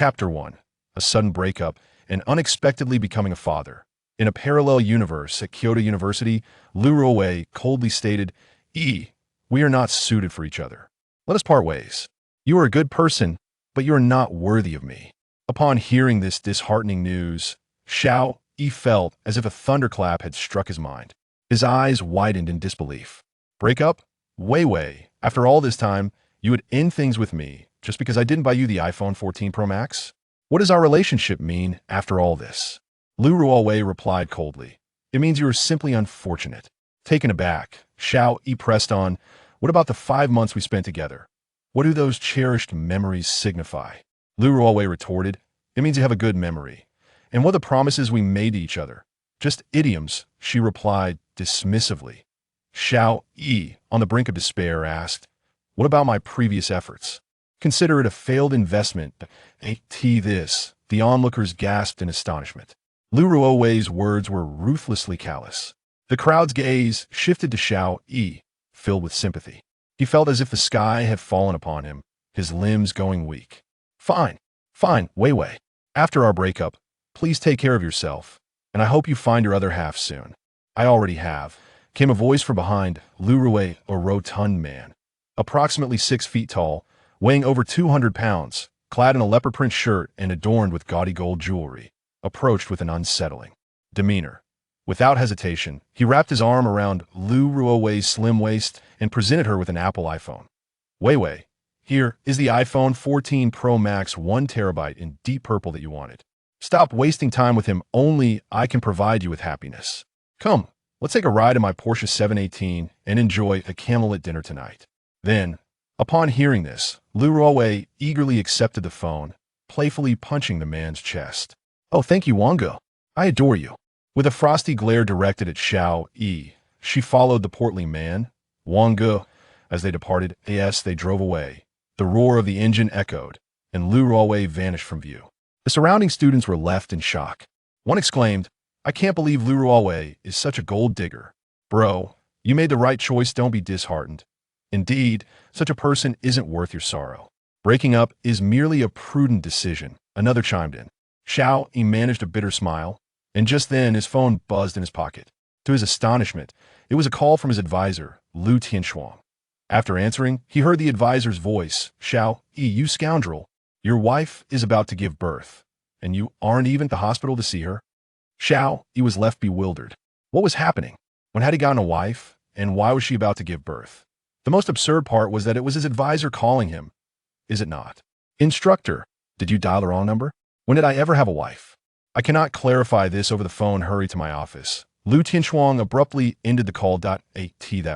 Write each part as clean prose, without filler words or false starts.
Chapter 1. A sudden breakup and unexpectedly becoming a father. In a parallel universe at Kyoto University, Lu Ruowei coldly stated, we are not suited for each other. Let us part ways. You are a good person, but you are not worthy of me. Upon hearing this disheartening news, Xiao Yi felt as if a thunderclap had struck his mind. His eyes widened in disbelief. Breakup? Wei, after all this time, you would end things with me just because I didn't buy you the iPhone 14 Pro Max? What does our relationship mean after all this? Lu Ruowei replied coldly. It means you are simply unfortunate. Taken aback, Xiao Yi pressed on, what about the 5 months we spent together? What do those cherished memories signify? Lu Ruowei retorted, it means you have a good memory. And what are the promises we made to each other? Just idioms, she replied dismissively. Xiao Yi, on the brink of despair, asked, what about my previous efforts? Consider it a failed investment. The onlookers gasped in astonishment. Lu Ruowei's words were ruthlessly callous. The crowd's gaze shifted to Xiao Yi, filled with sympathy. He felt as if the sky had fallen upon him, his limbs going weak. Fine, Wei. After our breakup, please take care of yourself, and I hope you find your other half soon. I already have, came a voice from behind. Lu Ruowei, a rotund man, approximately 6 feet tall, weighing over 200 pounds, clad in a leopard print shirt and adorned with gaudy gold jewelry, approached with an unsettling demeanor. Without hesitation, he wrapped his arm around Lu Ruowei's slim waist and presented her with an Apple iPhone. Wei, here is the iPhone 14 Pro Max 1 terabyte in deep purple that you wanted. Stop wasting time with him, only I can provide you with happiness. Come, let's take a ride in my Porsche 718 and enjoy a candlelit dinner tonight. Then, upon hearing this, Lu Ruowei eagerly accepted the phone, playfully punching the man's chest. Oh, thank you, Wongo. I adore you. With a frosty glare directed at Xiao Yi, she followed the portly man, Wongo. As they departed, they drove away. The roar of the engine echoed, and Lu Ruowei vanished from view. The surrounding students were left in shock. One exclaimed, I can't believe Lu Ruowei is such a gold digger. Bro, you made the right choice, don't be disheartened. Indeed, such a person isn't worth your sorrow. Breaking up is merely a prudent decision, another chimed in. Xiao Yi managed a bitter smile, and just then his phone buzzed in his pocket. To his astonishment, it was a call from his advisor, Lu Tianxuang. After answering, he heard the advisor's voice, Xiao Yi, you scoundrel, your wife is about to give birth, and you aren't even at the hospital to see her? Xiao Yi was left bewildered. What was happening? When had he gotten a wife, and why was she about to give birth? The most absurd part was that it was his advisor calling him. Is it not? Instructor, did you dial the wrong number? When did I ever have a wife? I cannot clarify this over the phone. Hurry to my office. Lu Tianxuang abruptly ended the call. That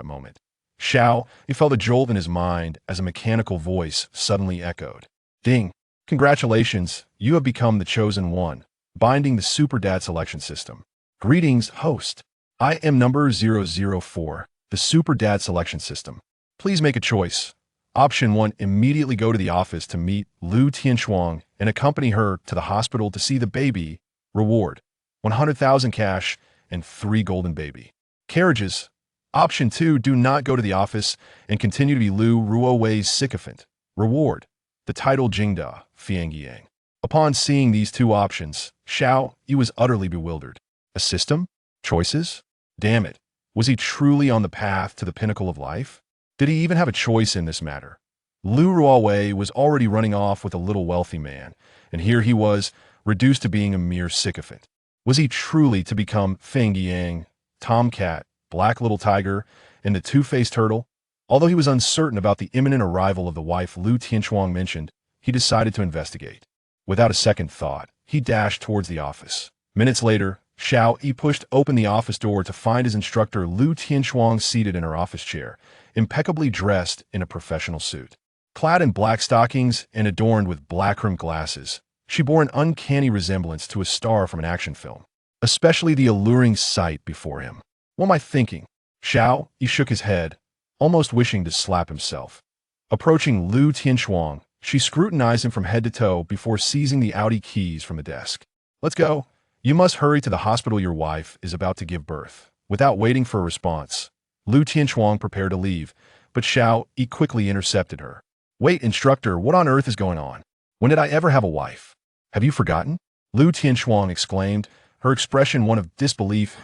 moment. Xiao, he felt a jolt in his mind as a mechanical voice suddenly echoed. Ding! Congratulations, you have become the chosen one, binding the Super Dad selection system. Greetings, host. I am number 004, the Super Dad selection system. Please make a choice. Option 1, immediately go to the office to meet Lu Tianxuang and accompany her to the hospital to see the baby. Reward, 100,000 cash and 3 golden baby carriages. Option 2, do not go to the office and continue to be Lu Ruowei's sycophant. Reward, the title Jingda, Fiangyang. Upon seeing these 2 options, Xiao Yi was utterly bewildered. A system? Choices? Damn it. Was he truly on the path to the pinnacle of life? Did he even have a choice in this matter? Lu Ruowei was already running off with a little wealthy man, and here he was, reduced to being a mere sycophant. Was he truly to become Fiangyang, Tomcat, Black Little Tiger, and the Two-Faced Turtle? Although he was uncertain about the imminent arrival of the wife Lu Tianxuang mentioned, he decided to investigate. Without a second thought, he dashed towards the office. Minutes later, Xiao Yi pushed open the office door to find his instructor Lu Tianxuang seated in her office chair, impeccably dressed in a professional suit. Clad in black stockings and adorned with black-rimmed glasses, she bore an uncanny resemblance to a star from an action film, especially the alluring sight before him. What am I thinking? Xiao Yi shook his head, almost wishing to slap himself. Approaching Lu Tianxuang, she scrutinized him from head to toe before seizing the Audi keys from the desk. Let's go. You must hurry to the hospital. Your wife is about to give birth. Without waiting for a response, Lu Tianxuang prepared to leave, but Xiao Yi quickly intercepted her. Wait, instructor, what on earth is going on? When did I ever have a wife? Have you forgotten? Lu Tianxuang exclaimed, her expression one of disbelief.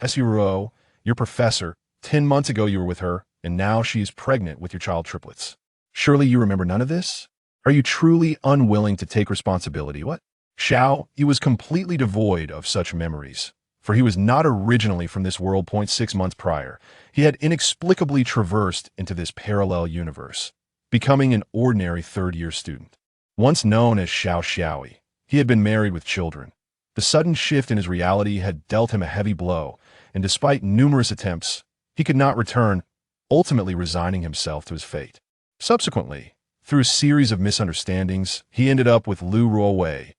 Suruo, your professor. 10 months ago you were with her, and now she is pregnant with your child triplets. Surely you remember none of this? Are you truly unwilling to take responsibility? What? Xiao Yi was completely devoid of such memories, for he was not originally from this world. 6 months prior, he had inexplicably traversed into this parallel universe, becoming an ordinary third-year student. Once known as Xiao Yi, he had been married with children. The sudden shift in his reality had dealt him a heavy blow, and despite numerous attempts, he could not return, ultimately resigning himself to his fate. Subsequently, through a series of misunderstandings, he ended up with Lu Ruowei,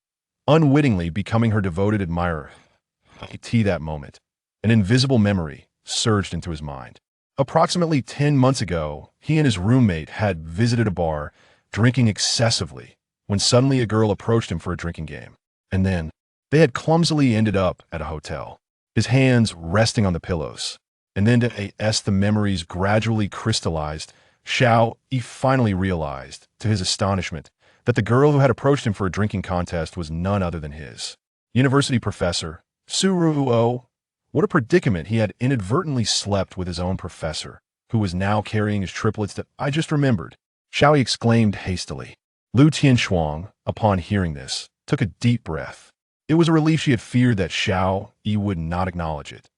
unwittingly becoming her devoted admirer. That moment, an invisible memory surged into his mind. Approximately 10 months ago, he and his roommate had visited a bar, drinking excessively, when suddenly a girl approached him for a drinking game. And then, they had clumsily ended up at a hotel, his hands resting on the pillows. And then as the memories gradually crystallized, Xiao Yi finally realized, to his astonishment, that the girl who had approached him for a drinking contest was none other than his university professor, Suruo. What a predicament! He had inadvertently slept with his own professor, who was now carrying his triplets. That I just remembered, Xiao Yi exclaimed hastily. Lu Tianxuang, upon hearing this, took a deep breath. It was a relief. She had feared that Xiao Yi would not acknowledge it.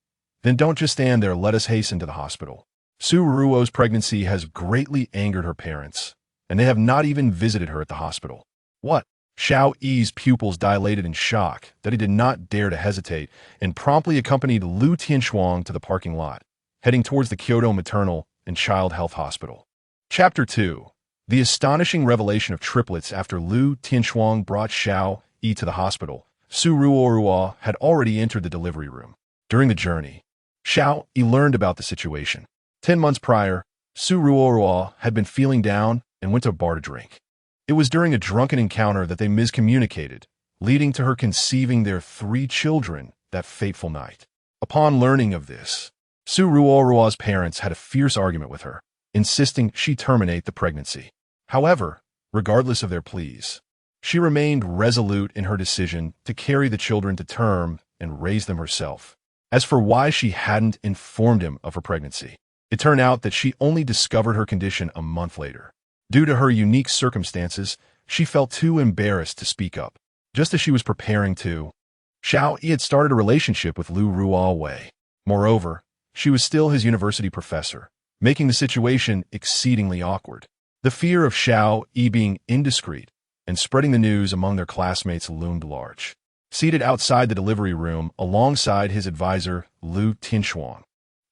Then don't just stand there, let us hasten to the hospital. Su Ruo's pregnancy has greatly angered her parents, and they have not even visited her at the hospital. What? Xiao Yi's pupils dilated in shock that he did not dare to hesitate and promptly accompanied Lu Tianxuang to the parking lot, heading towards the Kyoto Maternal and Child Health Hospital. Chapter 2. The astonishing revelation of triplets. After Lu Tianxuang brought Xiao Yi to the hospital, Su Ruo had already entered the delivery room. During the journey, Xiao Yi learned about the situation. 10 months prior, Su Ruo had been feeling down and went to a bar to drink. It was during a drunken encounter that they miscommunicated, leading to her conceiving their 3 children that fateful night. Upon learning of this, Su Ruo's parents had a fierce argument with her, insisting she terminate the pregnancy. However, regardless of their pleas, she remained resolute in her decision to carry the children to term and raise them herself. As for why she hadn't informed him of her pregnancy, it turned out that she only discovered her condition a month later. Due to her unique circumstances, she felt too embarrassed to speak up. Just as she was preparing to, Xiao Yi had started a relationship with Lu Ruowei. Moreover, she was still his university professor, making the situation exceedingly awkward. The fear of Xiao Yi being indiscreet and spreading the news among their classmates loomed large. Seated outside the delivery room alongside his advisor, Lu Tianxuang,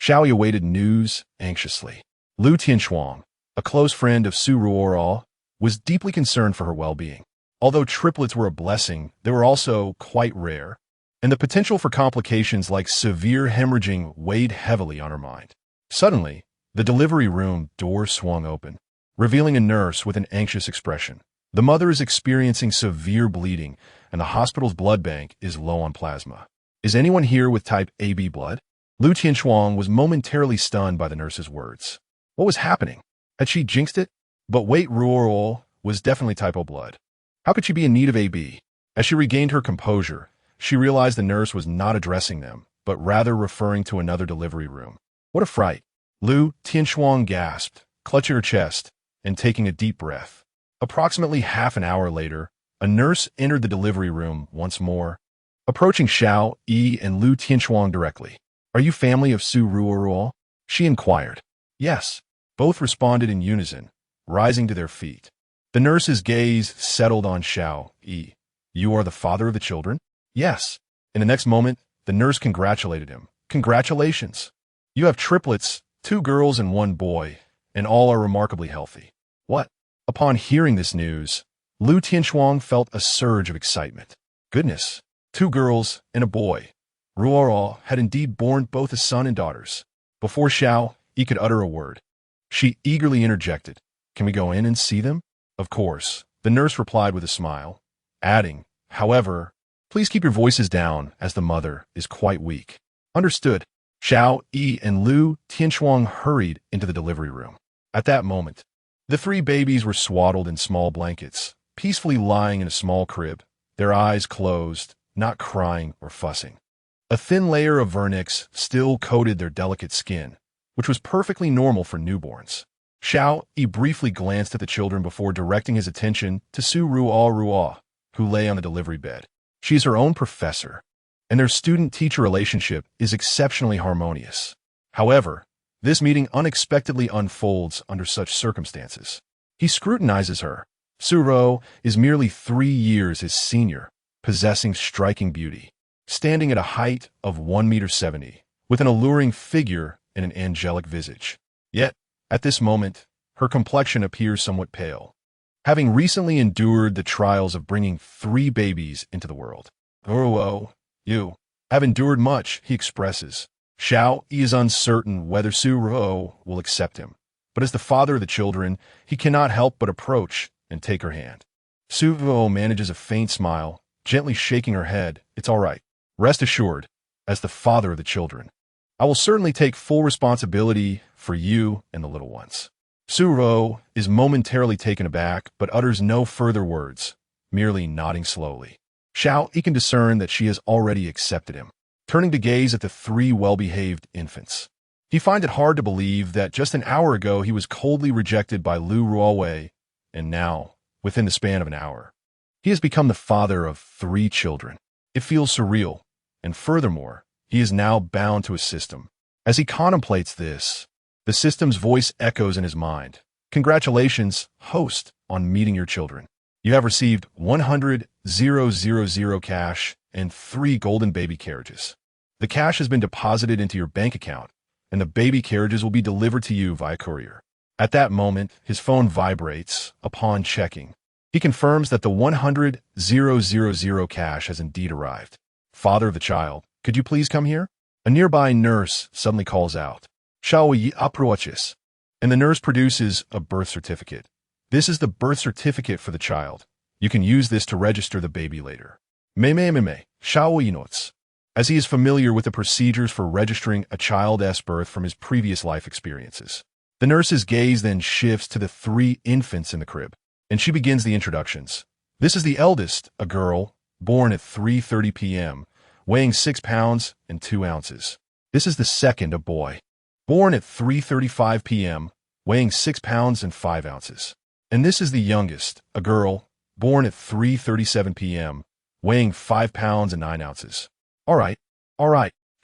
Xiao Yi awaited news anxiously. Lu Tianxuang, a close friend of Su Ruo, was deeply concerned for her well-being. Although triplets were a blessing, they were also quite rare, and the potential for complications like severe hemorrhaging weighed heavily on her mind. Suddenly, the delivery room door swung open, revealing a nurse with an anxious expression. The mother is experiencing severe bleeding, and the hospital's blood bank is low on plasma. Is anyone here with type AB blood? Lu Tianxuang was momentarily stunned by the nurse's words. What was happening? Had she jinxed it? But wait, Ruo was definitely type O blood. How could she be in need of AB? As she regained her composure, she realized the nurse was not addressing them, but rather referring to another delivery room. What a fright! Lu Tianxuang gasped, clutching her chest and taking a deep breath. Approximately half an hour later, a nurse entered the delivery room once more, approaching Xiao Yi and Lu Tianxuang directly. Are you family of Su Ruo? She inquired. Yes. Both responded in unison, rising to their feet. The nurse's gaze settled on Xiao Yi. You are the father of the children? Yes. In the next moment, the nurse congratulated him. Congratulations. You have triplets, 2 girls and 1 boy, and all are remarkably healthy. What? Upon hearing this news, Lu Tianxuang felt a surge of excitement. Goodness, 2 girls and a boy. Ruo had indeed borne both a son and daughters. Before Xiao Yi could utter a word, she eagerly interjected. Can we go in and see them? Of course, the nurse replied with a smile, adding, however, please keep your voices down as the mother is quite weak. Understood. Xiao Yi and Lu Tianxuang hurried into the delivery room. At that moment, the 3 babies were swaddled in small blankets, peacefully lying in a small crib, their eyes closed, not crying or fussing. A thin layer of vernix still coated their delicate skin, which was perfectly normal for newborns. Xiao Yi briefly glanced at the children before directing his attention to Su Ruo, who lay on the delivery bed. She is her own professor, and their student-teacher relationship is exceptionally harmonious. However, this meeting unexpectedly unfolds under such circumstances. He scrutinizes her. Su Ruo is merely 3 years his senior, possessing striking beauty, standing at a height of 1.70 meters, with an alluring figure and an angelic visage. Yet, at this moment, her complexion appears somewhat pale, having recently endured the trials of bringing 3 babies into the world. "Oh, you have endured much," he expresses. Xiao Yi is uncertain whether Su Ruo will accept him, but as the father of the children, he cannot help but approach and take her hand. Su Ruo manages a faint smile, gently shaking her head. "It's all right. Rest assured, as the father of the children, I will certainly take full responsibility for you and the little ones." Su Ruo is momentarily taken aback, but utters no further words, merely nodding slowly. Xiao Yi can discern that she has already accepted him, turning to gaze at the 3 well-behaved infants. He finds it hard to believe that just an hour ago he was coldly rejected by Lu Ruowei, and now, within the span of an hour, he has become the father of 3 children. It feels surreal, and furthermore, he is now bound to a system. As he contemplates this, the system's voice echoes in his mind. "Congratulations, host, on meeting your children. You have received 100,000 cash and 3 golden baby carriages. The cash has been deposited into your bank account, and the baby carriages will be delivered to you via courier." At that moment, his phone vibrates. Upon checking, he confirms that the 100,000 cash has indeed arrived. "Father of the child, could you please come here?" A nearby nurse suddenly calls out, "Xiao Yi approaches," and the nurse produces a birth certificate. "This is the birth certificate for the child. You can use this to register the baby later." Xiao Yi notes, as he is familiar with the procedures for registering a child's birth from his previous life experiences. The nurse's gaze then shifts to the 3 infants in the crib, and she begins the introductions. This is the eldest, a girl, born at 3:30 p.m., weighing 6 pounds and 2 ounces. This is the second, a boy, born at 3:35 p.m., weighing 6 pounds and 5 ounces. And this is the youngest, a girl, born at 3:37 p.m., weighing 5 pounds and 9 ounces. All right.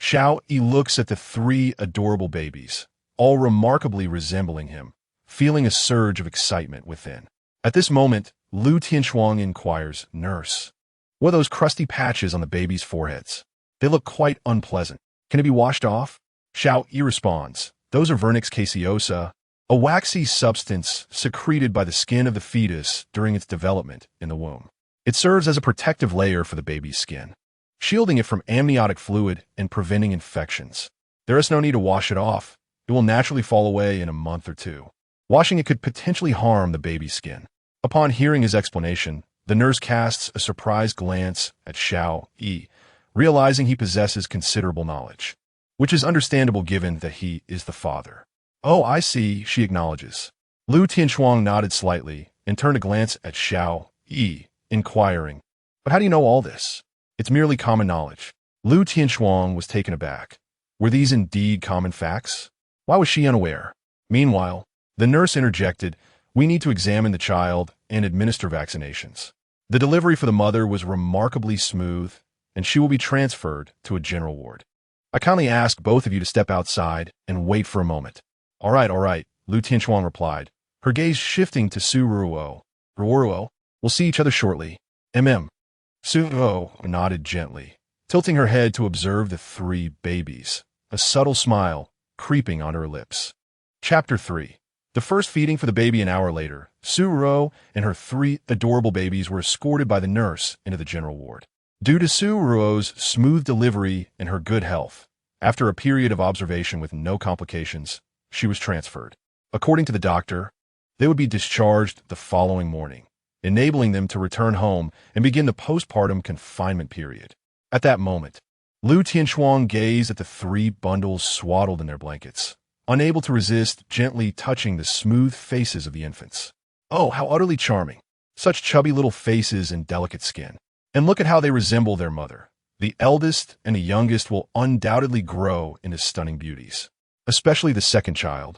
Xiao Yi looks at the 3 adorable babies, all remarkably resembling him, feeling a surge of excitement within. At this moment, Lu Tianchuang inquires, "Nurse, what are those crusty patches on the babies' foreheads? They look quite unpleasant. Can it be washed off?" Xiao Yi responds, "Those are vernix caseosa, a waxy substance secreted by the skin of the fetus during its development in the womb. It serves as a protective layer for the baby's skin, shielding it from amniotic fluid and preventing infections. There is no need to wash it off. It will naturally fall away in a month or 2. Washing it could potentially harm the baby's skin." Upon hearing his explanation, the nurse casts a surprised glance at Xiao Yi, realizing he possesses considerable knowledge, which is understandable given that he is the father. "Oh, I see," she acknowledges. Lu Tianchuang nodded slightly and turned a glance at Xiao Yi, inquiring, "But how do you know all this?" "It's merely common knowledge." Lu Tianchuang was taken aback. Were these indeed common facts? Why was she unaware? Meanwhile, the nurse interjected, "We need to examine the child and administer vaccinations." The delivery for the mother was remarkably smooth, and she will be transferred to a general ward. "I kindly ask both of you to step outside and wait for a moment." All right, Lu Tianchuang replied, her gaze shifting to Su Ruo. "Ruo, we'll see each other shortly." Su Ruo nodded gently, tilting her head to observe the 3 babies, a subtle smile creeping on her lips. Chapter 3. The first feeding for the baby an hour later, Su Ruo and her 3 adorable babies were escorted by the nurse into the general ward. Due to Su Ruo's smooth delivery and her good health, after a period of observation with no complications, she was transferred. According to the doctor, they would be discharged the following morning, enabling them to return home and begin the postpartum confinement period. At that moment, Lu Tianchuang gazed at the 3 bundles swaddled in their blankets, unable to resist gently touching the smooth faces of the infants. Oh, how utterly charming! Such chubby little faces and delicate skin. And look at how they resemble their mother. The eldest and the youngest will undoubtedly grow into stunning beauties, especially the second child.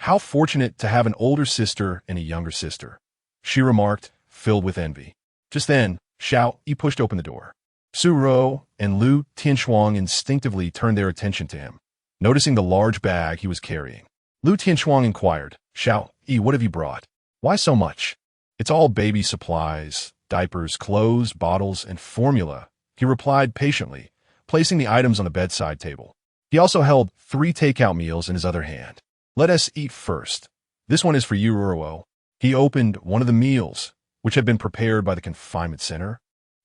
How fortunate to have an older sister and a younger sister, she remarked, filled with envy. Just then, Xiao Yi pushed open the door. Su Ruo and Lu Tianxuang instinctively turned their attention to him, noticing the large bag he was carrying. Lu Tianxuang inquired, Xiao Yi, what have you brought? Why so much? It's all baby supplies, diapers, clothes, bottles, and formula, he replied patiently, placing the items on the bedside table. He also held 3 takeout meals in his other hand. Let us eat first. This one is for you, Ruo. He opened one of the meals, which had been prepared by the confinement center,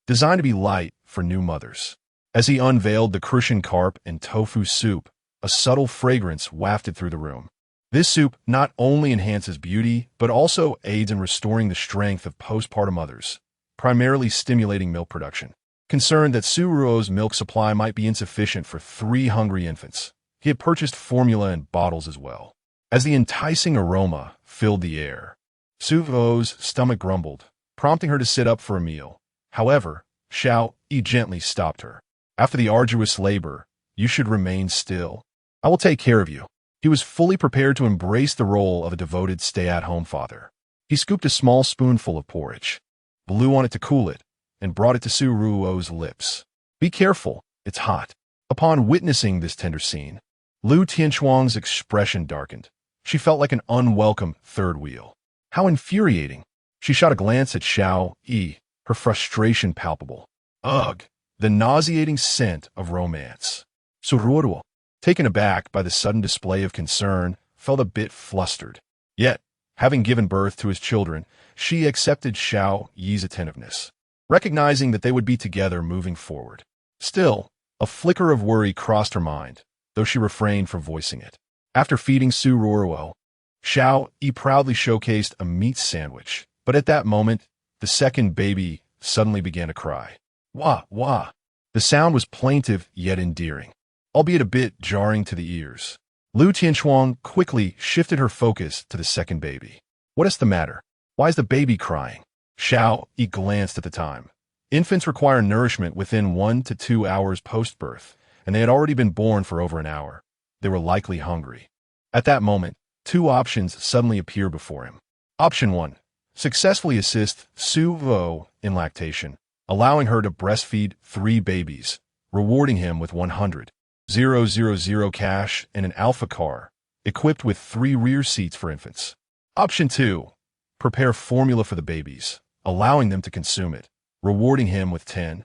designed to be light for new mothers. As he unveiled the crucian carp and tofu soup, a subtle fragrance wafted through the room. This soup not only enhances beauty, but also aids in restoring the strength of postpartum mothers, primarily stimulating milk production. Concerned that Su Ruo's milk supply might be insufficient for 3 hungry infants, he had purchased formula in bottles as well. As the enticing aroma filled the air, Su Ruo's stomach grumbled, prompting her to sit up for a meal. However, Xiao Yi gently stopped her. After the arduous labor, you should remain still. I will take care of you. He was fully prepared to embrace the role of a devoted stay-at-home father. He scooped a small spoonful of porridge, blew on it to cool it, and brought it to Su Ruo's lips. Be careful, it's hot. Upon witnessing this tender scene, Lu Tianxuang's expression darkened. She felt like an unwelcome third wheel. How infuriating. She shot a glance at Xiao Yi, her frustration palpable. Ugh, the nauseating scent of romance. Su Ruo, taken aback by the sudden display of concern, felt a bit flustered. Yet, having given birth to his children, she accepted Xiao Yi's attentiveness, recognizing that they would be together moving forward. Still, a flicker of worry crossed her mind, though she refrained from voicing it. After feeding Su Ruo, Xiao Yi proudly showcased a meat sandwich, but at that moment, the second baby suddenly began to cry. Wah, wah. The sound was plaintive yet endearing, albeit a bit jarring to the ears. Lu Tianxuang quickly shifted her focus to the second baby. What is the matter? Why is the baby crying? Xiao Yi glanced at the time. Infants require nourishment within 1 to 2 hours post-birth, and they had already been born for over an hour. They were likely hungry. At that moment, 2 options suddenly appeared before him. Option 1. Successfully assist Su Ruo in lactation, allowing her to breastfeed 3 babies, rewarding him with 100,000 cash and an alpha car, equipped with 3 rear seats for infants. Option 2. Prepare formula for the babies, allowing them to consume it, rewarding him with 10,000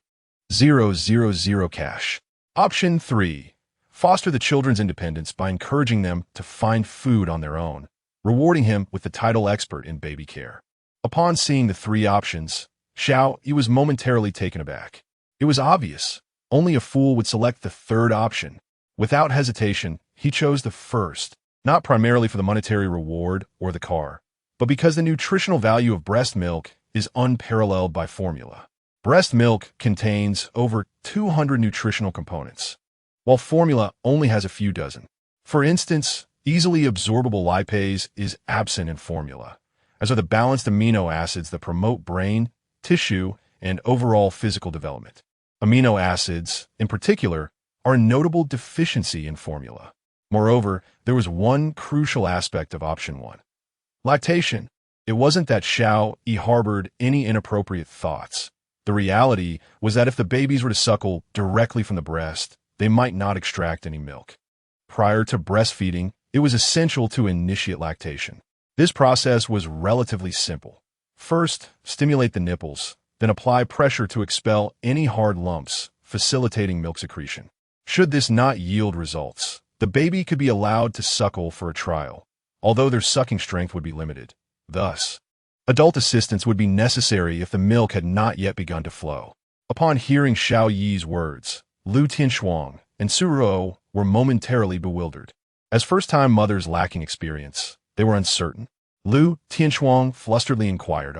cash. Option 3. Foster the children's independence by encouraging them to find food on their own, rewarding him with the title expert in baby care. Upon seeing the 3 options, Xiao Yi was momentarily taken aback. It was obvious. Only a fool would select the 3rd option. Without hesitation, he chose the first, not primarily for the monetary reward or the car, but because the nutritional value of breast milk is unparalleled by formula. Breast milk contains over 200 nutritional components, while formula only has a few dozen. For instance, easily absorbable lipase is absent in formula, as are the balanced amino acids that promote brain, tissue, and overall physical development. Amino acids, in particular, are a notable deficiency in formula. Moreover, there was one crucial aspect of option 1. Lactation. It wasn't that Xiao Yi harbored any inappropriate thoughts. The reality was that if the babies were to suckle directly from the breast, they might not extract any milk. Prior to breastfeeding, it was essential to initiate lactation. This process was relatively simple. First, stimulate the nipples, then apply pressure to expel any hard lumps, facilitating milk secretion. Should this not yield results, the baby could be allowed to suckle for a trial, although their sucking strength would be limited. Thus, adult assistance would be necessary if the milk had not yet begun to flow. Upon hearing Xiao Yi's words, Lu Tianxuang and Su Ruo were momentarily bewildered. As first-time mothers lacking experience, they were uncertain. Lu Tianxuang flusteredly inquired,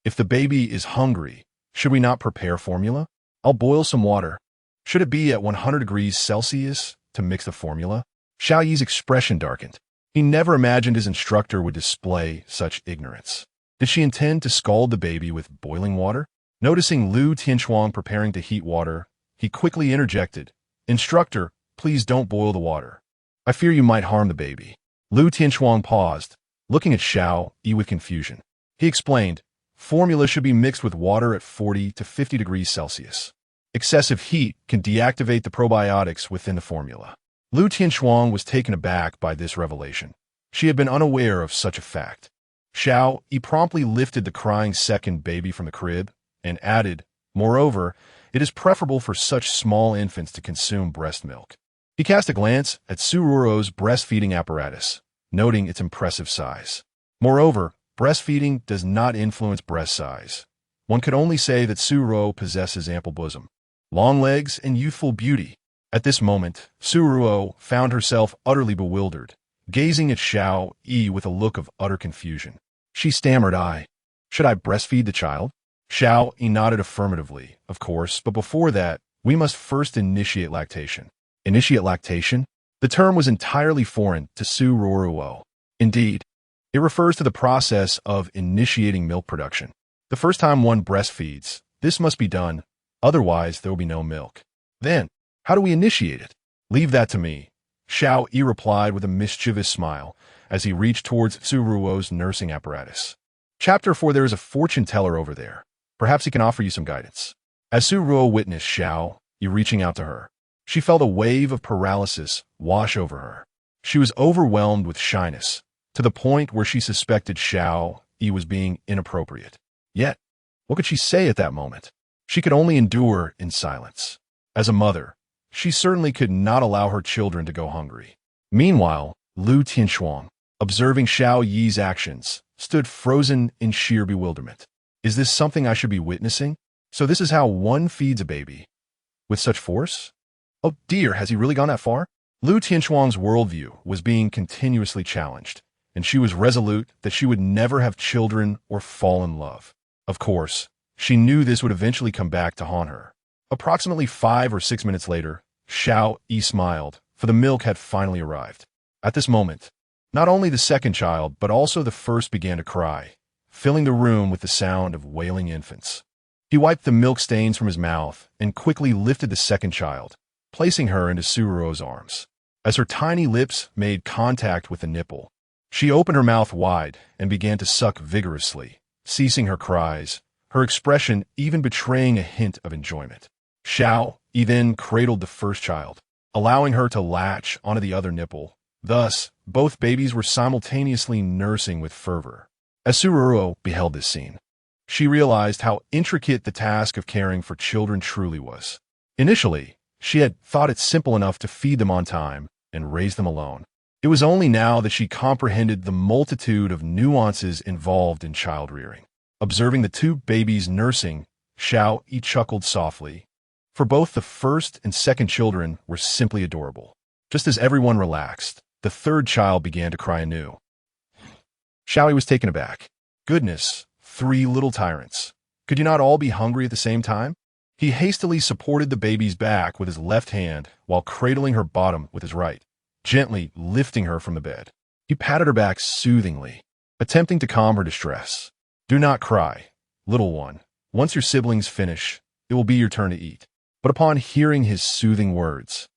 if the baby is hungry, should we not prepare formula? I'll boil some water. Should it be at 100 degrees Celsius to mix the formula? Xiao Yi's expression darkened. He never imagined his instructor would display such ignorance. Did she intend to scald the baby with boiling water? Noticing Lu Tianchuang preparing to heat water, he quickly interjected, "Instructor, please don't boil the water. I fear you might harm the baby." Lu Tianchuang paused, looking at Xiao Yi with confusion. He explained, "Formula should be mixed with water at 40 to 50 degrees Celsius. Excessive heat can deactivate the probiotics within the formula." Lu Tianchuang was taken aback by this revelation. She had been unaware of such a fact. Xiao Yi promptly lifted the crying second baby from the crib and added, "Moreover, it is preferable for such small infants to consume breast milk." He cast a glance at Su Ruo's breastfeeding apparatus, noting its impressive size. Moreover, breastfeeding does not influence breast size. One could only say that Su Ruo possesses ample bosom, long legs, and youthful beauty. At this moment, Su Ruo found herself utterly bewildered, gazing at Xiao Yi with a look of utter confusion. She stammered, "Should I breastfeed the child?" Xiao Yi nodded affirmatively, "Of course, but before that, we must first initiate lactation." Initiate lactation? The term was entirely foreign to Su Ruo. Indeed, it refers to the process of initiating milk production. The first time one breastfeeds, this must be done, otherwise there will be no milk. Then, how do we initiate it? "Leave that to me," Xiao Yi replied with a mischievous smile as he reached towards Su Ruo's nursing apparatus. Chapter 4. There is a fortune teller over there. Perhaps he can offer you some guidance. As Su Ruo witnessed Xiao Yi reaching out to her, she felt a wave of paralysis wash over her. She was overwhelmed with shyness, to the point where she suspected Xiao Yi was being inappropriate. Yet, what could she say at that moment? She could only endure in silence. As a mother, she certainly could not allow her children to go hungry. Meanwhile, Lu Tianchuang, observing Xiao Yi's actions, stood frozen in sheer bewilderment. Is this something I should be witnessing? So this is how one feeds a baby? With such force? Oh dear, has he really gone that far? Lu Tianchuang's worldview was being continuously challenged, and she was resolute that she would never have children or fall in love. Of course, she knew this would eventually come back to haunt her. Approximately 5 or 6 minutes later, Xiao Yi smiled, for the milk had finally arrived. At this moment, not only the second child, but also the first began to cry, filling the room with the sound of wailing infants. He wiped the milk stains from his mouth and quickly lifted the second child, placing her into Su Ruo's arms. As her tiny lips made contact with the nipple, she opened her mouth wide and began to suck vigorously, ceasing her cries, her expression even betraying a hint of enjoyment. Xiao Yi then cradled the first child, allowing her to latch onto the other nipple. Thus, both babies were simultaneously nursing with fervor. As Su Ruo beheld this scene, she realized how intricate the task of caring for children truly was. Initially, she had thought it simple enough to feed them on time and raise them alone. It was only now that she comprehended the multitude of nuances involved in child-rearing. Observing the two babies nursing, Xiao Yi chuckled softly, for both the first and second children were simply adorable. Just as everyone relaxed, the third child began to cry anew. Xiao Yi was taken aback. Goodness, 3 little tyrants. Could you not all be hungry at the same time? He hastily supported the baby's back with his left hand while cradling her bottom with his right, gently lifting her from the bed. He patted her back soothingly, attempting to calm her distress. "Do not cry, little one. Once your siblings finish, it will be your turn to eat." But upon hearing his soothing words,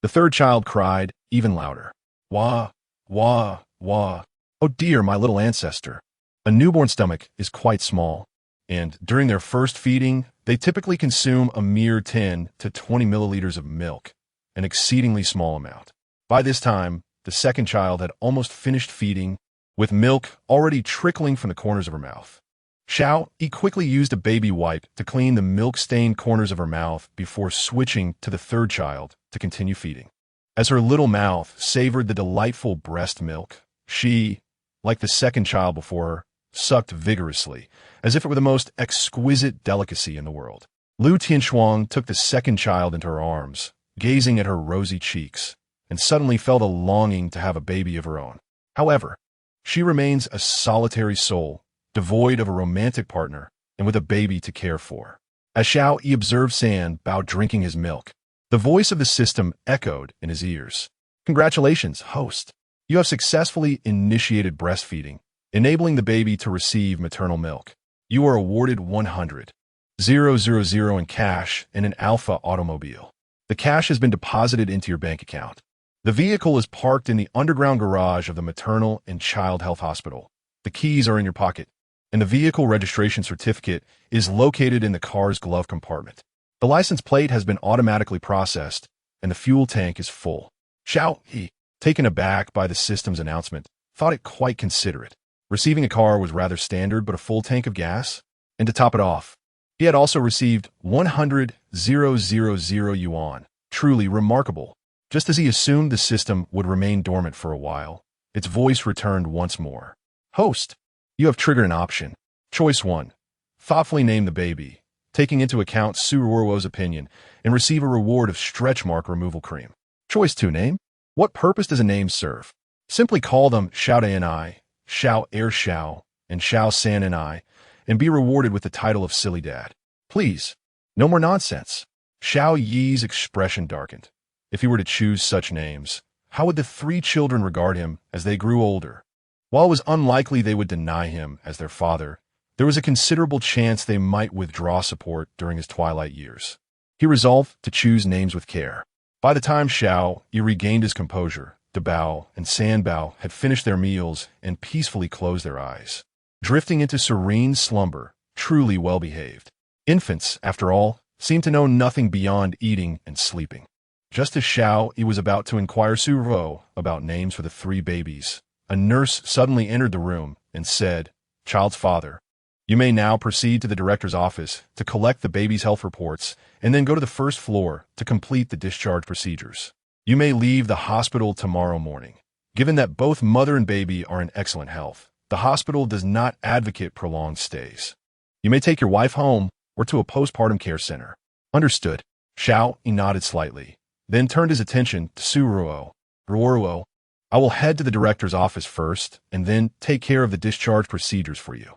the third child cried even louder. "Wah, wah, wah. Oh dear, my little ancestor." A newborn stomach is quite small, and during their first feeding, they typically consume a mere 10 to 20 milliliters of milk, an exceedingly small amount. By this time, the second child had almost finished feeding, with milk already trickling from the corners of her mouth. Xiao Yi quickly used a baby wipe to clean the milk-stained corners of her mouth before switching to the third child to continue feeding. As her little mouth savored the delightful breast milk, she, like the second child before her, sucked vigorously, as if it were the most exquisite delicacy in the world. Lu Tianchuang took the second child into her arms, gazing at her rosy cheeks, and suddenly felt a longing to have a baby of her own. However, she remains a solitary soul, devoid of a romantic partner, and with a baby to care for. As Xiao Yi observed San Bao drinking his milk, the voice of the system echoed in his ears. "Congratulations, host. You have successfully initiated breastfeeding, enabling the baby to receive maternal milk. You are awarded 100 $000 in cash and an Alpha automobile. The cash has been deposited into your bank account. The vehicle is parked in the underground garage of the Maternal and Child Health Hospital. The keys are in your pocket, and the vehicle registration certificate is located in the car's glove compartment. The license plate has been automatically processed, and the fuel tank is full. Xiao Yi, taken aback by the system's announcement, thought it quite considerate. Receiving a car was rather standard, but a full tank of gas? And to top it off, he had also received 100,000 yuan. Truly remarkable. Just as he assumed the system would remain dormant for a while, its voice returned once more. Host, you have triggered an option. Choice 1. Thoughtfully name the baby, taking into account Su Ruo's opinion, and receive a reward of stretch mark removal cream. Choice 2. Name. What purpose does a name serve? Simply call them Xiao Dai and I, Xiao Air Xiao, and Xiao San and I, and be rewarded with the title of Silly Dad. Please, no more nonsense. Xiao Yi's expression darkened. If he were to choose such names, how would the 3 children regard him as they grew older? While it was unlikely they would deny him as their father, there was a considerable chance they might withdraw support during his twilight years. He resolved to choose names with care. By the time Xiao Yi regained his composure, Dabao and Sanbao had finished their meals and peacefully closed their eyes, drifting into serene slumber, truly well-behaved. Infants, after all, seem to know nothing beyond eating and sleeping. Just as Xiao Yi was about to inquire Su Ruo about names for the 3 babies, a nurse suddenly entered the room and said, "Child's father, you may now proceed to the director's office to collect the baby's health reports and then go to the first floor to complete the discharge procedures. You may leave the hospital tomorrow morning. Given that both mother and baby are in excellent health, the hospital does not advocate prolonged stays. You may take your wife home or to a postpartum care center." Understood. Xiao Yi nodded slightly, then turned his attention to Su Ruo. Ruo, I will head to the director's office first and then take care of the discharge procedures for you.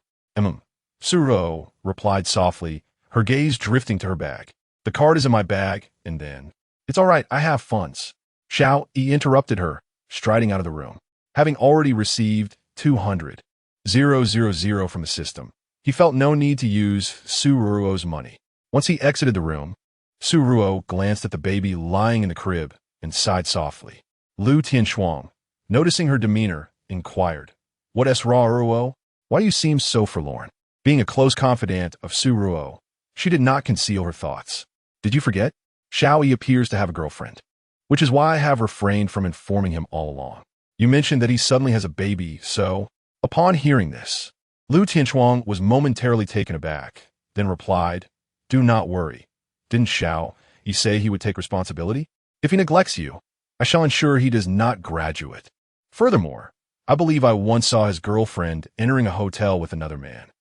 Su Ruo replied softly, her gaze drifting to her bag. The card is in my bag, and then, it's all right, I have funds. Xiao Yi interrupted her, striding out of the room. Having already received 200,000 from the system, he felt no need to use Su Ruo's money. Once he exited the room, Su Ruo glanced at the baby lying in the crib and sighed softly. Lu Tianshuang, noticing her demeanor, inquired, "What is wrong, Ruo? Why do you seem so forlorn?" Being a close confidant of Su Ruo, she did not conceal her thoughts. "Did you forget? Xiao Yi appears to have a girlfriend, which is why I have refrained from informing him all along. You mentioned that he suddenly has a baby, so..." Upon hearing this, Lu Tianshuang was momentarily taken aback, then replied, "Do not worry. Didn't Xiao Yi say he would take responsibility? If he neglects you, I shall ensure he does not graduate. Furthermore, I believe I once saw his girlfriend entering a hotel with another man.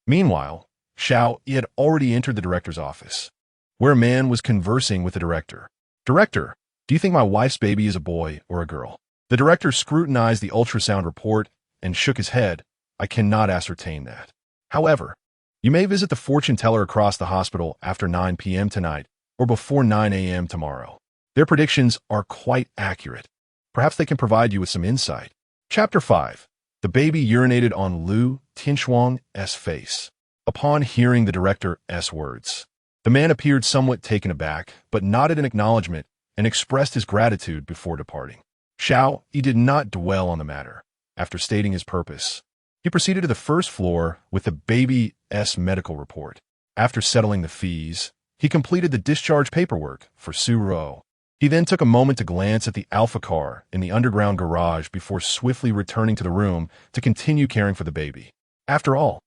Meanwhile, Xiao Yi had already entered the director's office, where a man was conversing with the director. "Director, do you think my wife's baby is a boy or a girl?" The director scrutinized the ultrasound report and shook his head. "I cannot ascertain that. However, you may visit the fortune teller across the hospital after 9 p.m. tonight or before 9 a.m. tomorrow. Their predictions are quite accurate. Perhaps they can provide you with some insight." Chapter 5. The baby urinated on Lu Tianshuang's face. Upon hearing the director's words, the man appeared somewhat taken aback, but nodded in acknowledgement and expressed his gratitude before departing. Xiao Yi did not dwell on the matter. After stating his purpose, he proceeded to the first floor with the baby's medical report. After settling the fees, he completed the discharge paperwork for Su Ruo. He then took a moment to glance at the Alpha car in the underground garage before swiftly returning to the room to continue caring for the baby. After all,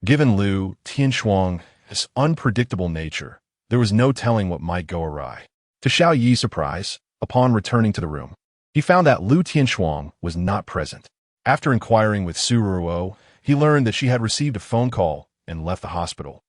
given Lu Tianshuang's unpredictable nature, there was no telling what might go awry. To Xiao Yi's surprise, upon returning to the room, he found that Lu Tianshuang was not present. After inquiring with Su Ruo, he learned that she had received a phone call and left the hospital,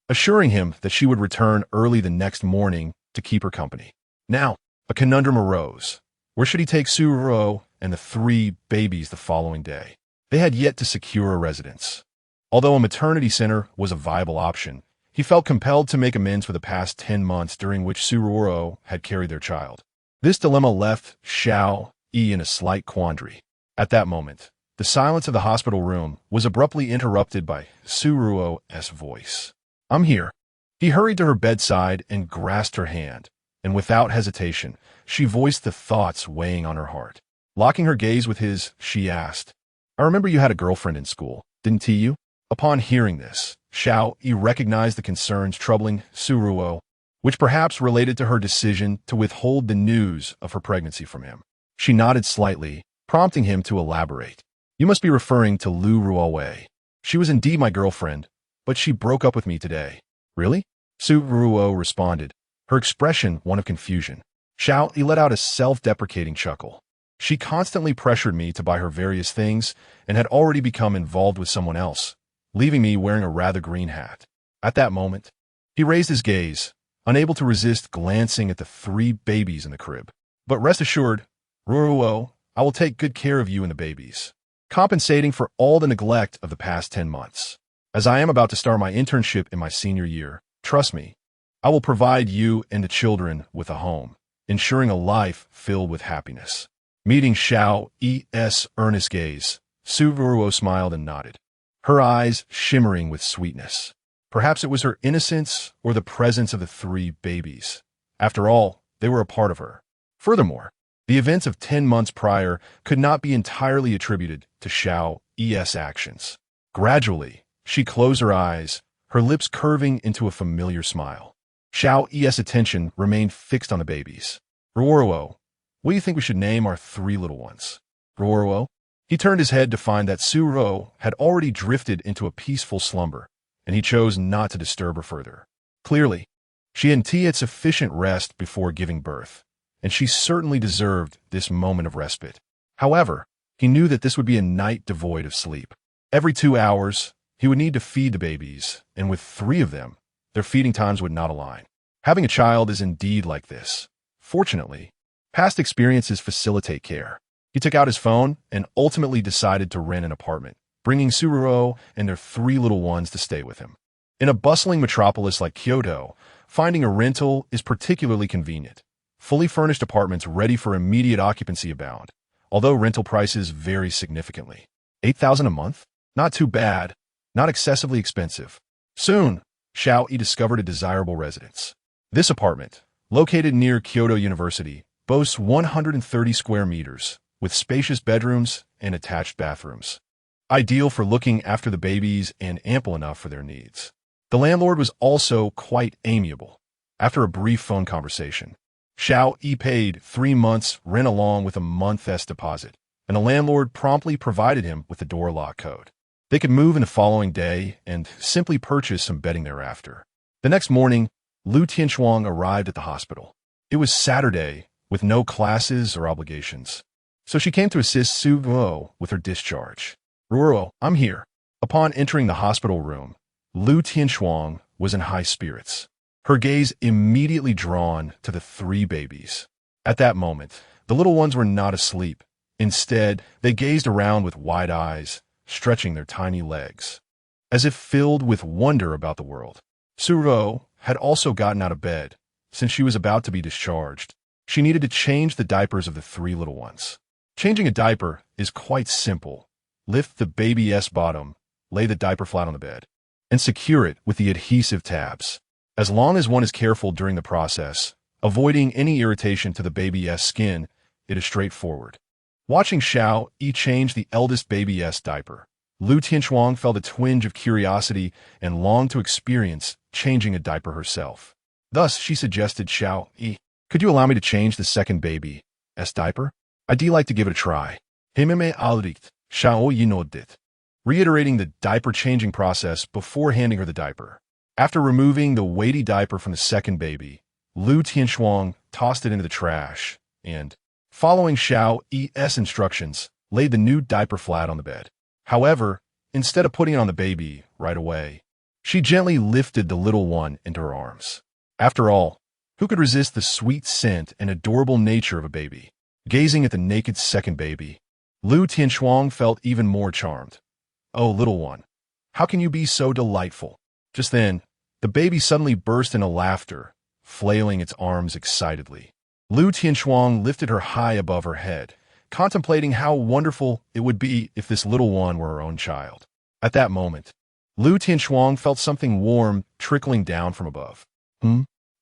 assuring him that she would return early the next morning to keep her company. Now, a conundrum arose. Where should he take Su Ruo and the 3 babies the following day? They had yet to secure a residence. Although a maternity center was a viable option, he felt compelled to make amends for the past 10 months during which Su Ruo had carried their child. This dilemma left Xiao Yi in a slight quandary. At that moment, The silence of the hospital room was abruptly interrupted by Suruo's voice. "I'm here." He hurried to her bedside and grasped her hand, and without hesitation, she voiced the thoughts weighing on her heart. Locking her gaze with his, she asked, "I remember you had a girlfriend in school, didn't you?" Upon hearing this, Xiao Yi recognized the concerns troubling Suruo, which perhaps related to her decision to withhold the news of her pregnancy from him. She nodded slightly, prompting him to elaborate. "You must be referring to Lu Ruowei. She was indeed my girlfriend, but she broke up with me today." "Really?" Suruo responded, her expression one of confusion. Xiao Yi let out a self-deprecating chuckle. "She constantly pressured me to buy her various things and had already become involved with someone else, leaving me wearing a rather green hat." At that moment, he raised his gaze, unable to resist glancing at the 3 babies in the crib. "But rest assured, Ruruo, I will take good care of you and the babies, compensating for all the neglect of the past 10 months. As I am about to start my internship in my senior year, trust me, I will provide you and the children with a home, ensuring a life filled with happiness." Meeting Xiao Yi's earnest gaze, Suruo smiled and nodded, her eyes shimmering with sweetness. Perhaps it was her innocence or the presence of the 3 babies. After all, they were a part of her. Furthermore, the events of 10 months prior could not be entirely attributed to Xiao Yi's actions. Gradually, she closed her eyes, her lips curving into a familiar smile. Xiao Yi's attention remained fixed on the babies. "Ruruo, what do you think we should name our 3 little ones?" "Ruruo?" He turned his head to find that Suruo had already drifted into a peaceful slumber, and he chose not to disturb her further. Clearly, she hadn't had sufficient rest before giving birth, and she certainly deserved this moment of respite. However, he knew that this would be a night devoid of sleep. Every 2 hours, he would need to feed the babies, and with 3 of them, their feeding times would not align. Having a child is indeed like this. Fortunately, past experiences facilitate care. He took out his phone and ultimately decided to rent an apartment, bringing Suruo and their 3 little ones to stay with him. In a bustling metropolis like Kyoto, finding a rental is particularly convenient. Fully furnished apartments ready for immediate occupancy abound, although rental prices vary significantly. 8,000 a month? Not too bad, not excessively expensive. Soon, Xiao Yi discovered a desirable residence. This apartment, located near Kyoto University, boasts 130 square meters, with spacious bedrooms and attached bathrooms. Ideal for looking after the babies and ample enough for their needs. The landlord was also quite amiable. After a brief phone conversation, Xiao Yi paid 3 months' rent along with a month's deposit, and the landlord promptly provided him with the door lock code. They could move in the following day and simply purchase some bedding thereafter. The next morning, Lu Tianxuang arrived at the hospital. It was Saturday, with no classes or obligations, so she came to assist Suruo with her discharge. "Ruruo, I'm here." Upon entering the hospital room, Lu Tianxuang was in high spirits, her gaze immediately drawn to the 3 babies. At that moment, the little ones were not asleep. Instead, they gazed around with wide eyes, stretching their tiny legs, as if filled with wonder about the world. Suruo had also gotten out of bed, since she was about to be discharged. She needed to change the diapers of the 3 little ones. Changing a diaper is quite simple. Lift the baby's bottom, lay the diaper flat on the bed, and secure it with the adhesive tabs. As long as one is careful during the process, avoiding any irritation to the baby's skin, it is straightforward. Watching Xiao Yi change the eldest baby's diaper, Lu Tianxuang felt a twinge of curiosity and longed to experience changing a diaper herself. Thus, she suggested, "Xiao Yi, could you allow me to change the second baby's diaper? I'd like to give it a try." Himeme alright, Xiao Yi nodded, reiterating the diaper-changing process before handing her the diaper. After removing the weighty diaper from the second baby, Lu Tianxuang tossed it into the trash and, following Xiao Yi's instructions, laid the new diaper flat on the bed. However, instead of putting it on the baby right away, she gently lifted the little one into her arms. After all, who could resist the sweet scent and adorable nature of a baby? Gazing at the naked second baby, Lu Tianxuang felt even more charmed. "Oh, little one, how can you be so delightful?" Just then, the baby suddenly burst into laughter, flailing its arms excitedly. Lu Tianxuang lifted her high above her head contemplating how wonderful it would be if this little one were her own child. At that moment, Lu Tianchuang felt something warm trickling down from above.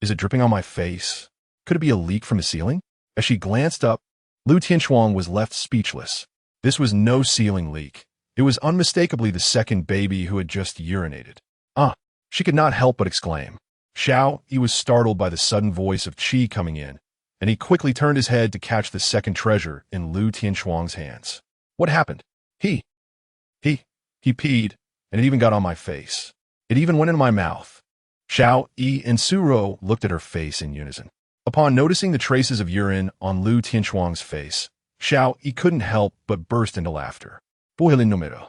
Is it dripping on my face? Could it be a leak from the ceiling? As she glanced up, Lu Tianchuang was left speechless. This was no ceiling leak. It was unmistakably the second baby who had just urinated. She could not help but exclaim. Xiao Yi was startled by the sudden voice of Qi coming in, and he quickly turned his head to catch the second treasure in Lu Tianchuang's hands. What happened? He peed, and it even got on my face. It even went in my mouth. Xiao Yi and Su Ro looked at her face in unison. Upon noticing the traces of urine on Lu Tianchuang's face, Xiao Yi couldn't help but burst into laughter. Boiling numero.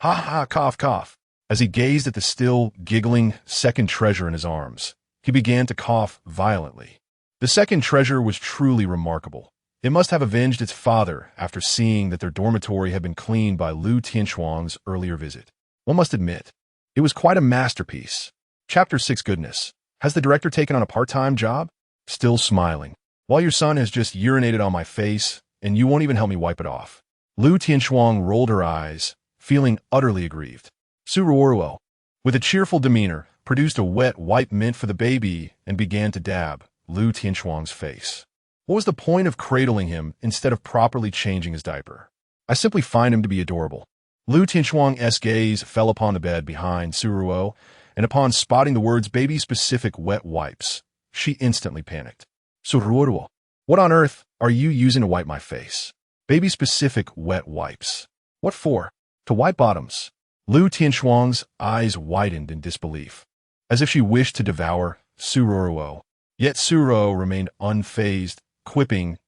Ha ha, cough, cough. As he gazed at the still, giggling second treasure in his arms, he began to cough violently. The second treasure was truly remarkable. It must have avenged its father after seeing that their dormitory had been cleaned by Lu Tianchuang's earlier visit. One must admit, it was quite a masterpiece. Chapter 6 Goodness. Has the director taken on a part-time job? Still smiling. While your son has just urinated on my face, and you won't even help me wipe it off. Lu Tianchuang rolled her eyes, feeling utterly aggrieved. Su Ruoruo, with a cheerful demeanor, produced a wet wipe mint for the baby and began to dab Lu Tianchuang's face. What was the point of cradling him instead of properly changing his diaper? I simply find him to be adorable. Lu Tianchuang's gaze fell upon the bed behind Su Ruo, and upon spotting the words baby-specific wet wipes, she instantly panicked. Su Ruoruo, what on earth are you using to wipe my face? Baby-specific wet wipes. What for? To wipe bottoms. Lu Tianchuang's eyes widened in disbelief, as if she wished to devour Su Ruoruo. Yet Su Ruo remained unfazed, quipping,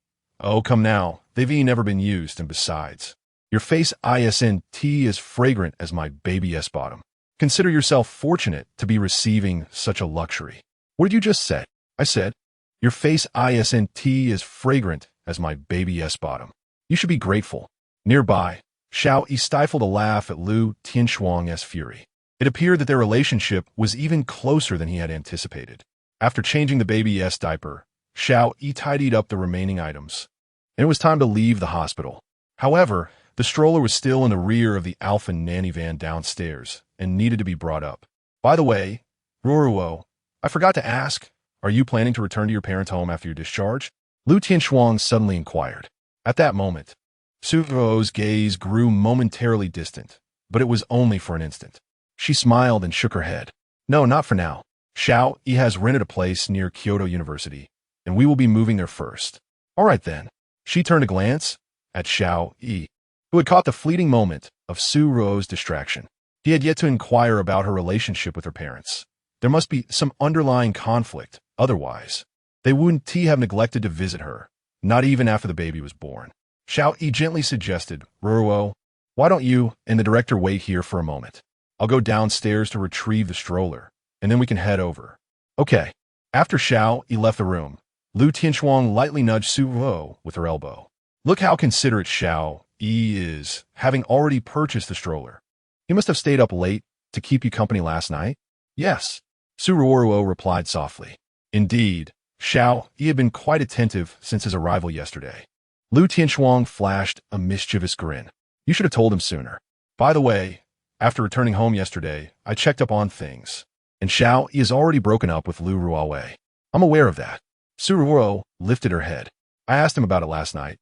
"Oh, come now, they've never been used, and besides, your face isn't as fragrant as my baby-s bottom. Consider yourself fortunate to be receiving such a luxury." What did you just say? I said, your face isn't as fragrant as my baby-s bottom. You should be grateful. Nearby, Xiao Yi stifled a laugh at Lu Tianchuang's fury. It appeared that their relationship was even closer than he had anticipated. After changing the baby's diaper, Xiao Yi tidied up the remaining items, and it was time to leave the hospital. However, the stroller was still in the rear of the Alpha nanny van downstairs and needed to be brought up. By the way, Ruoruo, I forgot to ask, are you planning to return to your parents' home after your discharge? Lu Tianchuang suddenly inquired. At that moment, Su Ruo's gaze grew momentarily distant, but it was only for an instant. She smiled and shook her head. No, not for now. Xiao Yi has rented a place near Kyoto University, and we will be moving there first. All right then. She turned a glance at Xiao Yi, who had caught the fleeting moment of Su Ruo's distraction. He had yet to inquire about her relationship with her parents. There must be some underlying conflict, otherwise they wouldn't have neglected to visit her, not even after the baby was born. Xiao Yi gently suggested, Ruoruo, why don't you and the director wait here for a moment? I'll go downstairs to retrieve the stroller, and then we can head over. Okay. After Xiao Yi left the room, Lu Tianchuang lightly nudged Su Ruo with her elbow. Look how considerate Xiao Yi is, having already purchased the stroller. He must have stayed up late to keep you company last night? Yes. Su Ruoruo replied softly. Indeed, Xiao Yi had been quite attentive since his arrival yesterday. Lu Tianchuang flashed a mischievous grin. You should have told him sooner. By the way, after returning home yesterday, I checked up on things, and Xiao Yi has already broken up with Lu Ruoruo. I'm aware of that. Su Ruo lifted her head. I asked him about it last night,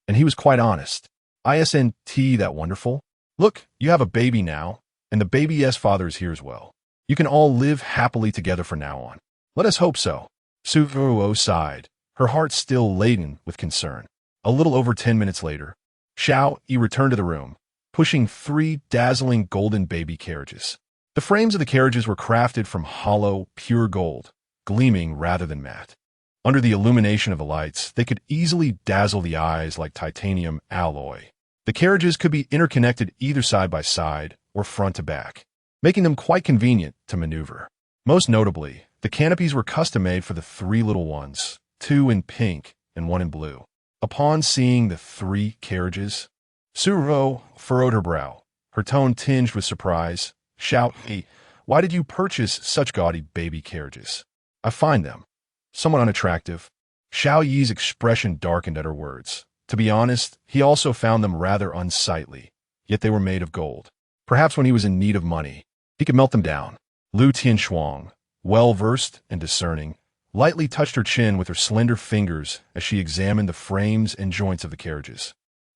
and he was quite honest. Isn't that wonderful? Look, you have a baby now, and the baby's father is here as well. You can all live happily together from now on. Let us hope so. Su Ruo sighed, her heart still laden with concern. A little over 10 minutes later, Xiao Yi returned to the room, pushing 3 dazzling golden baby carriages. The frames of the carriages were crafted from hollow, pure gold, gleaming rather than matte. Under the illumination of the lights, they could easily dazzle the eyes like titanium alloy. The carriages could be interconnected either side by side or front to back, making them quite convenient to maneuver. Most notably, the canopies were custom-made for the 3 little ones, 2 in pink and 1 in blue. Upon seeing the 3 carriages, Su Ruo furrowed her brow, her tone tinged with surprise. Xiao Yi, why did you purchase such gaudy baby carriages? I find them somewhat unattractive. Xiao Yi's expression darkened at her words, To be honest, he also found them rather unsightly, yet they were made of gold. Perhaps when he was in need of money, he could melt them down. Lu Tianshuang, well-versed and discerning, lightly touched her chin with her slender fingers as she examined the frames and joints of the carriages.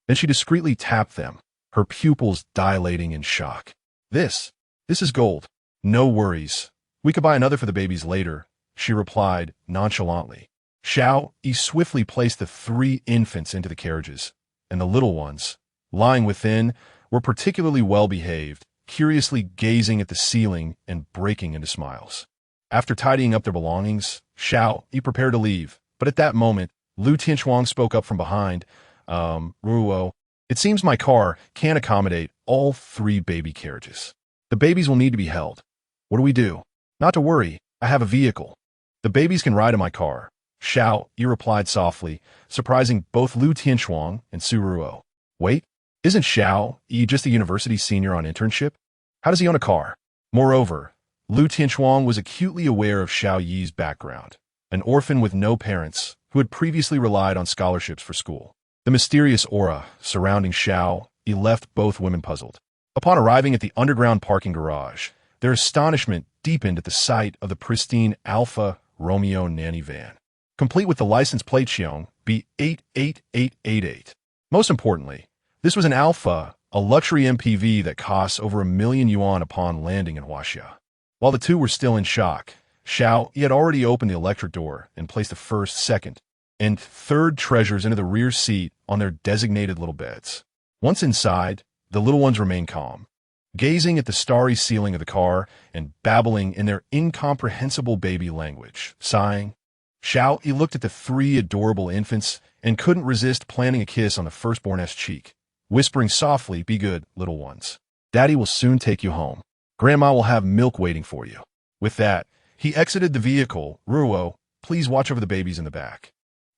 Then she discreetly tapped them, her pupils dilating in shock. This is gold. No worries. We could buy another for the babies later, she replied nonchalantly. Xiao Yi swiftly placed the 3 infants into the carriages, and the little ones, lying within, were particularly well-behaved, curiously gazing at the ceiling and breaking into smiles. After tidying up their belongings, Xiao Yi prepared to leave, but at that moment, Lu Tianshuang spoke up from behind. Ruo, it seems my car can't accommodate all 3 baby carriages. The babies will need to be held. What do we do? Not to worry, I have a vehicle. The babies can ride in my car. Xiao Yi replied softly, surprising both Lu Tianshuang and Su Ruo. Wait, isn't Xiao Yi just a university senior on internship? How does he own a car? Moreover, Lu Tianshuang was acutely aware of Xiao Yi's background, an orphan with no parents who had previously relied on scholarships for school. The mysterious aura surrounding Xiao Yi left both women puzzled. Upon arriving at the underground parking garage, their astonishment deepened at the sight of the pristine Alfa Romeo nanny van, complete with the license plate Xiong B88888. Most importantly, this was an Alfa, a luxury MPV that costs over 1 million yuan upon landing in Huaxia. While the two were still in shock, Xiao Yi had already opened the electric door and placed the first, second, and third treasures into the rear seat on their designated little beds. Once inside, the little ones remained calm, gazing at the starry ceiling of the car and babbling in their incomprehensible baby language. Sighing, Xiao Yi looked at the 3 adorable infants and couldn't resist planting a kiss on the firstborn's cheek, whispering softly, "Be good, little ones. Daddy will soon take you home. Grandma will have milk waiting for you." With that, he exited the vehicle. Ruo, please watch over the babies in the back.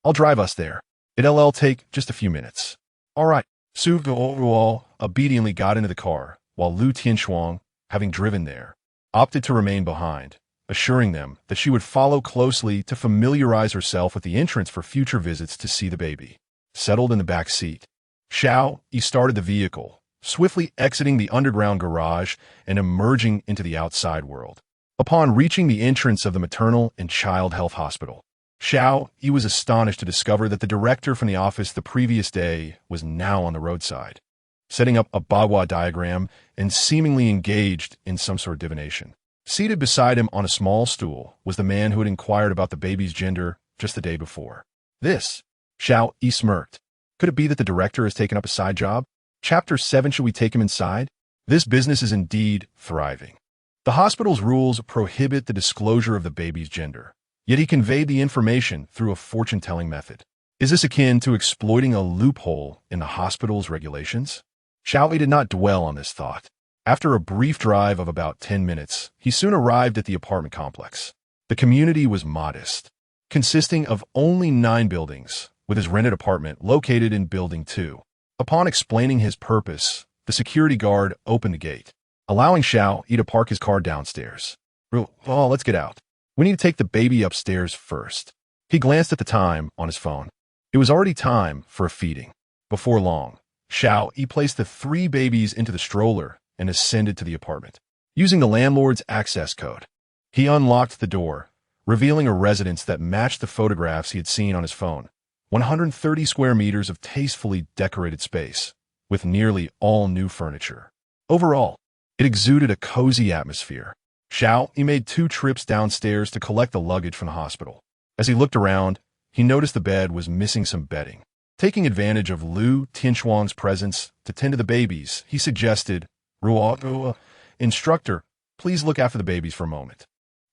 I'll drive us there. It'll take just a few minutes. All right. Su Ruo obediently got into the car, while Lu Tianshuang, having driven there, opted to remain behind, assuring them that she would follow closely to familiarize herself with the entrance for future visits to see the baby. Settled in the back seat, Xiao Yi started the vehicle, swiftly exiting the underground garage and emerging into the outside world. Upon reaching the entrance of the maternal and child health hospital, Xiao Yi was astonished to discover that the director from the office the previous day was now on the roadside, setting up a bagua diagram and seemingly engaged in some sort of divination. Seated beside him on a small stool was the man who had inquired about the baby's gender just the day before. This, Xiao Yi smirked. Could it be that the director has taken up a side job? Chapter 7, should we take him inside? This business is indeed thriving. The hospital's rules prohibit the disclosure of the baby's gender, yet he conveyed the information through a fortune-telling method. Is this akin to exploiting a loophole in the hospital's regulations? Xiao Yi did not dwell on this thought. After a brief drive of about 10 minutes, he soon arrived at the apartment complex. The community was modest, consisting of only 9 buildings, with his rented apartment located in Building 2. Upon explaining his purpose, the security guard opened the gate, allowing Xiao Yi to park his car downstairs. "Oh, let's get out. We need to take the baby upstairs first." He glanced at the time on his phone. It was already time for a feeding. Before long, Xiao Yi placed the 3 babies into the stroller and ascended to the apartment. Using the landlord's access code, he unlocked the door, revealing a residence that matched the photographs he had seen on his phone. 130 square meters of tastefully decorated space, with nearly all new furniture. Overall, it exuded a cozy atmosphere. Xiao Yi made 2 trips downstairs to collect the luggage from the hospital. As he looked around, he noticed the bed was missing some bedding. Taking advantage of Lu Tianshuang's presence to tend to the babies, he suggested, "Ruo, instructor, please look after the babies for a moment.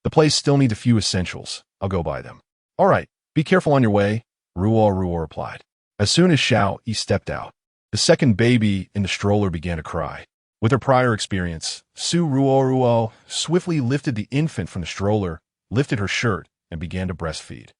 The place still needs a few essentials. I'll go buy them." "All right, be careful on your way," Ruo replied. As soon as Xiao Yi stepped out, the second baby in the stroller began to cry. With her prior experience, Su Ruo swiftly lifted the infant from the stroller, lifted her shirt, and began to breastfeed.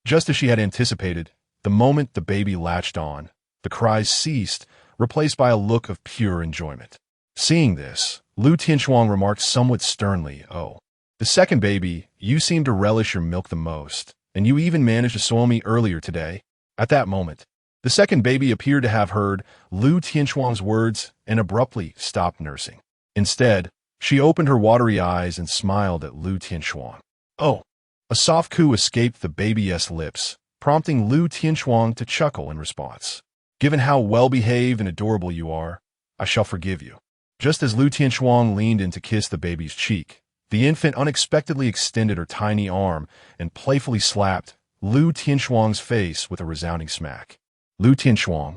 Just as she had anticipated, the moment the baby latched on, the cries ceased, replaced by a look of pure enjoyment. Seeing this, Lu Tianshuang remarked somewhat sternly, "Oh, the second baby, you seem to relish your milk the most, and you even managed to swallow me earlier today." At that moment, The second baby appeared to have heard Lu Tianchuang's words and abruptly stopped nursing. Instead, she opened her watery eyes and smiled at Lu Tianchuang. Oh! A soft coo escaped the baby's lips, prompting Lu Tianchuang to chuckle in response. Given how well-behaved and adorable you are, I shall forgive you. Just as Lu Tianchuang leaned in to kiss the baby's cheek, the infant unexpectedly extended her tiny arm and playfully slapped Lu Tianchuang's face with a resounding smack. Lu Tianchuang.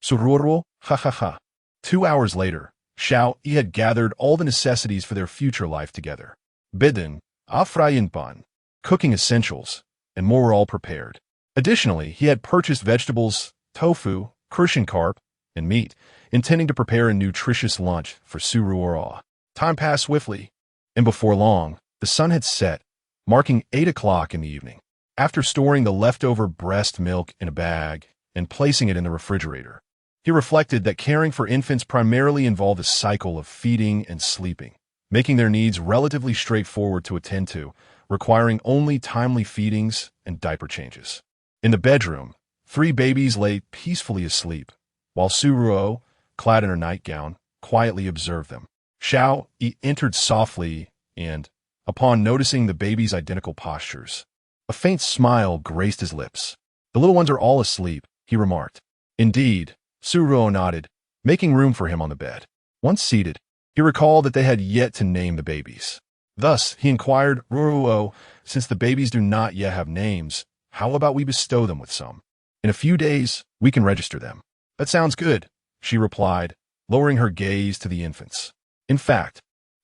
Sururu, ha ha ha. 2 hours later, Xiao Yi had gathered all the necessities for their future life together. Bidden, afrayin ban, cooking essentials, and more were all prepared. Additionally, he had purchased vegetables, tofu, Crucian carp, and meat, intending to prepare a nutritious lunch for Sururu. Time passed swiftly, and before long, the sun had set, marking 8 o'clock in the evening. After storing the leftover breast milk in a bag and placing it in the refrigerator, he reflected that caring for infants primarily involved a cycle of feeding and sleeping, making their needs relatively straightforward to attend to, requiring only timely feedings and diaper changes. In the bedroom, 3 babies lay peacefully asleep, while Sururu, clad in her nightgown, quietly observed them. Xiao Yi entered softly and, upon noticing the babies' identical postures, a faint smile graced his lips. The little ones are all asleep, he remarked. Indeed, Sururu nodded, making room for him on the bed. Once seated, he recalled that they had yet to name the babies. Thus, he inquired, Ruruo, since the babies do not yet have names, how about we bestow them with some? In a few days, we can register them. That sounds good, she replied, lowering her gaze to the infants. In fact,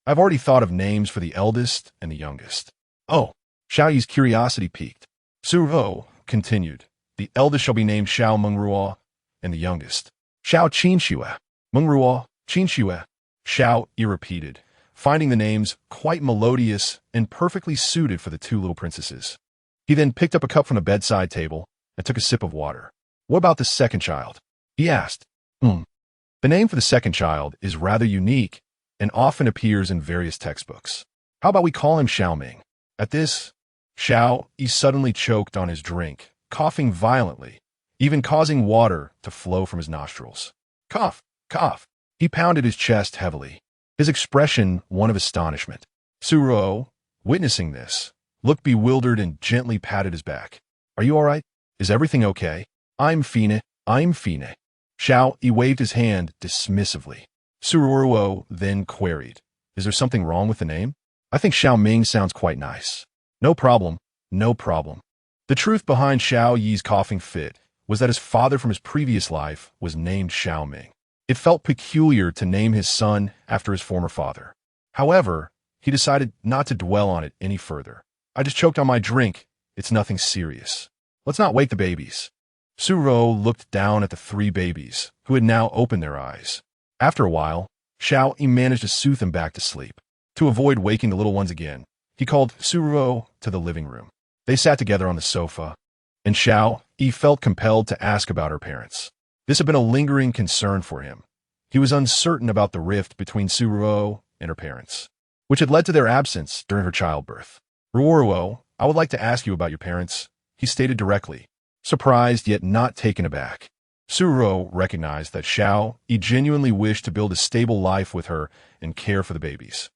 I've already thought of names for the eldest and the youngest. Oh, Xiao Yi's curiosity piqued. Sururu continued, the eldest shall be named Xiao Mengruo, and the youngest, Xiao Qinxue. Mengruo, Qinxue, Xiao Yi repeated, finding the names quite melodious and perfectly suited for the 2 little princesses. He then picked up a cup from the bedside table and took a sip of water. What about the second child? He asked. The name for the second child is rather unique and often appears in various textbooks. How about we call him Xiaoming? At this, Xiao Yi suddenly choked on his drink, coughing violently, even causing water to flow from his nostrils. Cough, cough. He pounded his chest heavily, his expression one of astonishment. Sururu, witnessing this, looked bewildered and gently patted his back. Are you all right? Is everything okay? I'm fine. Xiao Yi waved his hand dismissively. Sururu then queried, is there something wrong with the name? I think Xiaoming sounds quite nice. No problem, no problem. The truth behind Xiao Yi's coughing fit was that his father from his previous life was named Xiaoming. It felt peculiar to name his son after his former father. However, he decided not to dwell on it any further. I just choked on my drink. It's nothing serious. Let's not wake the babies. Sururu looked down at the 3 babies, who had now opened their eyes. After a while, Xiao Yi managed to soothe them back to sleep. To avoid waking the little ones again, he called Sururu to the living room. They sat together on the sofa, and Xiao Yi felt compelled to ask about her parents. This had been a lingering concern for him. He was uncertain about the rift between Sururu and her parents, which had led to their absence during her childbirth. Ruruo, I would like to ask you about your parents, he stated directly, surprised yet not taken aback. Sururu recognized that Xiao Yi genuinely wished to build a stable life with her and care for the babies.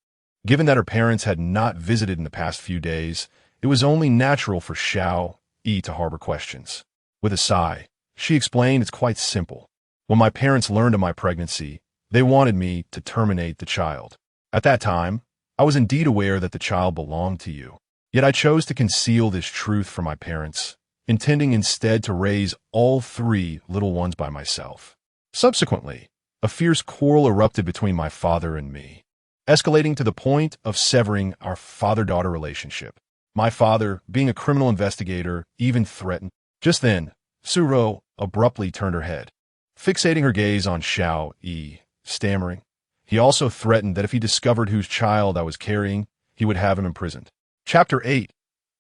Given that her parents had not visited in the past few days, it was only natural for Xiao Yi to harbor questions. With a sigh, she explained it's quite simple. When my parents learned of my pregnancy, they wanted me to terminate the child. At that time, I was indeed aware that the child belonged to you. Yet I chose to conceal this truth from my parents, intending instead to raise all 3 little ones by myself. Subsequently, a fierce quarrel erupted between my father and me, escalating to the point of severing our father-daughter relationship. My father, being a criminal investigator, even threatened. Just then, Sururu abruptly turned her head, fixating her gaze on Xiao Yi, stammering. He also threatened that if he discovered whose child I was carrying, he would have him imprisoned. Chapter 8.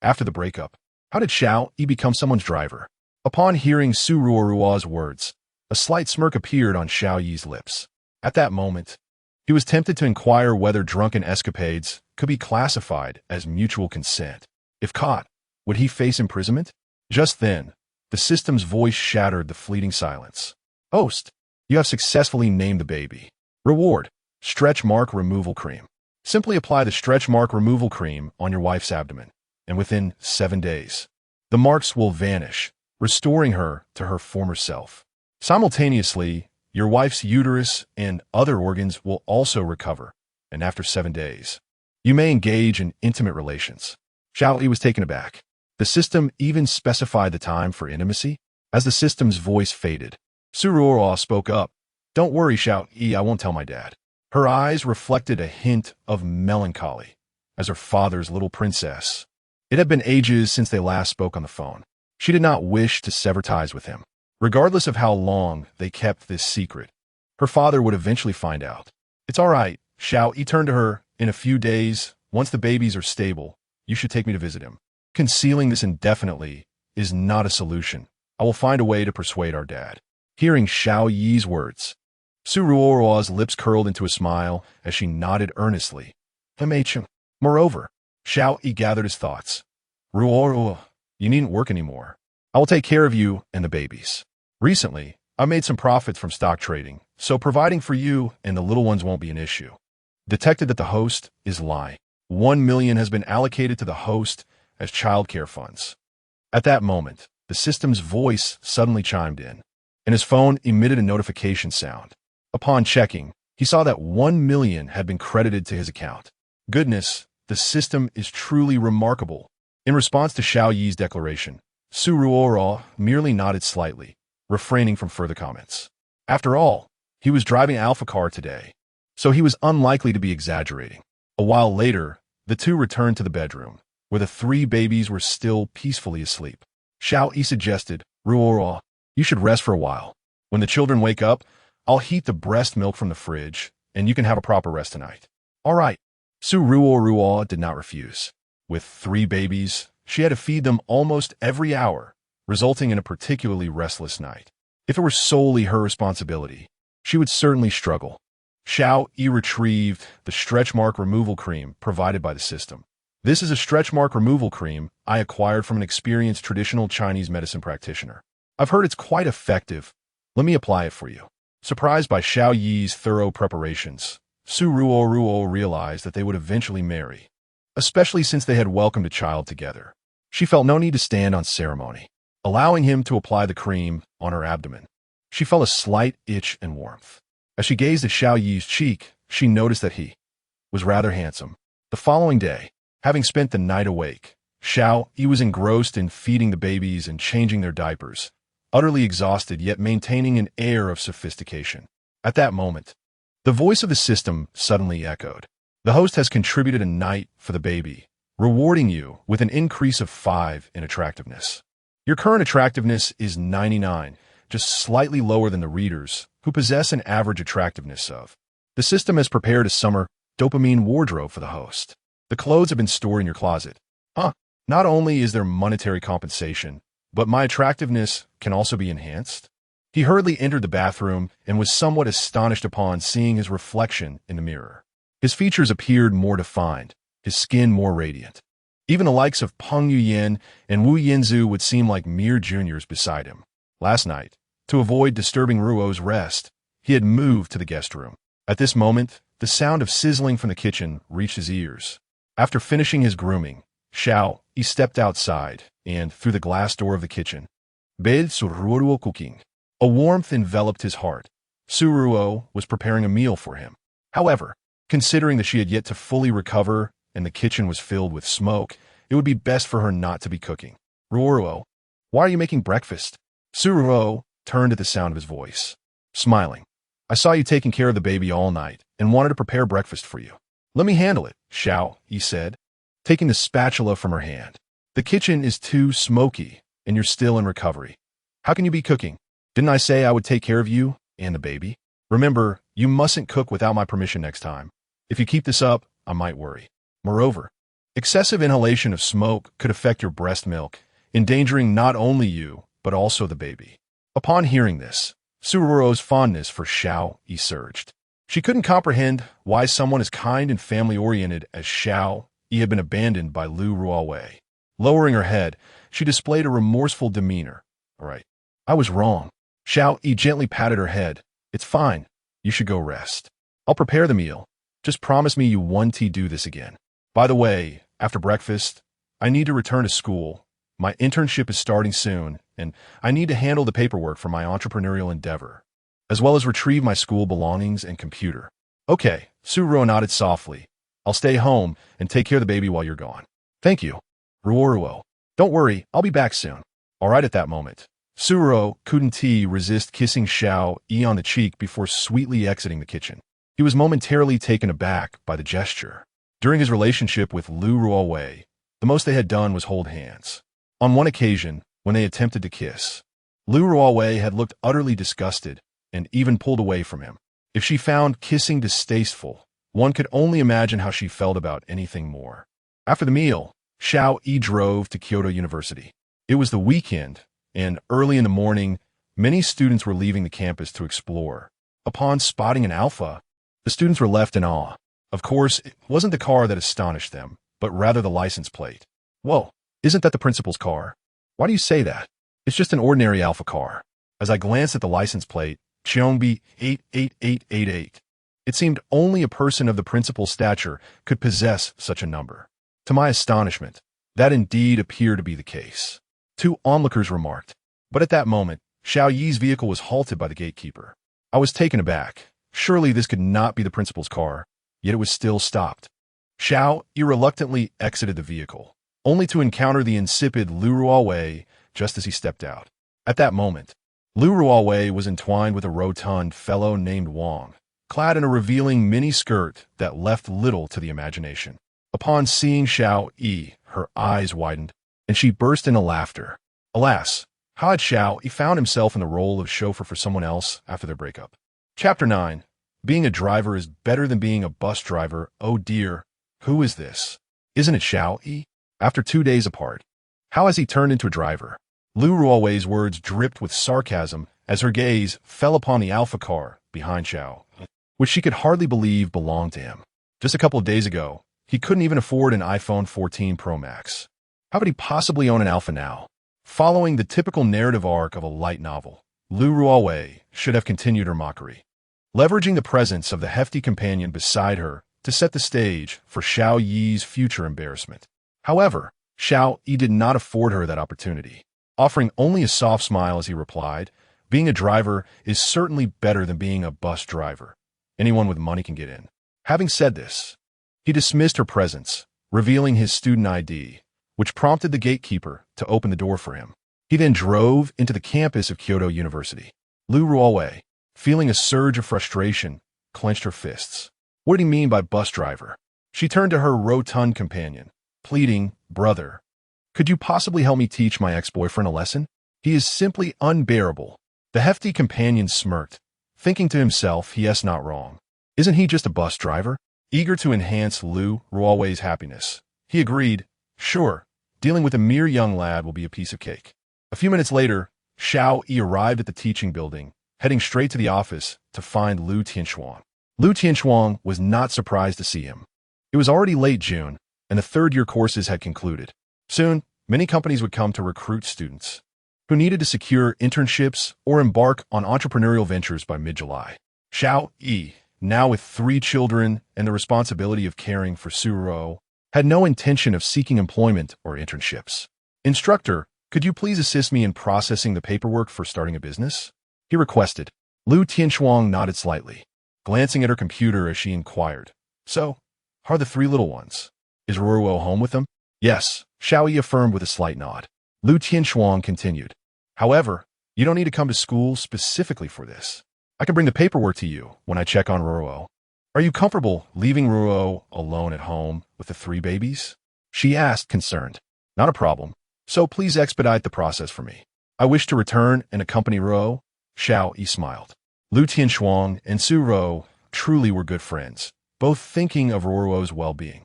After the breakup. How did Xiao Yi become someone's driver? Upon hearing Sururua's words, a slight smirk appeared on Xiao Yi's lips. At that moment, he was tempted to inquire whether drunken escapades could be classified as mutual consent. If caught, would he face imprisonment? Just then, The system's voice shattered the fleeting silence. Host, you have successfully named the baby. Reward, stretch mark removal cream. Simply apply the stretch mark removal cream on your wife's abdomen, and within 7 days, the marks will vanish, restoring her to her former self. Simultaneously, your wife's uterus and other organs will also recover, and after 7 days, you may engage in intimate relations. Xiao Yi was taken aback. The system even specified the time for intimacy. As the system's voice faded, Su Ruoruo spoke up. Don't worry, Xiao Yi, I won't tell my dad. Her eyes reflected a hint of melancholy, as her father's little princess. It had been ages since they last spoke on the phone. She did not wish to sever ties with him. Regardless of how long they kept this secret, her father would eventually find out. It's all right, Xiao Yi turned to her. In a few days, once the babies are stable, you should take me to visit him. Concealing this indefinitely is not a solution. I will find a way to persuade our dad. Hearing Xiao Yi's words, Su Ruoruo's lips curled into a smile as she nodded earnestly. MHM. Moreover, Xiao Yi gathered his thoughts. Ruoruo, you needn't work anymore. I will take care of you and the babies. Recently, I made some profits from stock trading, so providing for you and the little ones won't be an issue. Detected that the host is lying. 1 million has been allocated to the host as childcare funds. At that moment, the system's voice suddenly chimed in, and his phone emitted a notification sound. Upon checking, he saw that 1 million had been credited to his account. Goodness, the system is truly remarkable. In response to Xiao Yi's declaration, Su Ruoruo merely nodded slightly, refraining from further comments. After all, he was driving Alpha Car today, so he was unlikely to be exaggerating. A while later, the two returned to the bedroom, where the 3 babies were still peacefully asleep. Xiao Yi suggested, Ruoruo, you should rest for a while. When the children wake up, I'll heat the breast milk from the fridge, and you can have a proper rest tonight. All right. Su Ruoruo did not refuse. With 3 babies, she had to feed them almost every hour, resulting in a particularly restless night. If it were solely her responsibility, she would certainly struggle. Xiao Yi retrieved the stretch mark removal cream provided by the system. This is a stretch mark removal cream I acquired from an experienced traditional Chinese medicine practitioner. I've heard it's quite effective. Let me apply it for you. Surprised by Xiao Yi's thorough preparations, Su Ruoruo realized that they would eventually marry, especially since they had welcomed a child together. She felt no need to stand on ceremony, allowing him to apply the cream on her abdomen. She felt a slight itch and warmth. As she gazed at Xiao Yi's cheek, she noticed that he was rather handsome. The following day, having spent the night awake, Xiao Yi was engrossed in feeding the babies and changing their diapers, utterly exhausted yet maintaining an air of sophistication. At that moment, the voice of the system suddenly echoed. The host has contributed a night for the baby, rewarding you with an increase of 5 in attractiveness. Your current attractiveness is 99, just slightly lower than the readers, who possess an average attractiveness of. The system has prepared a summer dopamine wardrobe for the host. The clothes have been stored in your closet. Not only is there monetary compensation, but my attractiveness can also be enhanced. He hurriedly entered the bathroom and was somewhat astonished upon seeing his reflection in the mirror. His features appeared more defined, his skin more radiant. Even the likes of Peng Yuyan and Wu Yinzu would seem like mere juniors beside him. Last night, to avoid disturbing Ruo's rest, he had moved to the guest room. At this moment, the sound of sizzling from the kitchen reached his ears. After finishing his grooming, Xiao Yi stepped outside and, through the glass door of the kitchen, bade Su Ruoruo cooking. A warmth enveloped his heart. Su Ruo was preparing a meal for him. However, considering that she had yet to fully recover and the kitchen was filled with smoke, it would be best for her not to be cooking. Ruoruo, why are you making breakfast? Su Ruo turned at the sound of his voice, smiling. I saw you taking care of the baby all night and wanted to prepare breakfast for you. Let me handle it, Xiao Yi said, taking the spatula from her hand. The kitchen is too smoky, and you're still in recovery. How can you be cooking? Didn't I say I would take care of you and the baby? Remember, you mustn't cook without my permission next time. If you keep this up, I might worry. Moreover, excessive inhalation of smoke could affect your breast milk, endangering not only you, but also the baby. Upon hearing this, Su Ruo's fondness for Xiao Yi surged. She couldn't comprehend why someone as kind and family-oriented as Xiao Yi had been abandoned by Lu Ruowei. Lowering her head, she displayed a remorseful demeanor, All right. I was wrong. Xiao Yi gently patted her head. It's fine. You should go rest. I'll prepare the meal. Just promise me you won't do this again. By the way, after breakfast, I need to return to school. My internship is starting soon, and I need to handle the paperwork for my entrepreneurial endeavor, as well as retrieve my school belongings and computer. Okay, Suruo nodded softly. I'll stay home and take care of the baby while you're gone. Thank you. Ruoruo. Don't worry, I'll be back soon. All right at that moment. Suruo couldn't resist kissing Xiao Yi on the cheek before sweetly exiting the kitchen. He was momentarily taken aback by the gesture. During his relationship with Lu Ruowei, the most they had done was hold hands. On one occasion, when they attempted to kiss, Lu Ruowei had looked utterly disgusted and even pulled away from him. If she found kissing distasteful, one could only imagine how she felt about anything more. After the meal, Xiao Yi drove to Kyoto University. It was the weekend, and early in the morning, many students were leaving the campus to explore. Upon spotting an Alpha, the students were left in awe. Of course, it wasn't the car that astonished them, but rather the license plate. Whoa, isn't that the principal's car? Why do you say that? It's just an ordinary Alpha car. As I glanced at the license plate, Cheongbi 88888. It seemed only a person of the principal's stature could possess such a number. To my astonishment, that indeed appeared to be the case. Two onlookers remarked. But at that moment, Xiao Yi's vehicle was halted by the gatekeeper. I was taken aback. Surely this could not be the principal's car, yet it was still stopped. Xiao Yi reluctantly exited the vehicle, only to encounter the insipid Lu Ruowei just as he stepped out. At that moment, Lu Ruowei was entwined with a rotund fellow named Wang, clad in a revealing mini-skirt that left little to the imagination. Upon seeing Xiao Yi, her eyes widened, and she burst into laughter. Alas, how had Xiao Yi found himself in the role of chauffeur for someone else after their breakup? Chapter 9. Being a driver is better than being a bus driver. Oh dear, who is this? Isn't it Xiao Yi? After 2 days apart, how has he turned into a driver? Lu Ruowei's words dripped with sarcasm as her gaze fell upon the Alpha car behind Xiao, which she could hardly believe belonged to him. Just a couple of days ago, he couldn't even afford an iPhone 14 Pro Max. How could he possibly own an Alpha now? Following the typical narrative arc of a light novel, Lu Ruowei should have continued her mockery, leveraging the presence of the hefty companion beside her to set the stage for Xiao Yi's future embarrassment. However, Xiao Yi did not afford her that opportunity, offering only a soft smile as he replied, "Being a driver is certainly better than being a bus driver. Anyone with money can get in." Having said this, he dismissed her presence, revealing his student ID, which prompted the gatekeeper to open the door for him. He then drove into the campus of Kyoto University. Lu Ruowei, feeling a surge of frustration, clenched her fists. What did he mean by bus driver? She turned to her rotund companion, pleading, "Brother, could you possibly help me teach my ex-boyfriend a lesson? He is simply unbearable." The hefty companion smirked, thinking to himself, "Yes, not wrong. Isn't he just a bus driver?" Eager to enhance Lu Ruowei's happiness, he agreed, "Sure, dealing with a mere young lad will be a piece of cake." A few minutes later, Xiao Yi arrived at the teaching building, heading straight to the office to find Lu Tianxuan. Lu Tianxuan was not surprised to see him. It was already late June, and the third-year courses had concluded. Soon, many companies would come to recruit students who needed to secure internships or embark on entrepreneurial ventures by mid-July. Xiao Yi, now with 3 children and the responsibility of caring for Suruo, had no intention of seeking employment or internships. "Instructor, could you please assist me in processing the paperwork for starting a business?" he requested. Lu Tianxuan nodded slightly, glancing at her computer as she inquired, "So, how are the 3 little ones? Is Ruruo home with them?" "Yes," Xiao Yi affirmed with a slight nod. Lu Tianxuan continued, "However, you don't need to come to school specifically for this. I can bring the paperwork to you when I check on Ruruo." "Are you comfortable leaving Ruruo alone at home with the 3 babies?" she asked, concerned. "Not a problem. So please expedite the process for me. I wish to return and accompany Ruo." Xiao Yi smiled. Lu Tianxuan and Suruo truly were good friends, both thinking of Ruruo's well-being.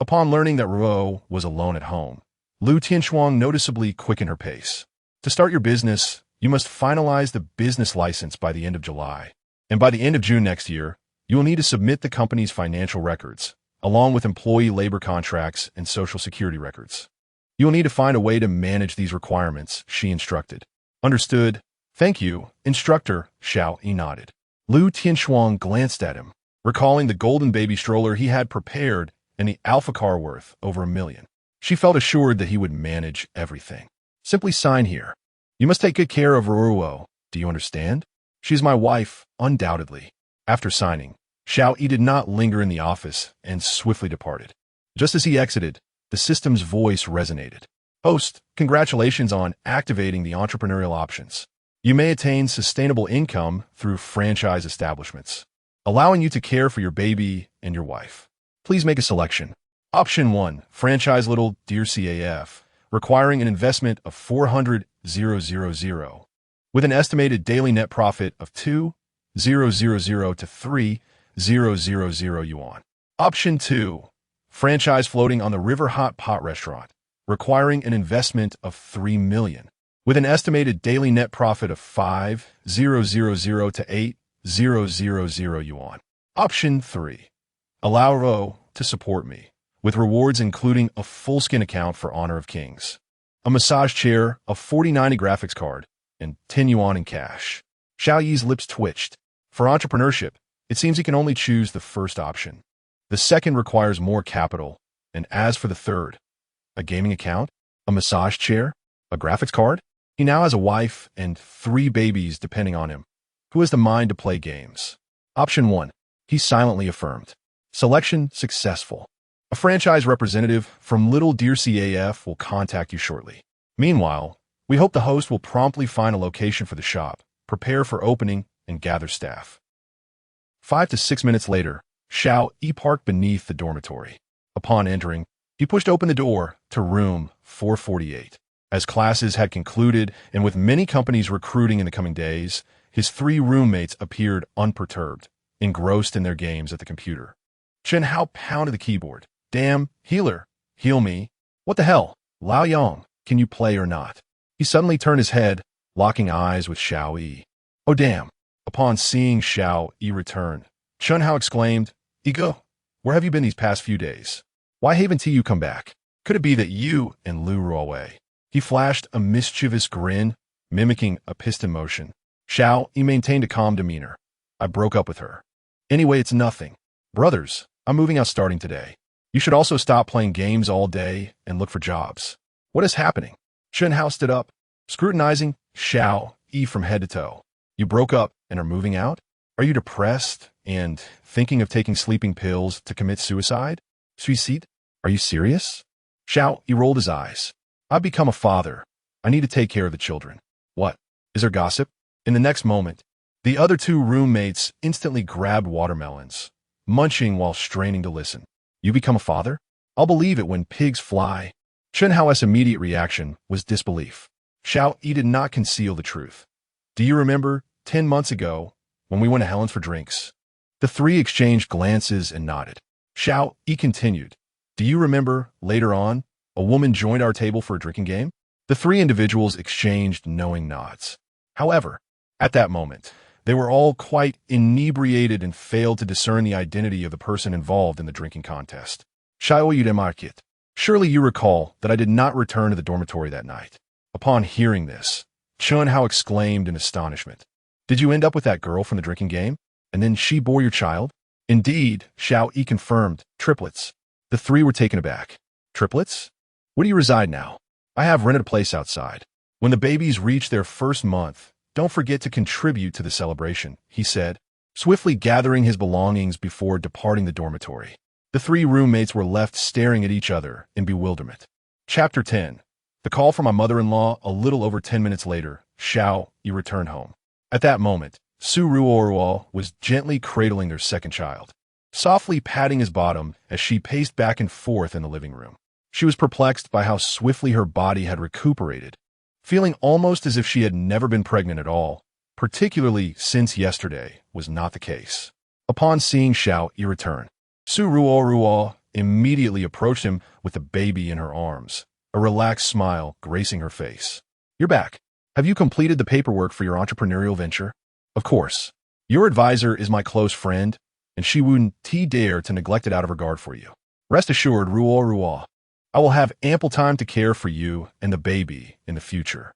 Upon learning that Ruo was alone at home, Lu Tianxuan noticeably quickened her pace. "To start your business, you must finalize the business license by the end of July. And by the end of June next year, you will need to submit the company's financial records, along with employee labor contracts and social security records. You will need to find a way to manage these requirements," she instructed. Understood. Thank you, instructor, Xiao Yi nodded. Lu Tianshuang glanced at him, recalling the golden baby stroller he had prepared and the alpha car worth over $1 million. She felt assured that he would manage everything. Simply sign here. You must take good care of Ruruo. Do you understand? She's my wife, undoubtedly. After signing, Xiao Yi did not linger in the office and swiftly departed. Just as he exited, the system's voice resonated. Host, congratulations on activating the entrepreneurial options. You may attain sustainable income through franchise establishments, allowing you to care for your baby and your wife. Please make a selection. Option 1, franchise Little Deer CAF, requiring an investment of 400,000, with an estimated daily net profit of 2,000 to 3,000 yuan. Option 2, franchise floating on the River Hot Pot restaurant, requiring an investment of 3 million, with an estimated daily net profit of 5,000 to 8,000 yuan. Option 3, allow Ro to support me, with rewards including a full skin account for Honor of Kings, a massage chair, a 4090 graphics card, and 10 yuan in cash. Xiao Yi's lips twitched. For entrepreneurship, it seems he can only choose the first option. The second requires more capital, and as for the third, a gaming account, a massage chair, a graphics card, he now has a wife and 3 babies depending on him. Who has the mind to play games? Option 1, he silently affirmed. Selection successful. A franchise representative from Little Deer CAF will contact you shortly. Meanwhile, we hope the host will promptly find a location for the shop, prepare for opening, and gather staff. 5 to 6 minutes later, Xiao Yi parked beneath the dormitory. Upon entering, he pushed open the door to room 448. As classes had concluded, and with many companies recruiting in the coming days, his 3 roommates appeared unperturbed, engrossed in their games at the computer. Chen Hao pounded the keyboard. Damn, healer, heal me. What the hell? Lao Yang, can you play or not? He suddenly turned his head, locking eyes with Xiao Yi. Oh damn. Upon seeing Xiao Yi return, Chen Hao exclaimed, Ego, where have you been these past few days? Why haven't you come back? Could it be that you and Lu Ruowei? He flashed a mischievous grin, mimicking a piston motion. Xiao Yi maintained a calm demeanor. I broke up with her. Anyway, it's nothing. Brothers, I'm moving out starting today. You should also stop playing games all day and look for jobs. What is happening? Chen Hao stood up, scrutinizing Xiao Yi from head to toe. You broke up and are moving out? Are you depressed and thinking of taking sleeping pills to commit suicide? Suicide? Are you serious? Xiao Yi rolled his eyes. I've become a father. I need to take care of the children. What? Is there gossip? In the next moment, the other 2 roommates instantly grabbed watermelons, munching while straining to listen. You become a father? I'll believe it when pigs fly. Chen Hao's immediate reaction was disbelief. Xiao Yi did not conceal the truth. Do you remember 10 months ago when we went to Helen's for drinks? The 3 exchanged glances and nodded. Xiao Yi continued. Do you remember later on, a woman joined our table for a drinking game? The 3 individuals exchanged knowing nods. However, at that moment, they were all quite inebriated and failed to discern the identity of the person involved in the drinking contest. Xiao Yi remarked, surely you recall that I did not return to the dormitory that night. Upon hearing this, Chen Hao exclaimed in astonishment. Did you end up with that girl from the drinking game? And then she bore your child? Indeed, Xiao Yi confirmed, triplets. The 3 were taken aback. Triplets? Where do you reside now? I have rented a place outside. When the babies reach their first month, don't forget to contribute to the celebration, he said, swiftly gathering his belongings before departing the dormitory. The 3 roommates were left staring at each other in bewilderment. Chapter 10. The call from my mother-in-law. A little over 10 minutes later, Xiao Yi returned home. At that moment, Su Ruoruo was gently cradling their second child, softly patting his bottom as she paced back and forth in the living room. She was perplexed by how swiftly her body had recuperated, feeling almost as if she had never been pregnant at all, particularly since yesterday was not the case. Upon seeing Xiao Yi return, Su Ruoruo immediately approached him with the baby in her arms, a relaxed smile gracing her face. You're back. Have you completed the paperwork for your entrepreneurial venture? Of course. Your advisor is my close friend, and she wouldn't dare to neglect it out of regard for you. Rest assured, Ruo, I will have ample time to care for you and the baby in the future.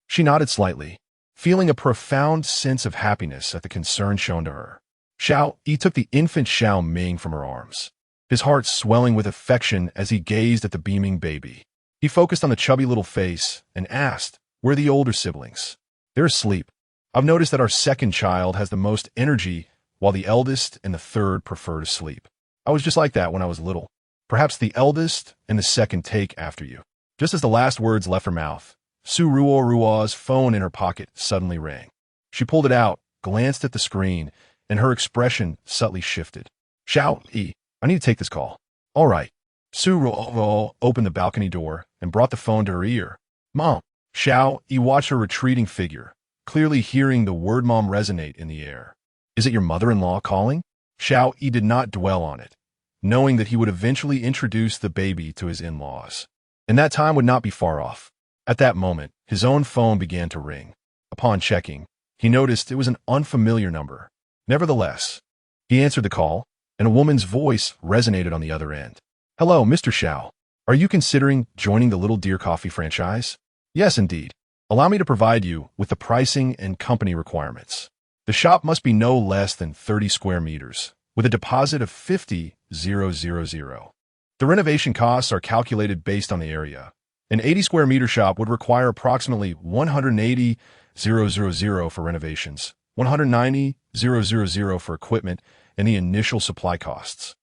She nodded slightly, feeling a profound sense of happiness at the concern shown to her. Xiao Yi took the infant Xiao Ming from her arms, his heart swelling with affection as he gazed at the beaming baby. He focused on the chubby little face and asked, "Where are the older siblings?" "They're asleep. I've noticed that our second child has the most energy, while the eldest and the third prefer to sleep. I was just like that when I was little. Perhaps the eldest and the second take after you." Just as the last words left her mouth, Su Ruo's phone in her pocket suddenly rang. She pulled it out, glanced at the screen, and her expression subtly shifted. "Xiao Yi, I need to take this call." "All right." Su Ruo opened the balcony door and brought the phone to her ear. "Mom." Xiao Yi watched her retreating figure, clearly hearing the word mom resonate in the air. "Is it your mother-in-law calling?" Xiao Yi did not dwell on it, knowing that he would eventually introduce the baby to his in-laws. And that time would not be far off. At that moment, his own phone began to ring. Upon checking, he noticed it was an unfamiliar number. Nevertheless, he answered the call, and a woman's voice resonated on the other end. "Hello, Mr. Xiao. Are you considering joining the Little Deer Coffee franchise?" "Yes, indeed. Allow me to provide you with the pricing and company requirements. The shop must be no less than 30 square meters, with a deposit of 50,000. The renovation costs are calculated based on the area. An 80 square meter shop would require approximately 180,000 for renovations, 190,000 for equipment, and the initial supply costs.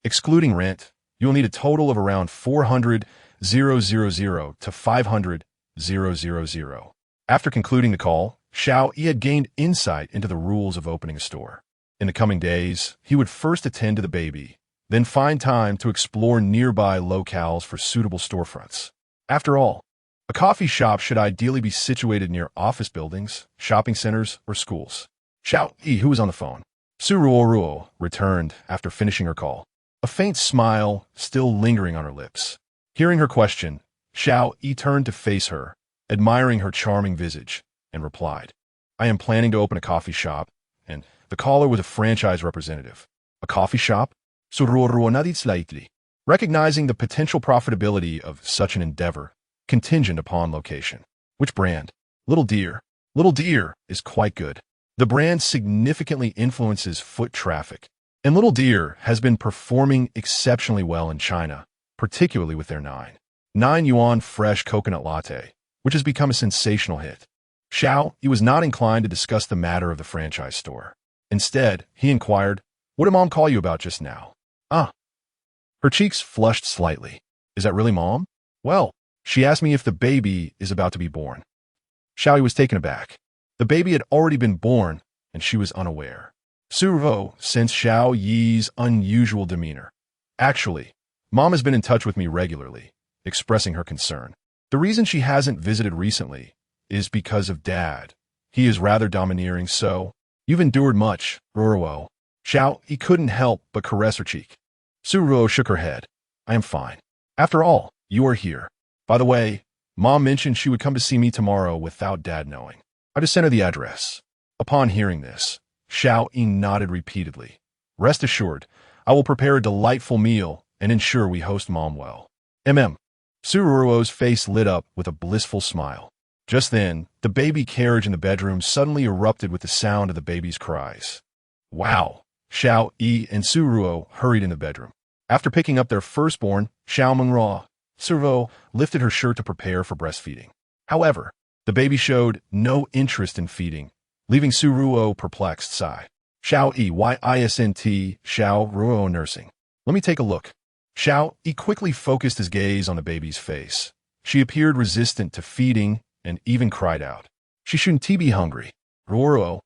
Excluding rent, you will need a total of around 400,000 to 500,000. After concluding the call, Xiao Yi had gained insight into the rules of opening a store. In the coming days, he would first attend to the baby, then find time to explore nearby locales for suitable storefronts. After all, a coffee shop should ideally be situated near office buildings, shopping centers, or schools. Xiao Yi, who was on the phone. Su Ruo returned after finishing her call, a faint smile still lingering on her lips. Hearing her question, Xiao Yi turned to face her, admiring her charming visage, and replied, "I am planning to open a coffee shop," and the caller was a franchise representative. "A coffee shop?" Su Ruo nodded slightly, recognizing the potential profitability of such an endeavor, contingent upon location. "Which brand?" "Little Deer." "Little Deer is quite good. The brand significantly influences foot traffic, and Little Deer has been performing exceptionally well in China, particularly with their 9 yuan fresh coconut latte, which has become a sensational hit." Xiao Yi was not inclined to discuss the matter of the franchise store. Instead, he inquired, "What did Mom call you about just now?" "Ah." Her cheeks flushed slightly. "Is that really Mom?" "Well, she asked me if the baby is about to be born." Xiao Yi was taken aback. The baby had already been born, and she was unaware. Su Ruo sensed Xiao Yi's unusual demeanor. "Actually, Mom has been in touch with me regularly, expressing her concern. The reason she hasn't visited recently is because of Dad. He is rather domineering, so you've endured much, Ruo." Xiao Yi couldn't help but caress her cheek. Su Ruo shook her head. "I am fine. After all, you are here. By the way, Mom mentioned she would come to see me tomorrow without Dad knowing. I just sent her the address." Upon hearing this, Xiao Yi nodded repeatedly. "Rest assured, I will prepare a delightful meal and ensure we host Mom well." Su Ruo's face lit up with a blissful smile. Just then, the baby carriage in the bedroom suddenly erupted with the sound of the baby's cries. "Wow!" Xiao Yi and Su Ruo hurried in the bedroom. After picking up their firstborn, Xiao Mingruo, Su Ruo lifted her shirt to prepare for breastfeeding. However, the baby showed no interest in feeding, leaving Su Ruo perplexed. Sigh. "Xiao Yi, YISNT, Xiao Ruo nursing. Let me take a look." Xiao Yi quickly focused his gaze on the baby's face. She appeared resistant to feeding and even cried out. "She shouldn't be hungry." "Ruo,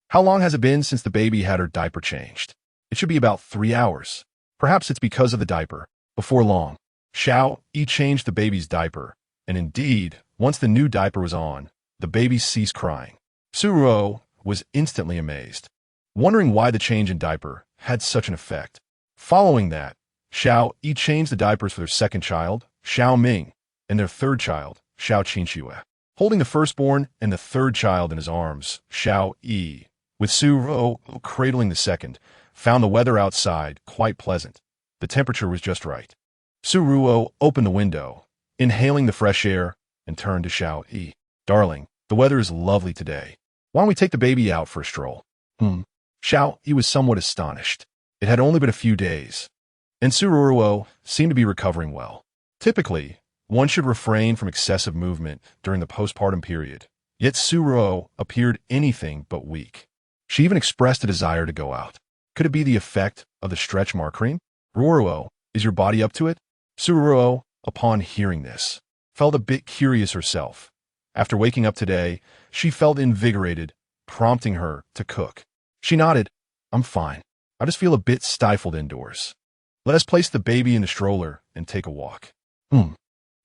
how long has it been since the baby had her diaper changed?" "It should be about 3 hours. Perhaps it's because of the diaper." Before long, Xiao Yi changed the baby's diaper, and indeed, once the new diaper was on, the baby ceased crying. Su Ruo was instantly amazed, wondering why the change in diaper had such an effect. Following that, Xiao Yi changed the diapers for their second child, Xiao Ming, and their third child, Xiao Qinxue. Holding the firstborn and the third child in his arms, Xiao Yi, with Su Ruo cradling the second, found the weather outside quite pleasant. The temperature was just right. Su Ruo opened the window, inhaling the fresh air, and turned to Xiao Yi. "Darling, The weather is lovely today. Why don't we take the baby out for a stroll? Xiao Yi was somewhat astonished. It had only been a few days, and Suruo seemed to be recovering well. Typically, one should refrain from excessive movement during the postpartum period, yet Suruo appeared anything but weak. She even expressed a desire to go out. Could it be the effect of the stretch mark cream? Ruruo, is your body up to it? Suruo, upon hearing this, felt a bit curious herself. After waking up today, she felt invigorated, prompting her to cook. She nodded. I'm fine. I just feel a bit stifled indoors. Let us place the baby in the stroller and take a walk.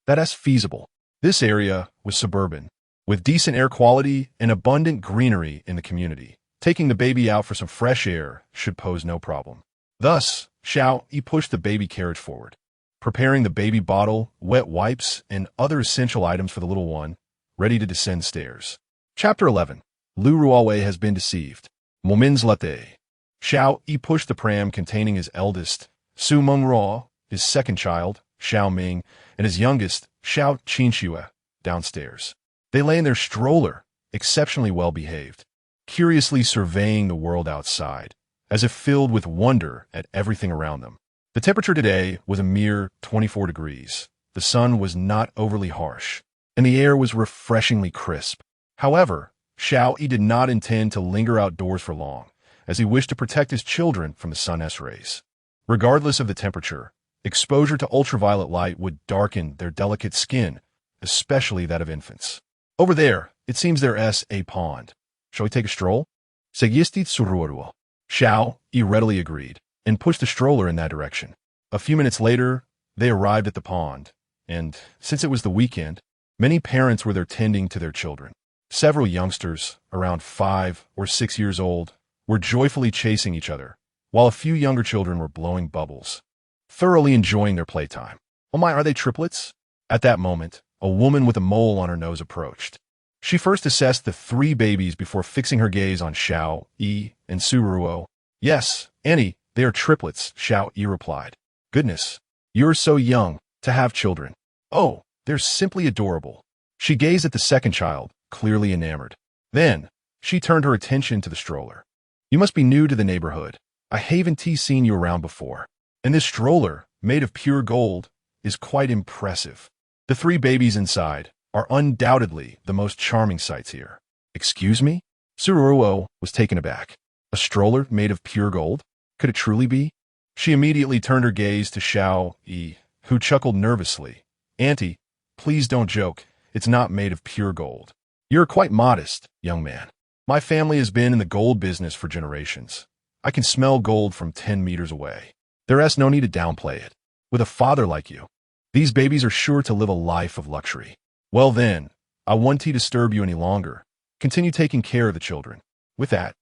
That's feasible. This area was suburban, with decent air quality and abundant greenery in the community. Taking the baby out for some fresh air should pose no problem. Thus, Xiao Yi pushed the baby carriage forward, preparing the baby bottle, wet wipes, and other essential items for the little one, ready to descend stairs. Chapter 11. Lu Ruowei has been deceived. Momin's latte. Xiao Yi pushed the pram containing his eldest, Su Mengruo, his second child, Xiao Ming, and his youngest, Xiao Qinxue, downstairs. They lay in their stroller, exceptionally well behaved, curiously surveying the world outside, as if filled with wonder at everything around them. The temperature today was a mere 24 degrees. The sun was not overly harsh, and the air was refreshingly crisp. However, Xiao Yi did not intend to linger outdoors for long, as he wished to protect his children from the sun's rays. Regardless of the temperature, exposure to ultraviolet light would darken their delicate skin, especially that of infants. Over there, it seems there's a pond. Shall we take a stroll? Seguiste Suruo. Xiao Yi readily agreed, and pushed the stroller in that direction. A few minutes later, they arrived at the pond, and, since it was the weekend, many parents were there tending to their children. Several youngsters, around 5 or 6 years old, were joyfully chasing each other, while a few younger children were blowing bubbles, thoroughly enjoying their playtime. Oh my, are they triplets? At that moment, a woman with a mole on her nose approached. She first assessed the 3 babies before fixing her gaze on Xiao Yi and Suruo. Yes, Annie, they are triplets, Xiao Yi replied. Goodness, you're so young to have children. Oh, they're simply adorable. She gazed at the second child, clearly enamored. Then, she turned her attention to the stroller. You must be new to the neighborhood. I haven't seen you around before. And this stroller, made of pure gold, is quite impressive. The 3 babies inside are undoubtedly the most charming sights here. Excuse me? Suruo was taken aback. A stroller made of pure gold? Could it truly be? She immediately turned her gaze to Xiao Yi, who chuckled nervously. Auntie, please don't joke. It's not made of pure gold. You're quite modest, young man. My family has been in the gold business for generations. I can smell gold from 10 meters away. There's no need to downplay it. With a father like you, these babies are sure to live a life of luxury. Well then, I won't disturb you any longer. Continue taking care of the children. With that,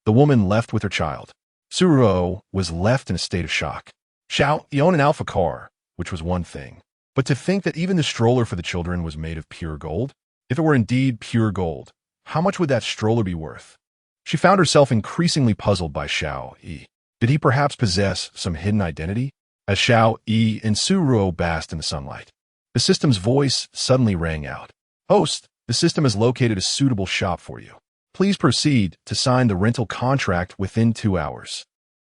the woman left with her child. Suruo was left in a state of shock. Xiao Yi owned an alpha car, which was one thing. But to think that even the stroller for the children was made of pure gold? If it were indeed pure gold, how much would that stroller be worth? She found herself increasingly puzzled by Xiao Yi. Did he perhaps possess some hidden identity? As Xiao Yi and Suruo basked in the sunlight, the system's voice suddenly rang out. Host, the system has located a suitable shop for you. Please proceed to sign the rental contract within 2 hours.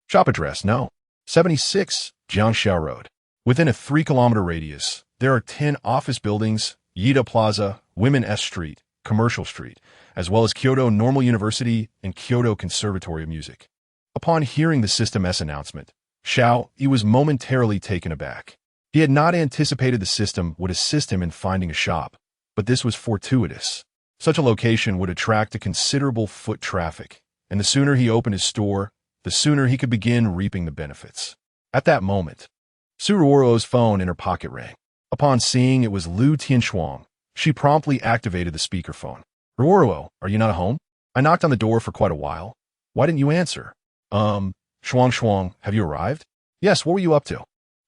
Shop address, no. 76 Jiangxiao Road. Within a 3-kilometer radius, there are 10 office buildings, Yida Plaza, Women S Street, Commercial Street, as well as Kyoto Normal University and Kyoto Conservatory of Music. Upon hearing the System-S announcement, Xiao Yi was momentarily taken aback. He had not anticipated the system would assist him in finding a shop, but this was fortuitous. Such a location would attract a considerable foot traffic, and the sooner he opened his store, the sooner he could begin reaping the benefits. At that moment, Suruo's phone in her pocket rang. Upon seeing it was Lu Tianshuang, she promptly activated the speakerphone. Ruoro, are you not home? I knocked on the door for quite a while. Why didn't you answer? Shuang, have you arrived? Yes, what were you up to?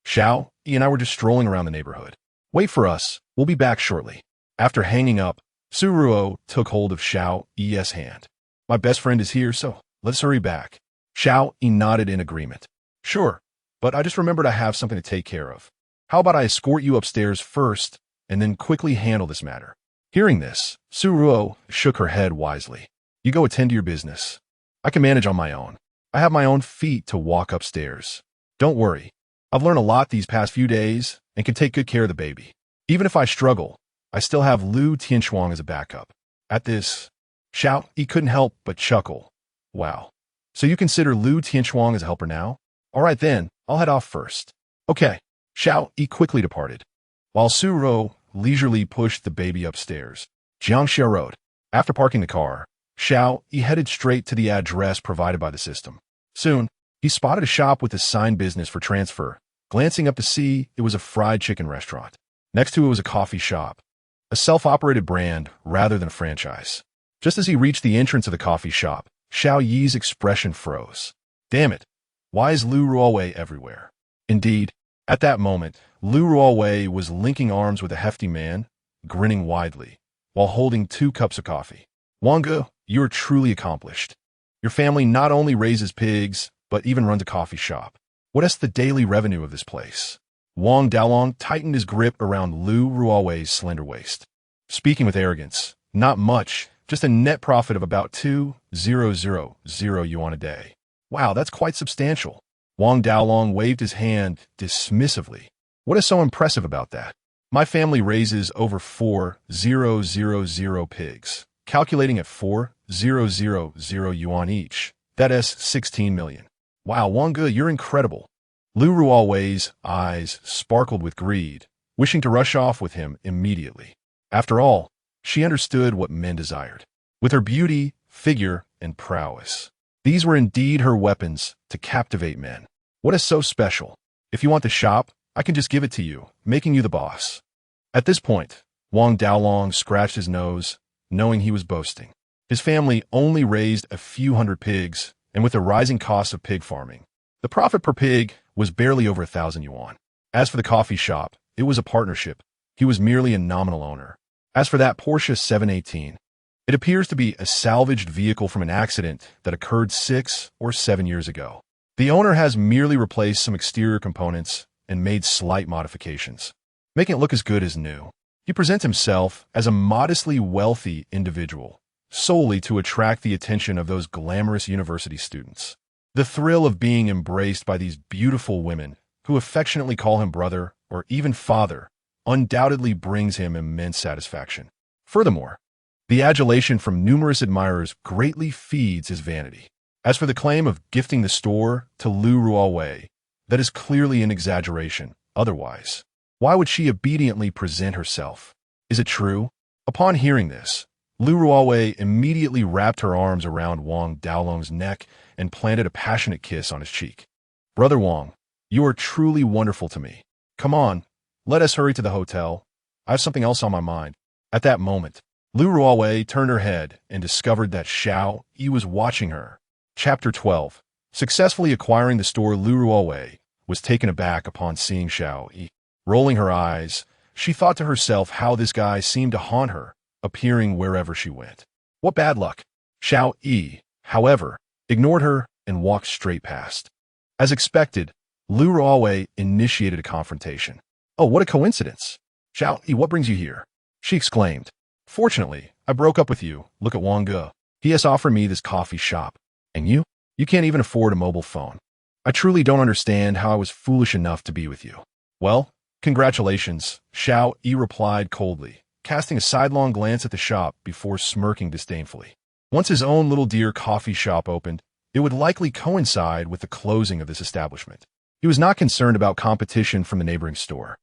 Xiao Yi and I were just strolling around the neighborhood. Wait for us, we'll be back shortly. After hanging up, Suruo took hold of Xiao Yi's hand. My best friend is here, so let's hurry back. Xiao Yi nodded in agreement. Sure, but I just remembered I have something to take care of. How about I escort you upstairs first, and then quickly handle this matter? Hearing this, Su Ruo shook her head wisely. You go attend to your business. I can manage on my own. I have my own feet to walk upstairs. Don't worry. I've learned a lot these past few days and can take good care of the baby. Even if I struggle, I still have Lu Tianshuang as a backup. At this, Xiao Yi couldn't help but chuckle. Wow. So you consider Lu Tianshuang as a helper now? All right then, I'll head off first. Okay. Xiao Yi quickly departed, while Su Ruo leisurely pushed the baby upstairs. Jiangxia Road. After parking the car, Xiao Yi headed straight to the address provided by the system. Soon, he spotted a shop with a signed business for transfer. Glancing up to see, it was a fried chicken restaurant. Next to it was a coffee shop, a self-operated brand rather than a franchise. Just as he reached the entrance of the coffee shop, Xiao Yi's expression froze. Damn it, why is Lu Ruowei everywhere? Indeed, at that moment, Lu Ruowei was linking arms with a hefty man, grinning widely, while holding 2 cups of coffee. Wang, you are truly accomplished. Your family not only raises pigs, but even runs a coffee shop. What is the daily revenue of this place? Wang Daolong tightened his grip around Lu Ruowei's slender waist. Speaking with arrogance, not much, just a net profit of about 2,000 yuan a day. Wow, that's quite substantial. Wang Daolong waved his hand dismissively. What is so impressive about that? My family raises over 4,000 pigs, calculating at 4,000 yuan each. That is 16 million. Wow, Wang, you're incredible. Lu Ruowei's eyes sparkled with greed, wishing to rush off with him immediately. After all, she understood what men desired. With her beauty, figure, and prowess, these were indeed her weapons to captivate men. What is so special? If you want the shop, I can just give it to you, making you the boss. At this point, Wang Daolong scratched his nose, knowing he was boasting. His family only raised a few hundred pigs, and with the rising costs of pig farming, the profit per pig was barely over 1,000 yuan. As for the coffee shop, it was a partnership. He was merely a nominal owner. As for that Porsche 718, it appears to be a salvaged vehicle from an accident that occurred 6 or 7 years ago. The owner has merely replaced some exterior components and made slight modifications, making it look as good as new. He presents himself as a modestly wealthy individual, solely to attract the attention of those glamorous university students. The thrill of being embraced by these beautiful women, who affectionately call him brother or even father, undoubtedly brings him immense satisfaction. Furthermore, the adulation from numerous admirers greatly feeds his vanity. As for the claim of gifting the store to Lu Ruowei, that is clearly an exaggeration. Otherwise, why would she obediently present herself? Is it true? Upon hearing this, Lu Ruowei immediately wrapped her arms around Wang Daolong's neck and planted a passionate kiss on his cheek. Brother Wang, you are truly wonderful to me. Come on, let us hurry to the hotel. I have something else on my mind. At that moment, Lu Ruowei turned her head and discovered that Xiao Yi was watching her. Chapter 12. Successfully acquiring the store, Lu Ruowei was taken aback upon seeing Xiao Yi. Rolling her eyes, she thought to herself how this guy seemed to haunt her, appearing wherever she went. What bad luck! Xiao Yi, however, ignored her and walked straight past. As expected, Lu Ruowei initiated a confrontation. Oh, what a coincidence! Xiao Yi, what brings you here? She exclaimed. Fortunately, I broke up with you. Look at Wang Ge. He has offered me this coffee shop. And you? You can't even afford a mobile phone. I truly don't understand how I was foolish enough to be with you. Well, congratulations, Xiao Yi replied coldly, casting a sidelong glance at the shop before smirking disdainfully. Once his own little dear coffee shop opened, it would likely coincide with the closing of this establishment. He was not concerned about competition from the neighboring store.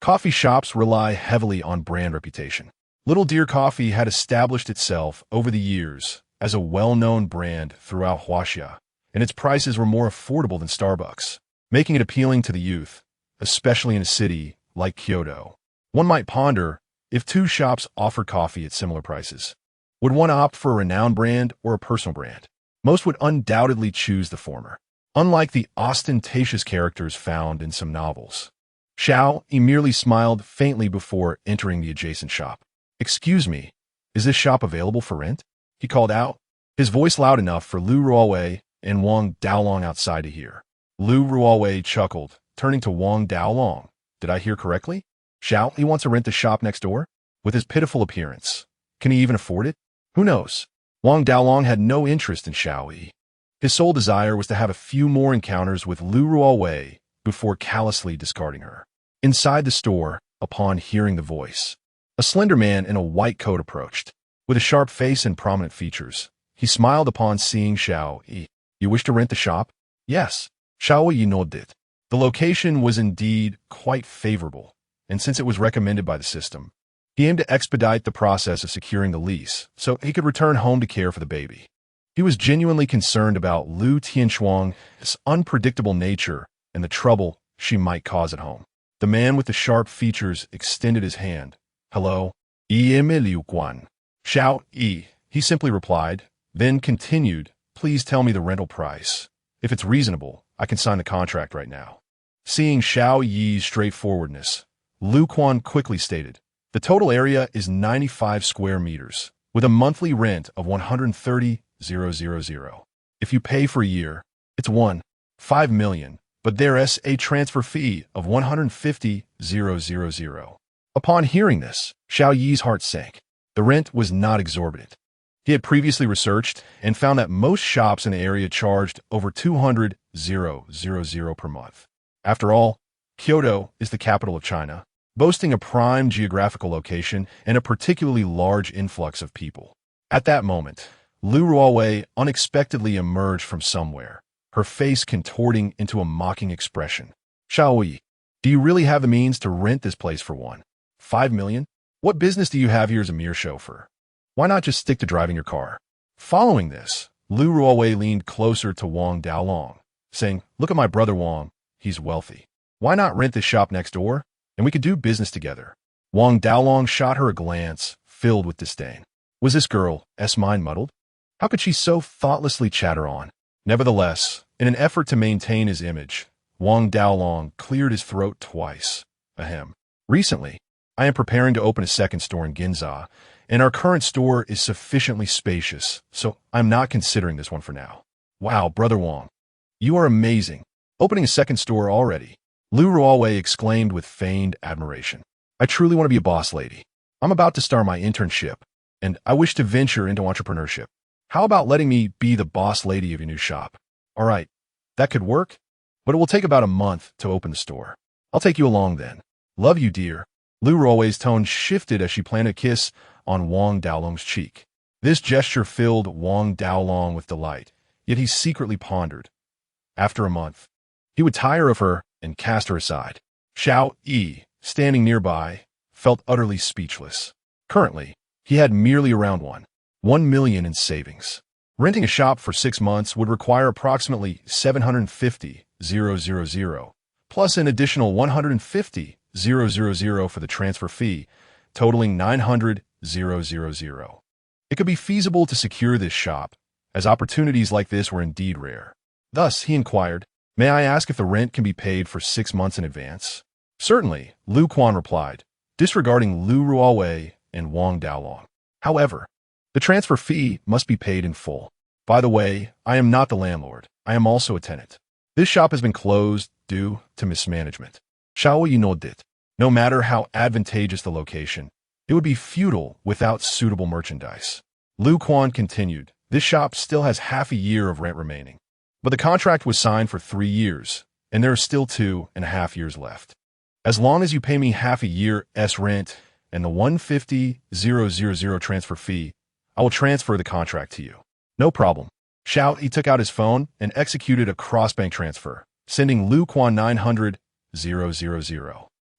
Coffee shops rely heavily on brand reputation. Little Deer Coffee had established itself over the years as a well-known brand throughout Huaxia, and its prices were more affordable than Starbucks, making it appealing to the youth, especially in a city like Kyoto. One might ponder, if 2 shops offered coffee at similar prices, would one opt for a renowned brand or a personal brand? Most would undoubtedly choose the former, unlike the ostentatious characters found in some novels. Xiao Yi merely smiled faintly before entering the adjacent shop. Excuse me, is this shop available for rent? He called out, his voice loud enough for Lu Ruowei and Wang Daolong outside to hear. Lu Ruowei chuckled, turning to Wang Daolong. Did I hear correctly? Xiao Yi wants to rent the shop next door? With his pitiful appearance, can he even afford it? Who knows? Wang Daolong had no interest in Xiao Yi. His sole desire was to have a few more encounters with Lu Ruowei before callously discarding her. Inside the store, upon hearing the voice, a slender man in a white coat approached. With a sharp face and prominent features, he smiled upon seeing Xiao Yi. You wish to rent the shop? Yes. Xiao Yi nodded. The location was indeed quite favorable, and since it was recommended by the system, he aimed to expedite the process of securing the lease so he could return home to care for the baby. He was genuinely concerned about Lu Tianshuang's unpredictable nature and the trouble she might cause at home. The man with the sharp features extended his hand. Hello, Liu Guan. Xiao Yi, he simply replied, then continued, please tell me the rental price. If it's reasonable, I can sign the contract right now. Seeing Xiao Yi's straightforwardness, Lu Quan quickly stated, the total area is 95 square meters, with a monthly rent of 130,000. If you pay for a year, it's 5 million, but there's a transfer fee of 150,000. Upon hearing this, Xiao Yi's heart sank. The rent was not exorbitant. He had previously researched and found that most shops in the area charged over 200,000 per month. After all, Kyoto is the capital of China, boasting a prime geographical location and a particularly large influx of people. At that moment, Lu Ruowei unexpectedly emerged from somewhere, her face contorting into a mocking expression. Xiao Yi, do you really have the means to rent this place for 5 million? What business do you have here as a mere chauffeur? Why not just stick to driving your car? Following this, Lu Ruowei leaned closer to Wang Daolong, saying, look at my brother Wang, he's wealthy. Why not rent this shop next door, and we could do business together? Wang Daolong shot her a glance filled with disdain. Was this girl's mind muddled? How could she so thoughtlessly chatter on? Nevertheless, in an effort to maintain his image, Wang Daolong cleared his throat twice. Ahem. Recently, I am preparing to open a second store in Ginza, and our current store is sufficiently spacious, so I'm not considering this one for now. Wow, Brother Wang, you are amazing. Opening a second store already. Lu Ruowei exclaimed with feigned admiration. I truly want to be a boss lady. I'm about to start my internship, and I wish to venture into entrepreneurship. How about letting me be the boss lady of your new shop? All right, that could work, but it will take about a month to open the store. I'll take you along then. Love you, dear. Lu Ruowei's tone shifted as she planted a kiss on Wang Daolong's cheek. This gesture filled Wang Daolong with delight, yet he secretly pondered. After a month, he would tire of her and cast her aside. Xiao Yi, standing nearby, felt utterly speechless. Currently, he had merely around 1 million in savings. Renting a shop for 6 months would require approximately 750,000, plus an additional 150,000 for the transfer fee, totaling 900,000. It could be feasible to secure this shop, as opportunities like this were indeed rare. Thus, he inquired, may I ask if the rent can be paid for 6 months in advance? Certainly, Lu Quan replied, disregarding Lu Ruowei and Wang Daolong. However, the transfer fee must be paid in full. By the way, I am not the landlord. I am also a tenant. This shop has been closed due to mismanagement. Xiao Yi nodded. No matter how advantageous the location, it would be futile without suitable merchandise. Lu Quan continued, this shop still has half a year of rent remaining. But the contract was signed for 3 years, and there are still 2.5 years left. As long as you pay me half a year's rent and the 150,000 transfer fee, I will transfer the contract to you. No problem. Xiao Yi took out his phone and executed a cross-bank transfer, sending Lu Quan 900,000.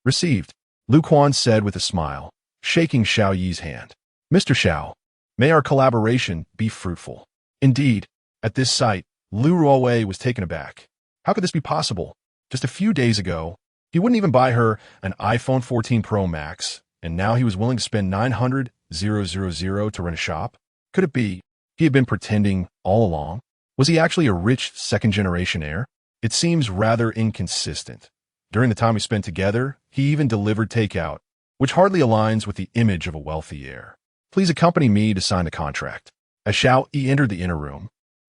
Received, Lu Quan said with a smile, shaking Xiao Yi's hand. Mr. Xiao, may our collaboration be fruitful. Indeed, at this sight, Lu Ruowei was taken aback. How could this be possible? Just a few days ago, he wouldn't even buy her an iPhone 14 Pro Max, and now he was willing to spend 900,000 to rent a shop? Could it be he had been pretending all along? Was he actually a rich second-generation heir? It seems rather inconsistent. During the time we spent together, he even delivered takeout, which hardly aligns with the image of a wealthy heir. Please accompany me to sign the contract. As Xiao Yi entered the inner room,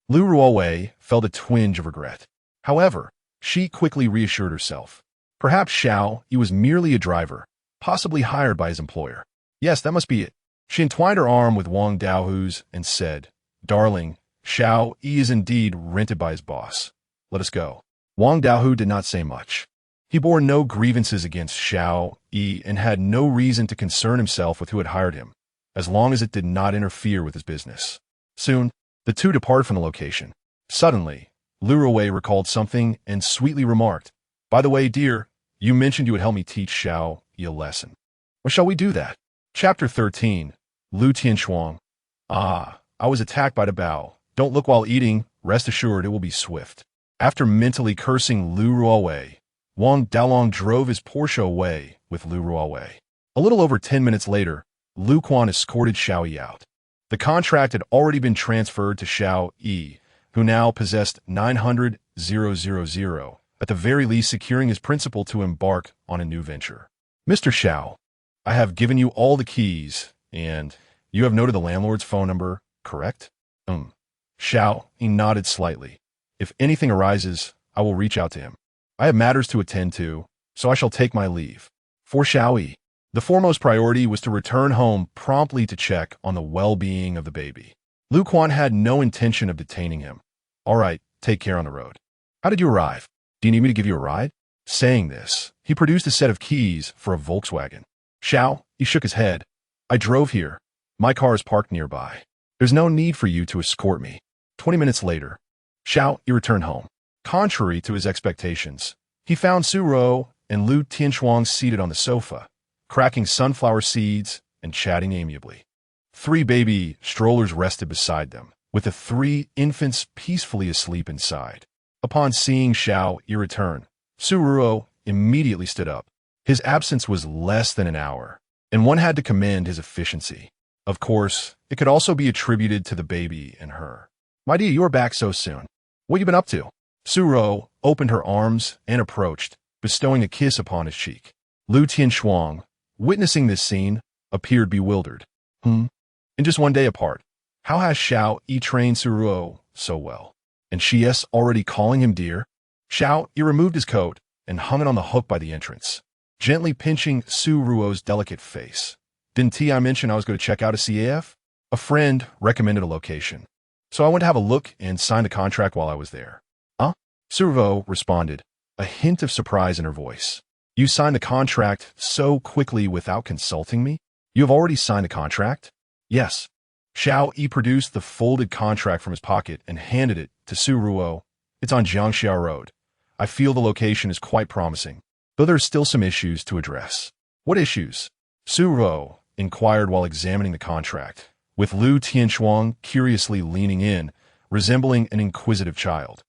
Lu Ruowei felt a twinge of regret. However, she quickly reassured herself. Perhaps Xiao Yi was merely a driver, possibly hired by his employer. Yes, that must be it. She entwined her arm with Wang Daohu's and said, Darling, Xiao Yi is indeed rented by his boss. Let us go. Wang Daohu did not say much. He bore no grievances against Xiao Yi and had no reason to concern himself with who had hired him, as long as it did not interfere with his business. Soon, the two departed from the location. Suddenly, Lu Ruowei recalled something and sweetly remarked, By the way, dear, you mentioned you would help me teach Xiao Yi a lesson. Well, shall we do that? Chapter 13, Lu Tianshuang. Ah, I was attacked by the Bao. Don't look while eating, rest assured it will be swift. After mentally cursing Lu Ruowei, Wang Daolong drove his Porsche away with Lu Ruowei. A little over 10 minutes later, Lu Quan escorted Xiao Yi out. The contract had already been transferred to Xiao Yi, who now possessed 900,000, at the very least securing his principal to embark on a new venture. Mr. Xiao, I have given you all the keys, and you have noted the landlord's phone number, correct? Xiao Yi nodded slightly. If anything arises, I will reach out to him. I have matters to attend to, so I shall take my leave. For Xiao Yi, the foremost priority was to return home promptly to check on the well-being of the baby. Lu Quan had no intention of detaining him. All right, take care on the road. How did you arrive? Do you need me to give you a ride? Saying this, he produced a set of keys for a Volkswagen. Xiao Yi shook his head. I drove here. My car is parked nearby. There's no need for you to escort me. 20 minutes later, Xiao Yi returned home. Contrary to his expectations, he found Su Ruo and Lu Tianshuang seated on the sofa, cracking sunflower seeds and chatting amiably. 3 baby strollers rested beside them, with the 3 infants peacefully asleep inside. Upon seeing Xiao Yi return, Su Ruo immediately stood up. His absence was less than an hour, and one had to commend his efficiency. Of course, it could also be attributed to the baby and her. My dear, you are back so soon. What you been up to? Su Ruo opened her arms and approached, bestowing a kiss upon his cheek. Lu Tianshuang, witnessing this scene, appeared bewildered. In just one day apart, how has Xiao Yi trained Su Ruo so well? And she is already calling him dear? Xiao Yi removed his coat and hung it on the hook by the entrance, gently pinching Su Ruo's delicate face. Didn't I mention I was going to check out a CAF? A friend recommended a location, so I went to have a look and signed a contract while I was there. Huh? Su Ruo responded, a hint of surprise in her voice. You signed the contract so quickly without consulting me? You have already signed a contract? Yes. Xiao Yi produced the folded contract from his pocket and handed it to Su Ruo. It's on Jiangxiao Road. I feel the location is quite promising, though there's still some issues to address. What issues? Su Ruo inquired while examining the contract, with Lu Tianshuang curiously leaning in, resembling an inquisitive child.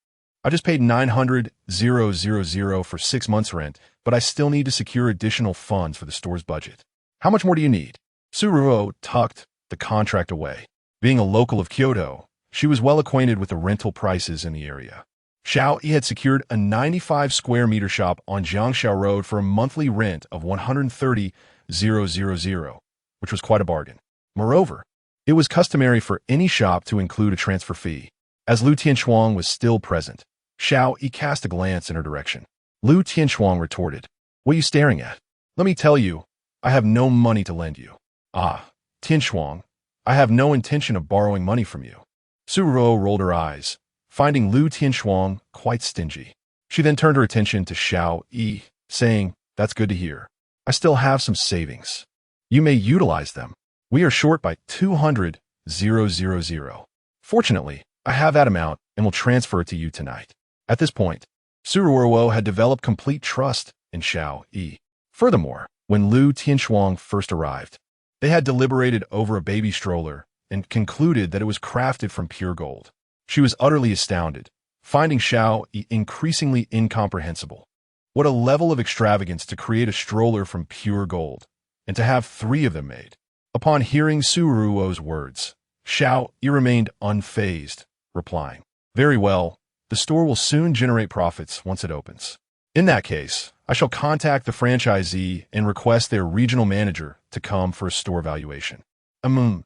I just paid 900,000 for 6 months' rent, but I still need to secure additional funds for the store's budget. How much more do you need? Su Ruo tucked the contract away. Being a local of Kyoto, she was well acquainted with the rental prices in the area. Xiao Yi had secured a 95 square meter shop on Jiangxiao Road for a monthly rent of 130,000, which was quite a bargain. Moreover, it was customary for any shop to include a transfer fee. As Lu Tianshuang was still present, Xiao Yi cast a glance in her direction. Lu Tianshuang retorted, What are you staring at? Let me tell you, I have no money to lend you. Ah, Tianshuang, I have no intention of borrowing money from you. Su Ruo rolled her eyes, finding Lu Tianshuang quite stingy. She then turned her attention to Xiao Yi, saying, That's good to hear. I still have some savings. You may utilize them. We are short by 200,000. Fortunately, I have that amount and will transfer it to you tonight. At this point, Su Ruo had developed complete trust in Xiao Yi. Furthermore, when Lu Tianshuang first arrived, they had deliberated over a baby stroller and concluded that it was crafted from pure gold. She was utterly astounded, finding Xiao Yi increasingly incomprehensible. What a level of extravagance to create a stroller from pure gold, and to have 3 of them made. Upon hearing Su Ruo's words, Xiao Yi remained unfazed, replying, Very well, the store will soon generate profits once it opens. In that case, I shall contact the franchisee and request their regional manager to come for a store valuation. There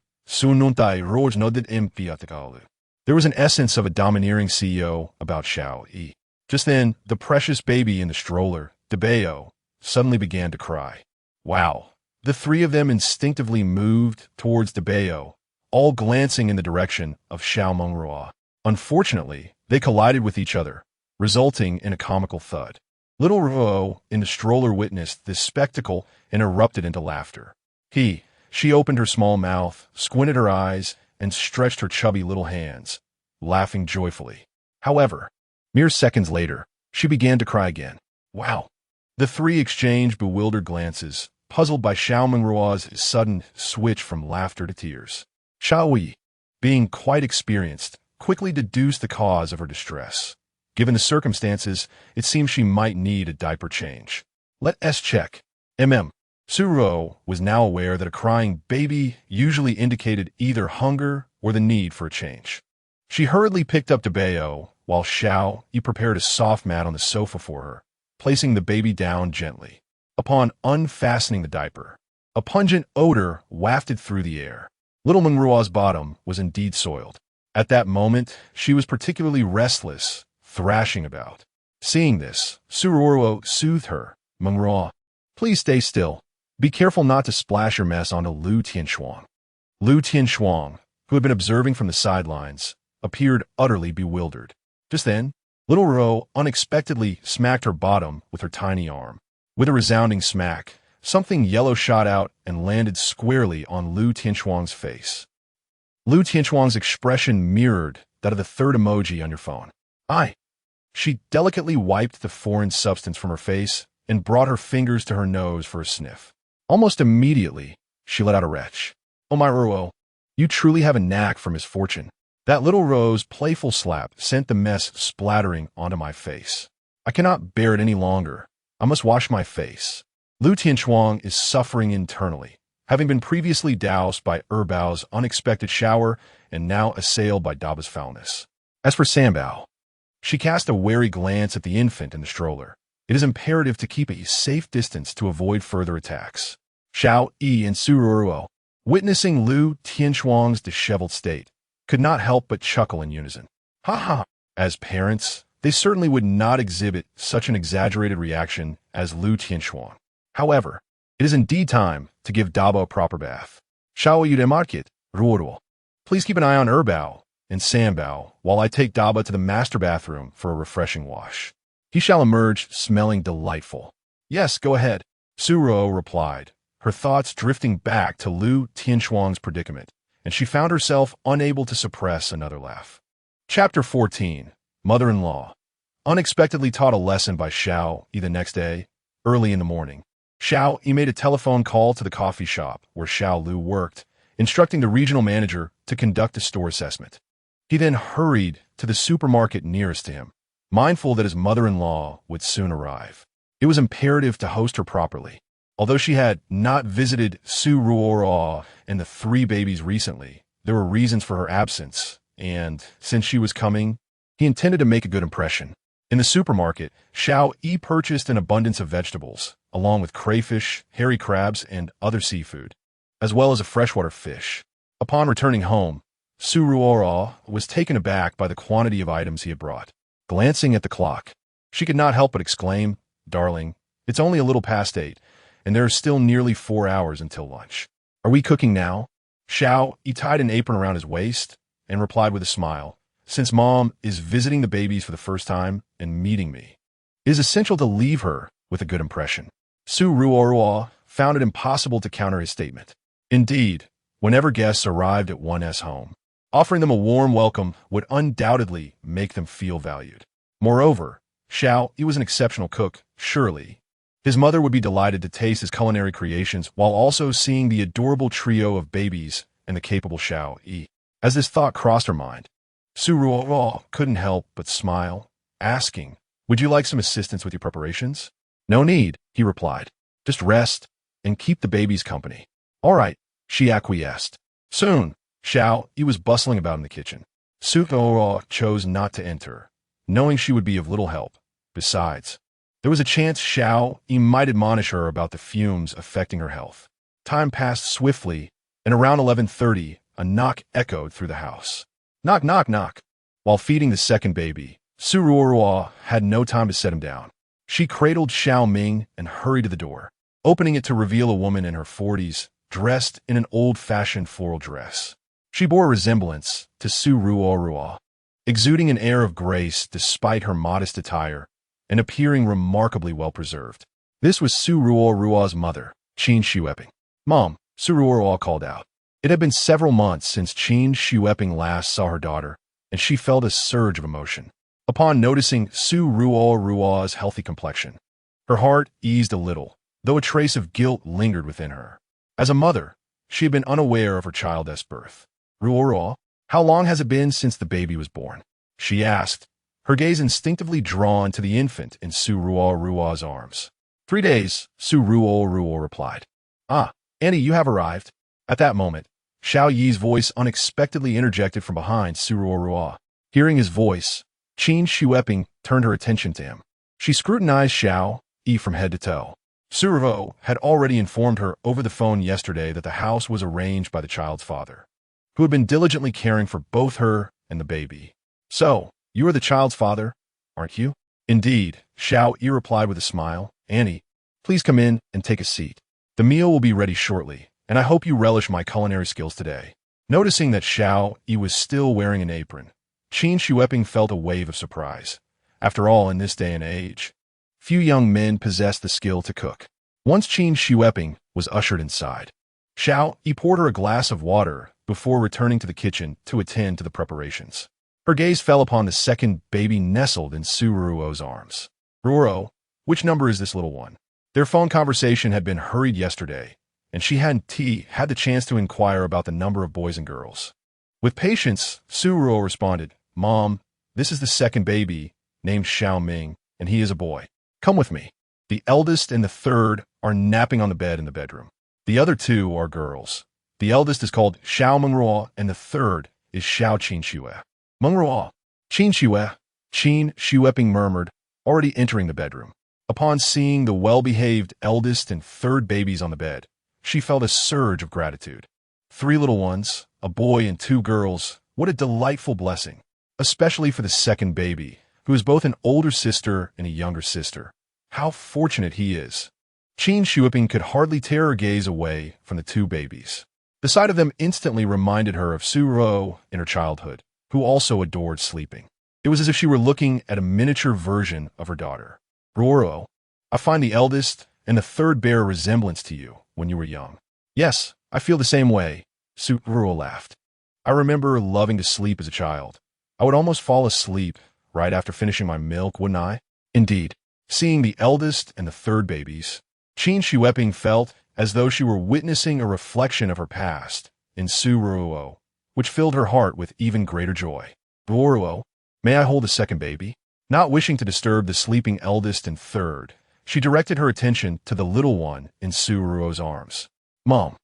was an essence of a domineering CEO about Xiao Yi. Just then, the precious baby in the stroller, Debeo, suddenly began to cry. Wow, The three of them instinctively moved towards Dabeo, all glancing in the direction of Xiao Mengrua. Unfortunately, they collided with each other, resulting in a comical thud. Little Ruo in the stroller witnessed this spectacle and erupted into laughter. She opened her small mouth, squinted her eyes, and stretched her chubby little hands, laughing joyfully. However, mere seconds later, she began to cry again. Wow! The three exchanged bewildered glances, puzzled by Xiao Mengrua's sudden switch from laughter to tears. Xiao Yi, being quite experienced, quickly deduced the cause of her distress. Given the circumstances, it seemed she might need a diaper change. Let's check. Suruo was now aware that a crying baby usually indicated either hunger or the need for a change. She hurriedly picked up Dabeo, while Xiao Yi prepared a soft mat on the sofa for her, placing the baby down gently. Upon unfastening the diaper, a pungent odor wafted through the air. Little Mengrua's bottom was indeed soiled. At that moment, she was particularly restless, thrashing about. Seeing this, Suruo soothed her. Mengrua, please stay still. Be careful not to splash your mess onto Lu Tianshuang. Lu Tianshuang, who had been observing from the sidelines, appeared utterly bewildered. Just then, little Ruo unexpectedly smacked her bottom with her tiny arm. With a resounding smack, something yellow shot out and landed squarely on Lu Tianshuang's face. Lu Tianshuang's expression mirrored that of the third emoji on your phone. She delicately wiped the foreign substance from her face and brought her fingers to her nose for a sniff. Almost immediately, she let out a retch. Oh my Ruo, you truly have a knack for misfortune. That little Ruo's playful slap sent the mess splattering onto my face. I cannot bear it any longer. I must wash my face. Lu Tianshuang is suffering internally, having been previously doused by Erbao's unexpected shower and now assailed by Daba's foulness. As for Sanbao, she cast a wary glance at the infant in the stroller. It is imperative to keep a safe distance to avoid further attacks. Xiao Yi and Suruo, witnessing Lu Tianshuang's disheveled state, could not help but chuckle in unison. Ha ha! As parents, they certainly would not exhibit such an exaggerated reaction as Lu Tianshuang. However, it is indeed time to give Daba a proper bath. Xiao Yi market, Ruo. Please keep an eye on Erbao and Sanbao while I take Daba to the master bathroom for a refreshing wash. He shall emerge smelling delightful. Yes, go ahead, Suruo replied, her thoughts drifting back to Lu Tianshuang's predicament, and she found herself unable to suppress another laugh. Chapter 14. Mother-in-law. Unexpectedly taught a lesson by Xiao Yi the next day, early in the morning. Xiao Yi made a telephone call to the coffee shop where Xiao Lu worked, instructing the regional manager to conduct a store assessment. He then hurried to the supermarket nearest to him, mindful that his mother-in-law would soon arrive. It was imperative to host her properly. Although she had not visited Suruo and the three babies recently, there were reasons for her absence, and since she was coming, he intended to make a good impression. In the supermarket, Xiao Yi purchased an abundance of vegetables, along with crayfish, hairy crabs, and other seafood, as well as a freshwater fish. Upon returning home, Suruo was taken aback by the quantity of items he had brought. Glancing at the clock, she could not help but exclaim, "Darling, it's only a little past 8, and there are still nearly 4 hours until lunch. Are we cooking now?" Xiao Yi tied an apron around his waist and replied with a smile, "Since Mom is visiting the babies for the first time and meeting me, it is essential to leave her with a good impression." Suruo found it impossible to counter his statement. Indeed, whenever guests arrived at 1's home, offering them a warm welcome would undoubtedly make them feel valued. Moreover, Xiao Yi was an exceptional cook, surely. His mother would be delighted to taste his culinary creations while also seeing the adorable trio of babies and the capable Xiao Yi. As this thought crossed her mind, Suruo couldn't help but smile, asking, "Would you like some assistance with your preparations?" "No need," he replied. "Just rest and keep the babies company." "All right," she acquiesced. Soon, Xiao Yi was bustling about in the kitchen. Suruo chose not to enter, knowing she would be of little help. Besides, there was a chance Xiao Yi might admonish her about the fumes affecting her health. Time passed swiftly, and around 11:30, a knock echoed through the house. "Knock, knock, knock." While feeding the second baby, Suruo had no time to set him down. She cradled Xiao Ming and hurried to the door. opening it to reveal a woman in her 40s, dressed in an old-fashioned floral dress. She bore a resemblance to Su Ruo, exuding an air of grace despite her modest attire and appearing remarkably well-preserved. This was Su Ruo's mother, Qin Xueping. "Mom," Su Ruo called out. It had been several months since Qin Xueping last saw her daughter, and she felt a surge of emotion. Upon noticing Su Ruo's healthy complexion, her heart eased a little, though a trace of guilt lingered within her. As a mother, she had been unaware of her child's birth. "Ruo, how long has it been since the baby was born?" she asked, her gaze instinctively drawn to the infant in Su Ruo's arms. 3 days, Su Ruo replied. "Ah, Annie, you have arrived." At that moment, Xiao Yi's voice unexpectedly interjected from behind Su Ruo. Hearing his voice, Qin Xueping turned her attention to him. She scrutinized Xiao Yi from head to toe. Su Ruo had already informed her over the phone yesterday that the house was arranged by the child's father, who had been diligently caring for both her and the baby. "So, you are the child's father, aren't you?" "Indeed," Xiao Yi replied with a smile. "Annie, please come in and take a seat. The meal will be ready shortly, and I hope you relish my culinary skills today." Noticing that Xiao Yi was still wearing an apron, Qin Xueping felt a wave of surprise. After all, in this day and age, few young men possess the skill to cook. Once Qin Xueping was ushered inside, Xiao Yi poured her a glass of water before returning to the kitchen to attend to the preparations. Her gaze fell upon the second baby nestled in Su Ruo's arms. "Ruo, which number is this little one?" Their phone conversation had been hurried yesterday, and she hadn't had the chance to inquire about the number of boys and girls. With patience, Su Ruo responded, "Mom, this is the second baby, named Xiao Ming, and he is a boy. Come with me. The eldest and the third are napping on the bed in the bedroom. The other two are girls. The eldest is called Xiao Mengruo, and the third is Xiao Qin Xue." "Mengruo, Qin Xue," Qin Xueping murmured, already entering the bedroom. Upon seeing the well-behaved eldest and third babies on the bed, she felt a surge of gratitude. 3 little ones, a boy and 2 girls, what a delightful blessing, especially for the second baby, who is both an older sister and a younger sister. How fortunate he is. Qin Xueping could hardly tear her gaze away from the 2 babies. The sight of them instantly reminded her of Su Ruo in her childhood, who also adored sleeping. It was as if she were looking at a miniature version of her daughter. "Ruo, I find the eldest and the third bear a resemblance to you when you were young." "Yes, I feel the same way," Su Ruo laughed. "I remember loving to sleep as a child. I would almost fall asleep right after finishing my milk, wouldn't I?" Indeed, seeing the eldest and the third babies, Qin Xueping felt as though she were witnessing a reflection of her past in Su Ruo, which filled her heart with even greater joy. "Ruo, may I hold the second baby?" Not wishing to disturb the sleeping eldest and third, she directed her attention to the little one in Su Ruo's arms. "Mom,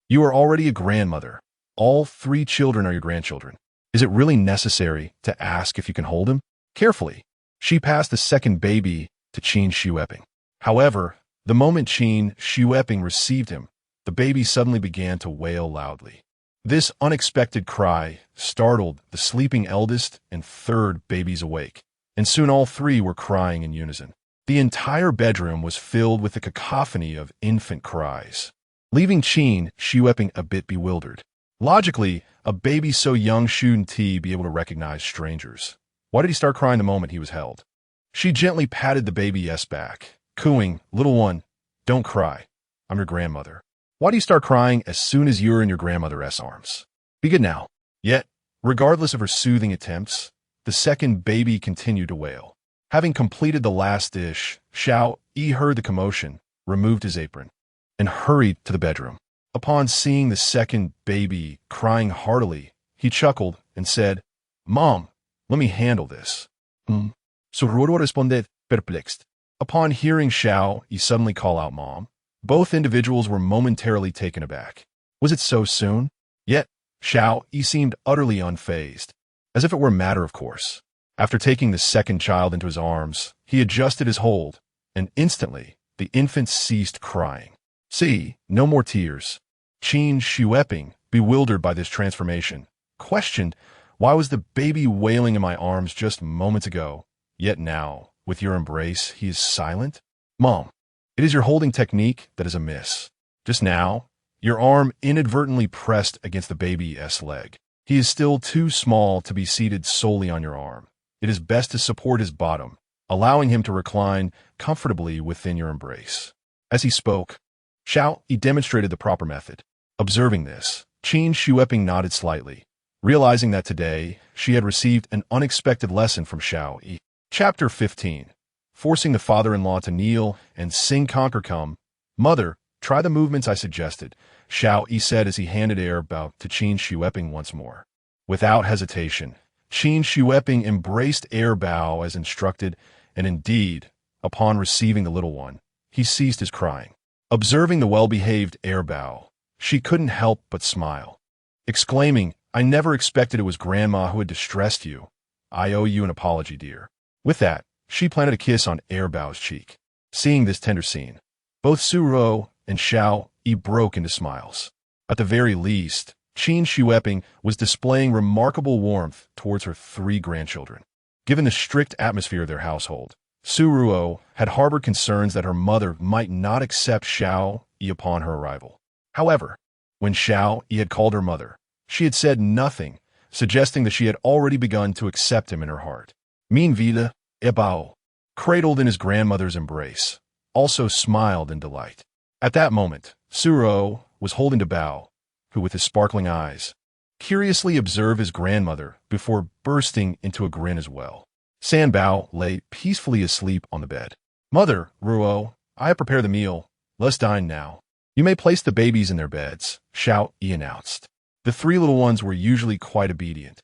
you are already a grandmother. All 3 children are your grandchildren. Is it really necessary to ask if you can hold him?" Carefully, she passed the second baby to Qin Xueping. However, the moment Qin Xueping received him, the baby suddenly began to wail loudly. This unexpected cry startled the sleeping eldest and third babies awake, and soon all 3 were crying in unison. The entire bedroom was filled with the cacophony of infant cries, leaving Qin Xueping a bit bewildered. Logically, a baby so young shouldn't he be able to recognize strangers? Why did he start crying the moment he was held? She gently patted the baby back, cooing, "Little one, don't cry. I'm your grandmother. Why do you start crying as soon as you're in your grandmother's arms? Be good now." Yet, regardless of her soothing attempts, the second baby continued to wail. Having completed the last dish, Xiao Yi heard the commotion, removed his apron, and hurried to the bedroom. Upon seeing the second baby crying heartily, he chuckled and said, "Mom, let me handle this." Su Ruo responded, perplexed. Upon hearing Xiao Yi suddenly call out "Mom," both individuals were momentarily taken aback. Was it so soon? Yet, Xiao Yi seemed utterly unfazed, as if it were a matter of course. After taking the second child into his arms, he adjusted his hold, and instantly, the infant ceased crying. See, no more tears. Qin Xueping, bewildered by this transformation, questioned, "Why was the baby wailing in my arms just moments ago, yet now, with your embrace, he is silent?" "Mom, It is your holding technique that is amiss. Just now, your arm inadvertently pressed against the baby's leg. He is still too small to be seated solely on your arm. It is best to support his bottom, allowing him to recline comfortably within your embrace. As he spoke, Xiao Yi demonstrated the proper method. Observing this, Qin Shueping nodded slightly, realizing that today she had received an unexpected lesson from Xiao Yi. Chapter 15. Forcing the father-in-law to kneel and sing Conquer Come. Mother, try the movements I suggested, Xiao Yi said as he handed air bow to Qin Shueping once more. Without hesitation, Qin Shueping embraced air bow as instructed, and indeed, upon receiving the little one, he ceased his crying. Observing the well-behaved air bow, she couldn't help but smile, exclaiming, I never expected it was Grandma who had distressed you. I owe you an apology, dear. With that, she planted a kiss on air bow's cheek. Seeing this tender scene, both Su Ruo and Xiao Yi broke into smiles. At the very least, Qin Shueping was displaying remarkable warmth towards her 3 grandchildren. Given the strict atmosphere of their household, Su Ruo had harbored concerns that her mother might not accept Xiao Yi upon her arrival. However, when Xiao Yi had called her mother, she had said nothing, suggesting that she had already begun to accept him in her heart. Meanwhile, Bao, cradled in his grandmother's embrace, also smiled in delight. At that moment, Su Ruo was holding to Bao, who with his sparkling eyes, curiously observed his grandmother before bursting into a grin as well. San Bao lay peacefully asleep on the bed. Mother, Ruo, I have prepared the meal. Let's dine now. You may place the babies in their beds, Xiao Yi announced. The 3 little ones were usually quite obedient,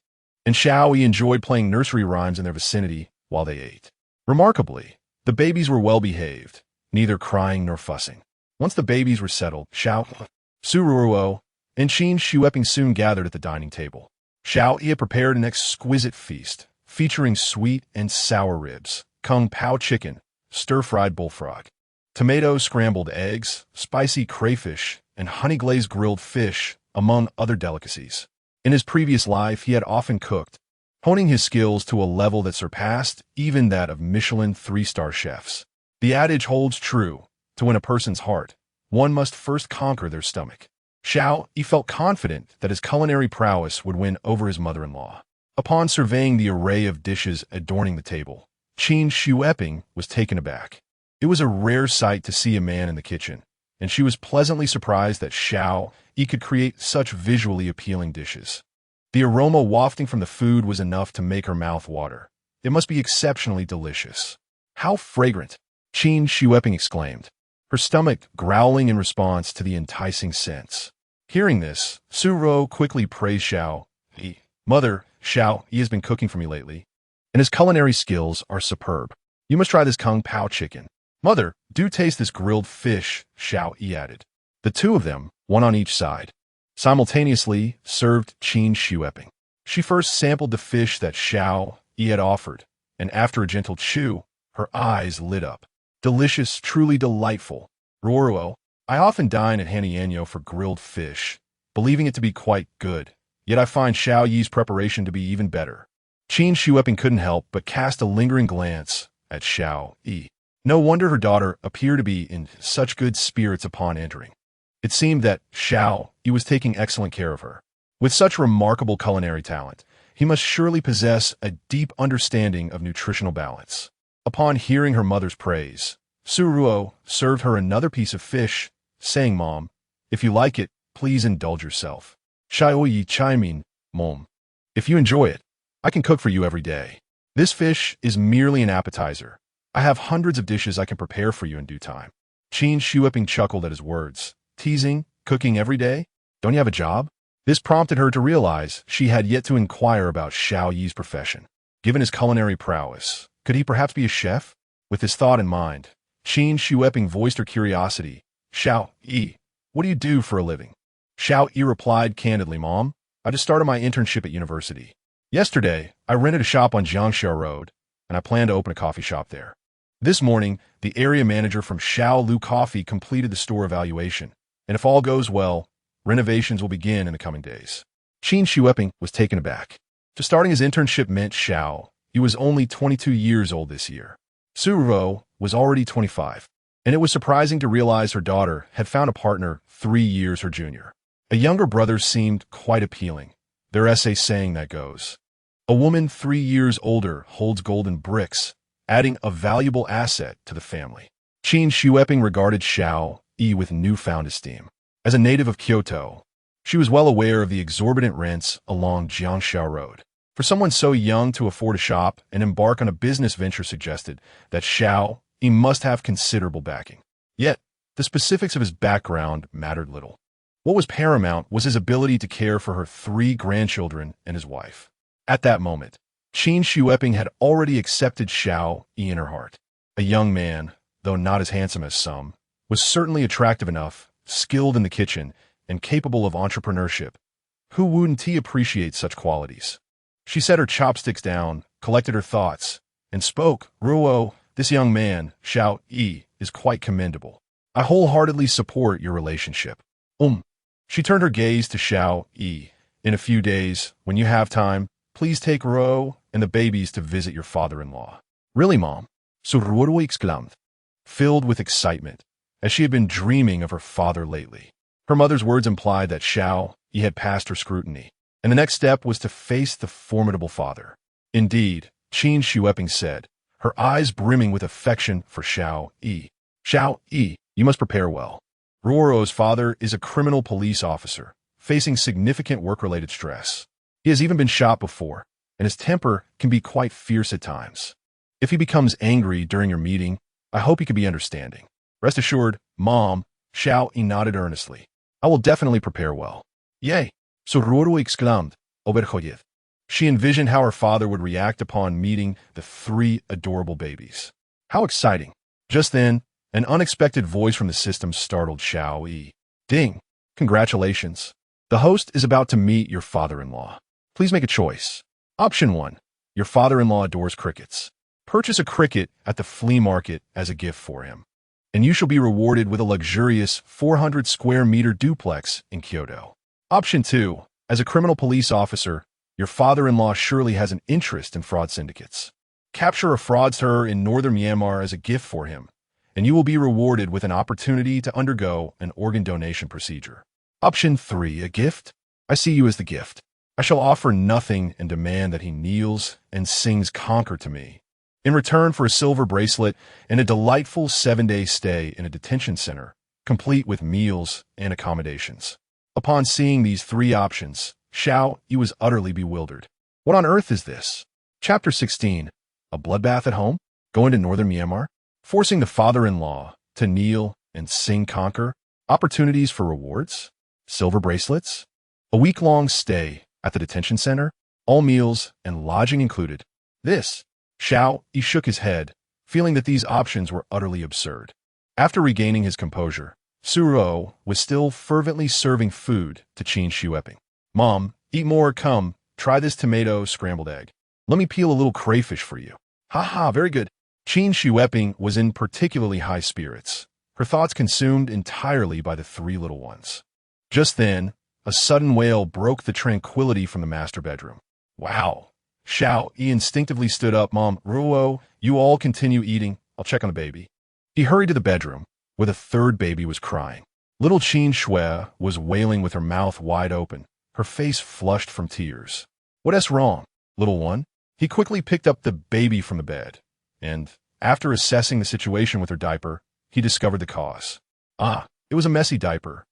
and Xiao Yi enjoyed playing nursery rhymes in their vicinity while they ate. Remarkably, the babies were well behaved, neither crying nor fussing. Once the babies were settled, Xiao, Su Ruo, and Qin Shueping soon gathered at the dining table. Xiao Yi had prepared an exquisite feast, featuring sweet and sour ribs, kung pao chicken, stir-fried bullfrog, tomato scrambled eggs, spicy crayfish, and honey-glazed grilled fish, among other delicacies. In his previous life, he had often cooked, honing his skills to a level that surpassed even that of Michelin 3-star chefs. The adage holds true: to win a person's heart, one must first conquer their stomach. Xiao Yi felt confident that his culinary prowess would win over his mother-in-law. Upon surveying the array of dishes adorning the table, Qin Shueping was taken aback. It was a rare sight to see a man in the kitchen, and she was pleasantly surprised that Xiao Yi could create such visually appealing dishes. The aroma wafting from the food was enough to make her mouth water. It must be exceptionally delicious. How fragrant! Qin Shueping exclaimed, her stomach growling in response to the enticing scents. Hearing this, Su Ruo quickly praised Xiao Yi. Mother, Xiao Yi has been cooking for me lately, and his culinary skills are superb. You must try this kung pao chicken. Mother, do taste this grilled fish, Xiao Yi added. The 2 of them, one on each side, simultaneously served Qin Shueping. She first sampled the fish that Xiao Yi had offered, and after a gentle chew, her eyes lit up. Delicious, truly delightful. Ruo, I often dine at Hanianyo for grilled fish, believing it to be quite good, yet I find Xiao Yi's preparation to be even better. Qin Shueping couldn't help but cast a lingering glance at Xiao Yi. No wonder her daughter appeared to be in such good spirits upon entering. It seemed that Xiao Yi was taking excellent care of her. With such remarkable culinary talent, he must surely possess a deep understanding of nutritional balance. Upon hearing her mother's praise, Su Ruo served her another piece of fish, saying, Mom, if you like it, please indulge yourself. Xiao Yi chimed in, Mom, if you enjoy it, I can cook for you every day. This fish is merely an appetizer. I have hundreds of dishes I can prepare for you in due time. Qin Shueping chuckled at his words. Teasing, cooking every day? Don't you have a job? This prompted her to realize she had yet to inquire about Xiao Yi's profession. Given his culinary prowess, could he perhaps be a chef? With this thought in mind, Qin Shueping voiced her curiosity. Xiao Yi, what do you do for a living? Xiao Yi replied candidly, Mom, I just started my internship at university. Yesterday, I rented a shop on Jiangxiao Road, and I plan to open a coffee shop there. This morning, the area manager from Xiaolu Coffee completed the store evaluation, and if all goes well, renovations will begin in the coming days. Qin Shueping was taken aback. Just starting his internship meant Xiao Yi was only 22 years old this year. Su Ruo was already 25. and it was surprising to realize her daughter had found a partner 3 years her junior. A younger brother seemed quite appealing. Their essay saying that goes. A woman 3 years older holds golden bricks, adding a valuable asset to the family. Qin Shueping regarded Xiao Yi with newfound esteem. As a native of Kyoto, she was well aware of the exorbitant rents along Jiangxiao Road. For someone so young to afford a shop and embark on a business venture suggested that Xiao Yi must have considerable backing. Yet, the specifics of his background mattered little. What was paramount was his ability to care for her 3 grandchildren and his wife. At that moment, Qin Shueping had already accepted Xiao Yi in her heart. A young man, though not as handsome as some, was certainly attractive enough, skilled in the kitchen, and capable of entrepreneurship. Who wouldn't he appreciate such qualities? She set her chopsticks down, collected her thoughts, and spoke. Ruo, this young man, Xiao Yi, is quite commendable. I wholeheartedly support your relationship. She turned her gaze to Xiao Yi. In a few days, when you have time, please take Ruo and the babies to visit your father-in-law. Really, Mom? So Ruo exclaimed, filled with excitement, as she had been dreaming of her father lately. Her mother's words implied that Xiao Yi had passed her scrutiny, and the next step was to face the formidable father. Indeed, Qin Shueping said, her eyes brimming with affection for Xiao Yi. Xiao Yi, you must prepare well. Ruoro's father is a criminal police officer, facing significant work-related stress. He has even been shot before, and his temper can be quite fierce at times. If he becomes angry during your meeting, I hope he can be understanding. Rest assured, Mom, Xiao Yi nodded earnestly. I will definitely prepare well. Yay! So Ruoro exclaimed, Oberjoyed. She envisioned how her father would react upon meeting the 3 adorable babies. How exciting! Just then, an unexpected voice from the system startled Xiao Yi. Ding! Congratulations. The host is about to meet your father-in-law. Please make a choice. Option 1. Your father-in-law adores crickets. Purchase a cricket at the flea market as a gift for him, and you shall be rewarded with a luxurious 400 square meter duplex in Kyoto. Option 2. As a criminal police officer, your father-in-law surely has an interest in fraud syndicates. Capture a fraudster in northern Myanmar as a gift for him, and you will be rewarded with an opportunity to undergo an organ donation procedure. Option 3. A gift? I see you as the gift. I shall offer nothing and demand that he kneels and sings Conquer to me, in return for a silver bracelet and a delightful 7-day stay in a detention center, complete with meals and accommodations. Upon seeing these 3 options, Xiao Yi was utterly bewildered. What on earth is this? Chapter 16. A bloodbath at home? Going to northern Myanmar? Forcing the father-in-law to kneel and sing Conquer? Opportunities for rewards? Silver bracelets? A week-long stay at the detention center? All meals and lodging included. Xiao Yi shook his head, feeling that these options were utterly absurd. After regaining his composure, Suro was still fervently serving food to Qin Shueping. Mom, eat more, come, try this tomato scrambled egg. Let me peel a little crayfish for you. Very good. Qin Shueping was in particularly high spirits, her thoughts consumed entirely by the 3 little ones. Just then, a sudden wail broke the tranquility from the master bedroom. Wow. Xiao Yi instinctively stood up. Mom, Ruo, you all continue eating. I'll check on the baby. He hurried to the bedroom, where the 3rd baby was crying. Little Qin Shui was wailing with her mouth wide open, her face flushed from tears. What's wrong, little one? He quickly picked up the baby from the bed, and, after assessing the situation with her diaper, he discovered the cause. It was a messy diaper.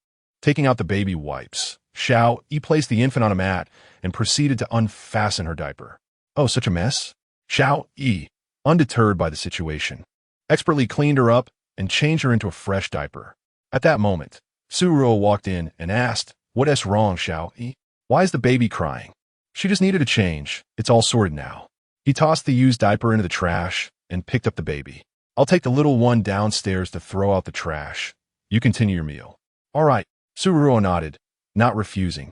Taking out the baby wipes, Xiao Yi placed the infant on a mat and proceeded to unfasten her diaper. Oh, such a mess? Xiao Yi, undeterred by the situation, expertly cleaned her up and changed her into a fresh diaper. At that moment, Suro walked in and asked, What's wrong, Xiao Yi? Why is the baby crying? She just needed a change. It's all sorted now. He tossed the used diaper into the trash and picked up the baby. I'll take the little one downstairs to throw out the trash. You continue your meal. All right, Suro nodded, not refusing,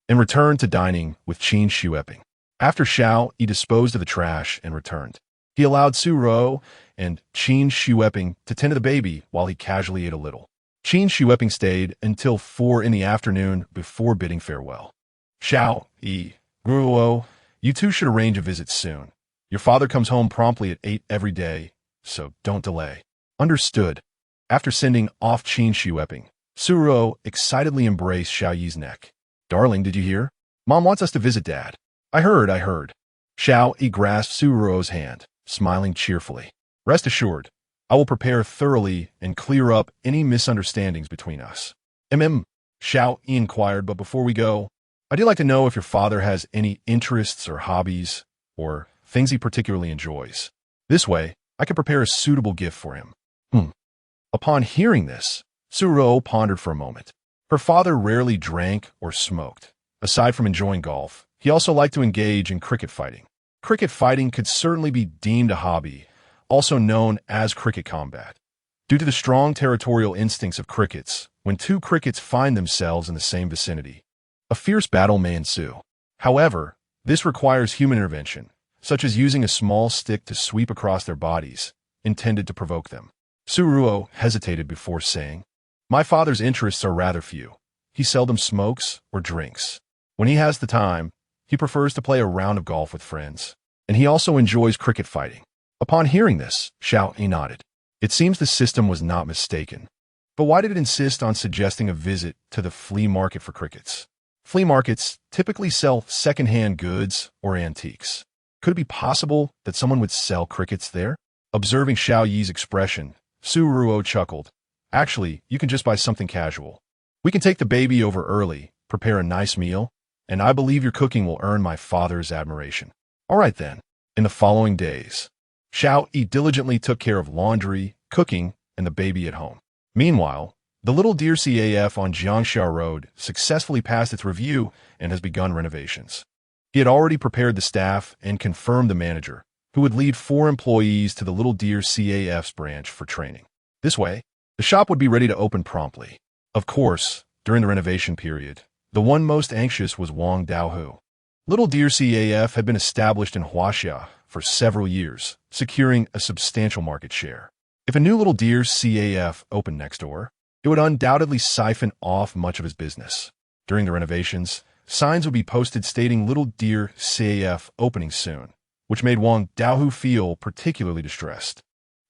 and returned to dining with Qin Shueping. After Xiao Yi disposed of the trash and returned, he allowed Suro and Qin Shueping to tend to the baby while he casually ate a little. Qin Shueping stayed until 4 in the afternoon before bidding farewell. Xiao Yi, Ruo, you two should arrange a visit soon. Your father comes home promptly at 8 every day, so don't delay. Understood. After sending off Qin Shueping, Suruo excitedly embraced Xiao Yi's neck. Darling, did you hear? Mom wants us to visit Dad. I heard. Xiao Yi grasped Suruo's hand, smiling cheerfully. Rest assured, I will prepare thoroughly and clear up any misunderstandings between us. Xiao Yi inquired, but before we go, I'd like to know if your father has any interests or hobbies, or things he particularly enjoys. This way, I can prepare a suitable gift for him. Upon hearing this, Suruo pondered for a moment. Her father rarely drank or smoked. Aside from enjoying golf, he also liked to engage in cricket fighting. Cricket fighting could certainly be deemed a hobby, also known as cricket combat. Due to the strong territorial instincts of crickets, when two crickets find themselves in the same vicinity, a fierce battle may ensue. However, this requires human intervention, such as using a small stick to sweep across their bodies, intended to provoke them. Suruo hesitated before saying, My father's interests are rather few. He seldom smokes or drinks. When he has the time, he prefers to play a round of golf with friends, and he also enjoys cricket fighting. Upon hearing this, Xiao Yi nodded. It seems the system was not mistaken. But why did it insist on suggesting a visit to the flea market for crickets? Flea markets typically sell second-hand goods or antiques. Could it be possible that someone would sell crickets there? Observing Xiao Yi's expression, Suruo chuckled. Actually, you can just buy something casual. We can take the baby over early, prepare a nice meal, and I believe your cooking will earn my father's admiration. All right then. In the following days, Xiao Yi diligently took care of laundry, cooking, and the baby at home. Meanwhile, the Little Deer CAF on Jiangxia Road successfully passed its review and has begun renovations. He had already prepared the staff and confirmed the manager, who would lead 4 employees to the Little Deer CAF's branch for training. This way, the shop would be ready to open promptly. Of course, during the renovation period, the one most anxious was Wang Daohu. Little Deer CAF had been established in Huaxia for several years, securing a substantial market share. If a new Little Deer CAF opened next door, it would undoubtedly siphon off much of his business. During the renovations, signs would be posted stating Little Deer CAF opening soon, which made Wang Daohu feel particularly distressed.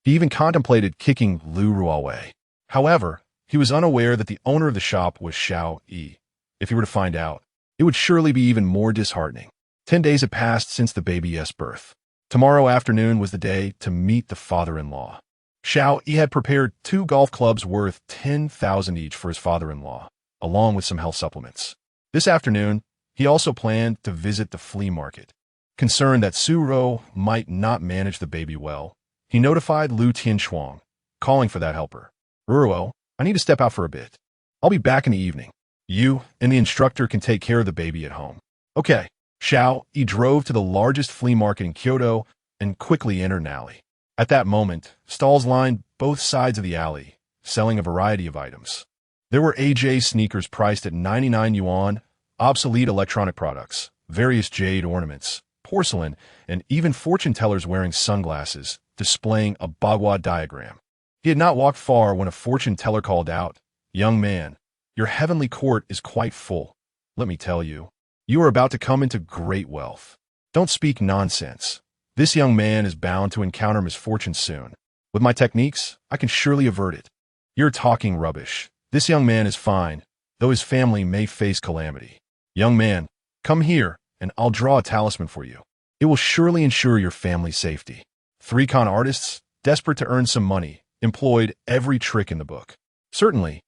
He even contemplated kicking Lu Ruawei. However, he was unaware that the owner of the shop was Xiao Yi. If he were to find out, it would surely be even more disheartening. 10 days had passed since the baby's birth. Tomorrow afternoon was the day to meet the father-in-law. Xiao Yi had prepared 2 golf clubs worth 10,000 each for his father-in-law, along with some health supplements. This afternoon, he also planned to visit the flea market. Concerned that Suruo might not manage the baby well, he notified Lu Tianshuang, calling for that helper. Ruo, I need to step out for a bit. I'll be back in the evening. You and the instructor can take care of the baby at home. Okay. Xiao Yi drove to the largest flea market in Kyoto and quickly entered an alley. At that moment, stalls lined both sides of the alley, selling a variety of items. There were AJ sneakers priced at 99 yuan, obsolete electronic products, various jade ornaments, porcelain, and even fortune tellers wearing sunglasses, displaying a Bagua diagram. He had not walked far when a fortune teller called out, Young man, your heavenly court is quite full. Let me tell you, you are about to come into great wealth. Don't speak nonsense. This young man is bound to encounter misfortune soon. With my techniques, I can surely avert it. You're talking rubbish. This young man is fine, though his family may face calamity. Young man, come here, and I'll draw a talisman for you. It will surely ensure your family's safety. 3 con artists, desperate to earn some money, employed every trick in the book. Certainly,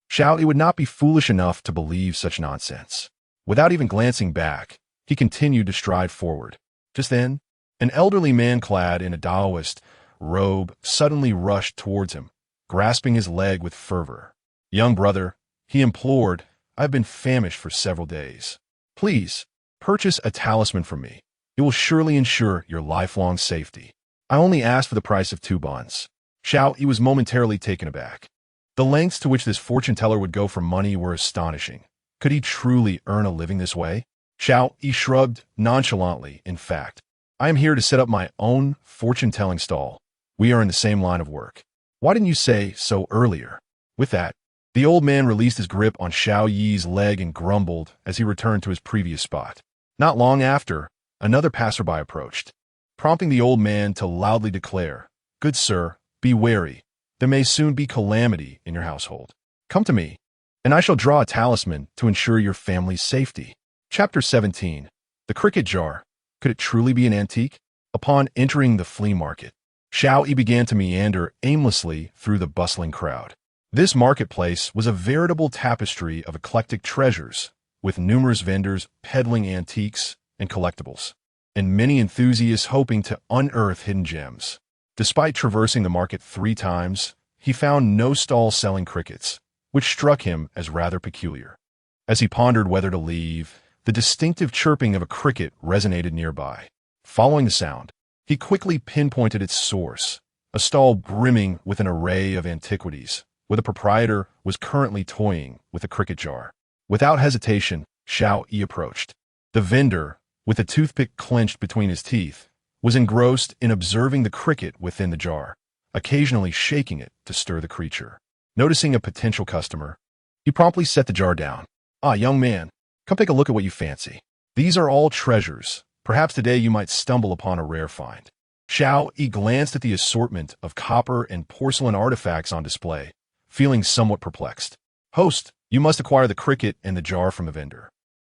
Xiao Yi would not be foolish enough to believe such nonsense. Without even glancing back, he continued to stride forward. Just then, an elderly man clad in a Taoist robe suddenly rushed towards him, grasping his leg with fervor. Young brother, he implored, I've been famished for several days. Please, purchase a talisman for me. It will surely ensure your lifelong safety. I only asked for the price of 2 bonds. Xiao Yi was momentarily taken aback. The lengths to which this fortune teller would go for money were astonishing. Could he truly earn a living this way? Xiao Yi shrugged nonchalantly. In fact, I am here to set up my own fortune-telling stall. We are in the same line of work. Why didn't you say so earlier? With that, the old man released his grip on Xiao Yi's leg and grumbled as he returned to his previous spot. Not long after, another passerby approached, prompting the old man to loudly declare, Good sir, be wary. there may soon be calamity in your household. Come to me, and I shall draw a talisman to ensure your family's safety. Chapter 17. The Cricket Jar. Could it truly be an antique? Upon entering the flea market, Xiao Yi began to meander aimlessly through the bustling crowd. This marketplace was a veritable tapestry of eclectic treasures, with numerous vendors peddling antiques and collectibles, and many enthusiasts hoping to unearth hidden gems. Despite traversing the market 3 times, he found no stall selling crickets, which struck him as rather peculiar. As he pondered whether to leave, the distinctive chirping of a cricket resonated nearby. Following the sound, he quickly pinpointed its source, a stall brimming with an array of antiquities, where the proprietor was currently toying with a cricket jar. Without hesitation, Xiao Yi approached. The vendor, with a toothpick clenched between his teeth, was engrossed in observing the cricket within the jar, occasionally shaking it to stir the creature. Noticing a potential customer, he promptly set the jar down. "Ah, young man, come take a look at what you fancy. These are all treasures. Perhaps today you might stumble upon a rare find." Xiao Yi glanced at the assortment of copper and porcelain artifacts on display, feeling somewhat perplexed. "Host, you must acquire the cricket and the jar from the vendor.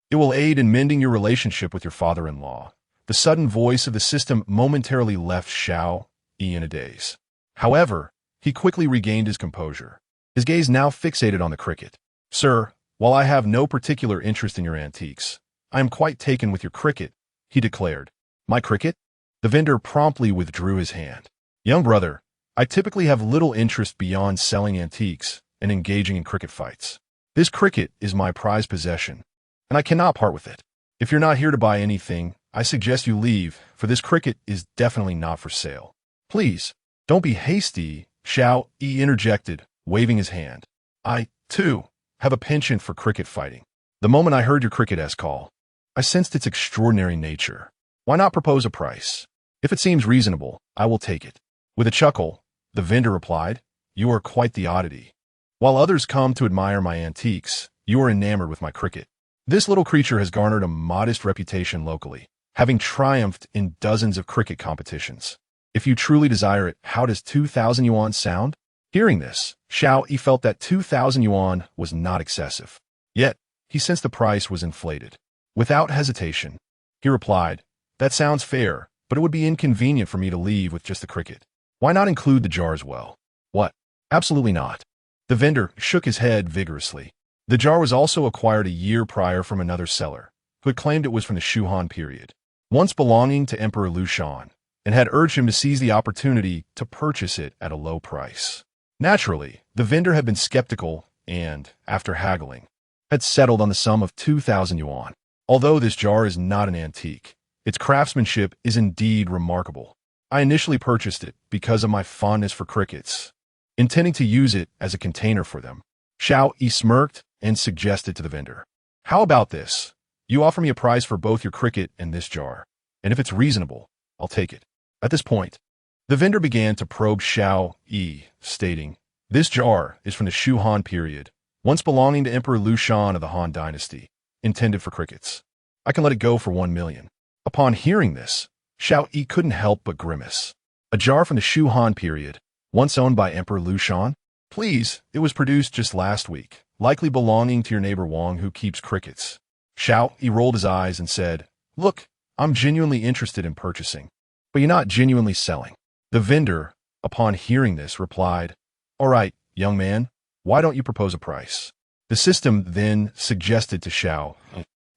It will aid in mending your relationship with your father-in-law." The sudden voice of the system momentarily left Xiao Yi in a daze. However, he quickly regained his composure, his gaze now fixated on the cricket. "Sir, while I have no particular interest in your antiques, I am quite taken with your cricket," he declared. "My cricket?" The vendor promptly withdrew his hand. "Young brother, I typically have little interest beyond selling antiques and engaging in cricket fights. This cricket is my prized possession, and I cannot part with it. If you're not here to buy anything, I suggest you leave, for this cricket is definitely not for sale." "Please, don't be hasty," Xiao Yi interjected, waving his hand. "I, too, have a penchant for cricket fighting. The moment I heard your cricket call, I sensed its extraordinary nature. Why not propose a price? If it seems reasonable, I will take it." With a chuckle, the vendor replied, "You are quite the oddity. While others come to admire my antiques, you are enamored with my cricket. This little creature has garnered a modest reputation locally, having triumphed in dozens of cricket competitions. If you truly desire it, how does 2,000 yuan sound?" Hearing this, Xiao Yi felt that 2,000 yuan was not excessive. Yet, he sensed the price was inflated. Without hesitation, he replied, "That sounds fair, but it would be inconvenient for me to leave with just the cricket. Why not include the jar as well?" "What? Absolutely not." The vendor shook his head vigorously. The jar was also acquired a year prior from another seller, who had claimed it was from the Shu Han period, once belonging to Emperor Liu Shan, and had urged him to seize the opportunity to purchase it at a low price. Naturally, the vendor had been skeptical and, after haggling, had settled on the sum of 2,000 yuan. Although this jar is not an antique, its craftsmanship is indeed remarkable. I initially purchased it because of my fondness for crickets, intending to use it as a container for them. Xiao Yi smirked and suggested to the vendor, "How about this? You offer me a price for both your cricket and this jar, and if it's reasonable, I'll take it." At this point, the vendor began to probe Xiao Yi, stating, "This jar is from the Shu Han period, once belonging to Emperor Liu Shan of the Han dynasty, intended for crickets. I can let it go for 1 million. Upon hearing this, Xiao Yi couldn't help but grimace. "A jar from the Shu Han period, once owned by Emperor Liu Shan? Please, it was produced just last week, likely belonging to your neighbor Wang who keeps crickets." Xiao Yi rolled his eyes and said, "Look, I'm genuinely interested in purchasing, but you're not genuinely selling." The vendor, upon hearing this, replied, "All right, young man, why don't you propose a price?" The system then suggested to Xiao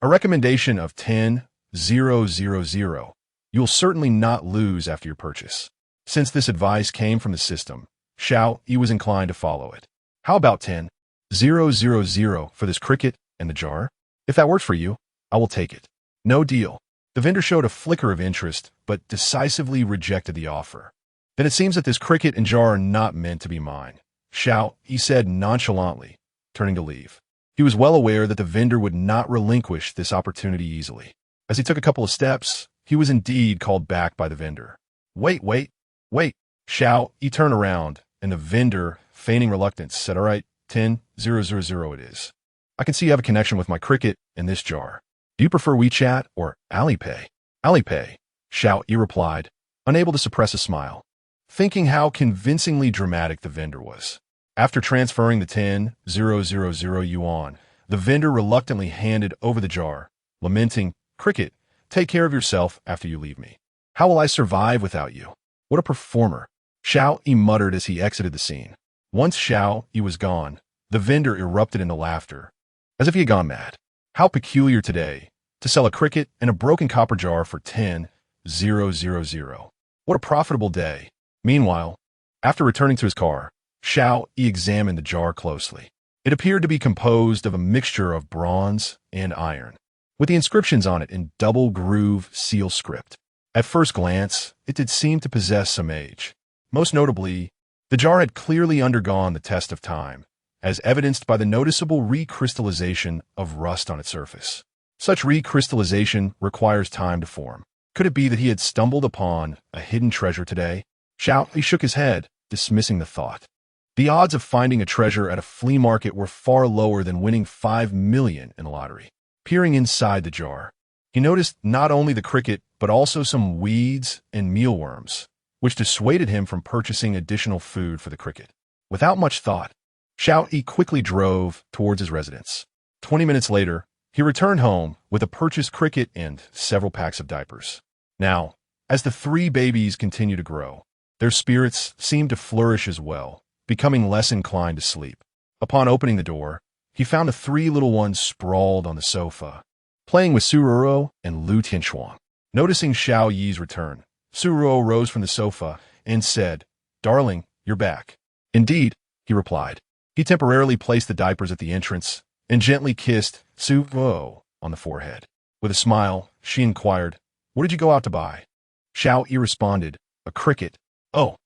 a recommendation of 10,000. "You'll certainly not lose after your purchase." Since this advice came from the system, Xiao Yi was inclined to follow it. "How about 10,000 for this cricket and the jar? If that works for you, I will take it." "No deal." The vendor showed a flicker of interest, but decisively rejected the offer. "Then it seems that this cricket and jar are not meant to be mine," Xiao Yi said nonchalantly, turning to leave. He was well aware that the vendor would not relinquish this opportunity easily. As he took a couple of steps, he was indeed called back by the vendor. Wait. Xiao Yi turned around, and the vendor, feigning reluctance, said, "All right, 10,000 it is. I can see you have a connection with my cricket and this jar. Do you prefer WeChat or Alipay?" "Alipay," Xiao Yi replied, unable to suppress a smile. thinking how convincingly dramatic the vendor was. After transferring the 10,000 yuan, the vendor reluctantly handed over the jar, lamenting, "Cricket, take care of yourself after you leave me. How will I survive without you? What a performer." Xiao Yi muttered as he exited the scene. Once Xiao Yi was gone, the vendor erupted into laughter, as if he had gone mad. How peculiar today, to sell a cricket and a broken copper jar for 10,000. What a profitable day. Meanwhile, after returning to his car, Xiao Yi examined the jar closely. It appeared to be composed of a mixture of bronze and iron, with the inscriptions on it in double-groove seal script. At first glance, it did seem to possess some age. Most notably, the jar had clearly undergone the test of time, as evidenced by the noticeable recrystallization of rust on its surface. Such recrystallization requires time to form. Could it be that he had stumbled upon a hidden treasure today? Xiao Yi shook his head, dismissing the thought. The odds of finding a treasure at a flea market were far lower than winning 5 million in a lottery. Peering inside the jar, he noticed not only the cricket, but also some weeds and mealworms, which dissuaded him from purchasing additional food for the cricket. Without much thought, Xiao Yi quickly drove towards his residence. 20 minutes later, he returned home with a purchased cricket and several packs of diapers. Now, as the 3 babies continued to grow, their spirits seemed to flourish as well, becoming less inclined to sleep. Upon opening the door, he found the 3 little ones sprawled on the sofa, playing with Suruo and Lu Tianchuang. Noticing Xiao Yi's return, Suruo rose from the sofa and said, "Darling, you're back." "Indeed," he replied. He temporarily placed the diapers at the entrance and gently kissed Suruo on the forehead. With a smile, she inquired, "What did you go out to buy?" Xiao Yi responded, "A cricket." "Oh."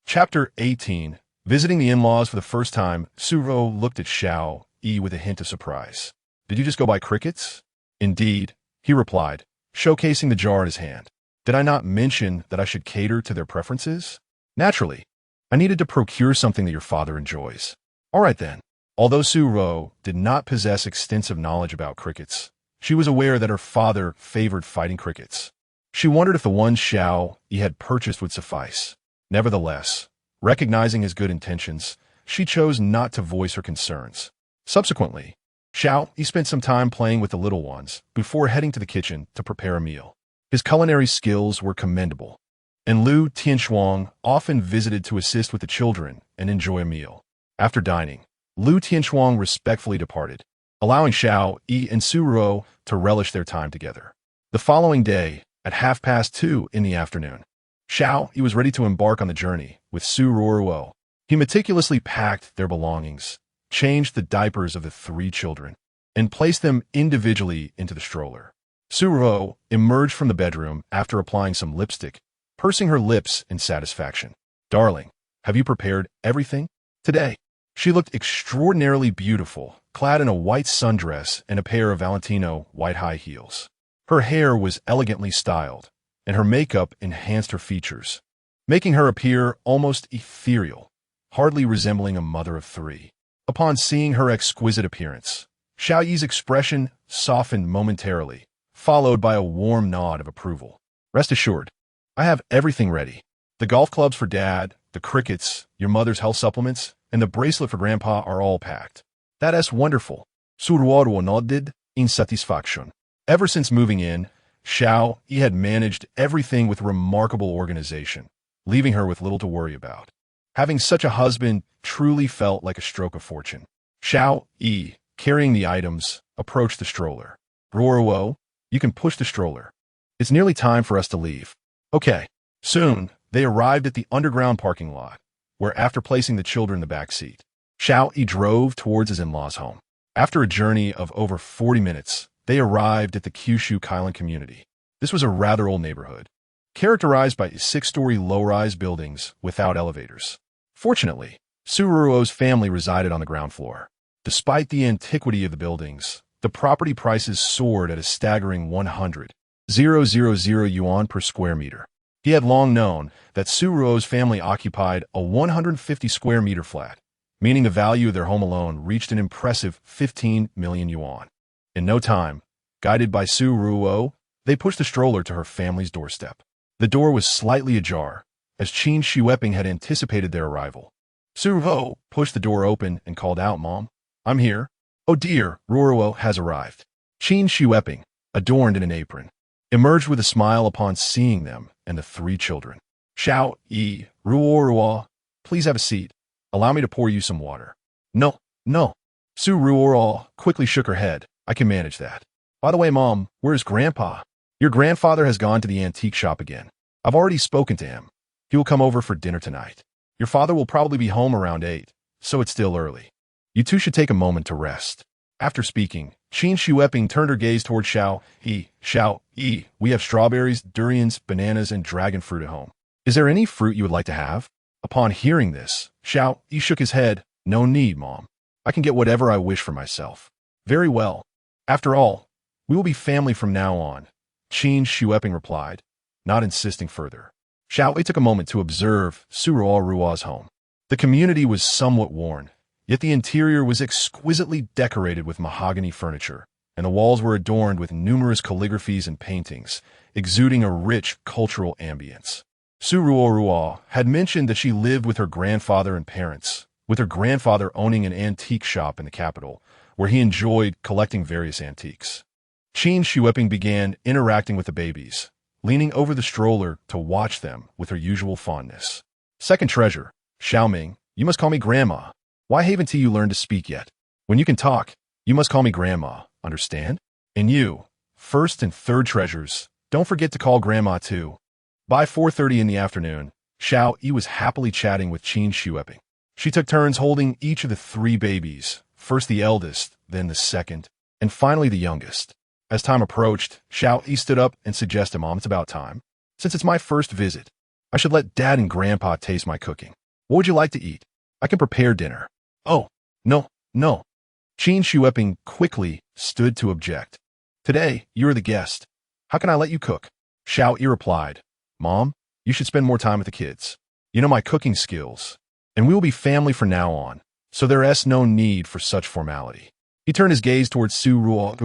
Chapter 18. Visiting the in-laws for the first time, Suruo looked at Xiao Yi with a hint of surprise. "Did you just go buy crickets?" "Indeed," he replied, showcasing the jar in his hand. "Did I not mention that I should cater to their preferences?" "Naturally. I needed to procure something that your father enjoys." "All right then." Although Suruo did not possess extensive knowledge about crickets, she was aware that her father favored fighting crickets. She wondered if the one Xiao Yi had purchased would suffice. Nevertheless, recognizing his good intentions, she chose not to voice her concerns. Subsequently, Xiao Yi spent some time playing with the little ones before heading to the kitchen to prepare a meal. His culinary skills were commendable, and Lu Tianchuang often visited to assist with the children and enjoy a meal. After dining, Lu Tianchuang respectfully departed, allowing Xiao Yi and Suruo to relish their time together. The following day, at 2:30 in the afternoon, Xiao Yi was ready to embark on the journey with Suruo. He meticulously packed their belongings, changed the diapers of the 3 children, and placed them individually into the stroller. Suruo emerged from the bedroom after applying some lipstick, pursing her lips in satisfaction. "Darling, have you prepared everything?" "Today." She looked extraordinarily beautiful, clad in a white sundress and a pair of Valentino white high heels. Her hair was elegantly styled, and her makeup enhanced her features, making her appear almost ethereal, hardly resembling a mother of 3. Upon seeing her exquisite appearance, Xiao Yi's expression softened momentarily, followed by a warm nod of approval. "Rest assured, I have everything ready. The golf clubs for Dad, the crickets, your mother's health supplements, and the bracelet for Grandpa are all packed." "That's wonderful." Suruo nodded in satisfaction. Ever since moving in, Xiao Yi had managed everything with remarkable organization, leaving her with little to worry about. Having such a husband truly felt like a stroke of fortune. Xiao Yi, carrying the items, approached the stroller. "Ruo, you can push the stroller. It's nearly time for us to leave." "Okay." Soon, they arrived at the underground parking lot, where after placing the children in the back seat, Xiao Yi drove towards his in-laws' home. After a journey of over 40 minutes, they arrived at the Kyushu Kailan community. This was a rather old neighborhood, characterized by 6-story low-rise buildings without elevators. Fortunately, Suruo's family resided on the ground floor. Despite the antiquity of the buildings, the property prices soared at a staggering 100,000 yuan per square meter. He had long known that Suruo's family occupied a 150 square meter flat, meaning the value of their home alone reached an impressive 15 million yuan. In no time, guided by Suruo, they pushed the stroller to her family's doorstep. The door was slightly ajar, as Qin Shueping had anticipated their arrival. Su Ruo pushed the door open and called out, "Mom, I'm here." "Oh dear, Ruo has arrived." Qin Shueping, adorned in an apron, emerged with a smile upon seeing them and the three children. "Xiao Yi, Ruo, please have a seat. Allow me to pour you some water." "No, no." Su Ruo quickly shook her head. "I can manage that. By the way, Mom, where's Grandpa?" "Your grandfather has gone to the antique shop again. I've already spoken to him. He will come over for dinner tonight. Your father will probably be home around 8, so it's still early. You two should take a moment to rest." After speaking, Qin Shueping turned her gaze toward Xiao Yi. "Xiao Yi, we have strawberries, durians, bananas, and dragon fruit at home. Is there any fruit you would like to have?" Upon hearing this, Xiao Yi shook his head. "No need, Mom. I can get whatever I wish for myself." "Very well. After all, we will be family from now on," Qin Shueping replied, not insisting further. Xiao Yi took a moment to observe Su Ruo's home. The community was somewhat worn, yet the interior was exquisitely decorated with mahogany furniture, and the walls were adorned with numerous calligraphies and paintings, exuding a rich cultural ambience. Su Ruo had mentioned that she lived with her grandfather and parents, with her grandfather owning an antique shop in the capital, where he enjoyed collecting various antiques. Qin Shueping began interacting with the babies, leaning over the stroller to watch them with her usual fondness. "Second treasure, Xiaoming, you must call me Grandma. Why haven't you learned to speak yet? When you can talk, you must call me Grandma, understand? And you, first and third treasures, don't forget to call Grandma too." By 4:30 in the afternoon, Xiao Yi was happily chatting with Qin Shueping. She took turns holding each of the three babies, first the eldest, then the second, and finally the youngest. As time approached, Xiao Yi stood up and suggested, "Mom, it's about time. Since it's my first visit, I should let Dad and Grandpa taste my cooking. What would you like to eat? I can prepare dinner." "Oh, no, no." Qin Shueping quickly stood to object. "Today, you're the guest. How can I let you cook?" Xiao Yi replied, "Mom, you should spend more time with the kids. You know my cooking skills, and we will be family from now on, so there is no need for such formality." He turned his gaze towards Su Ruo.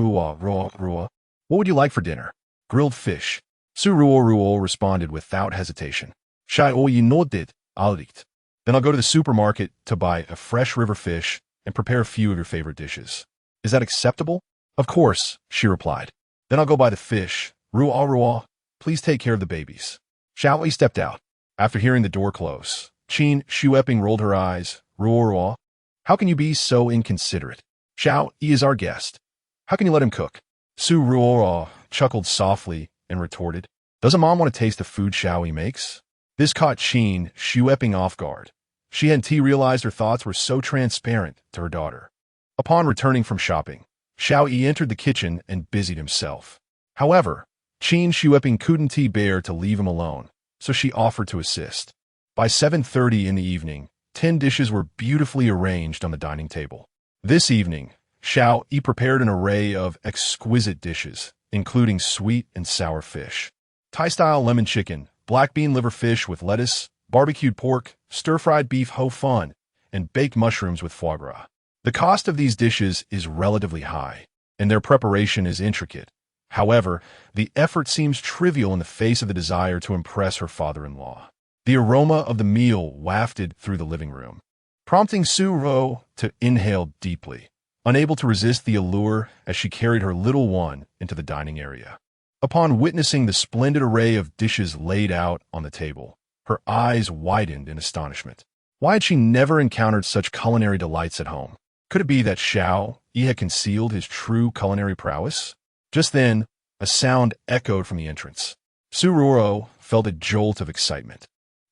"What would you like for dinner?" "Grilled fish." Su Ruo responded without hesitation. "Xiao Yi nodded. I'll eat. Then I'll go to the supermarket to buy a fresh river fish and prepare a few of your favorite dishes. Is that acceptable?" "Of course," she replied. "Then I'll go buy the fish. Ruo, please take care of the babies." Xiao Yi stepped out. After hearing the door close, Qin Shueping rolled her eyes. "Ruo, how can you be so inconsiderate? Xiao Yi is our guest. How can you let him cook?" Su Ruo chuckled softly and retorted, "Doesn't Mom want to taste the food Xiao Yi makes?" This caught Qin Shueping off guard. She hadn't realized her thoughts were so transparent to her daughter. Upon returning from shopping, Xiao Yi entered the kitchen and busied himself. However, Qin Shueping couldn't bear to leave him alone, so she offered to assist. By 7:30 in the evening, 10 dishes were beautifully arranged on the dining table. This evening, Xiao Yi prepared an array of exquisite dishes, including sweet and sour fish, Thai-style lemon chicken, black bean liver fish with lettuce, barbecued pork, stir-fried beef ho fun, and baked mushrooms with foie gras. The cost of these dishes is relatively high, and their preparation is intricate. However, the effort seems trivial in the face of the desire to impress her father-in-law. The aroma of the meal wafted through the living room, prompting Su Ruo to inhale deeply, unable to resist the allure as she carried her little one into the dining area. Upon witnessing the splendid array of dishes laid out on the table, her eyes widened in astonishment. Why had she never encountered such culinary delights at home? Could it be that Xiao Yi had concealed his true culinary prowess? Just then, a sound echoed from the entrance. Su Ruo felt a jolt of excitement.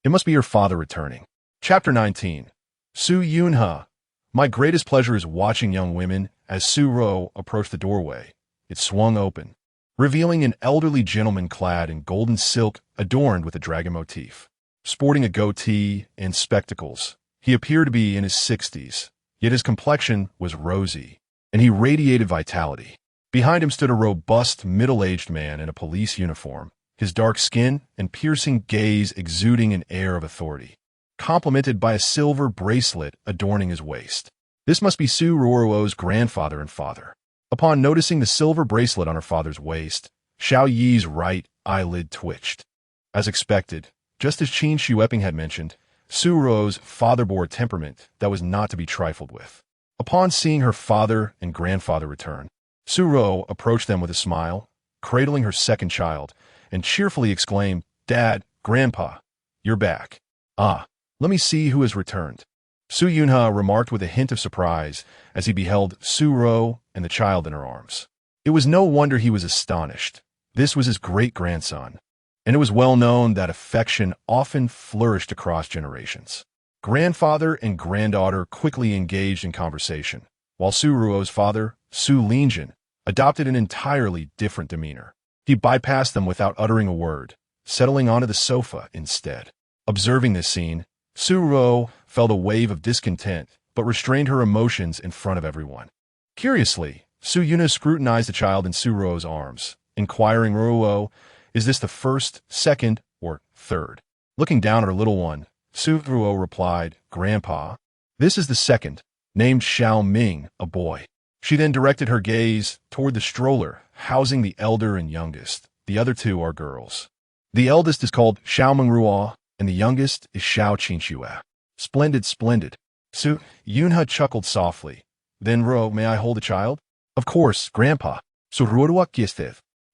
It must be her father returning. Chapter 19. Su Yunhe. My greatest pleasure is watching young women. As Su Ruo approached the doorway, it swung open, revealing an elderly gentleman clad in golden silk adorned with a dragon motif. Sporting a goatee and spectacles, he appeared to be in his 60s, yet his complexion was rosy, and he radiated vitality. Behind him stood a robust, middle-aged man in a police uniform, his dark skin and piercing gaze exuding an air of authority, complemented by a silver bracelet adorning his waist. This must be Su Ruo's grandfather and father. Upon noticing the silver bracelet on her father's waist, Xiao Yi's right eyelid twitched. As expected, Just as Qin Shueping had mentioned, Su Ruo's father bore a temperament that was not to be trifled with. Upon seeing her father and grandfather return, Su Ruo approached them with a smile, cradling her second child, and cheerfully exclaimed, "Dad, Grandpa, you're back. Ah, let me see who has returned." Su Yunha remarked with a hint of surprise as he beheld Su Ruo and the child in her arms. It was no wonder he was astonished. This was his great-grandson, and it was well known that affection often flourished across generations. Grandfather and granddaughter quickly engaged in conversation, while Su Ruo's father, Su Linjin, adopted an entirely different demeanor. He bypassed them without uttering a word, settling onto the sofa instead. Observing this scene, Su Ruo felt a wave of discontent, but restrained her emotions in front of everyone. Curiously, Su Yunha scrutinized the child in Su Ruo's arms, inquiring, "Ruo, is this the first, second, or third?" Looking down at her little one, Su Ruo replied, "Grandpa, this is the second, named Xiao Ming, a boy." She then directed her gaze toward the stroller, housing the elder and youngest. The other two are girls. The eldest is called Xiao Mengruo, and the youngest is Xiao Qinxue. Splendid, splendid. Su Yunha chuckled softly. "Then, Ruo, may I hold the child?" "Of course, Grandpa."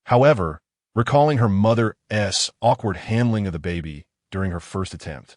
However, recalling her mother's awkward handling of the baby during her first attempt,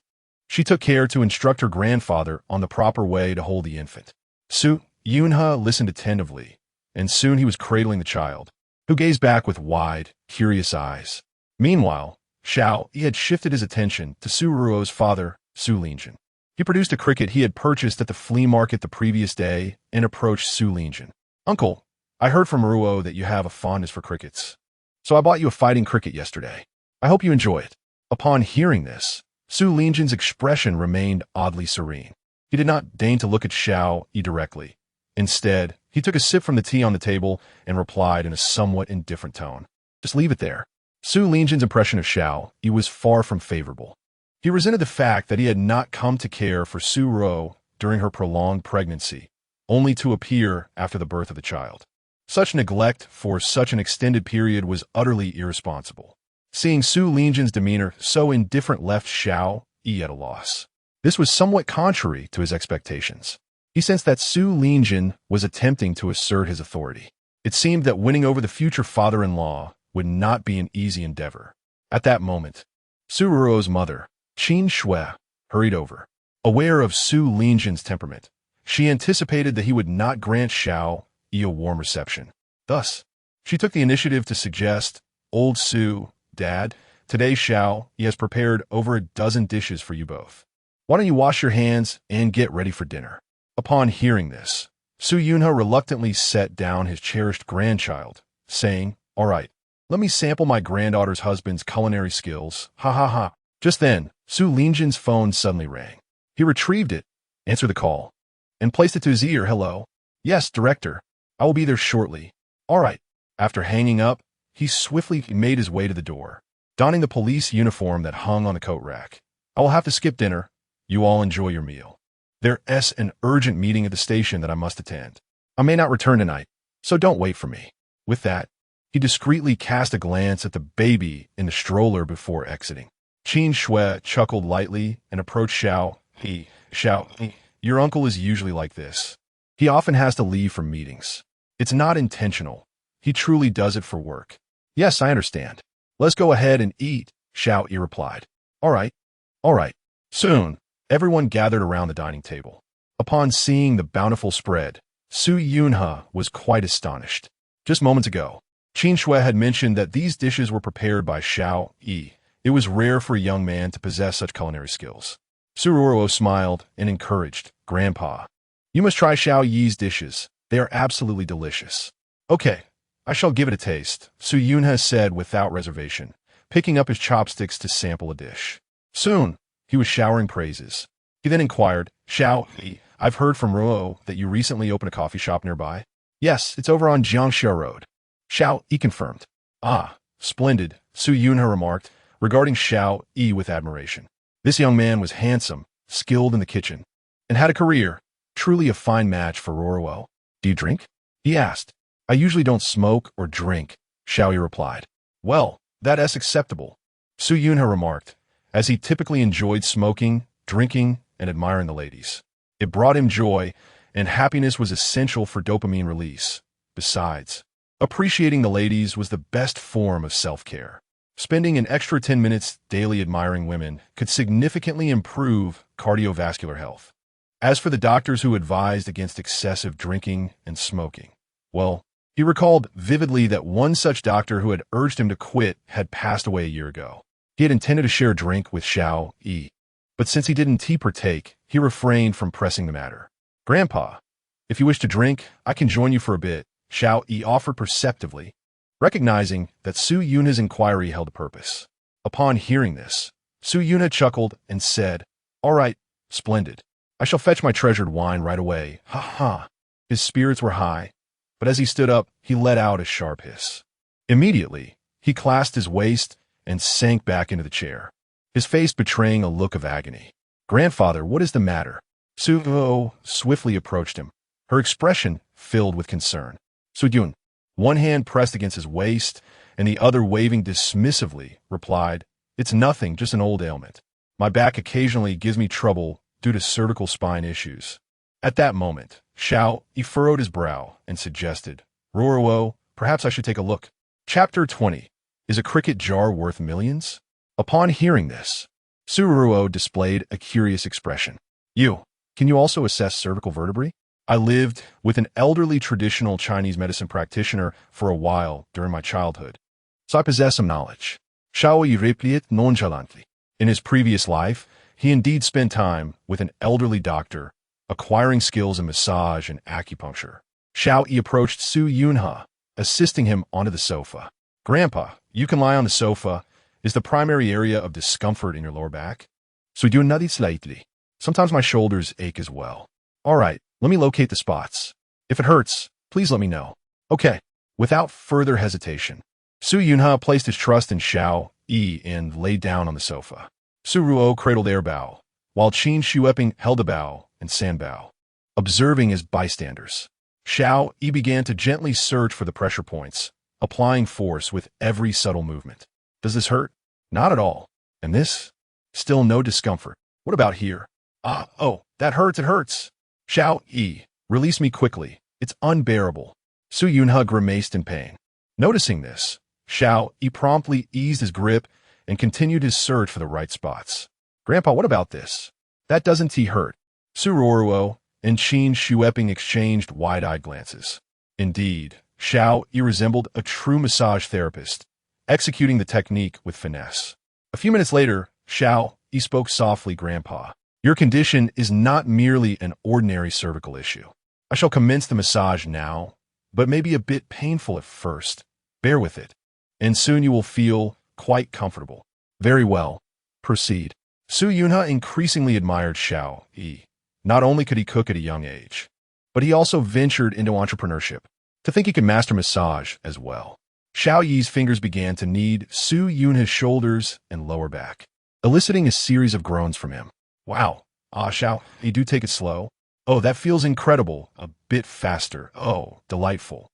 she took care to instruct her grandfather on the proper way to hold the infant. Su Yunha listened attentively, and soon he was cradling the child, who gazed back with wide, curious eyes. Meanwhile, Xiao Yi had shifted his attention to Su Ruo's father, Su Linjin. He produced a cricket he had purchased at the flea market the previous day and approached Su Linjin. "Uncle, I heard from Ruo that you have a fondness for crickets, so I bought you a fighting cricket yesterday. I hope you enjoy it." Upon hearing this, Su Linjin's expression remained oddly serene. He did not deign to look at Xiao Yi directly. Instead, he took a sip from the tea on the table and replied in a somewhat indifferent tone, "Just leave it there." Su Linjin's impression of Xiao Yi was far from favorable. He resented the fact that he had not come to care for Su Ruo during her prolonged pregnancy, only to appear after the birth of the child. Such neglect for such an extended period was utterly irresponsible. Seeing Su Linjin's demeanor so indifferent left Xiao Yi at a loss. This was somewhat contrary to his expectations. He sensed that Su Linjin was attempting to assert his authority. It seemed that winning over the future father-in-law would not be an easy endeavor. At that moment, Su Ruo's mother, Qin Shui, hurried over. Aware of Su Linjin's temperament, she anticipated that he would not grant Xiao Yi a warm reception. Thus, she took the initiative to suggest, "Old Su, Dad, today Xiao Yi has prepared over a dozen dishes for you both. Why don't you wash your hands and get ready for dinner?" Upon hearing this, Su Yunha reluctantly set down his cherished grandchild, saying, "All right, let me sample my granddaughter's husband's culinary skills. Ha ha ha." Just then, Su Linjin's phone suddenly rang. He retrieved it, answered the call, and placed it to his ear. "Hello. Yes, Director. I will be there shortly." "All right." After hanging up, he swiftly made his way to the door, donning the police uniform that hung on the coat rack. "I will have to skip dinner. You all enjoy your meal. There's an urgent meeting at the station that I must attend. I may not return tonight, so don't wait for me." With that, he discreetly cast a glance at the baby in the stroller before exiting. Qin Shui chuckled lightly and approached Xiao Yi. "Xiao Yi, your uncle is usually like this. He often has to leave for meetings. It's not intentional. He truly does it for work." "Yes, I understand. Let's go ahead and eat," Xiao Yi replied. All right. Soon, everyone gathered around the dining table. Upon seeing the bountiful spread, Su Yunha was quite astonished. Just moments ago, Qin Shui had mentioned that these dishes were prepared by Xiao Yi. It was rare for a young man to possess such culinary skills. Su Ruo smiled and encouraged, "Grandpa, you must try Xiao Yi's dishes. They are absolutely delicious." "Okay, I shall give it a taste," Su Yunha said without reservation, picking up his chopsticks to sample a dish. Soon, he was showering praises. He then inquired, "Xiao Yi, I've heard from Ruo that you recently opened a coffee shop nearby." "Yes, it's over on Jiangxia Road." Xiao Yi confirmed. "Ah, splendid," Su Yunha remarked, regarding Xiao Yi with admiration. This young man was handsome, skilled in the kitchen, and had a career. Truly a fine match for Ruo. "Do you drink?" he asked. "I usually don't smoke or drink," Xiao Yi replied. "Well, that's acceptable," Su Yunha remarked, as he typically enjoyed smoking, drinking, and admiring the ladies. It brought him joy, and happiness was essential for dopamine release. Besides, appreciating the ladies was the best form of self-care. Spending an extra 10 minutes daily admiring women could significantly improve cardiovascular health. As for the doctors who advised against excessive drinking and smoking, well, he recalled vividly that one such doctor who had urged him to quit had passed away a year ago. He had intended to share a drink with Xiao Yi, but since he didn't partake, he refrained from pressing the matter. "Grandpa, if you wish to drink, I can join you for a bit," Xiao Yi offered perceptively, recognizing that Su Yunha's inquiry held a purpose. Upon hearing this, Su Yunha chuckled and said, "All right, splendid. I shall fetch my treasured wine right away. Ha ha." His spirits were high, but as he stood up, he let out a sharp hiss. Immediately, he clasped his waist and sank back into the chair, his face betraying a look of agony. "Grandfather, what is the matter?" Su Yu swiftly approached him, her expression filled with concern. Su Yun, one hand pressed against his waist and the other waving dismissively, replied, "It's nothing, just an old ailment. My back occasionally gives me trouble due to cervical spine issues." At that moment, Xiao Yi furrowed his brow and suggested, "Ruo, perhaps I should take a look." Chapter 20. Is a cricket jar worth millions? Upon hearing this, Su Ruo displayed a curious expression. Can you also assess cervical vertebrae? I lived with an elderly traditional Chinese medicine practitioner for a while during my childhood, so I possess some knowledge. Xiao Yi replied nonchalantly. In his previous life, he indeed spent time with an elderly doctor, acquiring skills in massage and acupuncture. Xiao Yi approached Su Yunha, assisting him onto the sofa. "Grandpa, you can lie on the sofa. Is the primary area of discomfort in your lower back?" "So do nothing slightly. Sometimes my shoulders ache as well." "All right, let me locate the spots. If it hurts, please let me know." "Okay." Without further hesitation, Su Yunha placed his trust in Xiao Yi and lay down on the sofa. Su Ruo cradled air bow, while Qin Shueping held a bow and sand bow, observing as bystanders. Xiao Yi began to gently search for the pressure points, applying force with every subtle movement. "Does this hurt?" "Not at all." "And this?" "Still no discomfort." "What about here?" Oh, that hurts, it hurts." "Xiao Yi, release me quickly. It's unbearable." Su Yunha grimaced in pain. Noticing this, Xiao Yi promptly eased his grip and continued his search for the right spots. "Grandpa, what about this?" "That doesn't hurt." Su Ruo and Qin Shueping exchanged wide-eyed glances. Indeed, Xiao Yi resembled a true massage therapist, executing the technique with finesse. A few minutes later, Xiao Yi spoke softly, "Grandpa, your condition is not merely an ordinary cervical issue. I shall commence the massage now, but may be a bit painful at first. Bear with it, and soon you will feel quite comfortable." "Very well. Proceed." Su Yunha increasingly admired Xiao Yi. Not only could he cook at a young age, but he also ventured into entrepreneurship. To think he could master massage as well. Xiao Yi's fingers began to knead Su Yunha's shoulders and lower back, eliciting a series of groans from him. "Wow. Xiao, you do take it slow." "Oh, that feels incredible. A bit faster. Oh, delightful."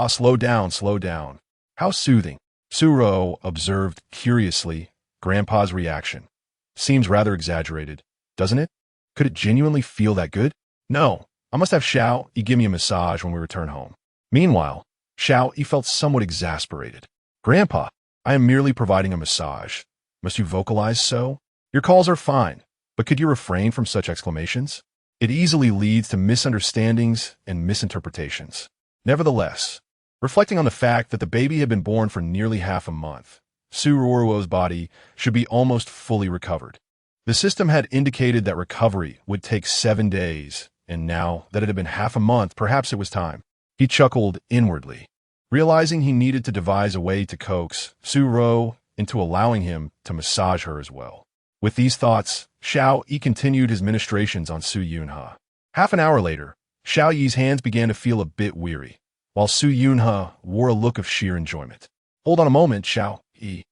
Slow down, slow down." "How soothing." Su Ruo observed curiously Grandpa's reaction. "Seems rather exaggerated, doesn't it? Could it genuinely feel that good?" "No. I must have Xiao Yi give me a massage when we return home." Meanwhile, Xiao Yi felt somewhat exasperated. "Grandpa, I am merely providing a massage. Must you vocalize so? Your calls are fine, but could you refrain from such exclamations? It easily leads to misunderstandings and misinterpretations." Nevertheless, reflecting on the fact that the baby had been born for nearly half a month, Su Ruo's body should be almost fully recovered. The system had indicated that recovery would take 7 days, and now that it had been half a month, perhaps it was time. He chuckled inwardly, realizing he needed to devise a way to coax Su Ruo into allowing him to massage her as well. With these thoughts, Xiao Yi continued his ministrations on Su Yunha. Half an hour later, Xiao Yi's hands began to feel a bit weary, while Su Yunha wore a look of sheer enjoyment. "Hold on a moment, Xiao Yi."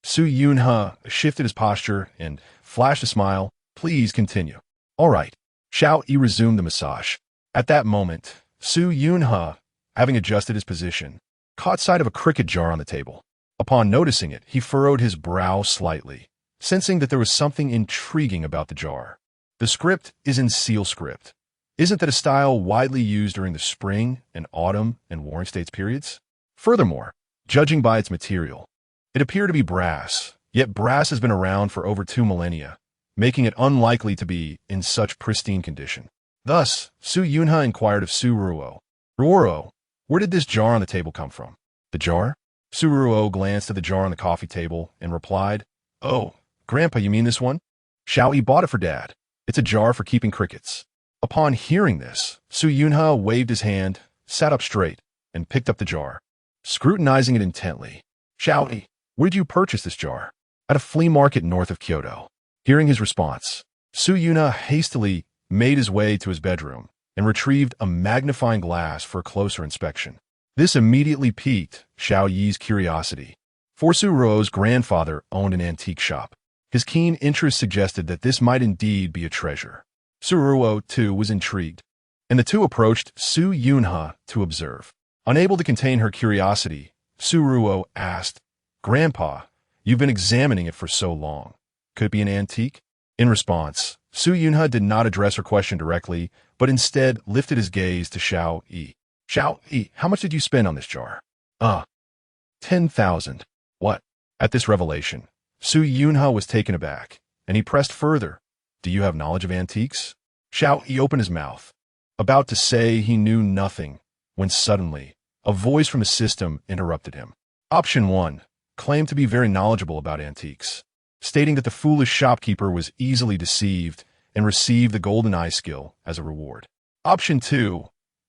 Su Yunha shifted his posture and flashed a smile. "Please continue." "All right." Xiao Yi resumed the massage. At that moment, Su Yunha, having adjusted his position, caught sight of a cricket jar on the table. Upon noticing it, he furrowed his brow slightly, sensing that there was something intriguing about the jar. The script is in seal script. Isn't that a style widely used during the spring and autumn and warring states periods? Furthermore, judging by its material, it appeared to be brass, yet brass has been around for over 2 millennia, making it unlikely to be in such pristine condition. Thus, Su Yunha inquired of Su Ruo, "Ruo, where did this jar on the table come from?" "The jar?" Su Ruo glanced at the jar on the coffee table and replied, "Oh, Grandpa, you mean this one? Xiao Yi bought it for Dad. It's a jar for keeping crickets." Upon hearing this, Su Yunha waved his hand, sat up straight, and picked up the jar, scrutinizing it intently. "Xiao Yi, where did you purchase this jar?" "At a flea market north of Kyoto." Hearing his response, Su Yunha hastily made his way to his bedroom and retrieved a magnifying glass for a closer inspection. This immediately piqued Xiao Yi's curiosity. For Su Ruo's grandfather owned an antique shop. His keen interest suggested that this might indeed be a treasure. Su Ruo, too, was intrigued, and the two approached Su Yunha to observe. Unable to contain her curiosity, Su Ruo asked, "Grandpa, you've been examining it for so long. Could it be an antique?" In response, Su Yunha did not address her question directly, but instead lifted his gaze to Xiao Yi. "Xiao Yi, how much did you spend on this jar?" 10,000. What? At this revelation, Su Yunha was taken aback, and he pressed further. "Do you have knowledge of antiques?" Xiao Yi opened his mouth, about to say he knew nothing, when suddenly, a voice from the system interrupted him. Option 1 claimed to be very knowledgeable about antiques, stating that the foolish shopkeeper was easily deceived and received the golden eye skill as a reward. Option 2,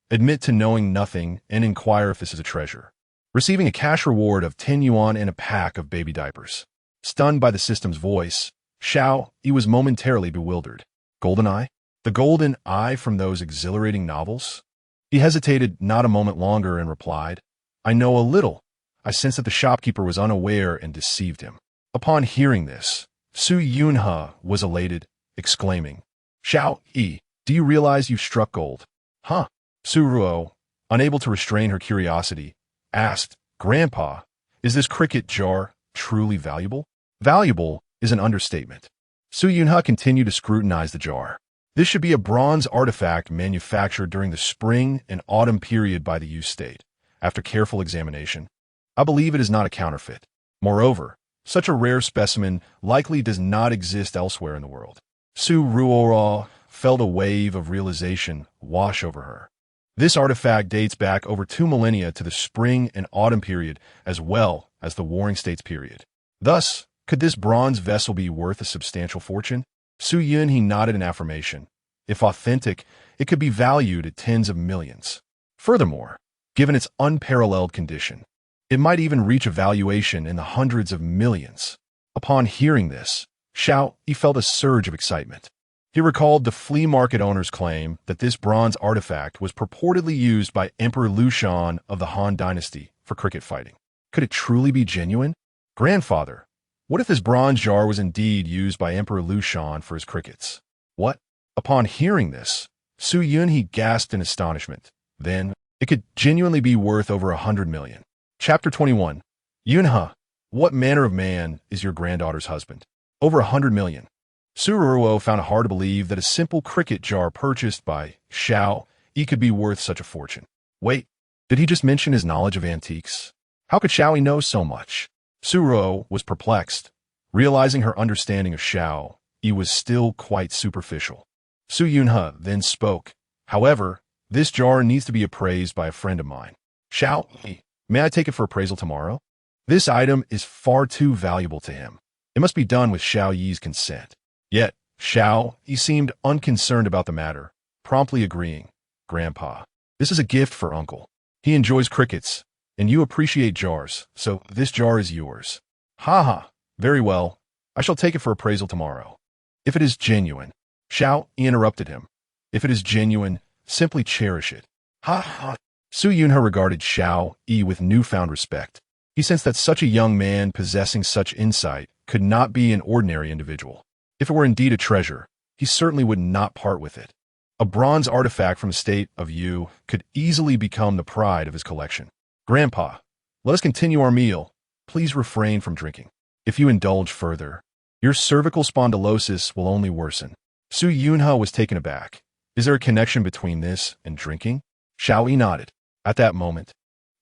admit to knowing nothing and inquire if this is a treasure, receiving a cash reward of 10 yuan and a pack of baby diapers. Stunned by the system's voice, Xiao Yi was momentarily bewildered. Golden eye? The golden eye from those exhilarating novels? He hesitated not a moment longer and replied, "I know a little." I sensed that the shopkeeper was unaware and deceived him. Upon hearing this, Su Yunha was elated, exclaiming, "Xiao Yi, do you realize you've struck gold?" "Huh?" Su Ruo, unable to restrain her curiosity, asked, "Grandpa, is this cricket jar truly valuable?" Valuable is an understatement. Su Yunha continued to scrutinize the jar. This should be a bronze artifact manufactured during the spring and autumn period by the Yu state. After careful examination, I believe it is not a counterfeit. Moreover, such a rare specimen likely does not exist elsewhere in the world. Su Ruo felt a wave of realization wash over her. This artifact dates back over 2 millennia to the spring and autumn period as well as the warring states period. Thus, could this bronze vessel be worth a substantial fortune? Su Yunha nodded in affirmation. If authentic, it could be valued at tens of millions. Furthermore, given its unparalleled condition, it might even reach a valuation in the hundreds of millions. Upon hearing this, Xiao Yi felt a surge of excitement. He recalled the flea market owner's claim that this bronze artifact was purportedly used by Emperor Lushan of the Han Dynasty for cricket fighting. Could it truly be genuine? Grandfather, what if this bronze jar was indeed used by Emperor Lushan for his crickets? What? Upon hearing this, Su Yunha gasped in astonishment. Then, it could genuinely be worth over 100 million. Chapter 21. Yunha, what manner of man is your granddaughter's husband? Over 100 million. Su Ruo found it hard to believe that a simple cricket jar purchased by Xiao Yi could be worth such a fortune. Wait, did he just mention his knowledge of antiques? How could Xiao Yi know so much? Su Ruo was perplexed, realizing her understanding of Xiao Yi was still quite superficial. Su Yunha then spoke. However, this jar needs to be appraised by a friend of mine. Xiao Yi, may I take it for appraisal tomorrow? This item is far too valuable to him. It must be done with Xiao Yi's consent. Yet, Xiao Yi seemed unconcerned about the matter, promptly agreeing. Grandpa, this is a gift for Uncle. He enjoys crickets, and you appreciate jars, so this jar is yours. Ha ha, very well. I shall take it for appraisal tomorrow. If it is genuine, Xiao Yi interrupted him. If it is genuine, simply cherish it. Ha ha. Su Yunha regarded Xiao Yi with newfound respect. He sensed that such a young man possessing such insight could not be an ordinary individual. If it were indeed a treasure, he certainly would not part with it. A bronze artifact from the state of Yu could easily become the pride of his collection. Grandpa, let us continue our meal. Please refrain from drinking. If you indulge further, Your cervical spondylosis will only worsen. Su Yunha was taken aback. Is there a connection between this and drinking? Xiao Yi nodded. At that moment,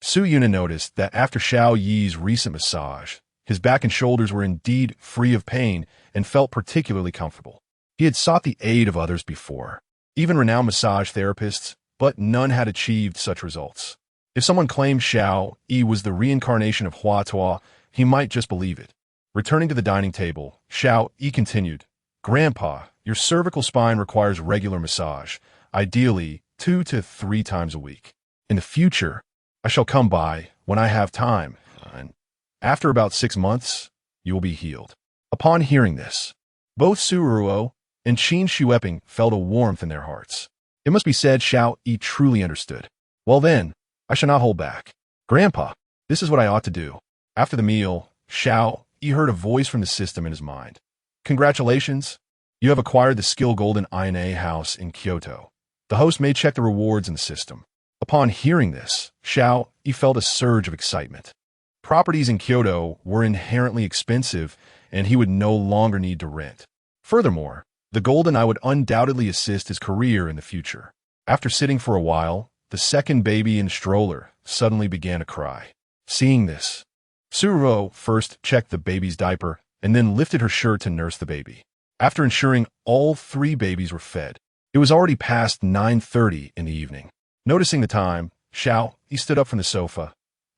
Su Yunha noticed that after Xiao Yi's recent massage, his back and shoulders were indeed free of pain and felt particularly comfortable. He had sought the aid of others before, even renowned massage therapists, but none had achieved such results. If someone claimed Xiao Yi was the reincarnation of Hua Tuo, he might just believe it. Returning to the dining table, Xiao Yi continued, Grandpa, your cervical spine requires regular massage, ideally 2 to 3 times a week. In the future, I shall come by when I have time, and after about 6 months, you will be healed. Upon hearing this, both Su Ruo and Qin Shueping felt a warmth in their hearts. It must be said Xiao Yi truly understood. Well then, I shall not hold back. Grandpa, this is what I ought to do. After the meal, Xiao Yi heard a voice from the system in his mind. Congratulations, you have acquired the skill Golden INA house in Kyoto. The host may check the rewards in the system. Upon hearing this, Xiao Yi felt a surge of excitement. Properties in Kyoto were inherently expensive, and he would no longer need to rent. Furthermore, the Golden Eye would undoubtedly assist his career in the future. After sitting for a while, the second baby in the stroller suddenly began to cry. Seeing this, Su Ruo first checked the baby's diaper and then lifted her shirt to nurse the baby. After ensuring all 3 babies were fed, it was already past 9:30 in the evening. Noticing the time, Xiao Yi stood up from the sofa.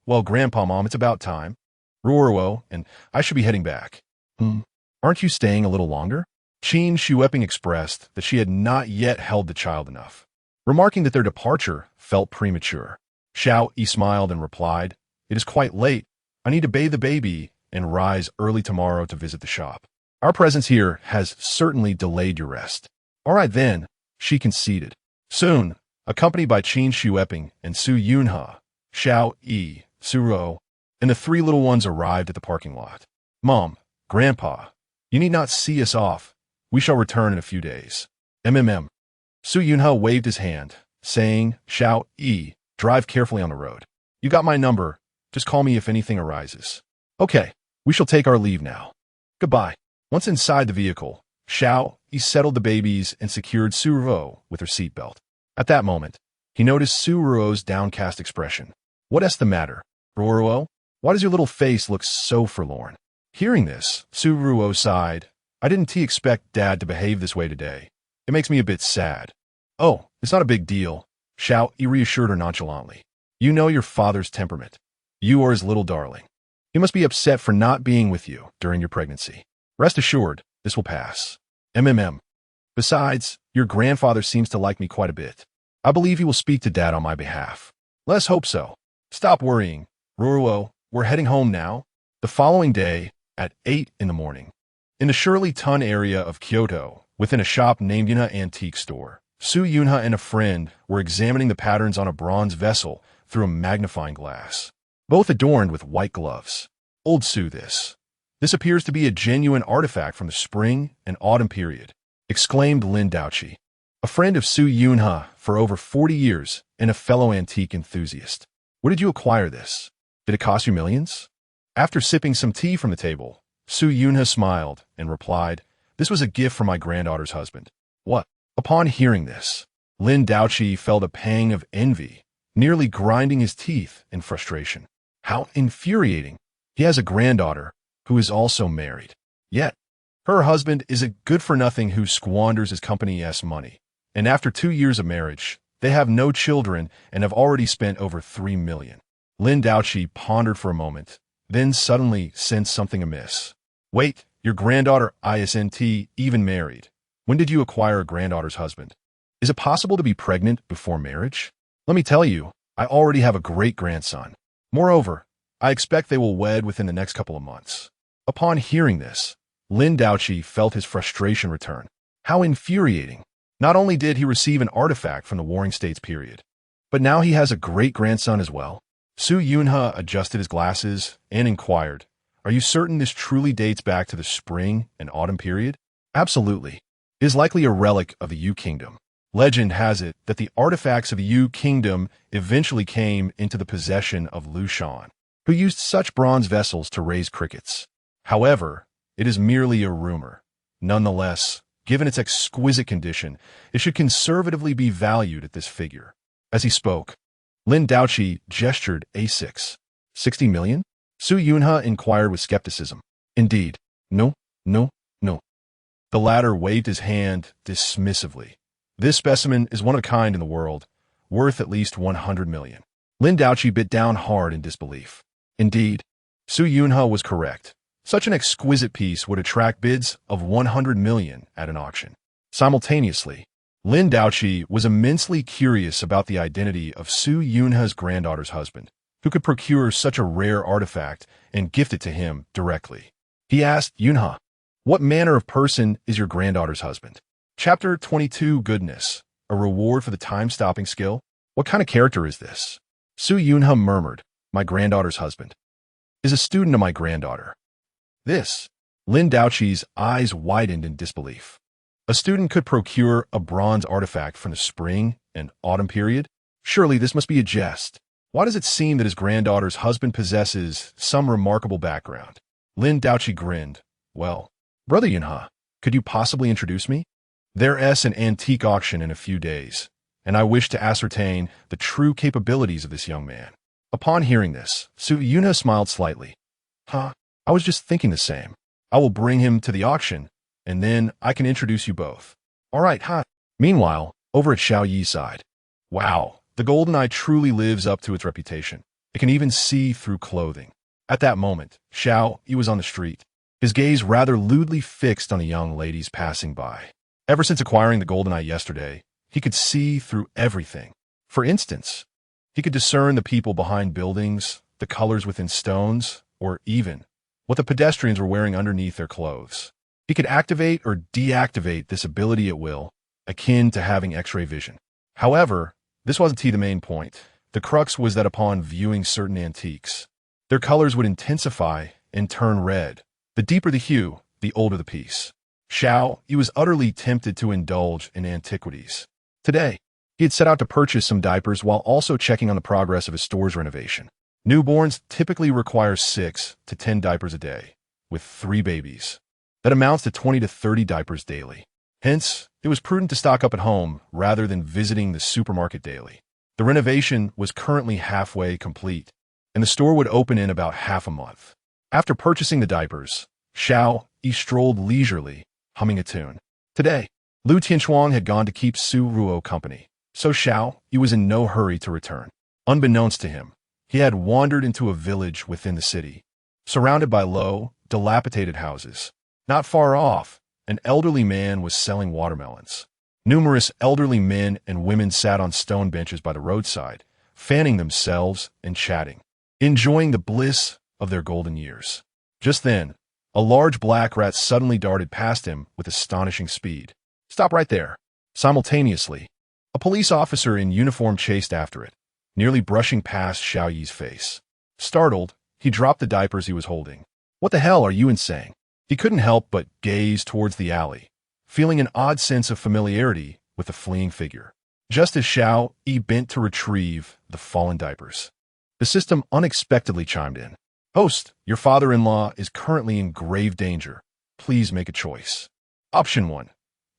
Well, Grandpa, Mom, it's about time. Ruo, and I should be heading back. Aren't you staying a little longer? Qin Shueping expressed that she had not yet held the child enough, remarking that their departure felt premature. Xiao Yi smiled and replied, It is quite late. I need to bathe the baby and rise early tomorrow to visit the shop. Our presence here has certainly delayed your rest. All right then, she conceded. Soon, accompanied by Qin Shueping and Su Yunha, Xiao Yi, Su Ruo, and the 3 little ones arrived at the parking lot. Mom, Grandpa, you need not see us off. We shall return in a few days. Su Yunha waved his hand, saying, Xiao Yi, drive carefully on the road. You got my number. Just call me if anything arises. Okay, we shall take our leave now. Goodbye. Once inside the vehicle, Xiao Yi settled the babies and secured Su Ruo with her seatbelt. At that moment, he noticed Su Ruo's downcast expression. What's the matter, Ruo? Why does your little face look so forlorn? Hearing this, Su Ruo sighed. I didn't expect Dad to behave this way today. It makes me a bit sad. Oh, it's not a big deal, Xiao Yi reassured her nonchalantly. You know your father's temperament. You are his little darling. He must be upset for not being with you during your pregnancy. Rest assured, this will pass. Besides, your grandfather seems to like me quite a bit. I believe he will speak to Dad on my behalf. Let's hope so. Stop worrying, Ruo. We're heading home now. The following day, at 8 in the morning, in the Shirley Tun area of Kyoto, within a shop named Yunha Antique Store, Su Yunha and a friend were examining the patterns on a bronze vessel through a magnifying glass, both adorned with white gloves. Old Su, this appears to be a genuine artifact from the spring and autumn period, exclaimed Lin Daoqi, a friend of Su Yunha for over 40 years and a fellow antique enthusiast. Where did you acquire this? Did it cost you millions? After sipping some tea from the table, Su Yunha smiled and replied, This was a gift from my granddaughter's husband. What? Upon hearing this, Lin Daoqi felt a pang of envy, nearly grinding his teeth in frustration. How infuriating. He has a granddaughter who is also married. Yet, her husband is a good-for-nothing who squanders his company's money. And after 2 years of marriage, they have no children and have already spent over 3 million. Lin Daoqi pondered for a moment, then suddenly sensed something amiss. Wait, your granddaughter isn't even married. When did you acquire a granddaughter's husband? Is it possible to be pregnant before marriage? Let me tell you, I already have a great-grandson. Moreover, I expect they will wed within the next couple of months. Upon hearing this, Lin Daoqi felt his frustration return. How infuriating. Not only did he receive an artifact from the Warring States period, but now he has a great-grandson as well. Su Yunha adjusted his glasses and inquired, Are you certain this truly dates back to the spring and autumn period? Absolutely. It is likely a relic of the Yu Kingdom. Legend has it that the artifacts of the Yu Kingdom eventually came into the possession of Lu Shan, who used such bronze vessels to raise crickets. However, It is merely a rumor. Nonetheless, given its exquisite condition, it should conservatively be valued at this figure. As he spoke, Lin Daoqi gestured A6. 60 million? Su Yunhe inquired with skepticism. Indeed. No, no, no. The latter waved his hand dismissively. This specimen is one of a kind in the world, worth at least 100 million. Lin Daoqi bit down hard in disbelief. Indeed, Su Yunhe was correct. Such an exquisite piece would attract bids of 100 million at an auction. Simultaneously, Lin Daoqi was immensely curious about the identity of Su Yunhe's granddaughter's husband, who could procure such a rare artifact and gift it to him directly. He asked Yunhe, "What manner of person is your granddaughter's husband?" Chapter 22 Goodness, a reward for the time-stopping skill? What kind of character is this? Su Yunhe murmured, "My granddaughter's husband is a student of my granddaughter." This. Lin Daoqi's eyes widened in disbelief. A student could procure a bronze artifact from the spring and autumn period? Surely this must be a jest. Why does it seem that his granddaughter's husband possesses some remarkable background? Lin Daoqi grinned. Well, Brother Yunhe, could you possibly introduce me? There's an antique auction in a few days, and I wish to ascertain the true capabilities of this young man. Upon hearing this, Su Yunhe smiled slightly. I was just thinking the same. I will bring him to the auction, and then I can introduce you both. All right, Meanwhile, over at Xiao Yi's side. Wow, the golden eye truly lives up to its reputation. It can even see through clothing. At that moment, Xiao Yi was on the street, his gaze rather lewdly fixed on the young ladies passing by. Ever since acquiring the golden eye yesterday, he could see through everything. For instance, he could discern the people behind buildings, the colors within stones, or even what the pedestrians were wearing underneath their clothes. He could activate or deactivate this ability at will, akin to having X-ray vision. However, this wasn't the main point. The crux was that upon viewing certain antiques, their colors would intensify and turn red. The deeper the hue, the older the piece. Xiao Yi was utterly tempted to indulge in antiquities. Today, he had set out to purchase some diapers while also checking on the progress of his store's renovation. Newborns typically require 6 to 10 diapers a day, with 3 babies. That amounts to 20 to 30 diapers daily. Hence, it was prudent to stock up at home rather than visiting the supermarket daily. The renovation was currently halfway complete, and the store would open in about half a month. After purchasing the diapers, Xiao Yi strolled leisurely, humming a tune. Today, Lu Tianchuang had gone to keep Su Ruo company, so Xiao Yi was in no hurry to return. Unbeknownst to him, he had wandered into a village within the city, surrounded by low, dilapidated houses. Not far off, an elderly man was selling watermelons. Numerous elderly men and women sat on stone benches by the roadside, fanning themselves and chatting, enjoying the bliss of their golden years. Just then, a large black rat suddenly darted past him with astonishing speed. "Stop right there." Simultaneously, a police officer in uniform chased after it, nearly brushing past Xiao Yi's face. Startled, he dropped the diapers he was holding. "What the hell are you insane?" He couldn't help but gaze towards the alley, feeling an odd sense of familiarity with the fleeing figure. Just as Xiao Yi bent to retrieve the fallen diapers, the system unexpectedly chimed in. "Host, your father-in-law is currently in grave danger. Please make a choice. Option 1.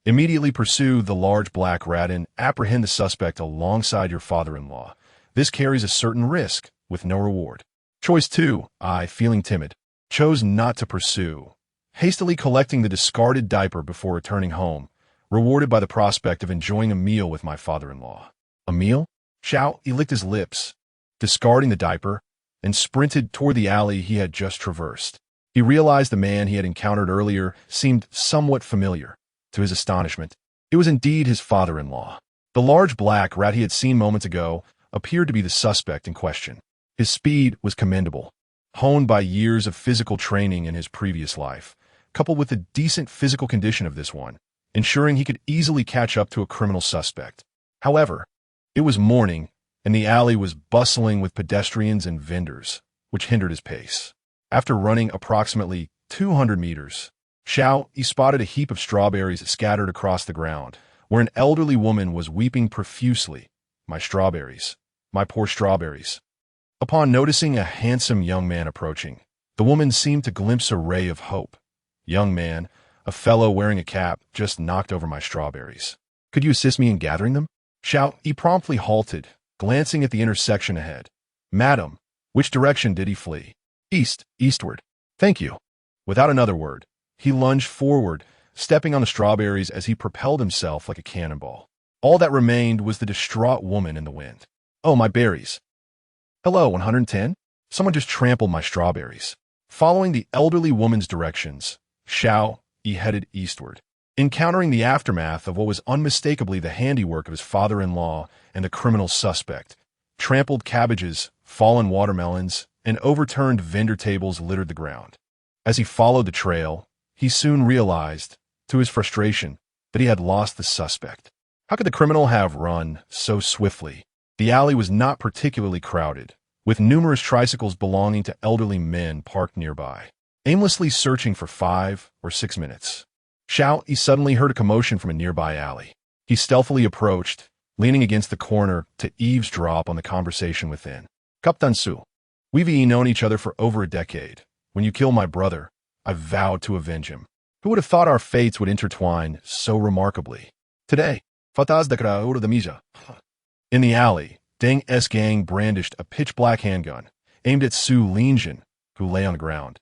Immediately pursue the large black rat and apprehend the suspect alongside your father-in-law. This carries a certain risk with no reward. Choice 2. I, feeling timid, chose not to pursue, hastily collecting the discarded diaper before returning home, rewarded by the prospect of enjoying a meal with my father-in-law." A meal? Xiao Yi licked his lips, discarding the diaper, and sprinted toward the alley he had just traversed. He realized the man he had encountered earlier seemed somewhat familiar. To his astonishment, it was indeed his father-in-law. The large black rat he had seen moments ago appeared to be the suspect in question. His speed was commendable, honed by years of physical training in his previous life, coupled with the decent physical condition of this one, ensuring he could easily catch up to a criminal suspect. However, it was morning, and the alley was bustling with pedestrians and vendors, which hindered his pace. After running approximately 200 meters, Xiao Yi spotted a heap of strawberries scattered across the ground, where an elderly woman was weeping profusely. "My strawberries, my poor strawberries." Upon noticing a handsome young man approaching, the woman seemed to glimpse a ray of hope. Young man, a fellow wearing a cap just knocked over my strawberries. Could you assist me in gathering them? Xiao Yi promptly halted, glancing at the intersection ahead. Madam, which direction did he flee? Eastward. Thank you. Without another word, he lunged forward, stepping on the strawberries as he propelled himself like a cannonball. All that remained was the distraught woman in the wind. Oh, my berries. Hello, 110? Someone just trampled my strawberries. Following the elderly woman's directions, Xiao Yi headed eastward, encountering the aftermath of what was unmistakably the handiwork of his father-in-law and the criminal suspect. Trampled cabbages, fallen watermelons, and overturned vendor tables littered the ground. As he followed the trail, he soon realized, to his frustration, that he had lost the suspect. How could the criminal have run so swiftly? The alley was not particularly crowded, with numerous tricycles belonging to elderly men parked nearby, aimlessly searching for 5 or 6 minutes. Xiao Yi suddenly heard a commotion from a nearby alley. He stealthily approached, leaning against the corner to eavesdrop on the conversation within. Captain Su, we've known each other for over a decade. When you killed my brother, I vowed to avenge him. Who would have thought our fates would intertwine so remarkably? Today, Fataz de Kraur de Mija. In the alley, Deng's gang brandished a pitch-black handgun, aimed at Su Linjin, who lay on the ground,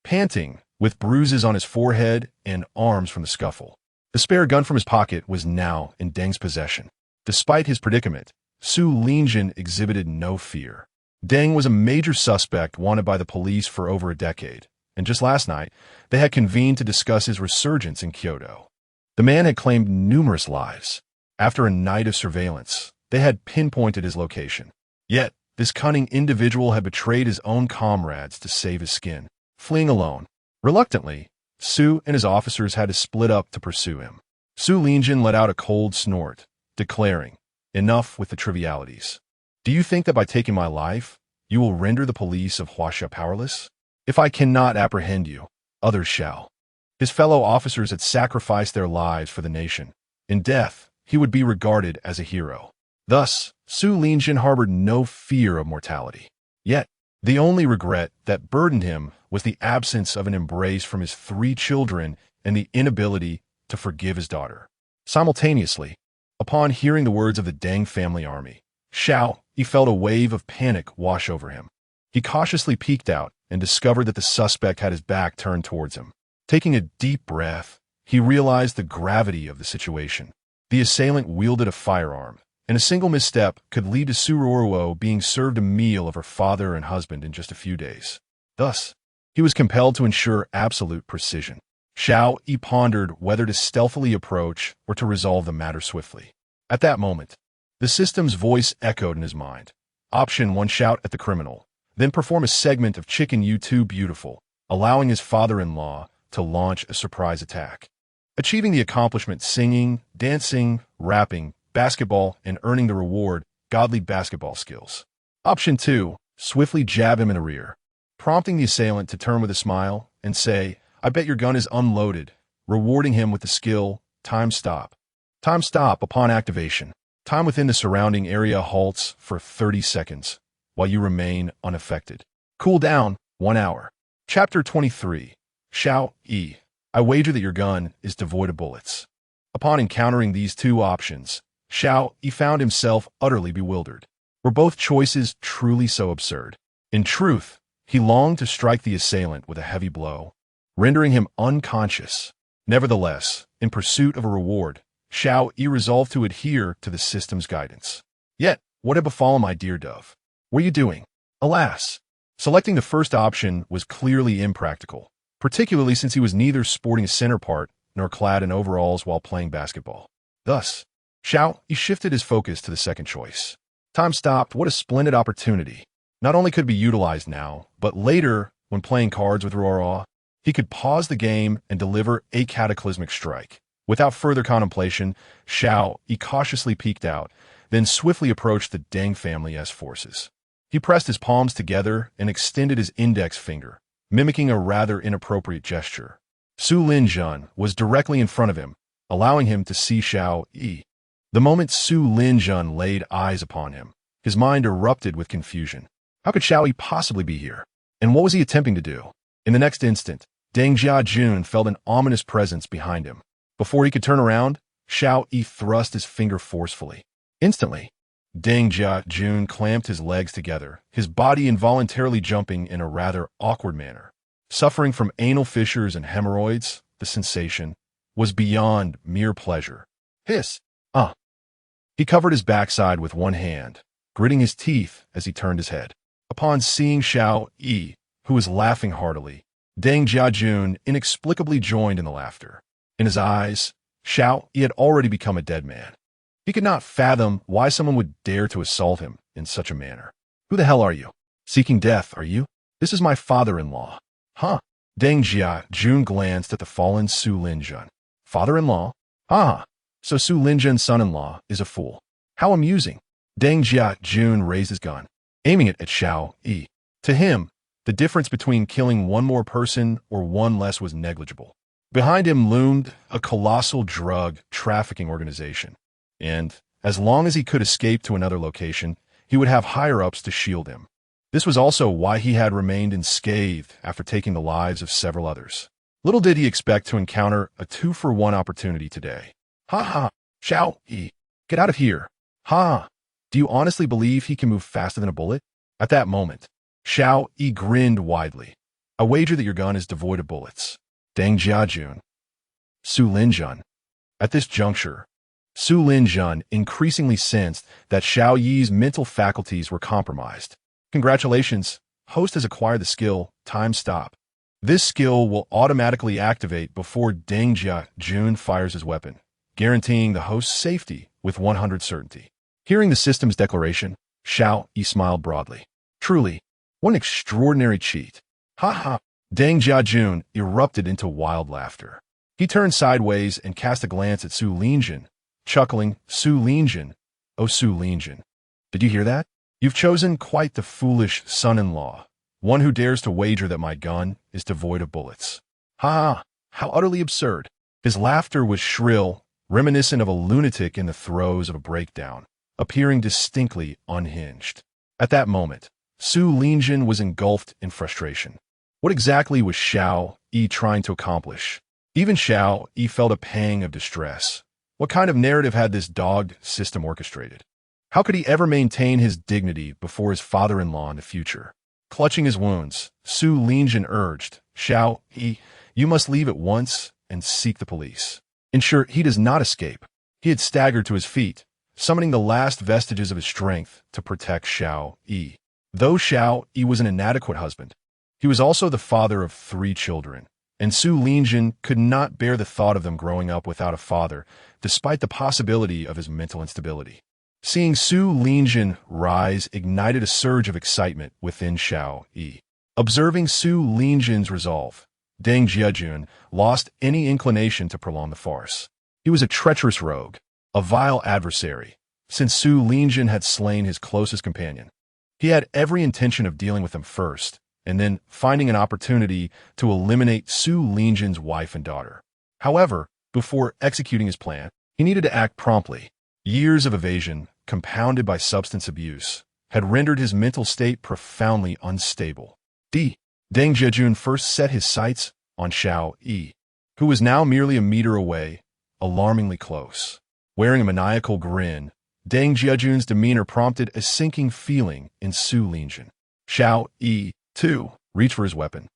panting, with bruises on his forehead and arms from the scuffle. The spare gun from his pocket was now in Deng's possession. Despite his predicament, Su Linjin exhibited no fear. Deng was a major suspect wanted by the police for over a decade, and just last night, they had convened to discuss his resurgence in Kyoto. The man had claimed numerous lives. After a night of surveillance, they had pinpointed his location. Yet, this cunning individual had betrayed his own comrades to save his skin, fleeing alone. Reluctantly, Su and his officers had to split up to pursue him. Su Linjin let out a cold snort, declaring, "Enough with the trivialities. Do you think that by taking my life, you will render the police of Huaxia powerless? If I cannot apprehend you, others shall." His fellow officers had sacrificed their lives for the nation. In death, he would be regarded as a hero. Thus, Su Linjin harbored no fear of mortality. Yet, the only regret that burdened him was the absence of an embrace from his 3 children and the inability to forgive his daughter. Simultaneously, upon hearing the words of the Deng family army, Xiao Yi felt a wave of panic wash over him. He cautiously peeked out and discovered that the suspect had his back turned towards him. Taking a deep breath, he realized the gravity of the situation. The assailant wielded a firearm, and a single misstep could lead to Suruoruo being served a meal of her father and husband in just a few days. Thus, he was compelled to ensure absolute precision. Xiao Yi pondered whether to stealthily approach or to resolve the matter swiftly. At that moment, the system's voice echoed in his mind. Option 1: shout at the criminal, then perform a segment of Chicken You Too Beautiful, allowing his father-in-law to launch a surprise attack. Achieving the accomplishment singing, dancing, rapping, basketball, and earning the reward, godly basketball skills. Option 2: swiftly jab him in the rear, prompting the assailant to turn with a smile and say, "I bet your gun is unloaded," rewarding him with the skill, time stop. Time stop upon activation. Time within the surrounding area halts for 30 seconds, while you remain unaffected. Cool down, 1 hour. Chapter 23. Xiao Yi, I wager that your gun is devoid of bullets. Upon encountering these 2 options, Xiao Yi found himself utterly bewildered. Were both choices truly so absurd? In truth, he longed to strike the assailant with a heavy blow, rendering him unconscious. Nevertheless, in pursuit of a reward, Xiao Yi resolved to adhere to the system's guidance. Yet, what had befallen my dear dove? What are you doing? Alas! Selecting the first option was clearly impractical, particularly since he was neither sporting a center part nor clad in overalls while playing basketball. Thus, Xiao Yi shifted his focus to the second choice. Time stopped. What a splendid opportunity. Not only could it be utilized now, but later, when playing cards with Rora, he could pause the game and deliver a cataclysmic strike. Without further contemplation, Xiao Yi cautiously peeked out, then swiftly approached the Deng family's forces. He pressed his palms together and extended his index finger, mimicking a rather inappropriate gesture. Su Linjun was directly in front of him, allowing him to see Xiao Yi. The moment Su Linjun laid eyes upon him, his mind erupted with confusion. How could Xiao Yi possibly be here? And what was he attempting to do? In the next instant, Deng Jiajun felt an ominous presence behind him. Before he could turn around, Xiao Yi thrust his finger forcefully. Instantly, Deng Jiajun clamped his legs together, his body involuntarily jumping in a rather awkward manner. Suffering from anal fissures and hemorrhoids, the sensation was beyond mere pleasure. Hiss! He covered his backside with one hand, gritting his teeth as he turned his head. Upon seeing Xiao Yi, who was laughing heartily, Deng Jiajun inexplicably joined in the laughter. In his eyes, Xiao Yi had already become a dead man. He could not fathom why someone would dare to assault him in such a manner. Who the hell are you? Seeking death, are you? This is my father-in-law. Huh? Deng Jiajun glanced at the fallen Su Linjun. Father-in-law? So Su Linjun's son-in-law is a fool. How amusing. Deng Jiajun raised his gun, aiming it at Xiao Yi. To him, the difference between killing one more person or one less was negligible. Behind him loomed a colossal drug trafficking organization, and as long as he could escape to another location, he would have higher-ups to shield him. This was also why he had remained unscathed after taking the lives of several others. Little did he expect to encounter a 2-for-1 opportunity today. Xiao Yi, get out of here. Do you honestly believe he can move faster than a bullet? At that moment, Xiao Yi grinned widely. I wager that your gun is devoid of bullets. Deng Jiajun. Su Linjun. At this juncture, Su Linjun increasingly sensed that Xiao Yi's mental faculties were compromised. Congratulations, host has acquired the skill, Time Stop. This skill will automatically activate before Deng Jiajun fires his weapon, guaranteeing the host's safety with 100% certainty. Hearing the system's declaration, Xiao Yi smiled broadly. Truly, what an extraordinary cheat. Deng Jiajun erupted into wild laughter. He turned sideways and cast a glance at Su Linjun, chuckling, Su Linjun, oh Su Linjun. Did you hear that? You've chosen quite the foolish son-in-law, one who dares to wager that my gun is devoid of bullets. How utterly absurd. His laughter was shrill, reminiscent of a lunatic in the throes of a breakdown, appearing distinctly unhinged. At that moment, Su Linjun was engulfed in frustration. What exactly was Xiao Yi trying to accomplish? Even Xiao Yi felt a pang of distress. What kind of narrative had this dogged system orchestrated? How could he ever maintain his dignity before his father-in-law in the future? Clutching his wounds, Su Linjun urged, Xiao Yi, you must leave at once and seek the police. Ensure he does not escape. He had staggered to his feet, summoning the last vestiges of his strength to protect Xiao Yi. Though Xiao Yi was an inadequate husband, he was also the father of 3 children, and Su Linjun could not bear the thought of them growing up without a father, despite the possibility of his mental instability. Seeing Su Linjun rise ignited a surge of excitement within Xiao Yi. Observing Su Linjun's resolve, Deng Jiajun lost any inclination to prolong the farce. He was a treacherous rogue, a vile adversary, since Su Linjun had slain his closest companion. He had every intention of dealing with him first, and then finding an opportunity to eliminate Su Linjun's wife and daughter. However, before executing his plan, he needed to act promptly. Years of evasion, compounded by substance abuse, had rendered his mental state profoundly unstable. Deng Jiajun first set his sights on Xiao Yi, who was now merely a meter away, alarmingly close. Wearing a maniacal grin, Deng Jiajun's demeanor prompted a sinking feeling in Su Linjun. Xiao Yi, too, reached for his weapon.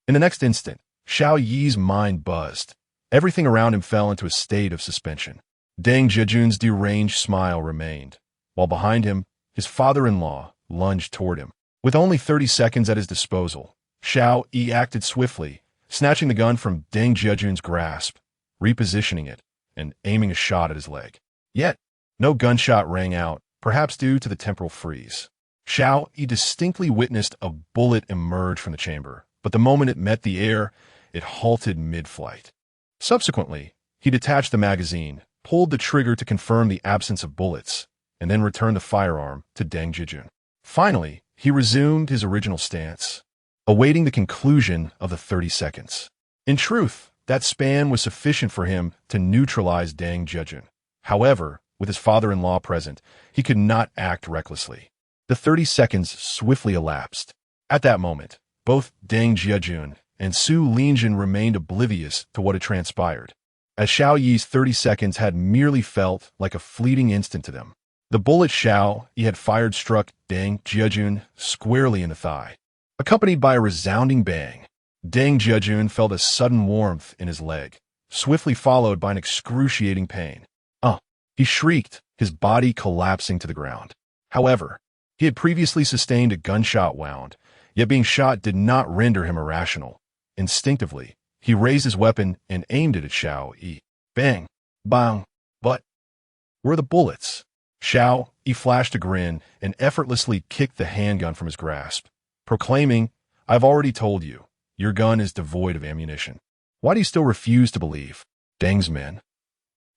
In the next instant, Xiao Yi's mind buzzed. Everything around him fell into a state of suspension. Deng Jiajun's deranged smile remained, while behind him, his father-in-law lunged toward him. With only 30 seconds at his disposal, Xiao Yi acted swiftly, snatching the gun from Deng Jiajun's grasp, repositioning it, and aiming a shot at his leg. Yet, no gunshot rang out, perhaps due to the temporal freeze. Xiao Yi distinctly witnessed a bullet emerge from the chamber, but the moment it met the air, it halted mid-flight. Subsequently, he detached the magazine, pulled the trigger to confirm the absence of bullets, and then returned the firearm to Deng Jiajun. Finally, he resumed his original stance, awaiting the conclusion of the 30 seconds. In truth, that span was sufficient for him to neutralize Deng Jiajun. However, with his father-in-law present, he could not act recklessly. The 30 seconds swiftly elapsed. At that moment, both Deng Jiajun and Su Linjin remained oblivious to what had transpired, as Xiao Yi's 30 seconds had merely felt like a fleeting instant to them. The bullet Xiao Yi had fired struck Deng Jiajun squarely in the thigh, accompanied by a resounding bang. Deng Jiajun felt a sudden warmth in his leg, swiftly followed by an excruciating pain. He shrieked, his body collapsing to the ground. However, he had previously sustained a gunshot wound, yet being shot did not render him irrational. Instinctively, he raised his weapon and aimed it at Xiao Yi. Bang! Bang! But where are the bullets? Xiao Yi flashed a grin and effortlessly kicked the handgun from his grasp, proclaiming, "I've already told you, your gun is devoid of ammunition. Why do you still refuse to believe?" Deng's men.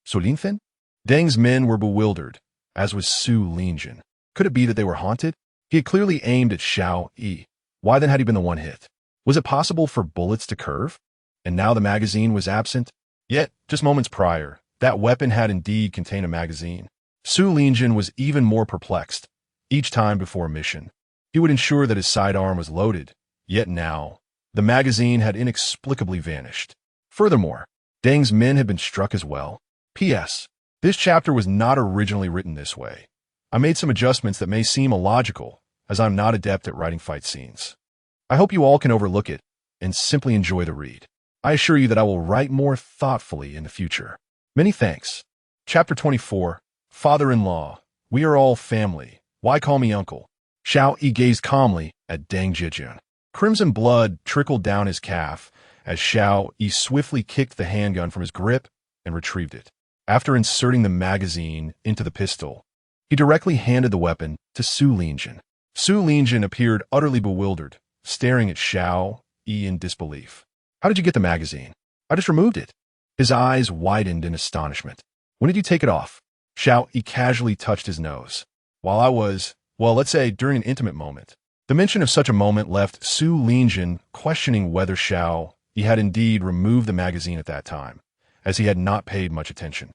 Solinfen? Deng's men were bewildered, as was Su Linjin. Could it be that they were haunted? He had clearly aimed at Xiao Yi. Why then had he been the one hit? Was it possible for bullets to curve? And now the magazine was absent? Yet, just moments prior, that weapon had indeed contained a magazine. Su Linjin was even more perplexed. Each time before a mission, he would ensure that his sidearm was loaded. Yet now, the magazine had inexplicably vanished. Furthermore, Deng's men had been struck as well. P.S. This chapter was not originally written this way. I made some adjustments that may seem illogical, as I'm not adept at writing fight scenes. I hope you all can overlook it and simply enjoy the read. I assure you that I will write more thoughtfully in the future. Many thanks. Chapter 24, Father-in-Law. We are all family. Why call me uncle? Xiao Yi gazed calmly at Deng Jiajun. Crimson blood trickled down his calf as Xiao Yi swiftly kicked the handgun from his grip and retrieved it. After inserting the magazine into the pistol, he directly handed the weapon to Su Linjin. Su Linjin appeared utterly bewildered, staring at Xiao Yi in disbelief. "How did you get the magazine?" "I just removed it." His eyes widened in astonishment. "When did you take it off?" Xiao Yi casually touched his nose. "While I was, well, let's say during an intimate moment." The mention of such a moment left Su Linjin questioning whether Xiao Yi had indeed removed the magazine at that time, as he had not paid much attention.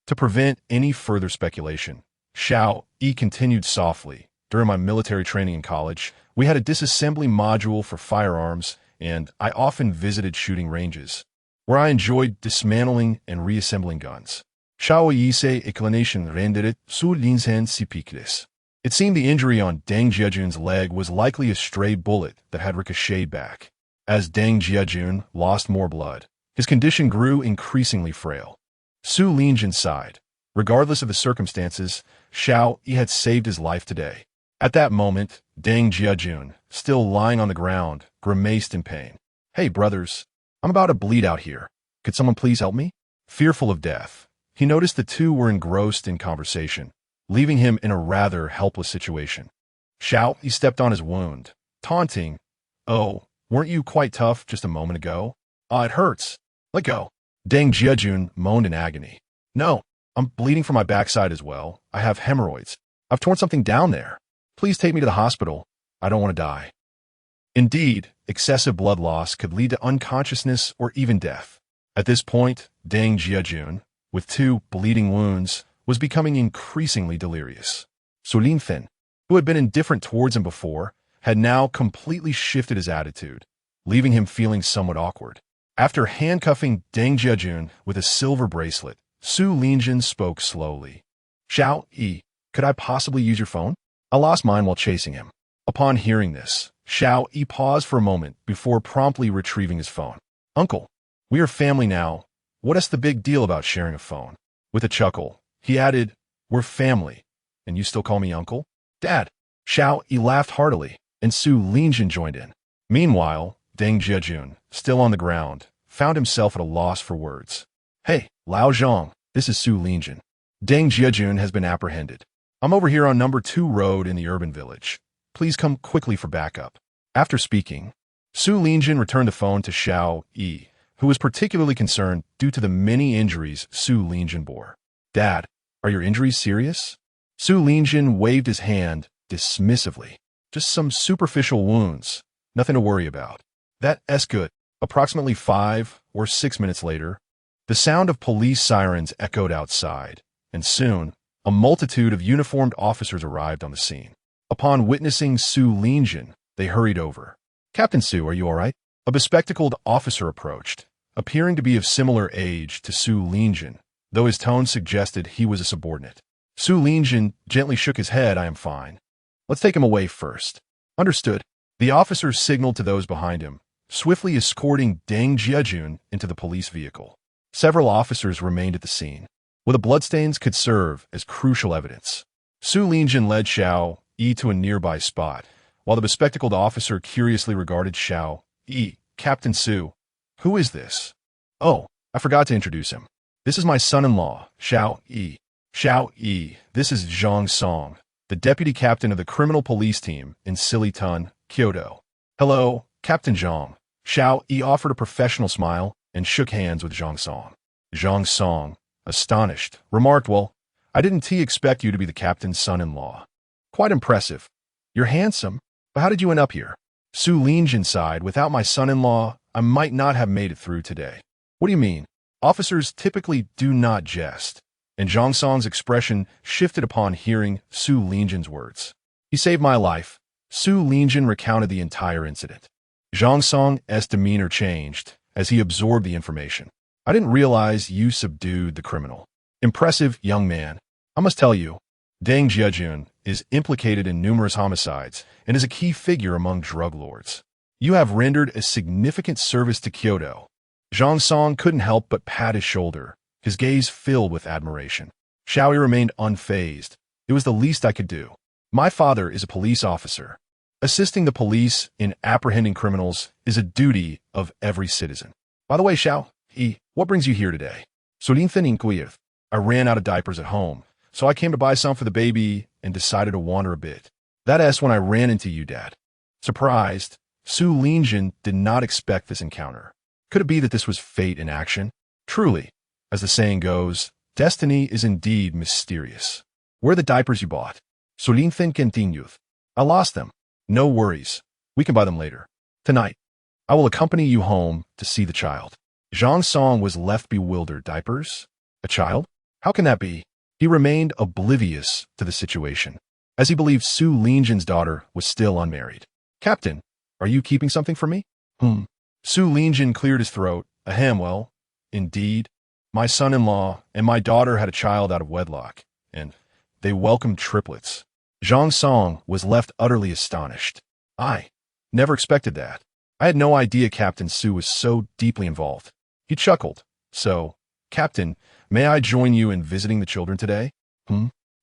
To prevent any further speculation, Xiao Yi continued softly. "During my military training in college, we had a disassembly module for firearms, and I often visited shooting ranges, where I enjoyed dismantling and reassembling guns. Xiao Yi se inclination renderet Su Linjin si piquedes." It seemed the injury on Deng Jiajun's leg was likely a stray bullet that had ricocheted back. As Deng Jiajun lost more blood, his condition grew increasingly frail. Su Linjin sighed. Regardless of the circumstances, Xiao Yi had saved his life today. At that moment, Deng Jiajun, still lying on the ground, grimaced in pain. "Hey, brothers, I'm about to bleed out here. Could someone please help me?" Fearful of death, he noticed the two were engrossed in conversation, leaving him in a rather helpless situation. Xiao Yi stepped on his wound, taunting, "Oh, weren't you quite tough just a moment ago? It hurts. Let go." Deng Jiajun moaned in agony. "No, I'm bleeding from my backside as well. I have hemorrhoids. I've torn something down there. Please take me to the hospital. I don't want to die." Indeed, excessive blood loss could lead to unconsciousness or even death. At this point, Deng Jiajun, with 2 bleeding wounds, was becoming increasingly delirious. Solinfen, who had been indifferent towards him before, had now completely shifted his attitude, leaving him feeling somewhat awkward. After handcuffing Deng Jiajun with a silver bracelet, Su Linjin spoke slowly. "Xiao Yi, could I possibly use your phone? I lost mine while chasing him." Upon hearing this, Xiao Yi paused for a moment before promptly retrieving his phone. "Uncle, we are family now. What's the big deal about sharing a phone?" With a chuckle, he added, "We're family, and you still call me uncle?" "Dad." Xiao Yi laughed heartily, and Su Linjin joined in. Meanwhile, Deng Jiajun, still on the ground, found himself at a loss for words. "Hey, Lao Zhang, this is Su Linjin. Deng Jiajun has been apprehended. I'm over here on number 2 road in the urban village. Please come quickly for backup." After speaking, Su Linjin returned the phone to Xiao Yi, who was particularly concerned due to the many injuries Su Linjin bore. "Dad, are your injuries serious?" Su Linjin waved his hand dismissively. "Just some superficial wounds. Nothing to worry about." That's good. Approximately 5 or 6 minutes later, the sound of police sirens echoed outside, and soon, a multitude of uniformed officers arrived on the scene. Upon witnessing Su Linjin, they hurried over. "Captain Su, are you all right?" A bespectacled officer approached, appearing to be of similar age to Su Linjin, though his tone suggested he was a subordinate. Su Linjin gently shook his head. I am fine. Let's take him away first. Understood. The officer signaled to those behind him, swiftly escorting Deng Jiajun into the police vehicle. Several officers remained at the scene, where the bloodstains could serve as crucial evidence. Su Linjin led Xiao Yi to a nearby spot, while the bespectacled officer curiously regarded Xiao Yi. Captain Su. Who is this? Oh, I forgot to introduce him. This is my son-in-law, Xiao Yi. Xiao Yi, this is Zhang Song, the deputy captain of the criminal police team in Silitun, Kyoto. Hello, Captain Zhang. Xiao Yi offered a professional smile and shook hands with Zhang Song. Zhang Song, astonished, remarked, well, I didn't expect you to be the captain's son-in-law. Quite impressive. You're handsome, but how did you end up here? Su Linjin sighed, without my son-in-law, I might not have made it through today. What do you mean? Officers typically do not jest. And Zhang Song's expression shifted upon hearing Su Linjin's words. He saved my life. Su Linjin recounted the entire incident. Zhang Song's demeanor changed as he absorbed the information. I didn't realize you subdued the criminal. Impressive, young man. I must tell you, Deng Jiajun is implicated in numerous homicides and is a key figure among drug lords. You have rendered a significant service to Kyoto. Zhang Song couldn't help but pat his shoulder, his gaze filled with admiration. Xiao Yi remained unfazed. It was the least I could do. My father is a police officer. Assisting the police in apprehending criminals is a duty of every citizen. By the way, Xiao Yi, what brings you here today? I ran out of diapers at home, so I came to buy some for the baby and decided to wander a bit. That's when I ran into you, Dad. Surprised, Su Linjin did not expect this encounter. Could it be that this was fate in action? Truly, as the saying goes, destiny is indeed mysterious. Where are the diapers you bought? Su Linjin continued. I lost them. No worries. We can buy them later. Tonight, I will accompany you home to see the child. Zhang Song was left bewildered. Diapers? A child? How can that be? He remained oblivious to the situation, as he believed Su Linjin's daughter was still unmarried. Captain, are you keeping something for me? Su Linjin cleared his throat. Ahem, well, indeed. My son-in-law and my daughter had a child out of wedlock, and they welcomed triplets. Zhang Song was left utterly astonished. I never expected that. I had no idea Captain Su was so deeply involved. He chuckled. So, Captain, may I join you in visiting the children today?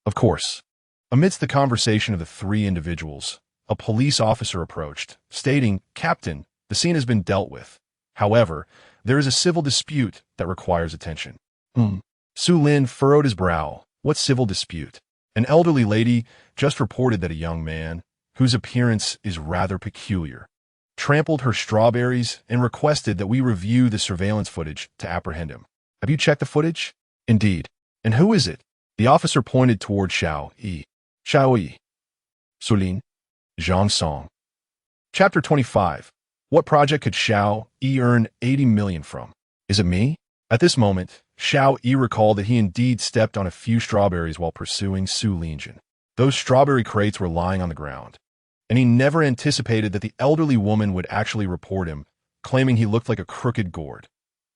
Of course. Amidst the conversation of the three individuals, a police officer approached, stating, Captain, the scene has been dealt with. However, there is a civil dispute that requires attention. Su Lin furrowed his brow. What civil dispute? An elderly lady just reported that a young man, whose appearance is rather peculiar, trampled her strawberries and requested that we review the surveillance footage to apprehend him. Have you checked the footage? Indeed. And who is it? The officer pointed toward Xiao Yi. Xiao Yi. Su Lin. Zhang Song. Chapter 25. What project could Xiao Yi earn 80 million from? Is it me? At this moment, Xiao Yi recalled that he indeed stepped on a few strawberries while pursuing Su Linjin. Those strawberry crates were lying on the ground, and he never anticipated that the elderly woman would actually report him, claiming he looked like a crooked gourd.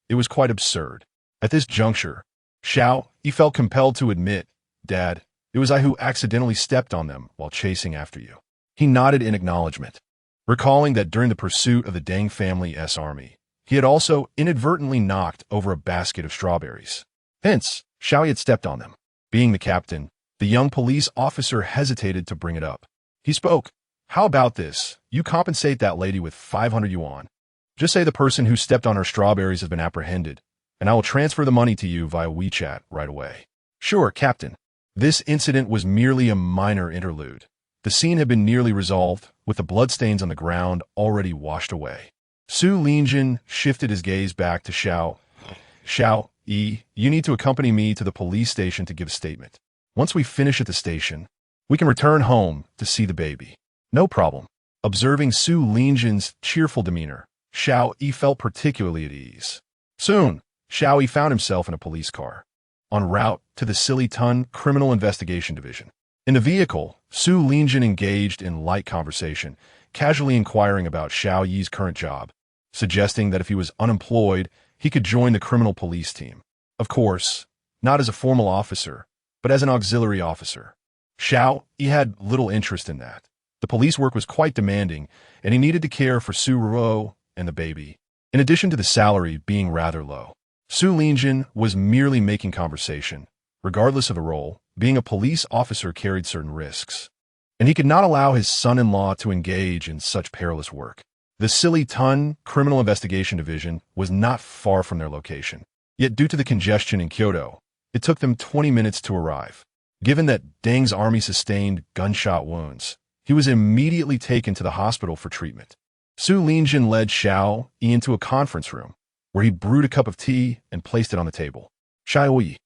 It was quite absurd. At this juncture, Xiao Yi felt compelled to admit, Dad, it was I who accidentally stepped on them while chasing after you. He nodded in acknowledgement, recalling that during the pursuit of the Deng family's army, he had also inadvertently knocked over a basket of strawberries. Hence, Xiao Yi had stepped on them. Being the captain, the young police officer hesitated to bring it up. He spoke. How about this? You compensate that lady with 500 yuan. Just say the person who stepped on her strawberries has been apprehended, and I will transfer the money to you via WeChat right away. Sure, Captain. This incident was merely a minor interlude. The scene had been nearly resolved, with the bloodstains on the ground already washed away. Su Linjin shifted his gaze back to Xiao Yi. You need to accompany me to the police station to give a statement. Once we finish at the station, we can return home to see the baby. No problem. Observing Su Linjin's cheerful demeanor, Xiao Yi felt particularly at ease. Soon, Xiao Yi found himself in a police car, en route to the Silitun Criminal Investigation Division. In the vehicle, Su Linjin engaged in light conversation, casually inquiring about Xiao Yi's current job. suggesting that if he was unemployed, he could join the criminal police team. Of course, not as a formal officer, but as an auxiliary officer. Xiao Yi had little interest in that. The police work was quite demanding, and he needed to care for Su Ruo and the baby, in addition to the salary being rather low. Su Linjin was merely making conversation. Regardless of the role, being a police officer carried certain risks, and he could not allow his son-in-law to engage in such perilous work. The Silly Tun Criminal Investigation Division was not far from their location. Yet due to the congestion in Kyoto, it took them 20 minutes to arrive. Given that Deng's army sustained gunshot wounds, he was immediately taken to the hospital for treatment. Su Linjin led Xiao Yi into a conference room, where he brewed a cup of tea and placed it on the table. Xiao Yi,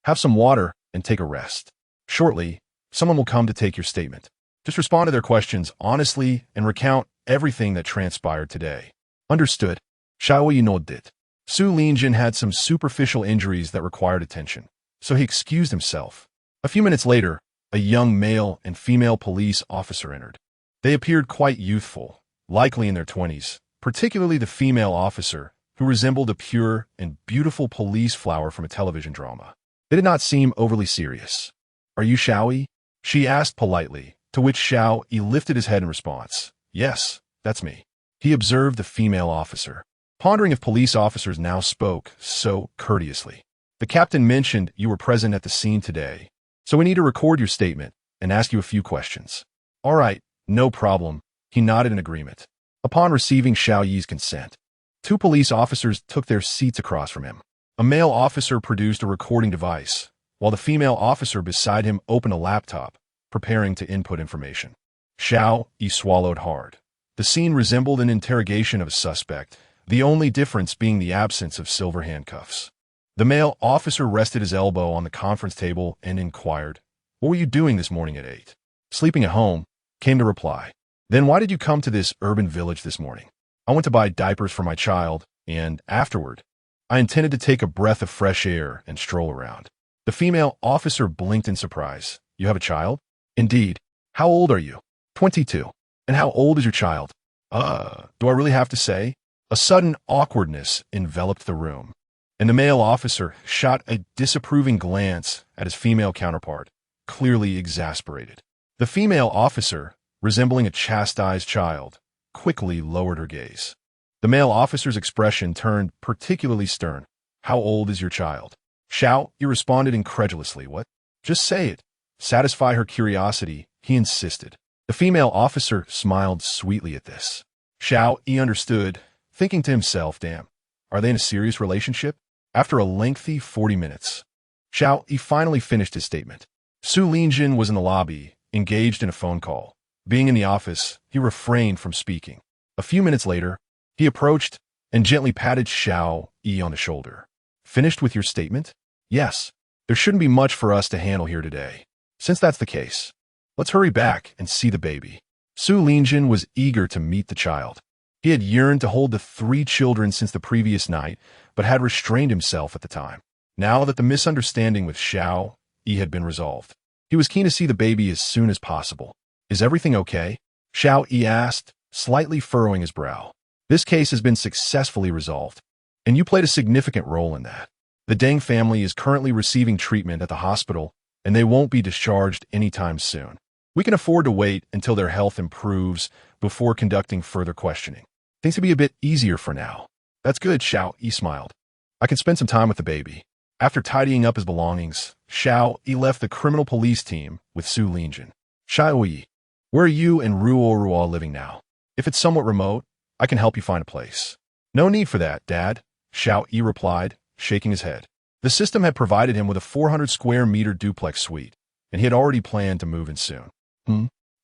have some water and take a rest. Shortly, someone will come to take your statement. Just respond to their questions honestly and recount everything that transpired today. Understood. Xiao Yi nodded. Su Linjin had some superficial injuries that required attention, so he excused himself. A few minutes later, a young male and female police officer entered. They appeared quite youthful, likely in their 20s, particularly the female officer, who resembled a pure and beautiful police flower from a television drama. They did not seem overly serious. "Are you Xiao Yi?" she asked politely, to which Xiao Yi lifted his head in response. "Yes, that's me." He observed the female officer, pondering if police officers now spoke so courteously. "The captain mentioned you were present at the scene today, so we need to record your statement and ask you a few questions." "All right, no problem," he nodded in agreement. Upon receiving Xiao Yi's consent, 2 police officers took their seats across from him. A male officer produced a recording device, while the female officer beside him opened a laptop, preparing to input information. Xiao Yi swallowed hard. The scene resembled an interrogation of a suspect, the only difference being the absence of silver handcuffs. The male officer rested his elbow on the conference table and inquired, "What were you doing this morning at 8? "Sleeping at home," came the reply. "Then why did you come to this urban village this morning?" "I went to buy diapers for my child, and afterward, I intended to take a breath of fresh air and stroll around." The female officer blinked in surprise. "You have a child?" "Indeed. How old are you?" 22. "And how old is your child?" Do I really have to say?" A sudden awkwardness enveloped the room, and the male officer shot a disapproving glance at his female counterpart, clearly exasperated. The female officer, resembling a chastised child, quickly lowered her gaze. The male officer's expression turned particularly stern. "How old is your child?" Xiao Yi responded incredulously. "What? Just say it." Satisfy her curiosity, he insisted. The female officer smiled sweetly at this. Xiao Yi understood, thinking to himself, "Damn, are they in a serious relationship?" After a lengthy 40 minutes, Xiao Yi finally finished his statement. Su Linjin was in the lobby, engaged in a phone call. Being in the office, he refrained from speaking. A few minutes later, he approached and gently patted Xiao Yi on the shoulder. "Finished with your statement?" "Yes. There shouldn't be much for us to handle here today. Since that's the case, let's hurry back and see the baby." Su Linjin was eager to meet the child. He had yearned to hold the 3 children since the previous night, but had restrained himself at the time. Now that the misunderstanding with Xiao Yi had been resolved, he was keen to see the baby as soon as possible. "Is everything okay?" Xiao Yi asked, slightly furrowing his brow. "This case has been successfully resolved, and you played a significant role in that. The Deng family is currently receiving treatment at the hospital, and they won't be discharged anytime soon. We can afford to wait until their health improves before conducting further questioning. Things will be a bit easier for now." "That's good," Xiao Yi smiled. "I can spend some time with the baby." After tidying up his belongings, Xiao Yi left the criminal police team with Su Linjin. "Xiao Yi, where are you and Ruo living now? If it's somewhat remote, I can help you find a place." "No need for that, Dad," Xiao Yi replied, shaking his head. The system had provided him with a 400 square meter duplex suite, and he had already planned to move in soon.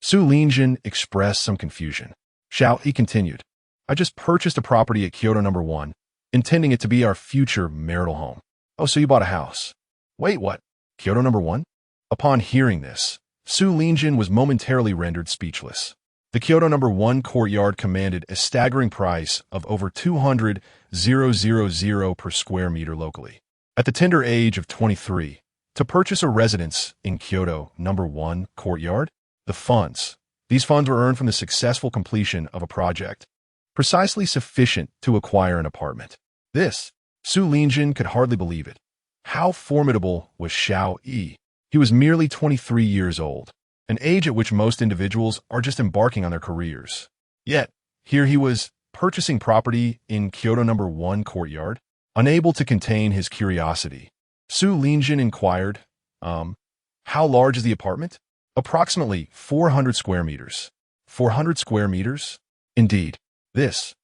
Su Linjin expressed some confusion. Xiao Yi continued, "I just purchased a property at Kyoto No. 1, intending it to be our future marital home." "Oh, so you bought a house." "Wait, what? Kyoto No. 1? Upon hearing this, Su Linjin was momentarily rendered speechless. The Kyoto No. 1 courtyard commanded a staggering price of over 200,000 per square meter locally. At the tender age of 23, to purchase a residence in Kyoto No. 1 courtyard, these funds were earned from the successful completion of a project precisely sufficient to acquire an apartment. This, Su Lingjin could hardly believe it. How formidable was Xiao Yi? He was merely 23 years old, an age at which most individuals are just embarking on their careers. Yet, here he was, purchasing property in Kyoto No. 1 courtyard. Unable to contain his curiosity, Su Lingjin inquired, how large is the apartment? Approximately 400 square meters. 400 square meters? Indeed. This.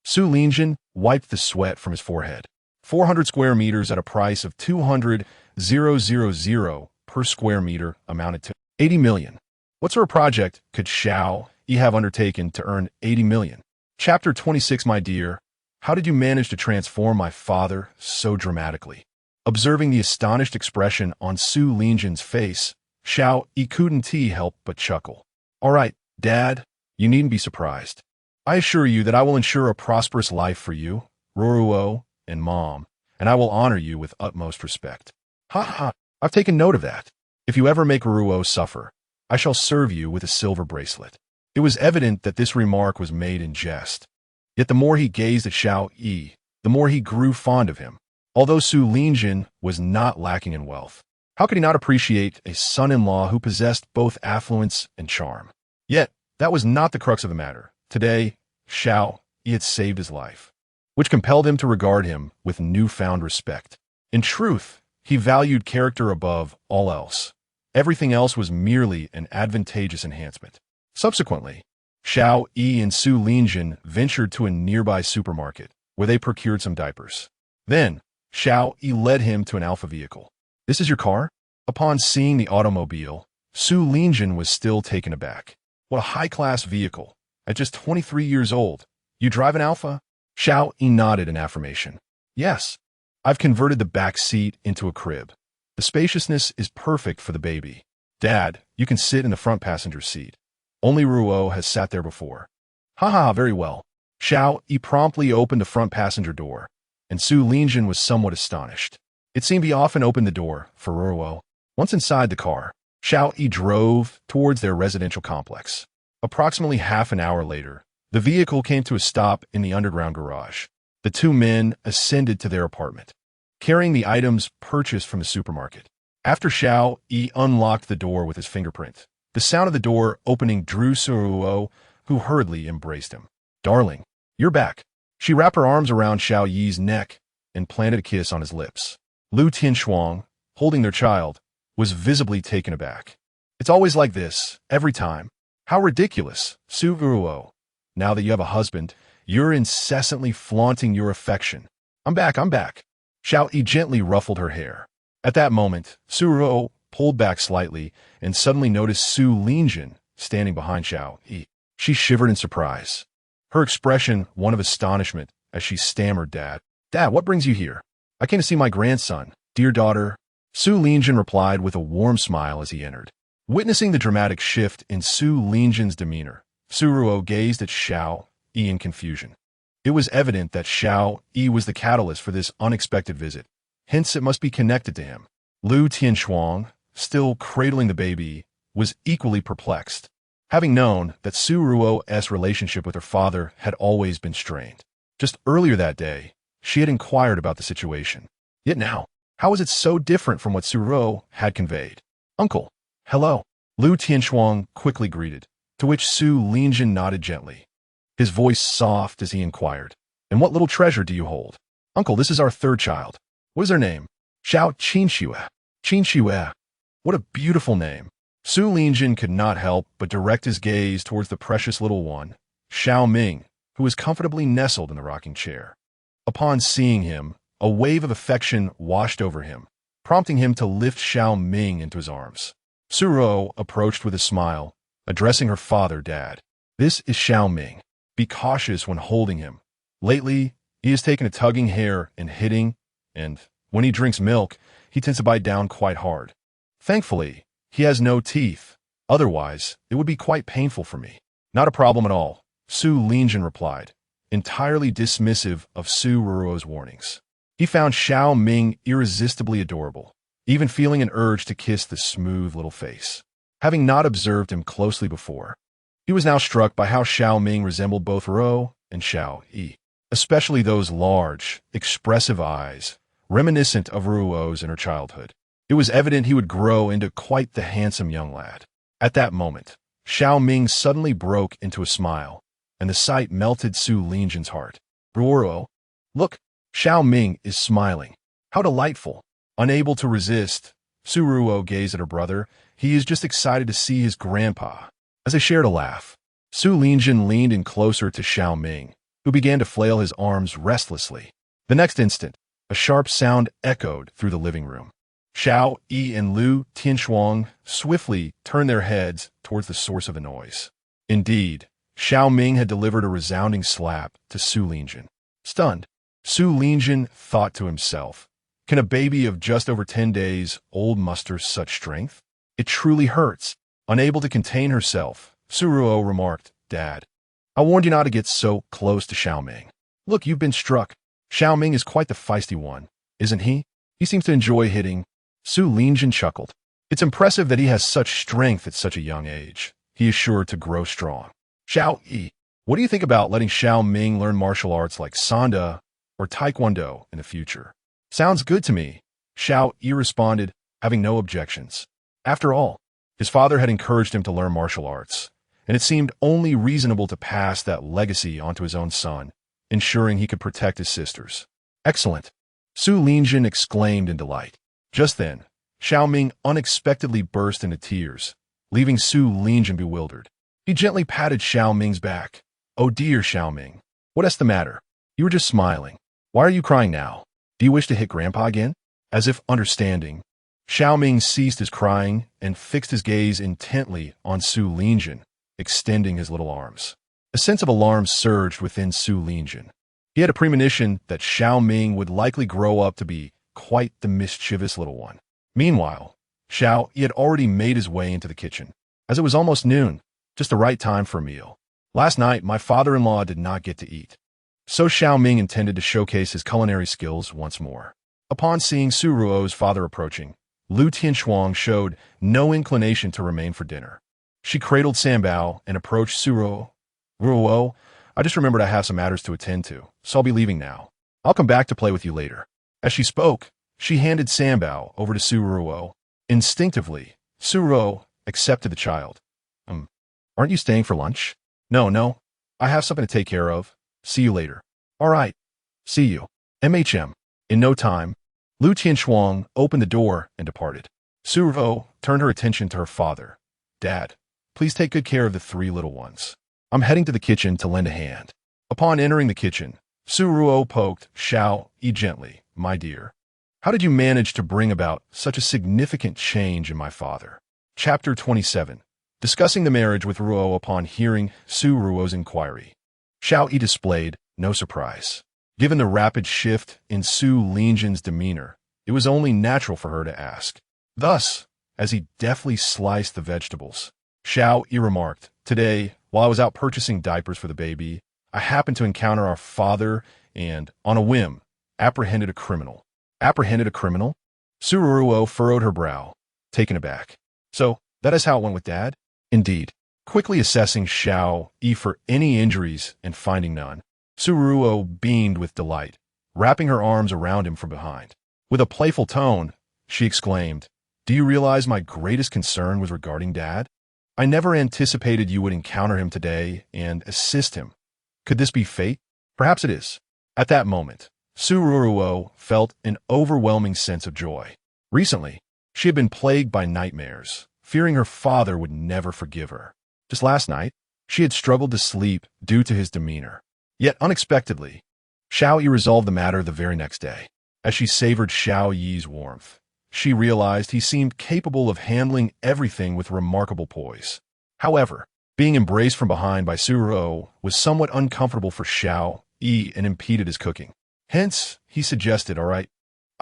Su Lingjin wiped the sweat from his forehead. 400 square meters at a price of 200,000 per square meter amounted to 80 million. What sort of project could Xiao Yi have undertaken to earn 80 million? Chapter 26. My dear, how did you manage to transform my father so dramatically? Observing the astonished expression on Su Lingjin's face, Xiao Yi couldn't help but chuckle. All right, Dad, you needn't be surprised. I assure you that I will ensure a prosperous life for you, Ruruo, and Mom, and I will honor you with utmost respect. Ha ha, I've taken note of that. If you ever make Ruruo suffer, I shall serve you with a silver bracelet. It was evident that this remark was made in jest. Yet the more he gazed at Xiao Yi, the more he grew fond of him. Although Su Lingjin was not lacking in wealth, how could he not appreciate a son-in-law who possessed both affluence and charm? Yet, that was not the crux of the matter. Today, Xiao Yi had saved his life, which compelled him to regard him with newfound respect. In truth, he valued character above all else. Everything else was merely an advantageous enhancement. Subsequently, Xiao Yi and Su Lingjin ventured to a nearby supermarket, where they procured some diapers. Then, Xiao Yi led him to an Alpha vehicle. This is your car? Upon seeing the automobile, Su Lingjin was still taken aback. What a high-class vehicle. At just 23 years old, you drive an Alpha? Xiao Yi nodded in affirmation. Yes, I've converted the back seat into a crib. The spaciousness is perfect for the baby. Dad, you can sit in the front passenger seat. Only Ruo has sat there before. Ha ha, very well. Xiao Yi promptly opened the front passenger door, and Su Lingjin was somewhat astonished. It seemed he often opened the door for Ruo. Once inside the car, Xiao Yi drove towards their residential complex. Approximately half an hour later, the vehicle came to a stop in the underground garage. The two men ascended to their apartment, carrying the items purchased from the supermarket. After Xiao Yi unlocked the door with his fingerprint, the sound of the door opening drew Ruo, who hurriedly embraced him. Darling, you're back. She wrapped her arms around Xiao Yi's neck and planted a kiss on his lips. Lu Tianshuang, holding their child, was visibly taken aback. It's always like this, every time. How ridiculous, Su Ruo. Now that you have a husband, you're incessantly flaunting your affection. I'm back. Xiao Yi gently ruffled her hair. At that moment, Su Ruo pulled back slightly and suddenly noticed Su Lingjin standing behind Xiao Yi. She shivered in surprise, her expression one of astonishment as she stammered, Dad, what brings you here? I came to see my grandson, dear daughter. Su Lingjin replied with a warm smile as he entered. Witnessing the dramatic shift in Su Lingjin's demeanor, Su Ruo gazed at Xiao Yi in confusion. It was evident that Xiao Yi was the catalyst for this unexpected visit. Hence, it must be connected to him. Lu Tianshuang, still cradling the baby, was equally perplexed, having known that Su Ruo's relationship with her father had always been strained. Just earlier that day, she had inquired about the situation. Yet now, how was it so different from what Su Ruo had conveyed? Uncle, hello. Lu Tianshuang quickly greeted, to which Su Lingjin nodded gently, his voice soft as he inquired, And what little treasure do you hold? Uncle, this is our third child. What is her name? Xiao Qinxue. Qinxue. What a beautiful name. Su Lingjin could not help but direct his gaze towards the precious little one, Xiao Ming, who was comfortably nestled in the rocking chair. Upon seeing him, a wave of affection washed over him, prompting him to lift Xiao Ming into his arms. Su Ruo approached with a smile, addressing her father, Dad. This is Xiao Ming. Be cautious when holding him. Lately, he has taken a tugging hair and hitting, and when he drinks milk, he tends to bite down quite hard. Thankfully, he has no teeth. Otherwise, it would be quite painful for me. Not a problem at all, Su Lingjin replied, entirely dismissive of Su Ruo's warnings. He found Xiao Ming irresistibly adorable, even feeling an urge to kiss the smooth little face. Having not observed him closely before, He was now struck by how Xiao Ming resembled both Ruo and Xiao Yi, especially those large, expressive eyes, reminiscent of Ruo's in her childhood. It was evident he would grow into quite the handsome young lad. At that moment, Xiao Ming suddenly broke into a smile, and the sight melted Su Linjin's heart. Ruo, look, Xiao Ming is smiling. How delightful. Unable to resist, Su Ruo gazed at her brother. He is just excited to see his grandpa. As they shared a laugh, Su Linjin leaned in closer to Xiao Ming, who began to flail his arms restlessly. The next instant, a sharp sound echoed through the living room. Xiao Yi and Lu Tianshuang swiftly turned their heads towards the source of the noise. Indeed, Xiao Ming had delivered a resounding slap to Su Linjin. Stunned, Su Linjin thought to himself, can a baby of just over 10 days old muster such strength? It truly hurts. Unable to contain herself, Su Ruo remarked, Dad, I warned you not to get so close to Xiao Ming. Look, you've been struck. Xiao Ming is quite the feisty one, isn't he? He seems to enjoy hitting. Su Linjin chuckled. It's impressive that he has such strength at such a young age. He is sure to grow strong. Xiao Yi, what do you think about letting Xiao Ming learn martial arts like Sanda or Taekwondo in the future? Sounds good to me, Xiao Yi responded, having no objections. After all, his father had encouraged him to learn martial arts, and it seemed only reasonable to pass that legacy onto his own son, ensuring he could protect his sisters. Excellent, Su Linjin exclaimed in delight. Just then, Xiao Ming unexpectedly burst into tears, leaving Su Linjin bewildered. He gently patted Xiao Ming's back. Oh dear, Xiao Ming. What's the matter? You were just smiling. Why are you crying now? Do you wish to hit Grandpa again? As if understanding, Xiao Ming ceased his crying and fixed his gaze intently on Su Linjin, extending his little arms. A sense of alarm surged within Su Linjin. He had a premonition that Xiao Ming would likely grow up to be quite the mischievous little one. Meanwhile, Xiao Yi had already made his way into the kitchen, as it was almost noon, just the right time for a meal. Last night, my father-in-law did not get to eat, so Xiao Ming intended to showcase his culinary skills once more. Upon seeing Su Ruo's father approaching, Lu Tianshuang showed no inclination to remain for dinner. She cradled Sanbao and approached Su Ruo. Ruo, I just remembered I have some matters to attend to, so I'll be leaving now. I'll come back to play with you later. As she spoke, she handed Sanbao over to Su Ruo. Instinctively, Su Ruo accepted the child. Aren't you staying for lunch? No. I have something to take care of. See you later. All right. See you. MHM. In no time, Lu Tianshuang opened the door and departed. Su Ruo turned her attention to her father. Dad, please take good care of the 3 little ones. I'm heading to the kitchen to lend a hand. Upon entering the kitchen, Su Ruo poked Xiao Yi gently. My dear, how did you manage to bring about such a significant change in my father? Chapter 27. Discussing the marriage with Ruo upon hearing Su Ruo's inquiry. Xiao Yi displayed no surprise. Given the rapid shift in Su Linjin's demeanor, it was only natural for her to ask. Thus, as he deftly sliced the vegetables, Xiao Yi remarked, Today, while I was out purchasing diapers for the baby, I happened to encounter our father and, on a whim, apprehended a criminal. Apprehended a criminal? Su Ruo furrowed her brow, taken aback. So, that is how it went with Dad? Indeed. Quickly assessing Xiao Yi for any injuries and finding none, Su Ruo beamed with delight, wrapping her arms around him from behind. With a playful tone, she exclaimed, Do you realize my greatest concern was regarding Dad? I never anticipated you would encounter him today and assist him. Could this be fate? Perhaps it is. At that moment, Su Ruo felt an overwhelming sense of joy. Recently, she had been plagued by nightmares, fearing her father would never forgive her. Just last night, she had struggled to sleep due to his demeanor. Yet unexpectedly, Xiao Yi resolved the matter the very next day. As she savored Xiao Yi's warmth, she realized he seemed capable of handling everything with remarkable poise. However, being embraced from behind by Su Ruo was somewhat uncomfortable for Xiao Yi and impeded his cooking. Hence, he suggested, All right,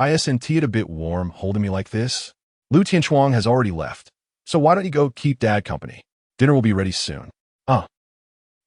isn't it a bit warm holding me like this? Lu Tianshuang has already left, so why don't you go keep Dad company? Dinner will be ready soon.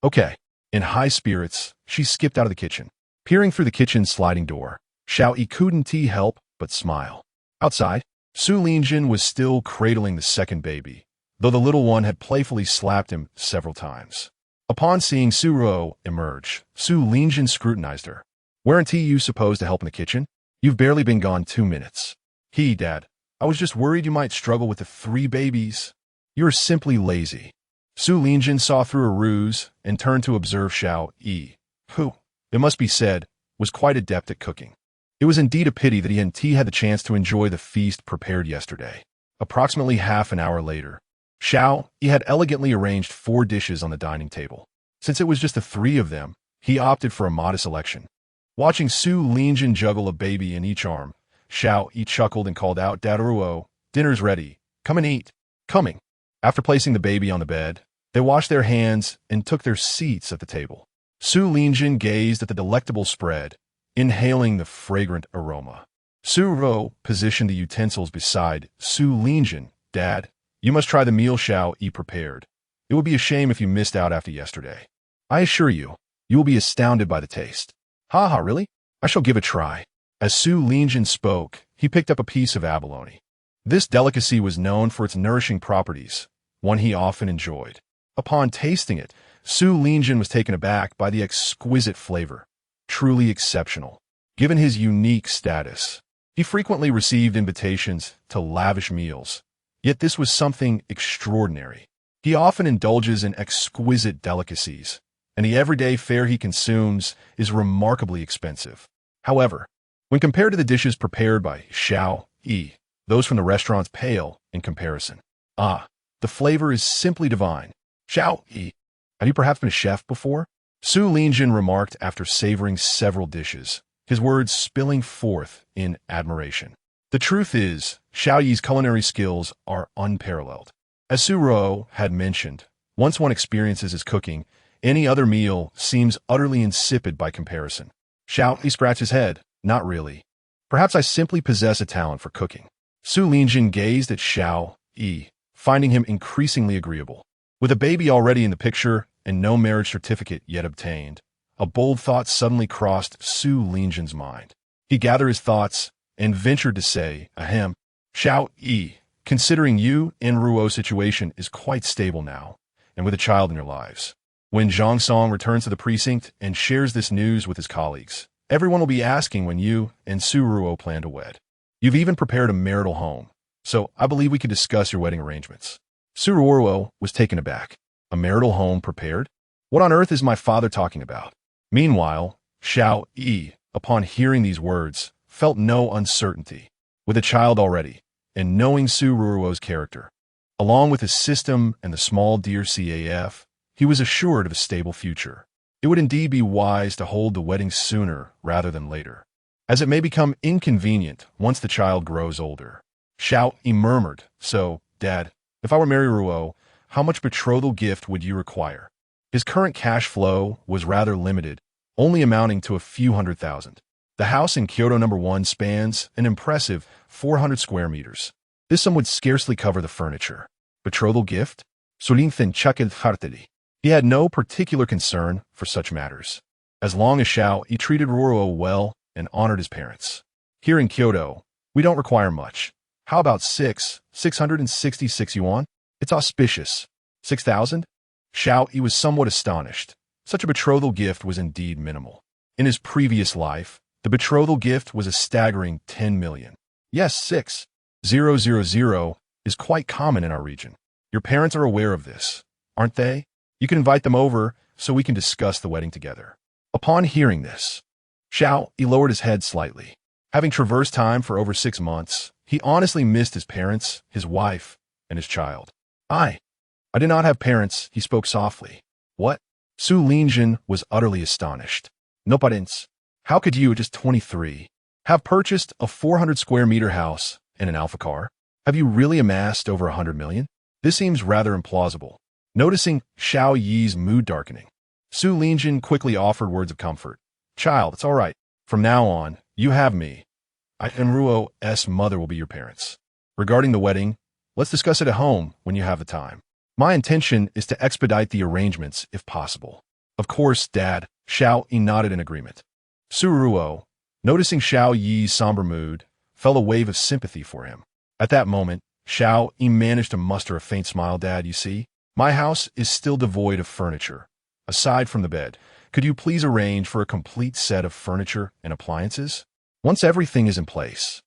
Okay. In high spirits, she skipped out of the kitchen. Peering through the kitchen's sliding door, Xiao Yi couldn't help but smile. Outside, Su Linjin was still cradling the second baby, though the little one had playfully slapped him several times. Upon seeing Su Ruo emerge, Su Lingjin scrutinized her. "Weren't you supposed to help in the kitchen? You've barely been gone 2 minutes. Dad, I was just worried you might struggle with the 3 babies. You're simply lazy." Su Lingjin saw through a ruse and turned to observe Xiao Yi, who, it must be said, was quite adept at cooking. It was indeed a pity that he hadn't had the chance to enjoy the feast prepared yesterday. Approximately half an hour later, Xiao Yi had elegantly arranged 4 dishes on the dining table. Since it was just the 3 of them, he opted for a modest selection. Watching Su Lingjin juggle a baby in each arm, Xiao Yi chuckled and called out, "Dad Ruo, dinner's ready. Come and eat." Coming. After placing the baby on the bed, they washed their hands and took their seats at the table. Su Lingjin gazed at the delectable spread, inhaling the fragrant aroma. Su Ruo positioned the utensils beside Su Lingjin. "Dad, you must try the meal Xiao Yi prepared. It would be a shame if you missed out after yesterday. I assure you, you will be astounded by the taste." "Ha, really? I shall give it a try." As Su Lingjin spoke, he picked up a piece of abalone. This delicacy was known for its nourishing properties, one he often enjoyed. Upon tasting it, Su Lingjin was taken aback by the exquisite flavor. Truly exceptional. Given his unique status, he frequently received invitations to lavish meals, yet this was something extraordinary. He often indulges in exquisite delicacies, and the everyday fare he consumes is remarkably expensive. However, when compared to the dishes prepared by Xiao Yi, those from the restaurants pale in comparison. The flavor is simply divine. "Xiao Yi, have you perhaps been a chef before?" Su Lingjin remarked after savoring several dishes, his words spilling forth in admiration. The truth is, Xiao Yi's culinary skills are unparalleled. As Su Ruo had mentioned, once one experiences his cooking, any other meal seems utterly insipid by comparison. Xiao Yi scratched his head. "Not really. Perhaps I simply possess a talent for cooking." Su Lingjin gazed at Xiao Yi, finding him increasingly agreeable. With a baby already in the picture and no marriage certificate yet obtained, a bold thought suddenly crossed Su Lingjin's mind. He gathered his thoughts and ventured to say, "Ahem, Xiao Yi, considering you and Ruo's situation is quite stable now, and with a child in your lives. When Zhang Song returns to the precinct and shares this news with his colleagues, everyone will be asking when you and Su Ruo plan to wed. You've even prepared a marital home, so I believe we could discuss your wedding arrangements." Su Ruo was taken aback. "A marital home prepared? What on earth is my father talking about?" Meanwhile, Xiao Yi, upon hearing these words, felt no uncertainty. With a child already, and knowing Su Ruo's character, along with his system and the small deer CAF, he was assured of a stable future. It would indeed be wise to hold the wedding sooner rather than later, as it may become inconvenient once the child grows older. Xiao Yi murmured, "So, Dad, if I were marry Ruo, how much betrothal gift would you require?" His current cash flow was rather limited, only amounting to a few $100,000. The house in Kyoto No. 1 spans an impressive 400 square meters. This sum would scarcely cover the furniture. Betrothal gift? Sulinthen chucked heartily. He had no particular concern for such matters, as long as Xiao Yi treated Ruo well and honored his parents. "Here in Kyoto, we don't require much. How about 666 yuan? It's auspicious. 6,000? Xiao Yi was somewhat astonished. Such a betrothal gift was indeed minimal. In his previous life, the betrothal gift was a staggering 10 million. Yes, 6,000 is quite common in our region. Your parents are aware of this, aren't they? You can invite them over so we can discuss the wedding together." Upon hearing this, Xiao Yi lowered his head slightly. Having traversed time for over 6 months, he honestly missed his parents, his wife, and his child. I did not have parents," he spoke softly. "What?" Su Lingjin was utterly astonished. "No parents? How could you, at just 23, have purchased a 400 square meter house and an Alpha car? Have you really amassed over 100 million? This seems rather implausible." Noticing Xiao Yi's mood darkening, Su Lingjin quickly offered words of comfort. "Child, it's all right. From now on, you have me. I and Ruo's mother will be your parents. Regarding the wedding, let's discuss it at home when you have the time. My intention is to expedite the arrangements if possible." "Of course, Dad." Xiao Yi nodded in agreement. Su Ruo, noticing Xiao Yi's somber mood, felt a wave of sympathy for him. At that moment, Xiao Yi managed to muster a faint smile. Dad, you see, my house is still devoid of furniture. Aside from the bed, could you please arrange for a complete set of furniture and appliances? Once everything is in place,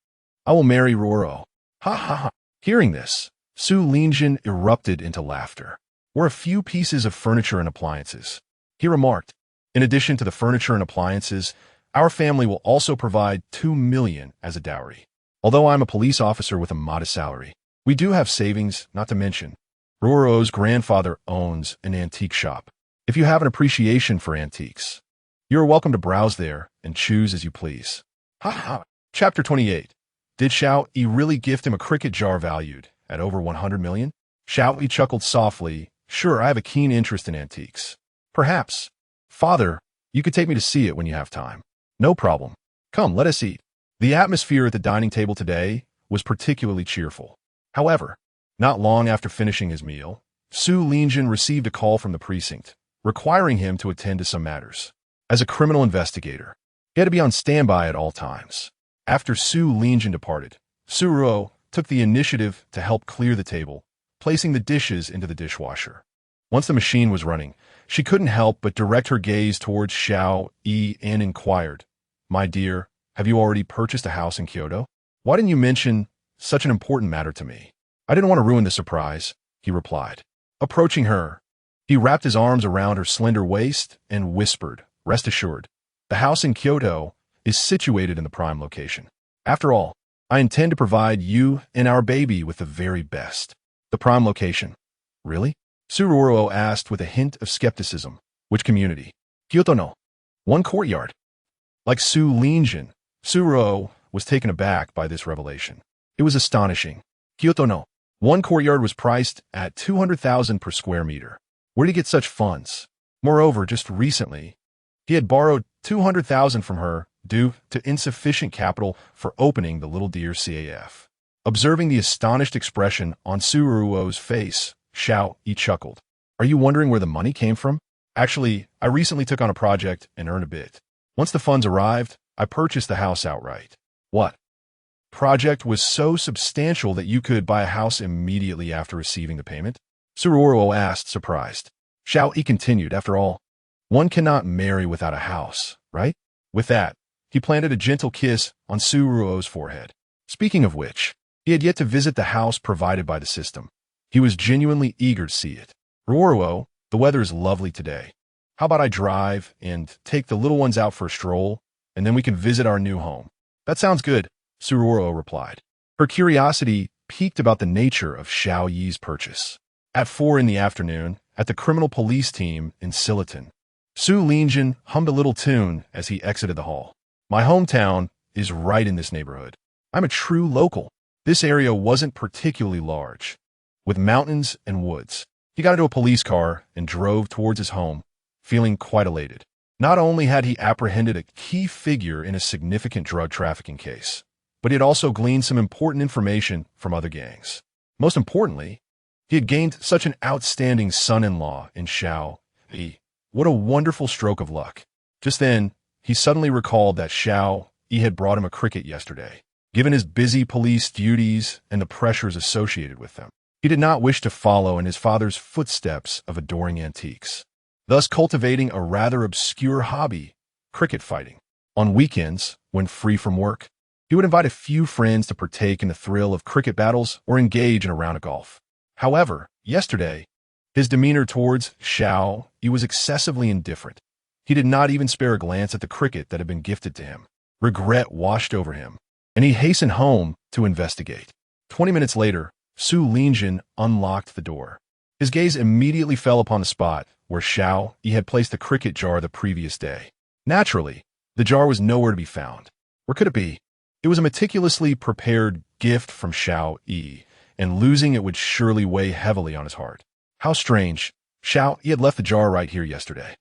I will marry Roro. Ha ha ha. Hearing this, Su Linjin erupted into laughter. We're a few pieces of furniture and appliances, he remarked. In addition to the furniture and appliances, our family will also provide 2 million as a dowry. Although I'm a police officer with a modest salary, we do have savings, not to mention. Roro's grandfather owns an antique shop. If you have an appreciation for antiques, you're welcome to browse there and choose as you please. Ha ha. Chapter 28. Did Xiao Yi really gift him a cricket jar valued at over 100 million? Xiao Yi chuckled softly. Sure, I have a keen interest in antiques. Perhaps. Father, you could take me to see it when you have time. No problem. Come, let us eat. The atmosphere at the dining table today was particularly cheerful. However, not long after finishing his meal, Su Linjin received a call from the precinct, requiring him to attend to some matters. As a criminal investigator, he had to be on standby at all times. After Su Linjin departed, Su Ruo took the initiative to help clear the table, placing the dishes into the dishwasher. Once the machine was running, she couldn't help but direct her gaze towards Xiao Yi and inquired, "My dear, have you already purchased a house in Kyoto? Why didn't you mention such an important matter to me?" "I didn't want to ruin the surprise," he replied. Approaching her, he wrapped his arms around her slender waist and whispered, "Rest assured, the house in Kyoto is situated in the prime location. After all, I intend to provide you and our baby with the very best." "The prime location? Really?" Tsuruo asked with a hint of skepticism. "Which community?" "Kyoto no. One courtyard." Like Su Linjin, Tsuruo was taken aback by this revelation. It was astonishing. Kyoto no. One courtyard was priced at 200,000 per square meter. Where did he get such funds? Moreover, just recently, he had borrowed 200,000 from her due to insufficient capital for opening the Little Deer CAF. Observing the astonished expression on Tsuruo's face, Xiao Yi chuckled. "Are you wondering where the money came from? Actually, I recently took on a project and earned a bit. Once the funds arrived, I purchased the house outright." "What? Project was so substantial that you could buy a house immediately after receiving the payment?" Tsuruo asked, surprised. Xiao Yi continued, "After all, one cannot marry without a house, right?" With that, he planted a gentle kiss on Tsuruo's forehead. Speaking of which, he had yet to visit the house provided by the system. He was genuinely eager to see it. "Ruoro, the weather is lovely today. How about I drive and take the little ones out for a stroll, and then we can visit our new home?" "That sounds good," Tsuruo replied. Her curiosity piqued about the nature of Xiao Yi's purchase. At 4 in the afternoon, at the criminal police team in Sillerton, Su Linjin hummed a little tune as he exited the hall. "My hometown is right in this neighborhood. I'm a true local." This area wasn't particularly large, with mountains and woods. He got into a police car and drove towards his home, feeling quite elated. Not only had he apprehended a key figure in a significant drug trafficking case, but he had also gleaned some important information from other gangs. Most importantly, he had gained such an outstanding son-in-law in Xiao Yi. What a wonderful stroke of luck. Just then, he suddenly recalled that Xiao Yi had brought him a cricket yesterday. Given his busy police duties and the pressures associated with them, he did not wish to follow in his father's footsteps of adoring antiques, thus cultivating a rather obscure hobby, cricket fighting. On weekends, when free from work, he would invite a few friends to partake in the thrill of cricket battles or engage in a round of golf. However, yesterday, his demeanor towards Xiao Yi was excessively indifferent. He did not even spare a glance at the cricket that had been gifted to him. Regret washed over him, and he hastened home to investigate. 20 minutes later, Su Linjin unlocked the door. His gaze immediately fell upon the spot where Xiao Yi had placed the cricket jar the previous day. Naturally, the jar was nowhere to be found. Where could it be? It was a meticulously prepared gift from Xiao Yi, and losing it would surely weigh heavily on his heart. How strange. Xiao Yi had left the jar right here yesterday.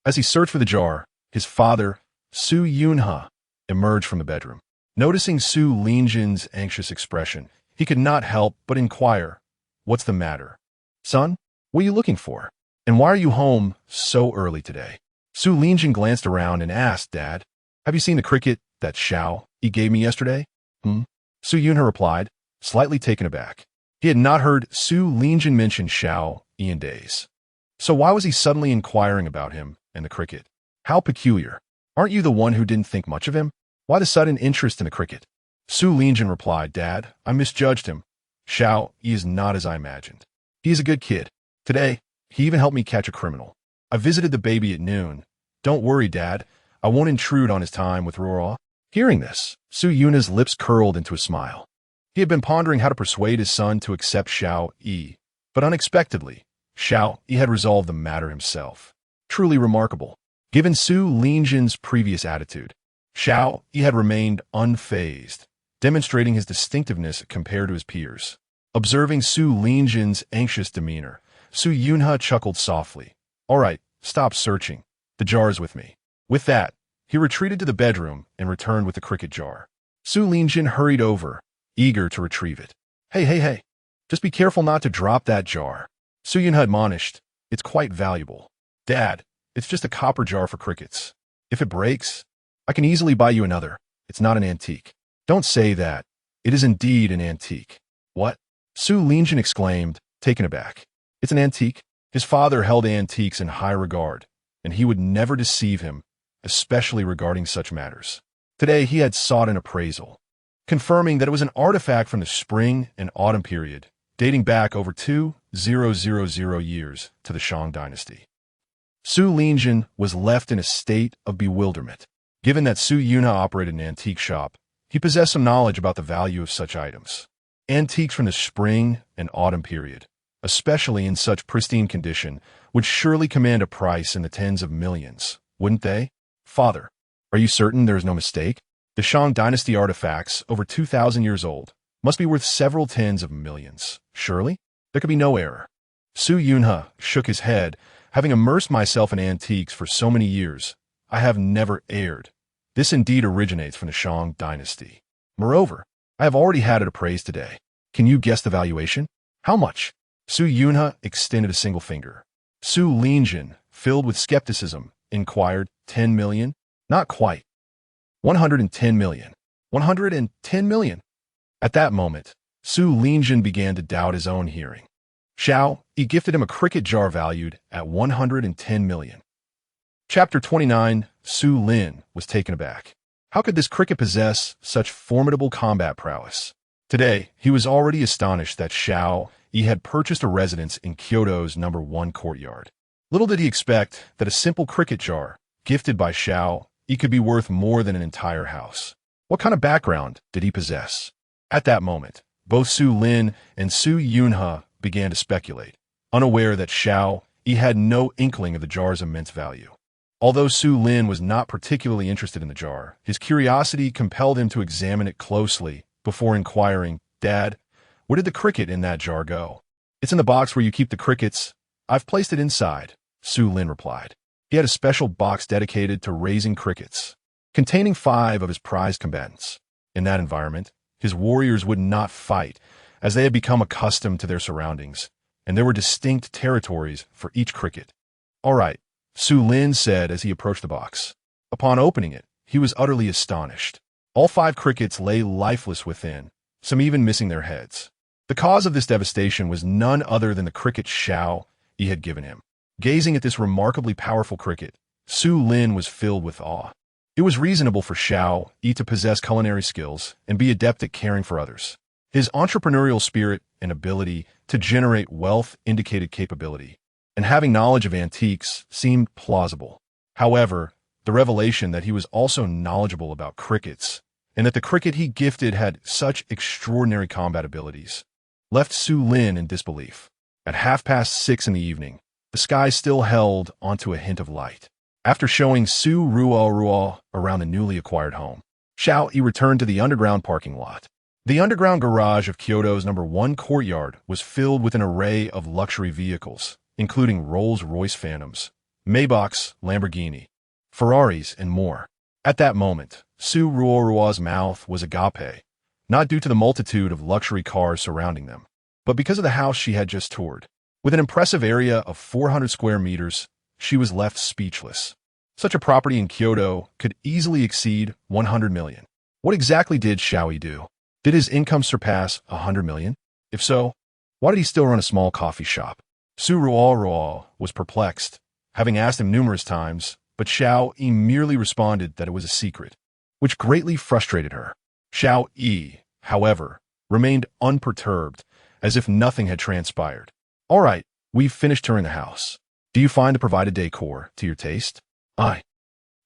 As he searched for the jar, his father, Su Yunhe, emerged from the bedroom. Noticing Su Linjin's anxious expression, he could not help but inquire, "What's the matter? Son, what are you looking for? And why are you home so early today?" Su Linjin glanced around and asked, "Dad, have you seen the cricket that Xiao Yi gave me yesterday?" Su Yunhe replied, slightly taken aback. He had not heard Su Lingjin mention Xiao Yi in days. So why was he suddenly inquiring about him and the cricket? How peculiar. Aren't you the one who didn't think much of him? Why the sudden interest in the cricket? Su Lingjin replied, Dad, I misjudged him. Xiao Yi is not as I imagined. He is a good kid. Today, he even helped me catch a criminal. I visited the baby at noon. Don't worry, Dad. I won't intrude on his time with Ruo. Hearing this, Su Yuna's lips curled into a smile. He had been pondering how to persuade his son to accept Xiao Yi, but unexpectedly, Xiao Yi had resolved the matter himself. Truly remarkable. Given Su Lingjin's previous attitude, Xiao Yi had remained unfazed, demonstrating his distinctiveness compared to his peers. Observing Su Lingjin's anxious demeanor, Su Yunha chuckled softly. All right, stop searching. The jar is with me. With that, he retreated to the bedroom and returned with the cricket jar. Su Lingjin hurried over, eager to retrieve it. Hey. Just be careful not to drop that jar. Su Yunha admonished. It's quite valuable. Dad, it's just a copper jar for crickets. If it breaks, I can easily buy you another. It's not an antique. Don't say that. It is indeed an antique. What? Su Lingjin exclaimed, taken aback. It's an antique? His father held antiques in high regard, and he would never deceive him, especially regarding such matters. Today he had sought an appraisal, confirming that it was an artifact from the spring and autumn period, dating back over 2000 years to the Shang dynasty. Su Lingjin was left in a state of bewilderment. Given that Su Yunha operated an antique shop, he possessed some knowledge about the value of such items. Antiques from the spring and autumn period, especially in such pristine condition, would surely command a price in the tens of millions, wouldn't they? Father, are you certain there is no mistake? The Shang dynasty artifacts, over 2,000 years old, must be worth several tens of millions. Surely? There could be no error. Su Yunha shook his head. Having immersed myself in antiques for so many years, I have never erred. This indeed originates from the Shang dynasty. Moreover, I have already had it appraised today. Can you guess the valuation? How much? Su Yunha extended a single finger. Su Lingjin, filled with skepticism, inquired, 10 million? Not quite. 110 million. 110 million. At that moment, Su Lingjin began to doubt his own hearing. Xiao Yi gifted him a cricket jar valued at 110 million. Chapter 29, Su Lin was taken aback. How could this cricket possess such formidable combat prowess? Today, he was already astonished that Xiao Yi had purchased a residence in Kyoto's No. 1 courtyard. Little did he expect that a simple cricket jar, gifted by Xiao Yi, could be worth more than an entire house. What kind of background did he possess? At that moment, both Su Lin and Su Yunha began to speculate, unaware that Xiao Yi had no inkling of the jar's immense value. Although Su Lin was not particularly interested in the jar, his curiosity compelled him to examine it closely before inquiring, Dad, where did the cricket in that jar go? It's in the box where you keep the crickets. I've placed it inside, Su Lin replied. He had a special box dedicated to raising crickets, containing 5 of his prized combatants. In that environment, his warriors would not fight, as they had become accustomed to their surroundings, and there were distinct territories for each cricket. All right, Su Lin said as he approached the box. Upon opening it, he was utterly astonished. All 5 crickets lay lifeless within, some even missing their heads. The cause of this devastation was none other than the cricket Xiao Yi had given him. Gazing at this remarkably powerful cricket, Su Lin was filled with awe. It was reasonable for Xiao Yi to possess culinary skills and be adept at caring for others. His entrepreneurial spirit and ability to generate wealth indicated capability, and having knowledge of antiques seemed plausible. However, the revelation that he was also knowledgeable about crickets, and that the cricket he gifted had such extraordinary combat abilities, left Su Lin in disbelief. At 6:30 in the evening, the sky still held onto a hint of light. After showing Su Ruo around the newly acquired home, Xiao Yi returned to the underground parking lot. The underground garage of Kyoto's No. 1 courtyard was filled with an array of luxury vehicles, including Rolls-Royce Phantoms, Maybachs, Lamborghini, Ferraris, and more. At that moment, Su Ruo's mouth was agape, not due to the multitude of luxury cars surrounding them, but because of the house she had just toured. With an impressive area of 400 square meters, she was left speechless. Such a property in Kyoto could easily exceed 100 million. What exactly did Xiao Yi do? Did his income surpass 100 million? If so, why did he still run a small coffee shop? Su Ruo was perplexed, having asked him numerous times, but Xiao Yi merely responded that it was a secret, which greatly frustrated her. Xiao Yi, however, remained unperturbed, as if nothing had transpired. All right, we've finished touring the house. Do you find the provided decor to your taste? I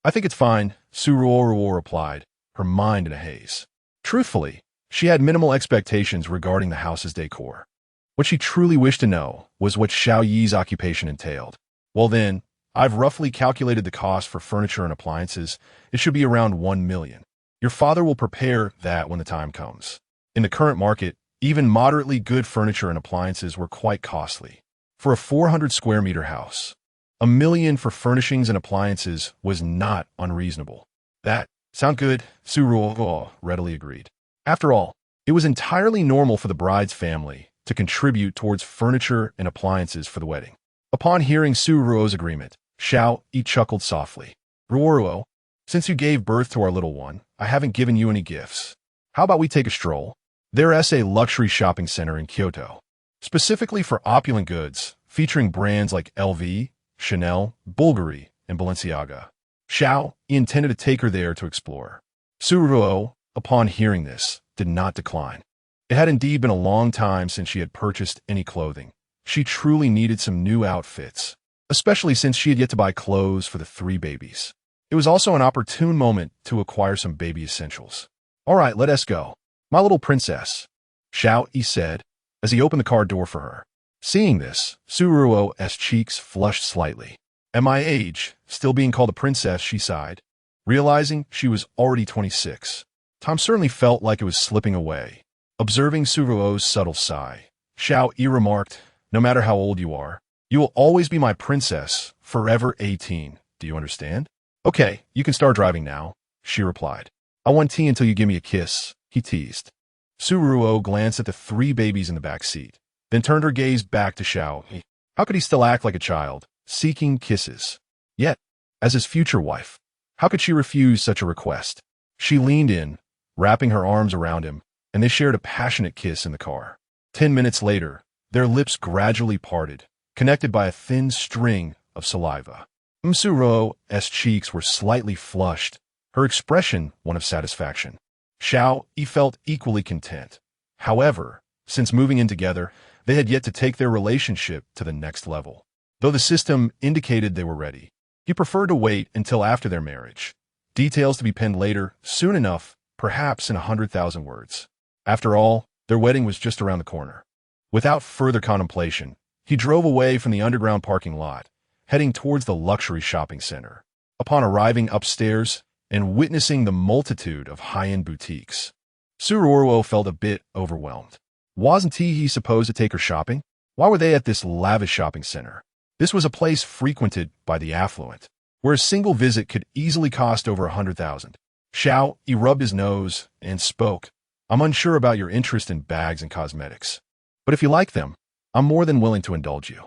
think it's fine, Su Ruo replied, her mind in a haze. Truthfully, she had minimal expectations regarding the house's decor. What she truly wished to know was what Xiao Yi's occupation entailed. Well then, I've roughly calculated the cost for furniture and appliances. It should be around 1 million. Your father will prepare that when the time comes. In the current market, even moderately good furniture and appliances were quite costly. For a 400 square meter house, 1 million for furnishings and appliances was not unreasonable. That sound good, Su Ruo readily agreed. After all, it was entirely normal for the bride's family to contribute towards furniture and appliances for the wedding. Upon hearing Su Ruo's agreement, Xiao Yi chuckled softly. Ruo, since you gave birth to our little one, I haven't given you any gifts. How about we take a stroll? There's a luxury shopping center in Kyoto, specifically for opulent goods, featuring brands like LV, Chanel, Bulgari, and Balenciaga. Xiao Yi intended to take her there to explore. Su Ruo, upon hearing this, did not decline. It had indeed been a long time since she had purchased any clothing. She truly needed some new outfits, especially since she had yet to buy clothes for the 3 babies. It was also an opportune moment to acquire some baby essentials. All right, let us go. My little princess, Xiao Yi said, as he opened the car door for her. Seeing this, Su Ruo's cheeks flushed slightly. At my age, still being called a princess, she sighed, realizing she was already 26. Time certainly felt like it was slipping away. Observing Su Ruo's subtle sigh, Xiao Yi remarked, no matter how old you are, you will always be my princess, forever 18. Do you understand? Okay, you can start driving now, she replied. I want tea until you give me a kiss, he teased. Su Ruo glanced at the 3 babies in the back seat, then turned her gaze back to Xiao Yi. How could he still act like a child, seeking kisses? Yet, as his future wife, how could she refuse such a request? She leaned in, wrapping her arms around him, and they shared a passionate kiss in the car. 10 minutes later, their lips gradually parted, connected by a thin string of saliva. Su Ruo's cheeks were slightly flushed, her expression one of satisfaction. Xiao Yi felt equally content. However, since moving in together, they had yet to take their relationship to the next level. Though the system indicated they were ready, he preferred to wait until after their marriage. Details to be penned later, soon enough, perhaps in 100,000 words. After all, their wedding was just around the corner. Without further contemplation, he drove away from the underground parking lot, heading towards the luxury shopping center. Upon arriving upstairs and witnessing the multitude of high-end boutiques, Su Ruo felt a bit overwhelmed. Wasn't he supposed to take her shopping? Why were they at this lavish shopping center? This was a place frequented by the affluent, where a single visit could easily cost over 100,000. Xiao Yi rubbed his nose and spoke. I'm unsure about your interest in bags and cosmetics, but if you like them, I'm more than willing to indulge you.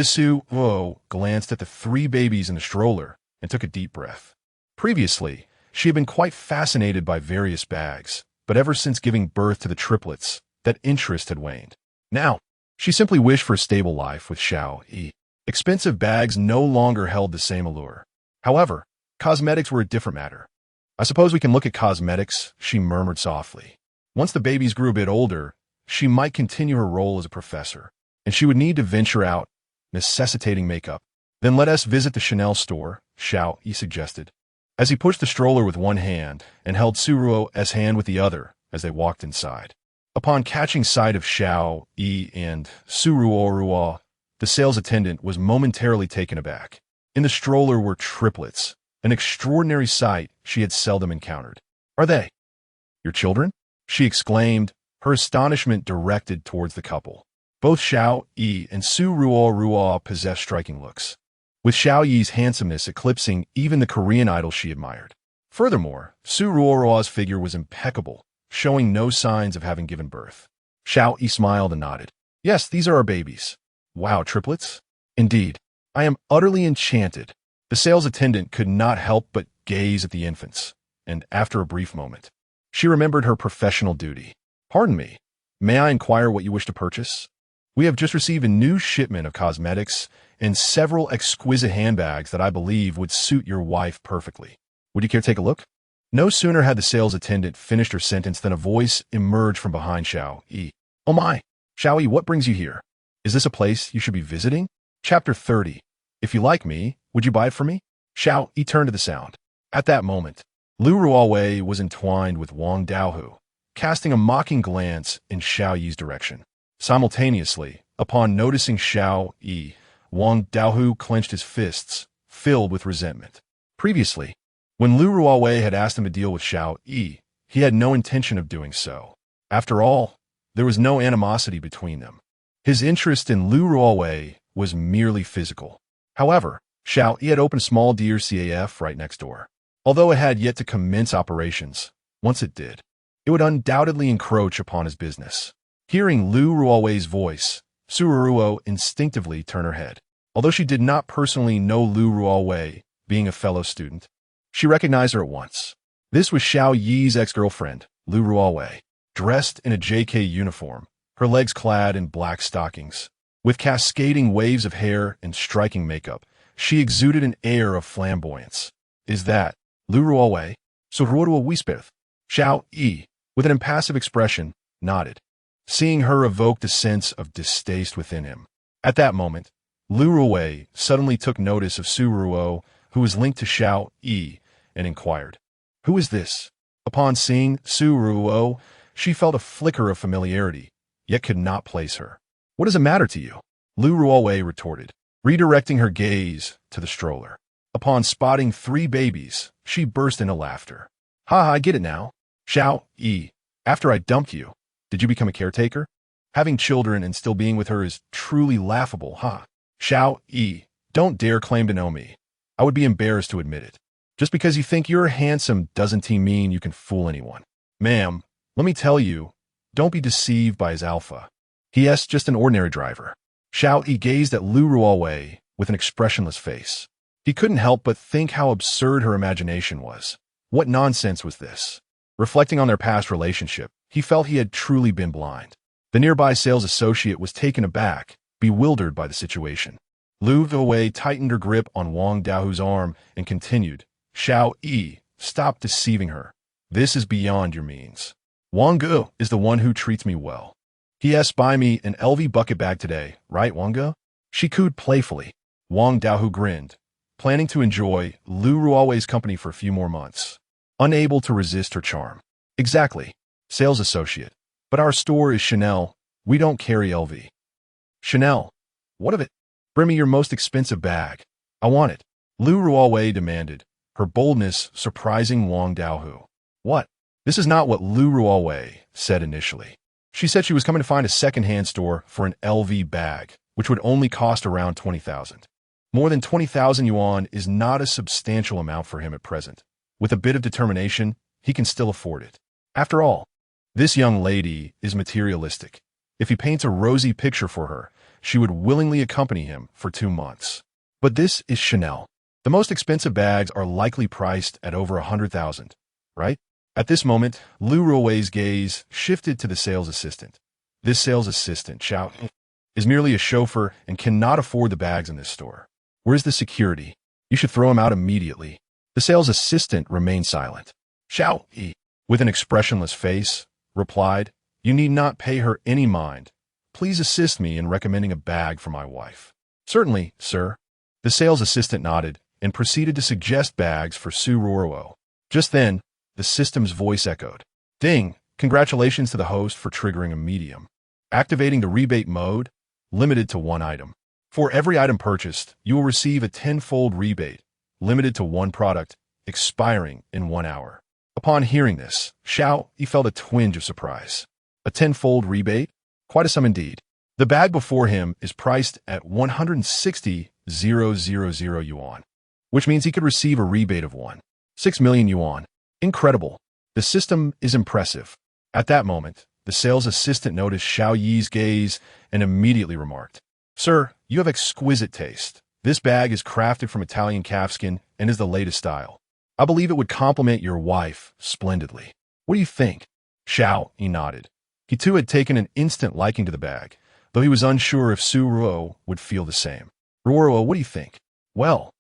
Su Ruo glanced at the 3 babies in the stroller and took a deep breath. Previously, she had been quite fascinated by various bags, but ever since giving birth to the triplets, that interest had waned. Now, she simply wished for a stable life with Xiao Yi. Expensive bags no longer held the same allure. However, cosmetics were a different matter. I suppose we can look at cosmetics, she murmured softly. Once the babies grew a bit older, she might continue her role as a professor, and she would need to venture out, necessitating makeup. Then let us visit the Chanel store, Xiao Yi suggested, as he pushed the stroller with one hand and held Su Ruo's hand with the other as they walked inside. Upon catching sight of Xiao Yi and Su Ruo, the sales attendant was momentarily taken aback. In the stroller were triplets, an extraordinary sight she had seldom encountered. Are they your children? She exclaimed, her astonishment directed towards the couple. Both Xiao Yi and Su Ruo possessed striking looks, with Xiao Yi's handsomeness eclipsing even the Korean idol she admired. Furthermore, Su Ruo's figure was impeccable, showing no signs of having given birth. Xiao Yi smiled and nodded. Yes, these are our babies. Wow, triplets? Indeed. I am utterly enchanted. The sales attendant could not help but gaze at the infants, and after a brief moment, she remembered her professional duty. Pardon me. May I inquire what you wish to purchase? We have just received a new shipment of cosmetics and several exquisite handbags that I believe would suit your wife perfectly. Would you care to take a look? No sooner had the sales attendant finished her sentence than a voice emerged from behind Xiao Yi. Oh my! Xiao Yi, what brings you here? Is this a place you should be visiting? Chapter 30. If you like me, would you buy it for me? Xiao Yi turned to the sound. At that moment, Lu Ruowei was entwined with Wang Daohu, casting a mocking glance in Xiao Yi's direction. Simultaneously, upon noticing Xiao Yi, Wang Daohu clenched his fists, filled with resentment. Previously, when Lu Ruowei had asked him to deal with Xiao Yi, he had no intention of doing so. After all, there was no animosity between them. His interest in Lu Ruowei was merely physical. However, Xiao Yi had opened a small deer CAF right next door. Although it had yet to commence operations, once it did, it would undoubtedly encroach upon his business. Hearing Lu Ruowei's voice, Su Ruo instinctively turned her head. Although she did not personally know Lu Ruowei, being a fellow student, she recognized her at once. This was Xiao Yi's ex-girlfriend, Lu Ruowei, dressed in a JK uniform, her legs clad in black stockings. With cascading waves of hair and striking makeup, she exuded an air of flamboyance. Is that Lu Ruowei? So Ruo whispered. Xiao Yi, with an impassive expression, nodded, seeing her evoked a sense of distaste within him. At that moment, Lu Ruowei suddenly took notice of Su Ruo, who was linked to Xiao Yi, and inquired, "Who is this?" Upon seeing Su Ruo, she felt a flicker of familiarity, yet could not place her. "What does it matter to you?" Lu Ruowei retorted, redirecting her gaze to the stroller. Upon spotting 3 babies, she burst into laughter. "Ha, I get it now. Xiao Yi, after I dumped you, did you become a caretaker? Having children and still being with her is truly laughable, huh? Xiao Yi, don't dare claim to know me. I would be embarrassed to admit it. Just because you think you're handsome doesn't mean you can fool anyone. Ma'am, let me tell you, don't be deceived by his alpha. He is just an ordinary driver." Xiao Yi gazed at Lu Ruowei with an expressionless face. He couldn't help but think how absurd her imagination was. What nonsense was this? Reflecting on their past relationship, he felt he had truly been blind. The nearby sales associate was taken aback, bewildered by the situation. Lu Ruowei tightened her grip on Wang Daohu's arm and continued, "Xiao Yi, stop deceiving her. This is beyond your means. Wang Ge is the one who treats me well. He has buy me an LV bucket bag today, right, Wang Ge?" She cooed playfully. Wang Daohu grinned, planning to enjoy Lu Ruowei's company for a few more months. Unable to resist her charm. "Exactly, sales associate. But our store is Chanel. We don't carry LV." "Chanel? What of it? Bring me your most expensive bag. I want it," Lu Ruowei demanded, her boldness surprising Wang Daohu. "What?" This is not what Lu Ruowei said initially. She said she was coming to find a second-hand store for an LV bag, which would only cost around 20,000. More than 20,000 yuan is not a substantial amount for him at present. With a bit of determination, he can still afford it. After all, this young lady is materialistic. If he paints a rosy picture for her, she would willingly accompany him for 2 months. But this is Chanel. The most expensive bags are likely priced at over 100,000, right? At this moment, Lu Ruowei's gaze shifted to the sales assistant. This sales assistant, Xiao, is merely a chauffeur and cannot afford the bags in this store. Where's the security? You should throw him out immediately. The sales assistant remained silent. Xiao Yi, with an expressionless face, replied, "You need not pay her any mind. Please assist me in recommending a bag for my wife." "Certainly, sir." The sales assistant nodded and proceeded to suggest bags for Su Ruo. Just then, the system's voice echoed. "Ding! Congratulations to the host for triggering a medium. Activating the rebate mode, limited to 1 item. For every item purchased, you will receive a 10-fold rebate, limited to 1 product, expiring in 1 hour." Upon hearing this, Xiao Yi felt a twinge of surprise. A 10-fold rebate? Quite a sum indeed. The bag before him is priced at 160,000 yuan, which means he could receive a rebate of 1.6 million yuan. Incredible. The system is impressive. At that moment, the sales assistant noticed Xiao Yi's gaze and immediately remarked, "Sir, you have exquisite taste. This bag is crafted from Italian calfskin and is the latest style. I believe it would complement your wife splendidly. What do you think?" Xiao Yi nodded, He too had taken an instant liking to the bag, though he was unsure if Su Ruo would feel the same. Ruo, what do you think? Well,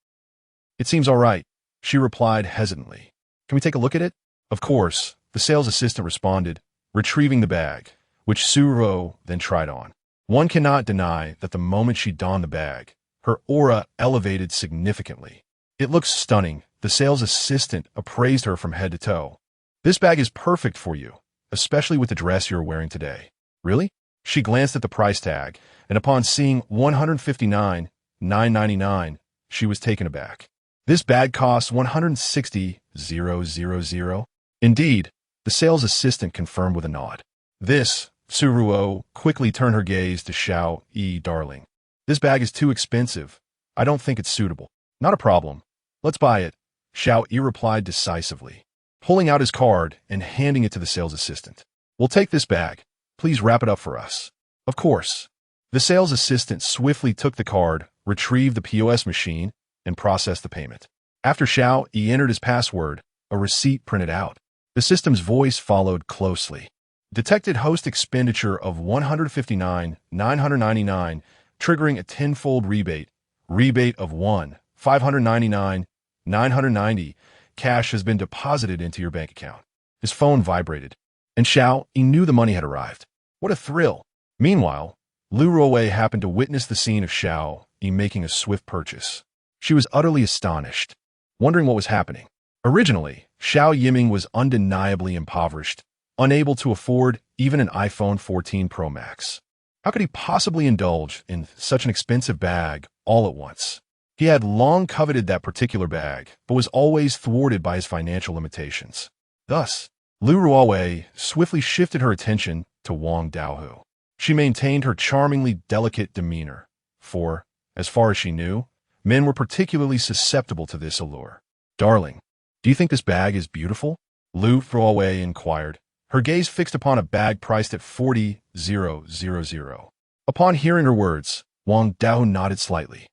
it seems all right, she replied hesitantly. Can we take a look at it? Of course, the sales assistant responded, retrieving the bag, which Su Ruo then tried on. One cannot deny that the moment she donned the bag, her aura elevated significantly. It looks stunning. The sales assistant appraised her from head to toe. This bag is perfect for you, especially with the dress you're wearing today. Really? She glanced at the price tag, and upon seeing $159,999, she was taken aback. This bag costs $160,000. Indeed, the sales assistant confirmed with a nod. This, Su Ruo quickly turned her gaze to Xiao Yi. Darling, this bag is too expensive. I don't think it's suitable. Not a problem. Let's buy it, Xiao Yi replied decisively, pulling out his card and handing it to the sales assistant. We'll take this bag. Please wrap it up for us. Of course. The sales assistant swiftly took the card, retrieved the POS machine, and processed the payment. After Xiao Yi entered his password, a receipt printed out. The system's voice followed closely. Detected host expenditure of $159,999, triggering a tenfold rebate. Rebate of $599,990. Cash has been deposited into your bank account. His phone vibrated, and Xiao Yi knew the money had arrived. What a thrill! Meanwhile, Lu Ruowei happened to witness the scene of Xiao Yi making a swift purchase. She was utterly astonished, wondering what was happening. Originally, Xiao Yiming was undeniably impoverished, unable to afford even an iPhone 14 Pro Max. How could he possibly indulge in such an expensive bag all at once? He had long coveted that particular bag, but was always thwarted by his financial limitations. Thus, Lu Ruowei swiftly shifted her attention to Wang Daohu. She maintained her charmingly delicate demeanor, for, as far as she knew, men were particularly susceptible to this allure. Darling, do you think this bag is beautiful? Lu Ruowei inquired, her gaze fixed upon a bag priced at 40,000. Upon hearing her words, Wang Daohu nodded slightly.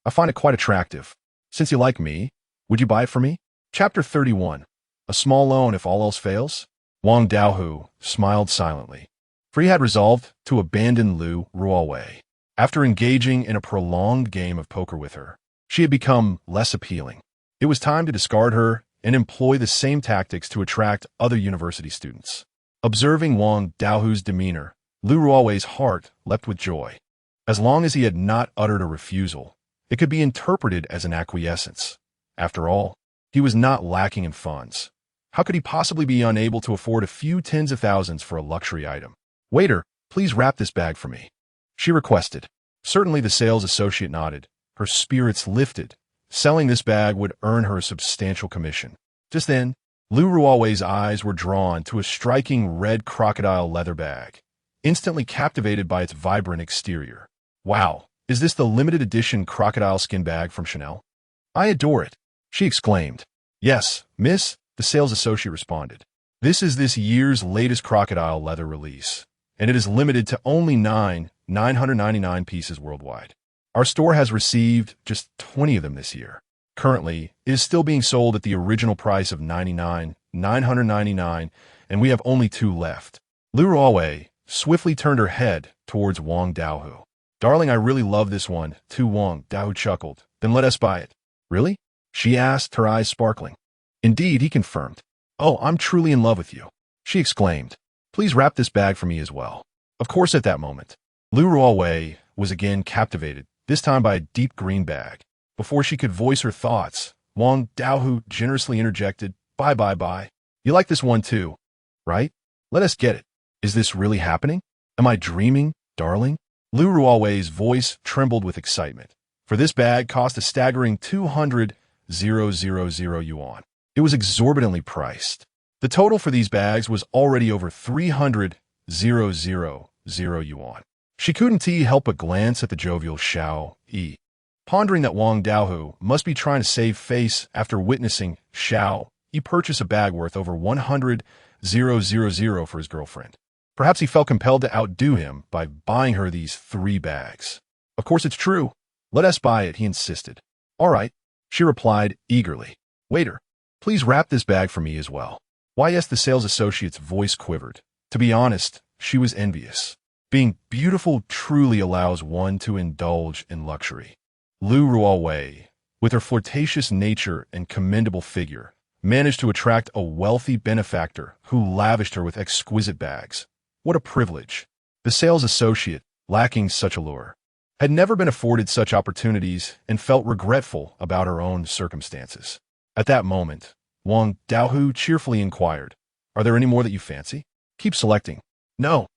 I find it quite attractive. Since you like me, would you buy it for me? Chapter 31. A small loan if all else fails? Wang Daohu smiled silently, for he had resolved to abandon Lu Ruowei. After engaging in a prolonged game of poker with her, she had become less appealing. It was time to discard her and employ the same tactics to attract other university students. Observing Wang Daohu's demeanor, Lu Ruowei's heart leapt with joy. As long as he had not uttered a refusal, it could be interpreted as an acquiescence. After all, he was not lacking in funds. How could he possibly be unable to afford a few tens of thousands for a luxury item? Waiter, please wrap this bag for me, she requested. Certainly the sales associate nodded, her spirits lifted. Selling this bag would earn her a substantial commission. Just then, Lu Ruowei's eyes were drawn to a striking red crocodile leather bag, instantly captivated by its vibrant exterior. Wow, is this the limited edition crocodile skin bag from Chanel? I adore it, she exclaimed. Yes, miss, the sales associate responded. This is this year's latest crocodile leather release, and it is limited to only 999 pieces worldwide. Our store has received just 20 of them this year. Currently, it is still being sold at the original price of $99,999, and we have only 2 left. Lu Ruowei swiftly turned her head towards Wang Daohu. Darling, I really love this one, too. Wang Daohu chuckled. Then let us buy it. Really? She asked, her eyes sparkling. Indeed, he confirmed. Oh, I'm truly in love with you, she exclaimed. Please wrap this bag for me as well. Of course, at that moment, Lu Ruowei was again captivated, this time by a deep green bag. Before she could voice her thoughts, Wang Daohu generously interjected, Bye. You like this one too, right? Let us get it. Is this really happening? Am I dreaming, darling? Lu Ruowei's voice trembled with excitement, for this bag cost a staggering 200,000 yuan. It was exorbitantly priced. The total for these bags was already over 300,000 yuan. She couldn't help but glance at the jovial Xiao Yi, pondering that Wang Daohu must be trying to save face after witnessing Xiao Yi purchase a bag worth over 100,000 for his girlfriend. Perhaps he felt compelled to outdo him by buying her these 3 bags. Of course it's true. Let us buy it, he insisted. All right, she replied eagerly. Waiter, please wrap this bag for me as well. Why, yes, the sales associate's voice quivered. To be honest, she was envious. Being beautiful truly allows one to indulge in luxury. Lu Ruowei, with her flirtatious nature and commendable figure, managed to attract a wealthy benefactor who lavished her with exquisite bags. What a privilege! The sales associate, lacking such allure, had never been afforded such opportunities and felt regretful about her own circumstances. At that moment, Wang Daohu cheerfully inquired, "Are there any more that you fancy? Keep selecting." No,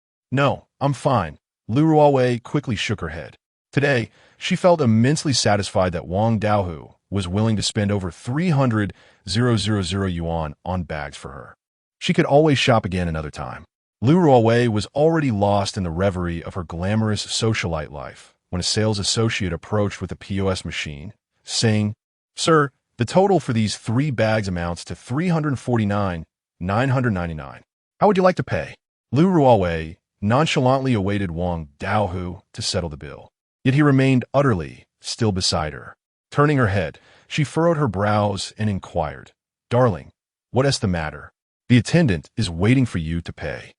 I'm fine." Lu Ruowei quickly shook her head. Today, she felt immensely satisfied that Wang Daohu was willing to spend over 300,000 yuan on bags for her. She could always shop again another time. Lu Ruowei was already lost in the reverie of her glamorous socialite life when a sales associate approached with a POS machine, saying, "Sir, the total for these 3 bags amounts to 349,999. How would you like to pay?" Lu Ruowei nonchalantly awaited Wang Daohu to settle the bill. Yet he remained utterly still beside her. Turning her head, she furrowed her brows and inquired, "Darling, what is the matter? The attendant is waiting for you to pay.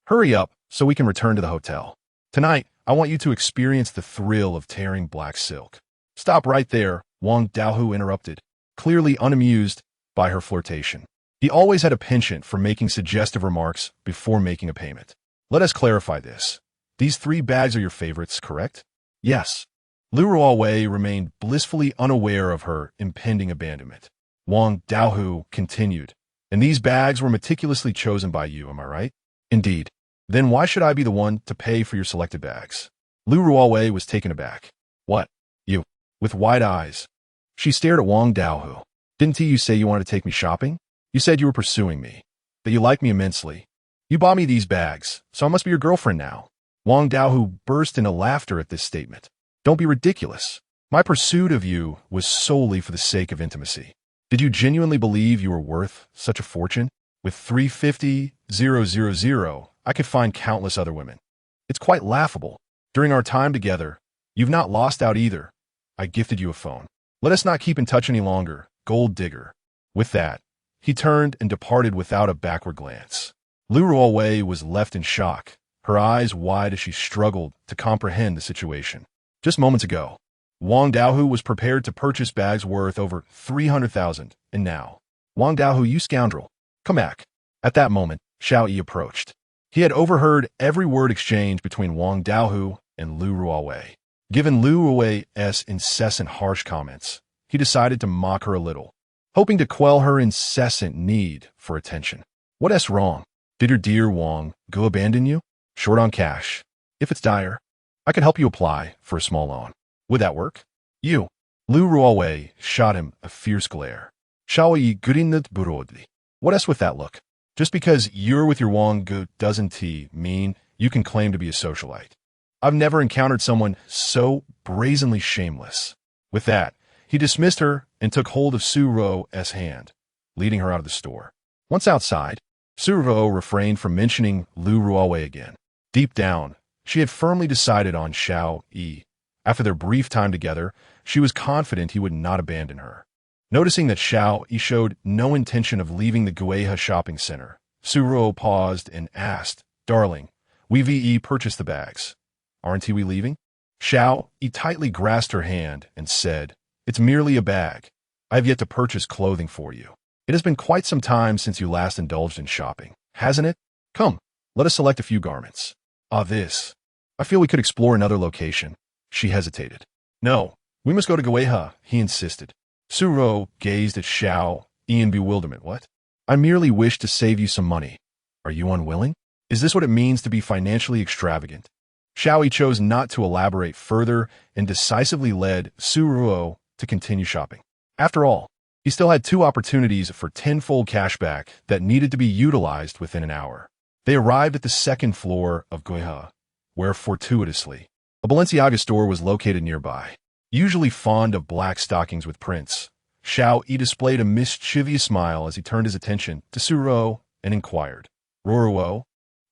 Hurry up so we can return to the hotel. Tonight, I want you to experience the thrill of tearing black silk." "Stop right there," Wang Daohu interrupted, clearly unamused by her flirtation. He always had a penchant for making suggestive remarks before making a payment. "Let us clarify this. These 3 bags are your favorites, correct?" "Yes." Lu Ruowei remained blissfully unaware of her impending abandonment. Wang Daohu continued, "And these bags were meticulously chosen by you, am I right?" "Indeed." "Then why should I be the one to pay for your selected bags?" Lu Ruowei was taken aback. "What? You?" With wide eyes, she stared at Wang Daohu. "Didn't you say you wanted to take me shopping? You said you were pursuing me, that you liked me immensely. You bought me these bags, so I must be your girlfriend now." Wang Daohu burst into laughter at this statement. "Don't be ridiculous. My pursuit of you was solely for the sake of intimacy. Did you genuinely believe you were worth such a fortune? With 350,000, I could find countless other women. It's quite laughable. During our time together, you've not lost out either. I gifted you a phone. Let us not keep in touch any longer, gold digger." With that, he turned and departed without a backward glance. Lu Ruowei was left in shock, her eyes wide as she struggled to comprehend the situation. Just moments ago, Wang Daohu was prepared to purchase bags worth over 300,000, and now, "Wang Daohu, you scoundrel, come back." At that moment, Xiao Yi approached. He had overheard every word exchanged between Wang Daohu and Lu Ruowei. Given Lu Ruowei's incessant harsh comments, he decided to mock her a little, hoping to quell her incessant need for attention. "What's wrong? Did your dear Wang go abandon you? Short on cash. If it's dire, I could help you apply for a small loan. Would that work?" "You." Lu Ruowei shot him a fierce glare. "Xiao Yi grinnet burodli. What's with that look? Just because you're with your Wang Gu doesn't mean you can claim to be a socialite. I've never encountered someone so brazenly shameless." With that, he dismissed her and took hold of Su Ruo's hand, leading her out of the store. Once outside, Su Ruo refrained from mentioning Lu Ruowei again. Deep down, she had firmly decided on Xiao Yi. After their brief time together, she was confident he would not abandon her. Noticing that Xiao Yi showed no intention of leaving the Guihe shopping center, Su Ruo paused and asked, "Darling, we purchased the bags. Aren't we leaving?" Xiao Yi tightly grasped her hand and said, "It's merely a bag. I have yet to purchase clothing for you. It has been quite some time since you last indulged in shopping, hasn't it? Come, let us select a few garments." I feel we could explore another location." She hesitated. "No, we must go to Guihe," he insisted. Su Ruo gazed at Xiao Yi in bewilderment. "What? I merely wish to save you some money. Are you unwilling? Is this what it means to be financially extravagant?" Xiao Yi chose not to elaborate further and decisively led Su Ruo to continue shopping. After all, he still had 2 opportunities for tenfold cashback that needed to be utilized within an hour. They arrived at the 2nd floor of Guihe, where fortuitously, a Balenciaga store was located nearby. Usually fond of black stockings with prints, Xiao Yi displayed a mischievous smile as he turned his attention to Su Ruo and inquired, "Ruo,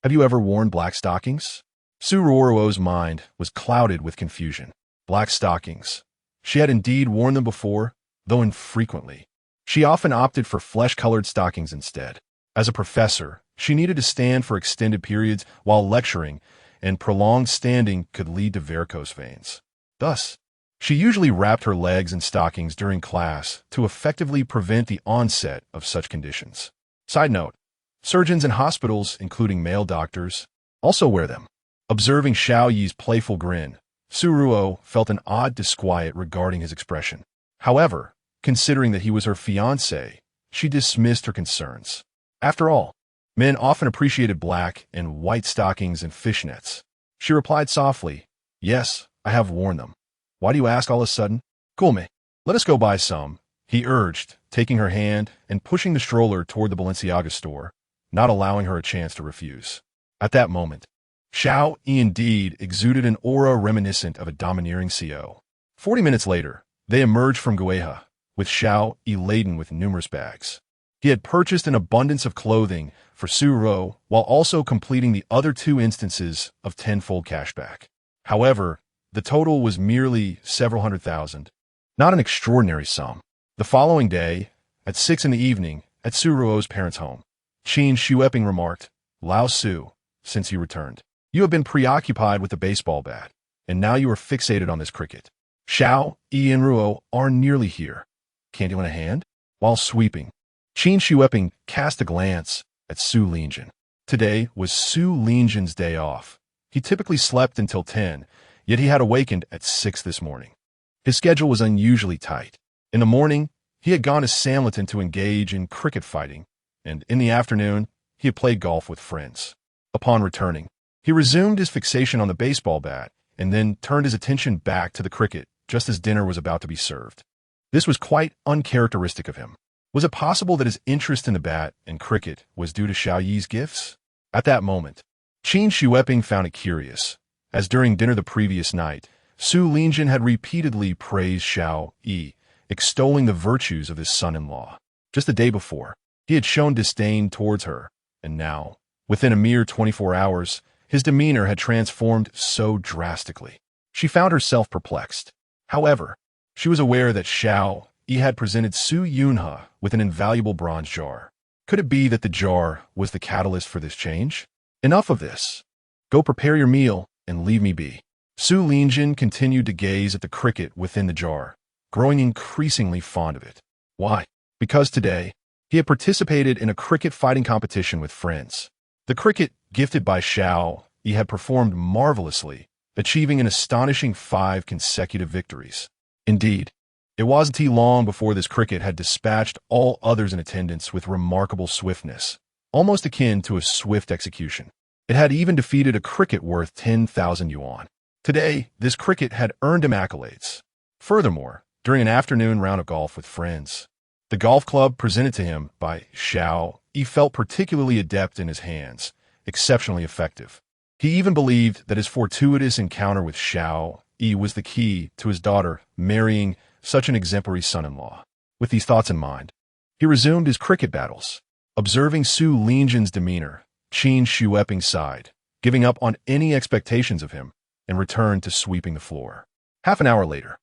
have you ever worn black stockings?" Su Ruo's mind was clouded with confusion. Black stockings. She had indeed worn them before, though infrequently. She often opted for flesh-colored stockings instead. As a professor, She needed to stand for extended periods while lecturing, and prolonged standing could lead to varicose veins. Thus, she usually wrapped her legs in stockings during class to effectively prevent the onset of such conditions. Side note, surgeons in hospitals, including male doctors, also wear them. Observing Xiao Yi's playful grin, Suruo felt an odd disquiet regarding his expression. However, considering that he was her fiancé, she dismissed her concerns. After all, men often appreciated black and white stockings and fishnets. She replied softly, "Yes, I have worn them. Why do you ask all of a sudden? Cool me. Let us go buy some," he urged, taking her hand and pushing the stroller toward the Balenciaga store, not allowing her a chance to refuse. At that moment, Xiao Yi indeed exuded an aura reminiscent of a domineering CEO. 40 minutes later, they emerged from Gueha, with Xiao Yi laden with numerous bags. He had purchased an abundance of clothing for Suruo while also completing the other 2 instances of tenfold cashback. However, the total was merely several hundred thousand, not an extraordinary sum. The following day, at 6 in the evening, at Suruo's parents' home, Qin Shueping remarked, "Lao Su, since you returned, you have been preoccupied with the baseball bat, and now you are fixated on this cricket. Xiao Yi and Ruo are nearly here. Can't you lend a hand?" While sweeping, Qin Shueping cast a glance at Su Linjin. Today was Su Linjin's day off. He typically slept until 10, yet he had awakened at 6 this morning. His schedule was unusually tight. In the morning, he had gone to Samleton to engage in cricket fighting, and in the afternoon, he had played golf with friends. Upon returning, he resumed his fixation on the baseball bat and then turned his attention back to the cricket just as dinner was about to be served. This was quite uncharacteristic of him. Was it possible that his interest in the bat and cricket was due to Xiao Yi's gifts? At that moment, Qin Shueping found it curious, as during dinner the previous night, Su Linjin had repeatedly praised Xiao Yi, extolling the virtues of his son-in-law. Just the day before, he had shown disdain towards her, and now, within a mere 24 hours, his demeanor had transformed so drastically. She found herself perplexed. However, she was aware that Xiao Yi had presented Su Yunhe with an invaluable bronze jar. Could it be that the jar was the catalyst for this change? Enough of this. Go prepare your meal and leave me be. Su Linjin continued to gaze at the cricket within the jar, growing increasingly fond of it. Why? Because today, he had participated in a cricket fighting competition with friends. The cricket, gifted by Xiao Yi, had performed marvelously, achieving an astonishing 5 consecutive victories. Indeed, it wasn't long before this cricket had dispatched all others in attendance with remarkable swiftness, almost akin to a swift execution. It had even defeated a cricket worth 10,000 yuan. Today, this cricket had earned him accolades. Furthermore, during an afternoon round of golf with friends, the golf club presented to him by Xiao Yi felt particularly adept in his hands, exceptionally effective. He even believed that his fortuitous encounter with Xiao Yi was the key to his daughter marrying such an exemplary son-in-law. With these thoughts in mind, he resumed his cricket battles. Observing Su Linjin's demeanor, Qin Shueping sighed, giving up on any expectations of him, and returned to sweeping the floor. Half an hour later,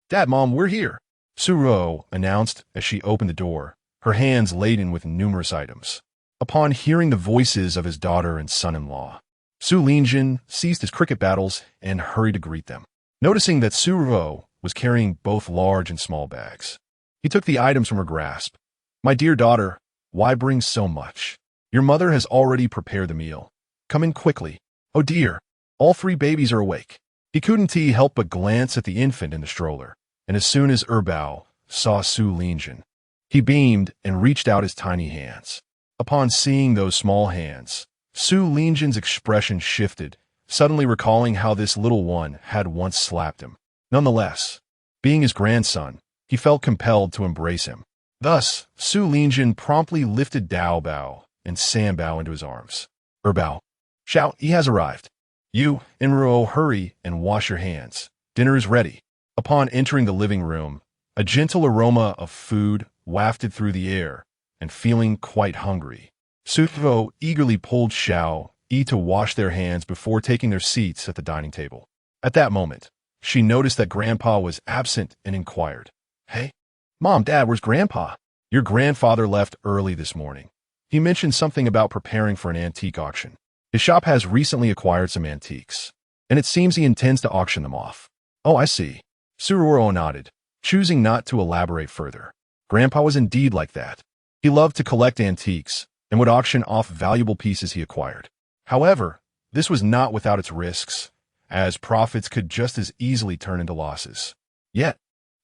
"Dad, Mom, we're here," Suruo announced as she opened the door, her hands laden with numerous items. Upon hearing the voices of his daughter and son-in-law, Su Linjin ceased his cricket battles and hurried to greet them. Noticing that Suruo was carrying both large and small bags, he took the items from her grasp. "My dear daughter, why bring so much? Your mother has already prepared the meal. Come in quickly. Oh dear, all 3 babies are awake." He couldn't help but glance at the infant in the stroller, and as soon as Erbao saw Su Linjin, he beamed and reached out his tiny hands. Upon seeing those small hands, Su Linjin's expression shifted, suddenly recalling how this little one had once slapped him. Nonetheless, being his grandson, he felt compelled to embrace him. Thus, Su Linjin promptly lifted Dao Bao and Sam Bao into his arms. "Erbao, Xiao Yi has arrived. You and Ruo hurry and wash your hands. Dinner is ready." Upon entering the living room, a gentle aroma of food wafted through the air, and feeling quite hungry, Suruo eagerly pulled Xiao Yi to wash their hands before taking their seats at the dining table. At that moment, she noticed that Grandpa was absent and inquired, "Hey, Mom, Dad, where's Grandpa?" "Your grandfather left early this morning. He mentioned something about preparing for an antique auction. His shop has recently acquired some antiques, and it seems he intends to auction them off. Oh, I see. Suruo nodded, choosing not to elaborate further. Grandpa was indeed like that. He loved to collect antiques and would auction off valuable pieces he acquired. However, this was not without its risks, as profits could just as easily turn into losses. Yet,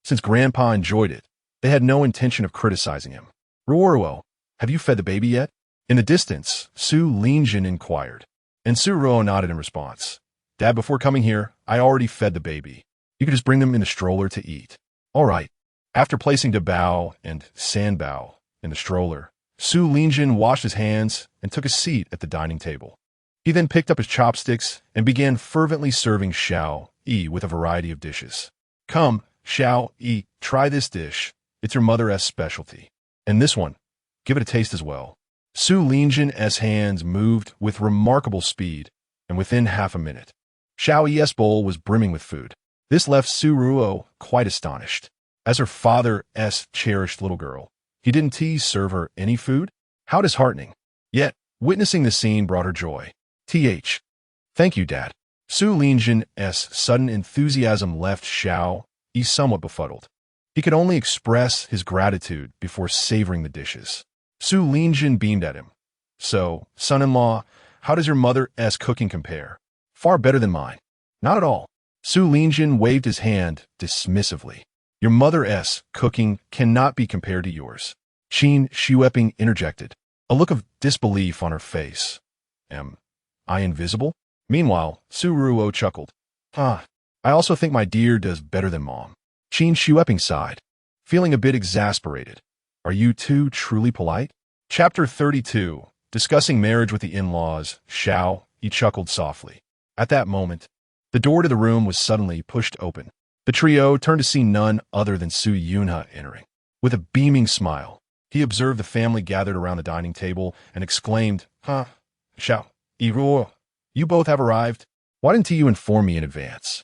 since Grandpa enjoyed it, they had no intention of criticizing him. Ruoruo, have you fed the baby yet? In the distance, Su Linjin inquired, and Suruo nodded in response. Dad, before coming here, I already fed the baby. You could just bring them in the stroller to eat. All right. After placing Dabao and Sanbao in the stroller, Su Linjin washed his hands and took a seat at the dining table. He then picked up his chopsticks and began fervently serving Xiao Yi with a variety of dishes. Come, Xiao Yi, try this dish. It's your mother's specialty. And this one, give it a taste as well. Su Linjin's hands moved with remarkable speed, and within half a minute, Xiao Yi's bowl was brimming with food. This left Suruo quite astonished. As her father's cherished little girl, he didn't serve her any food? How disheartening. Yet, witnessing the scene brought her joy. Thank you, Dad. Su Linjin's sudden enthusiasm left Xiao Yi somewhat befuddled. He could only express his gratitude before savoring the dishes. Su Linjin beamed at him. So, son-in-law, how does your mother's cooking compare? Far better than mine. Not at all. Su Linjin waved his hand dismissively. Your mother's cooking cannot be compared to yours. Qin Shueping interjected, a look of disbelief on her face. Am I invisible? Meanwhile, Suruo chuckled. I also think my dear does better than Mom. Qin Shueping sighed, feeling a bit exasperated. Are you two truly polite? Chapter 32, discussing marriage with the in-laws, Xiao Yi chuckled softly. At that moment, the door to the room was suddenly pushed open. The trio turned to see none other than Su Yunha entering. With a beaming smile, he observed the family gathered around the dining table and exclaimed, Xiao Yi, you both have arrived? Why didn't you inform me in advance?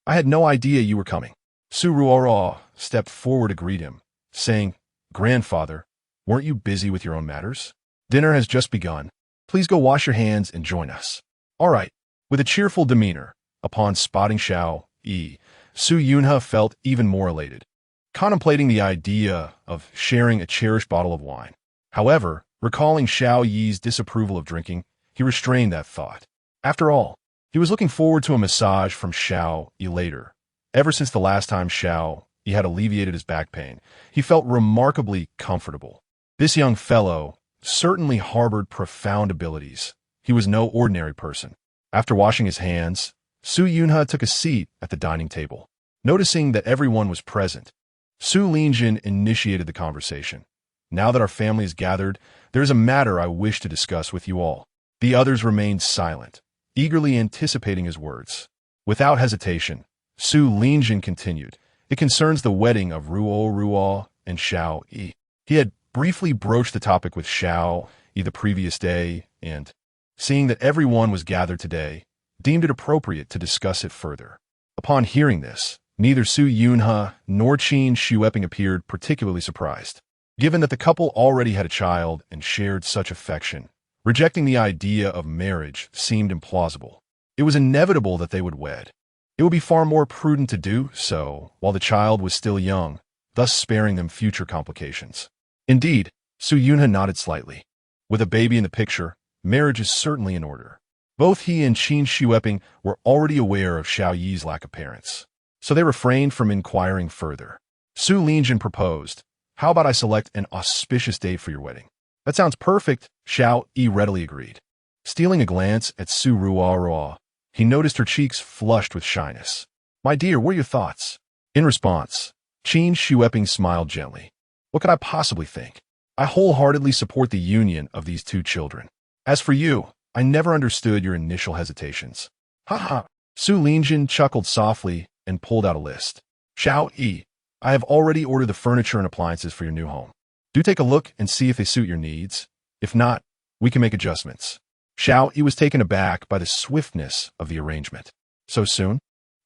I had no idea you were coming. Su Ruoro stepped forward to greet him, saying, Grandfather, weren't you busy with your own matters? Dinner has just begun. Please go wash your hands and join us. All right. With a cheerful demeanor, upon spotting Xiao Yi, Su Yunha felt even more elated, contemplating the idea of sharing a cherished bottle of wine. However, recalling Xiao Yi's disapproval of drinking, he restrained that thought. After all, he was looking forward to a massage from Xiao Yi later. Ever since the last time Xiao Yi had alleviated his back pain, he felt remarkably comfortable. This young fellow certainly harbored profound abilities. He was no ordinary person. After washing his hands, Su Yunha took a seat at the dining table. Noticing that everyone was present, Su Linjin initiated the conversation. Now that our family is gathered, there is a matter I wish to discuss with you all. The others remained silent, eagerly anticipating his words. Without hesitation, Su Linjin continued. It concerns the wedding of Ruo and Xiao Yi. He had briefly broached the topic with Xiao Yi the previous day and, seeing that everyone was gathered today, deemed it appropriate to discuss it further. Upon hearing this, neither Su Yunha nor Qin Shueping appeared particularly surprised. Given that the couple already had a child and shared such affection, rejecting the idea of marriage seemed implausible. It was inevitable that they would wed. It would be far more prudent to do so while the child was still young, thus sparing them future complications. Indeed, Su Yunha nodded slightly. With a baby in the picture, marriage is certainly in order. Both he and Qin Shueping were already aware of Xiao Yi's lack of parents, so they refrained from inquiring further. Su Linjin proposed, how about I select an auspicious date for your wedding? That sounds perfect, Xiao Yi readily agreed. Stealing a glance at Su Ruoro, he noticed her cheeks flushed with shyness. My dear, what are your thoughts? In response, Qin Shueping smiled gently. What could I possibly think? I wholeheartedly support the union of these two children. As for you, I never understood your initial hesitations. Ha. Su Linjin chuckled softly and pulled out a list. Xiao Yi, I have already ordered the furniture and appliances for your new home. Do take a look and see if they suit your needs. If not, we can make adjustments. Xiao Yi was taken aback by the swiftness of the arrangement. So soon?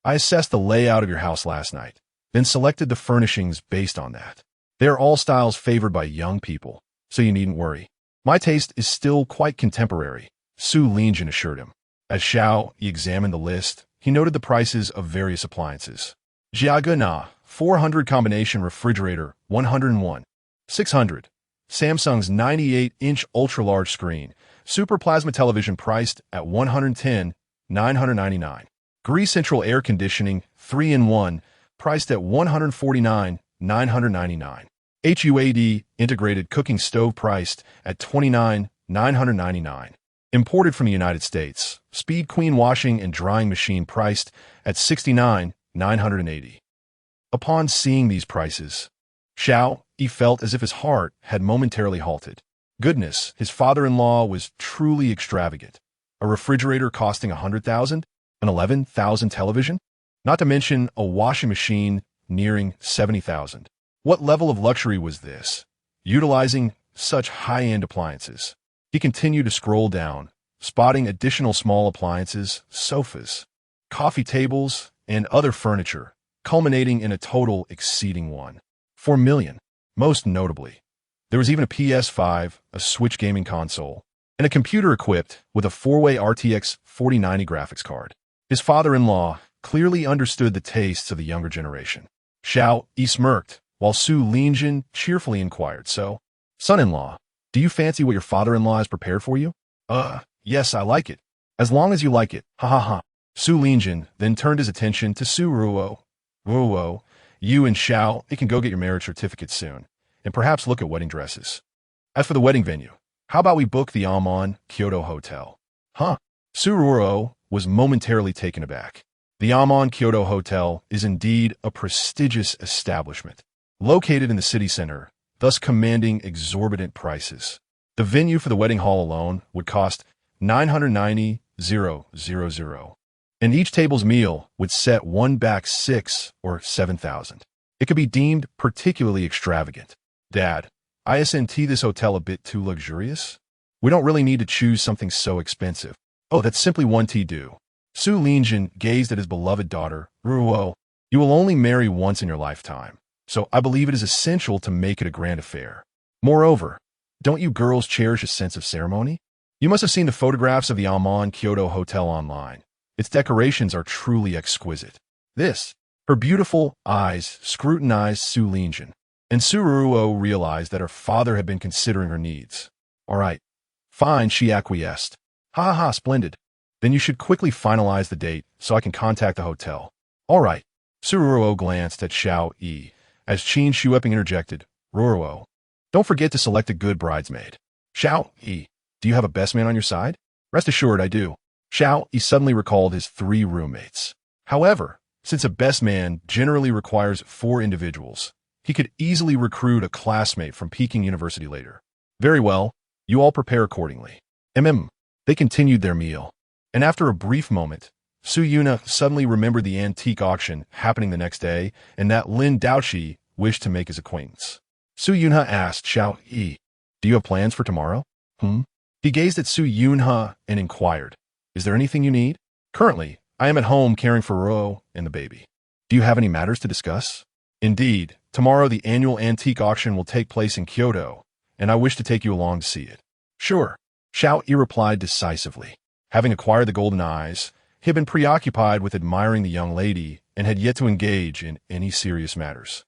I assessed the layout of your house last night, then selected the furnishings based on that. They are all styles favored by young people, so you needn't worry. My taste is still quite contemporary, Su Linjin assured him. As Xiao Yi examined the list, he noted the prices of various appliances. Jiaga Na, 400 combination refrigerator, 101. 600. Samsung's 98-inch ultra-large screen, super plasma television priced at 110, 999. Greece central air conditioning, 3-in-1, priced at 149, 999. HUAD integrated cooking stove priced at 29, 999. Imported from the United States, Speed Queen washing and drying machine priced at 69, 980. Upon seeing these prices, Xiao Yi felt as if his heart had momentarily halted. Goodness, his father-in-law was truly extravagant. A refrigerator costing 100,000, an 11,000 television, not to mention a washing machine nearing 70,000. What level of luxury was this? Utilizing such high-end appliances. He continued to scroll down, spotting additional small appliances, sofas, coffee tables, and other furniture, culminating in a total exceeding 1.4 million. Most notably, there was even a PS5, a Switch gaming console, and a computer equipped with a 4-way RTX 4090 graphics card. His father-in-law clearly understood the tastes of the younger generation. Xiao Yi smirked, while Su Linjin cheerfully inquired, "So, son-in-law, do you fancy what your father-in-law has prepared for you?" Yes, I like it. As long as you like it, ha ha ha." Su Linjin then turned his attention to Su Ruo. "Ruo, you and Xiao, you can go get your marriage certificate soon, and perhaps look at wedding dresses. As for the wedding venue, how about we book the Amon Kyoto Hotel?" Huh? Su Ruo was momentarily taken aback. The Amon Kyoto Hotel is indeed a prestigious establishment, located in the city center, thus commanding exorbitant prices. The venue for the wedding hall alone would cost 990,000, and each table's meal would set one back 6 or 7,000. It could be deemed particularly extravagant. "Dad, isn't this hotel a bit too luxurious? We don't really need to choose something so expensive." "Oh, that's simply one do." Su Linjin gazed at his beloved daughter, "Ruo, you will only marry once in your lifetime, so I believe it is essential to make it a grand affair. Moreover, don't you girls cherish a sense of ceremony? You must have seen the photographs of the Amon Kyoto Hotel online. Its decorations are truly exquisite." Her beautiful eyes scrutinized Su Linjin, and Su Ruo realized that her father had been considering her needs. "All right, fine," she acquiesced. "Ha ha, splendid. Then you should quickly finalize the date so I can contact the hotel." "All right." Su Ruo glanced at Xiao Yi as Qin Shueping interjected, "Ruo, don't forget to select a good bridesmaid." "Xiao Yi, do you have a best man on your side?" "Rest assured I do." Xiao Yi suddenly recalled his 3 roommates. However, since a best man generally requires 4 individuals, he could easily recruit a classmate from Peking University later. "Very well, you all prepare accordingly." They continued their meal, and after a brief moment, Su Yuna suddenly remembered the antique auction happening the next day and that Lin Daoqi wished to make his acquaintance. Su Yunha asked Xiao Yi, "Do you have plans for tomorrow?" He gazed at Su Yunha and inquired, "Is there anything you need?" "Currently, I am at home caring for Ro and the baby." "Do you have any matters to discuss?" "Indeed, tomorrow the annual antique auction will take place in Kyoto, and I wish to take you along to see it." "Sure." Xiao Yi replied decisively. Having acquired the golden eyes, he had been preoccupied with admiring the young lady and had yet to engage in any serious matters.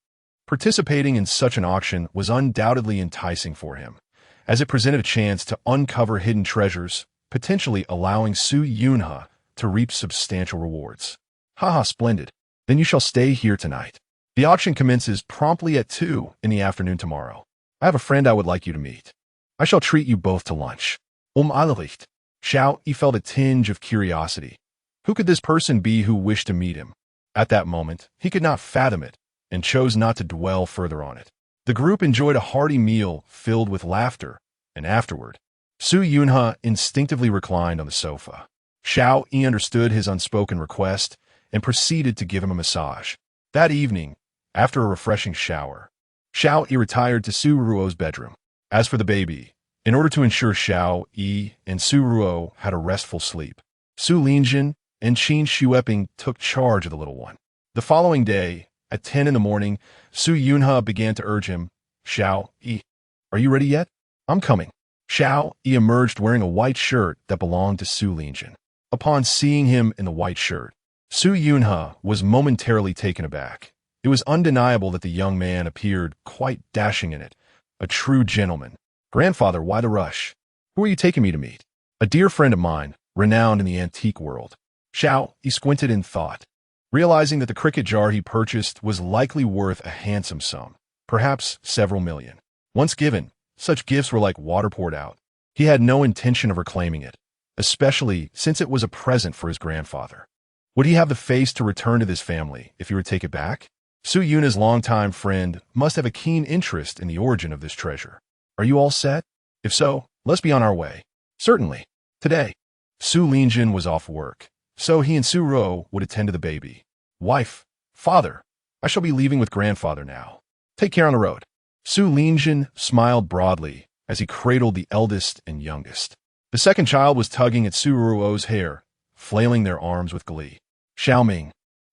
Participating in such an auction was undoubtedly enticing for him, as it presented a chance to uncover hidden treasures, potentially allowing Su Yunha to reap substantial rewards. "Haha, splendid. Then you shall stay here tonight. The auction commences promptly at 2 in the afternoon tomorrow. I have a friend I would like you to meet. I shall treat you both to lunch." Allericht. Xiao Yi felt a tinge of curiosity. Who could this person be who wished to meet him? At that moment, he could not fathom it, and chose not to dwell further on it. The group enjoyed a hearty meal filled with laughter, and afterward, Su Yunha instinctively reclined on the sofa. Xiao Yi understood his unspoken request and proceeded to give him a massage. That evening, after a refreshing shower, Xiao Yi retired to Su Ruo's bedroom. As for the baby, in order to ensure Xiao Yi and Su Ruo had a restful sleep, Su Linjin and Qin Shueping took charge of the little one. The following day, at 10 in the morning, Su Yunha began to urge him, "Xiao Yi, are you ready yet?" "I'm coming." Xiao Yi emerged wearing a white shirt that belonged to Su Linjin. Upon seeing him in the white shirt, Su Yunhe was momentarily taken aback. It was undeniable that the young man appeared quite dashing in it, a true gentleman. "Grandfather, why the rush? Who are you taking me to meet?" "A dear friend of mine, renowned in the antique world." Xiao Yi squinted in thought, realizing that the cricket jar he purchased was likely worth a handsome sum, perhaps several million. Once given, such gifts were like water poured out. He had no intention of reclaiming it, especially since it was a present for his grandfather. Would he have the face to return to this family if he were to take it back? Su Yunhe's longtime friend must have a keen interest in the origin of this treasure. "Are you all set? If so, let's be on our way." "Certainly." Today, Su Linjin was off work, so he and Su Ro would attend to the baby. "Wife, father, I shall be leaving with grandfather now. Take care on the road." Su Linjin smiled broadly as he cradled the eldest and youngest. The second child was tugging at Su Ruo's hair, flailing their arms with glee. "Xiaoming,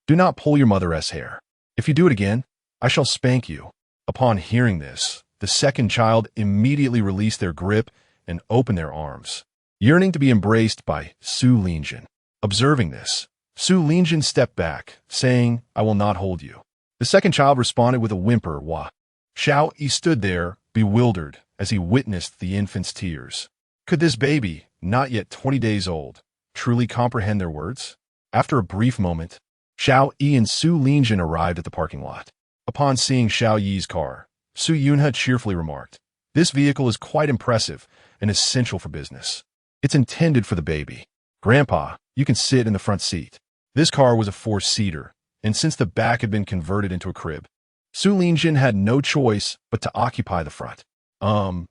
do not pull your mother's hair. If you do it again, I shall spank you." Upon hearing this, the second child immediately released their grip and opened their arms, yearning to be embraced by Su Linjin. Observing this, Su Linjin stepped back, saying, "I will not hold you." The second child responded with a whimper, "Wah." Xiao Yi stood there, bewildered, as he witnessed the infant's tears. Could this baby, not yet 20 days old, truly comprehend their words? After a brief moment, Xiao Yi and Su Linjin arrived at the parking lot. Upon seeing Xiao Yi's car, Su Yunhe cheerfully remarked, "This vehicle is quite impressive and essential for business. It's intended for the baby. Grandpa, you can sit in the front seat." This car was a four-seater, and since the back had been converted into a crib, Su Linjin had no choice but to occupy the front. Can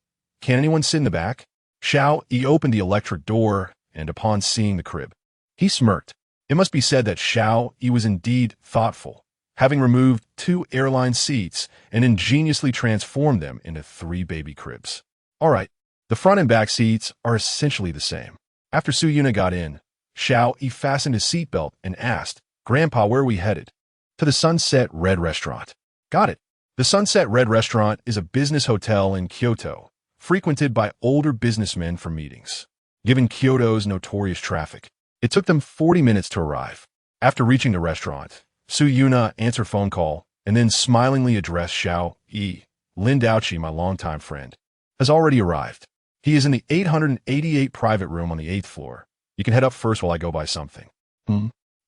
anyone sit in the back?" Xiao Yi opened the electric door, and upon seeing the crib, he smirked. It must be said that Xiao Yi was indeed thoughtful, having removed 2 airline seats and ingeniously transformed them into 3 baby cribs. All right, the front and back seats are essentially the same. After Su Yunhe got in, Xiao Yi fastened his seatbelt and asked, "Grandpa, where are we headed?" "To the Sunset Red Restaurant." "Got it." The Sunset Red Restaurant is a business hotel in Kyoto, frequented by older businessmen for meetings. Given Kyoto's notorious traffic, it took them 40 minutes to arrive. After reaching the restaurant, Su Yunhe answered phone call and then smilingly addressed Xiao Yi. "Lin Daoqi, my longtime friend, has already arrived. He is in the 888 private room on the 8th floor. You can head up first while I go buy something."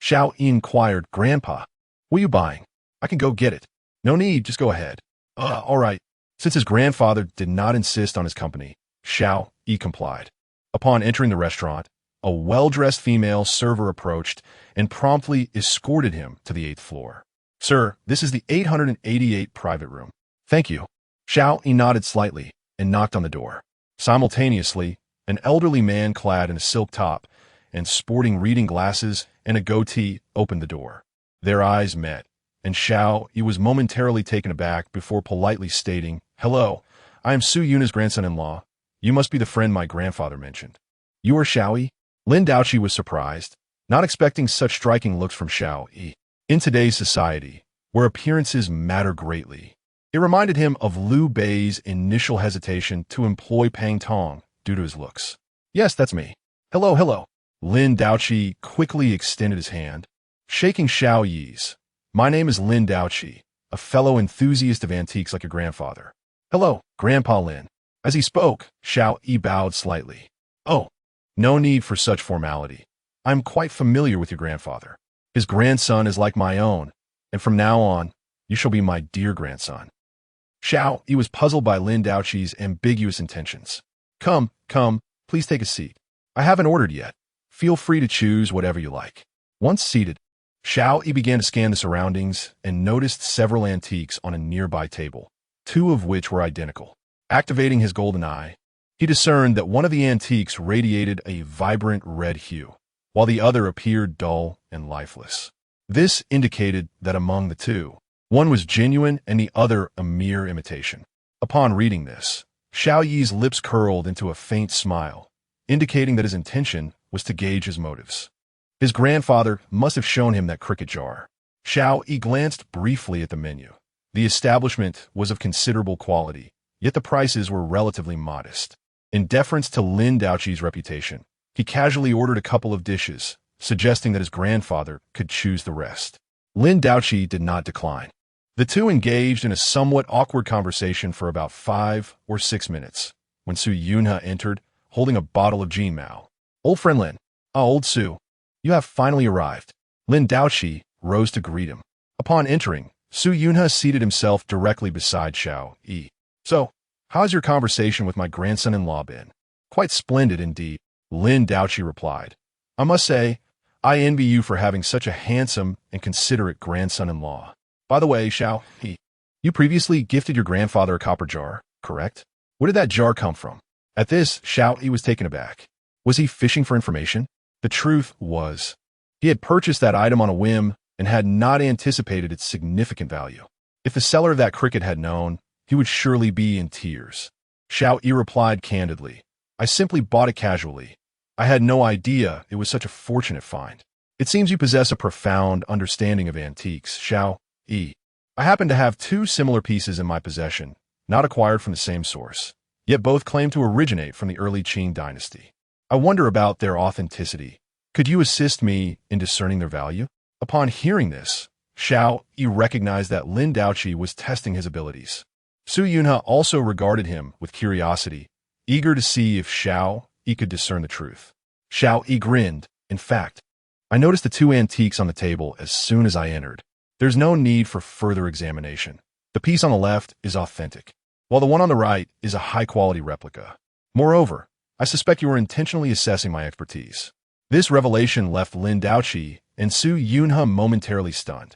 Xiao Yi inquired, "Grandpa, what are you buying? I can go get it." "No need, just go ahead." All right." Since his grandfather did not insist on his company, Xiao Yi complied. Upon entering the restaurant, a well-dressed female server approached and promptly escorted him to the 8th floor. "Sir, this is the 888 private room." "Thank you." Xiao Yi nodded slightly and knocked on the door. Simultaneously, an elderly man clad in a silk top and sporting reading glasses and a goatee opened the door. Their eyes met, and Xiao Yi was momentarily taken aback before politely stating, "Hello, I am Su Yunhe's grandson-in-law. You must be the friend my grandfather mentioned." "You are Xiao Yi?" Lin Daoqi was surprised, not expecting such striking looks from Xiao Yi. In today's society, where appearances matter greatly, it reminded him of Liu Bei's initial hesitation to employ Pang Tong due to his looks. "Yes, that's me." "Hello, hello." Lin Daoqi quickly extended his hand, shaking Xiao Yi's. "My name is Lin Daoqi, a fellow enthusiast of antiques like your grandfather." "Hello, Grandpa Lin." As he spoke, Xiao Yi bowed slightly. "Oh, no need for such formality. I'm quite familiar with your grandfather. His grandson is like my own, and from now on, you shall be my dear grandson." Xiao Yi was puzzled by Lin Daoqi's ambiguous intentions. Come, please take a seat. I haven't ordered yet. Feel free to choose whatever you like." Once seated, Xiao Yi began to scan the surroundings and noticed several antiques on a nearby table, 2 of which were identical. Activating his golden eye, he discerned that one of the antiques radiated a vibrant red hue, while the other appeared dull and lifeless. This indicated that among the 2, one was genuine and the other a mere imitation. Upon reading this, Xiao Yi's lips curled into a faint smile, indicating that his intention was to gauge his motives. His grandfather must have shown him that cricket jar. Xiao Yi glanced briefly at the menu. The establishment was of considerable quality, yet the prices were relatively modest. In deference to Lin Daoqi's reputation, he casually ordered a couple of dishes, suggesting that his grandfather could choose the rest. Lin Daoqi did not decline. The two engaged in a somewhat awkward conversation for about 5 or 6 minutes, when Su Yunhe entered, holding a bottle of Jinmao. "Old friend Lin, old Su, you have finally arrived." Lin Daoqi rose to greet him. Upon entering, Su Yunhe seated himself directly beside Xiao Yi. "So, how's your conversation with my grandson-in-law been?" "Quite splendid indeed," Lin Daoqi replied. "I must say, I envy you for having such a handsome and considerate grandson-in-law. By the way, Xiao Yi, you previously gifted your grandfather a copper jar, correct? Where did that jar come from?" At this, Xiao Yi was taken aback. Was he fishing for information? The truth was, he had purchased that item on a whim and had not anticipated its significant value. If the seller of that cricket had known, he would surely be in tears. Xiao Yi replied candidly, "I simply bought it casually. I had no idea it was such a fortunate find." "It seems you possess a profound understanding of antiques, Xiao Yi. I happen to have 2 similar pieces in my possession, not acquired from the same source, yet both claim to originate from the early Qing dynasty. I wonder about their authenticity. Could you assist me in discerning their value?" Upon hearing this, Xiao Yi recognized that Lin Daoqi was testing his abilities. Su Yunhe also regarded him with curiosity, eager to see if Xiao Yi could discern the truth. Xiao Yi grinned. "In fact, I noticed the 2 antiques on the table as soon as I entered. There's no need for further examination. The piece on the left is authentic, while the one on the right is a high-quality replica. Moreover, I suspect you are intentionally assessing my expertise." This revelation left Lin Daoqi and Su Yunhe momentarily stunned.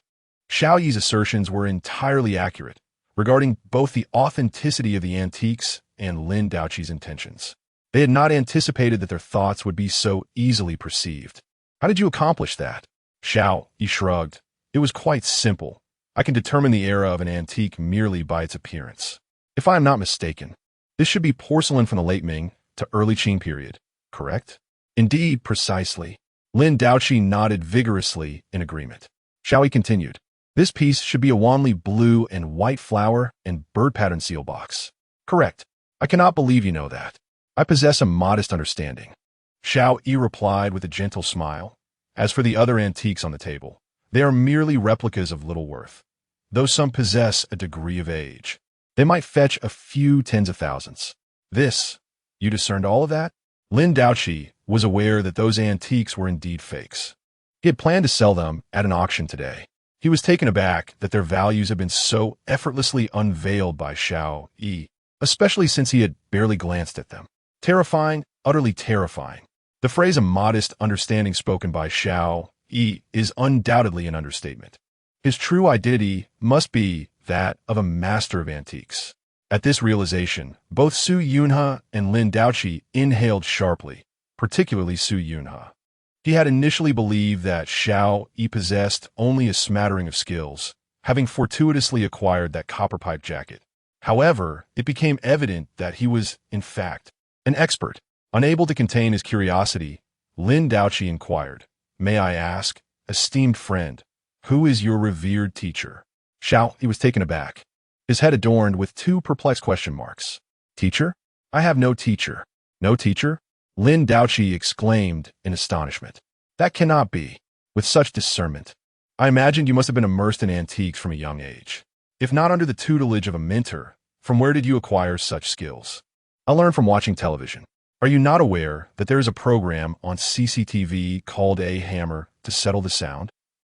Xiao Yi's assertions were entirely accurate regarding both the authenticity of the antiques and Lin Daoqi's intentions. They had not anticipated that their thoughts would be so easily perceived. "How did you accomplish that?" Xiao Yi shrugged. "It was quite simple. I can determine the era of an antique merely by its appearance. If I am not mistaken, this should be porcelain from the late Ming to early Qing period, correct?" "Indeed, precisely." Lin Daoqi nodded vigorously in agreement. Xiao Yi continued, "This piece should be a wanly blue and white flower and bird pattern seal box." "Correct. I cannot believe you know that. I possess a modest understanding." Xiao Yi replied with a gentle smile. "As for the other antiques on the table, they are merely replicas of little worth, though some possess a degree of age. They might fetch a few tens of thousands." "This, you discerned all of that?" Lin Daoqi was aware that those antiques were indeed fakes. He had planned to sell them at an auction today. He was taken aback that their values had been so effortlessly unveiled by Xiao Yi, especially since he had barely glanced at them. Terrifying, utterly terrifying. The phrase "a modest understanding" spoken by Xiao Yi is undoubtedly an understatement. His true identity must be that of a master of antiques. At this realization, both Su Yunhe and Lin Daoqi inhaled sharply, particularly Su Yunhe. He had initially believed that Xiao Yi possessed only a smattering of skills, having fortuitously acquired that copper pipe jacket. However, it became evident that he was, in fact, an expert. Unable to contain his curiosity, Lin Daoqi inquired, "May I ask, esteemed friend, who is your revered teacher?" Xiao Yi was taken aback, his head adorned with 2 perplexed question marks. "Teacher? I have no teacher." "No teacher?" Lin Daoqi exclaimed in astonishment. "That cannot be. With such discernment, I imagined you must have been immersed in antiques from a young age. If not under the tutelage of a mentor, from where did you acquire such skills?" "I learned from watching television." "Are you not aware that there is a program on CCTV called A Hammer to Settle the Sound?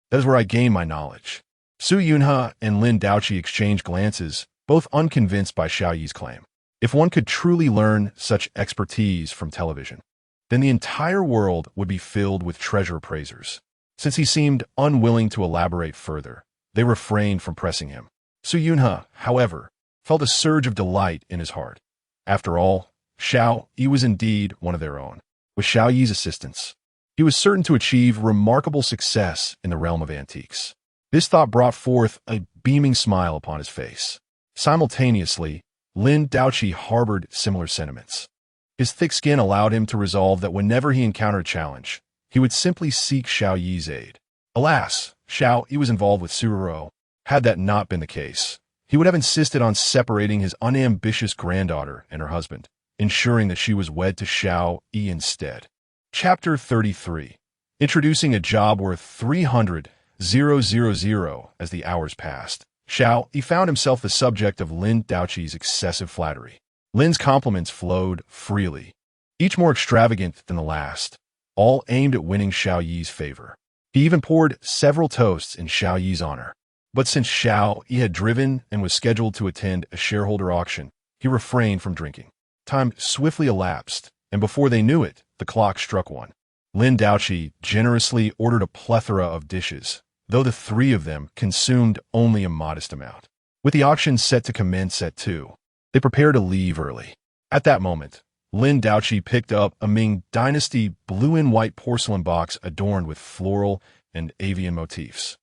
That is where I gained my knowledge." Su Yunhe and Lin Daoqi exchanged glances, both unconvinced by Xiao Yi's claim. If one could truly learn such expertise from television, then the entire world would be filled with treasure appraisers. Since he seemed unwilling to elaborate further, they refrained from pressing him. Su Yunhe, however, felt a surge of delight in his heart. After all, Xiao Yi was indeed one of their own. With Xiao Yi's assistance, he was certain to achieve remarkable success in the realm of antiques. This thought brought forth a beaming smile upon his face. Simultaneously, Lin Daoqi harbored similar sentiments. His thick skin allowed him to resolve that whenever he encountered a challenge, he would simply seek Xiao Yi's aid. Alas, Xiao Yi was involved with Sururo. Had that not been the case, he would have insisted on separating his unambitious granddaughter and her husband. ensuring that she was wed to Xiao Yi instead. Chapter 33. Introducing a job worth 300,000 as the hours passed. Xiao Yi found himself the subject of Lin Daoqi's excessive flattery. Lin's compliments flowed freely, each more extravagant than the last, all aimed at winning Xiao Yi's favor. He even poured several toasts in Xiao Yi's honor. But since Xiao Yi had driven and was scheduled to attend a shareholder auction, he refrained from drinking. Time swiftly elapsed, and before they knew it, the clock struck 1. Lin Daoqi generously ordered a plethora of dishes, though the three of them consumed only a modest amount. With the auction set to commence at 2, they prepared to leave early. At that moment, Lin Daoqi picked up a Ming Dynasty blue and white porcelain box adorned with floral and avian motifs.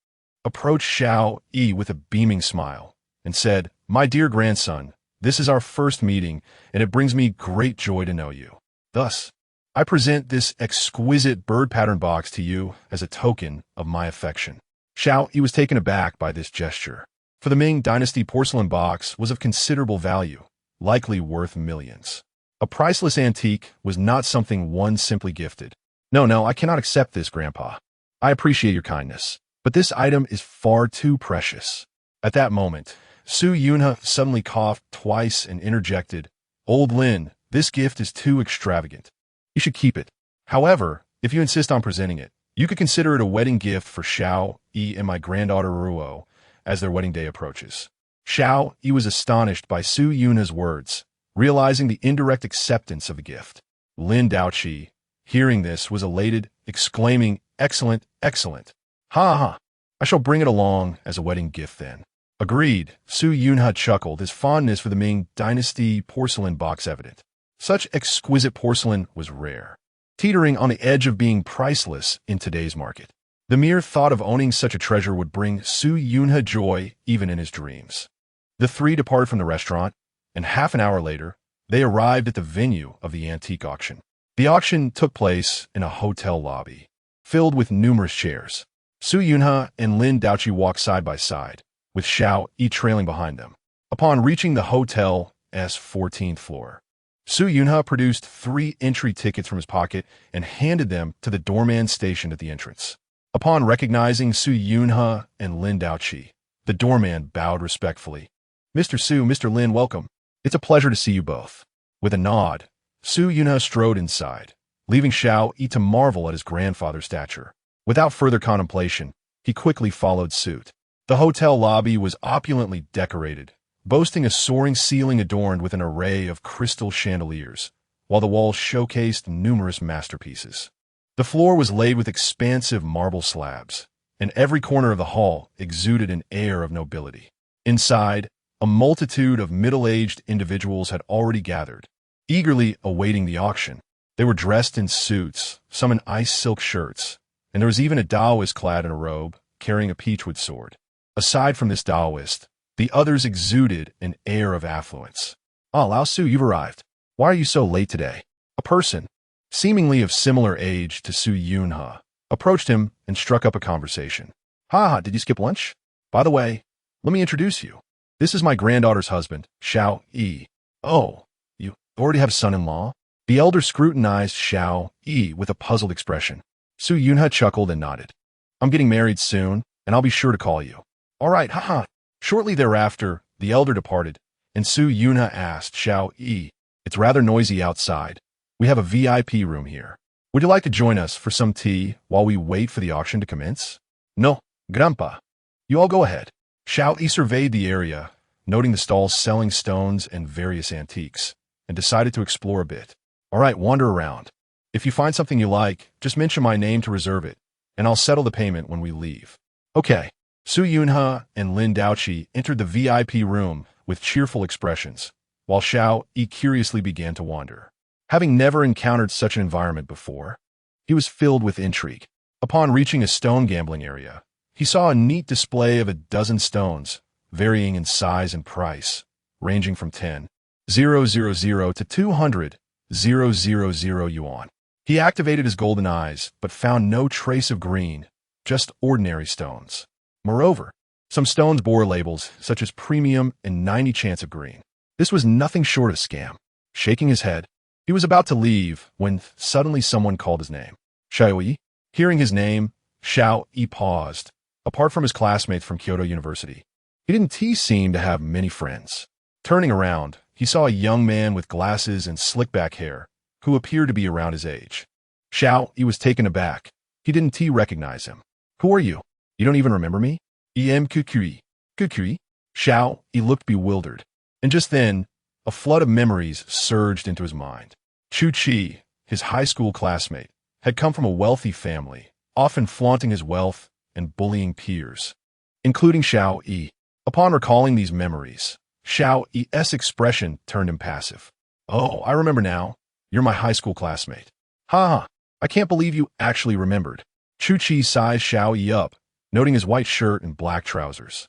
Approached Xiao Yi with a beaming smile and said, "My dear grandson, this is our first meeting, and it brings me great joy to know you. Thus, I present this exquisite bird pattern box to you as a token of my affection." Xiao Yi was taken aback by this gesture, for the Ming Dynasty porcelain box was of considerable value, likely worth millions. A priceless antique was not something one simply gifted. No, I cannot accept this, Grandpa. I appreciate your kindness, but this item is far too precious. At that moment, Su Yunhe suddenly coughed twice and interjected, "Old Lin, this gift is too extravagant. You should keep it. However, if you insist on presenting it, you could consider it a wedding gift for Xiao Yi and my granddaughter Ruo as their wedding day approaches." Xiao Yi was astonished by Su Yunhe's words, realizing the indirect acceptance of the gift. Lin Daoqi, hearing this, was elated, exclaiming, "Excellent, excellent. Ha! I shall bring it along as a wedding gift then." Agreed, Su Yunhe chuckled, his fondness for the Ming Dynasty porcelain box evident. Such exquisite porcelain was rare, teetering on the edge of being priceless in today's market. The mere thought of owning such a treasure would bring Su Yunhe joy even in his dreams. The three departed from the restaurant, and half an hour later, they arrived at the venue of the antique auction. The auction took place in a hotel lobby, filled with numerous chairs. Su Yunhe and Lin Daoqi walked side by side, with Xiao Yi trailing behind them. Upon reaching the hotel's 14th floor, Su Yunhe produced 3 entry tickets from his pocket and handed them to the doorman stationed at the entrance. Upon recognizing Su Yunhe and Lin Daoqi, the doorman bowed respectfully. "Mr. Su, Mr. Lin, welcome. It's a pleasure to see you both." With a nod, Su Yunhe strode inside, leaving Xiao Yi to marvel at his grandfather's stature. Without further contemplation, he quickly followed suit. The hotel lobby was opulently decorated, boasting a soaring ceiling adorned with an array of crystal chandeliers, while the walls showcased numerous masterpieces. The floor was laid with expansive marble slabs, and every corner of the hall exuded an air of nobility. Inside, a multitude of middle-aged individuals had already gathered, eagerly awaiting the auction. They were dressed in suits, some in ice silk shirts, and there was even a Taoist clad in a robe, carrying a peachwood sword. Aside from this Taoist, the others exuded an air of affluence. "Ah, Lao Su, you've arrived. Why are you so late today?" A person, seemingly of similar age to Su Yunhe, approached him and struck up a conversation. Did you skip lunch? By the way, let me introduce you. This is my granddaughter's husband, Xiao Yi." "Oh, you already have a son-in-law?" The elder scrutinized Xiao Yi with a puzzled expression. Su Yunhe chuckled and nodded. "I'm getting married soon, and I'll be sure to call you." "All right, Shortly thereafter, the elder departed, and Su Yunhe asked Xiao Yi, "It's rather noisy outside. We have a VIP room here. Would you like to join us for some tea while we wait for the auction to commence?" "No, Grandpa. You all go ahead." Xiao Yi surveyed the area, noting the stalls selling stones and various antiques, and decided to explore a bit. "All right, wander around. If you find something you like, just mention my name to reserve it, and I'll settle the payment when we leave." "Okay." Su Yunhe and Lin Daoqi entered the VIP room with cheerful expressions, while Xiao Yi curiously began to wander. Having never encountered such an environment before, he was filled with intrigue. Upon reaching a stone gambling area, he saw a neat display of a dozen stones, varying in size and price, ranging from 10,000 to 200,000 yuan. He activated his golden eyes, but found no trace of green, just ordinary stones. Moreover, some stones bore labels such as premium and 90 chance of green. This was nothing short of a scam. shaking his head. He was about to leave when suddenly someone called his name. Xiao Yi. Hearing his name, Xiao Yi paused. Apart from his classmates from Kyoto University, he didn't seem to have many friends. Turning around, he saw a young man with glasses and slick-back hair, who appeared to be around his age. Xiao Yi was taken aback. He didn't recognize him. Who are you? You don't even remember me? Kukui. Kukui? Xiao Yi looked bewildered. And just then, a flood of memories surged into his mind. Chu Chi, his high school classmate, had come from a wealthy family, often flaunting his wealth and bullying peers, including Xiao Yi. Upon recalling these memories, Xiao Yi's expression turned impassive. Oh, I remember now. You're my high school classmate. Ha ha, I can't believe you actually remembered. Chu Chi sized Xiao Yi up, noting his white shirt and black trousers,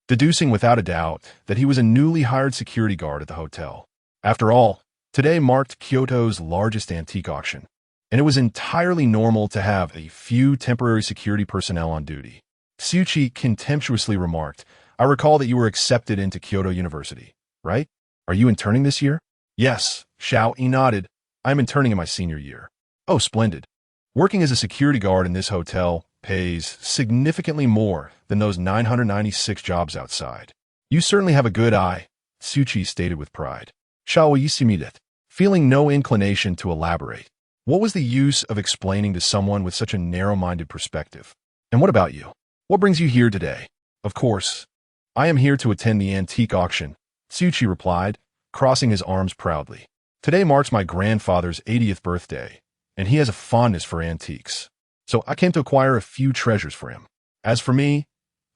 deducing without a doubt that he was a newly hired security guard at the hotel. After all, today marked Kyoto's largest antique auction, and it was entirely normal to have a few temporary security personnel on duty. Tsuchi contemptuously remarked, I recall that you were accepted into Kyoto University, right? Are you interning this year? Yes, Xiao Yi nodded. I'm interning in my senior year. Oh, splendid. Working as a security guard in this hotel pays significantly more than those 996 jobs outside. You certainly have a good eye, Tsuchi stated with pride. Xiao Yi similed, feeling no inclination to elaborate. What was the use of explaining to someone with such a narrow-minded perspective? And what about you? What brings you here today? Of course, I am here to attend the antique auction, Tsuchi replied, crossing his arms proudly. Today marks my grandfather's 80th birthday, and he has a fondness for antiques. So I came to acquire a few treasures for him. As for me,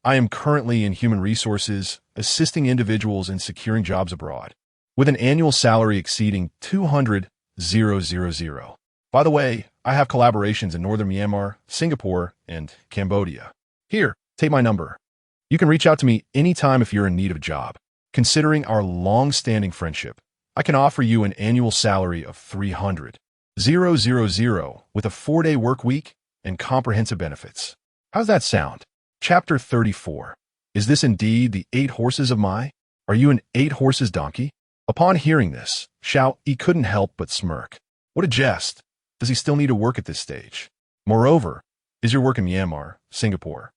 I am currently in human resources, assisting individuals in securing jobs abroad, with an annual salary exceeding 200,000. By the way, I have collaborations in northern Myanmar, Singapore, and Cambodia. Here, take my number. You can reach out to me anytime if you're in need of a job. Considering our long-standing friendship, I can offer you an annual salary of 300,000 with a 4-day work week and comprehensive benefits. How's that sound? Chapter 34. Is this indeed the 8 horses of Mai? Are you an 8 horses donkey? Upon hearing this, Xiao Yi couldn't help but smirk. What a jest. Does he still need to work at this stage? Moreover, is your work in Myanmar, Singapore,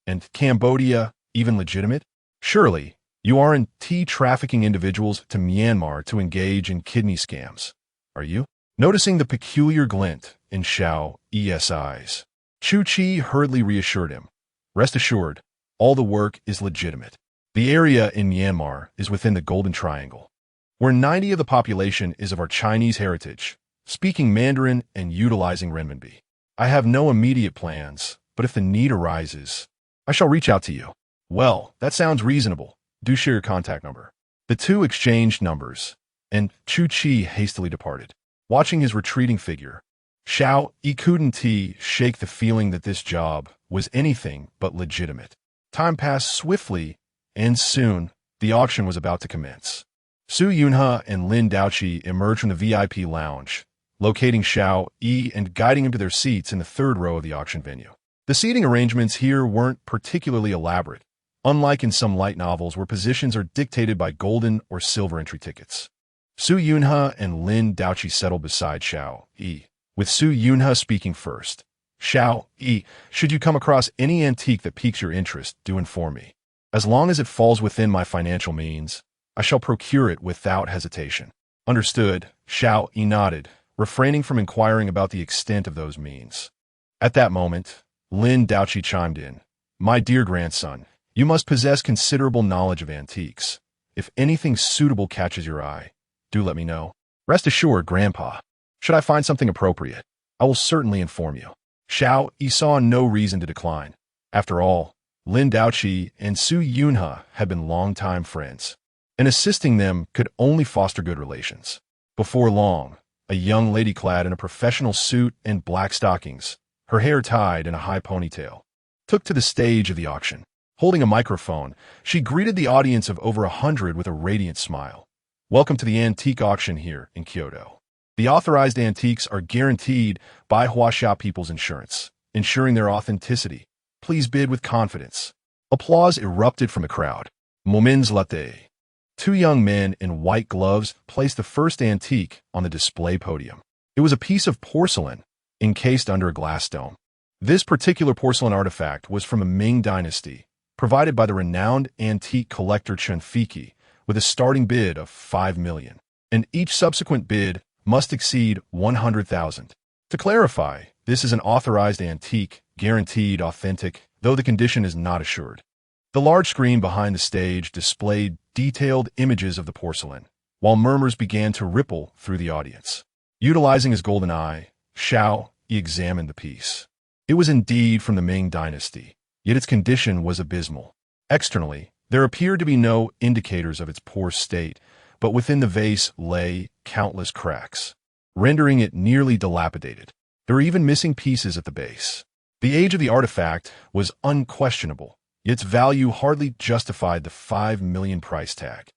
and Cambodia even legitimate? Surely, you aren't trafficking individuals to Myanmar to engage in kidney scams, are you? Noticing the peculiar glint in Xiao Yi's eyes, Chu Chi hurriedly reassured him. Rest assured, all the work is legitimate. The area in Myanmar is within the Golden Triangle, where 90% of the population is of our Chinese heritage, speaking Mandarin and utilizing renminbi. I have no immediate plans, but if the need arises, I shall reach out to you. Well, that sounds reasonable. Do share your contact number. The two exchanged numbers, and Chu Chi hastily departed. Watching his retreating figure, Xiao Yi couldn't shake the feeling that this job was anything but legitimate. Time passed swiftly, and soon, the auction was about to commence. Su Yunhe and Lin Daoqi emerged from the VIP lounge, locating Xiao Yi and guiding him to their seats in the 3rd row of the auction venue. The seating arrangements here weren't particularly elaborate, unlike in some light novels where positions are dictated by golden or silver entry tickets. Su Yunhe and Lin Daoqi settled beside Xiao Yi, with Su Yunhe speaking first. Xiao Yi, should you come across any antique that piques your interest, do inform me. As long as it falls within my financial means, I shall procure it without hesitation. Understood, Xiao Yi nodded, refraining from inquiring about the extent of those means. At that moment, Lin Daoqi chimed in. My dear grandson, you must possess considerable knowledge of antiques. If anything suitable catches your eye, do let me know. Rest assured, Grandpa, should I find something appropriate, I will certainly inform you. Xiao Yi saw no reason to decline. After all, Lin Daoqi and Su Yunhe had been longtime friends, and assisting them could only foster good relations. Before long, a young lady clad in a professional suit and black stockings, her hair tied in a high ponytail, took to the stage of the auction. Holding a microphone, she greeted the audience of over 100 with a radiant smile. Welcome to the antique auction here in Kyoto. The authorized antiques are guaranteed by Huaxia People's Insurance, ensuring their authenticity. Please bid with confidence. Applause erupted from the crowd. Moments latte. Two young men in white gloves placed the first antique on the display podium. It was a piece of porcelain encased under a glass dome. This particular porcelain artifact was from a Ming dynasty, provided by the renowned antique collector Chen Fiki, with a starting bid of 5 million, and each subsequent bid must exceed 100,000. To clarify, this is an authorized antique, guaranteed authentic, though the condition is not assured. The large screen behind the stage displayed detailed images of the porcelain, while murmurs began to ripple through the audience. Utilizing his golden eye, Xiao Yi examined the piece. It was indeed from the Ming dynasty, yet its condition was abysmal. Externally, there appeared to be no indicators of its poor state, but within the vase lay countless cracks, rendering it nearly dilapidated. There were even missing pieces at the base. The age of the artifact was unquestionable, yet its value hardly justified the 5 million price tag.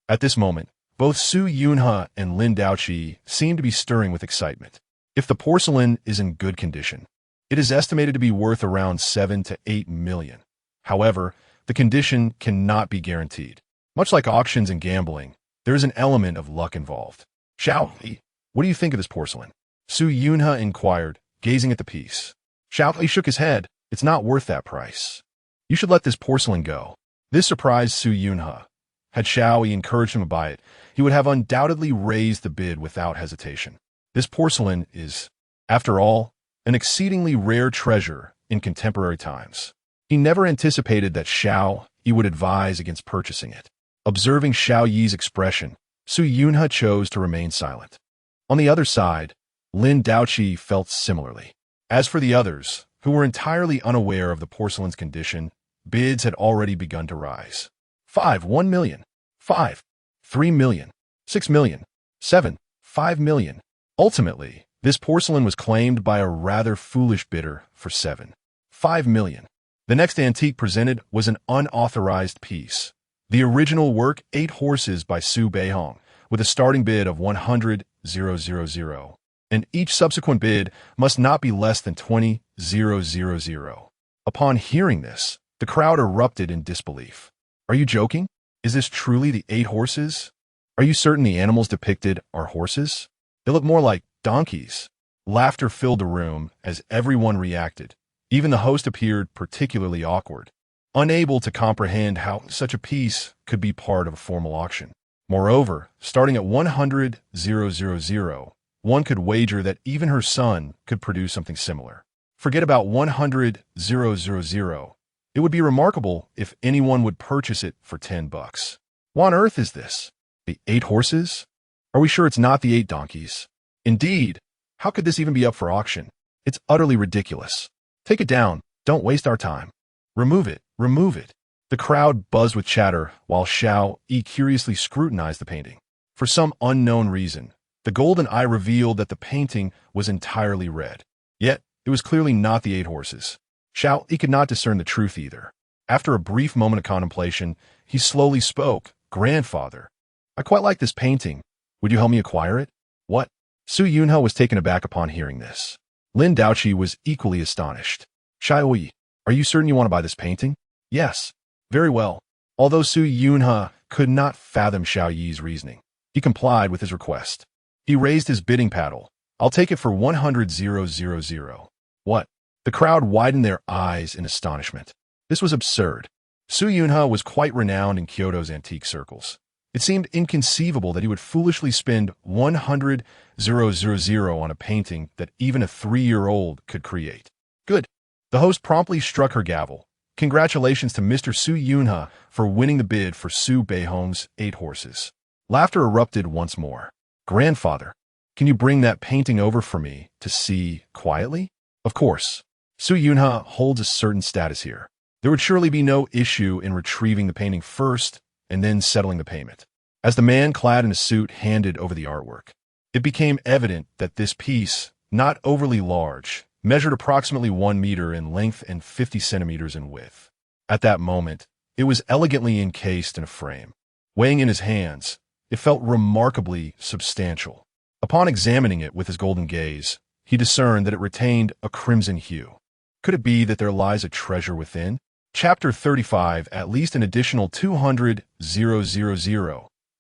At this moment, both Su Yunhe and Lin Daoqi seemed to be stirring with excitement. If the porcelain is in good condition, it is estimated to be worth around 7 to 8 million. However, the condition cannot be guaranteed. Much like auctions and gambling, there is an element of luck involved. Xiao Yi, what do you think of this porcelain? Su Yunhe inquired, gazing at the piece. Xiao Yi shook his head. It's not worth that price. You should let this porcelain go. This surprised Su Yunhe. Had Xiao Yi encouraged him to buy it, he would have undoubtedly raised the bid without hesitation. This porcelain is, after all, an exceedingly rare treasure in contemporary times. He never anticipated that Xiao Yi would advise against purchasing it. Observing Xiao Yi's expression, Su Yunhe chose to remain silent. On the other side, Lin Daoqi felt similarly. As for the others, who were entirely unaware of the porcelain's condition, bids had already begun to rise. 1 million. 3 million. 6 million. 5 million. Ultimately, this porcelain was claimed by a rather foolish bidder for 5 million. The next antique presented was an unauthorized piece. The original work, 8 Horses by Su Beihong, with a starting bid of 100,000, and each subsequent bid must not be less than 20,000. Upon hearing this, the crowd erupted in disbelief. Are you joking? Is this truly the 8 horses? Are you certain the animals depicted are horses? They look more like donkeys. Laughter filled the room as everyone reacted. Even the host appeared particularly awkward, unable to comprehend how such a piece could be part of a formal auction. Moreover, starting at 100,000, one could wager that even her son could produce something similar. Forget about 100,000. It would be remarkable if anyone would purchase it for $10. What on earth is this? The 8 horses? Are we sure it's not the 8 donkeys? Indeed, how could this even be up for auction? It's utterly ridiculous. Take it down. Don't waste our time. Remove it. Remove it. The crowd buzzed with chatter while Xiao Yi curiously scrutinized the painting. For some unknown reason, the golden eye revealed that the painting was entirely red. Yet, it was clearly not the 8 horses. Xiao Yi could not discern the truth either. After a brief moment of contemplation, he slowly spoke. Grandfather, I quite like this painting. Would you help me acquire it? What? Su Yunhe was taken aback upon hearing this. Lin Daoqi was equally astonished. Xiao Yi, are you certain you want to buy this painting? Yes. Very well. Although Su Yunhe could not fathom Xiao Yi's reasoning, he complied with his request. He raised his bidding paddle. I'll take it for 100,000. What? The crowd widened their eyes in astonishment. This was absurd. Su Yunhe was quite renowned in Kyoto's antique circles. It seemed inconceivable that he would foolishly spend 100,000 on a painting that even a 3-year-old could create. Good. The host promptly struck her gavel. Congratulations to Mr. Su Yunhe for winning the bid for Su Beihong's 8 horses. Laughter erupted once more. Grandfather, can you bring that painting over for me to see quietly? Of course. Su Yunhe holds a certain status here. There would surely be no issue in retrieving the painting first and then settling the payment. As the man clad in a suit handed over the artwork, it became evident that this piece, not overly large, measured approximately 1 meter in length and 50 centimeters in width. At that moment, it was elegantly encased in a frame. Weighing in his hands, it felt remarkably substantial. Upon examining it with his golden gaze, he discerned that it retained a crimson hue. Could it be that there lies a treasure within? Chapter 35, at least an additional 200,000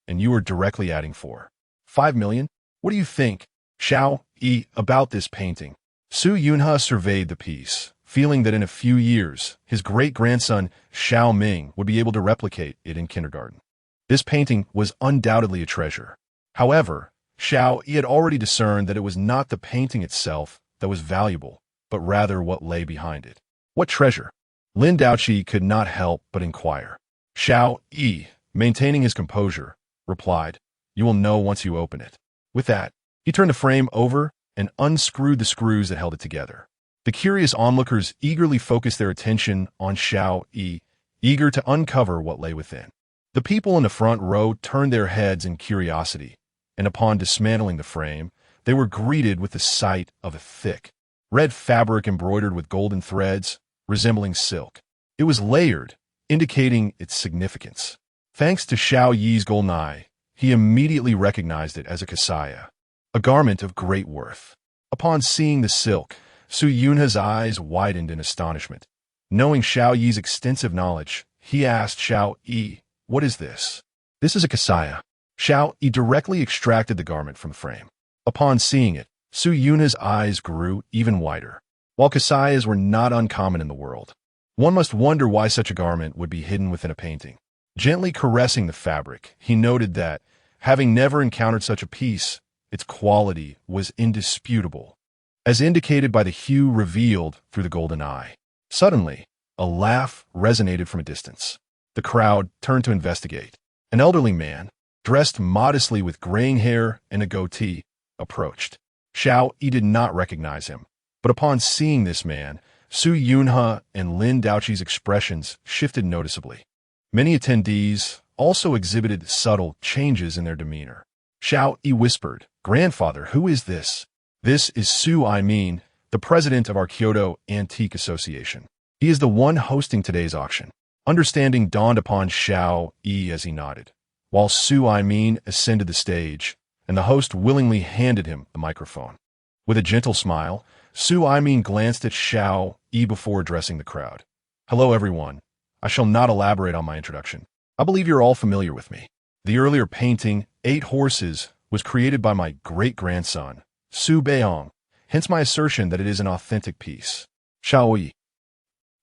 and you are directly adding 5 million? What do you think, Xiao Yi, about this painting? Su Yunhe surveyed the piece, feeling that in a few years, his great-grandson Xiao Ming would be able to replicate it in kindergarten. This painting was undoubtedly a treasure. However, Xiao Yi had already discerned that it was not the painting itself that was valuable, but rather what lay behind it. What treasure? Lin Daoqi could not help but inquire. Xiao Yi, maintaining his composure, replied, "You will know once you open it." With that, he turned the frame over and unscrewed the screws that held it together. The curious onlookers eagerly focused their attention on Xiao Yi, eager to uncover what lay within. The people in the front row turned their heads in curiosity, and upon dismantling the frame, they were greeted with the sight of a thick, red fabric embroidered with golden threads, resembling silk. It was layered, indicating its significance. Thanks to Xiao Yi's golden eye, he immediately recognized it as a kasaya, a garment of great worth. Upon seeing the silk, Su Yunhe's eyes widened in astonishment. Knowing Xiao Yi's extensive knowledge, he asked Xiao Yi, "What is this?" "This is a kasaya." Xiao Yi directly extracted the garment from the frame. Upon seeing it, Su Yunhe's eyes grew even wider. While kasayas were not uncommon in the world, one must wonder why such a garment would be hidden within a painting. Gently caressing the fabric, he noted that, having never encountered such a piece, its quality was indisputable, as indicated by the hue revealed through the golden eye. Suddenly, a laugh resonated from a distance. The crowd turned to investigate. An elderly man, dressed modestly with graying hair and a goatee, approached. Xiao Yi did not recognize him, but upon seeing this man, Su Yunhe and Lin Daoqi's expressions shifted noticeably. Many attendees also exhibited subtle changes in their demeanor. Xiao Yi whispered, "Grandfather, who is this?" "This is Su Aimin, the president of our Kyoto Antique Association. He is the one hosting today's auction." Understanding dawned upon Xiao Yi as he nodded, while Su Aimin ascended the stage, and the host willingly handed him the microphone. With a gentle smile, Su Aimin glanced at Xiao Yi before addressing the crowd. "Hello, everyone. I shall not elaborate on my introduction. I believe you're all familiar with me. The earlier painting, 8 Horses, was created by my great-grandson, Su Beihong, hence my assertion that it is an authentic piece." Xiao Yi.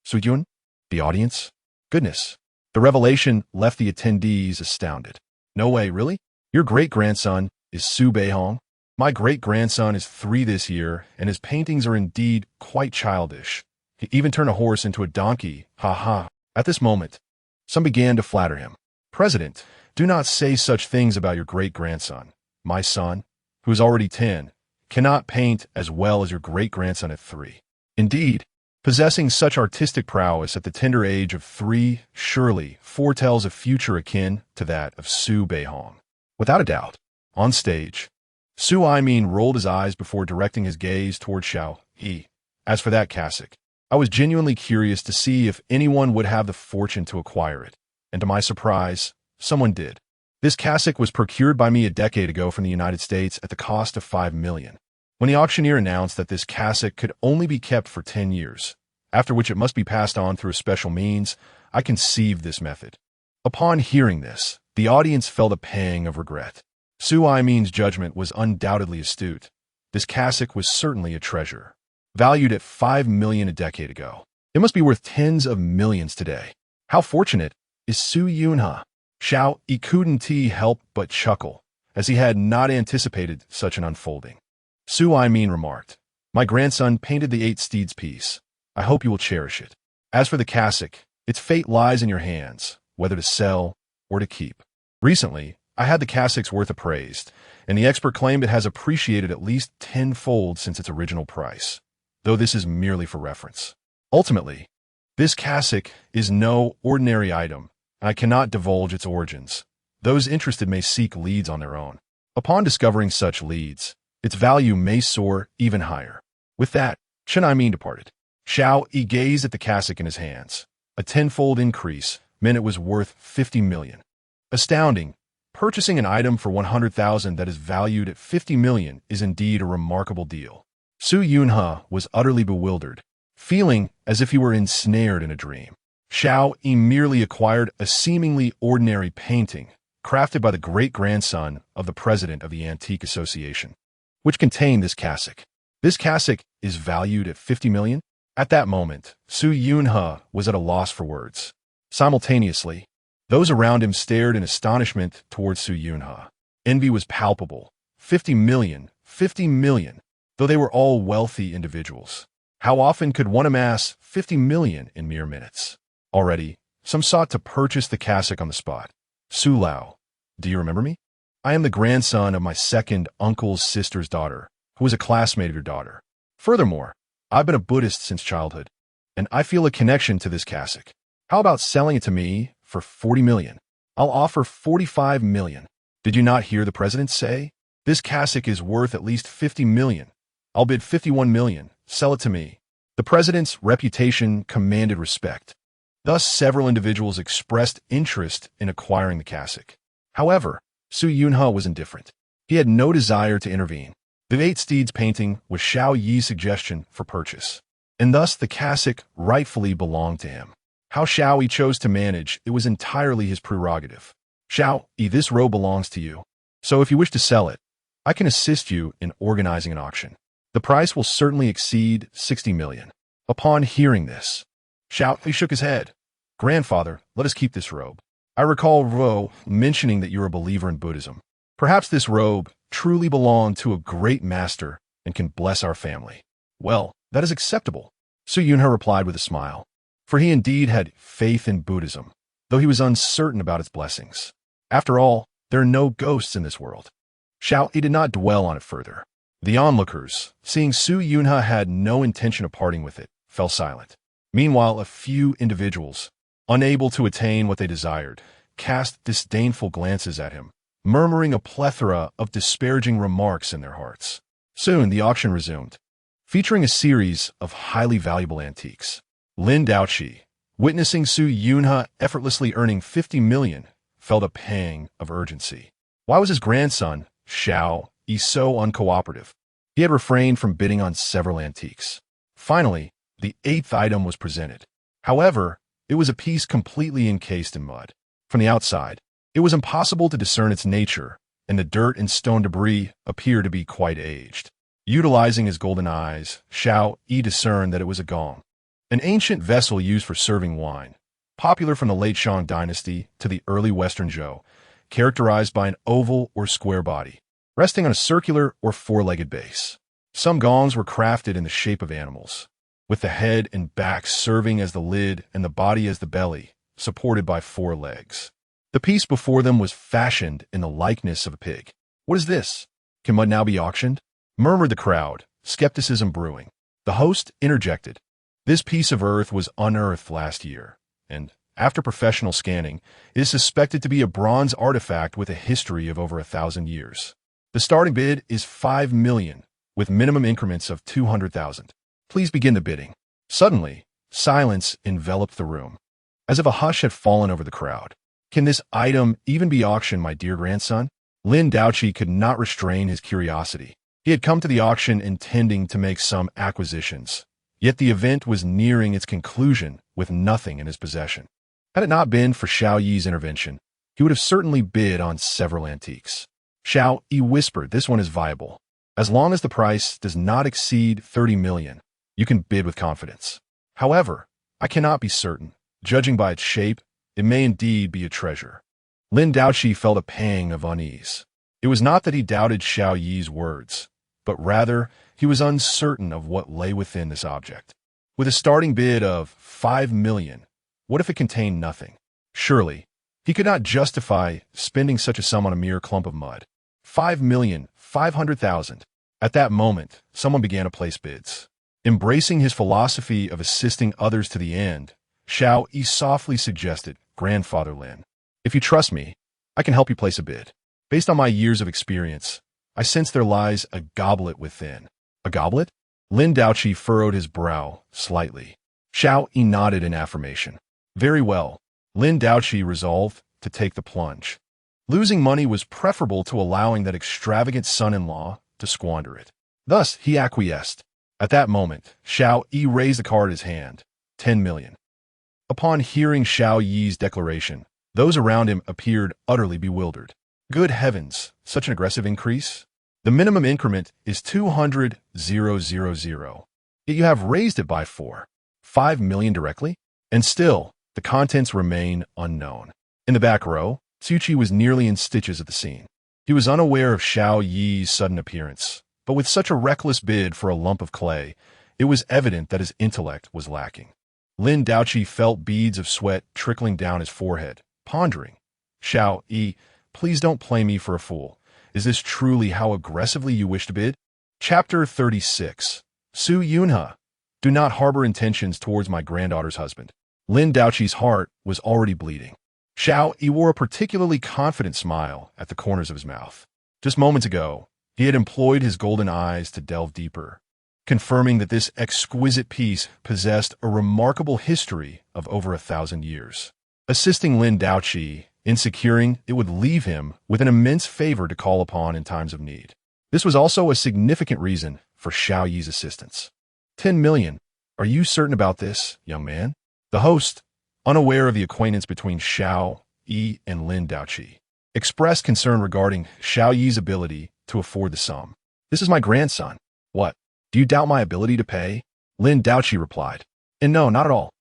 Su Yun? The audience? Goodness. The revelation left the attendees astounded. "No way, really? Your great-grandson is Su Beihong? My great-grandson is 3 this year, and his paintings are indeed quite childish. He even turned a horse into a donkey, ha ha." At this moment, some began to flatter him. "President, do not say such things about your great-grandson. My son, who is already 10, cannot paint as well as your great-grandson at 3. Indeed, possessing such artistic prowess at the tender age of 3 surely foretells a future akin to that of Su Beihong." Without a doubt, on stage, Su Aimin rolled his eyes before directing his gaze toward Xiao Yi. "As for that cassock, I was genuinely curious to see if anyone would have the fortune to acquire it, and to my surprise, someone did. This cassock was procured by me a decade ago from the United States at the cost of 5 million. When the auctioneer announced that this cassock could only be kept for 10 years, after which it must be passed on through a special means, I conceived this method." Upon hearing this, the audience felt a pang of regret. Su Aimin's judgment was undoubtedly astute. This cassock was certainly a treasure, valued at 5 million a decade ago. It must be worth tens of millions today. How fortunate is Su Yunhe? Xiao Yi couldn't help but chuckle, as he had not anticipated such an unfolding. Su Aimin remarked, "My grandson painted the 8 Steeds piece. I hope you will cherish it. As for the cassock, its fate lies in your hands, whether to sell or to keep. Recently, I had the cassock's worth appraised, and the expert claimed it has appreciated at least 10-fold since its original price, though this is merely for reference. Ultimately, this cassock is no ordinary item, and I cannot divulge its origins. Those interested may seek leads on their own. Upon discovering such leads, its value may soar even higher." With that, Chen Aimin departed. Xiao Yi gazed at the cassock in his hands. A 10-fold increase meant it was worth 50 million. Astounding. Purchasing an item for 100,000 that is valued at 50 million is indeed a remarkable deal. Su Yunhe was utterly bewildered, feeling as if he were ensnared in a dream. Xiao Yi merely acquired a seemingly ordinary painting, crafted by the great-grandson of the president of the Antique Association, which contained this cassock. This cassock is valued at 50 million? At that moment, Su Yunhe was at a loss for words. Simultaneously, those around him stared in astonishment towards Su Yunhe. Envy was palpable. 50 million, 50 million, though they were all wealthy individuals. How often could one amass 50 million in mere minutes? Already, some sought to purchase the cassock on the spot. Su Lao, do you remember me? I am the grandson of my second uncle's sister's daughter, who was a classmate of your daughter. Furthermore, I've been a Buddhist since childhood, and I feel a connection to this cassock. How about selling it to me for 40 million? I'll offer 45 million. Did you not hear the president say? This cassock is worth at least 50 million. I'll bid 51 million. Sell it to me. The president's reputation commanded respect. Thus, several individuals expressed interest in acquiring the cassock. However, Su Yunhe was indifferent. He had no desire to intervene. The Eight Steeds painting was Xiao Yi's suggestion for purchase, and thus the cassock rightfully belonged to him. How Xiao Yi chose to manage it was entirely his prerogative. Xiao Yi, this robe belongs to you, so if you wish to sell it, I can assist you in organizing an auction. The price will certainly exceed 60 million. Upon hearing this, Xiao Yi shook his head. Grandfather, let us keep this robe. I recall Ro mentioning that you're a believer in Buddhism. Perhaps this robe truly belonged to a great master and can bless our family. Well, that is acceptable, Su Yunhe replied with a smile, for he indeed had faith in Buddhism, though he was uncertain about its blessings. After all, there are no ghosts in this world. Xiao Yi did not dwell on it further. The onlookers, seeing Su Yunhe had no intention of parting with it, fell silent. Meanwhile, a few individuals, unable to attain what they desired, cast disdainful glances at him, murmuring a plethora of disparaging remarks in their hearts. Soon, the auction resumed, featuring a series of highly valuable antiques. Lin Daoqi, witnessing Su Yunhe effortlessly earning 50 million, felt a pang of urgency. Why was his grandson, Xiao Yi, so uncooperative? He had refrained from bidding on several antiques. Finally, the eighth item was presented. However, it was a piece completely encased in mud. From the outside, it was impossible to discern its nature, and the dirt and stone debris appeared to be quite aged. Utilizing his golden eyes, Xiao Yi discerned that it was a gong, an ancient vessel used for serving wine, popular from the late Shang dynasty to the early Western Zhou, characterized by an oval or square body, resting on a circular or four-legged base. Some gongs were crafted in the shape of animals, with the head and back serving as the lid and the body as the belly, supported by four legs. The piece before them was fashioned in the likeness of a pig. What is this? Can mud now be auctioned? Murmured the crowd, skepticism brewing. The host interjected. This piece of earth was unearthed last year, and, after professional scanning, it is suspected to be a bronze artifact with a history of over 1,000 years. The starting bid is 5 million, with minimum increments of 200,000. Please begin the bidding. Suddenly, silence enveloped the room, as if a hush had fallen over the crowd. Can this item even be auctioned, my dear grandson? Lin Daoqi could not restrain his curiosity. He had come to the auction intending to make some acquisitions, yet the event was nearing its conclusion with nothing in his possession. Had it not been for Xiao Yi's intervention, he would have certainly bid on several antiques. Xiao Yi whispered, this one is viable. As long as the price does not exceed 30 million, you can bid with confidence. However, I cannot be certain. Judging by its shape, it may indeed be a treasure. Lin Daoqi felt a pang of unease. It was not that he doubted Xiao Yi's words, but rather he was uncertain of what lay within this object. With a starting bid of 5 million, what if it contained nothing? Surely, he could not justify spending such a sum on a mere clump of mud. 5,500,000. At that moment, someone began to place bids. Embracing his philosophy of assisting others to the end, Xiao Yi softly suggested, Grandfather Lin, if you trust me, I can help you place a bid. Based on my years of experience, I sense there lies a goblet within. A goblet? Lin Daoqi furrowed his brow slightly. Xiao Yi nodded in affirmation. Very well. Lin Daoqi resolved to take the plunge. Losing money was preferable to allowing that extravagant son-in-law to squander it. Thus, he acquiesced. At that moment, Xiao Yi raised the card in his hand. 10 million. Upon hearing Xiao Yi's declaration, Those around him appeared utterly bewildered. Good heavens, such an aggressive increase? The minimum increment is 200,000. Yet you have raised it by 5 million directly? And still, the contents remain unknown. In the back row, Xiao Yi was nearly in stitches at the scene. He was unaware of Xiao Yi's sudden appearance, but with such a reckless bid for a lump of clay, it was evident that his intellect was lacking. Lin Daoqi felt beads of sweat trickling down his forehead, pondering. Xiao Yi, please don't play me for a fool. Is this truly how aggressively you wish to bid? Chapter 36. Su Yunhe. Do not harbor intentions towards my granddaughter's husband. Lin Daoqi's heart was already bleeding. Xiao Yi wore a particularly confident smile at the corners of his mouth. Just moments ago, he had employed his golden eyes to delve deeper, confirming that this exquisite piece possessed a remarkable history of over 1,000 years. Assisting Lin Daoqi in securing it would leave him with an immense favor to call upon in times of need. This was also a significant reason for Xiao Yi's assistance. 10 million. Are you certain about this, young man? The host, unaware of the acquaintance between Xiao Yi and Lin Daoqi, expressed concern regarding Xiao Yi's ability to afford the sum. This is my grandson. What? Do you doubt my ability to pay? Lin Daoqi replied. And no, not at all.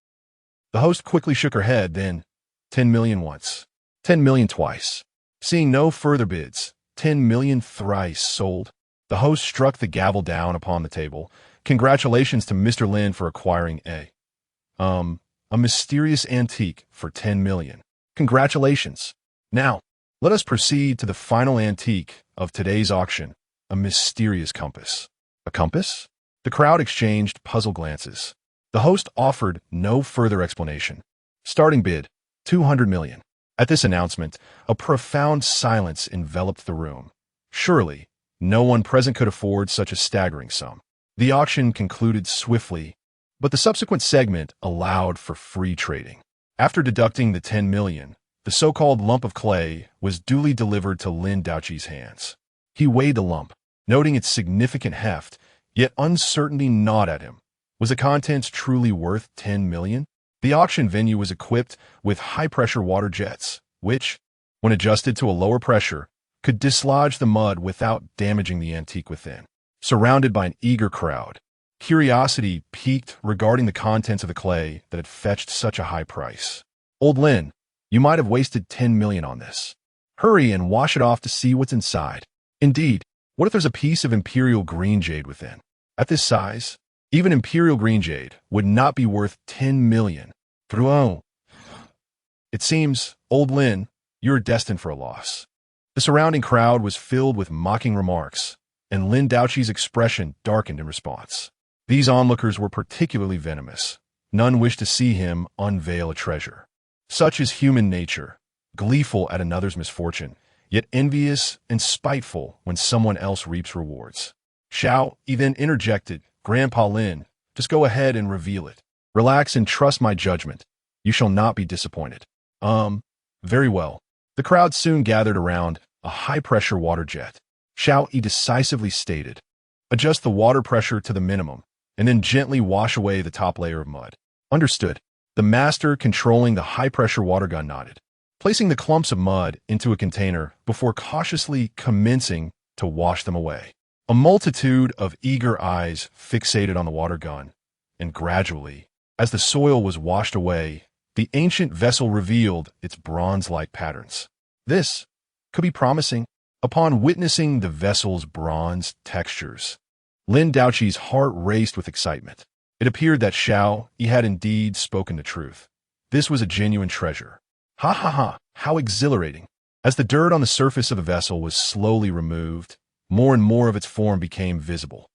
The host quickly shook her head, then 10 million once, 10 million twice. Seeing no further bids, 10 million thrice sold. The host struck the gavel down upon the table. Congratulations to Mr. Lin for acquiring a mysterious antique for 10 million. Congratulations. Now, let us proceed to the final antique of today's auction, a mysterious compass. A compass? The crowd exchanged puzzled glances. The host offered no further explanation. Starting bid, 200 million. At this announcement, a profound silence enveloped the room. Surely, no one present could afford such a staggering sum. The auction concluded swiftly, but the subsequent segment allowed for free trading. After deducting the 10 million, the so-called lump of clay was duly delivered to Lin Daoqi's hands. He weighed the lump, noting its significant heft, yet uncertainty gnawed at him. Was the contents truly worth 10 million? The auction venue was equipped with high-pressure water jets, which, when adjusted to a lower pressure, could dislodge the mud without damaging the antique within. Surrounded by an eager crowd, curiosity piqued regarding the contents of the clay that had fetched such a high price. Old Lin, you might have wasted 10 million on this. Hurry and wash it off to see what's inside. Indeed, what if there's a piece of imperial green jade within? At this size, even imperial green jade would not be worth 10 million. It seems, Old Lin, you're destined for a loss. The surrounding crowd was filled with mocking remarks, and Lin Daoqi's expression darkened in response. These onlookers were particularly venomous. None wished to see him unveil a treasure. Such is human nature, gleeful at another's misfortune, yet envious and spiteful when someone else reaps rewards. Xiao Yi then interjected, Grandpa Lin, just go ahead and reveal it. Relax and trust my judgment. You shall not be disappointed. Very well. The crowd soon gathered around a high-pressure water jet. Xiao Yi decisively stated, adjust the water pressure to the minimum, and then gently wash away the top layer of mud. Understood. The master controlling the high-pressure water gun nodded, placing the clumps of mud into a container before cautiously commencing to wash them away. A multitude of eager eyes fixated on the water gun, and gradually, as the soil was washed away, the ancient vessel revealed its bronze-like patterns. This could be promising. Upon witnessing the vessel's bronze textures, Lin Daoqi's heart raced with excitement. It appeared that Xiao Yi had indeed spoken the truth. This was a genuine treasure. Ha ha ha, how exhilarating. As the dirt on the surface of the vessel was slowly removed, more and more of its form became visible.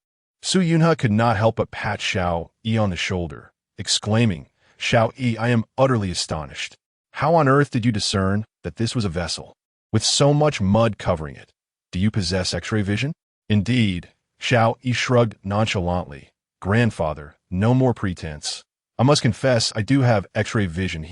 Su Yunhe could not help but pat Xiao Yi on the shoulder, exclaiming, Xiao Yi, I am utterly astonished. How on earth did you discern that this was a vessel with so much mud covering it? Do you possess X-ray vision? Indeed, Xiao Yi shrugged nonchalantly. Grandfather, no more pretense. I must confess I do have X-ray vision.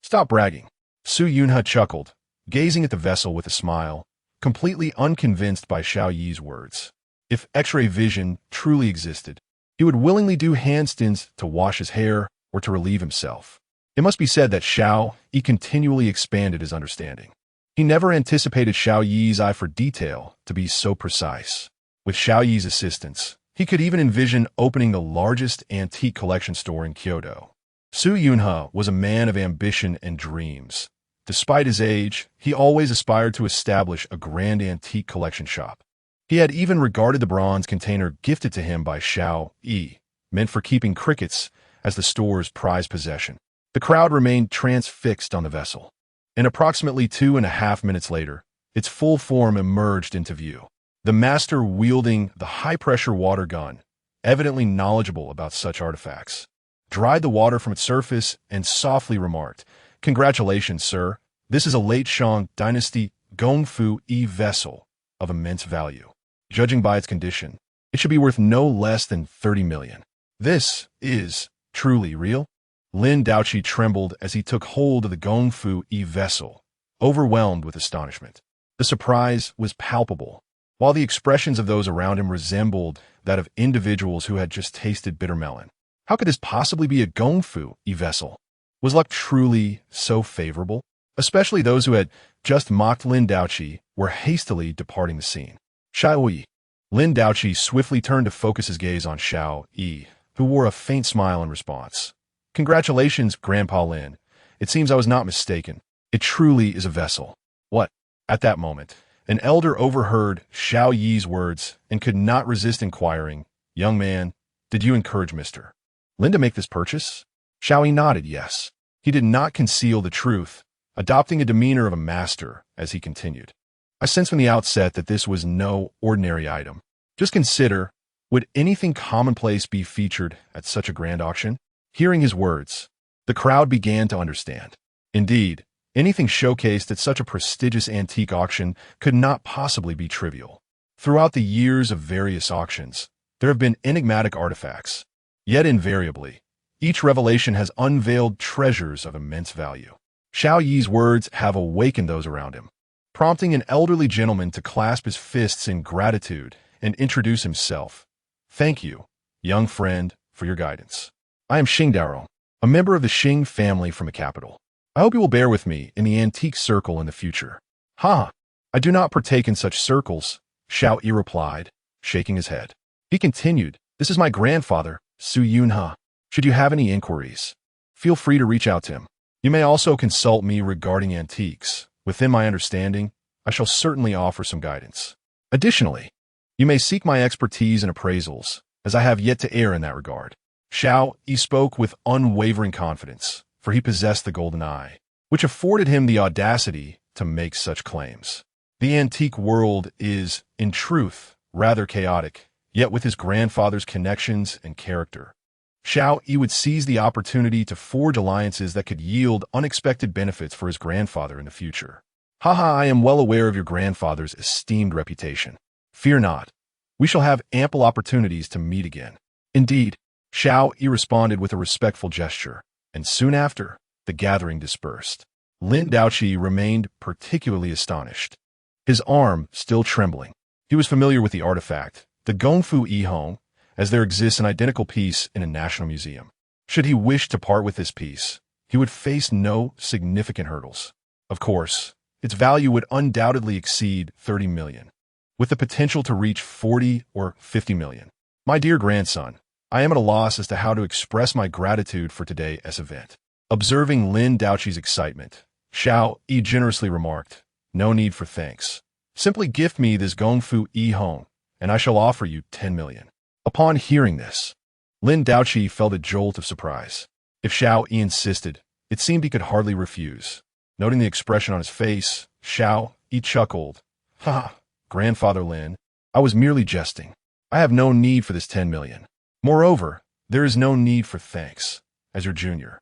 Stop bragging. Su Yunhe chuckled, gazing at the vessel with a smile, completely unconvinced by Xiao Yi's words. If X-ray vision truly existed, he would willingly do handstands to wash his hair or to relieve himself. It must be said that Xiao Yi continually expanded his understanding. He never anticipated Xiao Yi's eye for detail to be so precise. With Xiao Yi's assistance, he could even envision opening the largest antique collection store in Kyoto. Su Yunhe was a man of ambition and dreams. Despite his age, he always aspired to establish a grand antique collection shop. He had even regarded the bronze container gifted to him by Xiao Yi, meant for keeping crickets, as the store's prized possession. The crowd remained transfixed on the vessel. And approximately 2.5 minutes later, its full form emerged into view. The master wielding the high-pressure water gun, evidently knowledgeable about such artifacts, dried the water from its surface and softly remarked, "Congratulations, sir. This is a late Shang Dynasty Gongfu E vessel of immense value. Judging by its condition, it should be worth no less than 30 million. This is truly real?" Lin Daoqi trembled as he took hold of the Gongfu E vessel, overwhelmed with astonishment. The surprise was palpable, while the expressions of those around him resembled that of individuals who had just tasted bitter melon. How could this possibly be a Gongfu E vessel? Was luck truly so favorable? Especially those who had just mocked Lin Daoqi were hastily departing the scene. Xiao Yi. Lin Daoqi swiftly turned to focus his gaze on Xiao Yi, who wore a faint smile in response. "Congratulations, Grandpa Lin. It seems I was not mistaken. It truly is a vessel." What? At that moment, an elder overheard Xiao Yi's words and could not resist inquiring, "Young man, did you encourage Mr. Lin to make this purchase?" Xiao Yi nodded yes. He did not conceal the truth, adopting a demeanor of a master as he continued. "I sensed from the outset that this was no ordinary item. Just consider, would anything commonplace be featured at such a grand auction?" Hearing his words, the crowd began to understand. Indeed, anything showcased at such a prestigious antique auction could not possibly be trivial. Throughout the years of various auctions, there have been enigmatic artifacts. Yet invariably, each revelation has unveiled treasures of immense value. Xiao Yi's words have awakened those around him, prompting an elderly gentleman to clasp his fists in gratitude and introduce himself. "Thank you, young friend, for your guidance. I am Xing Daro, a member of the Xing family from the capital. I hope you will bear with me in the antique circle in the future." "Ha! I do not partake in such circles," Xiao Yi replied, shaking his head. He continued, "This is my grandfather, Su Yunhe. Should you have any inquiries, feel free to reach out to him. You may also consult me regarding antiques. Within my understanding, I shall certainly offer some guidance. Additionally, you may seek my expertise and appraisals, as I have yet to err in that regard." Xiao Yi spoke with unwavering confidence, for he possessed the golden eye, which afforded him the audacity to make such claims. The antique world is, in truth, rather chaotic, yet with his grandfather's connections and character, Xiao Yi would seize the opportunity to forge alliances that could yield unexpected benefits for his grandfather in the future. "Haha, I am well aware of your grandfather's esteemed reputation. Fear not. We shall have ample opportunities to meet again." "Indeed," Xiao Yi responded with a respectful gesture, and soon after, the gathering dispersed. Lin Daoqi remained particularly astonished, his arm still trembling. He was familiar with the artifact, the Gongfu Yihong, as there exists an identical piece in a national museum. Should he wish to part with this piece, he would face no significant hurdles. Of course, its value would undoubtedly exceed 30 million, with the potential to reach 40 or 50 million. "My dear grandson, I am at a loss as to how to express my gratitude for today's event." Observing Lin Daoqi's excitement, Xiao Yi generously remarked, "No need for thanks. Simply gift me this Gongfu Yihong, and I shall offer you 10 million. Upon hearing this, Lin Daoqi felt a jolt of surprise. If Xiao Yi insisted, it seemed he could hardly refuse. Noting the expression on his face, Xiao Yi chuckled. "Ha, Grandfather Lin, I was merely jesting. I have no need for this 10 million. Moreover, there is no need for thanks, as your junior.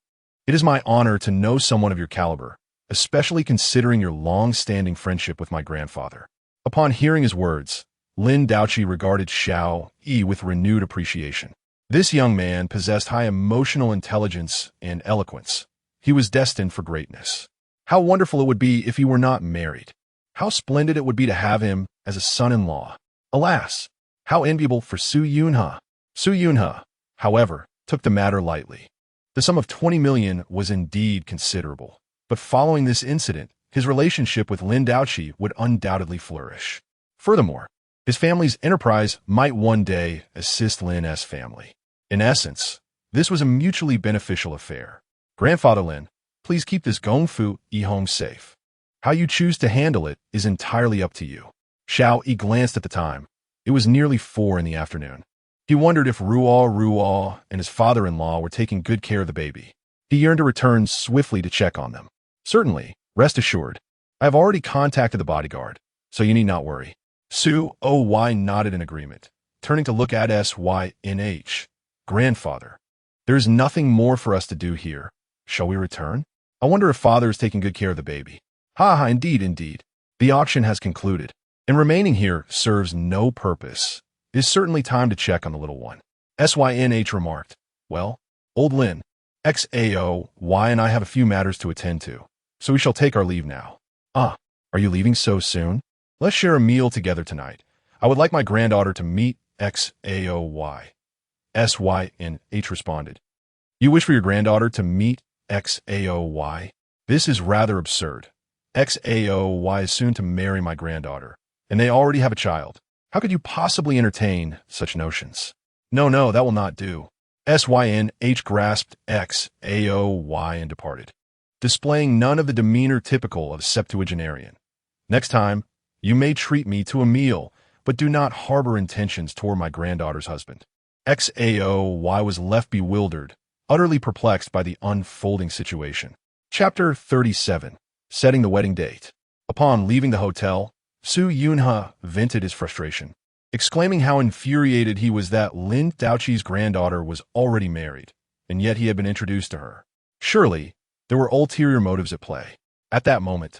It is my honor to know someone of your caliber, especially considering your long-standing friendship with my grandfather." Upon hearing his words, Lin Daoqi regarded Xiao Yi with renewed appreciation. This young man possessed high emotional intelligence and eloquence. He was destined for greatness. How wonderful it would be if he were not married. How splendid it would be to have him as a son-in-law. Alas, how enviable for Su Yunhe. Su Yunhe, however, took the matter lightly. The sum of 20 million was indeed considerable. But following this incident, his relationship with Lin Daoqi would undoubtedly flourish. Furthermore, his family's enterprise might one day assist Lin's family. In essence, this was a mutually beneficial affair. Grandfather Lin, please keep this Gongfu Yihong safe. How you choose to handle it is entirely up to you. Xiao Yi glanced at the time. It was nearly 4 in the afternoon. He wondered if Ruo and his father-in-law were taking good care of the baby. He yearned to return swiftly to check on them. Certainly, rest assured, I have already contacted the bodyguard, so you need not worry. Xiao Yi nodded in agreement, turning to look at SYNH. Grandfather, there is nothing more for us to do here. Shall we return? I wonder if father is taking good care of the baby. Ha, indeed. The auction has concluded, and remaining here serves no purpose. It is certainly time to check on the little one. SYNH remarked. Well, old Lin, Xiao Yi and I have a few matters to attend to, so we shall take our leave now. Are you leaving so soon? Let's share a meal together tonight. I would like my granddaughter to meet Xiao Yi. SYNH responded. You wish for your granddaughter to meet Xiao Yi? This is rather absurd. Xiao Yi is soon to marry my granddaughter, and they already have a child. How could you possibly entertain such notions? No, that will not do. SYNH grasped Xiao Yi and departed, displaying none of the demeanor typical of a septuagenarian. Next time, you may treat me to a meal, but do not harbor intentions toward my granddaughter's husband. Xiao Y was left bewildered, utterly perplexed by the unfolding situation. Chapter 37. Setting the wedding date. Upon leaving the hotel, Su Yunhe vented his frustration, exclaiming how infuriated he was that Lin Daoqi's granddaughter was already married, and yet he had been introduced to her. Surely, there were ulterior motives at play. At that moment,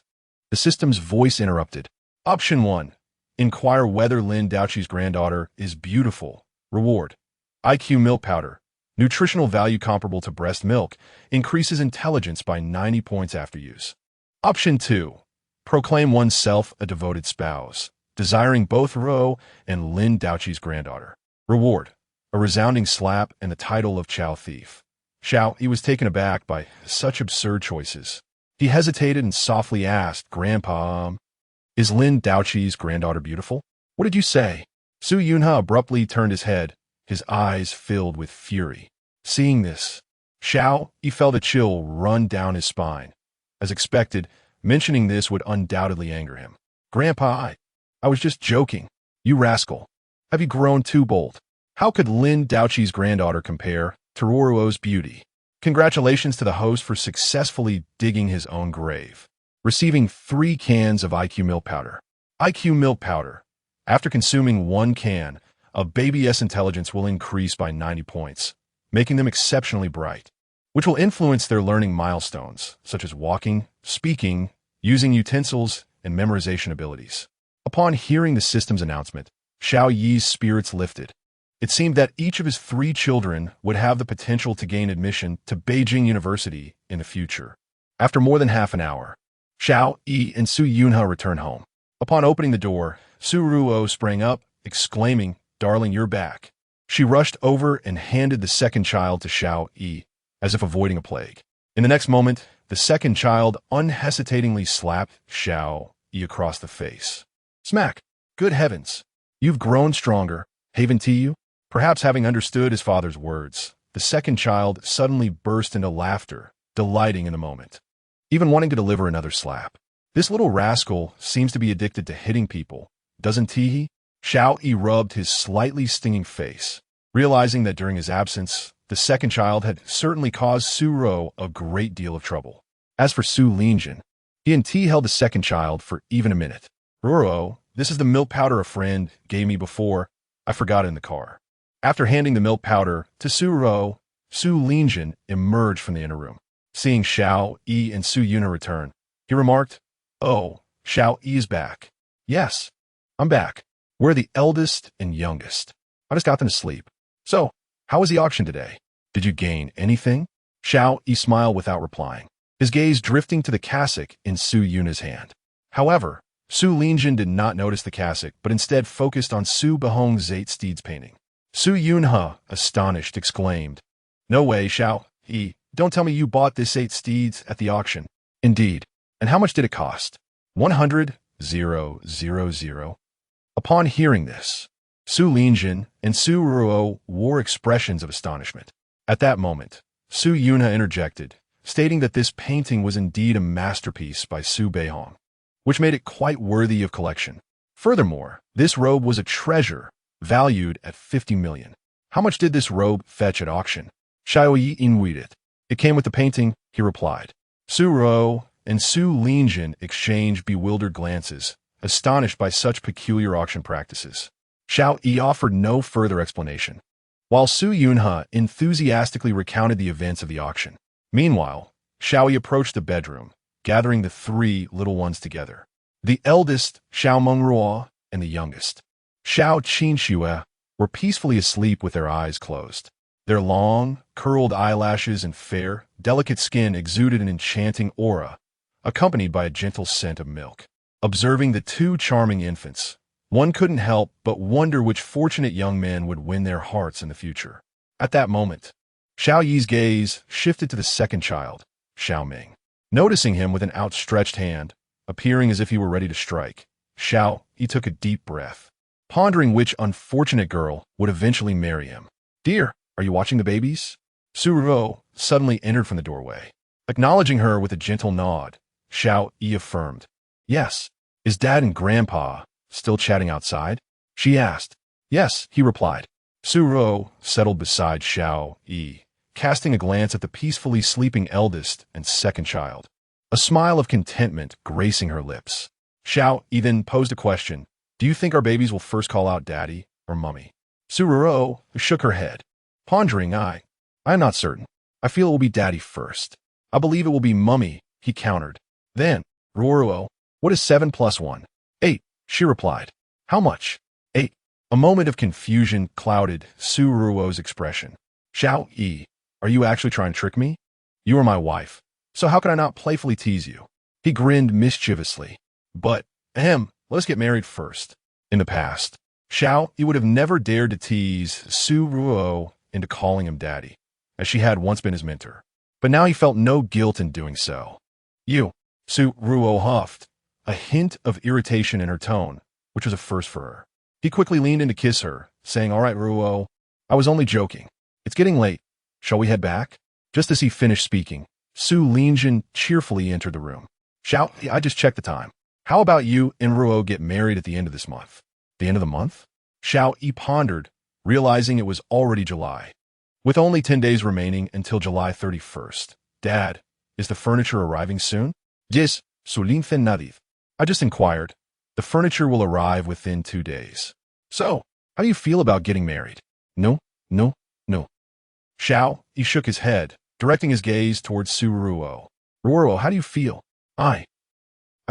the system's voice interrupted. Option 1. Inquire whether Lin Daoqi's granddaughter is beautiful. Reward. IQ milk powder. Nutritional value comparable to breast milk. Increases intelligence by 90 points after use. Option 2. Proclaim oneself a devoted spouse, desiring both Ro and Lin Daoqi's granddaughter. Reward. A resounding slap and the title of Chow Thief. Xiao Yi was taken aback by such absurd choices. He hesitated and softly asked, Grandpa, is Lin Daoqi's granddaughter beautiful? What did you say? Su Yunhe abruptly turned his head, his eyes filled with fury. Seeing this, Xiao Yi felt a chill run down his spine. As expected, mentioning this would undoubtedly anger him. Grandpa, I was just joking. You rascal. Have you grown too bold? How could Lin Daoqi's granddaughter compare to Ruo's beauty? Congratulations to the host for successfully digging his own grave. Receiving 3 cans of IQ milk powder. IQ milk powder. After consuming 1 can, a baby's intelligence will increase by 90 points, making them exceptionally bright, which will influence their learning milestones, such as walking, speaking, using utensils, and memorization abilities. Upon hearing the system's announcement, Xiao Yi's spirits lifted. It seemed that each of his 3 children would have the potential to gain admission to Beijing University in the future. After more than half an hour, Xiao Yi and Su Yunhe returned home. Upon opening the door, Su Ruo sprang up, exclaiming, Darling, you're back. She rushed over and handed the second child to Xiao Yi, as if avoiding a plague. In the next moment, the second child unhesitatingly slapped Xiao Yi across the face. Smack! Good heavens! You've grown stronger. Haven to you? Perhaps having understood his father's words, the second child suddenly burst into laughter, delighting in the moment, even wanting to deliver another slap. This little rascal seems to be addicted to hitting people, doesn't he? Xiao Yi rubbed his slightly stinging face, realizing that during his absence, the second child had certainly caused Su Ro a great deal of trouble. As for Su Linjin, he and T held the second child for even a minute. Ruo, this is the milk powder a friend gave me before. I forgot it in the car. After handing the milk powder to Su Ro, Su Linjin emerged from the inner room. Seeing Xiao Yi and Su Yunhe return, he remarked, Oh, Xiao Yi is back. Yes, I'm back. We're the eldest and youngest. I just got them to sleep. So, how was the auction today? Did you gain anything? Xiao Yi smiled without replying, his gaze drifting to the cassock in Su Yunhe's hand. However, Su Linjin did not notice the cassock, but instead focused on Su Behong's 8 steeds painting. Su Yunhe, astonished, exclaimed, No way, Xiao Yi, don't tell me you bought this 8 steeds at the auction. Indeed. And how much did it cost? 100,000. Upon hearing this, Su Linjin and Su Ruo wore expressions of astonishment. At that moment, Su Yunha interjected, stating that this painting was indeed a masterpiece by Su Beihong, which made it quite worthy of collection. Furthermore, this robe was a treasure, valued at 50 million. How much did this robe fetch at auction? Xiao Yi inquired it. It came with the painting, he replied. Su Ruo and Su Linjin exchanged bewildered glances, astonished by such peculiar auction practices. Xiao Yi offered no further explanation, while Su Yunha enthusiastically recounted the events of the auction. Meanwhile, Xiao Yi approached the bedroom, gathering the 3 little ones together. The eldest, Xiao Mengruo, and the youngest, Xiao Qinxue, were peacefully asleep with their eyes closed. Their long, curled eyelashes and fair, delicate skin exuded an enchanting aura, accompanied by a gentle scent of milk. Observing the 2 charming infants, one couldn't help but wonder which fortunate young man would win their hearts in the future. At that moment, Xiao Yi's gaze shifted to the second child, Xiao Ming. Noticing him with an outstretched hand, appearing as if he were ready to strike, Xiao Yi took a deep breath, pondering which unfortunate girl would eventually marry him. Dear, are you watching the babies? Su Ruo suddenly entered from the doorway. Acknowledging her with a gentle nod, Xiao Yi affirmed, Yes. Is Dad and Grandpa still chatting outside? She asked. Yes, he replied. Su Ruo settled beside Xiao Yi, casting a glance at the peacefully sleeping eldest and second child, a smile of contentment gracing her lips. Xiao Yi then posed a question. Do you think our babies will first call out Daddy or Mummy? Su Ruo shook her head, pondering. I'm not certain. I feel it will be Daddy first. I believe it will be Mummy, he countered. Then, Ruo, what is 7 plus 1? 8, she replied. How much? 8. A moment of confusion clouded Su Ruo's expression. Xiao Yi, are you actually trying to trick me? You are my wife, so how can I not playfully tease you? He grinned mischievously. But, let us get married first. In the past, Xiao Yi would have never dared to tease Su Ruo into calling him Daddy, as she had once been his mentor. But now he felt no guilt in doing so. You, Su Ruo huffed, a hint of irritation in her tone, which was a first for her. He quickly leaned in to kiss her, saying, All right, Ruo, I was only joking. It's getting late. Shall we head back? Just as he finished speaking, Su Linjin cheerfully entered the room. Xiao, I just checked the time. How about you and Ruo get married at the end of this month? The end of the month? Xiao Yi pondered, realizing it was already July. With only 10 days remaining until July 31st. Dad, is the furniture arriving soon? Yes, Su Linjin nodded. I just inquired. The furniture will arrive within 2 days. So, how do you feel about getting married? No. Xiao Yi shook his head, directing his gaze towards Su Ruo. Ruo, how do you feel? I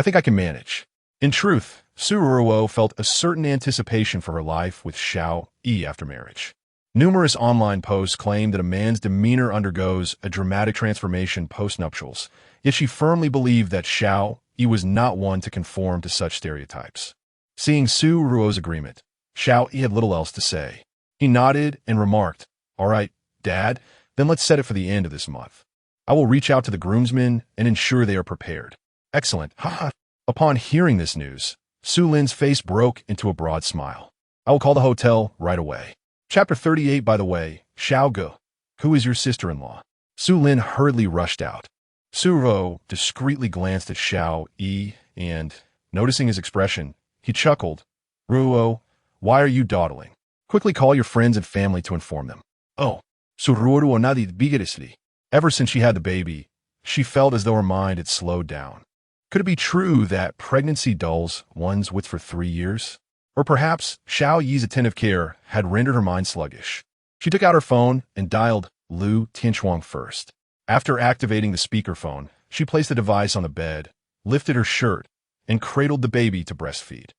think I can manage. In truth, Su Ruo felt a certain anticipation for her life with Xiao Yi after marriage. Numerous online posts claim that a man's demeanor undergoes a dramatic transformation post-nuptials, yet she firmly believed that Xiao Yi was not one to conform to such stereotypes. Seeing Su Ruo's agreement, Xiao Yi had little else to say. He nodded and remarked, All right, Dad, then let's set it for the end of this month. I will reach out to the groomsmen and ensure they are prepared. Excellent. Haha. Upon hearing this news, Su Lin's face broke into a broad smile. I will call the hotel right away. Chapter 38. By the way, Xiao Ge, who is your sister-in-law? Su Lin hurriedly rushed out. Su Ruo discreetly glanced at Xiao Yi and, noticing his expression, he chuckled. Ruo, why are you dawdling? Quickly call your friends and family to inform them. Oh, Su Ruo nodded vigorously. Ever since she had the baby, she felt as though her mind had slowed down. Could it be true that pregnancy dulls one's wits for 3 years? Or perhaps Xiao Yi's attentive care had rendered her mind sluggish. She took out her phone and dialed Lu Tianchuang first. After activating the speakerphone, she placed the device on the bed, lifted her shirt, and cradled the baby to breastfeed.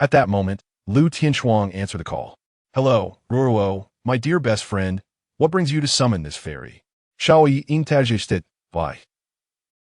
At that moment, Lu Tianchuang answered the call. Hello, Ruo, my dear best friend. What brings you to summon this fairy? Xiao Yi interjected. Why?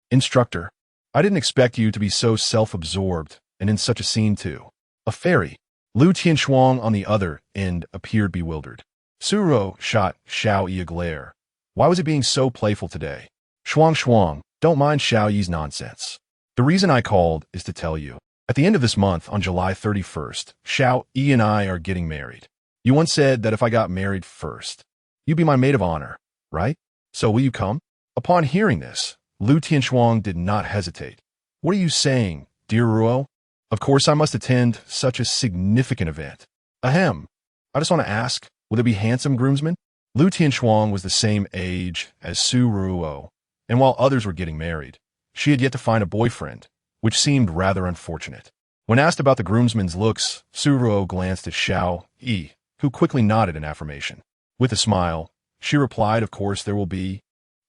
Instructor, I didn't expect you to be so self-absorbed and in such a scene too. A fairy. Lu Tianchuang on the other end appeared bewildered. Su Ruo shot Xiao Yi a glare, Why was it being so playful today? Shuang, don't mind Xiao Yi's nonsense. The reason I called is to tell you. At the end of this month, on July 31st, Xiao Yi and I are getting married. You once said that if I got married first, you'd be my maid of honor, right? So will you come? Upon hearing this, Lu Tianshuang did not hesitate. What are you saying, dear Ruo? Of course I must attend such a significant event. Ahem. I just want to ask, will there be handsome groomsmen? Lu Tianshuang was the same age as Su Ruo, and while others were getting married, she had yet to find a boyfriend, which seemed rather unfortunate. When asked about the groomsmen's looks, Su Ruo glanced at Xiao Yi, who quickly nodded in affirmation. With a smile, she replied, of course there will be.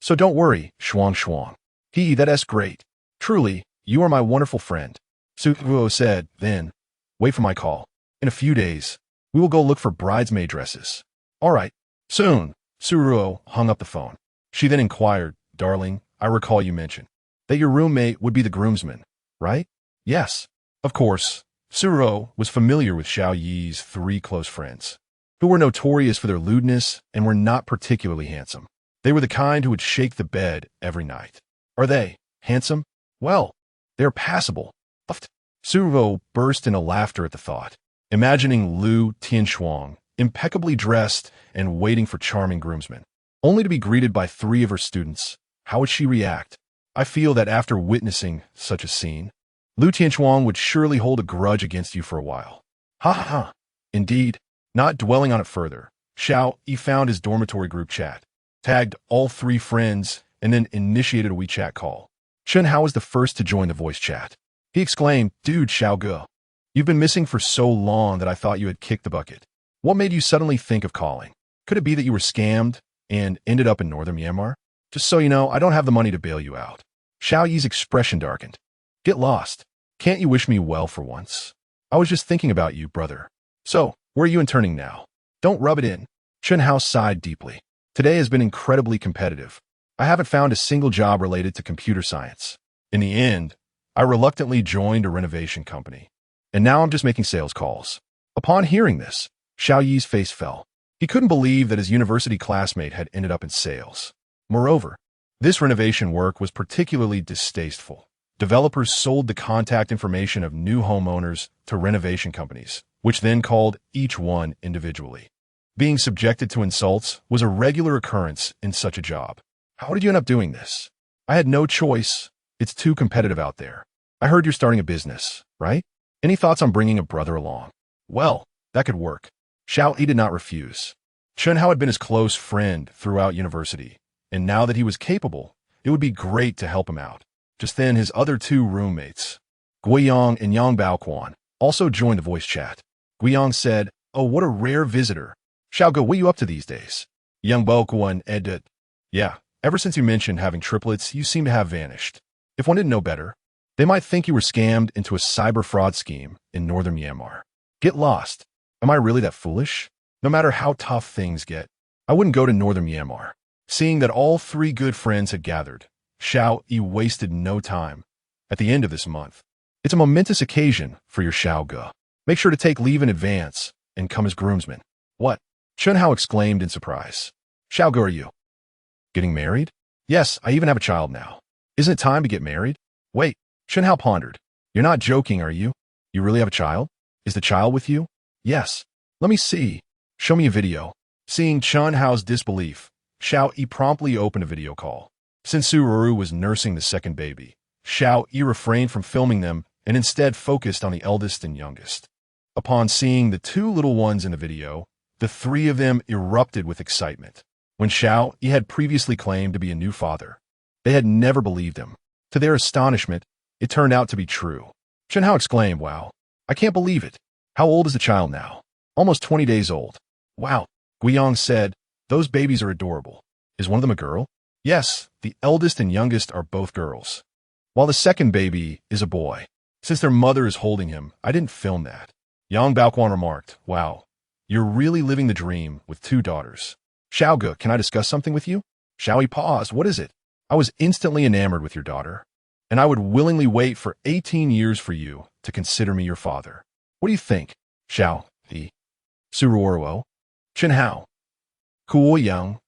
So don't worry, Shuang. That's great. Truly, you are my wonderful friend. Su Ruo said, then, wait for my call. In a few days, we will go look for bridesmaid dresses. All right. Soon, Su Ruo hung up the phone. She then inquired, darling, I recall you mentioned that your roommate would be the groomsman, right? Yes. Of course, Su Ruo was familiar with Xiao Yi's 3 close friends, who were notorious for their lewdness and were not particularly handsome. They were the kind who would shake the bed every night. Are they handsome? Well, they're passable. Su Ruo burst into laughter at the thought, imagining Lu Tianshuang impeccably dressed and waiting for charming groomsmen, only to be greeted by 3 of her students. How would she react? I feel that after witnessing such a scene, Lu Tianshuang would surely hold a grudge against you for a while. Ha ha ha. Indeed, not dwelling on it further, Xiao Yi found his dormitory group chat, tagged all 3 friends, and then initiated a WeChat call. Chen Hao was the first to join the voice chat. He exclaimed, Dude, Xiao Ge, you've been missing for so long that I thought you had kicked the bucket. What made you suddenly think of calling? Could it be that you were scammed and ended up in northern Myanmar? Just so you know, I don't have the money to bail you out. Xiao Yi's expression darkened. Get lost. Can't you wish me well for once? I was just thinking about you, brother. So, where are you interning now? Don't rub it in. Chen Hao sighed deeply. Today has been incredibly competitive. I haven't found a single job related to computer science. In the end, I reluctantly joined a renovation company, and now I'm just making sales calls. Upon hearing this, Xiao Yi's face fell. He couldn't believe that his university classmate had ended up in sales. Moreover, this renovation work was particularly distasteful. Developers sold the contact information of new homeowners to renovation companies, which then called each one individually. Being subjected to insults was a regular occurrence in such a job. How did you end up doing this? I had no choice. It's too competitive out there. I heard you're starting a business, right? Any thoughts on bringing a brother along? Well, that could work. Xiao Yi did not refuse. Chen Hao had been his close friend throughout university, and now that he was capable, it would be great to help him out. Just then, his other 2 roommates, Guiyang and Yang Baoquan, also joined the voice chat. Guiyang said, Oh, what a rare visitor. Xiao Ge, what are you up to these days? Yang Baoquan added, Yeah, ever since you mentioned having triplets, you seem to have vanished. If one didn't know better, they might think you were scammed into a cyber fraud scheme in northern Myanmar. Get lost. Am I really that foolish? No matter how tough things get, I wouldn't go to northern Myanmar. Seeing that all 3 good friends had gathered, Xiao Yi wasted no time. At the end of this month, it's a momentous occasion for your Xiao Ge. Make sure to take leave in advance and come as groomsmen. What? Chen Hao exclaimed in surprise. Xiao Ge, are you getting married? Yes, I even have a child now. Isn't it time to get married? Wait, Chen Hao pondered. You're not joking, are you? You really have a child? Is the child with you? Yes. Let me see. Show me a video. Seeing Chen Hao's disbelief, Xiao Yi promptly opened a video call. Since Su Ruru was nursing the second baby, Xiao Yi refrained from filming them and instead focused on the eldest and youngest. Upon seeing the 2 little ones in the video, the 3 of them erupted with excitement. When Xiao Yi had previously claimed to be a new father, they had never believed him. To their astonishment, it turned out to be true. Chen Hao exclaimed, Wow, I can't believe it. How old is the child now? Almost 20 days old. Wow. Guiyang said, Those babies are adorable. Is one of them a girl? Yes, the eldest and youngest are both girls, while the second baby is a boy. Since their mother is holding him, I didn't film that. Yang Baoquan remarked, Wow, you're really living the dream with 2 daughters. Xiao Ge, can I discuss something with you? Xiao Yi paused. What is it? I was instantly enamored with your daughter, and I would willingly wait for 18 years for you to consider me your father. What do you think? Xiao Yi, Su Ruo, Chen Hao, Kuo Yang.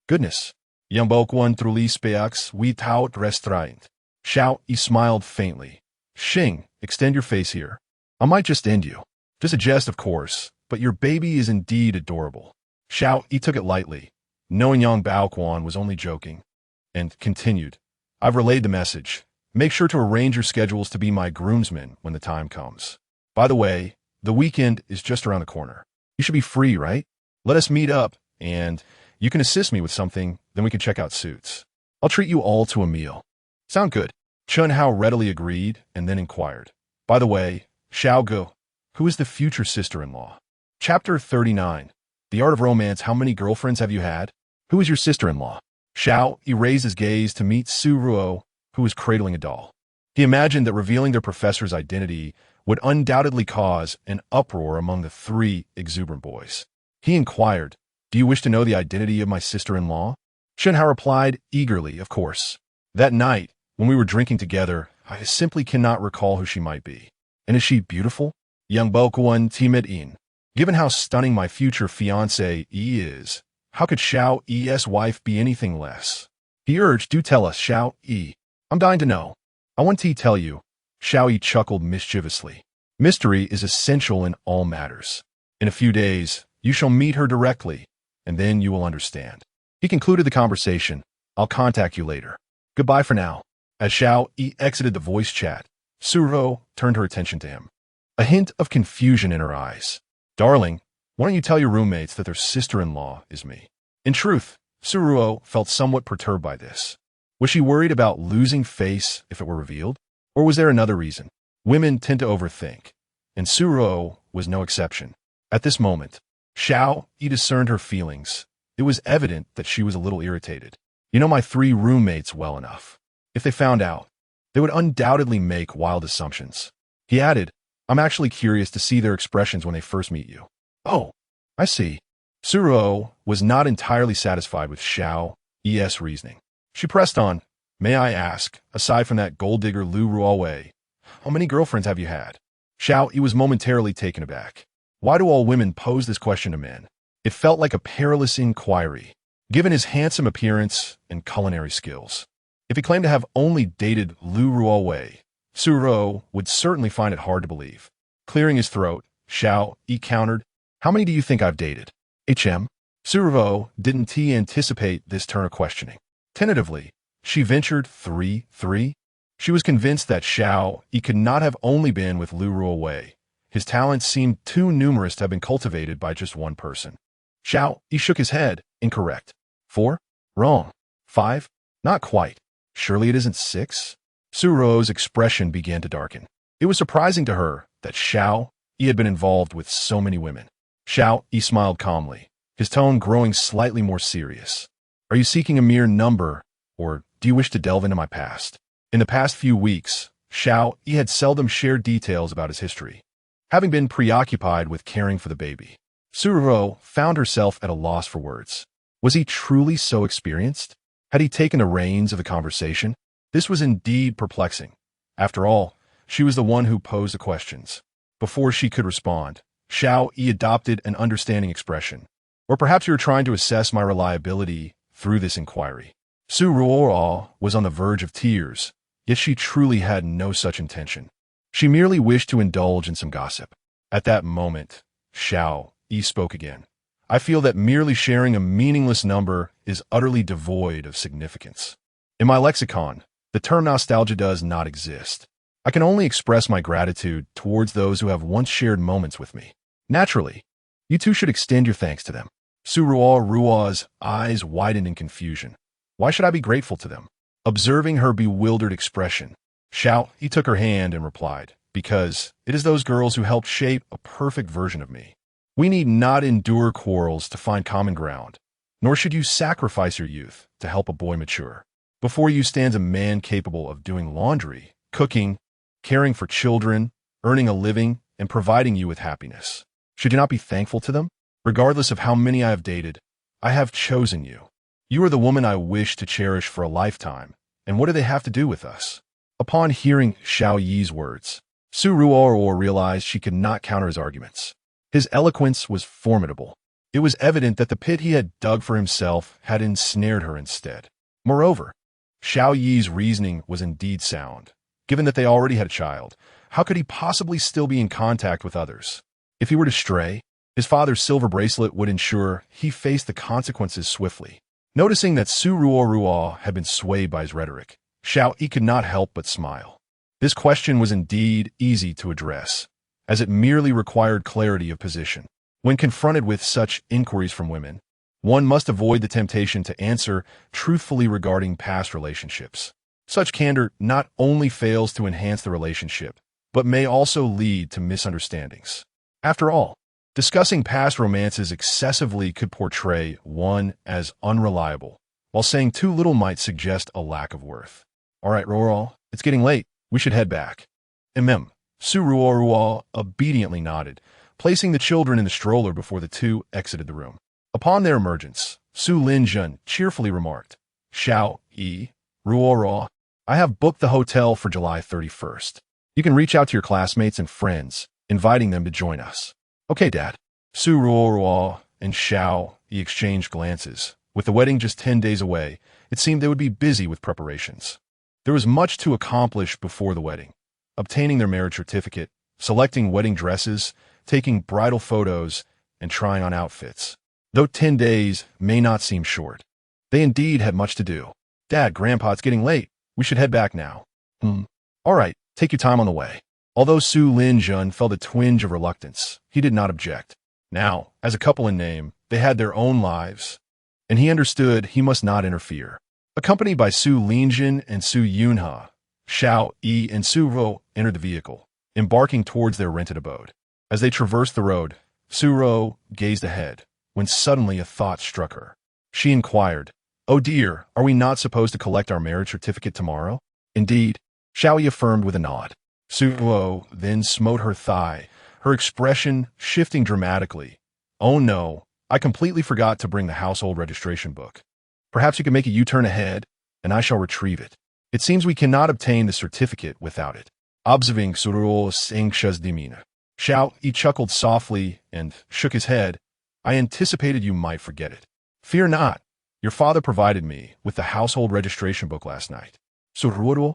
Goodness, Yambokwan trulispeaks without restraint. Xiao Yi smiled faintly. Xing, extend your face here. I might just end you. Just a jest, of course, but your baby is indeed adorable. Xiao Yi took it lightly, knowing Yang Baoquan was only joking, and continued. I've relayed the message. Make sure to arrange your schedules to be my groomsmen when the time comes. By the way, the weekend is just around the corner. You should be free, right? Let us meet up, and you can assist me with something, then we can check out suits. I'll treat you all to a meal. Sound good? Chun Hao readily agreed and then inquired. By the way, Xiao Gu, who is the future sister-in-law? Chapter 39. The Art of Romance. How many girlfriends have you had? Who is your sister-in-law? Xiao Yi raised his gaze to meet Su Ruo, who was cradling a doll. He imagined that revealing their professor's identity would undoubtedly cause an uproar among the three exuberant boys. He inquired, Do you wish to know the identity of my sister-in-law? Chun Hao replied eagerly, of course. That night, when we were drinking together, I simply cannot recall who she might be. And is she beautiful? Young Bokuan Timid In. Given how stunning my future fiancé Yi is, how could Xiao Yi's wife be anything less? He urged, Do tell us, Xiao Yi. I'm dying to know. I want to tell you. Xiao Yi chuckled mischievously. Mystery is essential in all matters. In a few days, you shall meet her directly, and then you will understand. He concluded the conversation. I'll contact you later. Goodbye for now. As Xiao Yi exited the voice chat, Su Ruo turned her attention to him. A hint of confusion in her eyes. Darling, why don't you tell your roommates that their sister-in-law is me? In truth, Su Ruo felt somewhat perturbed by this. Was she worried about losing face if it were revealed? Or was there another reason? Women tend to overthink, and Su Ruo was no exception. At this moment, Xiao Yi discerned her feelings. It was evident that she was a little irritated. You know my three roommates well enough. If they found out, they would undoubtedly make wild assumptions. He added, I'm actually curious to see their expressions when they first meet you. Oh, I see. Su Ruo was not entirely satisfied with Xiao Yi's reasoning. She pressed on, May I ask, aside from that gold digger Lu Ruowei, how many girlfriends have you had? Xiao Yi was momentarily taken aback. Why do all women pose this question to men? It felt like a perilous inquiry, given his handsome appearance and culinary skills. If he claimed to have only dated Lu Ruowei, Su Ruo would certainly find it hard to believe. Clearing his throat, Xiao Yi countered, How many do you think I've dated? Su Ruo didn't anticipate this turn of questioning. Tentatively, she ventured 3. She was convinced that Xiao Yi could not have only been with Lu Ruowei. His talents seemed too numerous to have been cultivated by just one person. Xiao Yi shook his head. Incorrect. 4? Wrong. 5? Not quite. Surely it isn't 6? Su Ruo's expression began to darken. It was surprising to her that Xiao Yi had been involved with so many women. Xiao Yi smiled calmly, his tone growing slightly more serious. Are you seeking a mere number, or do you wish to delve into my past? In the past few weeks, Xiao Yi had seldom shared details about his history, having been preoccupied with caring for the baby. Su Ruo found herself at a loss for words. Was he truly so experienced? Had he taken the reins of the conversation? This was indeed perplexing. After all, she was the one who posed the questions. Before she could respond, Xiao Yi adopted an understanding expression. Or perhaps you were trying to assess my reliability through this inquiry. Su Ruo was on the verge of tears, yet she truly had no such intention. She merely wished to indulge in some gossip. At that moment, Xiao Yi spoke again. I feel that merely sharing a meaningless number is utterly devoid of significance. In my lexicon, the term nostalgia does not exist. I can only express my gratitude towards those who have once shared moments with me. Naturally, you too should extend your thanks to them. Su Ruo's eyes widened in confusion. Why should I be grateful to them? Observing her bewildered expression, Xiao Yi took her hand and replied, Because it is those girls who helped shape a perfect version of me. We need not endure quarrels to find common ground, nor should you sacrifice your youth to help a boy mature. Before you stands a man capable of doing laundry, cooking, caring for children, earning a living, and providing you with happiness. Should you not be thankful to them? Regardless of how many I have dated, I have chosen you. You are the woman I wish to cherish for a lifetime, and what do they have to do with us? Upon hearing Xiao Yi's words, Su Ruo realized she could not counter his arguments. His eloquence was formidable. It was evident that the pit he had dug for himself had ensnared her instead. Moreover, Xiao Yi's reasoning was indeed sound. Given that they already had a child, how could he possibly still be in contact with others? If he were to stray, his father's silver bracelet would ensure he faced the consequences swiftly. Noticing that Su Ruo had been swayed by his rhetoric, Xiao Yi could not help but smile. This question was indeed easy to address, as it merely required clarity of position. When confronted with such inquiries from women, one must avoid the temptation to answer truthfully regarding past relationships. Such candor not only fails to enhance the relationship, but may also lead to misunderstandings. After all, discussing past romances excessively could portray one as unreliable, while saying too little might suggest a lack of worth. All right, Ruo, it's getting late. We should head back. Su Ruo obediently nodded, placing the children in the stroller before the two exited the room. Upon their emergence, Su Linjun cheerfully remarked, Xiao Yi, Ruo, I have booked the hotel for July 31st. You can reach out to your classmates and friends, inviting them to join us. Okay, Dad. Su Ruo and Xiao Yi exchanged glances. With the wedding just 10 days away, it seemed they would be busy with preparations. There was much to accomplish before the wedding. Obtaining their marriage certificate, selecting wedding dresses, taking bridal photos, and trying on outfits. Though 10 days may not seem short, they indeed had much to do. Dad, Grandpa, it's getting late. We should head back now. All right, take your time on the way. Although Su Linjun felt a twinge of reluctance, he did not object. Now, as a couple in name, they had their own lives, and he understood he must not interfere. Accompanied by Su Linjun and Su Yunha, Xiao Yi and Su Ro entered the vehicle, embarking towards their rented abode. As they traversed the road, Su Ro gazed ahead, when suddenly a thought struck her. She inquired, Oh dear, are we not supposed to collect our marriage certificate tomorrow? Indeed, Xiao Yi affirmed with a nod. Su Ro then smote her thigh, her expression shifting dramatically. Oh no, I completely forgot to bring the household registration book. Perhaps you can make a U-turn ahead, and I shall retrieve it. It seems we cannot obtain the certificate without it. Observing Su Ruo's anxious demeanor, Xiao Yi chuckled softly and shook his head. I anticipated you might forget it. Fear not. Your father provided me with the household registration book last night. Su Ruo.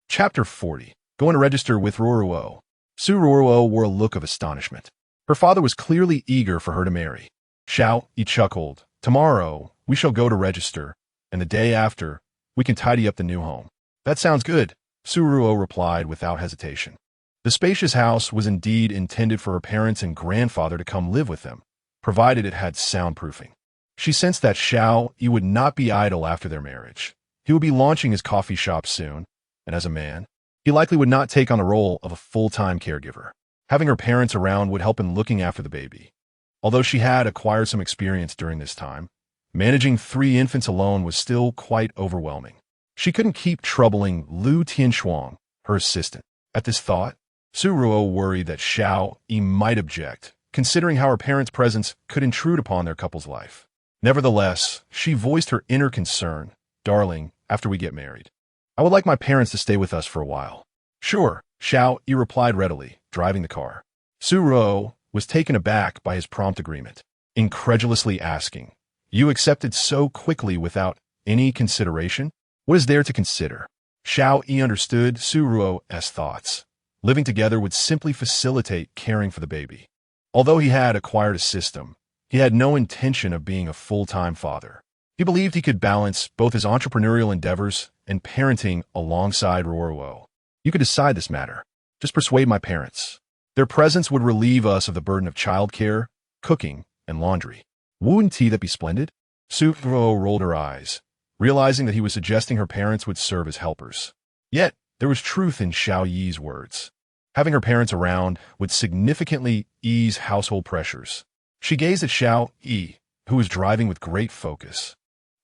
Chapter 40. Going to register with Ruo. Su Ruo wore a look of astonishment. Her father was clearly eager for her to marry. Xiao Yi chuckled. Tomorrow, we shall go to register, and the day after, we can tidy up the new home. That sounds good, Su Ruo replied without hesitation. The spacious house was indeed intended for her parents and grandfather to come live with them, provided it had soundproofing. She sensed that Xiao Yi would not be idle after their marriage. He would be launching his coffee shop soon, and as a man, he likely would not take on the role of a full-time caregiver. Having her parents around would help in looking after the baby. Although she had acquired some experience during this time, managing 3 infants alone was still quite overwhelming. She couldn't keep troubling Lu Tianshuang, her assistant. At this thought, Su Ruo worried that Xiao Yi might object, considering how her parents' presence could intrude upon their couple's life. Nevertheless, she voiced her inner concern. Darling, after we get married, I would like my parents to stay with us for a while. Sure, Xiao Yi replied readily, driving the car. Su Ruo was taken aback by his prompt agreement, incredulously asking, You accepted so quickly without any consideration? What is there to consider? Xiao Yi understood Su Ruo's thoughts. Living together would simply facilitate caring for the baby. Although he had acquired a system, he had no intention of being a full-time father. He believed he could balance both his entrepreneurial endeavors and parenting alongside Ruo. You could decide this matter. Just persuade my parents. Their presence would relieve us of the burden of childcare, cooking, and laundry. Wouldn't that be splendid? Su Ruo rolled her eyes, realizing that he was suggesting her parents would serve as helpers. Yet, there was truth in Xiao Yi's words. Having her parents around would significantly ease household pressures. She gazed at Xiao Yi, who was driving with great focus,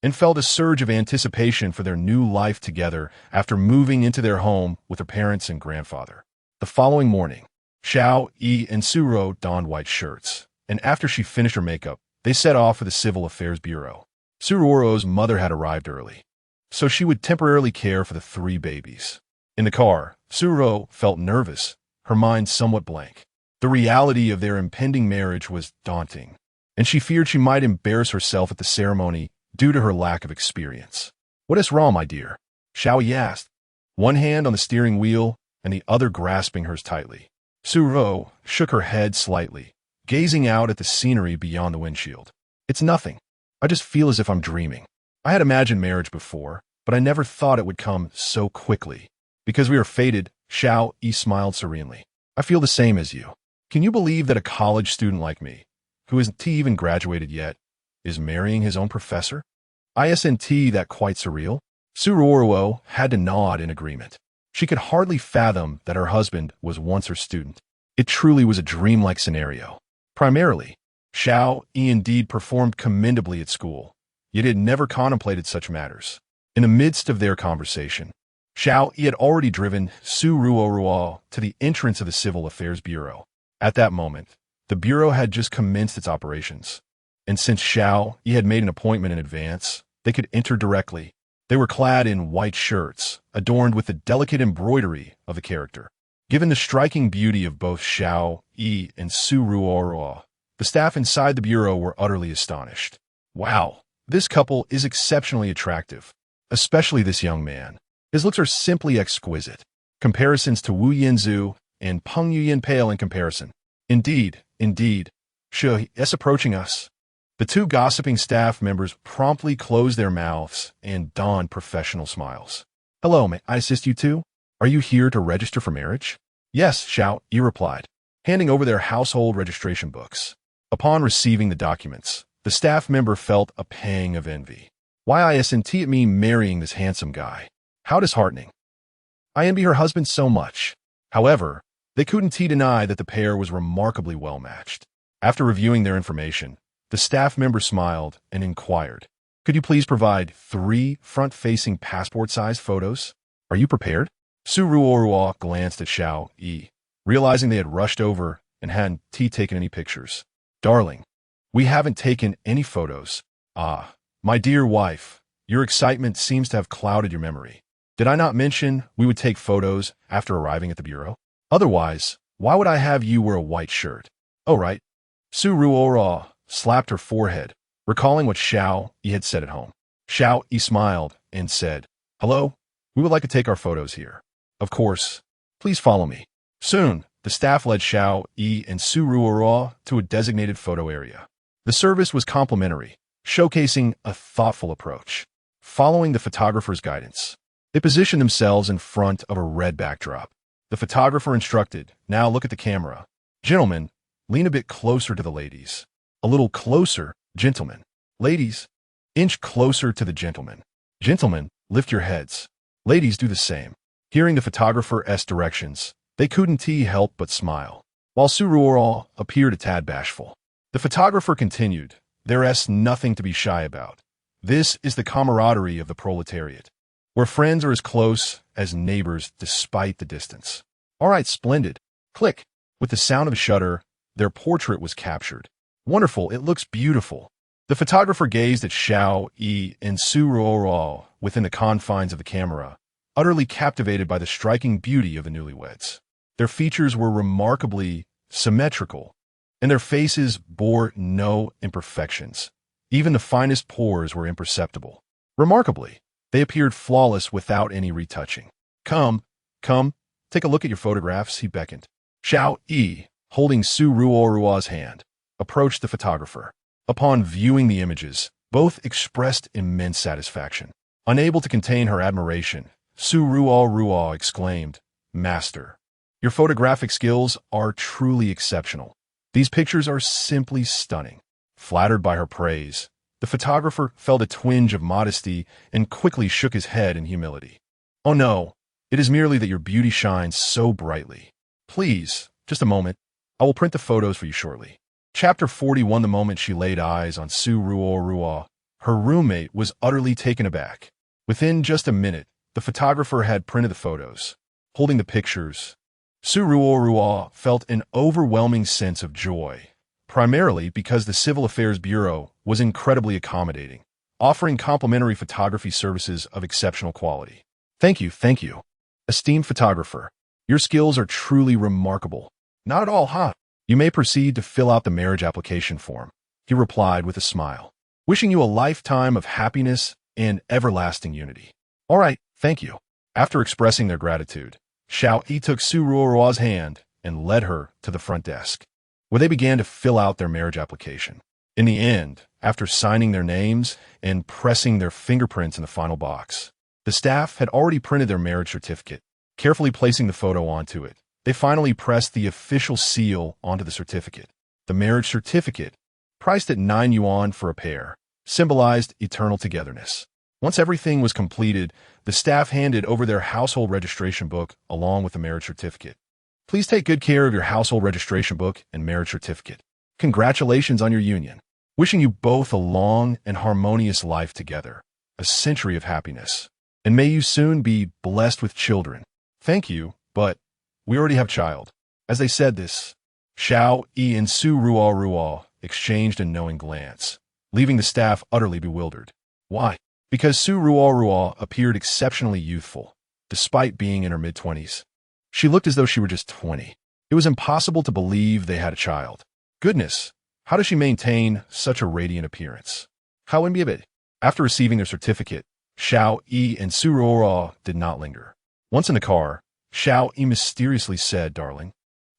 and felt a surge of anticipation for their new life together after moving into their home with her parents and grandfather. The following morning, Xiao Yi and Su Ruo donned white shirts, and after she finished her makeup, they set off for the Civil Affairs Bureau. Su Ruo's mother had arrived early, so she would temporarily care for the 3 babies. In the car, Su Ruo felt nervous, her mind somewhat blank. The reality of their impending marriage was daunting, and she feared she might embarrass herself at the ceremony due to her lack of experience. "What is wrong, my dear?" Xiao Yi asked, one hand on the steering wheel and the other grasping hers tightly. Su Ro shook her head slightly, gazing out at the scenery beyond the windshield. "It's nothing. I just feel as if I'm dreaming. I had imagined marriage before, but I never thought it would come so quickly. Because we are fated," Xiao Yi smiled serenely. "I feel the same as you. Can you believe that a college student like me, who isn't even graduated yet, is marrying his own professor? Isn't that quite surreal?" Su Ruoruo had to nod in agreement. She could hardly fathom that her husband was once her student. It truly was a dreamlike scenario. Primarily, Xiao Yi indeed performed commendably at school, yet had never contemplated such matters. In the midst of their conversation, Xiao Yi had already driven Su Ruoruo to the entrance of the Civil Affairs Bureau. At that moment, the bureau had just commenced its operations, and since Xiao Yi had made an appointment in advance, they could enter directly. They were clad in white shirts, adorned with the delicate embroidery of the character. Given the striking beauty of both Xiao Yi and Su Ruoruo, the staff inside the bureau were utterly astonished. "Wow, this couple is exceptionally attractive, especially this young man. His looks are simply exquisite. Comparisons to Wu Yinzu and Peng Yuyan pale in comparison. Indeed, indeed. Xiao Yi approaching us." The two gossiping staff members promptly closed their mouths and donned professional smiles. "Hello, may I assist you too? Are you here to register for marriage?" "Yes," Xiao Yi replied, handing over their household registration books. Upon receiving the documents, the staff member felt a pang of envy. "Why isn't it me marrying this handsome guy? How disheartening. I envy her husband so much." However, they couldn't deny that the pair was remarkably well matched. After reviewing their information, the staff member smiled and inquired, "Could you please provide 3 front-facing passport-sized photos? Are you prepared?" Su Ruoruo glanced at Xiao Yi, realizing they had rushed over and hadn't taken any pictures. "Darling, we haven't taken any photos." "Ah, my dear wife, your excitement seems to have clouded your memory. Did I not mention we would take photos after arriving at the bureau? Otherwise, why would I have you wear a white shirt?" "Oh, right." Su Ruoruo slapped her forehead, recalling what Xiao Yi had said at home. Xiao Yi smiled and said, "Hello, we would like to take our photos here." "Of course. Please follow me." Soon, the staff led Xiao Yi and Su Ruoruo to a designated photo area. The service was complimentary, showcasing a thoughtful approach. Following the photographer's guidance, they positioned themselves in front of a red backdrop. The photographer instructed, "Now look at the camera. Gentlemen, lean a bit closer to the ladies. A little closer, gentlemen. Ladies, inch closer to the gentlemen. Gentlemen, lift your heads. Ladies, do the same." Hearing the photographer's directions, they couldn't help but smile, while Su Ruoruo appeared a tad bashful. The photographer continued, "There's nothing to be shy about. This is the camaraderie of the proletariat, where friends are as close as neighbors despite the distance." "All right, splendid." Click. With the sound of a shutter, their portrait was captured. "Wonderful, it looks beautiful." The photographer gazed at Xiao Yi and Su Ruoruo within the confines of the camera, utterly captivated by the striking beauty of the newlyweds. Their features were remarkably symmetrical, and their faces bore no imperfections. Even the finest pores were imperceptible. Remarkably, they appeared flawless without any retouching. Come, take a look at your photographs," he beckoned. Xiao Yi, holding Su Ruoruo's hand, approached the photographer. Upon viewing the images, both expressed immense satisfaction. Unable to contain her admiration, Su Ruoruo exclaimed, "Master, your photographic skills are truly exceptional. These pictures are simply stunning." Flattered by her praise, the photographer felt a twinge of modesty and quickly shook his head in humility. "Oh no, it is merely that your beauty shines so brightly. Please, just a moment. I will print the photos for you shortly." Chapter 41. The moment she laid eyes on Su Ruoruo, her roommate was utterly taken aback. Within just a minute, the photographer had printed the photos. Holding the pictures, Su Ruoruo felt an overwhelming sense of joy, primarily because the Civil Affairs Bureau was incredibly accommodating, offering complimentary photography services of exceptional quality. Thank you. Esteemed photographer, your skills are truly remarkable." "Not at all, huh? You may proceed to fill out the marriage application form." he replied with a smile. Wishing you a lifetime of happiness and everlasting unity. All right, thank you. After expressing their gratitude, Xiao Yi took Su Ruoruo's hand and led her to the front desk, where they began to fill out their marriage application. In the end, after signing their names and pressing their fingerprints in the final box, the staff had already printed their marriage certificate. Carefully placing the photo onto it, they finally pressed the official seal onto the certificate. The marriage certificate, priced at 9 yuan for a pair, symbolized eternal togetherness. Once everything was completed, the staff handed over their household registration book along with the marriage certificate. Please take good care of your household registration book and marriage certificate. Congratulations on your union. Wishing you both a long and harmonious life together, a century of happiness. And may you soon be blessed with children. Thank you, but we already have child. As they said this, Xiao Yi and Su Ruoruo exchanged a knowing glance, leaving the staff utterly bewildered. Why? Because Su Ruoruo appeared exceptionally youthful, despite being in her mid-20s. She looked as though she were just 20. It was impossible to believe they had a child. Goodness, how does she maintain such a radiant appearance? How enviable. After receiving their certificate, Xiao Yi and Su Ruoruo did not linger. Once in the car, Xiao Yi mysteriously said, "Darling,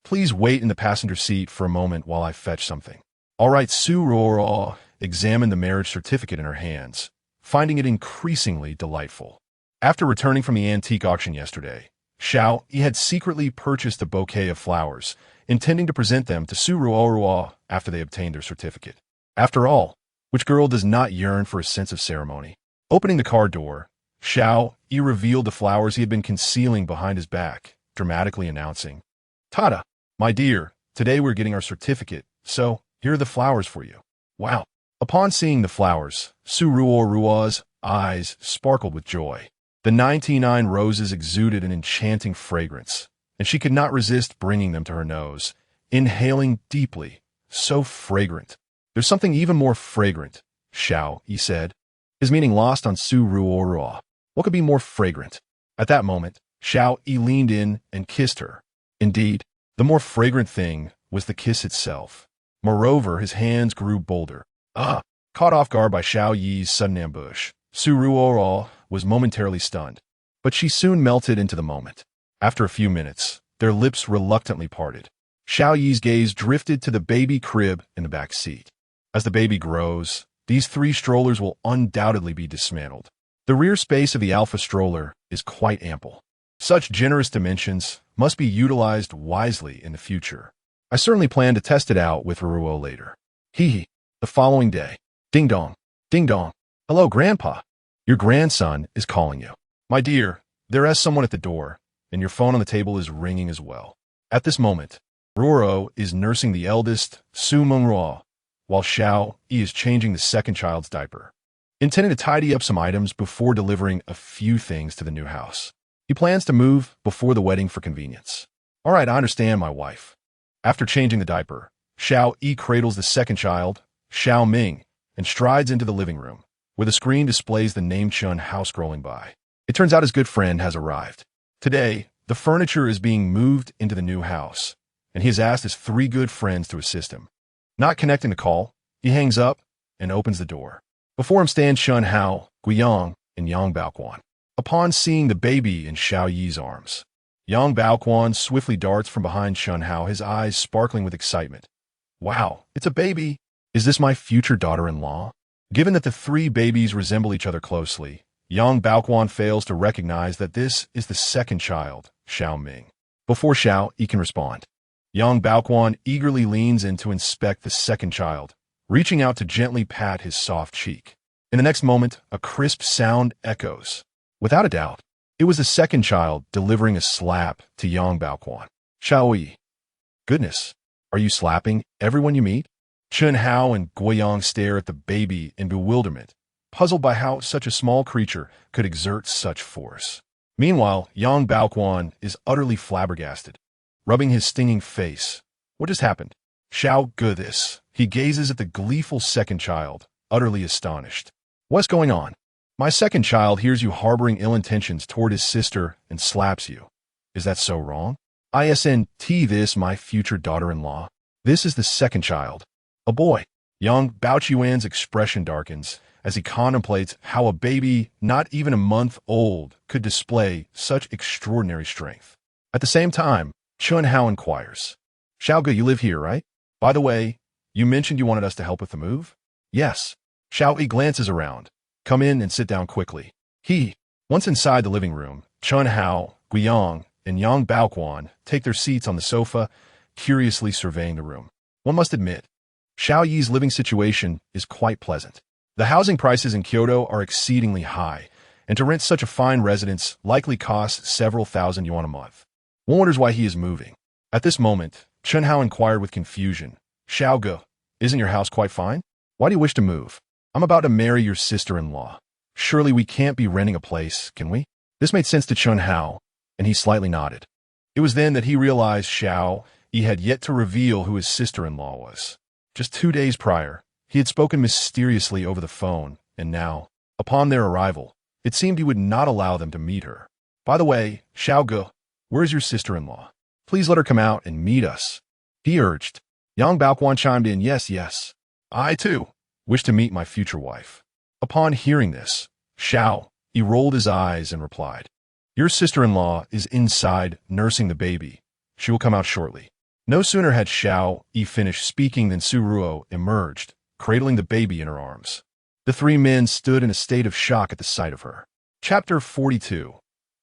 please wait in the passenger seat for a moment while I fetch something." All right, Su Ruoruo examined the marriage certificate in her hands, finding it increasingly delightful. After returning from the antique auction yesterday, Xiao Yi had secretly purchased a bouquet of flowers, intending to present them to Su Ruoruo after they obtained their certificate. After all, which girl does not yearn for a sense of ceremony? Opening the car door, Xiao Yi revealed the flowers he had been concealing behind his back, dramatically announcing, "Tada, my dear, today we're getting our certificate, so here are the flowers for you." Wow. Upon seeing the flowers, Su Ruoruo's eyes sparkled with joy. The 99 roses exuded an enchanting fragrance, and she could not resist bringing them to her nose, inhaling deeply. So fragrant. "There's something even more fragrant," Xiao Yi said, his meaning lost on Su Ruoruo. What could be more fragrant? At that moment, Xiao Yi leaned in and kissed her. Indeed, the more fragrant thing was the kiss itself. Moreover, his hands grew bolder. Caught off guard by Xiao Yi's sudden ambush, Su Ruoruo was momentarily stunned, but she soon melted into the moment. After a few minutes, their lips reluctantly parted. Xiao Yi's gaze drifted to the baby crib in the back seat. As the baby grows, these 3 strollers will undoubtedly be dismantled. The rear space of the Alpha stroller is quite ample. Such generous dimensions must be utilized wisely in the future. I certainly plan to test it out with Ruo later. Hee. The following day. Ding dong. Ding dong. Hello, Grandpa. Your grandson is calling you. My dear, there is someone at the door, and your phone on the table is ringing as well. At this moment, Ruo is nursing the eldest, Su Mengruo, while Xiao Yi is changing the second child's diaper, intending to tidy up some items before delivering a few things to the new house. He plans to move before the wedding for convenience. All right, I understand, my wife. After changing the diaper, Xiao Yi cradles the second child, Xiao Ming, and strides into the living room, where the screen displays the name Chun house scrolling by. It turns out his good friend has arrived. Today, the furniture is being moved into the new house, and he has asked his 3 good friends to assist him. Not connecting the call, he hangs up and opens the door. Before him stand Shun Hao, Guiyang, and Yang Baoquan. Upon seeing the baby in Xiao Yi's arms, Yang Baoquan swiftly darts from behind Shun Hao, his eyes sparkling with excitement. Wow, it's a baby! Is this my future daughter-in-law? Given that the 3 babies resemble each other closely, Yang Baoquan fails to recognize that this is the second child, Xiao Ming. Before Xiao Yi can respond, Yang Baoquan eagerly leans in to inspect the second child, reaching out to gently pat his soft cheek. In the next moment, a crisp sound echoes. Without a doubt, it was the second child delivering a slap to Yang Baoquan. Xiao Yi. Goodness, are you slapping everyone you meet? Chun Hao and Guiyang stare at the baby in bewilderment, puzzled by how such a small creature could exert such force. Meanwhile, Yang Baoquan is utterly flabbergasted, rubbing his stinging face. What just happened? Xiao Goodness. He gazes at the gleeful second child, utterly astonished. What's going on? My second child hears you harboring ill intentions toward his sister and slaps you. Is that so wrong? Isn't this my future daughter-in-law? This is the second child. A boy. Young Bao Qiwan's expression darkens as he contemplates how a baby not even a month old could display such extraordinary strength. At the same time, Chun Hao inquires, Xiao Ge, you live here, right? By the way, you mentioned you wanted us to help with the move? Yes. Xiao Yi glances around. Come in and sit down quickly. Once inside the living room, Chun Hao, Guiyang, and Yang Baoquan take their seats on the sofa, curiously surveying the room. One must admit, Xiao Yi's living situation is quite pleasant. The housing prices in Kyoto are exceedingly high, and to rent such a fine residence likely costs several thousand yuan a month. One wonders why he is moving. At this moment, Chun Hao inquired with confusion, Xiao Ge, isn't your house quite fine? Why do you wish to move? I'm about to marry your sister-in-law. Surely we can't be renting a place, can we? This made sense to Chun Hao, and he slightly nodded. It was then that he realized Xiao Yi had yet to reveal who his sister-in-law was. Just 2 days prior, he had spoken mysteriously over the phone, and now, upon their arrival, it seemed he would not allow them to meet her. By the way, Xiao Ge, where's your sister-in-law? Please let her come out and meet us, he urged. Yang Baoquan chimed in, yes. I, too, wish to meet my future wife. Upon hearing this, Xiao Yi rolled his eyes and replied, your sister-in-law is inside nursing the baby. She will come out shortly. No sooner had Xiao Yi finished speaking than Su Ruo emerged, cradling the baby in her arms. The three men stood in a state of shock at the sight of her. Chapter 42.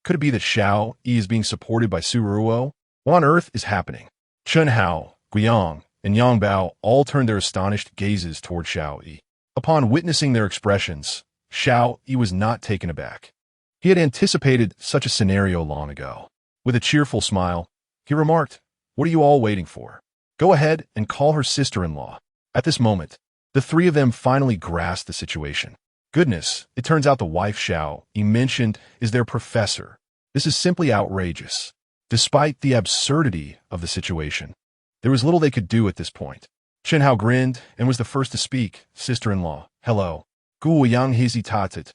Could it be that Xiao Yi is being supported by Su Ruo? What on earth is happening? Chun Hao, Guiyang, and Yang Bao all turned their astonished gazes toward Xiao Yi. Upon witnessing their expressions, Xiao Yi was not taken aback. He had anticipated such a scenario long ago. With a cheerful smile, he remarked, what are you all waiting for? Go ahead and call her sister-in-law. At this moment, the three of them finally grasped the situation. Goodness, it turns out the wife Xiao Yi mentioned is their professor. This is simply outrageous. Despite the absurdity of the situation, there was little they could do at this point. Chun Hao grinned and was the first to speak. Sister-in-law, hello. Gu Yang hesitated.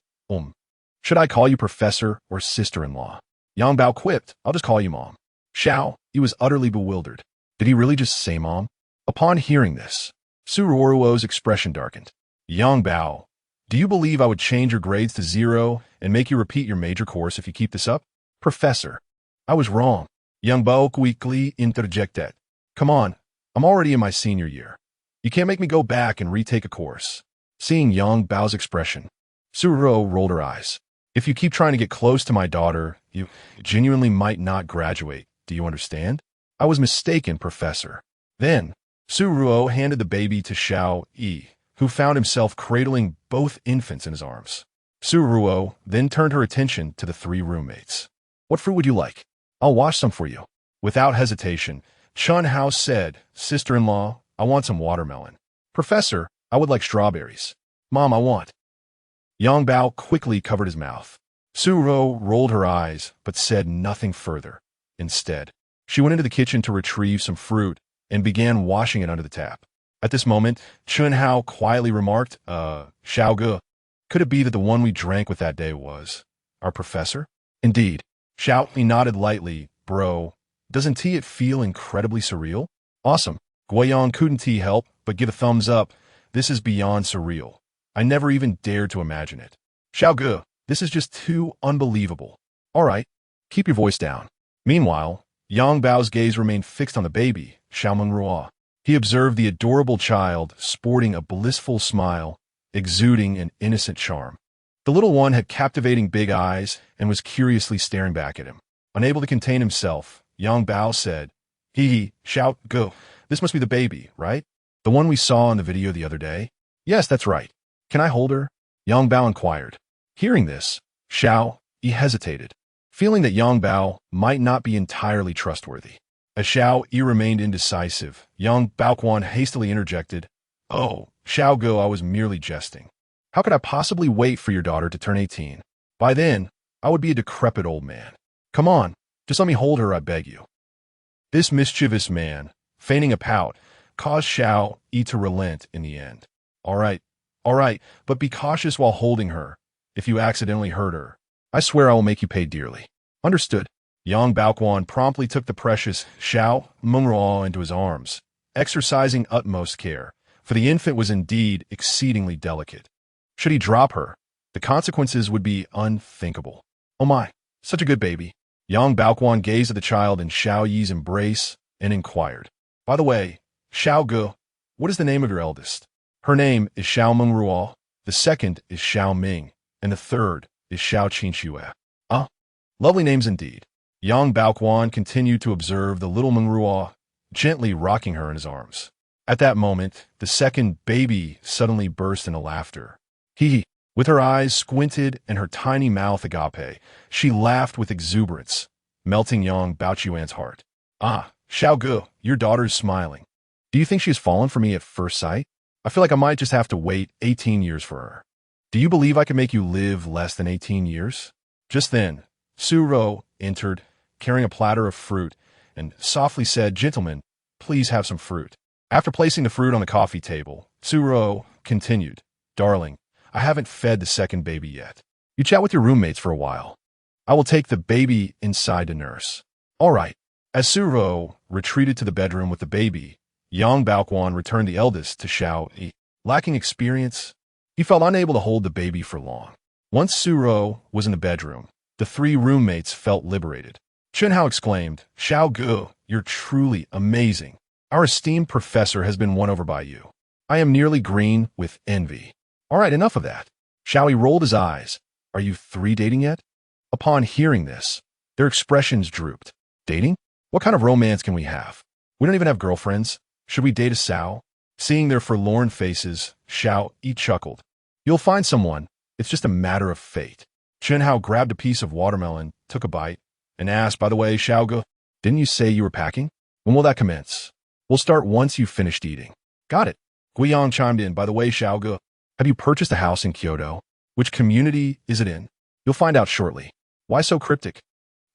Should I call you professor or sister-in-law? Yang Bao quipped, I'll just call you mom. Xiao Yi was utterly bewildered. Did he really just say mom? Upon hearing this, Su Ruo's expression darkened. Yang Bao, do you believe I would change your grades to 0 and make you repeat your major course if you keep this up? Professor, I was wrong. Yang Bao quickly interjected. Come on, I'm already in my senior year. You can't make me go back and retake a course. Seeing Yang Bao's expression, Su Ruo rolled her eyes. If you keep trying to get close to my daughter, you genuinely might not graduate. Do you understand? I was mistaken, Professor. Then, Su Ruo handed the baby to Xiao Yi, who found himself cradling both infants in his arms. Su Ruo then turned her attention to the three roommates. What fruit would you like? I'll wash some for you. Without hesitation, Chun Hao said, sister-in-law, I want some watermelon. Professor, I would like strawberries. Mom, I want. Yang Bao quickly covered his mouth. Su Ruo rolled her eyes, but said nothing further. Instead, she went into the kitchen to retrieve some fruit and began washing it under the tap. At this moment, Chun Hao quietly remarked, Xiao Ge, could it be that the one we drank with that day was our professor? Indeed. Xiao Yi nodded lightly. Bro, doesn't it feel incredibly surreal? Awesome. Guiyang couldn't help but give a thumbs up. This is beyond surreal. I never even dared to imagine it. Xiao Ge, this is just too unbelievable. All right, keep your voice down. Meanwhile, Yang Bao's gaze remained fixed on the baby, Xiaomeng Ruo. He observed the adorable child sporting a blissful smile, exuding an innocent charm. The little one had captivating big eyes and was curiously staring back at him. Unable to contain himself, Yang Bao said, Xiao Ge, this must be the baby, right? The one we saw in the video the other day? Yes, that's right. Can I hold her? Yang Bao inquired. Hearing this, Xiao Yi hesitated, feeling that Yang Bao might not be entirely trustworthy. As Xiao Yi remained indecisive, Yang Baoquan hastily interjected, Oh, Xiao Ge, I was merely jesting. How could I possibly wait for your daughter to turn 18? By then, I would be a decrepit old man. Come on, just let me hold her, I beg you. This mischievous man, feigning a pout, caused Xiao Yi to relent in the end. All right, but be cautious while holding her. If you accidentally hurt her, I swear I will make you pay dearly. Understood. Yang Baoquan promptly took the precious Xiao Mengruo into his arms, exercising utmost care, for the infant was indeed exceedingly delicate. Should he drop her, the consequences would be unthinkable. Oh my, such a good baby. Yang Baoquan gazed at the child in Xiao Yi's embrace and inquired, "By the way, Xiao Ge, what is the name of your eldest?" "Her name is Xiao Mengruo, the second is Xiao Ming, and the third is Xiao Qinxue." "Ah, lovely names indeed." Yang Baoquan continued to observe the little Mengruo, gently rocking her in his arms. At that moment, the second baby suddenly burst into laughter. Hee. With her eyes squinted and her tiny mouth agape, she laughed with exuberance, melting Yang Baoquan's heart. "Ah, Xiao Ge, your daughter is smiling. Do you think she has fallen for me at first sight? I feel like I might just have to wait 18 years for her. Do you believe I can make you live less than 18 years? Just then, Su Ro entered, carrying a platter of fruit, and softly said, "Gentlemen, please have some fruit." After placing the fruit on the coffee table, Su Ro continued, "Darling, I haven't fed the second baby yet. You chat with your roommates for a while. I will take the baby inside to nurse." "All right." As Su Ro retreated to the bedroom with the baby, Yang Baoquan returned the eldest to Xiao Yi. Lacking experience, he felt unable to hold the baby for long. Once Su Ro was in the bedroom, the three roommates felt liberated. Chen Hao exclaimed, "Xiao Ge, you're truly amazing. Our esteemed professor has been won over by you. I am nearly green with envy." "All right, enough of that." Xiao Yi rolled his eyes. "Are you three dating yet?" Upon hearing this, their expressions drooped. "Dating? What kind of romance can we have? We don't even have girlfriends. Should we date a sow?" Seeing their forlorn faces, Xiao Yi chuckled. "You'll find someone. It's just a matter of fate." Chen Hao grabbed a piece of watermelon, took a bite, and asked, "By the way, Xiao Ge, didn't you say you were packing? When will that commence?" "We'll start once you've finished eating." "Got it." Guiyang chimed in, "By the way, Xiao Ge, have you purchased a house in Kyoto? Which community is it in? You'll find out shortly." "Why so cryptic?"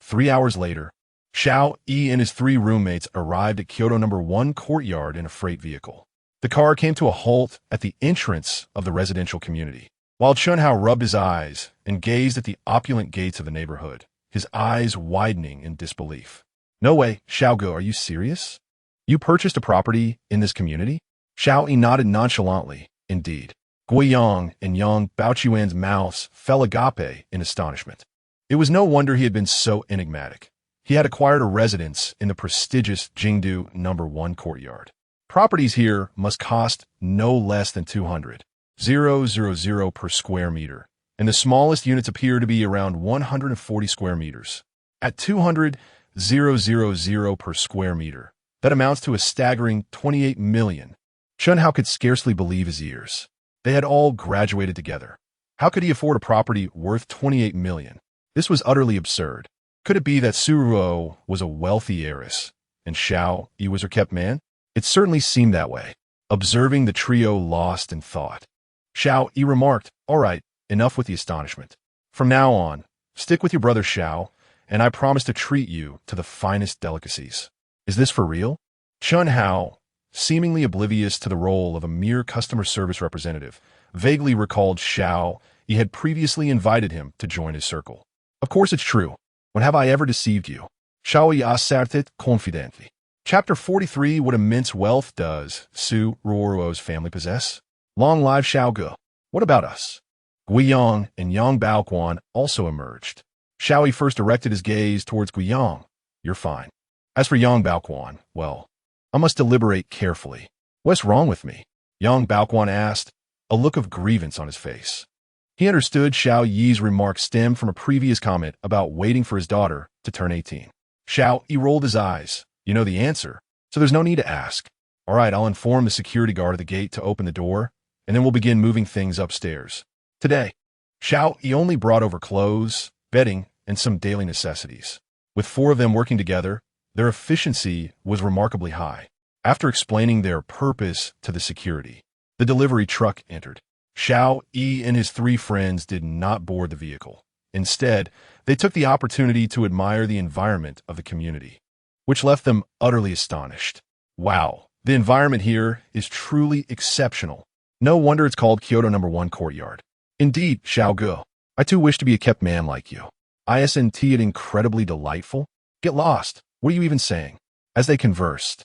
3 hours later, Xiao Yi and his three roommates arrived at Kyoto No. 1 courtyard in a freight vehicle. The car came to a halt at the entrance of the residential community. While Chen Hao rubbed his eyes and gazed at the opulent gates of the neighborhood, his eyes widening in disbelief. "No way, Xiao Ge, are you serious? You purchased a property in this community?" Xiao Yi nodded nonchalantly. "Indeed." Guiyang and Yang Baoquan's mouths fell agape in astonishment. It was no wonder he had been so enigmatic. He had acquired a residence in the prestigious Jingdu No. 1 courtyard. Properties here must cost no less than 200,000 per square meter, and the smallest units appear to be around 140 square meters. At 200,000 per square meter, that amounts to a staggering 28 million. Chen Hao could scarcely believe his ears. They had all graduated together. How could he afford a property worth 28 million? This was utterly absurd. Could it be that Su Ro was a wealthy heiress, and Xiao Yi was her kept man? It certainly seemed that way. Observing the trio lost in thought, Xiao Yi remarked, "All right, enough with the astonishment. From now on, stick with your brother Xiao, and I promise to treat you to the finest delicacies." "Is this for real?" Chen Hao, seemingly oblivious to the role of a mere customer service representative, vaguely recalled Xiao Yi had previously invited him to join his circle. "Of course it's true. When have I ever deceived you?" Xiao Yi asserted confidently. Chapter 43. What immense wealth does Su Ruo's family possess? Long live Xiao Ge. What about us? Guiyang and Yang Baoquan also emerged. Xiao Yi first directed his gaze towards Guiyang. "You're fine." As for Yang Baoquan, well, I must deliberate carefully. "What's wrong with me?" Yang Baoquan asked, a look of grievance on his face. He understood Xiao Yi's remark stemmed from a previous comment about waiting for his daughter to turn 18. Xiao Yi rolled his eyes. "You know the answer, so there's no need to ask." "All right, I'll inform the security guard at the gate to open the door, and then we'll begin moving things upstairs. Today, Xiao Yi only brought over clothes, bedding, and some daily necessities. With 4 of them working together, their efficiency was remarkably high. After explaining their purpose to the security, the delivery truck entered. Xiao Yi and his 3 friends did not board the vehicle. Instead, they took the opportunity to admire the environment of the community, which left them utterly astonished. Wow, the environment here is truly exceptional. No wonder it's called Kyoto No. 1 Courtyard. Indeed, Xiao Ge, I too wish to be a kept man like you. Isn't it incredibly delightful? Get lost. What are you even saying? As they conversed,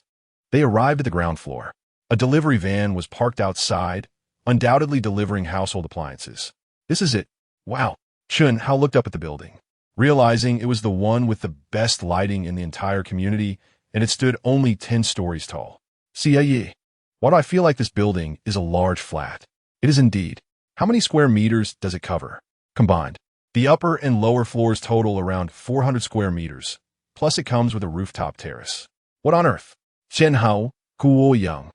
they arrived at the ground floor. A delivery van was parked outside, undoubtedly delivering household appliances. This is it. Wow. Chun Hao looked up at the building, realizing it was the one with the best lighting in the entire community, and it stood only 10 stories tall. Xiao Yi. Why do I feel like this building is a large flat? It is indeed. How many square meters does it cover? Combined. The upper and lower floors total around 400 square meters, plus it comes with a rooftop terrace. What on earth? Chen Hao, Kuo Yang,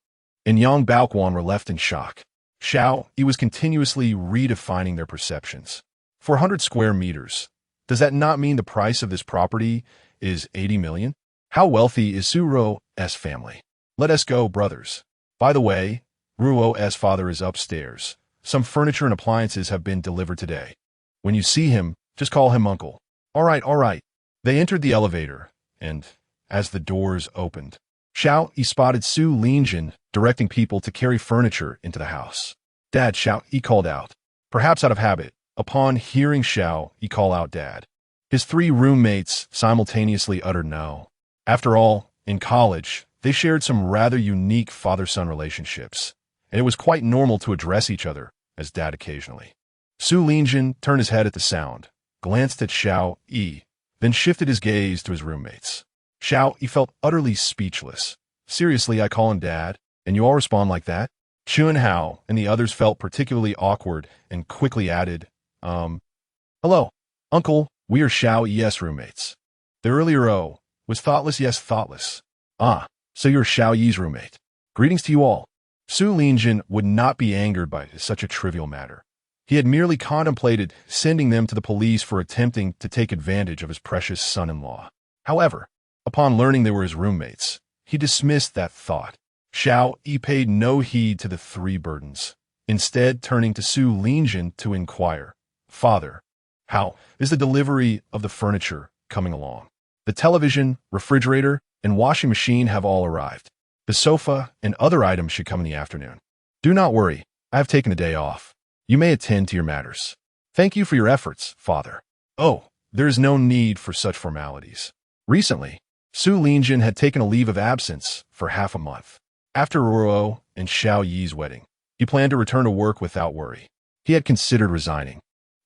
and Yang Baoquan were left in shock. Xiao Yi was continuously redefining their perceptions. 400 square meters. Does that not mean the price of this property is 80 million? How wealthy is Su Ruo's family? Let us go, brothers. By the way, Ruo's father is upstairs. Some furniture and appliances have been delivered today. When you see him, just call him uncle. All right. They entered the elevator, and as the doors opened, Xiao Yi spotted Su Linjin directing people to carry furniture into the house. Dad, Xiao Yi called out, perhaps out of habit. Upon hearing Xiao Yi call out Dad, his 3 roommates simultaneously uttered no. After all, in college, they shared some rather unique father-son relationships, and it was quite normal to address each other as Dad occasionally. Su Linjin turned his head at the sound, glanced at Xiao Yi, then shifted his gaze to his roommates. Xiao Yi felt utterly speechless. Seriously, I call him Dad, and you all respond like that? Chun Hao and the others felt particularly awkward and quickly added, hello, Uncle, we are Xiao Yi's roommates. The earlier O was thoughtless, yes, thoughtless. Ah, so you're Xiao Yi's roommate. Greetings to you all. Su Linjin would not be angered by such a trivial matter. He had merely contemplated sending them to the police for attempting to take advantage of his precious son-in-law. However, upon learning they were his roommates, he dismissed that thought. Xiao Yi paid no heed to the 3 burdens, instead turning to Su Linjin to inquire, Father, how is the delivery of the furniture coming along? The television, refrigerator, and washing machine have all arrived. The sofa and other items should come in the afternoon. Do not worry, I have taken a day off. You may attend to your matters. Thank you for your efforts, Father. Oh, there is no need for such formalities. Recently, Su Linjin had taken a leave of absence for half a month. After Ruo and Xiao Yi's wedding, he planned to return to work without worry. He had considered resigning.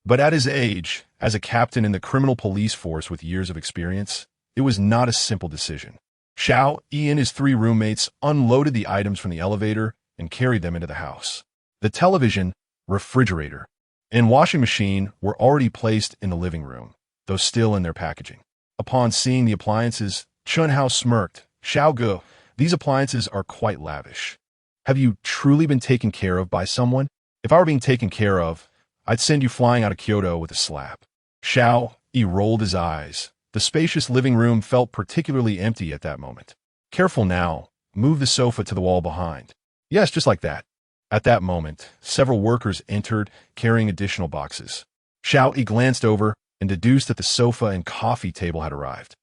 But at his age, as a captain in the criminal police force with years of experience, it was not a simple decision. Xiao Yi and his 3 roommates unloaded the items from the elevator and carried them into the house. The television, refrigerator, and washing machine were already placed in the living room, though still in their packaging. Upon seeing the appliances, Chun Hao smirked. Xiao Ge, these appliances are quite lavish. Have you truly been taken care of by someone? If I were being taken care of, I'd send you flying out of Kyoto with a slap. Xiao Yi rolled his eyes. The spacious living room felt particularly empty at that moment. Careful now, move the sofa to the wall behind. Yes, just like that. At that moment, several workers entered, carrying additional boxes. Xiao Yi glanced over and deduced that the sofa and coffee table had arrived.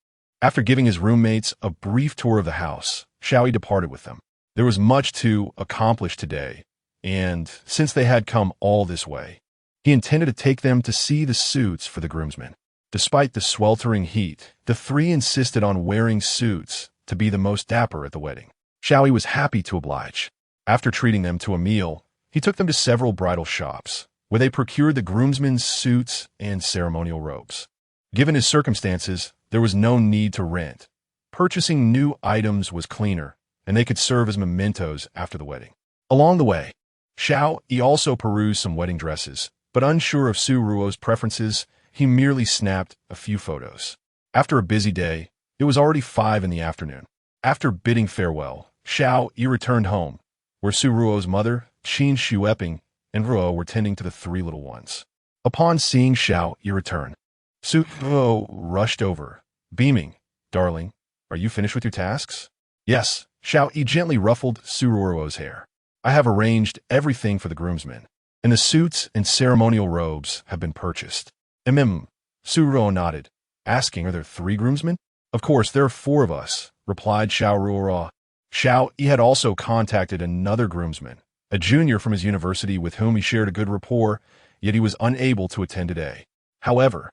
After giving his roommates a brief tour of the house, Xiao Yi departed with them. There was much to accomplish today, and since they had come all this way, he intended to take them to see the suits for the groomsmen. Despite the sweltering heat, the 3 insisted on wearing suits to be the most dapper at the wedding. Xiao Yi was happy to oblige. After treating them to a meal, he took them to several bridal shops, where they procured the groomsmen's suits and ceremonial robes. Given his circumstances, there was no need to rent. Purchasing new items was cleaner, and they could serve as mementos after the wedding. Along the way, Xiao Yi also perused some wedding dresses, but unsure of Su Ruo's preferences, he merely snapped a few photos. After a busy day, it was already 5 in the afternoon. After bidding farewell, Xiao Yi returned home, where Su Ruo's mother, Qin Shueping, and Ruo were tending to the 3 little ones. Upon seeing Xiao Yi return, Su Ruo rushed over, beaming, Darling, are you finished with your tasks? Yes, Xiao Yi gently ruffled Su Ruo's hair. I have arranged everything for the groomsmen, and the suits and ceremonial robes have been purchased. Su Ruo nodded, asking, are there 3 groomsmen? Of course, there are 4 of us, replied Xiao Ruo. Xiao Yi had also contacted another groomsman, a junior from his university with whom he shared a good rapport, yet he was unable to attend today. However,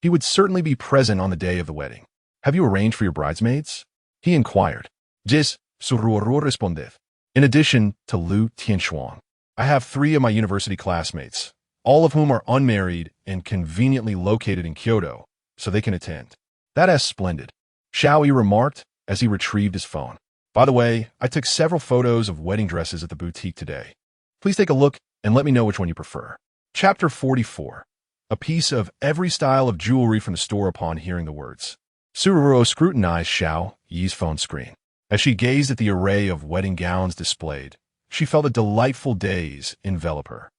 he would certainly be present on the day of the wedding. Have you arranged for your bridesmaids? He inquired. Yes, Su Ruo responded. In addition to Lu Tianshuang, I have 3 of my university classmates, all of whom are unmarried and conveniently located in Kyoto, so they can attend. That's splendid, Xiao Yi remarked as he retrieved his phone. By the way, I took several photos of wedding dresses at the boutique today. Please take a look and let me know which one you prefer. Chapter 44. A piece of every style of jewelry from the store upon hearing the words. Suruo scrutinized Xiao Yi's phone screen. As she gazed at the array of wedding gowns displayed, she felt a delightful daze envelop her.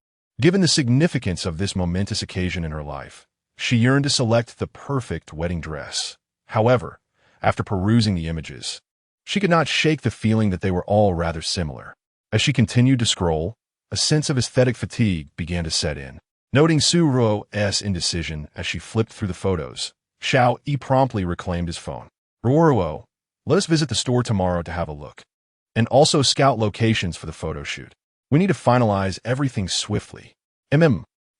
Given the significance of this momentous occasion in her life, she yearned to select the perfect wedding dress. However, after perusing the images, she could not shake the feeling that they were all rather similar. As she continued to scroll, a sense of aesthetic fatigue began to set in. Noting Suruo's indecision as she flipped through the photos, Xiao Yi promptly reclaimed his phone. Ruo, let us visit the store tomorrow to have a look. And also scout locations for the photo shoot. We need to finalize everything swiftly.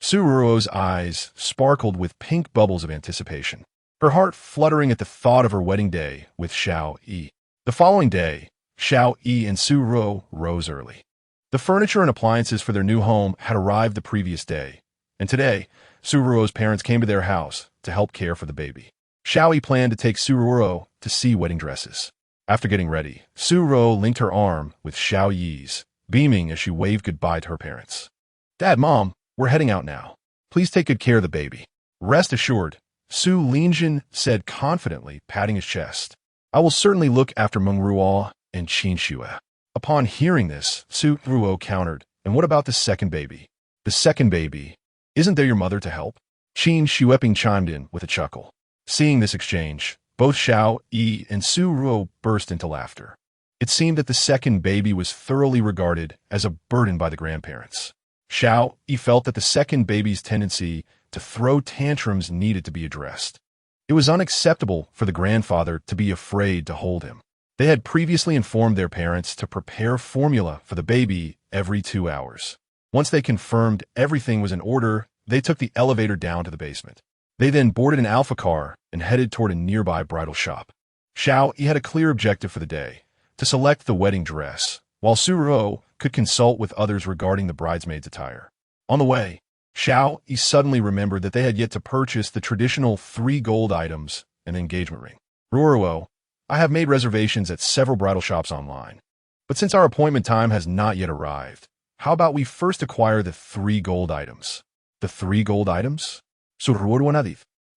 Suruo's eyes sparkled with pink bubbles of anticipation, her heart fluttering at the thought of her wedding day with Xiao Yi. The following day, Xiao Yi and Suruo rose early. The furniture and appliances for their new home had arrived the previous day, and today, Suruo's parents came to their house to help care for the baby. Xiao Yi planned to take Suruo to see wedding dresses. After getting ready, Suruo linked her arm with Xiao Yi's, beaming as she waved goodbye to her parents. Dad, Mom, we're heading out now. Please take good care of the baby. Rest assured, Su Linjin said confidently, patting his chest. I will certainly look after Meng Ruo and Qin Xue. Upon hearing this, Su Ruo countered, and what about the second baby? The second baby? Isn't there your mother to help? Qin Xueping chimed in with a chuckle. Seeing this exchange, both Xiao Yi and Su Ruo burst into laughter. It seemed that the second baby was thoroughly regarded as a burden by the grandparents. Xiao Yi felt that the second baby's tendency to throw tantrums needed to be addressed. It was unacceptable for the grandfather to be afraid to hold him. They had previously informed their parents to prepare formula for the baby every 2 hours. Once they confirmed everything was in order, they took the elevator down to the basement. They then boarded an Alpha car and headed toward a nearby bridal shop. Xiao Yi had a clear objective for the day, to select the wedding dress, while Suruo could consult with others regarding the bridesmaid's attire. On the way, Xiao Yi suddenly remembered that they had yet to purchase the traditional 3 gold items and the engagement ring. Ruo, I have made reservations at several bridal shops online, but since our appointment time has not yet arrived, how about we first acquire the 3 gold items? The 3 gold items?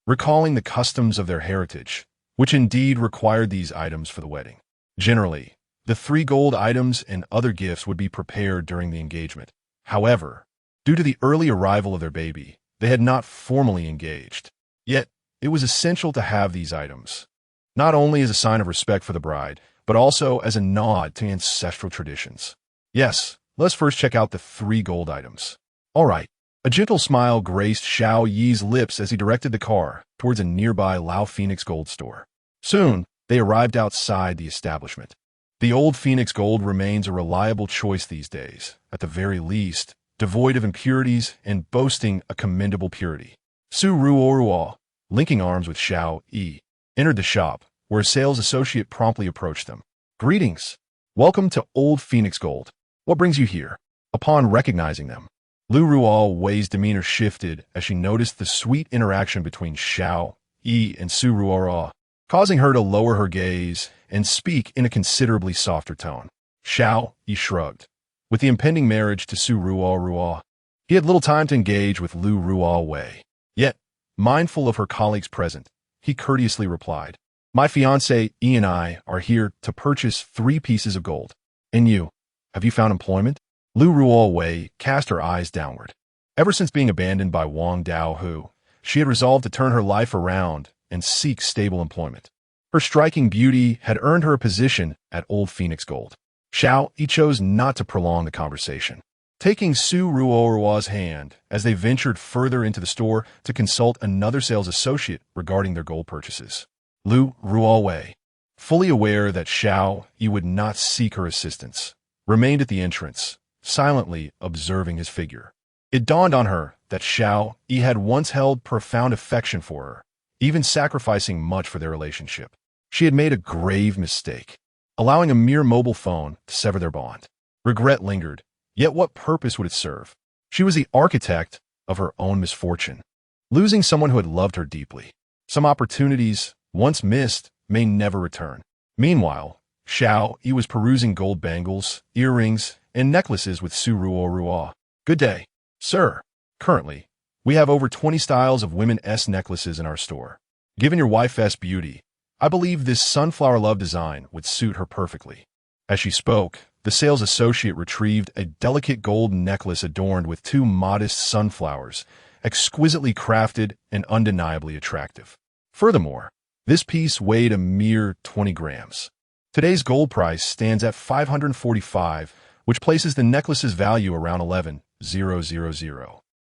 Recalling the customs of their heritage, which indeed required these items for the wedding. Generally, the 3 gold items and other gifts would be prepared during the engagement. However, due to the early arrival of their baby, they had not formally engaged. Yet, it was essential to have these items, not only as a sign of respect for the bride, but also as a nod to ancestral traditions. Yes, let's first check out the 3 gold items. All right. A gentle smile graced Xiao Yi's lips as he directed the car towards a nearby Lao Phoenix Gold store. Soon, they arrived outside the establishment. The old Phoenix Gold remains a reliable choice these days, at the very least, devoid of impurities and boasting a commendable purity. Su Ruo, linking arms with Xiao Yi, entered the shop, where a sales associate promptly approached them. Greetings. Welcome to Old Phoenix Gold. What brings you here? Upon recognizing them, Lu Ruo Wei's demeanor shifted as she noticed the sweet interaction between Xiao Yi and Su Ruo, causing her to lower her gaze and speak in a considerably softer tone. Xiao Yi shrugged. With the impending marriage to Su Ruo, he had little time to engage with Lu Ruo Wei. Yet, mindful of her colleagues present, he courteously replied, My fiancé Yi and I are here to purchase 3 pieces of gold. And you, have you found employment? Lu Ruo Wei cast her eyes downward. Ever since being abandoned by Wang Daohu, she had resolved to turn her life around and seek stable employment. Her striking beauty had earned her a position at Old Phoenix Gold. Xiao Yi chose not to prolong the conversation. Taking Su Ruo's hand as they ventured further into the store to consult another sales associate regarding their gold purchases. Lu Ruo Wei, fully aware that Xiao Yi would not seek her assistance, remained at the entrance, silently observing his figure. It dawned on her that Xiao Yi had once held profound affection for her, even sacrificing much for their relationship. She had made a grave mistake, allowing a mere mobile phone to sever their bond. Regret lingered, yet what purpose would it serve? She was the architect of her own misfortune, losing someone who had loved her deeply. Some opportunities, once missed, may never return. Meanwhile, Xiao Yi was perusing gold bangles, earrings, and necklaces with Su Ruo. Good day, sir. Currently, we have over 20 styles of women's necklaces in our store. Given your wife's beauty, I believe this sunflower love design would suit her perfectly. As she spoke, the sales associate retrieved a delicate gold necklace adorned with two modest sunflowers, exquisitely crafted and undeniably attractive. Furthermore, this piece weighed a mere 20 grams. Today's gold price stands at $545, which places the necklace's value around 11,000.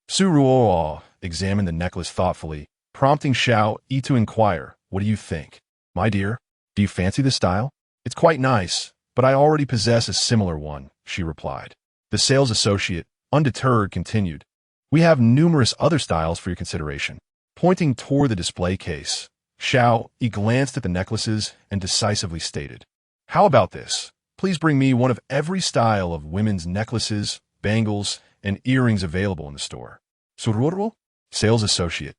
Su Ruo examined the necklace thoughtfully, prompting Xiao Yi to inquire, "What do you think? My dear, do you fancy the style?" "It's quite nice, but I already possess a similar one," she replied. The sales associate, undeterred, continued, "We have numerous other styles for your consideration." Pointing toward the display case, Xiao Yi glanced at the necklaces and decisively stated, "How about this? Please bring me one of every style of women's necklaces, bangles, and earrings available in the store." "Sururu?" Sales associate.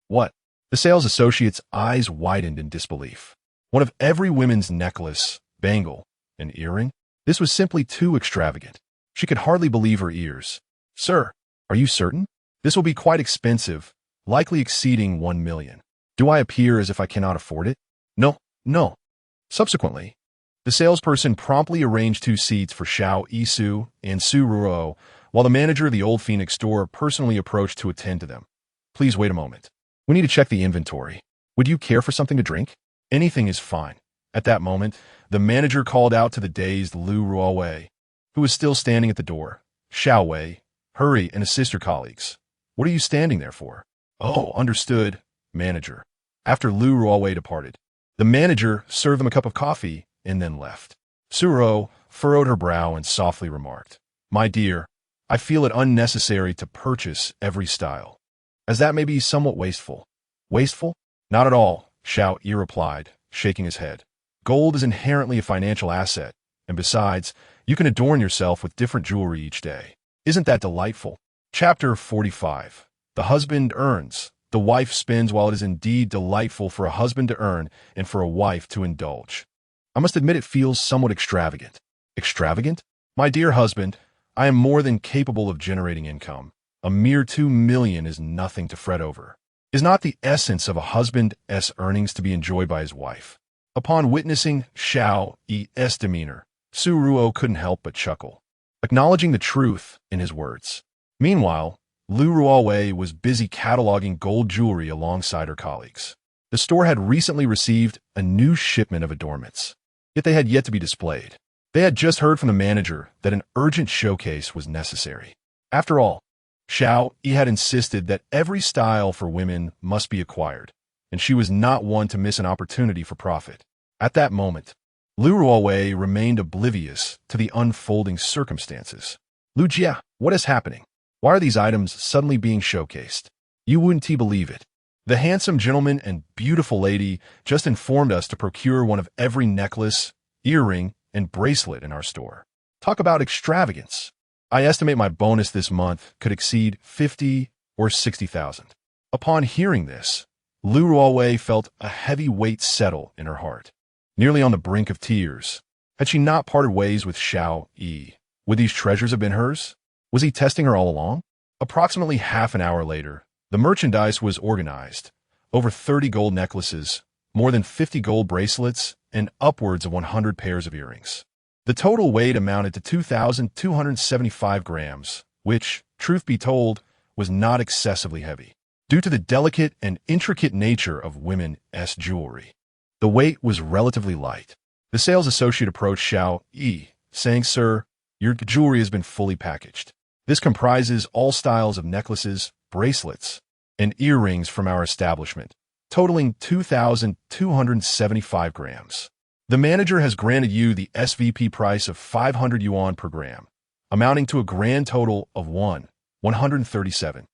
"What?" The sales associate's eyes widened in disbelief. One of every women's necklace, bangle, and earring? This was simply too extravagant. She could hardly believe her ears. "Sir, are you certain? This will be quite expensive, likely exceeding 1 million. Do I appear as if I cannot afford it?" No. Subsequently, the salesperson promptly arranged 2 seats for Xiao Yi and Su Ruo, while the manager of the Old Phoenix store personally approached to attend to them. "Please wait a moment. We need to check the inventory. Would you care for something to drink?" "Anything is fine." At that moment, the manager called out to the dazed Lu Ruowei, who was still standing at the door. "Xiao Wei, hurry and assist your colleagues." "What are you standing there for?" "Oh, understood, manager." After Lu Ruowei departed, the manager served them a cup of coffee and then left. Suro furrowed her brow and softly remarked, "My dear, I feel it unnecessary to purchase every style, as that may be somewhat wasteful." "Wasteful? Not at all," Xiao Yi replied, shaking his head. "Gold is inherently a financial asset, and besides, you can adorn yourself with different jewelry each day. Isn't that delightful?" Chapter 45. The husband earns, the wife spends. While it is indeed delightful for a husband to earn and for a wife to indulge, I must admit it feels somewhat extravagant. Extravagant? My dear husband, I am more than capable of generating income. A mere 2 million is nothing to fret over. Is not the essence of a husband's earnings to be enjoyed by his wife? Upon witnessing Xiao Yi's demeanor, Su Ruo couldn't help but chuckle, acknowledging the truth in his words. Meanwhile, Lu Ruowei was busy cataloging gold jewelry alongside her colleagues. The store had recently received a new shipment of adornments, yet they had yet to be displayed. They had just heard from the manager that an urgent showcase was necessary. After all, Xiao Yi had insisted that every style for women must be acquired, and she was not one to miss an opportunity for profit. At that moment, Lu Ruowei remained oblivious to the unfolding circumstances. "Lu Jia, what is happening? Why are these items suddenly being showcased? You wouldn't believe it. The handsome gentleman and beautiful lady just informed us to procure one of every necklace, earring, and bracelet in our store. Talk about extravagance. I estimate my bonus this month could exceed 50 or 60,000. Upon hearing this, Lu Ruowei felt a heavy weight settle in her heart. Nearly on the brink of tears, had she not parted ways with Xiao Yi? Would these treasures have been hers? Was he testing her all along? Approximately half an hour later, the merchandise was organized. Over 30 gold necklaces, more than 50 gold bracelets, and upwards of 100 pairs of earrings. The total weight amounted to 2,275 grams, which, truth be told, was not excessively heavy. Due to the delicate and intricate nature of women's jewelry, the weight was relatively light. The sales associate approached Xiao Yi, saying, "Sir, your jewelry has been fully packaged. This comprises all styles of necklaces, bracelets, and earrings from our establishment, totaling 2,275 grams. The manager has granted you the SVP price of 500 yuan per gram, amounting to a grand total of 137.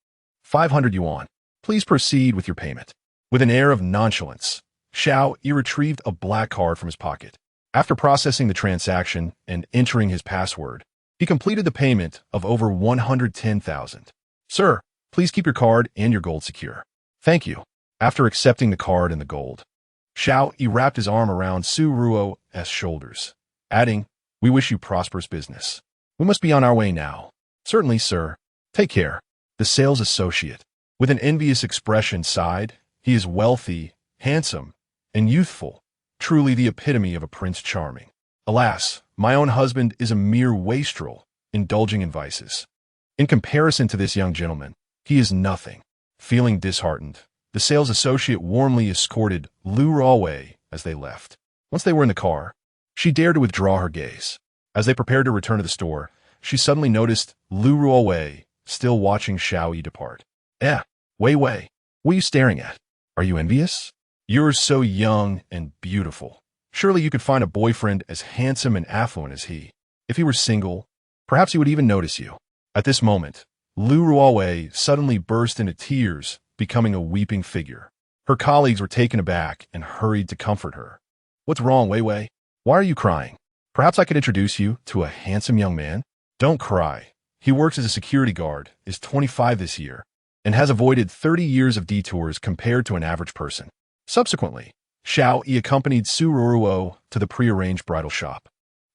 500 yuan. Please proceed with your payment." With an air of nonchalance, Xiao Yi retrieved a black card from his pocket. After processing the transaction and entering his password, He completed the payment of over 110,000. Sir, please keep your card and your gold secure. Thank you. After accepting the card and the gold, Xiao Yi wrapped his arm around Su Ruo's shoulders, adding, "We wish you prosperous business. We must be on our way now." "Certainly, sir. Take care." The sales associate, with an envious expression, sighed. He is wealthy, handsome, and youthful, truly the epitome of a prince charming. Alas, my own husband is a mere wastrel, indulging in vices. In comparison to this young gentleman, he is nothing. Feeling disheartened, the sales associate warmly escorted Lu Ruowei as they left. Once they were in the car, she dared to withdraw her gaze. As they prepared to return to the store, she suddenly noticed Lu Ruowei still watching Xiao Yi depart. Wei, what are you staring at? Are you envious? You're so young and beautiful. Surely you could find a boyfriend as handsome and affluent as he. If he were single, perhaps he would even notice you. At this moment, Lu Ruowei suddenly burst into tears, becoming a weeping figure. Her colleagues were taken aback and hurried to comfort her. "What's wrong, Wei Wei? Why are you crying? Perhaps I could introduce you to a handsome young man." "Don't cry. He works as a security guard, is 25 this year, and has avoided 30 years of detours compared to an average person." Subsequently, Xiao Yi accompanied Su Ruo to the prearranged bridal shop.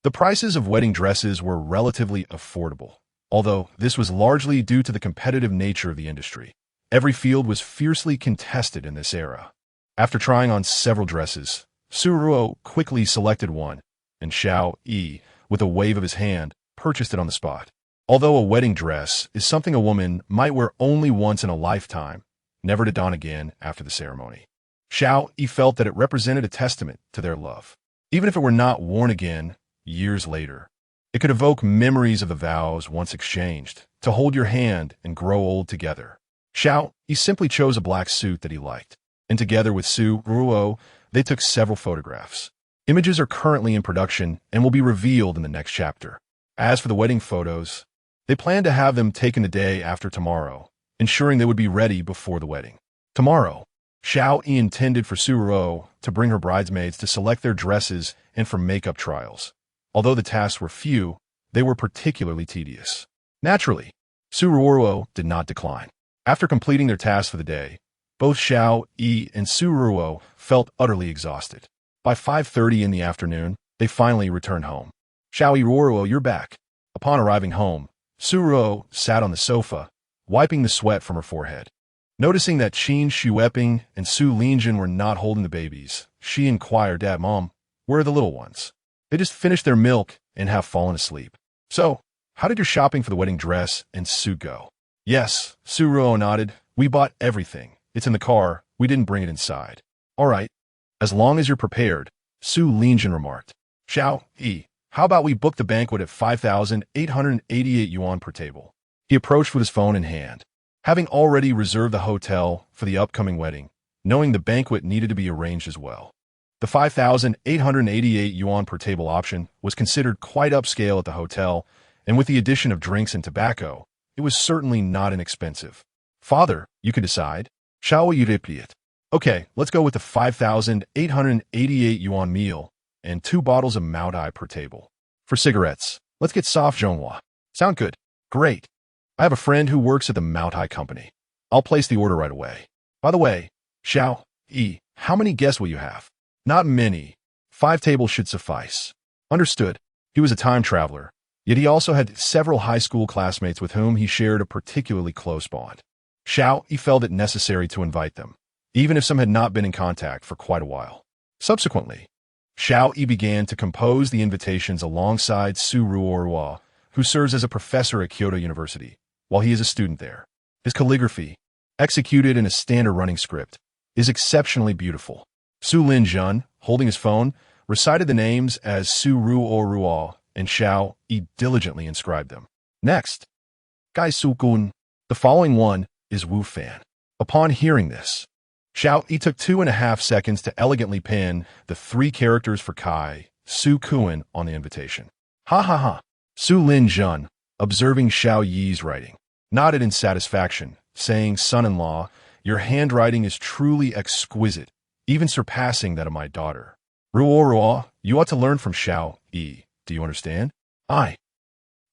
The prices of wedding dresses were relatively affordable, although this was largely due to the competitive nature of the industry. Every field was fiercely contested in this era. After trying on several dresses, Su Ruo quickly selected one, and Xiao Yi, with a wave of his hand, purchased it on the spot. Although a wedding dress is something a woman might wear only once in a lifetime, never to don again after the ceremony, Xiao Yi felt that it represented a testament to their love. Even if it were not worn again years later, it could evoke memories of the vows once exchanged, to hold your hand and grow old together. Xiao Yi simply chose a black suit that he liked, and together with Su Ruo, they took several photographs. Images are currently in production and will be revealed in the next chapter. As for the wedding photos, they plan to have them taken the day after tomorrow, ensuring they would be ready before the wedding. Tomorrow, Xiao Yi intended for Su Ruo to bring her bridesmaids to select their dresses and for makeup trials. Although the tasks were few, they were particularly tedious. Naturally, Su Ruo did not decline. After completing their tasks for the day, both Xiao Yi and Su Ruo felt utterly exhausted. By 5:30 in the afternoon, they finally returned home. "Xiao Yi, Ruo, you're back." Upon arriving home, Su Ruo sat on the sofa, wiping the sweat from her forehead. Noticing that Qin Shueping and Su Linjin were not holding the babies, she inquired, "Dad, Mom, where are the little ones? They just finished their milk and have fallen asleep." "So, how did your shopping for the wedding dress and suit go?" "Yes," Su Ruo nodded. "We bought everything. It's in the car. We didn't bring it inside." "All right. As long as you're prepared," Su Linjin remarked. "Xiao Yi, how about we book the banquet at 5,888 yuan per table?" He approached with his phone in hand. Having already reserved the hotel for the upcoming wedding, knowing the banquet needed to be arranged as well. The 5,888 yuan per table option was considered quite upscale at the hotel, and with the addition of drinks and tobacco, it was certainly not inexpensive. "Father, you can decide." "Xiao Yi replied. "Okay, let's go with the 5,888 yuan meal and 2 bottles of Maodai per table. For cigarettes, let's get soft Zhonghua." "Sound good." "Great. I have a friend who works at the Maodai company. I'll place the order right away. By the way, Xiao Yi, how many guests will you have?" "Not many. 5 tables should suffice." "Understood." He was a time traveler, yet he also had several high school classmates with whom he shared a particularly close bond. Xiao Yi felt it necessary to invite them, even if some had not been in contact for quite a while. Subsequently, Xiao Yi began to compose the invitations alongside Su Ruo, who serves as a professor at Kyoto University, while he is a student there. His calligraphy, executed in a standard running script, is exceptionally beautiful. Su Linjun, holding his phone, recited the names as Su Ruo and Xiao Yi diligently inscribed them. Next, Gai Su Kun. The following one is Wu Fan. Upon hearing this, Xiao Yi took 2.5 seconds to elegantly pen the 3 characters for Kai Su Kun on the invitation. "Ha ha ha." Su Linjun, observing Xiao Yi's writing, nodded in satisfaction, saying, "Son-in-law, your handwriting is truly exquisite, even surpassing that of my daughter. Ruo, you ought to learn from Xiao Yi. Do you understand?" "Aye."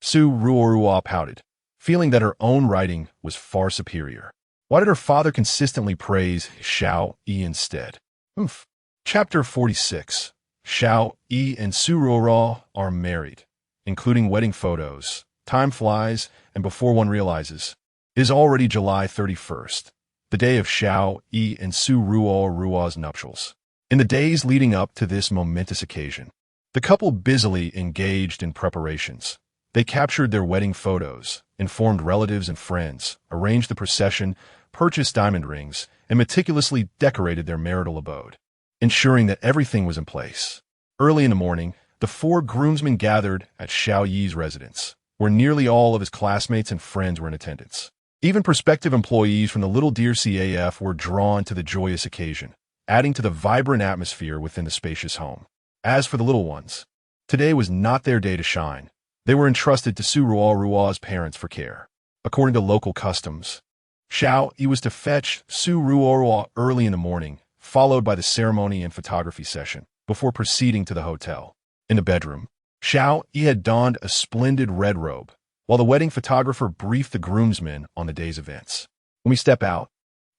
Su Ruoruo pouted, feeling that her own writing was far superior. Why did her father consistently praise Xiao Yi instead? Oof. Chapter 46. Xiao Yi and Su Ruoruo are married, including wedding photos. Time flies, and before one realizes, it is already July 31st, the day of Xiao Yi and Su Ruoruo's nuptials. In the days leading up to this momentous occasion, the couple busily engaged in preparations. They captured their wedding photos, informed relatives and friends, arranged the procession, purchased diamond rings, and meticulously decorated their marital abode, ensuring that everything was in place. Early in the morning, the four groomsmen gathered at Xiao Yi's residence, where nearly all of his classmates and friends were in attendance. Even prospective employees from the Little Deer CAF were drawn to the joyous occasion, adding to the vibrant atmosphere within the spacious home. As for the little ones, today was not their day to shine. They were entrusted to Su Ruoruo's parents for care. According to local customs, Xiao Yi was to fetch Su Ruoruo early in the morning, followed by the ceremony and photography session, before proceeding to the hotel. In the bedroom, Xiao Yi had donned a splendid red robe, while the wedding photographer briefed the groomsmen on the day's events. When we step out,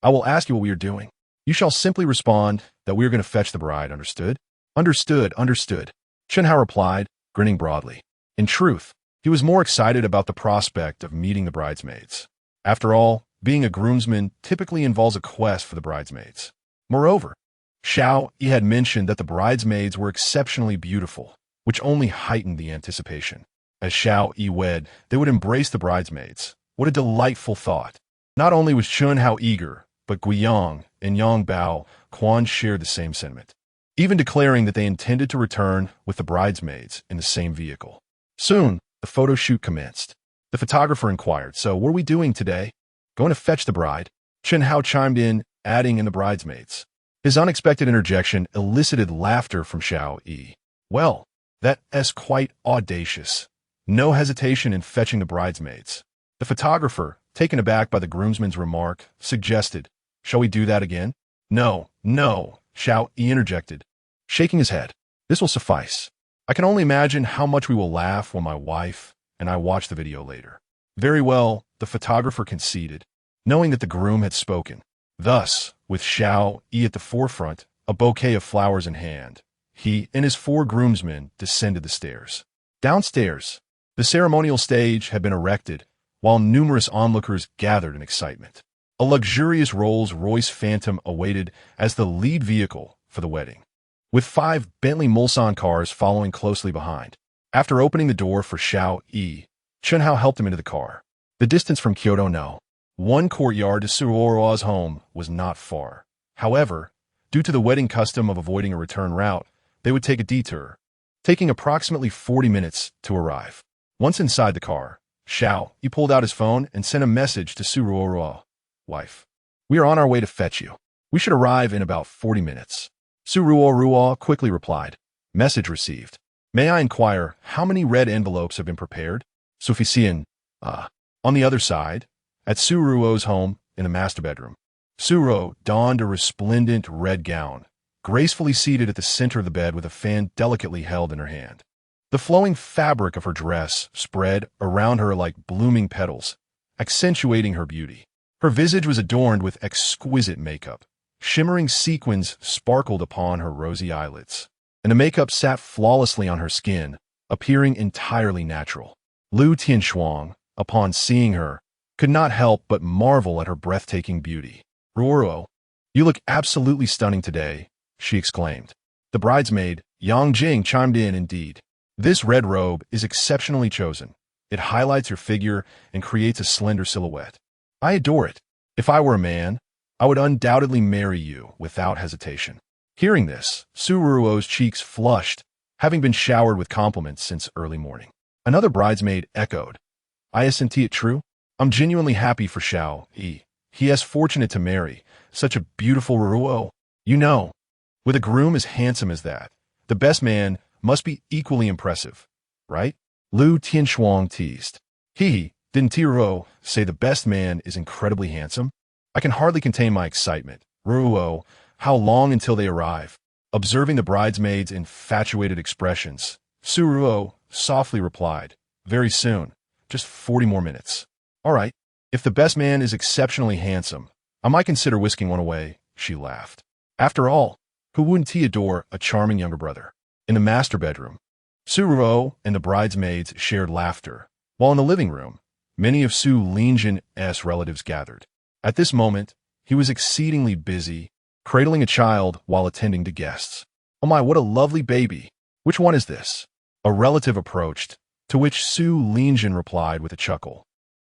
I will ask you what we are doing. You shall simply respond that we are going to fetch the bride, understood? Understood, understood, Chenhao replied, grinning broadly. In truth, he was more excited about the prospect of meeting the bridesmaids. After all, being a groomsman typically involves a quest for the bridesmaids. Moreover, Xiao Yi had mentioned that the bridesmaids were exceptionally beautiful, which only heightened the anticipation. As Xiao Yi wed, they would embrace the bridesmaids. What a delightful thought! Not only was Chenhao eager, but Guiyang and Yang Bao Quan shared the same sentiment, even declaring that they intended to return with the bridesmaids in the same vehicle. Soon, the photo shoot commenced. The photographer inquired, "So, what are we doing today?" "Going to fetch the bride," Chenhao chimed in, adding in the bridesmaids. His unexpected interjection elicited laughter from Xiao Yi. "Well, that's quite audacious. No hesitation in fetching the bridesmaids." The photographer, taken aback by the groomsman's remark, suggested, "Shall we do that again?" No, Xiao Yi interjected, shaking his head. "This will suffice. I can only imagine how much we will laugh when my wife and I watch the video later." "Very well," the photographer conceded, knowing that the groom had spoken. Thus, with Xiao Yi at the forefront, a bouquet of flowers in hand, he and his four groomsmen descended the stairs. Downstairs, the ceremonial stage had been erected, while numerous onlookers gathered in excitement. A luxurious Rolls-Royce Phantom awaited as the lead vehicle for the wedding, with 5 Bentley Mulsanne cars following closely behind. After opening the door for Xiao Yi, Chenhao helped him into the car. The distance from Kyoto No. 1 courtyard to Su Ruoruo's home was not far. However, due to the wedding custom of avoiding a return route, they would take a detour, taking approximately 40 minutes to arrive. Once inside the car, Xiao Yi pulled out his phone and sent a message to Su Ruoruo. "Wife, we are on our way to fetch you. We should arrive in about 40 minutes. Su Ruoruo quickly replied, "Message received. May I inquire how many red envelopes have been prepared?" "Sufficient." On the other side, at Su Ruo's home in the master bedroom, Su Ruo donned a resplendent red gown, gracefully seated at the center of the bed with a fan delicately held in her hand. The flowing fabric of her dress spread around her like blooming petals, accentuating her beauty. Her visage was adorned with exquisite makeup. Shimmering sequins sparkled upon her rosy eyelids, and the makeup sat flawlessly on her skin, appearing entirely natural. Lu Tianshuang, upon seeing her, could not help but marvel at her breathtaking beauty. "Ruoruo, you look absolutely stunning today," she exclaimed. The bridesmaid, Yang Jing, chimed in, "Indeed. This red robe is exceptionally chosen. It highlights your figure and creates a slender silhouette. I adore it. If I were a man, I would undoubtedly marry you without hesitation." Hearing this, Su Ruo's cheeks flushed, having been showered with compliments since early morning. Another bridesmaid echoed, "I isn't it true? I'm genuinely happy for Xiao Yi. He is fortunate to marry such a beautiful Ruo. You know, with a groom as handsome as that, the best man must be equally impressive, right?" Lu Tianshuang teased. Didn't Ruo say the best man is incredibly handsome? I can hardly contain my excitement. Ruo, how long until they arrive?" Observing the bridesmaids' infatuated expressions, Su Ruo softly replied, Very soon. Just 40 more minutes. All right. If the best man is exceptionally handsome, I might consider whisking one away, she laughed. After all, who wouldn't he adore a charming younger brother? In the master bedroom, Su-ruo and the bridesmaids shared laughter, while in the living room, many of Su Linjin's relatives gathered. At this moment, he was exceedingly busy, cradling a child while attending to guests. Oh my, what a lovely baby. Which one is this? A relative approached, to which Su Linjin replied with a chuckle.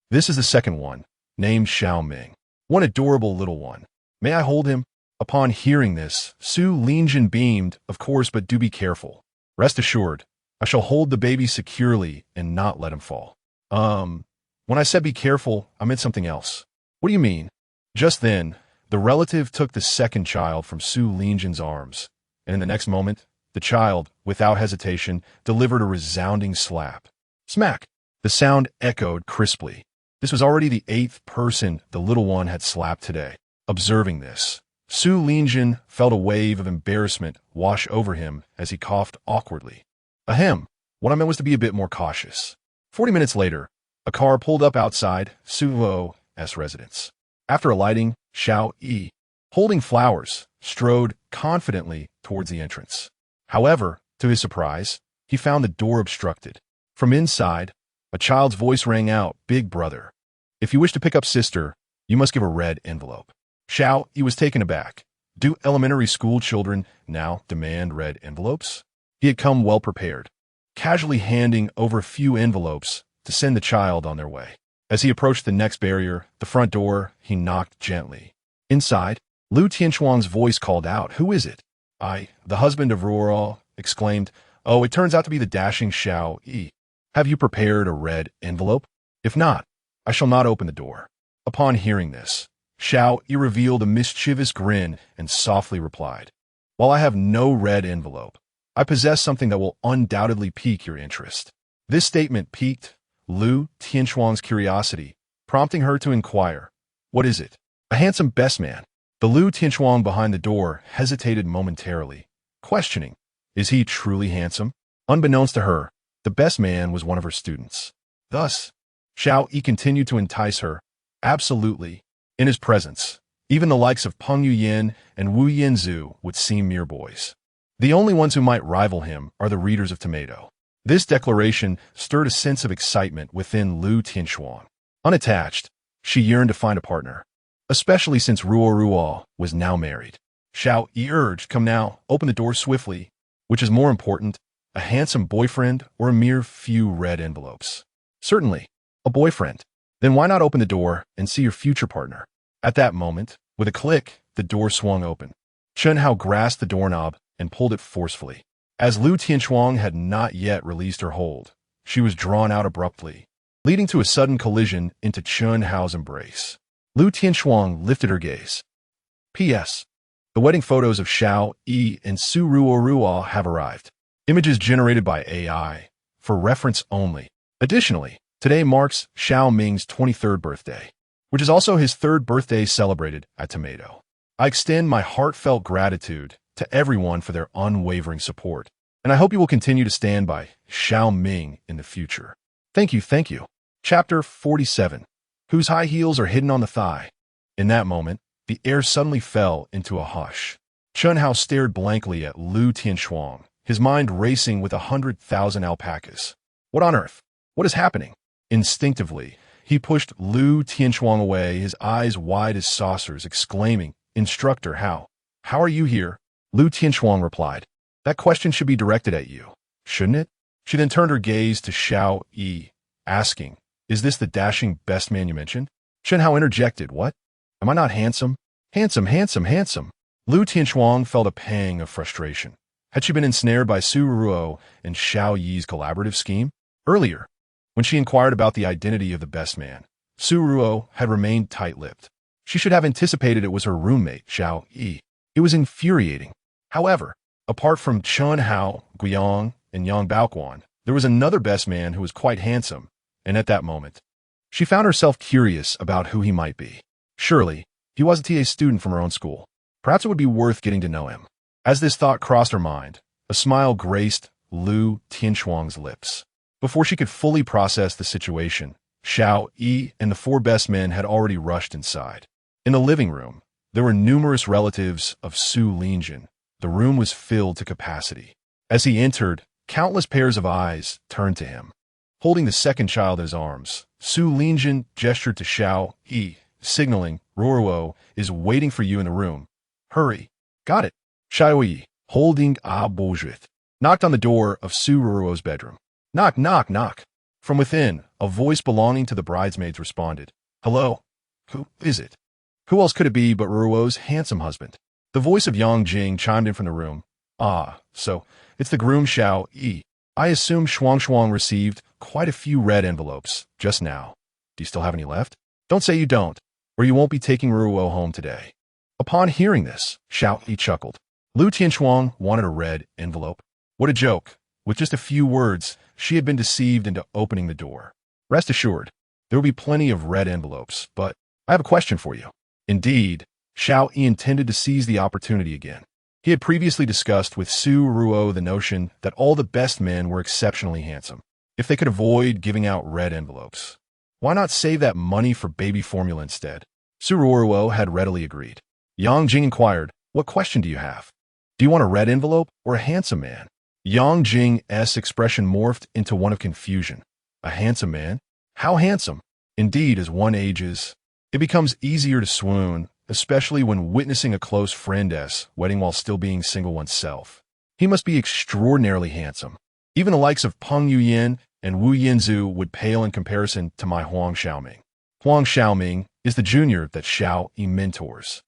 This is the second one, named Xiao Ming. One adorable little one. May I hold him? Upon hearing this, Su Linjin beamed, of course, but do be careful. Rest assured, I shall hold the baby securely and not let him fall. When I said be careful, I meant something else. What do you mean? Just then, the relative took the second child from Su Linjin's arms, and in the next moment, the child, without hesitation, delivered a resounding slap. Smack! The sound echoed crisply. This was already the 8th person the little one had slapped today. Observing this, Su Linjin felt a wave of embarrassment wash over him as he coughed awkwardly. Ahem, what I meant was to be a bit more cautious. 40 minutes later, a car pulled up outside Su-ruo's residence. After alighting, Xiao Yi, holding flowers, strode confidently towards the entrance. However, to his surprise, he found the door obstructed. From inside, a child's voice rang out, "Big brother, if you wish to pick up sister, you must give a red envelope." Xiao Yi was taken aback. Do elementary school children now demand red envelopes? He had come well prepared, casually handing over a few envelopes to send the child on their way. As he approached the next barrier, the front door, he knocked gently. Inside, Lu Tianchuang's voice called out, "Who is it?" "I, the husband of Ruoro," exclaimed. "Oh, it turns out to be the dashing Xiao Yi. Have you prepared a red envelope? If not, I shall not open the door." Upon hearing this, Xiao Yi revealed a mischievous grin and softly replied, "While I have no red envelope, I possess something that will undoubtedly pique your interest." This statement piqued Lu Tianchuang's curiosity, prompting her to inquire, "What is it?" "A handsome best man." The Lu Tianchuang behind the door hesitated momentarily, questioning, is he truly handsome? Unbeknownst to her, the best man was one of her students. Thus, Xiao Yi continued to entice her. Absolutely. In his presence, even the likes of Peng Yuyin and Wu Yinzu would seem mere boys. The only ones who might rival him are the readers of Tomato. This declaration stirred a sense of excitement within Lu Tianchuang. Unattached, she yearned to find a partner, especially since Ruo was now married. Xiao Yi urged, "Come now, open the door swiftly. Which is more important, a handsome boyfriend or a mere few red envelopes?" "Certainly, a boyfriend." "Then why not open the door and see your future partner?" At that moment, with a click, the door swung open. Chen Hao grasped the doorknob and pulled it forcefully. As Lu Tianchuang had not yet released her hold, she was drawn out abruptly, leading to a sudden collision into Chen Hao's embrace. Lu Tianchuang lifted her gaze. P.S. The wedding photos of Xiao Yi and Su Ruo have arrived. Images generated by AI, for reference only. Additionally, today marks Xiao Ming's 23rd birthday, which is also his 3rd birthday celebrated at Tomato. I extend my heartfelt gratitude to everyone for their unwavering support, and I hope you will continue to stand by Xiao Ming in the future. Thank you, thank you. Chapter 47. Whose high heels are hidden on the thigh? In that moment, the air suddenly fell into a hush. Chen Hao stared blankly at Lu Tianchuang, his mind racing with 100,000 alpacas. What on earth? What is happening? Instinctively, he pushed Lu Tianchuang away, his eyes wide as saucers, exclaiming, "Instructor, how are you here?" Lu Tianchuang replied, "That question should be directed at you, shouldn't it?" She then turned her gaze to Xiao Yi, asking, "Is this the dashing best man you mentioned?" Chen Hao interjected, "What? Am I not handsome?" "Handsome, handsome, handsome." Lu Tianchuang felt a pang of frustration. Had she been ensnared by Su Ruo and Xiao Yi's collaborative scheme? Earlier, when she inquired about the identity of the best man, Su Ruo had remained tight-lipped. She should have anticipated it was her roommate, Xiao Yi. It was infuriating. However, apart from Chen Hao, Guiyang, and Yang Baoquan, there was another best man who was quite handsome, and at that moment, she found herself curious about who he might be. Surely, he was a TA student from her own school. Perhaps it would be worth getting to know him. As this thought crossed her mind, a smile graced Lu Tianchuang's lips. Before she could fully process the situation, Xiao Yi and the four best men had already rushed inside. In the living room, there were numerous relatives of Su Linjin. The room was filled to capacity. As he entered, countless pairs of eyes turned to him. Holding the second child in his arms, Su Linjin gestured to Xiao Yi, signaling, Ruruo is waiting for you in the room. Hurry. Got it. Xiao Yi, holding a bojit, knocked on the door of Su Ruruo's bedroom. Knock, knock, knock. From within, a voice belonging to the bridesmaids responded. Hello? Who is it? Who else could it be but Ruruo's handsome husband? The voice of Yang Jing chimed in from the room. Ah, so it's the groom Xiao Yi. I assume Shuang received quite a few red envelopes just now. Do you still have any left? Don't say you don't, or you won't be taking Ruruo home today. Upon hearing this, Xiao Yi chuckled. Lu Tianshuang wanted a red envelope. What a joke. With just a few words, she had been deceived into opening the door. Rest assured, there will be plenty of red envelopes, but I have a question for you. Indeed, Xiao Yi intended to seize the opportunity again. He had previously discussed with Su Ruo the notion that all the best men were exceptionally handsome. If they could avoid giving out red envelopes, why not save that money for baby formula instead? Su Ruo had readily agreed. Yang Jing inquired, what question do you have? Do you want a red envelope or a handsome man? Yang Jing's expression morphed into one of confusion. A handsome man? How handsome? Indeed, as one ages, it becomes easier to swoon, especially when witnessing a close friend's wedding while still being single oneself. He must be extraordinarily handsome. Even the likes of Peng Yuyan and Wu Yinzu would pale in comparison to my Huang Xiaoming. Huang Xiaoming is the junior that Xiao Yi mentors.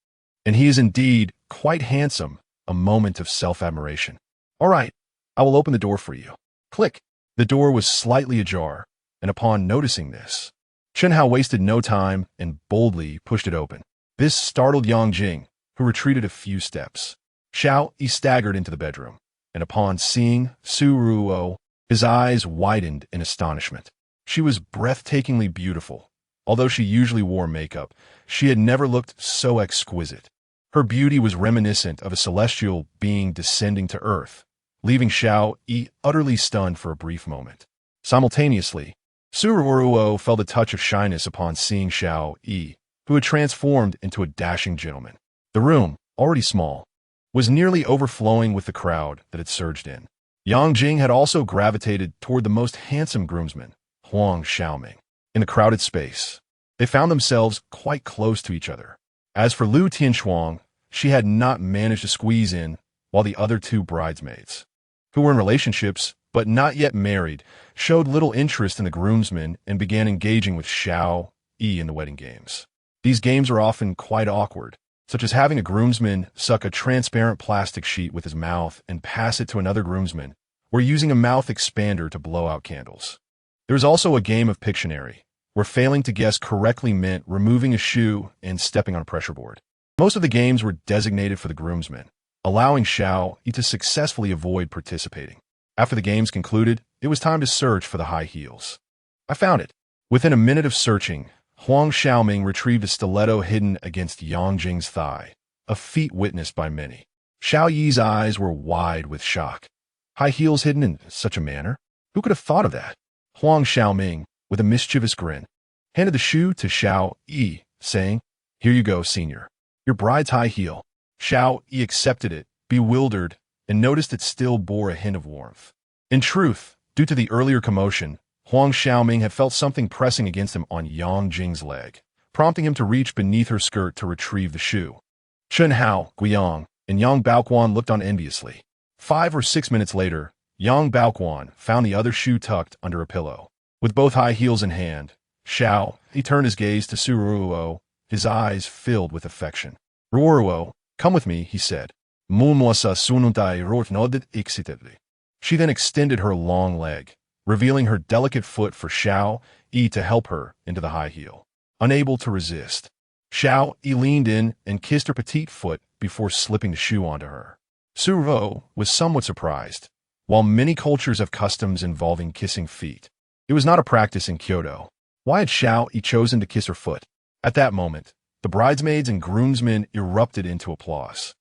And he is indeed quite handsome, a moment of self-admiration. All right, I will open the door for you. Click. The door was slightly ajar, and upon noticing this, Chen Hao wasted no time and boldly pushed it open. This startled Yang Jing, who retreated a few steps. Xiao Yi staggered into the bedroom, and upon seeing Su Ruo, his eyes widened in astonishment. She was breathtakingly beautiful. Although she usually wore makeup, she had never looked so exquisite. Her beauty was reminiscent of a celestial being descending to earth, leaving Xiao Yi utterly stunned for a brief moment. Simultaneously, Su Ruo felt a touch of shyness upon seeing Xiao Yi, who had transformed into a dashing gentleman. The room, already small, was nearly overflowing with the crowd that had surged in. Yang Jing had also gravitated toward the most handsome groomsman, Huang Xiaoming. In the crowded space, they found themselves quite close to each other. As for Lu Tianshuang, she had not managed to squeeze in, while the other two bridesmaids, who were in relationships but not yet married, showed little interest in the groomsmen and began engaging with Xiao Yi in the wedding games. These games are often quite awkward, such as having a groomsman suck a transparent plastic sheet with his mouth and pass it to another groomsman, or using a mouth expander to blow out candles. There is also a game of Pictionary, where failing to guess correctly meant removing a shoe and stepping on a pressure board. Most of the games were designated for the groomsmen, allowing Xiao Yi to successfully avoid participating. After the games concluded, it was time to search for the high heels. I found it. Within a minute of searching, Huang Xiaoming retrieved a stiletto hidden against Yang Jing's thigh, a feat witnessed by many. Xiao Yi's eyes were wide with shock. High heels hidden in such a manner? Who could have thought of that? Huang Xiaoming, with a mischievous grin, handed the shoe to Xiao Yi, saying, Here you go, senior. Your bride's high heel. Xiao Yi accepted it, bewildered, and noticed it still bore a hint of warmth. In truth, due to the earlier commotion, Huang Xiaoming had felt something pressing against him on Yang Jing's leg, prompting him to reach beneath her skirt to retrieve the shoe. Chen Hao, Guiyang, and Yang Baoquan looked on enviously. 5 or 6 minutes later, Yang Baoquan found the other shoe tucked under a pillow. With both high heels in hand, he turned his gaze to Su Ruo, his eyes filled with affection. Ruo, come with me, he said. She then extended her long leg, revealing her delicate foot for Xiao Yi to help her into the high heel. Unable to resist, Xiao Yi leaned in and kissed her petite foot before slipping the shoe onto her. Su Ruo was somewhat surprised. While many cultures have customs involving kissing feet, it was not a practice in Kyoto. Why had Xiao Yi chosen to kiss her foot? At that moment, the bridesmaids and groomsmen erupted into applause.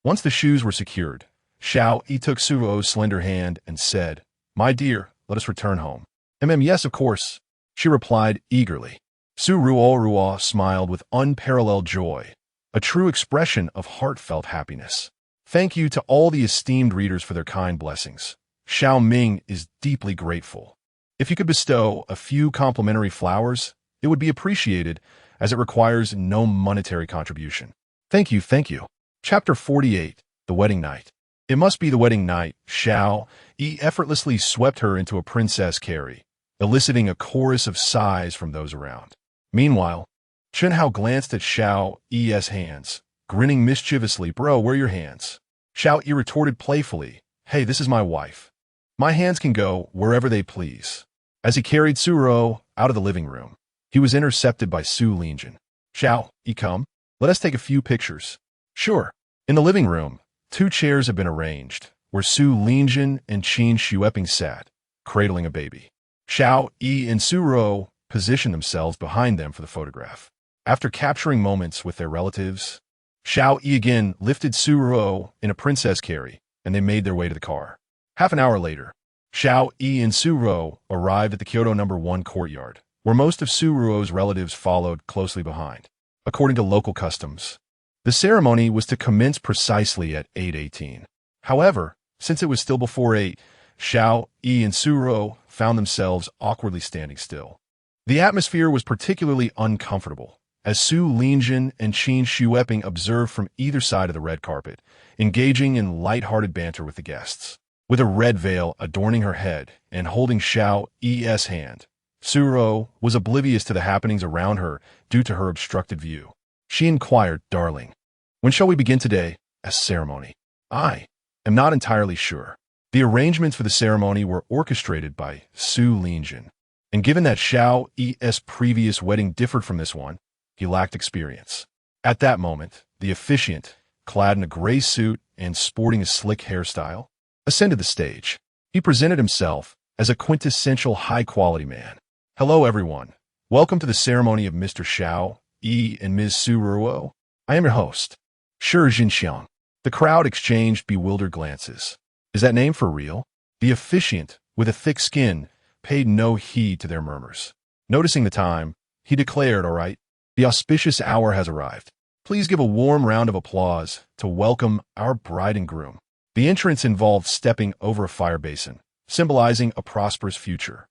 Once the shoes were secured, Xiao Yi took Su Ruo's slender hand and said, My dear, let us return home. Yes, of course, she replied eagerly. Su Ruo smiled with unparalleled joy, a true expression of heartfelt happiness. Thank you to all the esteemed readers for their kind blessings. Xiao Ming is deeply grateful. If you could bestow a few complimentary flowers, it would be appreciated, as it requires no monetary contribution. Thank you, thank you. Chapter 48, The Wedding Night. It must be the wedding night. Xiao Yi effortlessly swept her into a princess carry, eliciting a chorus of sighs from those around. Meanwhile, Chunhao glanced at Xiao Yi's hands, grinning mischievously. Bro, where are your hands? Xiao Yi retorted playfully. Hey, this is my wife. My hands can go wherever they please. As he carried Su Ruo out of the living room, he was intercepted by Su Lingjun. Xiao Yi, come. Let us take a few pictures. Sure. In the living room, 2 chairs have been arranged, where Su Lingjun and Qin Xueping sat, cradling a baby. Xiao Yi and Su Ruo positioned themselves behind them for the photograph. After capturing moments with their relatives, Xiao Yi again lifted Su Ruo in a princess carry, and they made their way to the car. Half an hour later, Xiao Yi and Su Ruo arrived at the Kyoto No. 1 courtyard, where most of Su Ruo's relatives followed closely behind. According to local customs, the ceremony was to commence precisely at 8:18. However, since it was still before 8, Xiao Yi and Su Ruo found themselves awkwardly standing still. The atmosphere was particularly uncomfortable, as Su Lingjun and Qin Xueping observed from either side of the red carpet, engaging in light-hearted banter with the guests. With a red veil adorning her head and holding Xiao Yi's hand, Su Ruo was oblivious to the happenings around her due to her obstructed view. She inquired, Darling, when shall we begin today? A ceremony. I am not entirely sure. The arrangements for the ceremony were orchestrated by Su Lingjun, and given that Xiao Yi's previous wedding differed from this one, he lacked experience. At that moment, the officiant, clad in a gray suit and sporting a slick hairstyle, ascended the stage. He presented himself as a quintessential high-quality man. Hello, everyone. Welcome to the ceremony of Mr. Xiao Yi and Ms. Su Ruo. I am your host, Shi Jinxiang. The crowd exchanged bewildered glances. Is that name for real? The officiant, with a thick skin, paid no heed to their murmurs. Noticing the time, he declared, All right, the auspicious hour has arrived. Please give a warm round of applause to welcome our bride and groom. The entrance involved stepping over a fire basin, symbolizing a prosperous future.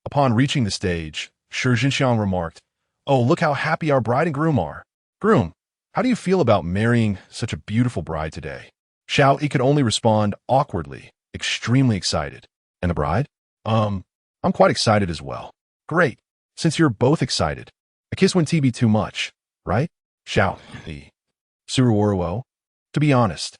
Upon reaching the stage, Shi Jinxiang remarked, Oh, look how happy our bride and groom are. Groom, how do you feel about marrying such a beautiful bride today? Xiao Yi could only respond awkwardly, extremely excited. And the bride? I'm quite excited as well. Great. Since you're both excited, a kiss wouldn't be too much, right? Xiao Yi. Su Ruo. To be honest,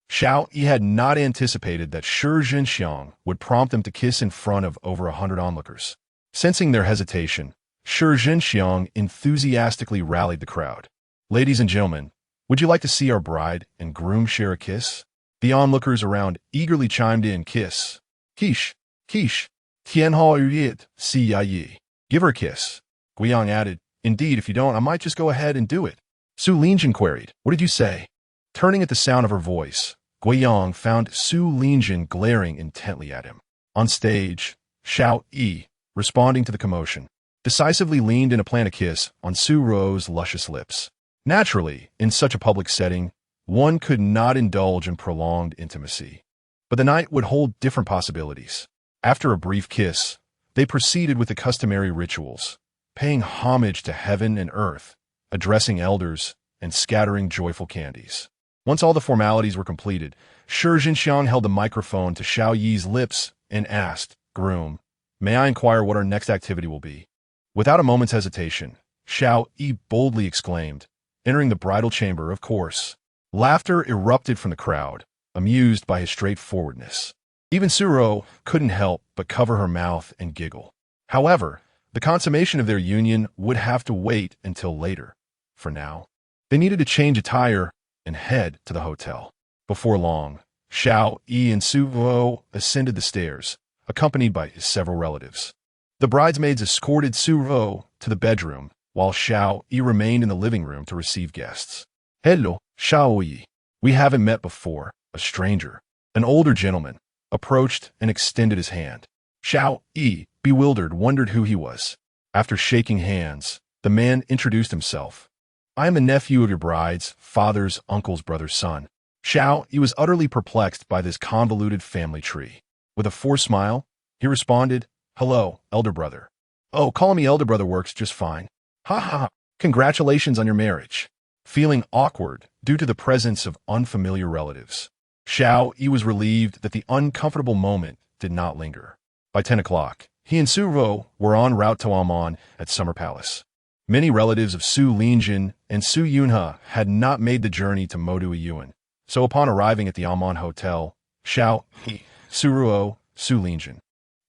Xiao Yi had not anticipated that Shi Jinxiang would prompt them to kiss in front of over 100 onlookers. Sensing their hesitation, Shi Jinxiang enthusiastically rallied the crowd. Ladies and gentlemen, would you like to see our bride and groom share a kiss? The onlookers around eagerly chimed in, Kiss. Quiche, quiche, tianhao yuyit, si yi. Give her a kiss. Guiyang added, Indeed, if you don't, I might just go ahead and do it. Su Lingjun queried, What did you say? Turning at the sound of her voice, Guiyang found Su Lingjun glaring intently at him. On stage, Xiao Yi, responding to the commotion, decisively leaned in to plant a kiss on Su Ruo's luscious lips. Naturally, in such a public setting, one could not indulge in prolonged intimacy. But the night would hold different possibilities. After a brief kiss, they proceeded with the customary rituals, paying homage to heaven and earth, addressing elders, and scattering joyful candies. Once all the formalities were completed, Shi Jinxiang held the microphone to Xiao Yi's lips and asked, Groom, may I inquire what our next activity will be? Without a moment's hesitation, Xiao Yi boldly exclaimed, entering the bridal chamber, of course. Laughter erupted from the crowd, amused by his straightforwardness. Even Su Ruo couldn't help but cover her mouth and giggle. However, the consummation of their union would have to wait until later. For now, they needed to change attire and head to the hotel. Before long, Xiao Yi and Su Ruo ascended the stairs, accompanied by his several relatives. The bridesmaids escorted Su Ruo to the bedroom, while Xiao Yi remained in the living room to receive guests. Hello, Xiao Yi. We haven't met before. A stranger, an older gentleman, approached and extended his hand. Xiao Yi, bewildered, wondered who he was. After shaking hands, the man introduced himself. I am the nephew of your bride's father's uncle's brother's son. Xiao Yi was utterly perplexed by this convoluted family tree. With a forced smile, he responded, Hello, elder brother. Oh, calling me elder brother works just fine. Ha ha ha. Congratulations on your marriage. Feeling awkward due to the presence of unfamiliar relatives, Xiao Yi was relieved that the uncomfortable moment did not linger. By 10 o'clock, he and Su Ruo were en route to Amon at Summer Palace. Many relatives of Su Linjin and Su Yunhe had not made the journey to Modui Yuan, so upon arriving at the Amon Hotel, Xiao Yi, Su Ruo, Su Linjin,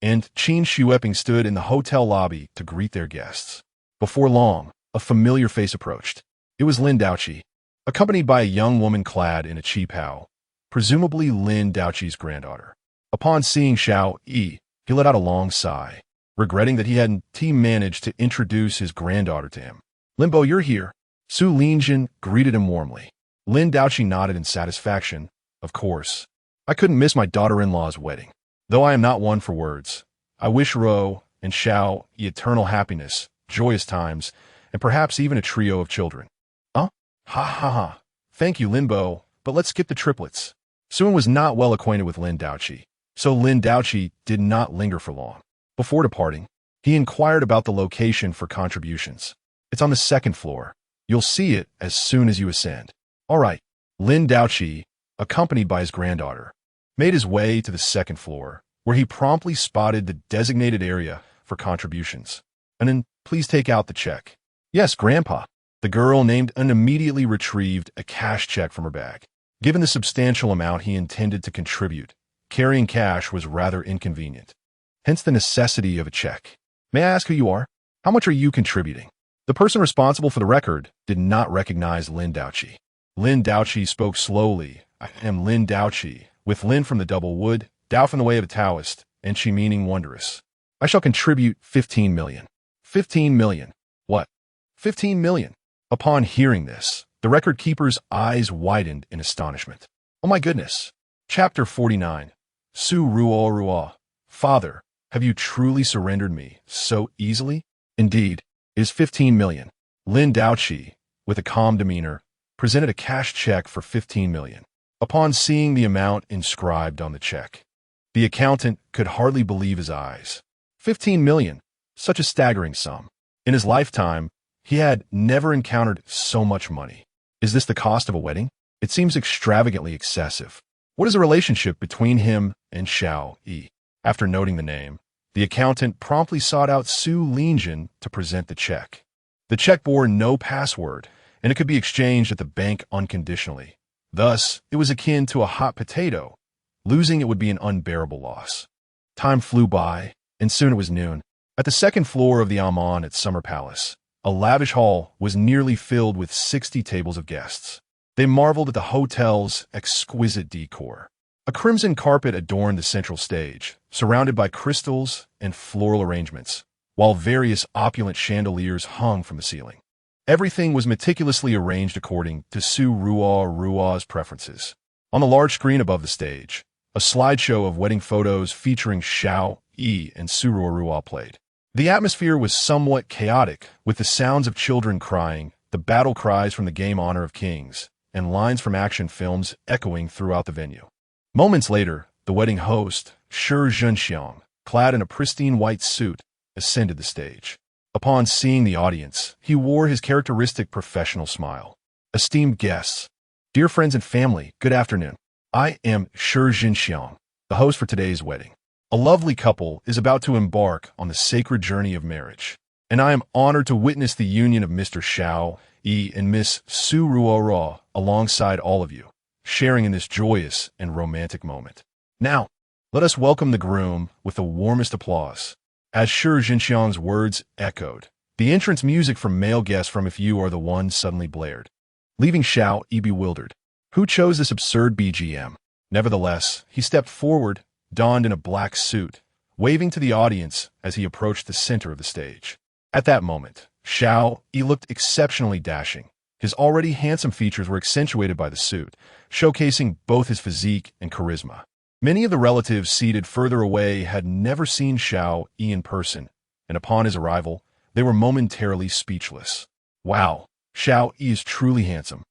and Qin Shueping stood in the hotel lobby to greet their guests. Before long, a familiar face approached. It was Lin Daoqi, accompanied by a young woman clad in a qipao, presumably Lin Daoqi's granddaughter. Upon seeing Xiao Yi, he let out a long sigh, regretting that he hadn't managed to introduce his granddaughter to him. Limbo, you're here. Su Linjin greeted him warmly. Lin Daoqi nodded in satisfaction. Of course. I couldn't miss my daughter-in-law's wedding. Though I am not one for words, I wish Ruo and Xiao Yi eternal happiness, joyous times, and perhaps even a trio of children. Huh? Ha ha ha. Thank you, Linbo, but let's skip the triplets. Sun was not well acquainted with Lin Daoqi, so Lin Daoqi did not linger for long. Before departing, he inquired about the location for contributions. It's on the second floor. You'll see it as soon as you ascend. All right. Lin Daoqi, accompanied by his granddaughter, made his way to the second floor, where he promptly spotted the designated area for contributions. And then, please take out the check. Yes, Grandpa. The girl named and immediately retrieved a cash check from her bag. Given the substantial amount he intended to contribute, carrying cash was rather inconvenient. Hence the necessity of a check. May I ask who you are? How much are you contributing? The person responsible for the record did not recognize Lin Daoqi. Lin Daoqi spoke slowly. I am Lin Daoqi, with Lin from the double wood, Dao from the way of a Taoist, and Qi meaning wondrous. I shall contribute 15 million. 15 million. What? 15 million. Upon hearing this, the record keeper's eyes widened in astonishment. Oh my goodness. Chapter 49. Su Ruo. Father, have you truly surrendered me so easily? Indeed, it is 15 million. Lin Daoqi, with a calm demeanor, presented a cash check for 15 million. Upon seeing the amount inscribed on the check, the accountant could hardly believe his eyes. 15 million, such a staggering sum. In his lifetime, he had never encountered so much money. Is this the cost of a wedding? It seems extravagantly excessive. What is the relationship between him and Xiao Yi? After noting the name, the accountant promptly sought out Su Linjin to present the check. The check bore no password, and it could be exchanged at the bank unconditionally. Thus, it was akin to a hot potato. Losing it would be an unbearable loss. Time flew by, and soon it was noon. At the second floor of the Amon at Summer Palace, a lavish hall was nearly filled with 60 tables of guests. They marveled at the hotel's exquisite decor. A crimson carpet adorned the central stage, surrounded by crystals and floral arrangements, while various opulent chandeliers hung from the ceiling. Everything was meticulously arranged according to Su Ruo's preferences. On the large screen above the stage, a slideshow of wedding photos featuring Xiao Yi and Su Ruo played. The atmosphere was somewhat chaotic, with the sounds of children crying, the battle cries from the game Honor of Kings, and lines from action films echoing throughout the venue. Moments later, the wedding host, Shi Zhenxiang, clad in a pristine white suit, ascended the stage. Upon seeing the audience, he wore his characteristic professional smile. Esteemed guests, dear friends and family, good afternoon. I am Shi Zhenxiang, the host for today's wedding. A lovely couple is about to embark on the sacred journey of marriage, and I am honored to witness the union of Mr. Xiao Yi and Miss Su Ruo alongside all of you, sharing in this joyous and romantic moment. Now, let us welcome the groom with the warmest applause. As Shi Zhenxiang's words echoed, the entrance music from male guests from If You Are the One suddenly blared, leaving Xiao Yi bewildered. Who chose this absurd BGM? Nevertheless, he stepped forward, donned in a black suit, waving to the audience as he approached the center of the stage. At that moment, Xiao Yi looked exceptionally dashing. His already handsome features were accentuated by the suit, showcasing both his physique and charisma. Many of the relatives seated further away had never seen Xiao Yi in person, and upon his arrival, they were momentarily speechless. Wow, Xiao Yi is truly handsome,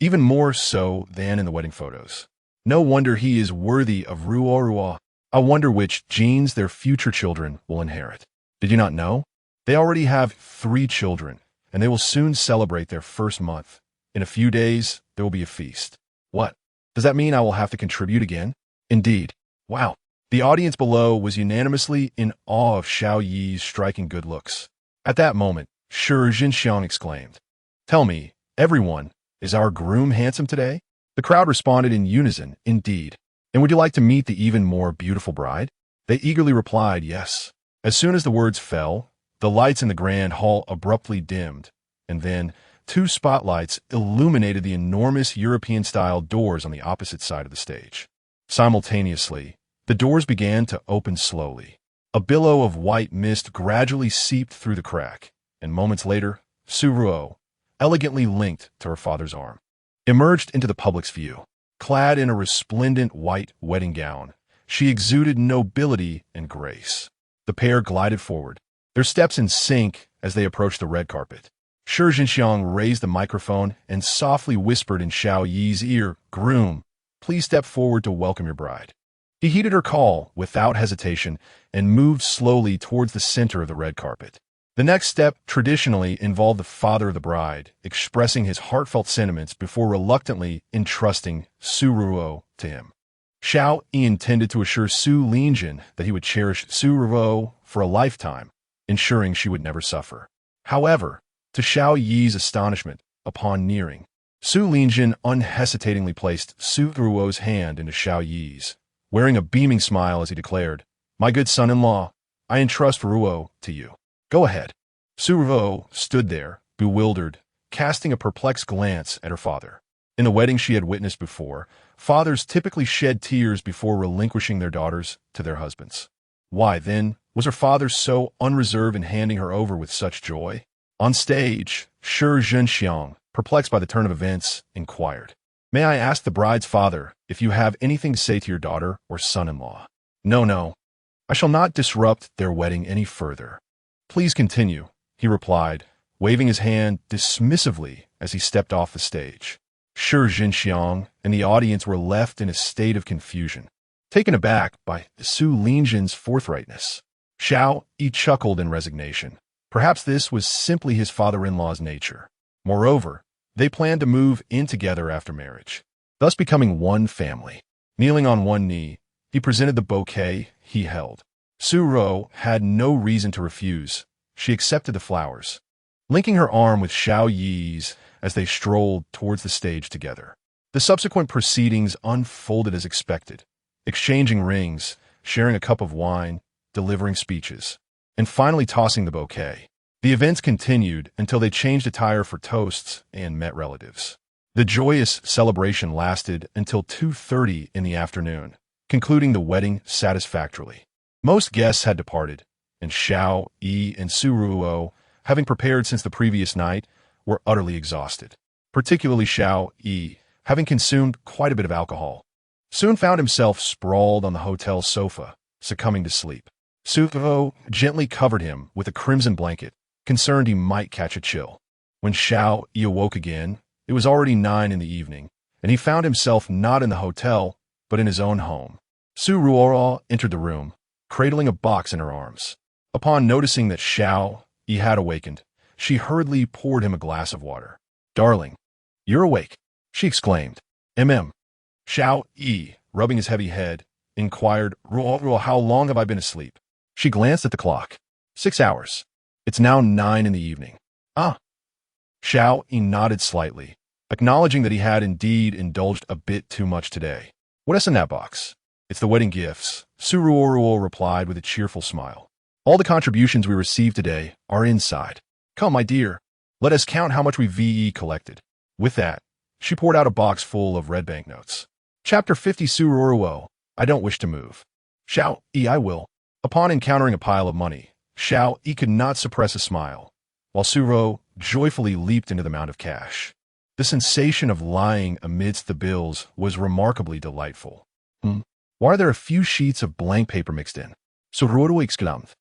even more so than in the wedding photos. No wonder he is worthy of Ruo. I wonder which genes their future children will inherit. Did you not know? They already have 3 children, and they will soon celebrate their first month. In a few days, there will be a feast. What? Does that mean I will have to contribute again? Indeed. Wow. The audience below was unanimously in awe of Xiao Yi's striking good looks. At that moment, Shi Jinxiang exclaimed, "Tell me, everyone, is our groom handsome today?" The crowd responded in unison, "Indeed. And would you like to meet the even more beautiful bride?" They eagerly replied, "Yes." As soon as the words fell, the lights in the grand hall abruptly dimmed, and then 2 spotlights illuminated the enormous European-style doors on the opposite side of the stage. Simultaneously, the doors began to open slowly. A billow of white mist gradually seeped through the crack, and moments later, Su Ruo, elegantly linked to her father's arm, emerged into the public's view. Clad in a resplendent white wedding gown, she exuded nobility and grace. The pair glided forward, their steps in sync as they approached the red carpet. Shi Jinxiang raised the microphone and softly whispered in Xiao Yi's ear, "Groom, please step forward to welcome your bride." He heeded her call without hesitation and moved slowly towards the center of the red carpet. The next step traditionally involved the father of the bride, expressing his heartfelt sentiments before reluctantly entrusting Su Ruo to him. Xiao Yi intended to assure Su Linjin that he would cherish Su Ruo for a lifetime, ensuring she would never suffer. However, to Xiao Yi's astonishment, upon nearing, Su Linjin unhesitatingly placed Su Ruo's hand into Xiao Yi's, wearing a beaming smile as he declared, "My good son-in-law, I entrust Ruo to you. Go ahead." Su Ruo stood there, bewildered, casting a perplexed glance at her father. In the wedding she had witnessed before, fathers typically shed tears before relinquishing their daughters to their husbands. Why, then, was her father so unreserved in handing her over with such joy? On stage, Shi Jinxiang, perplexed by the turn of events, inquired, "May I ask the bride's father if you have anything to say to your daughter or son-in-law?" No. I shall not disrupt their wedding any further. Please continue," he replied, waving his hand dismissively as he stepped off the stage. Shi Jinxiang and the audience were left in a state of confusion, taken aback by Su Linjin's forthrightness. Xiao Yi chuckled in resignation. Perhaps this was simply his father-in-law's nature. Moreover, they planned to move in together after marriage, thus becoming one family. Kneeling on one knee, he presented the bouquet he held. Su Ruo had no reason to refuse. She accepted the flowers, linking her arm with Xiao Yi's as they strolled towards the stage together. The subsequent proceedings unfolded as expected, exchanging rings, sharing a cup of wine, delivering speeches, and finally tossing the bouquet. The events continued until they changed attire for toasts and met relatives. The joyous celebration lasted until 2:30 in the afternoon, concluding the wedding satisfactorily. Most guests had departed, and Xiao Yi and Su Ruo, having prepared since the previous night, were utterly exhausted. Particularly Xiao Yi, having consumed quite a bit of alcohol, soon found himself sprawled on the hotel sofa, succumbing to sleep. Su Ruo gently covered him with a crimson blanket, concerned he might catch a chill. When Xiao Yi awoke again, it was already 9 in the evening, and he found himself not in the hotel, but in his own home. Su Ruo entered the room, cradling a box in her arms. Upon noticing that Xiao Yi had awakened, she hurriedly poured him a glass of water. "Darling, you're awake," she exclaimed. Xiao Yi, rubbing his heavy head, inquired, "Ruo, how long have I been asleep?" She glanced at the clock. 6 hours. It's now 9 in the evening. Ah. Xiao Yi nodded slightly, acknowledging that he had indeed indulged a bit too much today. "What is in that box?" "It's the wedding gifts," Su Ruo replied with a cheerful smile. "All the contributions we received today are inside. Come, my dear, let us count how much we VE collected." With that, she poured out a box full of red banknotes. Chapter 50. Su Ruo, I don't wish to move. Xiao Yi, I will. Upon encountering a pile of money, Xiao Yi could not suppress a smile, while Su Ruo joyfully leaped into the mound of cash. The sensation of lying amidst the bills was remarkably delightful. Why are there a few sheets of blank paper mixed in? So Ruodo exclaimed.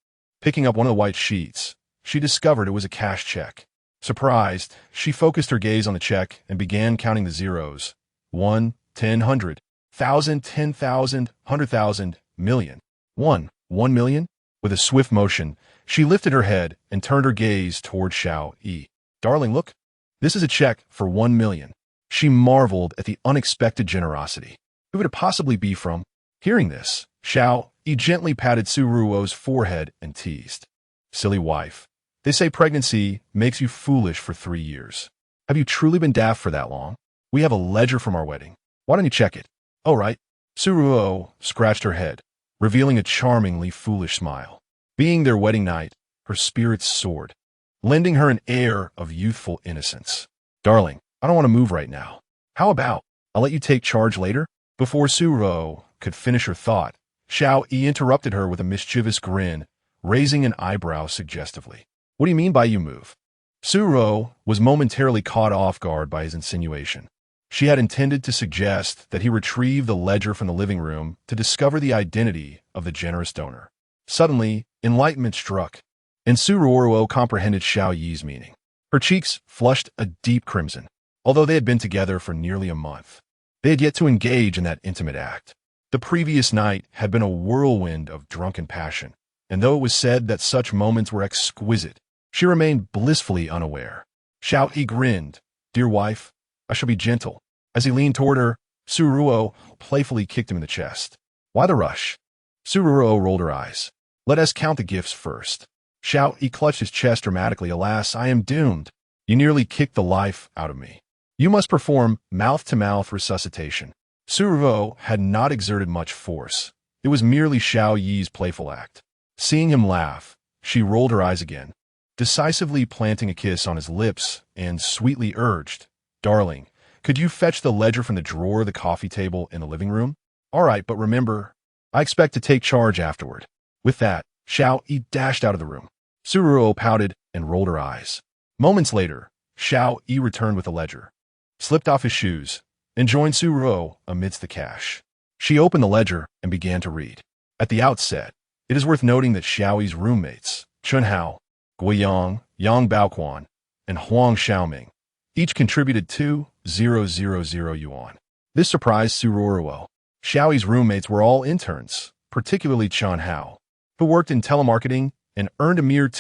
Picking up one of the white sheets, she discovered it was a cash check. Surprised, she focused her gaze on the check and began counting the zeros. 1, 10, 100, 1,000, 10,000, 100,000, million. 1 million? With a swift motion, she lifted her head and turned her gaze toward Xiao Yi. Darling, look. This is a check for 1 million. She marveled at the unexpected generosity. Who would it possibly be from? Hearing this, Xiao Yi gently patted Su Ruo's forehead and teased. Silly wife. They say pregnancy makes you foolish for 3 years. Have you truly been daft for that long? We have a ledger from our wedding. Why don't you check it? Oh, right. Su Ruo scratched her head, revealing a charmingly foolish smile. Being their wedding night, her spirits soared, lending her an air of youthful innocence. Darling, I don't want to move right now. How about I'll let you take charge later? Before Su Ruo could finish her thought, Xiao Yi interrupted her with a mischievous grin, raising an eyebrow suggestively. What do you mean by you move? Su Ruo was momentarily caught off guard by his insinuation. She had intended to suggest that he retrieve the ledger from the living room to discover the identity of the generous donor. Suddenly, enlightenment struck, and Su Ruo comprehended Xiao Yi's meaning. Her cheeks flushed a deep crimson. Although they had been together for nearly a month, they had yet to engage in that intimate act. The previous night had been a whirlwind of drunken passion, and though it was said that such moments were exquisite, she remained blissfully unaware. Xiao Yi grinned. Dear wife, I shall be gentle. As he leaned toward her, Su Ruo playfully kicked him in the chest. Why the rush? Su Ruo rolled her eyes. Let us count the gifts first. Xiao Yi clutched his chest dramatically. Alas, I am doomed. You nearly kicked the life out of me. You must perform mouth-to-mouth resuscitation. Su Ruo had not exerted much force. It was merely Xiao Yi's playful act. Seeing him laugh, she rolled her eyes again, decisively planting a kiss on his lips, and sweetly urged, Darling, could you fetch the ledger from the drawer of the coffee table in the living room? All right, but remember, I expect to take charge afterward. With that, Xiao Yi dashed out of the room. Su Ruo pouted and rolled her eyes. Moments later, Xiao Yi returned with the ledger, slipped off his shoes, and joined Su Ruo amidst the cash. She opened the ledger and began to read. At the outset, it is worth noting that Xiao Yi's roommates, Chun Hao, Guiyang, Yang Baoquan, and Huang Xiaoming, each contributed 2,000 yuan. This surprised Su Ruo. Xiao Yi's roommates were all interns, particularly Chun Hao, who worked in telemarketing and earned a mere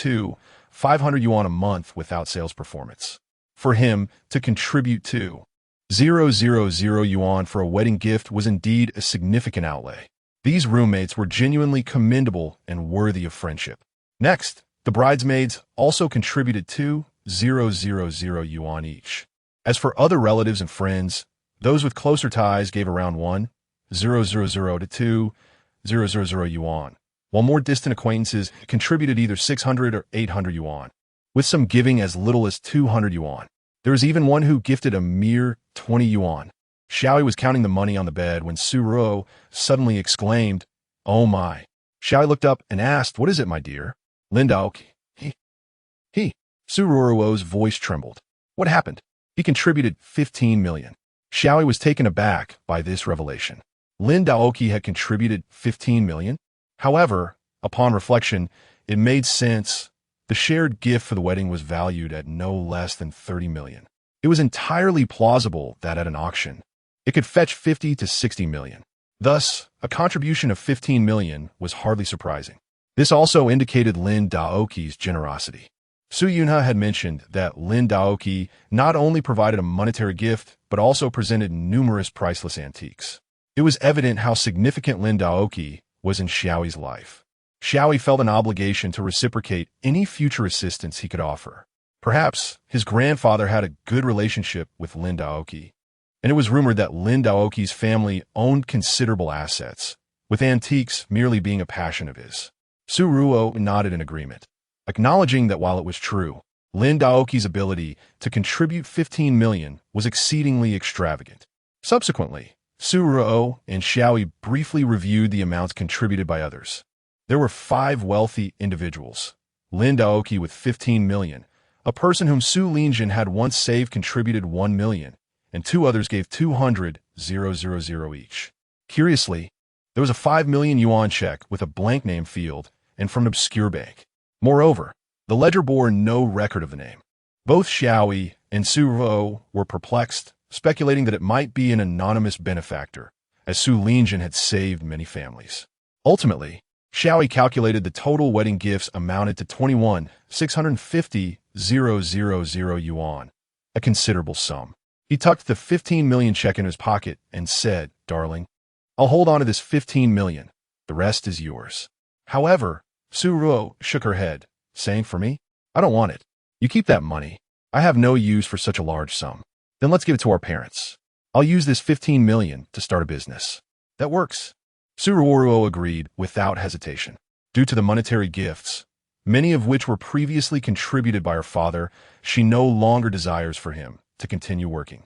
500 yuan a month without sales performance. For him to contribute 2,000 yuan for a wedding gift was indeed a significant outlay. These roommates were genuinely commendable and worthy of friendship. Next, the bridesmaids also contributed 2,000 yuan each. As for other relatives and friends, those with closer ties gave around 1,000 to 2,000 yuan, while more distant acquaintances contributed either 600 or 800 yuan, with some giving as little as 200 yuan. There was even one who gifted a mere 20 yuan. Xiao Yi was counting the money on the bed when Su Ruo suddenly exclaimed, Oh my. Xiao Yi looked up and asked, What is it, my dear? Linda, he. Su Ruo's voice trembled. What happened? He contributed 15 million. Xiao Yi was taken aback by this revelation. Lin Daoqi had contributed 15 million? However, upon reflection, it made sense. The shared gift for the wedding was valued at no less than 30 million. It was entirely plausible that at an auction, it could fetch 50 to 60 million. Thus, a contribution of 15 million was hardly surprising. This also indicated Lin Daoqi's generosity. Su Yunhe had mentioned that Lin Daoqi not only provided a monetary gift, but also presented numerous priceless antiques. It was evident how significant Lin Daoqi was in Xiao Yi's life. Xiao Yi felt an obligation to reciprocate any future assistance he could offer. Perhaps his grandfather had a good relationship with Lin Daoqi, and it was rumored that Lin Daoqi's family owned considerable assets, with antiques merely being a passion of his. Su Ruo nodded in agreement, acknowledging that while it was true, Lin Daoqi's ability to contribute 15 million was exceedingly extravagant. Subsequently, Su Ruo and Xiao Yi briefly reviewed the amounts contributed by others. There were 5 wealthy individuals. Lin Daoqi with 15 million, a person whom Su Linjin had once saved contributed 1 million, and 2 others gave 200,000 each. Curiously, There was a 5 million yuan check with a blank name field and from an obscure bank. Moreover, the ledger bore no record of the name. Both Xiao Yi and Su Ruo were perplexed, speculating that it might be an anonymous benefactor, as Su Lingjin had saved many families. Ultimately, Xiao Yi calculated the total wedding gifts amounted to 21,650,000 yuan, a considerable sum. He tucked the 15 million check in his pocket and said, "Darling, I'll hold on to this 15 million. The rest is yours." However, Su Ruo shook her head, saying, "For me, I don't want it. You keep that money. I have no use for such a large sum. Then let's give it to our parents. I'll use this 15 million to start a business." "That works." Su Ruo agreed without hesitation. Due to the monetary gifts, many of which were previously contributed by her father, she no longer desires for him to continue working.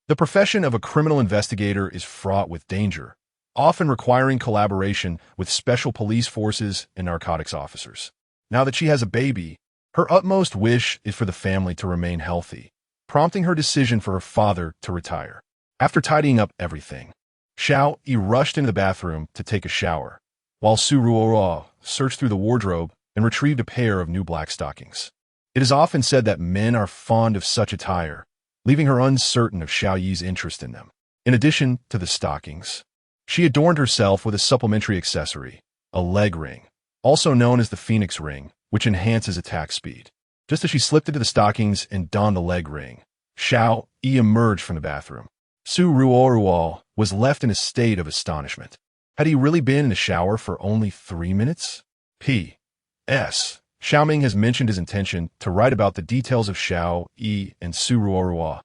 The profession of a criminal investigator is fraught with danger, often requiring collaboration with special police forces and narcotics officers. Now that she has a baby, her utmost wish is for the family to remain healthy, prompting her decision for her father to retire. After tidying up everything, Xiao Yi rushed into the bathroom to take a shower, while Su Ruo searched through the wardrobe and retrieved a pair of new black stockings. It is often said that men are fond of such attire, leaving her uncertain of Xiao Yi's interest in them. In addition to the stockings, she adorned herself with a supplementary accessory, a leg ring, also known as the Phoenix ring, which enhances attack speed. Just as she slipped into the stockings and donned the leg ring, Xiao Yi emerged from the bathroom. Su Ruo was left in a state of astonishment. Had he really been in the shower for only 3 minutes? P.S. Xiaoming has mentioned his intention to write about the details of Xiao Yi and Su Ruo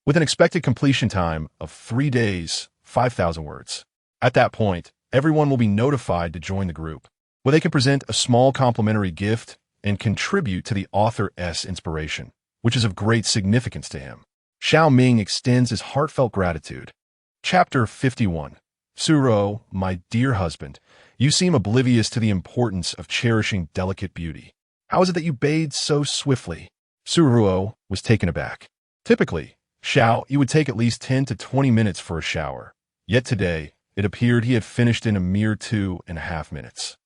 with an expected completion time of 3 days, 5,000 words. At that point, everyone will be notified to join the group, where they can present a small complimentary gift and contribute to the author's inspiration, which is of great significance to him. Xiao Ming extends his heartfelt gratitude. Chapter 51. Suro, my dear husband, you seem oblivious to the importance of cherishing delicate beauty. How is it that you bathed so swiftly? Suruo was taken aback. Typically, Xiao Yi would take at least 10 to 20 minutes for a shower. Yet today, it appeared he had finished in a mere 2.5 minutes.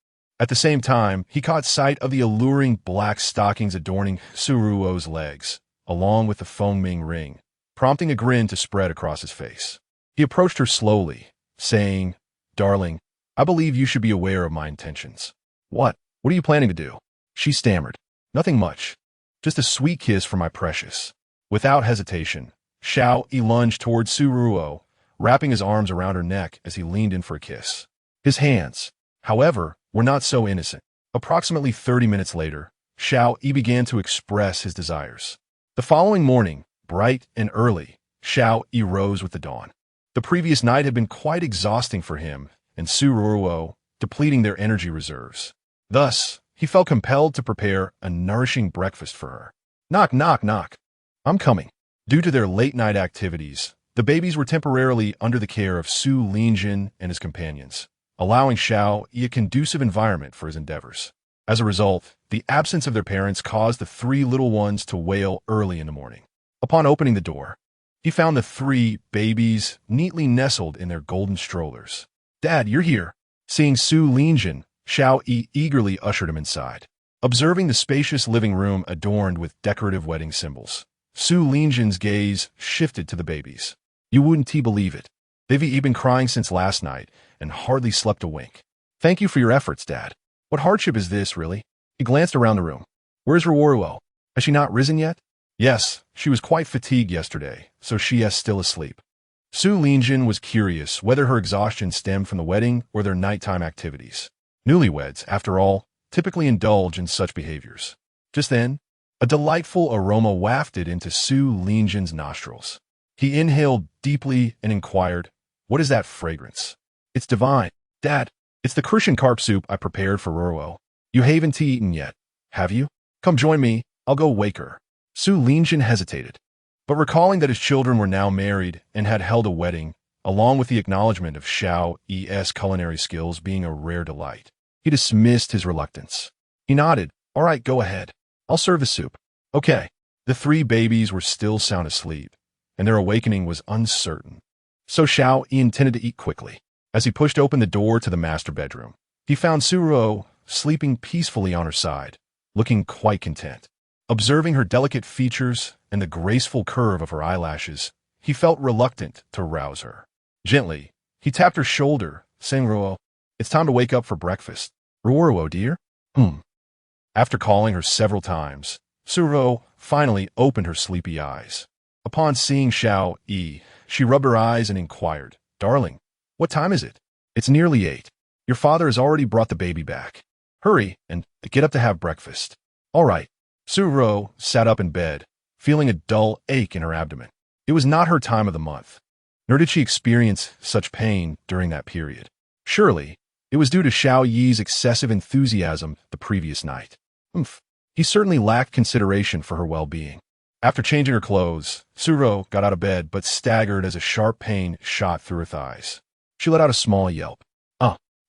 At the same time, he caught sight of the alluring black stockings adorning Suruo's legs, along with the Fengming ring, prompting a grin to spread across his face. He approached her slowly, saying, "Darling, I believe you should be aware of my intentions." What are you planning to do?" She stammered. "Nothing much. Just a sweet kiss for my precious." Without hesitation, Xiao Yi lunged towards Suruo, wrapping his arms around her neck as he leaned in for a kiss. His hands, however, were not so innocent. Approximately 30 minutes later, Xiao Yi began to express his desires. The following morning, bright and early, Xiao Yi rose with the dawn. The previous night had been quite exhausting for him and Su Ruo, depleting their energy reserves. Thus, he felt compelled to prepare a nourishing breakfast for her. "Knock, knock, knock. I'm coming." Due to their late-night activities, the babies were temporarily under the care of Su Lingjin and his companions, allowing Xiao Yi a conducive environment for his endeavors. As a result, the absence of their parents caused the 3 little ones to wail early in the morning. Upon opening the door, he found the 3 babies neatly nestled in their golden strollers. "Dad, you're here." Seeing Su Lingjin, Xiao Yi eagerly ushered him inside. Observing the spacious living room adorned with decorative wedding symbols, Su Lingjin's gaze shifted to the babies. "You wouldn't believe it. They've been crying since last night and hardly slept a wink." "Thank you for your efforts, Dad. What hardship is this, really?" He glanced around the room. "Where's Ruoruo? Has she not risen yet?" "Yes, she was quite fatigued yesterday, so she is still asleep." Su Lingjin was curious whether her exhaustion stemmed from the wedding or their nighttime activities. Newlyweds, after all, typically indulge in such behaviors. Just then, a delightful aroma wafted into Su Lingjin's nostrils. He inhaled deeply and inquired, "What is that fragrance?" "It's divine. Dad, it's the crucian carp soup I prepared for Ruo. You haven't eaten yet, have you? Come join me, I'll go wake her." Su Lingjin hesitated, but recalling that his children were now married and had held a wedding, along with the acknowledgement of Xiao Yi's culinary skills being a rare delight, he dismissed his reluctance. He nodded, "All right, go ahead. I'll serve the soup." "Okay." The 3 babies were still sound asleep, and their awakening was uncertain. So Xiao Yi intended to eat quickly. As he pushed open the door to the master bedroom, he found Suruo sleeping peacefully on her side, looking quite content. Observing her delicate features and the graceful curve of her eyelashes, he felt reluctant to rouse her. Gently, he tapped her shoulder, saying, "Ruo, it's time to wake up for breakfast." "Ruo, dear?" After calling her several times, Suruo finally opened her sleepy eyes. Upon seeing Xiao Yi, she rubbed her eyes and inquired, "Darling, what time is it?" "It's nearly 8. Your father has already brought the baby back. Hurry and get up to have breakfast." "All right." Suruo sat up in bed, feeling a dull ache in her abdomen. It was not her time of the month, nor did she experience such pain during that period. Surely, it was due to Xiao Yi's excessive enthusiasm the previous night. He certainly lacked consideration for her well-being. After changing her clothes, Suruo got out of bed but staggered as a sharp pain shot through her thighs. She let out a small yelp.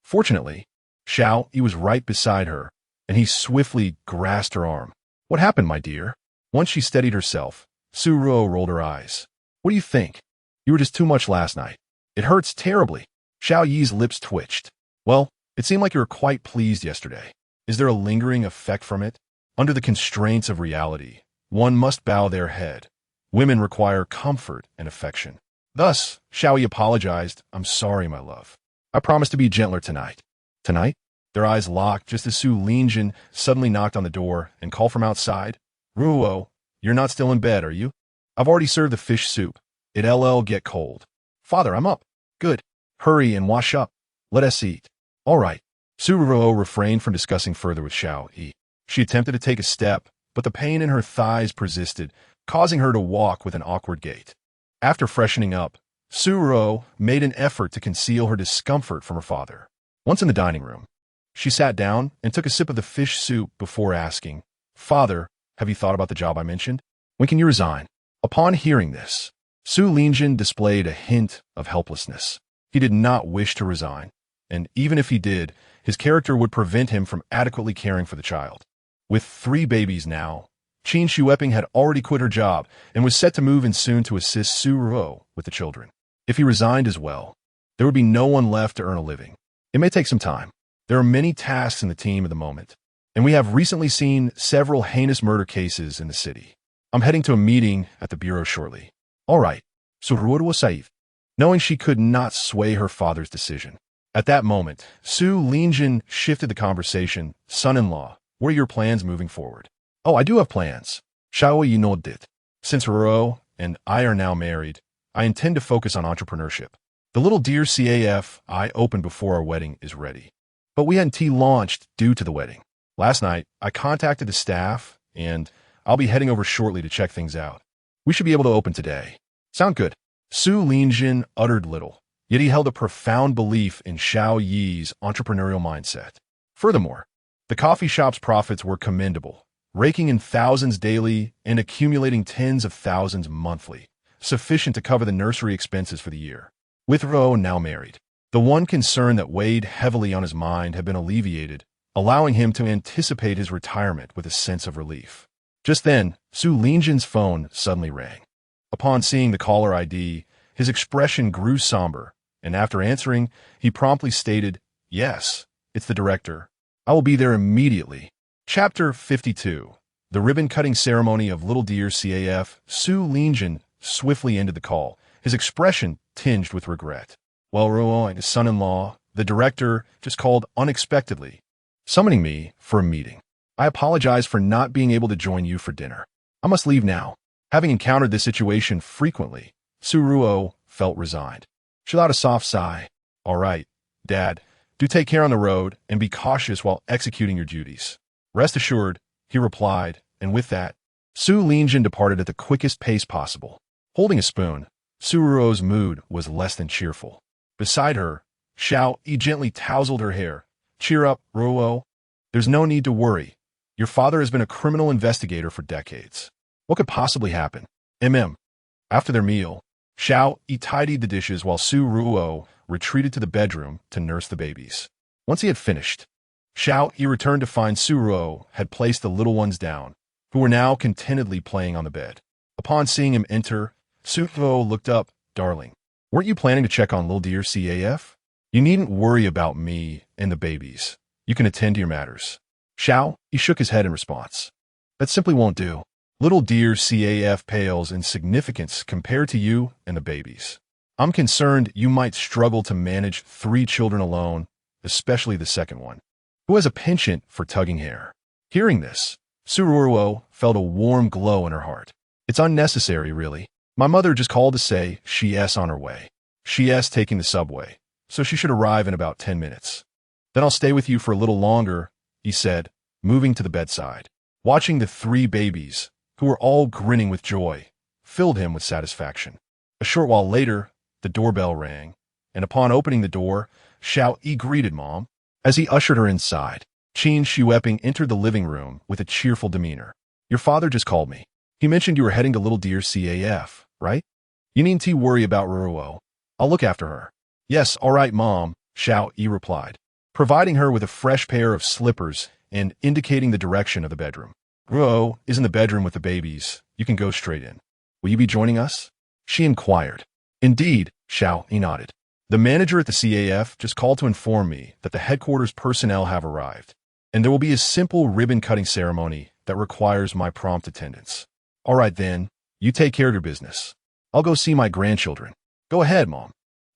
Fortunately, Xiao Yi was right beside her, and he swiftly grasped her arm. "What happened, my dear?" Once she steadied herself, Suruo rolled her eyes. "What do you think? You were just too much last night. It hurts terribly." Xiao Yi's lips twitched. "Well, it seemed like you were quite pleased yesterday. Is there a lingering effect from it?" Under the constraints of reality, one must bow their head. Women require comfort and affection. Thus, Xiao Yi apologized. "I'm sorry, my love. I promise to be gentler tonight." "Tonight?" Their eyes locked just as Su Lingjin suddenly knocked on the door and called from outside. "Ruo, you're not still in bed, are you? I've already served the fish soup. It'll get cold." "Father, I'm up." "Good. Hurry and wash up. Let us eat." "All right." Suruo refrained from discussing further with Xiao Yi. She attempted to take a step, but the pain in her thighs persisted, causing her to walk with an awkward gait. After freshening up, Suruo made an effort to conceal her discomfort from her father. Once in the dining room, she sat down and took a sip of the fish soup before asking, "Father, have you thought about the job I mentioned? When can you resign?" Upon hearing this, Su Lingjin displayed a hint of helplessness. He did not wish to resign, and even if he did, his character would prevent him from adequately caring for the child. With 3 babies now, Qin Shueping had already quit her job and was set to move in soon to assist Suruo with the children. If he resigned as well, there would be no one left to earn a living. It may take some time. There are many tasks in the team at the moment, and we have recently seen several heinous murder cases in the city. I'm heading to a meeting at the bureau shortly. "All right." Suruo was safe, knowing she could not sway her father's decision. At that moment, Su Lingjin shifted the conversation. "Son-in-law, what are your plans moving forward?" "Oh, I do have plans." Xiao Yi nodded. "Since Ruo and I are now married, I intend to focus on entrepreneurship. The little deer CAF I opened before our wedding is ready. But we hadn't launched due to the wedding. Last night, I contacted the staff, and I'll be heading over shortly to check things out. We should be able to open today." "Sound good." Su Lingjin uttered little, yet he held a profound belief in Xiao Yi's entrepreneurial mindset. Furthermore, the coffee shop's profits were commendable, raking in thousands daily and accumulating tens of thousands monthly, sufficient to cover the nursery expenses for the year. With Ro now married, the one concern that weighed heavily on his mind had been alleviated, allowing him to anticipate his retirement with a sense of relief. Just then, Su Lingjin's phone suddenly rang. Upon seeing the caller ID, his expression grew somber, and after answering, he promptly stated, "Yes, it's the director. I will be there immediately." Chapter 52. The ribbon-cutting ceremony of Little Deer CAF. Su Lingjin swiftly ended the call, his expression tinged with regret. "Well, Ruo and his son-in-law, the director, just called unexpectedly, summoning me for a meeting. I apologize for not being able to join you for dinner. I must leave now." Having encountered this situation frequently, Suruo felt resigned. She let out a soft sigh. "All right, Dad, do take care on the road and be cautious while executing your duties." "Rest assured," he replied, and with that, Su Lingjin departed at the quickest pace possible. Holding a spoon, Suruo's mood was less than cheerful. Beside her, Xiao Yi gently tousled her hair. "Cheer up, Ruo. There's no need to worry. Your father has been a criminal investigator for decades. What could possibly happen?" After their meal, Xiao Yi tidied the dishes while Suruo retreated to the bedroom to nurse the babies. Once he had finished, Xiao Yi returned to find Suruo had placed the little ones down, who were now contentedly playing on the bed. Upon seeing him enter, Suruo looked up. "Darling, weren't you planning to check on Little Deer CAF?" You needn't worry about me and the babies. You can attend to your matters. Xiao Yi shook his head in response. That simply won't do. Little dear CAF pales in significance compared to you and the babies. I'm concerned you might struggle to manage 3 children alone, especially the second one, who has a penchant for tugging hair. Hearing this, Suruo felt a warm glow in her heart. It's unnecessary, really. My mother just called to say she's on her way. She's taking the subway, so she should arrive in about 10 minutes. Then I'll stay with you for a little longer, he said, moving to the bedside. Watching the 3 babies, who were all grinning with joy, filled him with satisfaction. A short while later, the doorbell rang, and upon opening the door, Xiao Yi greeted Mom. As he ushered her inside, Qin Shueping entered the living room with a cheerful demeanor. Your father just called me. He mentioned you were heading to Little Deer CAF, right? You needn't worry about Ruruo. I'll look after her. Yes, all right, Mom, Xiao Yi replied, providing her with a fresh pair of slippers and indicating the direction of the bedroom. Ruruo is in the bedroom with the babies. You can go straight in. Will you be joining us? She inquired. Indeed, Xiao Yi nodded. The manager at the CAF just called to inform me that the headquarters personnel have arrived, and there will be a simple ribbon-cutting ceremony that requires my prompt attendance. All right then, you take care of your business. I'll go see my grandchildren. Go ahead, Mom.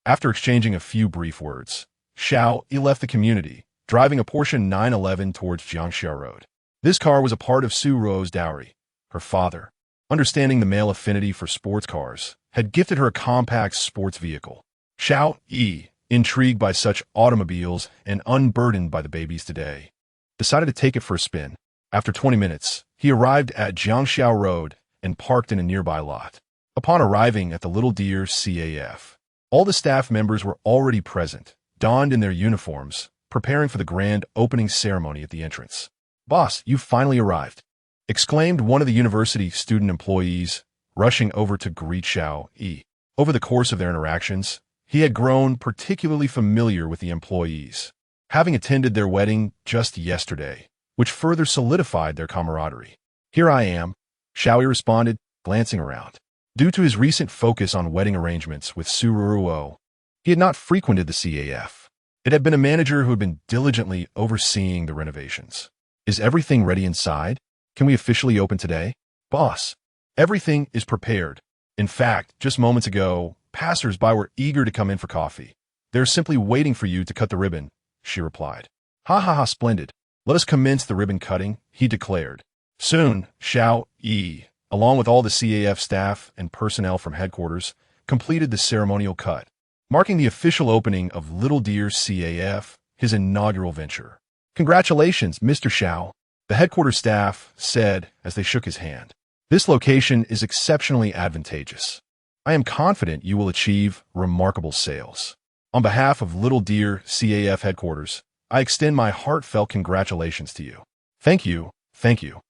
After exchanging a few brief words, Xiao Yi left the community, driving a Porsche 911 towards Jiangxia Road. This car was a part of Su Ruo's dowry. Her father, understanding the male affinity for sports cars, had gifted her a compact sports vehicle. Xiao Yi, intrigued by such automobiles and unburdened by the babies today, decided to take it for a spin. After 20 minutes, he arrived at Jiangxia Road and parked in a nearby lot. Upon arriving at the Little Deer CAF, all the staff members were already present, donned in their uniforms, preparing for the grand opening ceremony at the entrance. Boss, you've finally arrived, exclaimed one of the university student employees, rushing over to greet Xiao Yi. Over the course of their interactions, he had grown particularly familiar with the employees, having attended their wedding just yesterday, which further solidified their camaraderie. Here I am, Xiao Yi responded, glancing around. Due to his recent focus on wedding arrangements with Su Ruruo, he had not frequented the CAF. It had been a manager who had been diligently overseeing the renovations. Is everything ready inside? Can we officially open today? Boss, everything is prepared. In fact, just moments ago, passers-by were eager to come in for coffee. They're simply waiting for you to cut the ribbon, she replied. Ha ha ha, splendid. Let us commence the ribbon cutting, he declared. Soon, Xiao Yi, along with all the CAF staff and personnel from headquarters, completed the ceremonial cut, marking the official opening of Little Deer CAF, his inaugural venture. Congratulations, Mr. Xiao, the headquarters staff said as they shook his hand. This location is exceptionally advantageous. I am confident you will achieve remarkable sales. On behalf of Little Deer CAF headquarters, I extend my heartfelt congratulations to you. Thank you, thank you.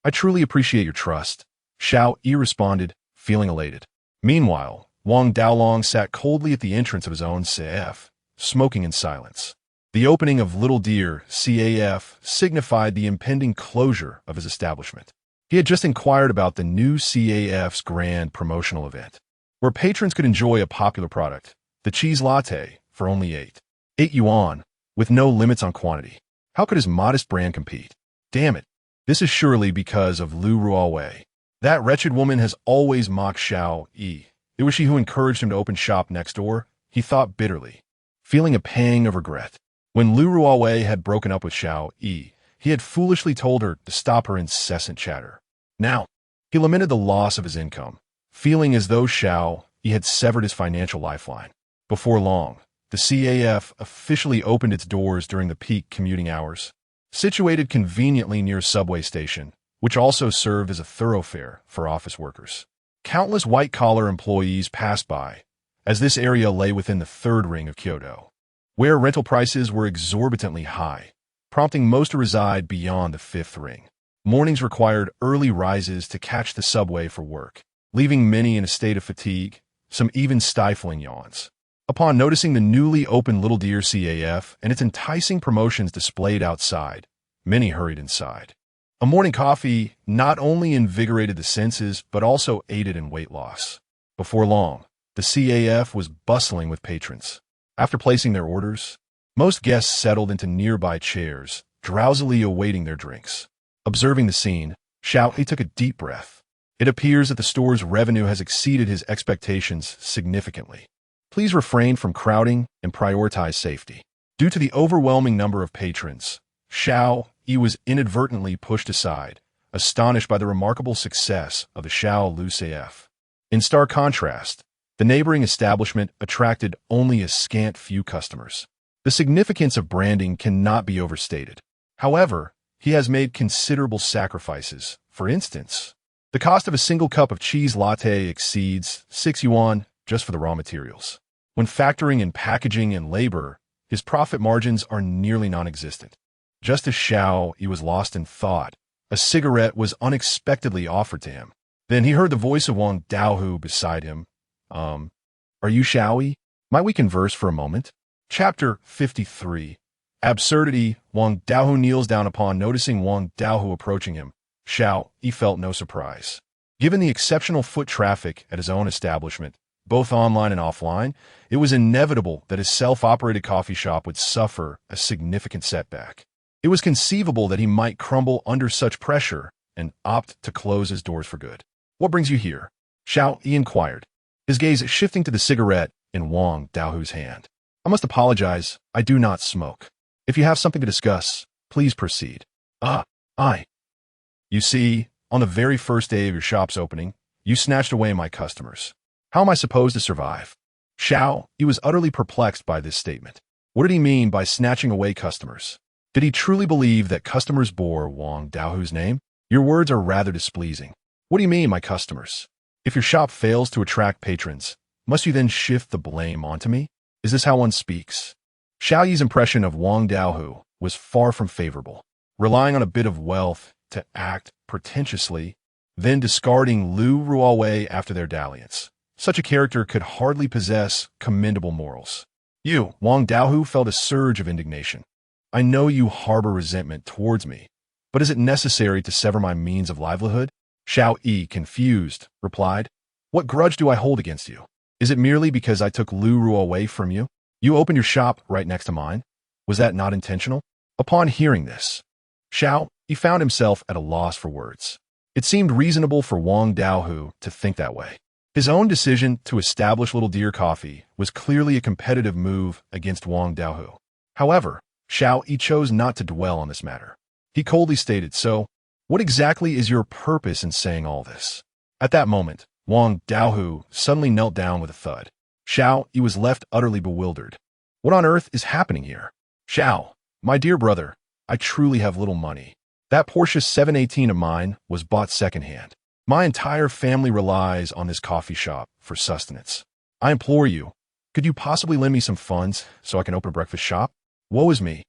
I truly appreciate your trust, Xiao Yi responded, feeling elated. Meanwhile, Wang Daolong sat coldly at the entrance of his own CAF, smoking in silence. The opening of Little Deer CAF signified the impending closure of his establishment. He had just inquired about the new CAF's grand promotional event, where patrons could enjoy a popular product, the cheese latte, for only 8 yuan, with no limits on quantity. How could his modest brand compete? Damn it. This is surely because of Lu Ruowei. That wretched woman has always mocked Xiao Yi. It was she who encouraged him to open shop next door, he thought bitterly, feeling a pang of regret. When Lu Ruowei had broken up with Xiao Yi, he had foolishly told her to stop her incessant chatter. Now, he lamented the loss of his income, feeling as though Xiao Yi had severed his financial lifeline. Before long, the CAF officially opened its doors during the peak commuting hours. Situated conveniently near a subway station, which also served as a thoroughfare for office workers. Countless white-collar employees passed by, as this area lay within the third ring of Kyoto, where rental prices were exorbitantly high, prompting most to reside beyond the fifth ring. Mornings required early rises to catch the subway for work, leaving many in a state of fatigue, some even stifling yawns. Upon noticing the newly opened Little Deer CAF and its enticing promotions displayed outside, many hurried inside. A morning coffee not only invigorated the senses but also aided in weight loss. Before long, the CAF was bustling with patrons. After placing their orders, most guests settled into nearby chairs, drowsily awaiting their drinks. Observing the scene, Xiao Yi took a deep breath. It appears that the store's revenue has exceeded his expectations significantly. Please refrain from crowding and prioritize safety. Due to the overwhelming number of patrons, Xiao Yi was inadvertently pushed aside, astonished by the remarkable success of the Xiao Lu CF. In stark contrast, the neighboring establishment attracted only a scant few customers. The significance of branding cannot be overstated. However, he has made considerable sacrifices. For instance, the cost of a single cup of cheese latte exceeds 6 yuan just for the raw materials. When factoring in packaging and labor, his profit margins are nearly non-existent. Just as Xiao Yi was lost in thought, a cigarette was unexpectedly offered to him. Then he heard the voice of Wang Daohu beside him. Are you Xiao Yi? Might we converse for a moment? Chapter 53. Absurdity. Wang Daohu kneels down upon noticing Wang Daohu approaching him. Xiao Yi felt no surprise. Given the exceptional foot traffic at his own establishment, both online and offline, it was inevitable that his self-operated coffee shop would suffer a significant setback. It was conceivable that he might crumble under such pressure and opt to close his doors for good. What brings you here? Xiao Yi inquired, his gaze shifting to the cigarette in Wang Daohu's hand. I must apologize, I do not smoke. If you have something to discuss, please proceed. You see, on the very first day of your shop's opening, you snatched away my customers. How am I supposed to survive? Xiao Yi was utterly perplexed by this statement. What did he mean by snatching away customers? Did he truly believe that customers bore Wang Daohu's name? Your words are rather displeasing. What do you mean, my customers? If your shop fails to attract patrons, must you then shift the blame onto me? Is this how one speaks? Xiao Yi's impression of Wang Daohu was far from favorable. Relying on a bit of wealth to act pretentiously, then discarding Lu Ruowei after their dalliance. Such a character could hardly possess commendable morals. You, Wang Daohu, felt a surge of indignation. I know you harbor resentment towards me, but is it necessary to sever my means of livelihood? Xiao Yi, confused, replied, What grudge do I hold against you? Is it merely because I took Lu Ruowei from you? You opened your shop right next to mine. Was that not intentional? Upon hearing this, Xiao Yi found himself at a loss for words. It seemed reasonable for Wang Daohu to think that way. His own decision to establish Little Deer Coffee was clearly a competitive move against Wang Daohu. However, Xiao Yi chose not to dwell on this matter. He coldly stated, So, what exactly is your purpose in saying all this? At that moment, Wang Daohu suddenly knelt down with a thud. Xiao Yi was left utterly bewildered. What on earth is happening here? Xiao, my dear brother, I truly have little money. That Porsche 718 of mine was bought secondhand. My entire family relies on this coffee shop for sustenance. I implore you, could you possibly lend me some funds so I can open a breakfast shop? Woe is me.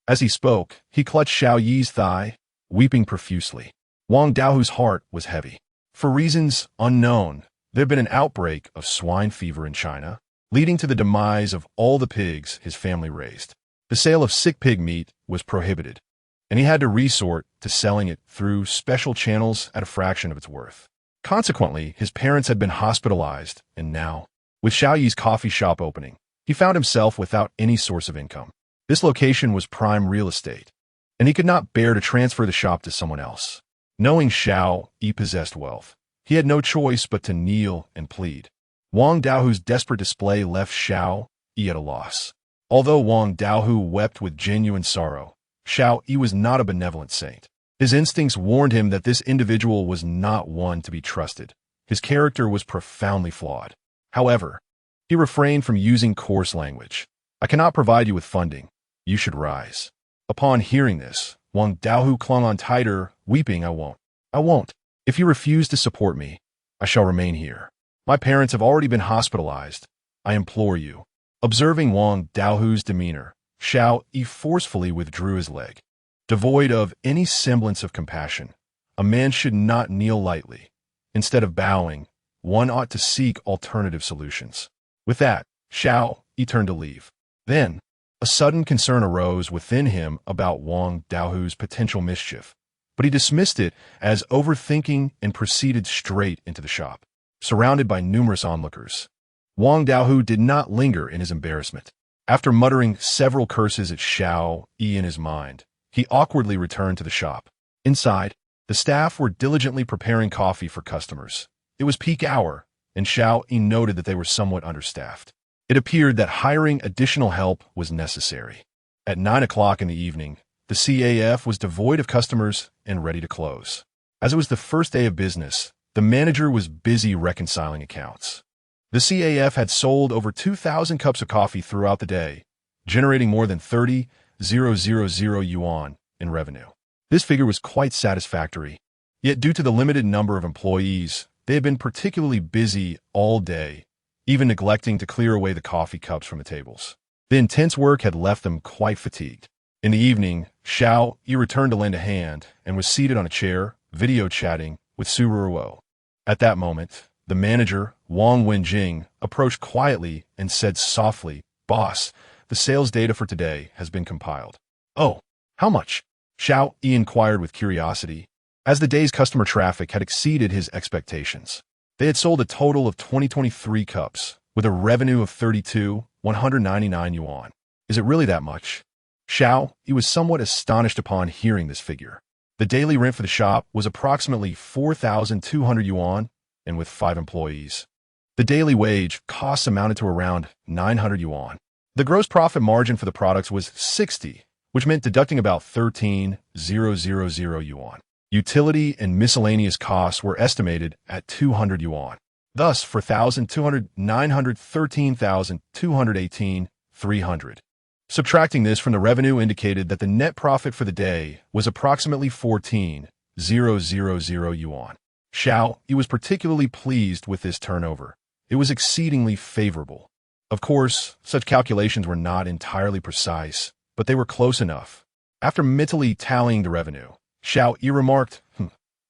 As he spoke, he clutched Xiao Yi's thigh, weeping profusely. Wang Daohu's heart was heavy. For reasons unknown, there had been an outbreak of swine fever in China, leading to the demise of all the pigs his family raised. The sale of sick pig meat was prohibited, and he had to resort to selling it through special channels at a fraction of its worth. Consequently, his parents had been hospitalized, and now, with Xiao Yi's coffee shop opening, he found himself without any source of income. This location was prime real estate, and he could not bear to transfer the shop to someone else. Knowing Xiao Yi possessed wealth, he had no choice but to kneel and plead. Wang Daohu's desperate display left Xiao Yi at a loss. Although Wang Daohu wept with genuine sorrow, Xiao Yi was not a benevolent saint. His instincts warned him that this individual was not one to be trusted. His character was profoundly flawed. However, he refrained from using coarse language. I cannot provide you with funding. You should rise. Upon hearing this, Wang Daohu clung on tighter, weeping, I won't. If you refuse to support me, I shall remain here. My parents have already been hospitalized. I implore you. Observing Wang Daohu's demeanor, Xiao Yi forcefully withdrew his leg. Devoid of any semblance of compassion, a man should not kneel lightly. Instead of bowing, one ought to seek alternative solutions. With that, Xiao Yi turned to leave. Then, a sudden concern arose within him about Wang Daohu's potential mischief, but he dismissed it as overthinking and proceeded straight into the shop. Surrounded by numerous onlookers, Wang Daohu did not linger in his embarrassment. After muttering several curses at Xiao Yi in his mind, he awkwardly returned to the shop. Inside, the staff were diligently preparing coffee for customers. It was peak hour, and Xiao Yi noted that they were somewhat understaffed. It appeared that hiring additional help was necessary. At 9 o'clock in the evening, the CAF was devoid of customers and ready to close. As it was the first day of business, the manager was busy reconciling accounts. The CAF had sold over 2,000 cups of coffee throughout the day, generating more than 30,000 yuan in revenue. This figure was quite satisfactory. Yet due to the limited number of employees, they had been particularly busy all day, even neglecting to clear away the coffee cups from the tables. The intense work had left them quite fatigued. In the evening, Xiao Yi returned to lend a hand and was seated on a chair, video chatting with Su Ruo. At that moment, the manager, Wang Wenjing, approached quietly and said softly, "Boss, the sales data for today has been compiled." "Oh, how much?" Xiao Yi inquired with curiosity, as the day's customer traffic had exceeded his expectations. They had sold a total of 2023 cups, with a revenue of 32,199 yuan. "Is it really that much?" Xiao Yi was somewhat astonished upon hearing this figure. The daily rent for the shop was approximately 4,200 yuan, and with 5 employees, the daily wage costs amounted to around 900 yuan. The gross profit margin for the products was 60, which meant deducting about 13,000 yuan. Utility and miscellaneous costs were estimated at 200 yuan. Thus, for 1,200, 900, 13,218, 300. Subtracting this from the revenue indicated that the net profit for the day was approximately 14,000 yuan. Xiao Yi was particularly pleased with this turnover. It was exceedingly favorable. Of course, such calculations were not entirely precise, but they were close enough. After mentally tallying the revenue, Xiao Yi remarked,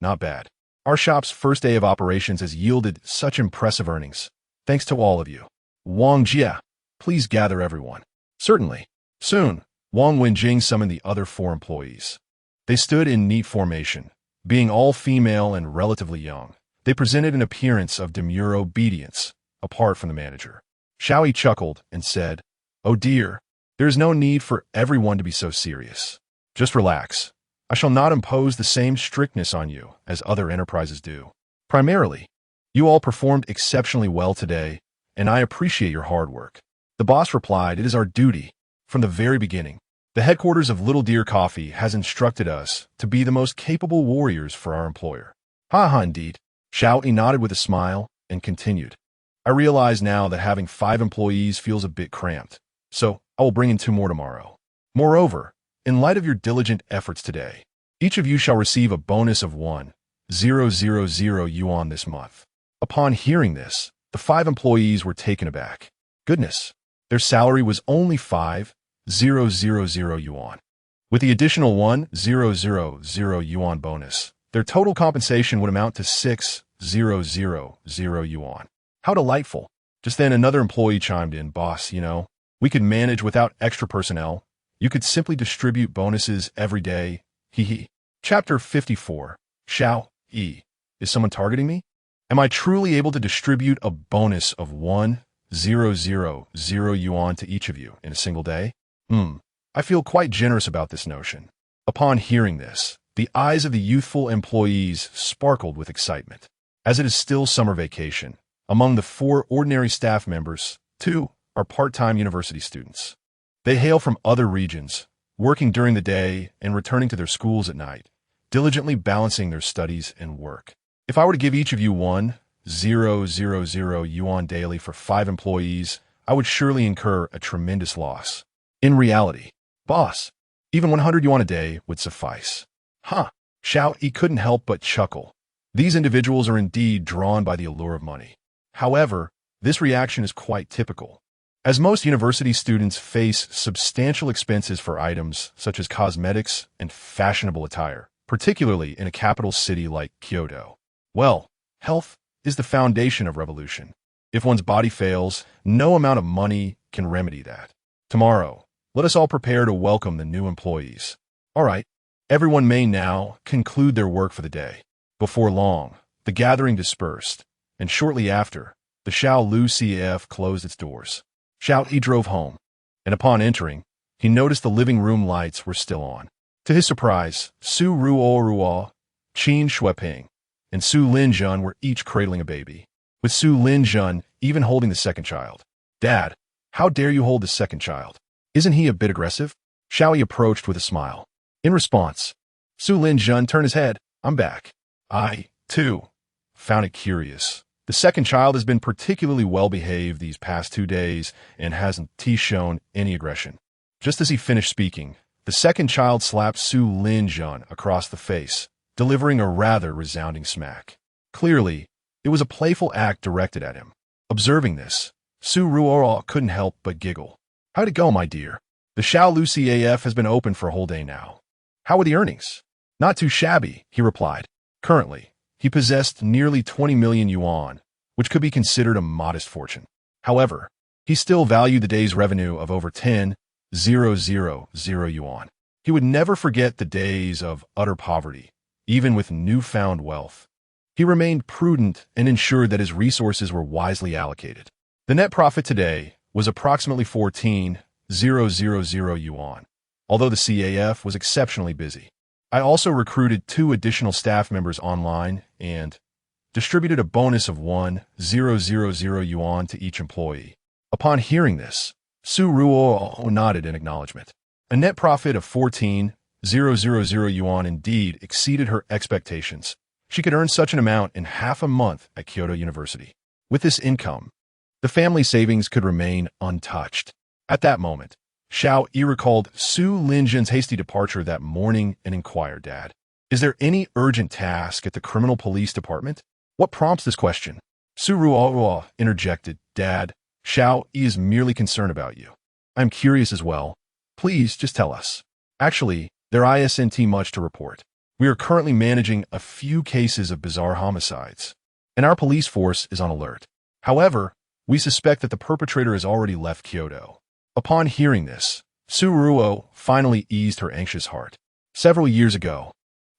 "Not bad. Our shop's first day of operations has yielded such impressive earnings. Thanks to all of you. Wang Jia, please gather everyone." "Certainly." Soon, Wang Wenjing summoned the other 4 employees. They stood in neat formation. Being all female and relatively young, they presented an appearance of demure obedience, apart from the manager. Xiao Yi chuckled and said, "Oh dear, there is no need for everyone to be so serious. Just relax. I shall not impose the same strictness on you as other enterprises do. Primarily, you all performed exceptionally well today, and I appreciate your hard work." The boss replied, "It is our duty. From the very beginning, the headquarters of Little Deer Coffee has instructed us to be the most capable warriors for our employer." "Ha ha, indeed." Xiao Yi nodded with a smile and continued, "I realize now that having 5 employees feels a bit cramped, so I will bring in 2 more tomorrow. Moreover, in light of your diligent efforts today, each of you shall receive a bonus of 1,000 yuan this month." Upon hearing this, the 5 employees were taken aback. Goodness, their salary was only 5,000 yuan. With the additional 1,000 yuan bonus, their total compensation would amount to 6,000 yuan. How delightful. Just then another employee chimed in, "Boss, we could manage without extra personnel. You could simply distribute bonuses every day. Hee hee." Chapter 54. Xiao Yi. Is someone targeting me? Am I truly able to distribute a bonus of 1,000 yuan to each of you in a single day? I feel quite generous about this notion. Upon hearing this, the eyes of the youthful employees sparkled with excitement. As it is still summer vacation, among the 4 ordinary staff members, 2 are part-time university students. They hail from other regions, working during the day and returning to their schools at night, diligently balancing their studies and work. If I were to give each of you 1,000 yuan daily for 5 employees, I would surely incur a tremendous loss. In reality, boss, even 100 yuan a day would suffice. Huh. Xiao Yi couldn't help but chuckle. These individuals are indeed drawn by the allure of money. However, this reaction is quite typical, as most university students face substantial expenses for items such as cosmetics and fashionable attire, particularly in a capital city like Kyoto. Well, health is the foundation of revolution. If one's body fails, no amount of money can remedy that. Tomorrow, let us all prepare to welcome the new employees. All right, everyone may now conclude their work for the day. Before long, the gathering dispersed, and shortly after, the Xiao Lu CF closed its doors. Xiao Yi drove home, and upon entering, he noticed the living room lights were still on. To his surprise, Su Ruo, Qin Shueping, and Su Linjun were each cradling a baby, with Su Linjun even holding the second child. "Dad, how dare you hold the second child? Isn't he a bit aggressive?" Xiao Yi approached with a smile. In response, Su Linjun turned his head. "I'm back. I, too, found it curious. The second child has been particularly well-behaved these past 2 days and hasn't shown any aggression." Just as he finished speaking, the second child slapped Su Linjun across the face, delivering a rather resounding smack. Clearly, it was a playful act directed at him. Observing this, Su Ruo couldn't help but giggle. "How'd it go, my dear? The Xiao Lu CAF has been open for a whole day now. How are the earnings?" "Not too shabby," he replied. Currently, he possessed nearly 20 million yuan, which could be considered a modest fortune. However, he still valued the day's revenue of over 10,000 yuan. He would never forget the days of utter poverty, even with newfound wealth. He remained prudent and ensured that his resources were wisely allocated. The net profit today was approximately 14,000 yuan, although the CAF was exceptionally busy. I also recruited 2 additional staff members online and distributed a bonus of 1,000 yuan to each employee. Upon hearing this, Su Ruo nodded in acknowledgement. A net profit of 14,000 yuan indeed exceeded her expectations. She could earn such an amount in half a month at Kyoto University. With this income, the family savings could remain untouched. At that moment, Xiao Yi recalled Su Linjun's hasty departure that morning and inquired, "Dad, is there any urgent task at the criminal police department?" "What prompts this question?" Su Ruo interjected. "Dad, Xiao Yi is merely concerned about you. I'm curious as well. Please just tell us." "Actually, there isn't much to report. We are currently managing a few cases of bizarre homicides, and our police force is on alert. However, we suspect that the perpetrator has already left Kyoto." Upon hearing this, Su Ruo finally eased her anxious heart. Several years ago,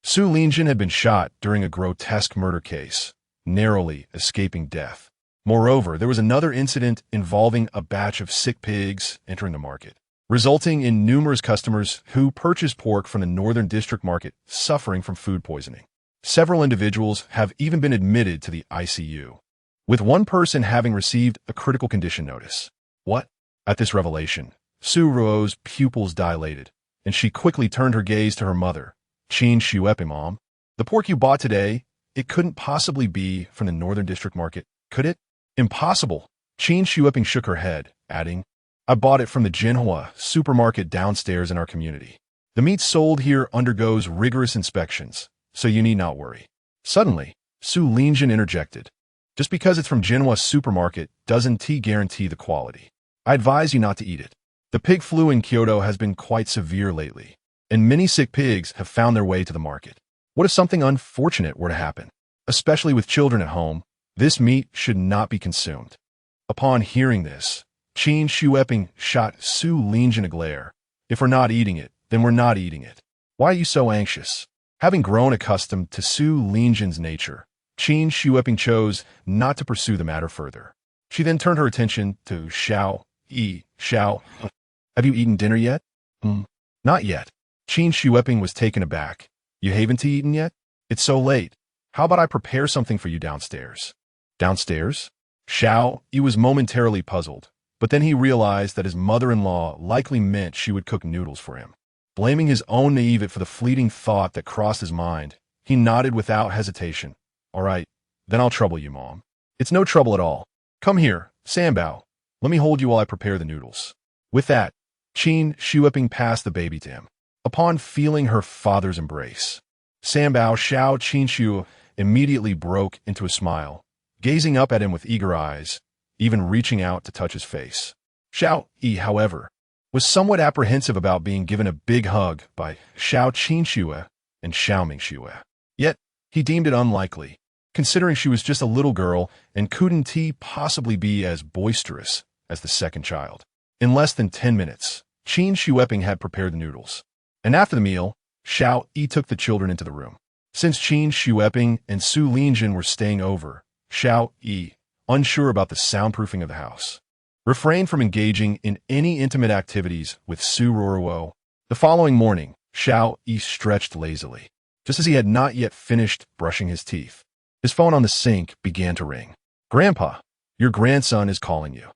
Su Linjun had been shot during a grotesque murder case, narrowly escaping death. Moreover, there was another incident involving a batch of sick pigs entering the market, resulting in numerous customers who purchased pork from the Northern District Market suffering from food poisoning. Several individuals have even been admitted to the ICU, with one person having received a critical condition notice. "What?" At this revelation, Su Ruo's pupils dilated, and she quickly turned her gaze to her mother. "Qin Shueping, Mom, the pork you bought today, it couldn't possibly be from the Northern District Market, could it?" "Impossible." Qin Shueping shook her head, adding, "I bought it from the Jinhua supermarket downstairs in our community. The meat sold here undergoes rigorous inspections, so you need not worry." Suddenly, Su Linjun interjected. "Just because it's from Jinhua supermarket doesn't guarantee the quality. I advise you not to eat it. The pig flu in Kyoto has been quite severe lately, and many sick pigs have found their way to the market. What if something unfortunate were to happen? Especially with children at home, this meat should not be consumed." Upon hearing this, Qin Shueping shot Su Linjun a glare. "If we're not eating it, then we're not eating it. Why are you so anxious?" Having grown accustomed to Su Linjun's nature, Qin Shueping chose not to pursue the matter further. She then turned her attention to Xiao Yi. "Xiao, have you eaten dinner yet?" "Not yet." Qin Shueping was taken aback. "You haven't eaten yet? It's so late. How about I prepare something for you downstairs?" "Downstairs?" Xiao Yi was momentarily puzzled, but then he realized that his mother-in-law likely meant she would cook noodles for him. Blaming his own naivete for the fleeting thought that crossed his mind, he nodded without hesitation. "All right, then I'll trouble you, Mom." "It's no trouble at all. Come here, Sanbao. Let me hold you while I prepare the noodles." With that, Qin Shueping passed the baby to him. Upon feeling her father's embrace, Sanbao Xiao Qinshu immediately broke into a smile, gazing up at him with eager eyes, even reaching out to touch his face. Xiao Yi, however, was somewhat apprehensive about being given a big hug by Xiao Qinshu and Xiao Mingxue. Yet, he deemed it unlikely, considering she was just a little girl and couldn't possibly be as boisterous as the second child. In less than 10 minutes, Qin Shueping had prepared the noodles, and after the meal, Xiao Yi took the children into the room. Since Qin Shueping and Su Linjun were staying over, Xiao Yi unsure about the soundproofing of the house. Refrain from engaging in any intimate activities with Su Ruo. The following morning, Xiao Yi stretched lazily. Just as he had not yet finished brushing his teeth, his phone on the sink began to ring. "Grandpa, your grandson is calling you."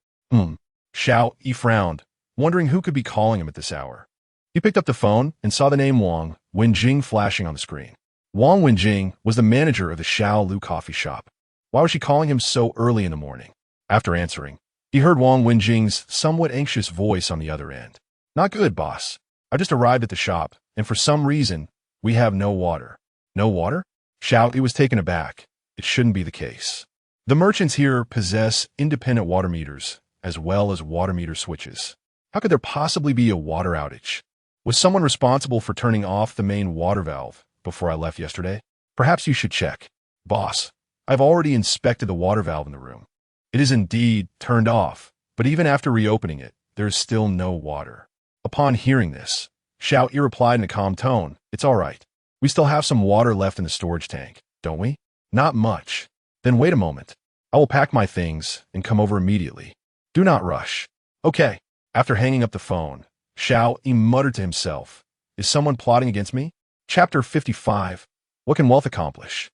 Xiao Yi frowned, wondering who could be calling him at this hour. He picked up the phone and saw the name Wang Wenjing flashing on the screen. Wang Wenjing was the manager of the Xiao Lu coffee shop. Why was she calling him so early in the morning? After answering, he heard Wang Wenjing's somewhat anxious voice on the other end. "Not good, boss. I just arrived at the shop, and for some reason, we have no water." "No water?" Xiao Yi was taken aback. It shouldn't be the case. The merchants here possess independent water meters, as well as water meter switches. How could there possibly be a water outage? Was someone responsible for turning off the main water valve before I left yesterday? "Perhaps you should check." "Boss, I've already inspected the water valve in the room. It is indeed turned off, but even after reopening it, there is still no water." Upon hearing this, Xiao Yi replied in a calm tone, "It's all right. We still have some water left in the storage tank, don't we?" "Not much." "Then wait a moment. I will pack my things and come over immediately. Do not rush." "Okay." After hanging up the phone, Xiao Yi muttered to himself, "Is someone plotting against me?" Chapter 55. What can wealth accomplish?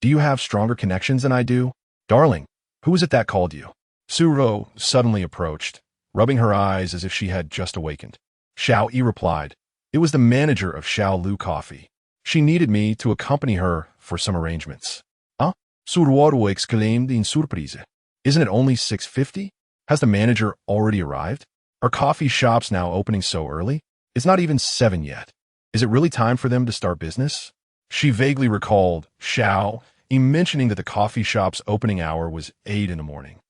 Do you have stronger connections than I do? "Darling, who is it that called you?" Su Ro suddenly approached, rubbing her eyes as if she had just awakened. Xiao Yi replied, "It was the manager of Xiao Lu Coffee. She needed me to accompany her for some arrangements." "Huh?" Su Ro exclaimed in surprise. "Isn't it only 6:50? Has the manager already arrived? Are coffee shops now opening so early? It's not even 7 yet. Is it really time for them to start business?" She vaguely recalled Xiao Yi mentioning that the coffee shop's opening hour was 8 in the morning,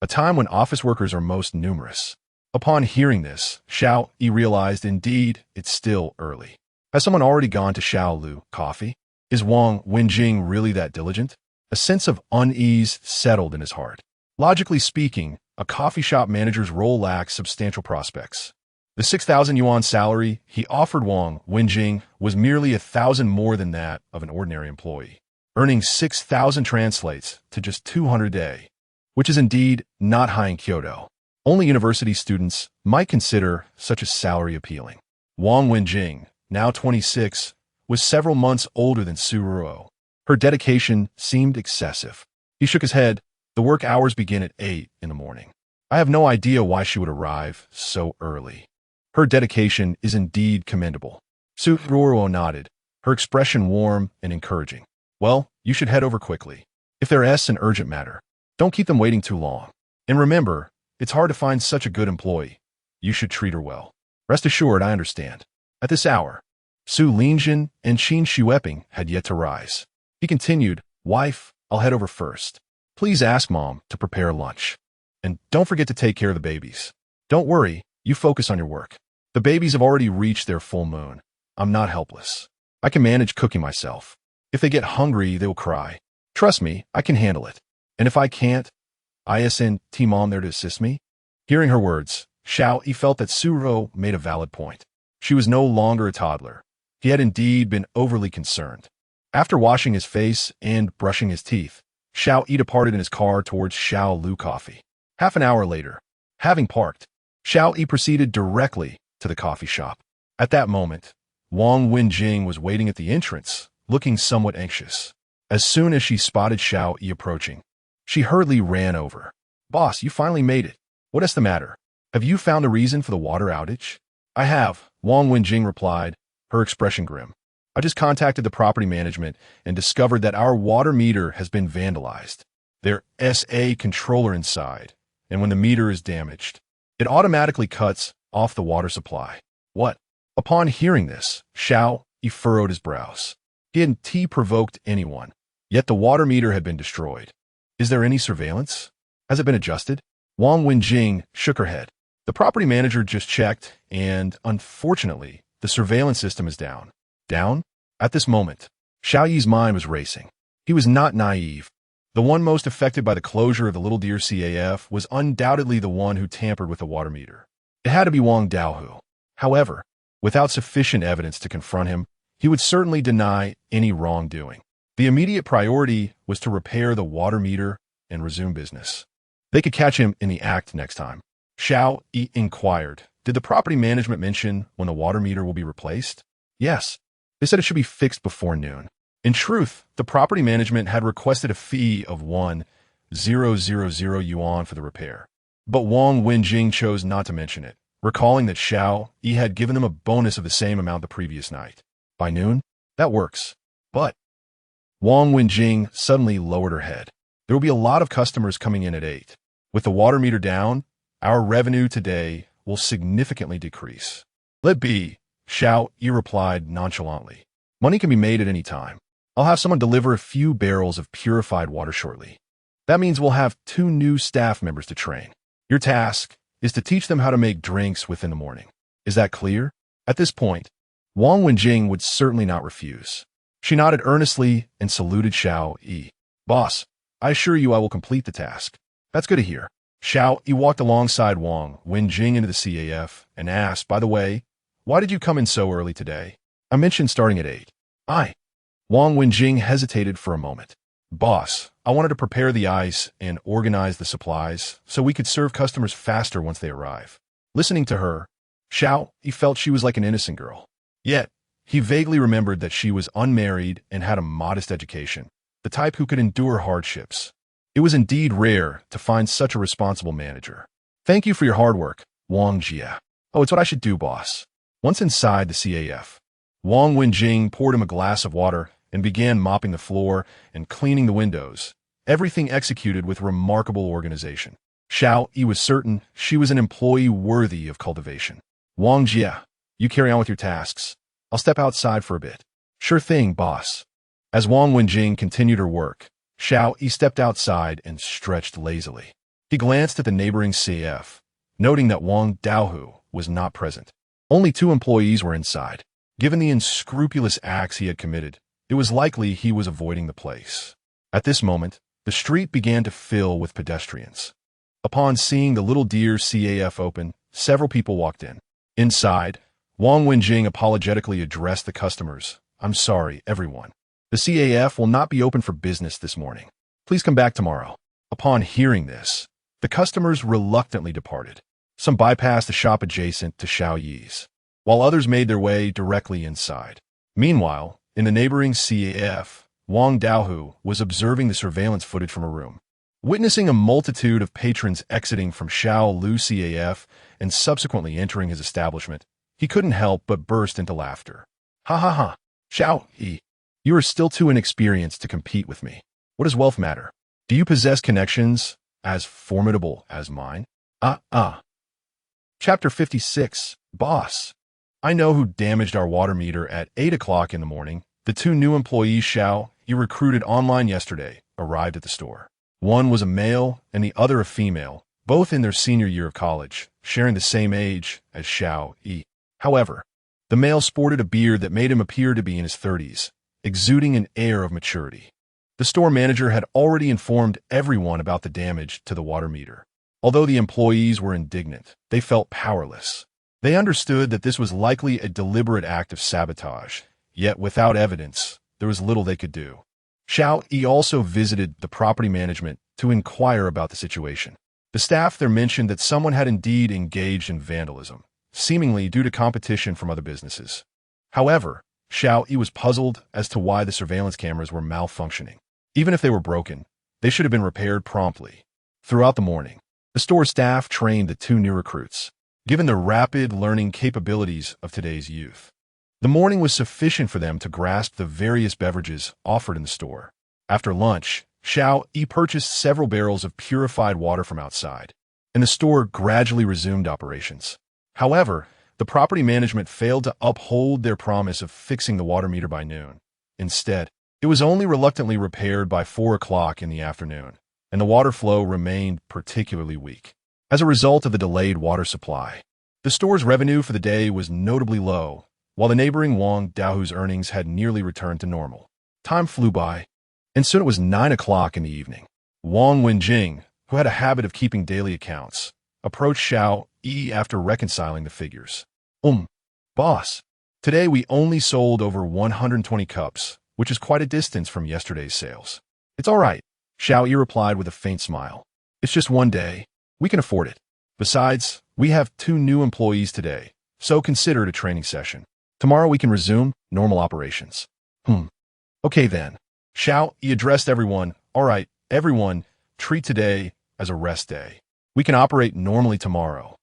a time when office workers are most numerous. Upon hearing this, Xiao Yi realized indeed it's still early. Has someone already gone to Xiao Lu Coffee? Is Wang Wenjing really that diligent? A sense of unease settled in his heart. Logically speaking, a coffee shop manager's role lacks substantial prospects. The 6,000 yuan salary he offered Wang Wenjing was merely 1,000 more than that of an ordinary employee. Earning 6,000 translates to just 200 a day, which is indeed not high in Kyoto. Only university students might consider such a salary appealing. Wang Wenjing, now 26, was several months older than Su Ruo. Her dedication seemed excessive. He shook his head. The work hours begin at 8 in the morning. I have no idea why she would arrive so early. Her dedication is indeed commendable. Su Ruo nodded, her expression warm and encouraging. "Well, you should head over quickly. If there's an urgent matter, don't keep them waiting too long. And remember, it's hard to find such a good employee. You should treat her well." "Rest assured, I understand." At this hour, Su Linjin and Qin Shueping had yet to rise. He continued, "Wife, I'll head over first. Please ask Mom to prepare lunch. And don't forget to take care of the babies. Don't worry, you focus on your work. The babies have already reached their full moon. I'm not helpless. I can manage cooking myself. If they get hungry, they will cry. Trust me, I can handle it. And if I can't, I send T-Mom there to assist me." Hearing her words, Xiao Yi felt that Su Ro made a valid point. She was no longer a toddler. He had indeed been overly concerned. After washing his face and brushing his teeth, Xiao Yi departed in his car towards Xiao Lu Coffee. Half an hour later, having parked, Xiao Yi proceeded directly to the coffee shop. At that moment, Wang Wenjing was waiting at the entrance, looking somewhat anxious. As soon as she spotted Xiao Yi approaching, she hurriedly ran over. "Boss, you finally made it. What is the matter? Have you found a reason for the water outage?" "I have," Wang Wenjing replied, her expression grim. "I just contacted the property management and discovered that our water meter has been vandalized. There's a controller inside, and when the meter is damaged, it automatically cuts off the water supply." "What?" Upon hearing this, Xiao Yi furrowed his brows. He hadn't provoked anyone, yet the water meter had been destroyed. Is there any surveillance? Has it been adjusted? Wang Wenjing shook her head. The property manager just checked, and unfortunately, the surveillance system is down. Down? At this moment, Xiao Yi's mind was racing. He was not naive. The one most affected by the closure of the Little Deer CAF was undoubtedly the one who tampered with the water meter. It had to be Wang Daohu. However, without sufficient evidence to confront him, he would certainly deny any wrongdoing. The immediate priority was to repair the water meter and resume business. They could catch him in the act next time. Xiao Yi inquired, "Did the property management mention when the water meter will be replaced?" "Yes. They said it should be fixed before noon." In truth, the property management had requested a fee of 1,000 yuan for the repair. But Wang Wenjing chose not to mention it, recalling that Xiao Yi had given them a bonus of the same amount the previous night. By noon? That works. But Wang Wenjing suddenly lowered her head. There will be a lot of customers coming in at 8. With the water meter down, our revenue today will significantly decrease. "Let be," Xiao Yi replied nonchalantly. "Money can be made at any time. I'll have someone deliver a few barrels of purified water shortly. That means we'll have 2 new staff members to train. Your task is to teach them how to make drinks within the morning. Is that clear?" At this point, Wang Wenjing would certainly not refuse. She nodded earnestly and saluted Xiao Yi. "Boss, I assure you I will complete the task." "That's good to hear." Xiao Yi walked alongside Wang Wenjing into the CAF and asked, "By the way, why did you come in so early today? I mentioned starting at 8. Wang Wenjing hesitated for a moment. "Boss, I wanted to prepare the ice and organize the supplies so we could serve customers faster once they arrive." Listening to her, Xiao Yi felt she was like an innocent girl. Yet, he vaguely remembered that she was unmarried and had a modest education, the type who could endure hardships. It was indeed rare to find such a responsible manager. "Thank you for your hard work, Wang Jia." "Oh, it's what I should do, boss." Once inside the CAF, Wang Wenjing poured him a glass of water and began mopping the floor and cleaning the windows, everything executed with remarkable organization. Xiao Yi was certain she was an employee worthy of cultivation. "Wang Jia, you carry on with your tasks. I'll step outside for a bit." "Sure thing, boss." As Wang Wenjing continued her work, Xiao Yi stepped outside and stretched lazily. He glanced at the neighboring CF, noting that Wang Daohu was not present. Only 2 employees were inside. Given the unscrupulous acts he had committed, it was likely he was avoiding the place. At this moment, the street began to fill with pedestrians. Upon seeing the Little Deer CAF open, several people walked in. Inside, Wang Wenjing apologetically addressed the customers. "I'm sorry, everyone. The CAF will not be open for business this morning. Please come back tomorrow." Upon hearing this, the customers reluctantly departed. Some bypassed the shop adjacent to Xiao Yi's, while others made their way directly inside. Meanwhile, in the neighboring CAF, Wang Daohu was observing the surveillance footage from a room. Witnessing a multitude of patrons exiting from Xiao Lu CAF and subsequently entering his establishment, he couldn't help but burst into laughter. "Ha ha ha! Xiao Yi, you are still too inexperienced to compete with me. What does wealth matter? Do you possess connections as formidable as mine?" Chapter 56, Boss. "I know who damaged our water meter at 8 o'clock in the morning. The 2 new employees Xiao Yi recruited online yesterday arrived at the store. One was a male and the other a female, both in their senior year of college, sharing the same age as Xiao Yi. However, the male sported a beard that made him appear to be in his 30s, exuding an air of maturity. The store manager had already informed everyone about the damage to the water meter. Although the employees were indignant, they felt powerless. They understood that this was likely a deliberate act of sabotage, yet without evidence, there was little they could do. Xiao Yi also visited the property management to inquire about the situation. The staff there mentioned that someone had indeed engaged in vandalism, seemingly due to competition from other businesses. However, Xiao Yi was puzzled as to why the surveillance cameras were malfunctioning. Even if they were broken, they should have been repaired promptly. Throughout the morning, the store staff trained the 2 new recruits, given the rapid learning capabilities of today's youth. The morning was sufficient for them to grasp the various beverages offered in the store. After lunch, Xiao Yi purchased several barrels of purified water from outside, and the store gradually resumed operations. However, the property management failed to uphold their promise of fixing the water meter by noon. Instead, it was only reluctantly repaired by 4 o'clock in the afternoon, and the water flow remained particularly weak. As a result of the delayed water supply, the store's revenue for the day was notably low, while the neighboring Wang Daohu's earnings had nearly returned to normal. Time flew by, and soon it was 9 o'clock in the evening. Wang Wenjing, who had a habit of keeping daily accounts, approached Xiao Yi after reconciling the figures. Boss, today we only sold over 120 cups, which is quite a distance from yesterday's sales." "It's all right," Xiao Yi replied with a faint smile. It's just one day. We can afford it. Besides, we have 2 new employees today, so consider it a training session. Tomorrow we can resume normal operations. Okay then. Xiao Yi addressed everyone. All right, everyone, treat today as a rest day. We can operate normally tomorrow,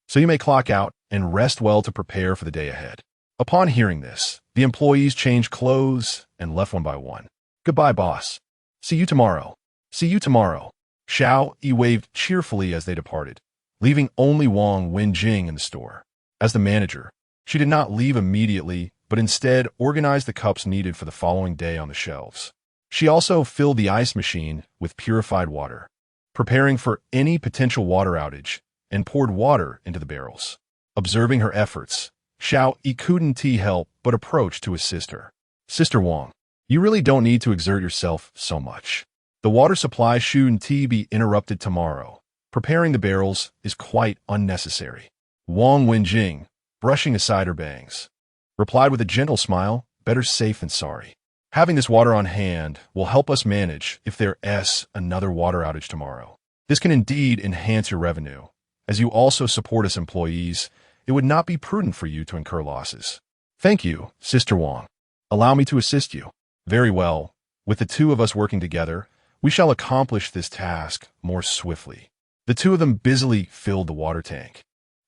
so you may clock out and rest well to prepare for the day ahead. Upon hearing this, the employees changed clothes and left one by one. Goodbye, boss. See you tomorrow. See you tomorrow. Xiao Yi waved cheerfully as they departed, leaving only Wang Wenjing in the store. As the manager, she did not leave immediately, but instead organized the cups needed for the following day on the shelves. She also filled the ice machine with purified water, preparing for any potential water outage, and poured water into the barrels. Observing her efforts, Xiao Yi couldn't help but approach to assist her. Sister Wang, you really don't need to exert yourself so much. The water supply shouldn't be interrupted tomorrow. Preparing the barrels is quite unnecessary. Wang Wenjing, brushing aside her bangs, replied with a gentle smile, better safe than sorry. Having this water on hand will help us manage if there's another water outage tomorrow. This can indeed enhance your revenue. As you also support us employees, it would not be prudent for you to incur losses. Thank you, Sister Wang. Allow me to assist you. Very well. With the 2 of us working together, we shall accomplish this task more swiftly. The 2 of them busily filled the water tank,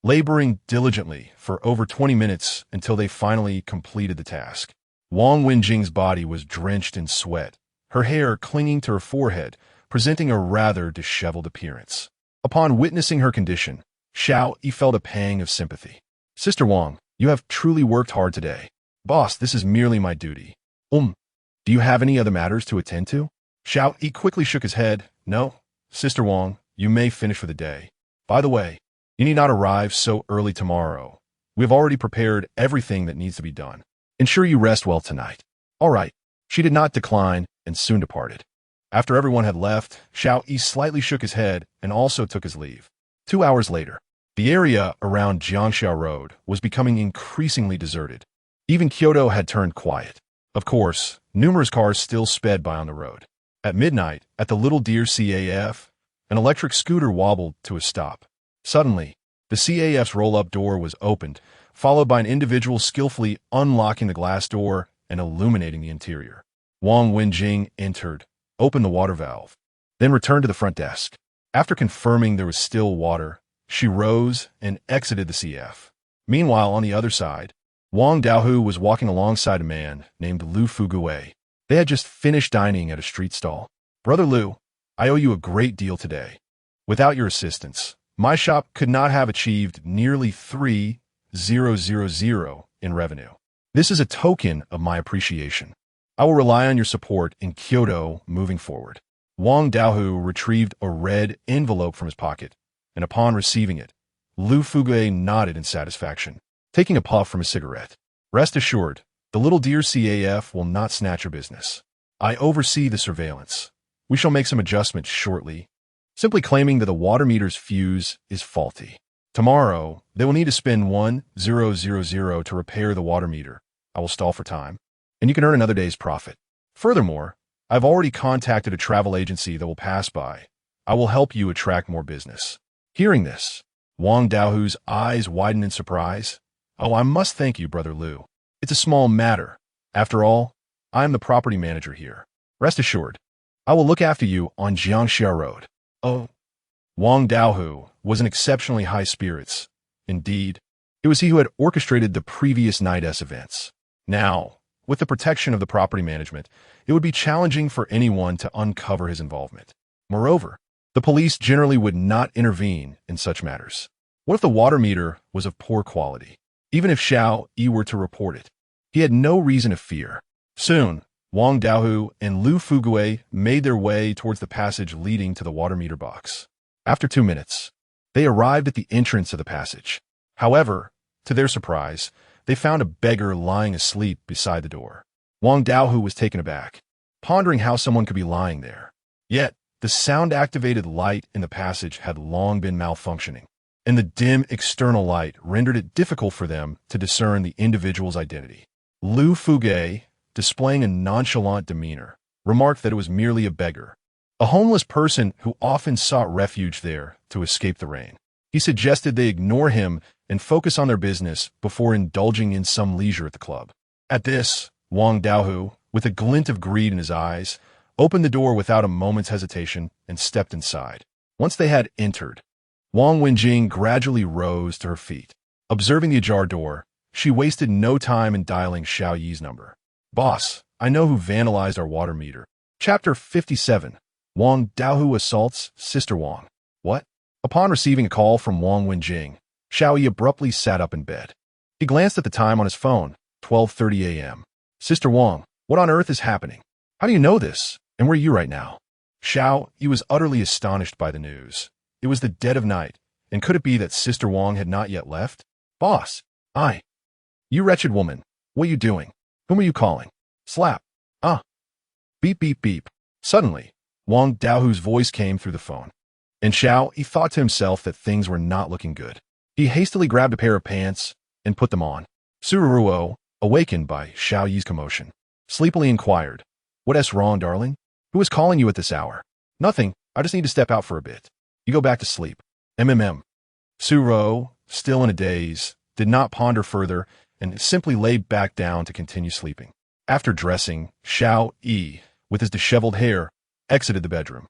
laboring diligently for over 20 minutes until they finally completed the task. Wang Wenjing's body was drenched in sweat, her hair clinging to her forehead, presenting a rather disheveled appearance. Upon witnessing her condition, Xiao Yi felt a pang of sympathy. Sister Wang, you have truly worked hard today. Boss, this is merely my duty. Do you have any other matters to attend to? Xiao Yi quickly shook his head. No, Sister Wang, you may finish for the day. By the way, you need not arrive so early tomorrow. We have already prepared everything that needs to be done. Ensure you rest well tonight. All right. She did not decline and soon departed. After everyone had left, Xiao Yi slightly shook his head and also took his leave. 2 hours later, the area around Jiangxia Road was becoming increasingly deserted. Even Kyoto had turned quiet. Of course, numerous cars still sped by on the road. At midnight, at the Little Deer CAF, an electric scooter wobbled to a stop. Suddenly, the CAF's roll-up door was opened, followed by an individual skillfully unlocking the glass door and illuminating the interior. Wang Wenjing entered, opened the water valve, then returned to the front desk. After confirming there was still water, she rose and exited the CF. Meanwhile, on the other side, Wang Daohu was walking alongside a man named Lu Fuguwei. They had just finished dining at a street stall. Brother Lu, I owe you a great deal today. Without your assistance, my shop could not have achieved nearly 3,000 in revenue. This is a token of my appreciation. I will rely on your support in Kyoto moving forward. Wang Daohu retrieved a red envelope from his pocket, and upon receiving it, Lu Fuguei nodded in satisfaction, taking a puff from his cigarette. Rest assured, the Little Deer CAF will not snatch your business. I oversee the surveillance. We shall make some adjustments shortly, simply claiming that the water meter's fuse is faulty. Tomorrow, they will need to spend 1,000 to repair the water meter. I will stall for time, and you can earn another day's profit. Furthermore, I've already contacted a travel agency that will pass by. I will help you attract more business. Hearing this, Wang Daohu's eyes widened in surprise. Oh, I must thank you, Brother Lu. It's a small matter. After all, I am the property manager here. Rest assured, I will look after you on Jiangxia Road. Oh, Wang Daohu was in exceptionally high spirits. Indeed, it was he who had orchestrated the previous night's events. Now, with the protection of the property management, it would be challenging for anyone to uncover his involvement. Moreover, the police generally would not intervene in such matters. What if the water meter was of poor quality? Even if Xiao Yi were to report it, he had no reason to fear. Soon, Wang Daohu and Lu Fuguei made their way towards the passage leading to the water meter box. After 2 minutes, they arrived at the entrance of the passage. However, to their surprise, they found a beggar lying asleep beside the door. Wang Daohu was taken aback, pondering how someone could be lying there. Yet, the sound-activated light in the passage had long been malfunctioning, and the dim external light rendered it difficult for them to discern the individual's identity. Lu Fuguei, displaying a nonchalant demeanor, remarked that it was merely a beggar, a homeless person who often sought refuge there to escape the rain. He suggested they ignore him and focus on their business before indulging in some leisure at the club. At this, Wang Daohu, with a glint of greed in his eyes, opened the door without a moment's hesitation and stepped inside. Once they had entered, Wang Wenjing gradually rose to her feet. Observing the ajar door, she wasted no time in dialing Xiao Yi's number. "Boss, I know who vandalized our water meter." Chapter 57. Wang Daohu assaults Sister Wang. What? Upon receiving a call from Wang Wenjing, Xiao Yi abruptly sat up in bed. He glanced at the time on his phone, 12:30 a.m. "Sister Wang, what on earth is happening? How do you know this? And where are you right now?" Xiao Yi was utterly astonished by the news. It was the dead of night, and could it be that Sister Wang had not yet left? "Boss, You wretched woman, what are you doing? Whom are you calling?" Slap. Beep, beep, beep. Suddenly, Wang Daohu's voice came through the phone. And Xiao Yi thought to himself that things were not looking good. He hastily grabbed a pair of pants and put them on. Suruo, awakened by Xiao Yi's commotion, sleepily inquired, "What's wrong, darling? Who is calling you at this hour?" "Nothing. I just need to step out for a bit." "You go back to sleep." Suruo, still in a daze, did not ponder further and simply lay back down to continue sleeping. After dressing, Xiao Yi, with his disheveled hair, exited the bedroom.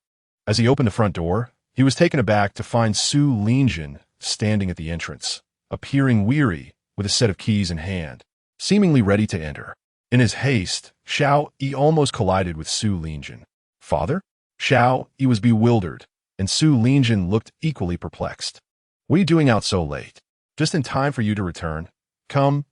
As he opened the front door, he was taken aback to find Su Linjin standing at the entrance, appearing weary with a set of keys in hand, seemingly ready to enter. In his haste, Xiao Yi almost collided with Su Linjin. "Father?" Xiao Yi was bewildered, and Su Linjin looked equally perplexed. "What are you doing out so late?" "Just in time for you to return. Come,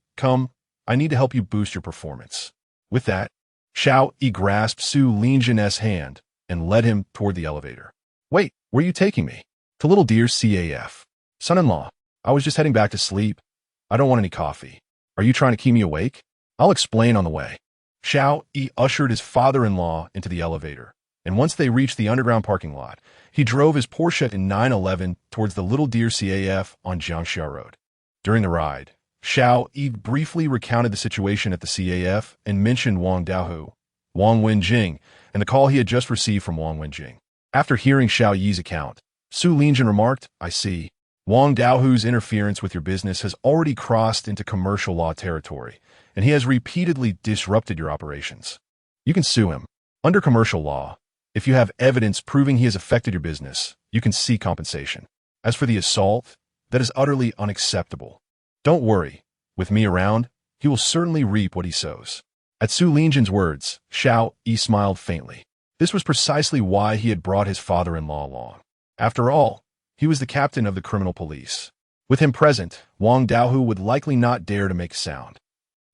I need to help you boost your performance." With that, Xiao Yi grasped Su Linjin's hand and led him toward the elevator. "Wait, where are you taking me?" "To Little Dear's CAF. Son-in-law, I was just heading back to sleep. I don't want any coffee. Are you trying to keep me awake? I'll explain on the way." Xiao Yi ushered his father-in-law into the elevator, and once they reached the underground parking lot, he drove his Porsche in 911 towards the Little Deer CAF on Jiangxia Road. During the ride, Xiao Yi briefly recounted the situation at the CAF and mentioned Wang Daohu, Wang Wenjing, and the call he had just received from Wang Wenjing. After hearing Xiao Yi's account, Su Linjin remarked, "I see. Wang Daohu's interference with your business has already crossed into commercial law territory, and he has repeatedly disrupted your operations. You can sue him. Under commercial law, if you have evidence proving he has affected your business, you can seek compensation. As for the assault, that is utterly unacceptable. Don't worry. With me around, he will certainly reap what he sows." At Su Linjin's words, Xiao Yi smiled faintly. This was precisely why he had brought his father-in-law along. After all, he was the captain of the criminal police. With him present, Wang Daohu would likely not dare to make a sound.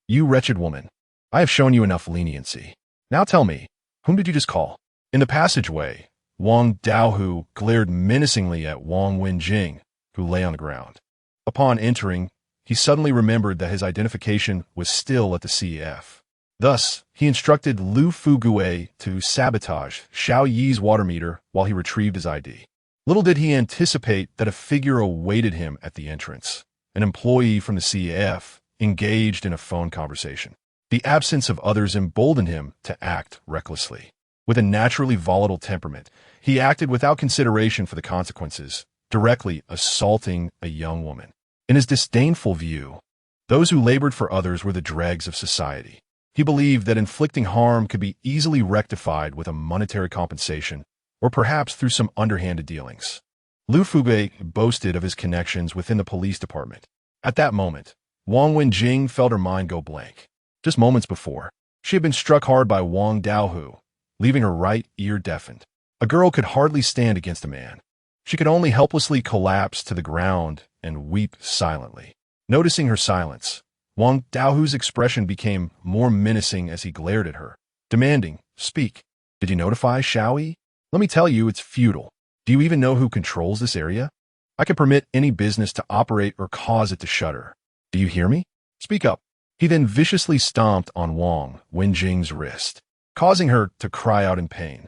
"You wretched woman, I have shown you enough leniency. Now tell me, whom did you just call?" In the passageway, Wang Daohu glared menacingly at Wang Wenjing, who lay on the ground. Upon entering, he suddenly remembered that his identification was still at the CF. Thus, he instructed Lu Fugue to sabotage Xiao Yi's water meter while he retrieved his ID. Little did he anticipate that a figure awaited him at the entrance, an employee from the CF, engaged in a phone conversation. The absence of others emboldened him to act recklessly. With a naturally volatile temperament, he acted without consideration for the consequences, directly assaulting a young woman. In his disdainful view, those who labored for others were the dregs of society. He believed that inflicting harm could be easily rectified with a monetary compensation, or perhaps through some underhanded dealings. Lu Fugue boasted of his connections within the police department. At that moment, Wang Wenjing felt her mind go blank. Just moments before, she had been struck hard by Wang Daohu, leaving her right ear deafened. A girl could hardly stand against a man. She could only helplessly collapse to the ground and weep silently. Noticing her silence, Wang Daohu's expression became more menacing as he glared at her, demanding, "Speak. Did you notify Xiao Yi? Let me tell you, it's futile. Do you even know who controls this area? I can permit any business to operate or cause it to shutter. Do you hear me? Speak up." He then viciously stomped on Wang Wenjing's wrist, causing her to cry out in pain.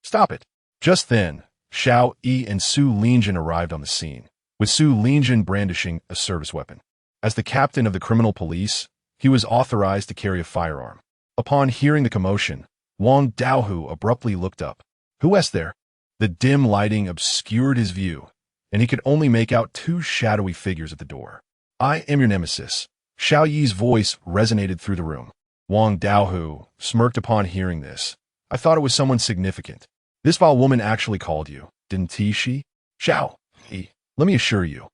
Stop it." Just then, Xiao Yi and Su Linjin arrived on the scene, with Su Linjin brandishing a service weapon. As the captain of the criminal police, he was authorized to carry a firearm. Upon hearing the commotion, Wang Daohu abruptly looked up. Who is there? The dim lighting obscured his view, and he could only make out two shadowy figures at the door. I am your nemesis. Xiao Yi's voice resonated through the room. Wang Daohu smirked upon hearing this. I thought it was someone significant. This vile woman actually called you, didn't she? Xiao Yi, let me assure you,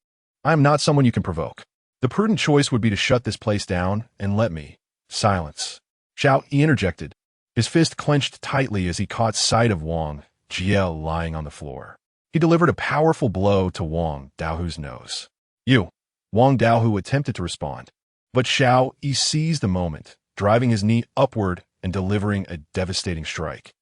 I am not someone you can provoke. The prudent choice would be to shut this place down and let me. Silence. Xiao Yi interjected, his fist clenched tightly as he caught sight of Wang Jiao lying on the floor. He delivered a powerful blow to Wang Daohu's nose. You. Wang Daohu attempted to respond, but Xiao Yi seized the moment, driving his knee upward and delivering a devastating strike.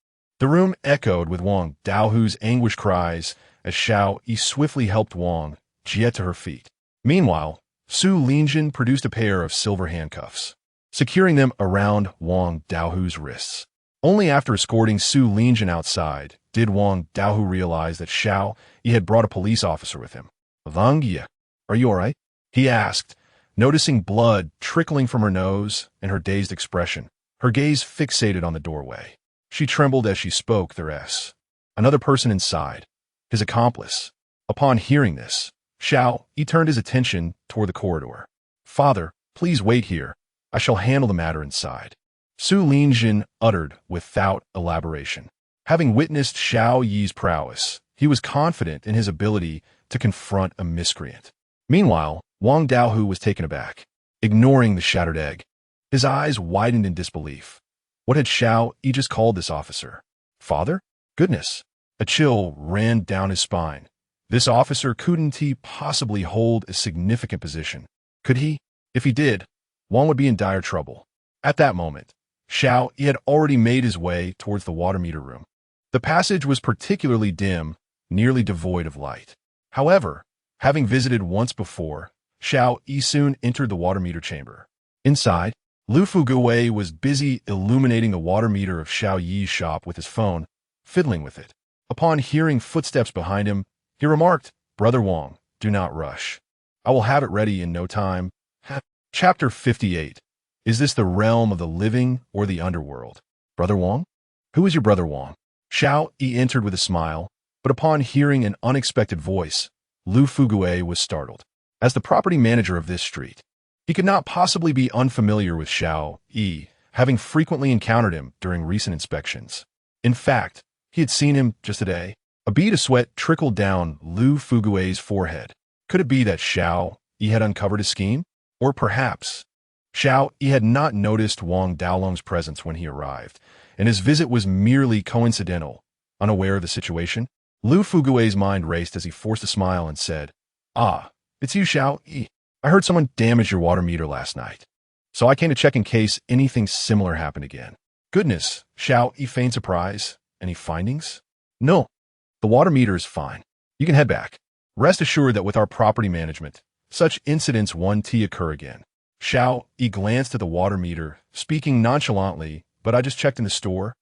The room echoed with Wang Daohu's anguished cries as Xiao Yi swiftly helped Wang Jie to her feet. Meanwhile, Su Linjin produced a pair of silver handcuffs, securing them around Wang Daohu's wrists. Only after escorting Su Linjin outside did Wang Daohu realize that Xiao Yi had brought a police officer with him. Wang Yi, are you all right? He asked, noticing blood trickling from her nose and her dazed expression, her gaze fixated on the doorway. She trembled as she spoke their S. Another person inside, his accomplice. Upon hearing this, Xiao Yi turned his attention toward the corridor. Father, please wait here. I shall handle the matter inside. Su Linjin uttered without elaboration. Having witnessed Xiao Yi's prowess, he was confident in his ability to confront a miscreant. Meanwhile, Wang Daohu was taken aback, ignoring the shattered egg. His eyes widened in disbelief. What had Xiao Yi just called this officer? Father? Goodness! A chill ran down his spine. This officer couldn't he possibly hold a significant position? Could he? If he did, Wang would be in dire trouble. At that moment, Xiao Yi had already made his way towards the water meter room. The passage was particularly dim, nearly devoid of light. However, having visited once before, Xiao Yi soon entered the water meter chamber. Inside, Lu Fugui was busy illuminating the water meter of Xiao Yi's shop with his phone, fiddling with it. Upon hearing footsteps behind him, he remarked, Brother Wang, do not rush. I will have it ready in no time. Chapter 58. Is this the realm of the living or the underworld? Brother Wang? Who is your brother Wang? Xiao Yi entered with a smile, but upon hearing an unexpected voice, Lu Fugui was startled. As the property manager of this street, he could not possibly be unfamiliar with Xiao Yi, having frequently encountered him during recent inspections. In fact, he had seen him just today. A bead of sweat trickled down Lu Fugui's forehead. Could it be that Xiao Yi had uncovered his scheme? Or perhaps Xiao Yi had not noticed Wang Daolong's presence when he arrived, and his visit was merely coincidental. Unaware of the situation, Lu Fugui's mind raced as he forced a smile and said, Ah, it's you, Xiao Yi. I heard someone damage your water meter last night, so I came to check in case anything similar happened again. Goodness, Xiao Yi feigned surprise. Any findings? No, the water meter is fine. You can head back. Rest assured that with our property management, such incidents won't occur again. Xiao Yi glanced at the water meter, speaking nonchalantly, but I just checked in the store,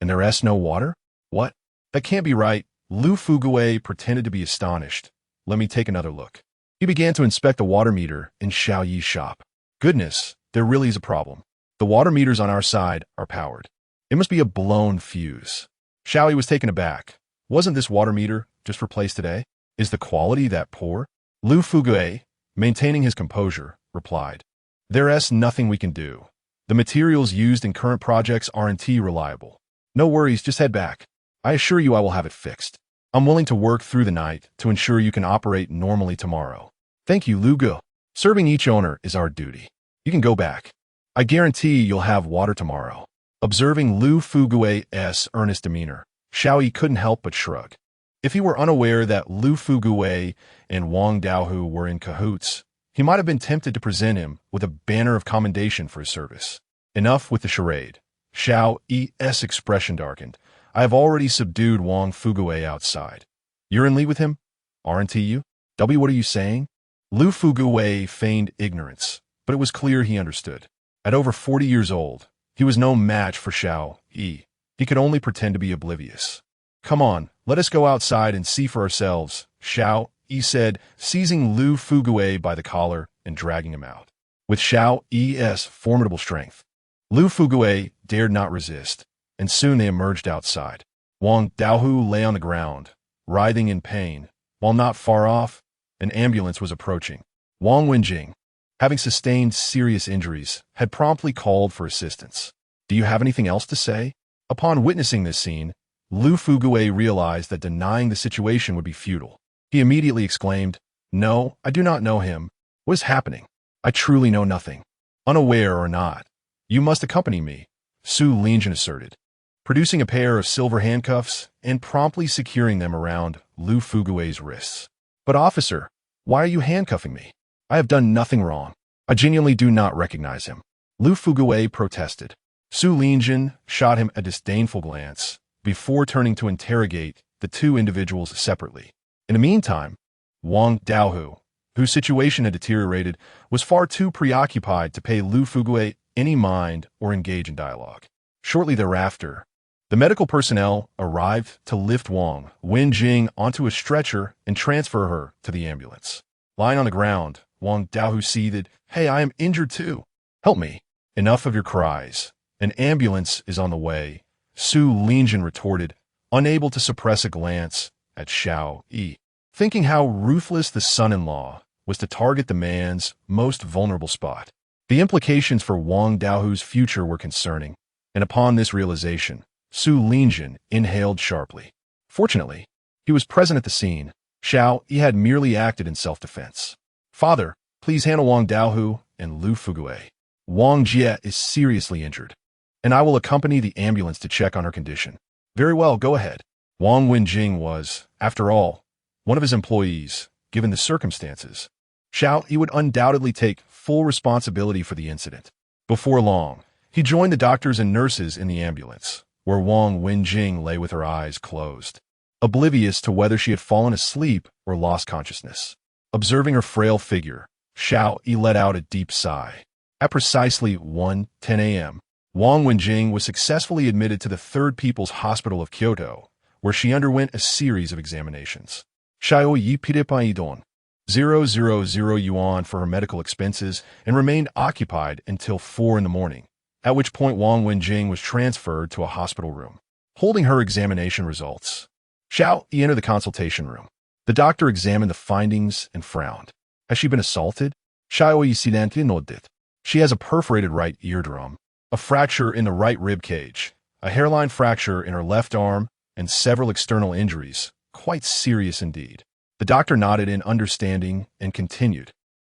and there's no water? What? That can't be right. Lu Fugui pretended to be astonished. Let me take another look. He began to inspect the water meter in Xiao Yi's shop. Goodness, there really is a problem. The water meters on our side are powered. It must be a blown fuse. Xiao Yi was taken aback. Wasn't this water meter just replaced today? Is the quality that poor? Lu Fugui, maintaining his composure, replied, There's nothing we can do. The materials used in current projects aren't reliable. No worries, just head back. I assure you I will have it fixed. I'm willing to work through the night to ensure you can operate normally tomorrow. Thank you, Lu Gu. Serving each owner is our duty. You can go back. I guarantee you'll have water tomorrow. Observing Lu Fugui's earnest demeanor, Xiao Yi couldn't help but shrug. If he were unaware that Lu Fugui and Wang Daohu were in cahoots, he might have been tempted to present him with a banner of commendation for his service. Enough with the charade. Xiao Yi's expression darkened. I have already subdued Wang Fugui outside. You're in league with him? Aren't you? What are you saying? Lu Fugui feigned ignorance, but it was clear he understood. At over 40 years old, he was no match for Xiao Yi. He could only pretend to be oblivious. Come on, let us go outside and see for ourselves, Xiao Yi said, seizing Lu Fugui by the collar and dragging him out. With Xiao Yi's formidable strength, Lu Fugui dared not resist, and soon they emerged outside. Wang Daohu lay on the ground, writhing in pain, while not far off, an ambulance was approaching. Wang Wenjing, having sustained serious injuries, had promptly called for assistance. "Do you have anything else to say?" Upon witnessing this scene, Lu Fugue realized that denying the situation would be futile. He immediately exclaimed, "No, I do not know him. What is happening? I truly know nothing. Unaware or not, you must accompany me," Su Linjin asserted, producing a pair of silver handcuffs and promptly securing them around Lu Fugue's wrists. "But officer, why are you handcuffing me? I have done nothing wrong. I genuinely do not recognize him," Lu Fugue protested. Su Linjin shot him a disdainful glance before turning to interrogate the two individuals separately. In the meantime, Wang Daohu, whose situation had deteriorated, was far too preoccupied to pay Lu Fugue any mind or engage in dialogue. Shortly thereafter, the medical personnel arrived to lift Wang Wenjing onto a stretcher and transfer her to the ambulance. Lying on the ground, Wang Daohu seethed, "Hey, I am injured too. Help me." "Enough of your cries. An ambulance is on the way," Su Linjin retorted, unable to suppress a glance at Xiao Yi. Thinking how ruthless the son-in-law was to target the man's most vulnerable spot. The implications for Wang Daohu's future were concerning, and upon this realization, Su Linjin inhaled sharply. Fortunately, he was present at the scene. Xiao Yi had merely acted in self-defense. "Father, please handle Wang Daohu and Lu Fugue. Wang Jie is seriously injured, and I will accompany the ambulance to check on her condition." "Very well, go ahead." Wang Wenjing was, after all, one of his employees, given the circumstances. Xiao Yi would undoubtedly take full responsibility for the incident. Before long, he joined the doctors and nurses in the ambulance, where Wang Wenjing lay with her eyes closed, oblivious to whether she had fallen asleep or lost consciousness. Observing her frail figure, Xiao Yi let out a deep sigh. At precisely 1:10 a.m., Wang Wenjing was successfully admitted to the Third People's Hospital of Kyoto, where she underwent a series of examinations. Xiao Yi paid 000 yuan for her medical expenses and remained occupied until 4 in the morning, at which point Wang Wenjing was transferred to a hospital room. Holding her examination results, Xiao Yi entered the consultation room. The doctor examined the findings and frowned. "Has she been assaulted?" Xiao Yi silently nodded. "She has a perforated right eardrum, a fracture in the right rib cage, a hairline fracture in her left arm, and several external injuries, quite serious indeed." The doctor nodded in understanding and continued.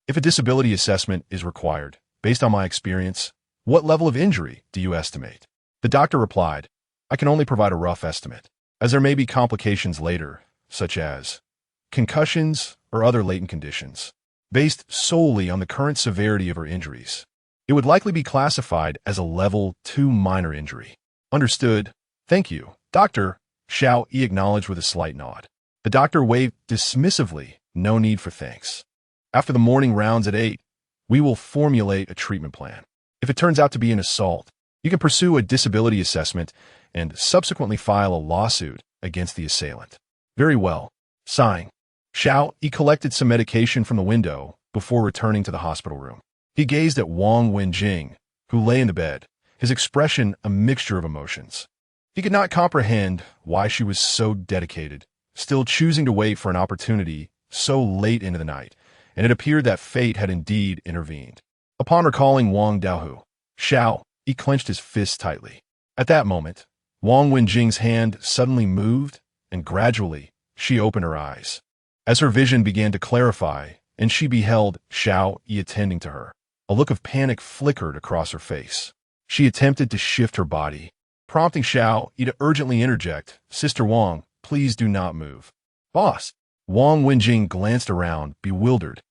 "If a disability assessment is required, based on my experience, what level of injury do you estimate?" The doctor replied, "I can only provide a rough estimate, as there may be complications later, such as concussions or other latent conditions. Based solely on the current severity of her injuries, it would likely be classified as a level 2 minor injury." "Understood. Thank you, doctor," Xiao Yi acknowledged with a slight nod. The doctor waved dismissively, "No need for thanks. After the morning rounds at 8, we will formulate a treatment plan. If it turns out to be an assault, you can pursue a disability assessment and subsequently file a lawsuit against the assailant." "Very well." Sighing, Xiao Yi collected some medication from the window before returning to the hospital room. He gazed at Wang Wenjing, who lay in the bed, his expression a mixture of emotions. He could not comprehend why she was so dedicated, still choosing to wait for an opportunity so late into the night, and it appeared that fate had indeed intervened. Upon recalling Wang Daohu, Xiao Yi clenched his fists tightly. At that moment, Wang Wenjing's hand suddenly moved, and gradually, she opened her eyes. As her vision began to clarify, and she beheld Xiao Yi attending to her, a look of panic flickered across her face. She attempted to shift her body, prompting Xiao Yi to urgently interject, "Sister Wang, please do not move." "Boss." Wang Wenjing glanced around, bewildered.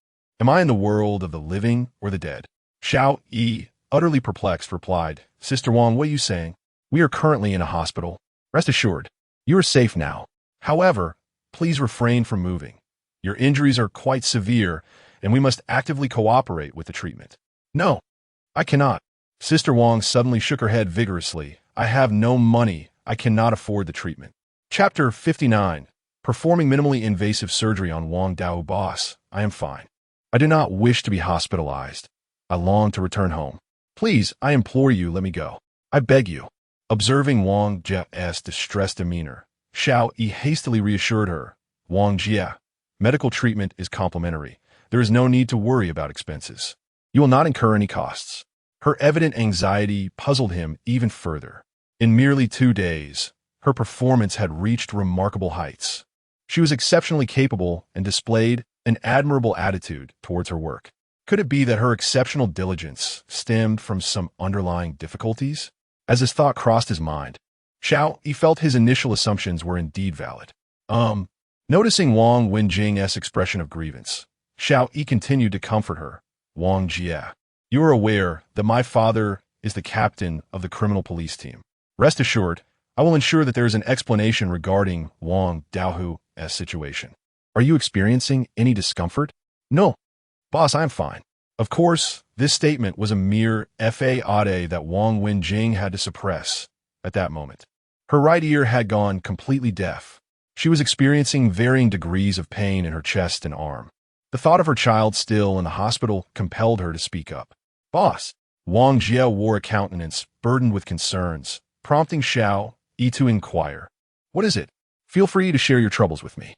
"Am I in the world of the living or the dead?" Xiao Yi, utterly perplexed, replied, "Sister Wang, what are you saying? We are currently in a hospital. Rest assured, you are safe now. However, please refrain from moving. Your injuries are quite severe, and we must actively cooperate with the treatment." "No, I cannot." Sister Wang suddenly shook her head vigorously. "I have no money. I cannot afford the treatment." Chapter 59. Performing minimally invasive surgery on Wang Dao. "Boss, I am fine. I do not wish to be hospitalized. I long to return home. Please, I implore you, let me go. I beg you." Observing Wang Jie's distressed demeanor, Xiao Yi hastily reassured her. Wang Jie, medical treatment is complimentary. There is no need to worry about expenses. You will not incur any costs. Her evident anxiety puzzled him even further. In merely 2 days, her performance had reached remarkable heights. She was exceptionally capable and displayed an admirable attitude towards her work. Could it be that her exceptional diligence stemmed from some underlying difficulties? As his thought crossed his mind, Xiao Yi felt his initial assumptions were indeed valid. Noticing Wang Wenjing's expression of grievance, Xiao Yi continued to comfort her. Wang Jie, you are aware that my father is the captain of the criminal police team. Rest assured, I will ensure that there is an explanation regarding Wang Daohu's situation. Are you experiencing any discomfort? No. Boss, I am fine. Of course, this statement was a mere fade that Wang Wenjing had to suppress at that moment. Her right ear had gone completely deaf. She was experiencing varying degrees of pain in her chest and arm. The thought of her child still in the hospital compelled her to speak up. Boss, Wang Jie wore a countenance burdened with concerns, prompting Xiao Yi to inquire. What is it? Feel free to share your troubles with me.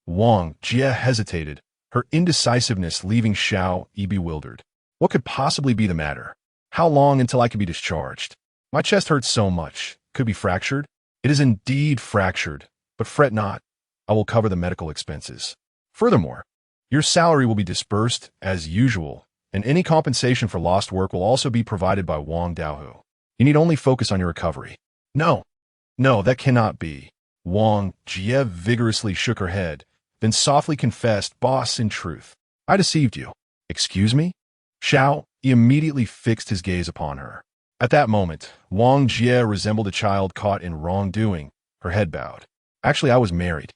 Wang Jie hesitated, her indecisiveness leaving Xiao Yi bewildered. What could possibly be the matter? How long until I can be discharged? My chest hurts so much. Could be fractured? It is indeed fractured, but fret not. I will cover the medical expenses. Furthermore, your salary will be disbursed as usual, and any compensation for lost work will also be provided by Wang Daohu. You need only focus on your recovery. No, that cannot be. Wang Jie vigorously shook her head, then softly confessed, Boss, in truth, I deceived you. Excuse me? Xiao Yi immediately fixed his gaze upon her. At that moment, Wang Jie resembled a child caught in wrongdoing, her head bowed. Actually, I was married.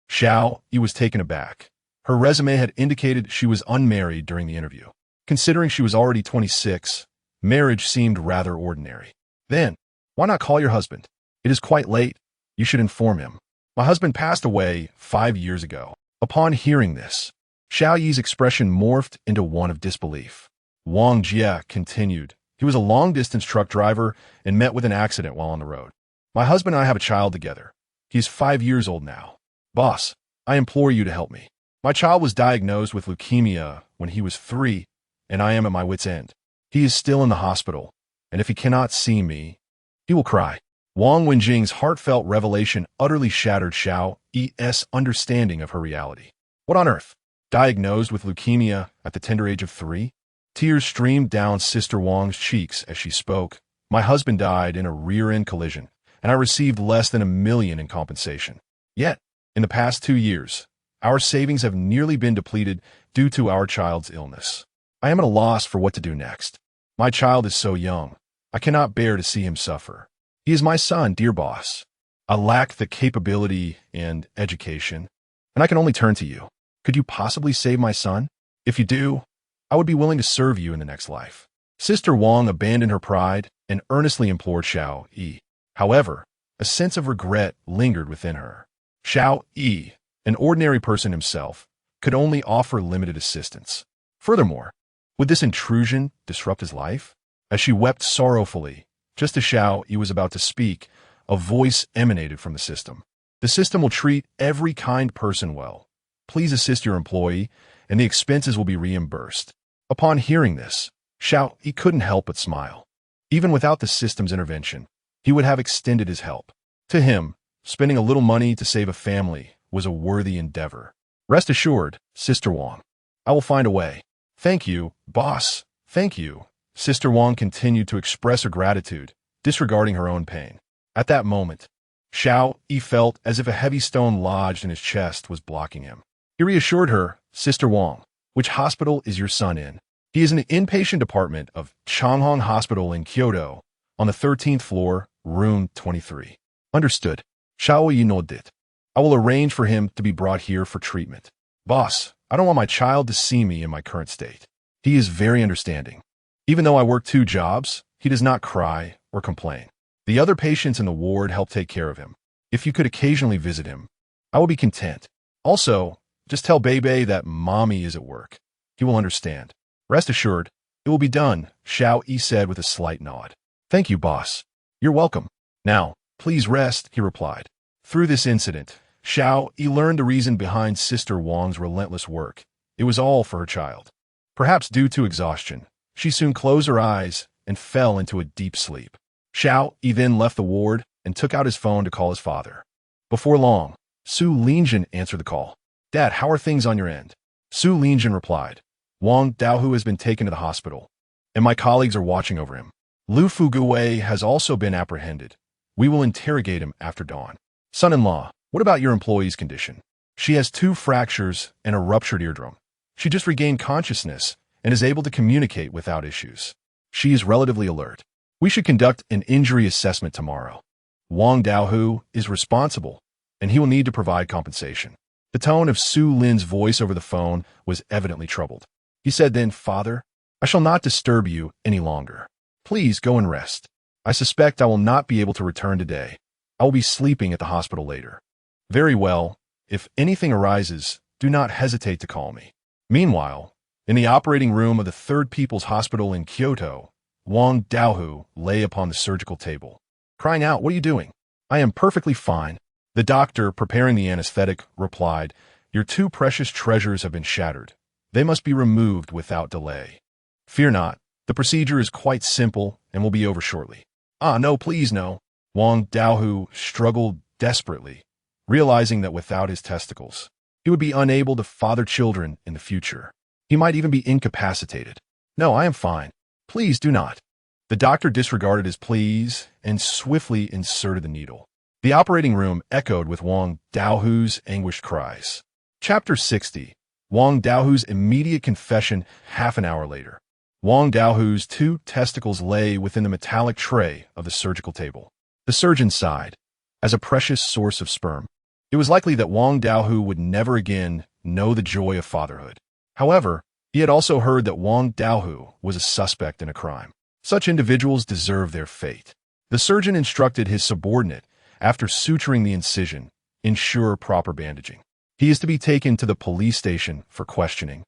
Xiao Yi was taken aback. Her resume had indicated she was unmarried during the interview. Considering she was already 26, marriage seemed rather ordinary. Then, why not call your husband? It is quite late. You should inform him. My husband passed away 5 years ago. Upon hearing this, Xiao Yi's expression morphed into one of disbelief. Wang Jie continued. He was a long-distance truck driver and met with an accident while on the road. My husband and I have a child together. He is 5 years old now. Boss, I implore you to help me. My child was diagnosed with leukemia when he was 3, and I am at my wit's end. He is still in the hospital, and if he cannot see me, he will cry. Wang Wenjing's heartfelt revelation utterly shattered Xiao Yi's understanding of her reality. What on earth? Diagnosed with leukemia at the tender age of 3? Tears streamed down Sister Wang's cheeks as she spoke. My husband died in a rear-end collision, and I received less than $1 million in compensation. Yet, in the past 2 years, our savings have nearly been depleted due to our child's illness. I am at a loss for what to do next. My child is so young. I cannot bear to see him suffer. He is my son, dear boss. I lack the capability and education, and I can only turn to you. Could you possibly save my son? If you do, I would be willing to serve you in the next life. Sister Wang abandoned her pride and earnestly implored Xiao Yi. However, a sense of regret lingered within her. Xiao Yi, an ordinary person himself, could only offer limited assistance. Furthermore, would this intrusion disrupt his life? As she wept sorrowfully, just as Xiao Yi was about to speak, a voice emanated from the system. The system will treat every kind person well. Please assist your employee, and the expenses will be reimbursed. Upon hearing this, Xiao Yi couldn't help but smile. Even without the system's intervention, he would have extended his help. To him, spending a little money to save a family was a worthy endeavor. Rest assured, Sister Wang, I will find a way. Thank you, boss. Thank you. Sister Wang continued to express her gratitude, disregarding her own pain. At that moment, Xiao Yi felt as if a heavy stone lodged in his chest was blocking him. He reassured her, Sister Wang, which hospital is your son in? He is in the inpatient department of Changhong Hospital in Kyoto, on the 13th floor, room 23. Understood. Xiao Yi nodded. I will arrange for him to be brought here for treatment. Boss, I don't want my child to see me in my current state. He is very understanding. Even though I work 2 jobs, he does not cry or complain. The other patients in the ward help take care of him. If you could occasionally visit him, I will be content. Also, just tell Bebe that Mommy is at work. He will understand. Rest assured, it will be done, Xiao Yi said with a slight nod. Thank you, boss. You're welcome. Now, please rest, he replied. Through this incident, Xiao Yi learned the reason behind Sister Wang's relentless work. It was all for her child. Perhaps due to exhaustion, she soon closed her eyes and fell into a deep sleep. Xiao Yi then left the ward and took out his phone to call his father. Before long, Su Lingjun answered the call. Dad, how are things on your end? Su Lingjun replied. Wang Daohu has been taken to the hospital, and my colleagues are watching over him. Lu Fugui has also been apprehended. We will interrogate him after dawn. Son-in-law, what about your employee's condition? She has 2 fractures and a ruptured eardrum. She just regained consciousness and is able to communicate without issues. She is relatively alert. We should conduct an injury assessment tomorrow. Wang Daohu is responsible, and he will need to provide compensation. The tone of Su Lin's voice over the phone was evidently troubled. He said then, Father, I shall not disturb you any longer. Please go and rest. I suspect I will not be able to return today. I will be sleeping at the hospital later. Very well. If anything arises, do not hesitate to call me. Meanwhile, in the operating room of the Third People's Hospital in Kyoto, Wang Daohu lay upon the surgical table, crying out, What are you doing? I am perfectly fine. The doctor, preparing the anesthetic, replied, Your 2 precious treasures have been shattered. They must be removed without delay. Fear not. The procedure is quite simple and will be over shortly. Ah, no, please no. Wang Daohu struggled desperately, realizing that without his testicles, he would be unable to father children in the future. He might even be incapacitated. No, I am fine. Please do not. The doctor disregarded his pleas and swiftly inserted the needle. The operating room echoed with Wang Daohu's anguished cries. Chapter 60. Wang Daohu's immediate confession. Half an hour later, Wang Daohu's 2 testicles lay within the metallic tray of the surgical table. The surgeon sighed. As a precious source of sperm, it was likely that Wang Daohu would never again know the joy of fatherhood. However, he had also heard that Wang Daohu was a suspect in a crime. Such individuals deserve their fate. The surgeon instructed his subordinate, after suturing the incision, ensure proper bandaging. He is to be taken to the police station for questioning,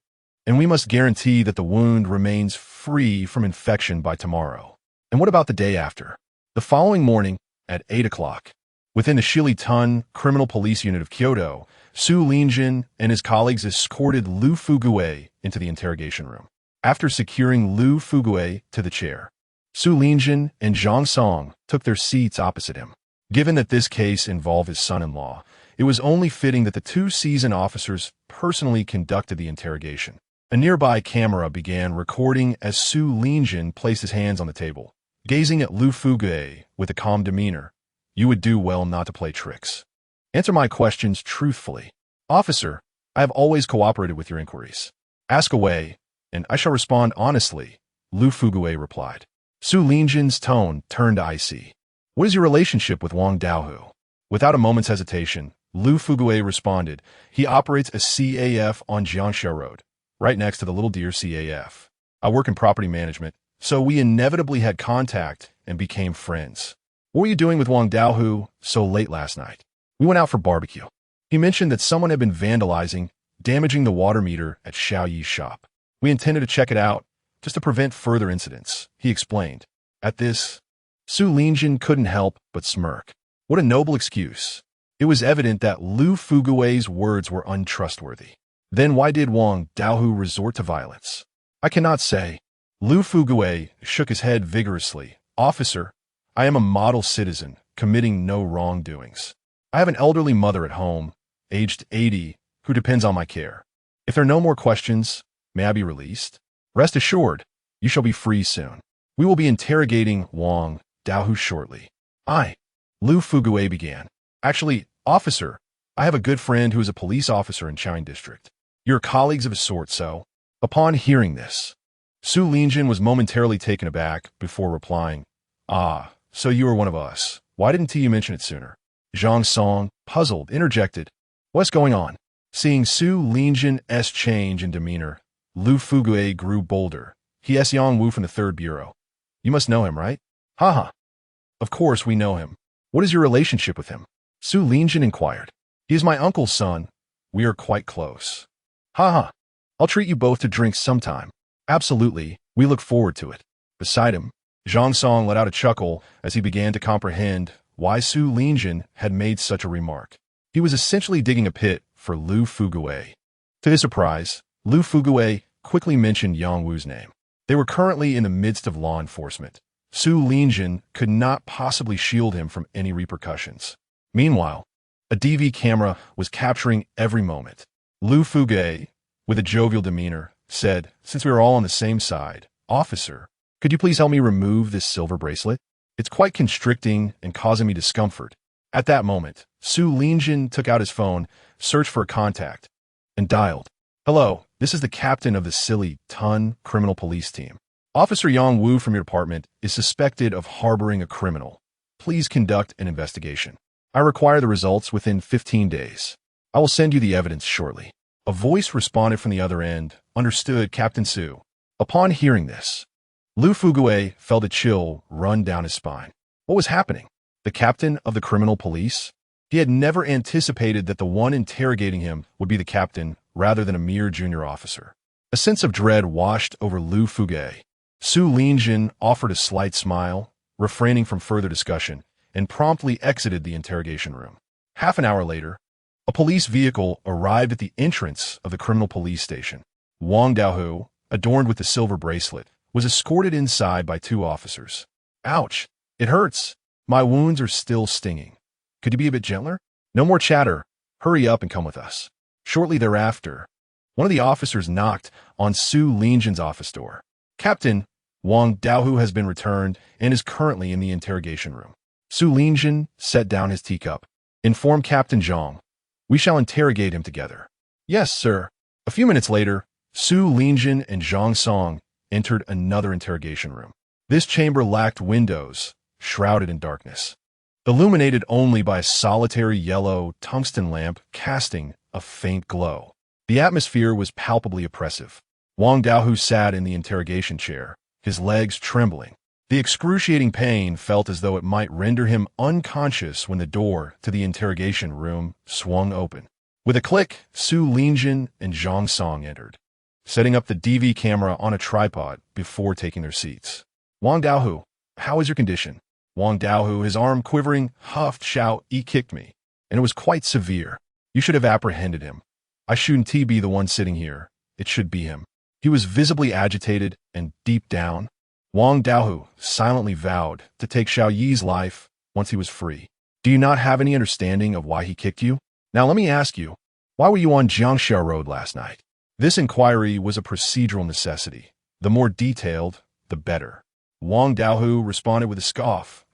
and we must guarantee that the wound remains free from infection by tomorrow. And what about the day after? The following morning, at 8 o'clock, within the Shilitan Criminal Police Unit of Kyoto, Su Lingjun and his colleagues escorted Lu Fugui into the interrogation room. After securing Lu Fugui to the chair, Su Lingjun and Zhang Song took their seats opposite him. Given that this case involved his son-in-law, it was only fitting that the 2 seasoned officers personally conducted the interrogation. A nearby camera began recording as Su Lingjun placed his hands on the table, gazing at Lu Fugui with a calm demeanor. You would do well not to play tricks. Answer my questions truthfully. Officer, I have always cooperated with your inquiries. Ask away, and I shall respond honestly, Lu Fugui replied. Su Lingjun's tone turned icy. What is your relationship with Wang Daohu? Without a moment's hesitation, Lu Fugui responded, He operates a CAF on Jiangxia Road, right next to the Little Deer CAF. I work in property management, so we inevitably had contact and became friends. What were you doing with Wang Daohu so late last night? We went out for barbecue. He mentioned that someone had been vandalizing, damaging the water meter at Xiao Yi's shop. We intended to check it out, just to prevent further incidents, he explained. At this, Su Lingjun couldn't help but smirk. What a noble excuse. It was evident that Lu Fugui's words were untrustworthy. Then why did Wang Daohu resort to violence? I cannot say. Lu Fugui shook his head vigorously. Officer, I am a model citizen, committing no wrongdoings. I have an elderly mother at home, aged 80, who depends on my care. If there are no more questions, may I be released? Rest assured, you shall be free soon. We will be interrogating Wang Daohu shortly. Lu Fugui began. Actually, officer, I have a good friend who is a police officer in Chine District. You're colleagues of a sort, so... Upon hearing this, Su Lingjun was momentarily taken aback before replying, so you are one of us. Why didn't you mention it sooner? Zhang Song, puzzled, interjected. What's going on? Seeing Su Lingjun's change in demeanor, Lu Fugui grew bolder. He is Yang Wu from the 3rd Bureau. You must know him, right? Haha. Of course we know him. What is your relationship with him? Su Lingjun inquired. He is my uncle's son. We are quite close. Haha. I'll treat you both to drinks sometime. Absolutely. We look forward to it. Beside him, Zhang Song let out a chuckle as he began to comprehend why Su Linjin had made such a remark. He was essentially digging a pit for Lu Fuguei. To his surprise, Lu Fuguei quickly mentioned Yang Wu's name. They were currently in the midst of law enforcement. Su Linjin could not possibly shield him from any repercussions. Meanwhile, a DV camera was capturing every moment. Lu Fuguei, with a jovial demeanor, said, "Since we are all on the same side, officer, could you please help me remove this silver bracelet? It's quite constricting and causing me discomfort." At that moment, Su Linjin took out his phone, searched for a contact, and dialed. "Hello, this is the captain of the Silly Ton criminal police team. Officer Yang Wu from your department is suspected of harboring a criminal. Please conduct an investigation. I require the results within 15 days. I will send you the evidence shortly." A voice responded from the other end. "Understood, Captain Su." Upon hearing this, Lu Fuguei felt a chill run down his spine. What was happening? The captain of the criminal police? He had never anticipated that the one interrogating him would be the captain rather than a mere junior officer. A sense of dread washed over Lu Fuguei. Su Linjin offered a slight smile, refraining from further discussion, and promptly exited the interrogation room. Half an hour later, a police vehicle arrived at the entrance of the criminal police station. Wang Daohu, adorned with the silver bracelet, was escorted inside by 2 officers. "Ouch! It hurts. My wounds are still stinging. Could you be a bit gentler? No more chatter. Hurry up and come with us." Shortly thereafter, one of the officers knocked on Su Linjin's office door. "Captain, Wang Daohu has been returned and is currently in the interrogation room." Su Linjin set down his teacup. "Inform Captain Zhang. We shall interrogate him together." "Yes, sir." A few minutes later, Su Linjin and Zhang Song entered another interrogation room. This chamber lacked windows, shrouded in darkness, illuminated only by a solitary yellow tungsten lamp casting a faint glow. The atmosphere was palpably oppressive. Wang Daohu sat in the interrogation chair, his legs trembling. The excruciating pain felt as though it might render him unconscious when the door to the interrogation room swung open. With a click, Su Linjin and Zhang Song entered, setting up the DV camera on a tripod before taking their seats. "Wang Daohu, how is your condition?" Wang Daohu, his arm quivering, huffed, "Xiao Yi kicked me, and it was quite severe. You should have apprehended him. I shouldn't be the one sitting here. It should be him." He was visibly agitated, and deep down, Wang Daohu silently vowed to take Xiao Yi's life once he was free. "Do you not have any understanding of why he kicked you? Now let me ask you, why were you on Jiangxia Road last night?" This inquiry was a procedural necessity. The more detailed, the better. Wang Daohu responded with a scoff.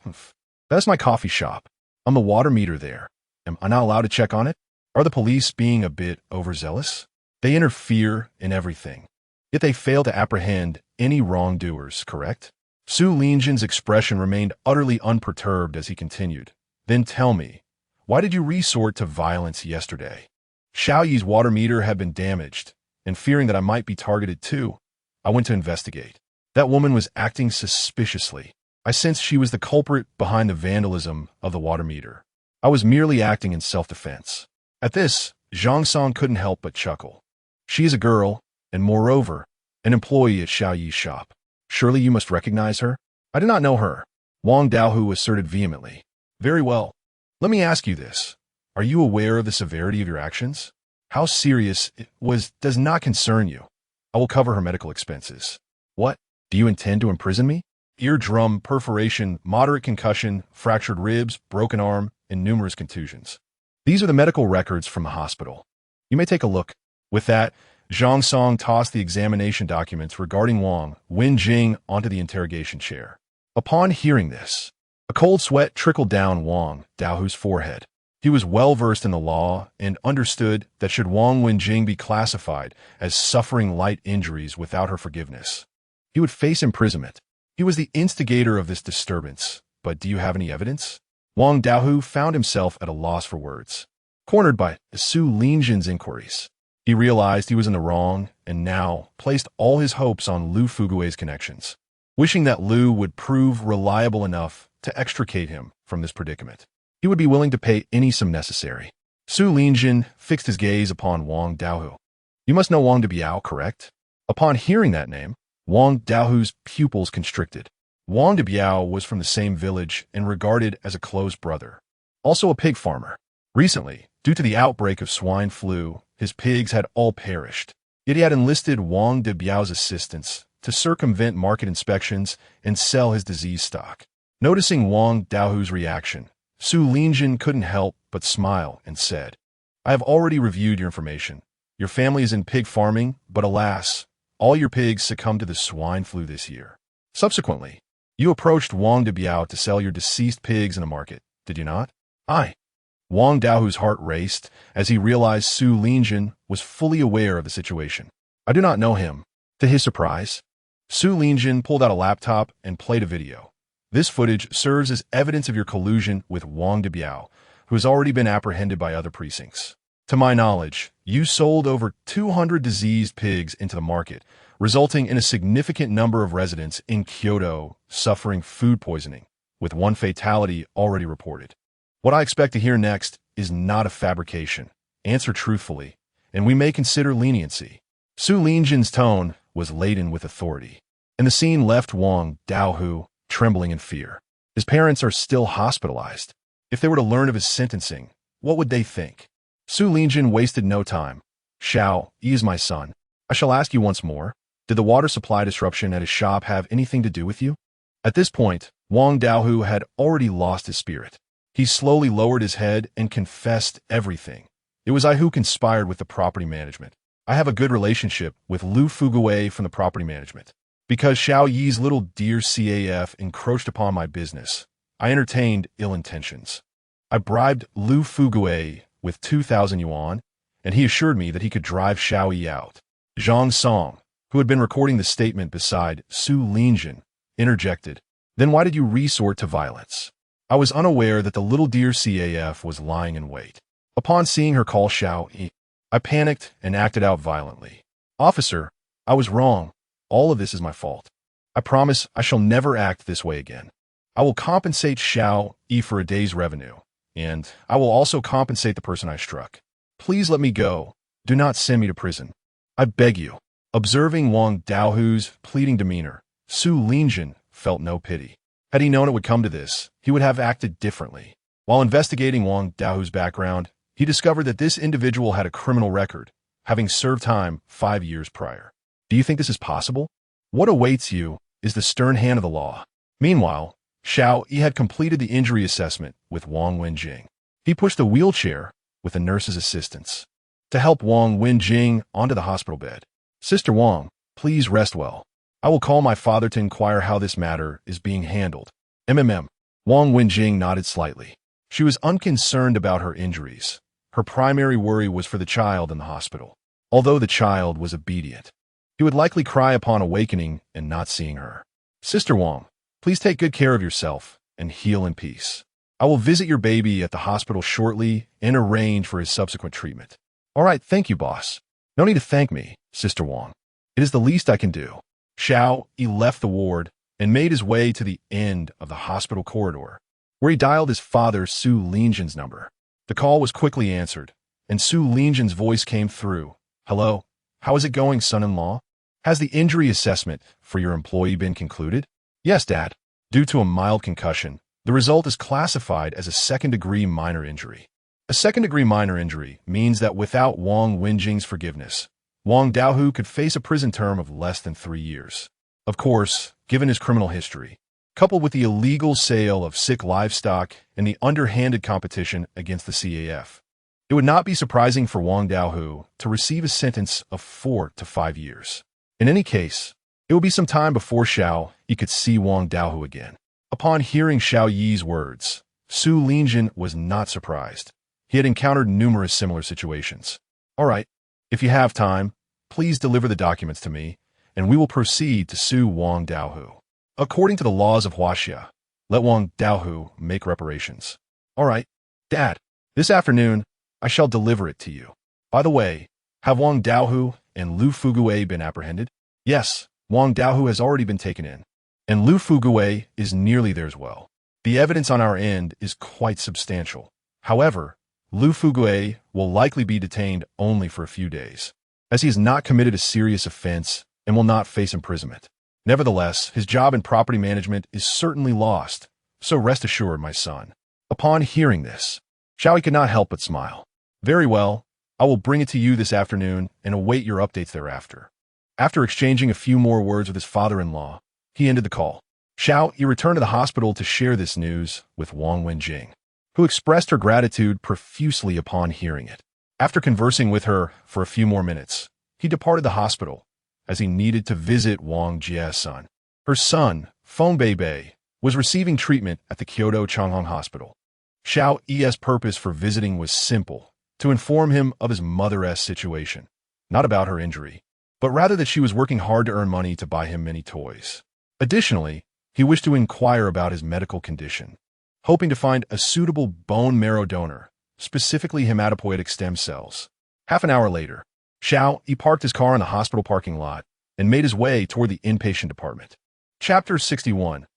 "That's my coffee shop. I'm the water meter there. Am I not allowed to check on it? Are the police being a bit overzealous? They interfere in everything. Yet they fail to apprehend any wrongdoers, correct?" Su Linjin's expression remained utterly unperturbed as he continued. "Then tell me, why did you resort to violence yesterday?" "Xiao Yi's water meter had been damaged, and fearing that I might be targeted too, I went to investigate. That woman was acting suspiciously. I sensed she was the culprit behind the vandalism of the water meter. I was merely acting in self-defense." At this, Zhang Song couldn't help but chuckle. "She is a girl, and moreover, an employee at Xiao Yi's shop. Surely you must recognize her?" "I do not know her," Wang Daohu asserted vehemently. "Very well. Let me ask you this. Are you aware of the severity of your actions? How serious it was does not concern you. I will cover her medical expenses." "What? Do you intend to imprison me?" "Eardrum perforation, moderate concussion, fractured ribs, broken arm, and numerous contusions. These are the medical records from the hospital. You may take a look." With that, Zhang Song tossed the examination documents regarding Wang Wenjing onto the interrogation chair. Upon hearing this, a cold sweat trickled down Wang Daohu's forehead. He was well-versed in the law and understood that should Wang Wenjing be classified as suffering light injuries without her forgiveness, he would face imprisonment. He was the instigator of this disturbance, but do you have any evidence? Wang Daohu found himself at a loss for words, cornered by Su Linjin's inquiries. He realized he was in the wrong and now placed all his hopes on Lu Fuguei's connections, wishing that Lu would prove reliable enough to extricate him from this predicament. He would be willing to pay any sum necessary. Su Linjin fixed his gaze upon Wang Daohu. "You must know Wang Daohu, correct?" Upon hearing that name, Wang Daohu's pupils constricted. Wang Debiao was from the same village and regarded as a close brother. Also a pig farmer. Recently, due to the outbreak of swine flu, his pigs had all perished. Yet he had enlisted Wang Debiao's assistance to circumvent market inspections and sell his disease stock. Noticing Wang Daohu's reaction, Su Linjin couldn't help but smile and said, "I have already reviewed your information. Your family is in pig farming, but alas, all your pigs succumbed to the swine flu this year. Subsequently, you approached Wang Debiao to sell your deceased pigs in a market, did you not?" Wang Daohu's heart raced as he realized Su Linjin was fully aware of the situation. "I do not know him." To his surprise, Su Linjin pulled out a laptop and played a video. "This footage serves as evidence of your collusion with Wang Debiao, who has already been apprehended by other precincts. To my knowledge, you sold over 200 diseased pigs into the market, resulting in a significant number of residents in Kyoto suffering food poisoning, with one fatality already reported. What I expect to hear next is not a fabrication. Answer truthfully, and we may consider leniency." Su Linjin's tone was laden with authority, and the scene left Wang Daohu trembling in fear. His parents are still hospitalized. If they were to learn of his sentencing, what would they think? Su Linjin wasted no time. "Xiao Yi is my son. I shall ask you once more. Did the water supply disruption at his shop have anything to do with you?" At this point, Wang Daohu had already lost his spirit. He slowly lowered his head and confessed everything. "It was I who conspired with the property management. I have a good relationship with Lu Fuguwei from the property management. Because Xiao Yi's little dear CAF encroached upon my business, I entertained ill intentions. I bribed Lu Fuguwei with 2,000 yuan, and he assured me that he could drive Xiao Yi out." Zhang Song, who had been recording the statement beside Su Linjin, interjected, "Then why did you resort to violence?" "I was unaware that the little dear CAF was lying in wait. Upon seeing her call Xiao Yi, I panicked and acted out violently. Officer, I was wrong. All of this is my fault. I promise I shall never act this way again. I will compensate Xiao Yi for a day's revenue, and I will also compensate the person I struck. Please let me go. Do not send me to prison. I beg you." Observing Wang Daohu's pleading demeanor, Su Linjin felt no pity. Had he known it would come to this, he would have acted differently. While investigating Wang Daohu's background, he discovered that this individual had a criminal record, having served time 5 years prior. Do you think this is possible? What awaits you is the stern hand of the law. Meanwhile, Xiao Yi had completed the injury assessment with Wang Wenjing. He pushed the wheelchair with the nurse's assistance to help Wang Wenjing onto the hospital bed. "Sister Wang, please rest well. I will call my father to inquire how this matter is being handled." Wang Wenjing nodded slightly. She was unconcerned about her injuries. Her primary worry was for the child in the hospital. Although the child was obedient, he would likely cry upon awakening and not seeing her. "Sister Wang, please take good care of yourself and heal in peace. I will visit your baby at the hospital shortly and arrange for his subsequent treatment." "All right, thank you, boss." "No need to thank me, Sister Wang. It is the least I can do." Xiao Yi left the ward and made his way to the end of the hospital corridor, where he dialed his father Su Linjin's number. The call was quickly answered, and Su Linjin's voice came through. "Hello, how is it going, son-in-law? Has the injury assessment for your employee been concluded?" "Yes, Dad. Due to a mild concussion, the result is classified as a second-degree minor injury." A second-degree minor injury means that without Wang Wenjing's forgiveness, Wang Daohu could face a prison term of less than 3 years. Of course, given his criminal history, coupled with the illegal sale of sick livestock and the underhanded competition against the CAF, it would not be surprising for Wang Daohu to receive a sentence of 4 to 5 years. In any case, it would be some time before Xiao Yi could see Wang Daohu again. Upon hearing Xiao Yi's words, Su Linjin was not surprised. He had encountered numerous similar situations. "All right, if you have time, please deliver the documents to me, and we will proceed to sue Wang Daohu. According to the laws of Huaxia, let Wang Daohu make reparations." "All right, Dad. This afternoon, I shall deliver it to you. By the way, have Wang Daohu and Lu Fuguwei been apprehended?" "Yes, Wang Daohu has already been taken in, and Lu Fuguwei is nearly there as well. The evidence on our end is quite substantial. However, Lu Fuguwei will likely be detained only for a few days, as he has not committed a serious offense and will not face imprisonment." Nevertheless, his job in property management is certainly lost, so rest assured, my son. Upon hearing this, Xiao Yi could not help but smile. Very well, I will bring it to you this afternoon and await your updates thereafter. After exchanging a few more words with his father-in-law, he ended the call. Xiao Yi returned to the hospital to share this news with Wang Wenjing, who expressed her gratitude profusely upon hearing it. After conversing with her for a few more minutes, he departed the hospital, as he needed to visit Wang Jie's son. Her son, Feng Beibei, was receiving treatment at the Kyoto Changhong Hospital. Xiao Yi's purpose for visiting was simple, to inform him of his mother's situation, not about her injury, but rather that she was working hard to earn money to buy him many toys. Additionally, he wished to inquire about his medical condition, hoping to find a suitable bone marrow donor, specifically hematopoietic stem cells. Half an hour later, Xiao Yi parked his car in the hospital parking lot and made his way toward the inpatient department. Chapter 61.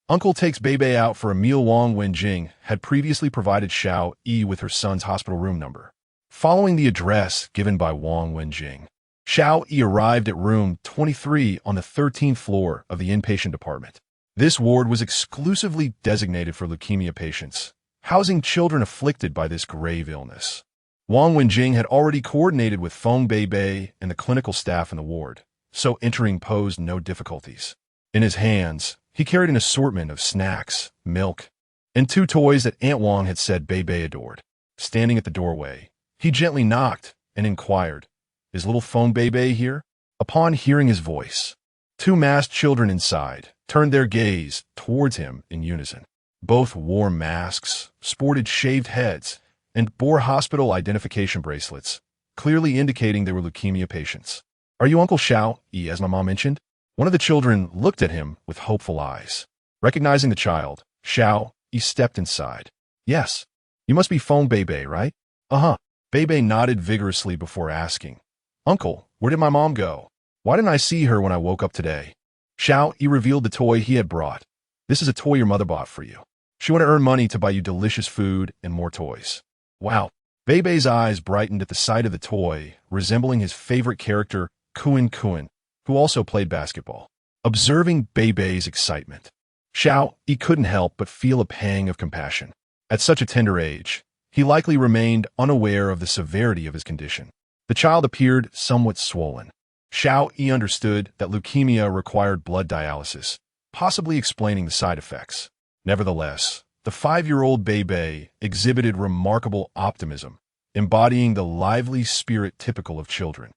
Uncle takes Beibei out for a meal. Wang Wenjing had previously provided Xiao Yi with her son's hospital room number. Following the address given by Wang Wenjing, Xiao Yi arrived at room 23 on the 13th floor of the inpatient department. This ward was exclusively designated for leukemia patients, housing children afflicted by this grave illness. Wang Wenjing had already coordinated with Feng Beibei and the clinical staff in the ward, so entering posed no difficulties. In his hands, he carried an assortment of snacks, milk, and 2 toys that Aunt Wang had said Beibei adored. Standing at the doorway, he gently knocked and inquired, "Is little Feng Beibei here?" Upon hearing his voice, 2 masked children inside turned their gaze towards him in unison. Both wore masks, sported shaved heads, and bore hospital identification bracelets, clearly indicating they were leukemia patients. "Are you Uncle Xiao Yi, as my mom mentioned?" One of the children looked at him with hopeful eyes. Recognizing the child, Xiao Yi stepped inside. "Yes, you must be Feng Beibei, right?" "Uh-huh." Beibei nodded vigorously before asking, "Uncle, where did my mom go? Why didn't I see her when I woke up today?" Xiao Yi revealed the toy he had brought. "This is a toy your mother bought for you. She wanted to earn money to buy you delicious food and more toys." "Wow." Beibei's eyes brightened at the sight of the toy, resembling his favorite character, Kuan Kuan, who also played basketball. Observing Beibei's excitement, Xiao Yi couldn't help but feel a pang of compassion. At such a tender age, he likely remained unaware of the severity of his condition. The child appeared somewhat swollen. Xiao Yi understood that leukemia required blood dialysis, possibly explaining the side effects. Nevertheless, the 5-year-old Beibei exhibited remarkable optimism, embodying the lively spirit typical of children.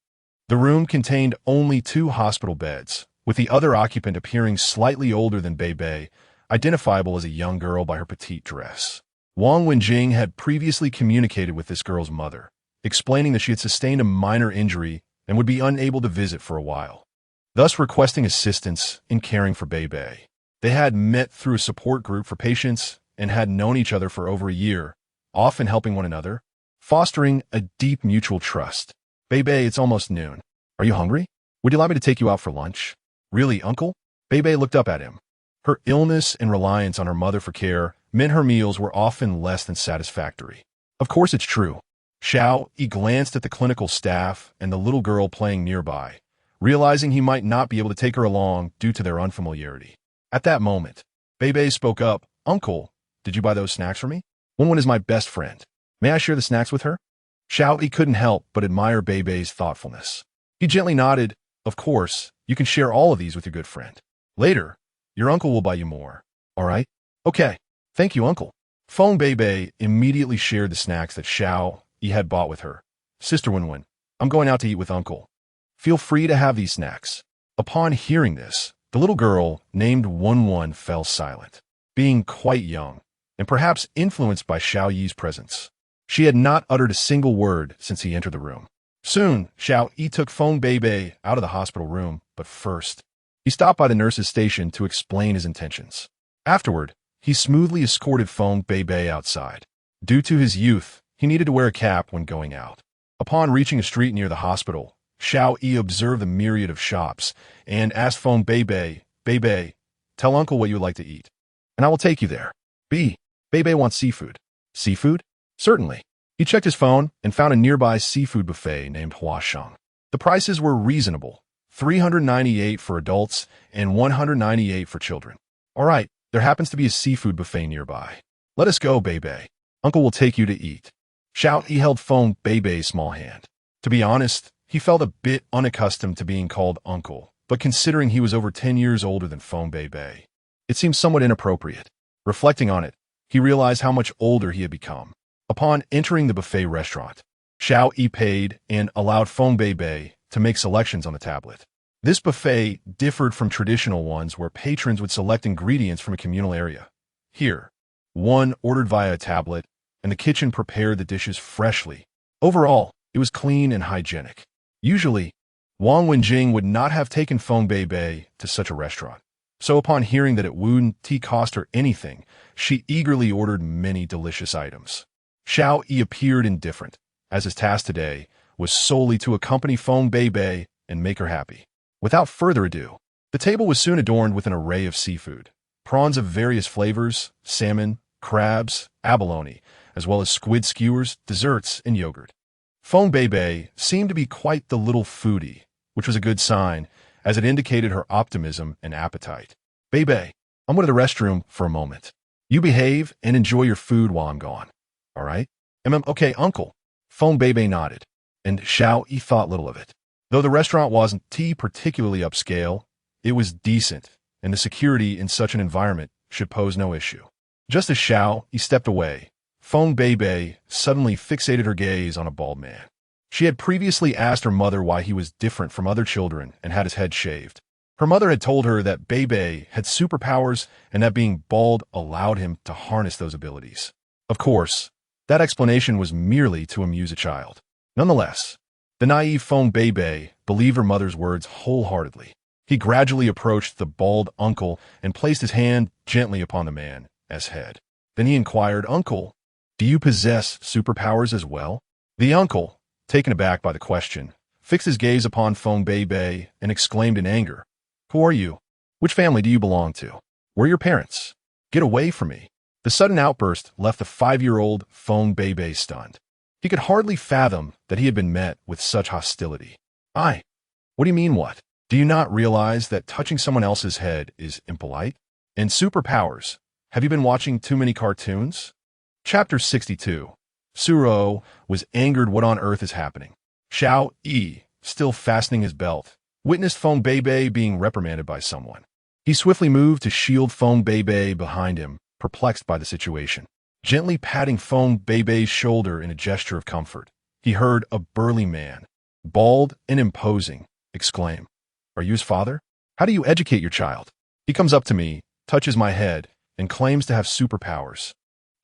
The room contained only 2 hospital beds, with the other occupant appearing slightly older than Beibei, identifiable as a young girl by her petite dress. Wang Wenjing had previously communicated with this girl's mother, explaining that she had sustained a minor injury and would be unable to visit for a while, thus requesting assistance in caring for Beibei. They had met through a support group for patients and had known each other for over a year, often helping one another, fostering a deep mutual trust. "Beibei, it's almost noon. Are you hungry? Would you like me to take you out for lunch?" "Really, Uncle?" Beibei looked up at him. Her illness and reliance on her mother for care meant her meals were often less than satisfactory. "Of course it's true." Xiao Yi glanced at the clinical staff and the little girl playing nearby, realizing he might not be able to take her along due to their unfamiliarity. At that moment, Beibei spoke up, "Uncle, did you buy those snacks for me? One is my best friend. May I share the snacks with her?" Xiao Yi couldn't help but admire Beibei's thoughtfulness. He gently nodded, "Of course, you can share all of these with your good friend. Later, your uncle will buy you more. All right?" "Okay. Thank you, Uncle." Feng Beibei immediately shared the snacks that Xiao Yi had bought with her. "Sister Wenwen, I'm going out to eat with Uncle. Feel free to have these snacks." Upon hearing this, the little girl, named Wenwen, fell silent. Being quite young, and perhaps influenced by Xiao Yi's presence, she had not uttered a single word since he entered the room. Soon, Xiao Yi took Feng Beibei out of the hospital room, but first, he stopped by the nurse's station to explain his intentions. Afterward, he smoothly escorted Feng Beibei outside. Due to his youth, he needed to wear a cap when going out. Upon reaching a street near the hospital, Xiao Yi observed the myriad of shops and asked Feng Beibei, "Beibei, tell Uncle what you would like to eat, and I will take you there." Beibei wants seafood." "Seafood?" "Certainly." He checked his phone and found a nearby seafood buffet named Huashang. The prices were reasonable, $398 for adults and $198 for children. All right, there happens to be a seafood buffet nearby. Let us go, Bebe. Uncle will take you to eat. Xiao Yi held Feng Bebe's small hand. To be honest, he felt a bit unaccustomed to being called uncle, but considering he was over 10 years older than Feng Bebe, it seemed somewhat inappropriate. Reflecting on it, he realized how much older he had become. Upon entering the buffet restaurant, Xiao Yi paid and allowed Feng Bebe to make selections on the tablet. This buffet differed from traditional ones where patrons would select ingredients from a communal area. Here, one ordered via a tablet, and the kitchen prepared the dishes freshly. Overall, it was clean and hygienic. Usually, Wang Wenjing would not have taken Feng Bebe to such a restaurant. So upon hearing that it wouldn't cost her anything, she eagerly ordered many delicious items. Xiao Yi appeared indifferent, as his task today was solely to accompany Feng Bebe and make her happy. Without further ado, the table was soon adorned with an array of seafood. Prawns of various flavors, salmon, crabs, abalone, as well as squid skewers, desserts, and yogurt. Feng Bebe seemed to be quite the little foodie, which was a good sign, as it indicated her optimism and appetite. Bebe, I'm going to the restroom for a moment. You behave and enjoy your food while I'm gone. All right? Okay, uncle. Feng Bebe nodded, and Xiao Yi thought little of it. Though the restaurant wasn't particularly upscale, it was decent, and the security in such an environment should pose no issue. Just as Xiao Yi stepped away, Feng Bebe suddenly fixated her gaze on a bald man. She had previously asked her mother why he was different from other children and had his head shaved. Her mother had told her that Bebe had superpowers and that being bald allowed him to harness those abilities. Of course, that explanation was merely to amuse a child. Nonetheless, the naive Feng Bebe believed her mother's words wholeheartedly. He gradually approached the bald uncle and placed his hand gently upon the man's head. Then he inquired, "Uncle, do you possess superpowers as well?" The uncle, taken aback by the question, fixed his gaze upon Feng Bebe and exclaimed in anger, "Who are you? Which family do you belong to? Where are your parents? Get away from me." The sudden outburst left the 5-year-old Feng Bebe stunned. He could hardly fathom that he had been met with such hostility. What do you mean what? Do you not realize that touching someone else's head is impolite? And superpowers, have you been watching too many cartoons? Chapter 62. Suro was angered. What on earth is happening? Xiao Yi, still fastening his belt, witnessed Feng Bebe being reprimanded by someone. He swiftly moved to shield Feng Bebe behind him, perplexed by the situation. Gently patting Feng Bebe's shoulder in a gesture of comfort, he heard a burly man, bald and imposing, exclaim, "Are you his father? How do you educate your child? He comes up to me, touches my head, and claims to have superpowers.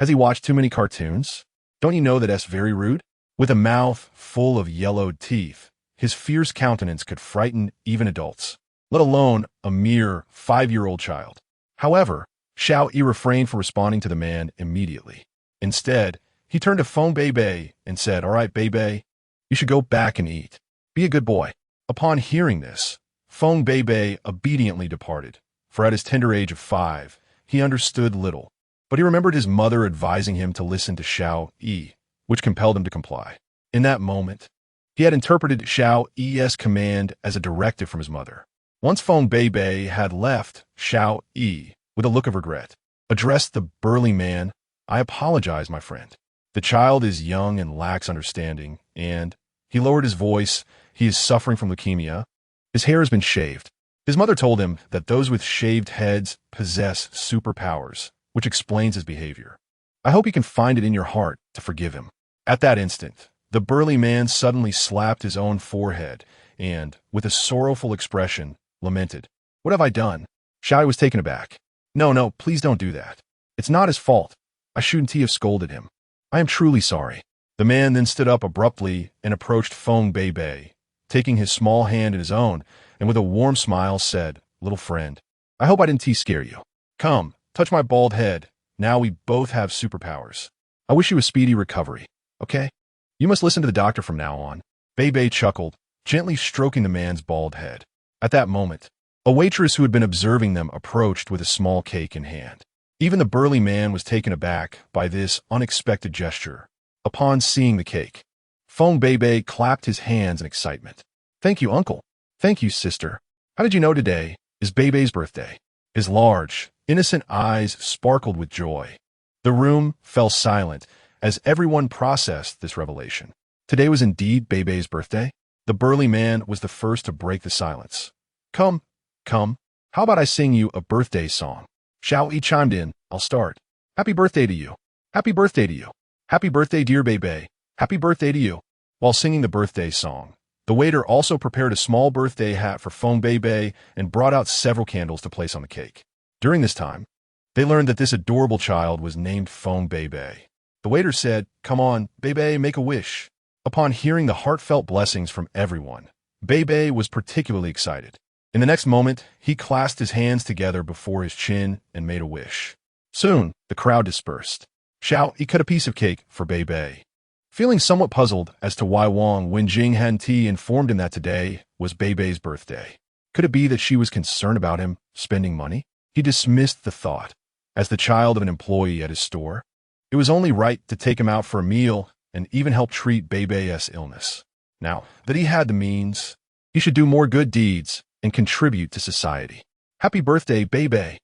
Has he watched too many cartoons? Don't you know that that's very rude?" With a mouth full of yellowed teeth, his fierce countenance could frighten even adults, let alone a mere 5-year-old child. However, Xiao Yi refrained from responding to the man immediately. Instead, he turned to Feng Bebe and said, "All right, Bebe, you should go back and eat. Be a good boy." Upon hearing this, Feng Bebe obediently departed, for at his tender age of 5, he understood little. But he remembered his mother advising him to listen to Xiao Yi, which compelled him to comply. In that moment, he had interpreted Xiao Yi's command as a directive from his mother. Once Feng Bebe had left, Xiao Yi, with a look of regret, addressed the burly man, "I apologize, my friend. The child is young and lacks understanding, and," he lowered his voice, "he is suffering from leukemia. His hair has been shaved." His mother told him that those with shaved heads possess superpowers, which explains his behavior. "I hope you can find it in your heart to forgive him." At that instant, the burly man suddenly slapped his own forehead and, with a sorrowful expression, lamented, "What have I done?" Xiao was taken aback. No, please don't do that. It's not his fault. I shouldn't have scolded him. I am truly sorry." The man then stood up abruptly and approached Feng Bebe, taking his small hand in his own, and with a warm smile said, "Little friend, I hope I didn't scare you. Come, touch my bald head. Now we both have superpowers. I wish you a speedy recovery, okay? You must listen to the doctor from now on." Bebe chuckled, gently stroking the man's bald head. At that moment, a waitress who had been observing them approached with a small cake in hand. Even the burly man was taken aback by this unexpected gesture. Upon seeing the cake, Feng Bebe clapped his hands in excitement. "Thank you, uncle. Thank you, sister. How did you know today is Bebe's birthday? His large, innocent eyes sparkled with joy. The room fell silent as everyone processed this revelation. Today was indeed Bebe's birthday. The burly man was the first to break the silence. Come, come. How about I sing you a birthday song? Xiao Yi chimed in. I'll start. Happy birthday to you. Happy birthday to you. Happy birthday, dear Bebe. Happy birthday to you. While singing the birthday song, the waiter also prepared a small birthday hat for Feng Bebe and brought out several candles to place on the cake. During this time, they learned that this adorable child was named Feng Bebe. The waiter said, "Come on, Bebe, make a wish." Upon hearing the heartfelt blessings from everyone, Bebe was particularly excited. In the next moment, he clasped his hands together before his chin and made a wish. Soon, the crowd dispersed. Xiao Yi cut a piece of cake for Bebe. Feeling somewhat puzzled as to why Wang Wenjing hadn't informed him that today was Bebe's birthday. Could it be that she was concerned about him spending money? He dismissed the thought. As the child of an employee at his store, it was only right to take him out for a meal and even help treat Bebe's illness. Now that he had the means, he should do more good deeds and contribute to society. Happy birthday, Bebe.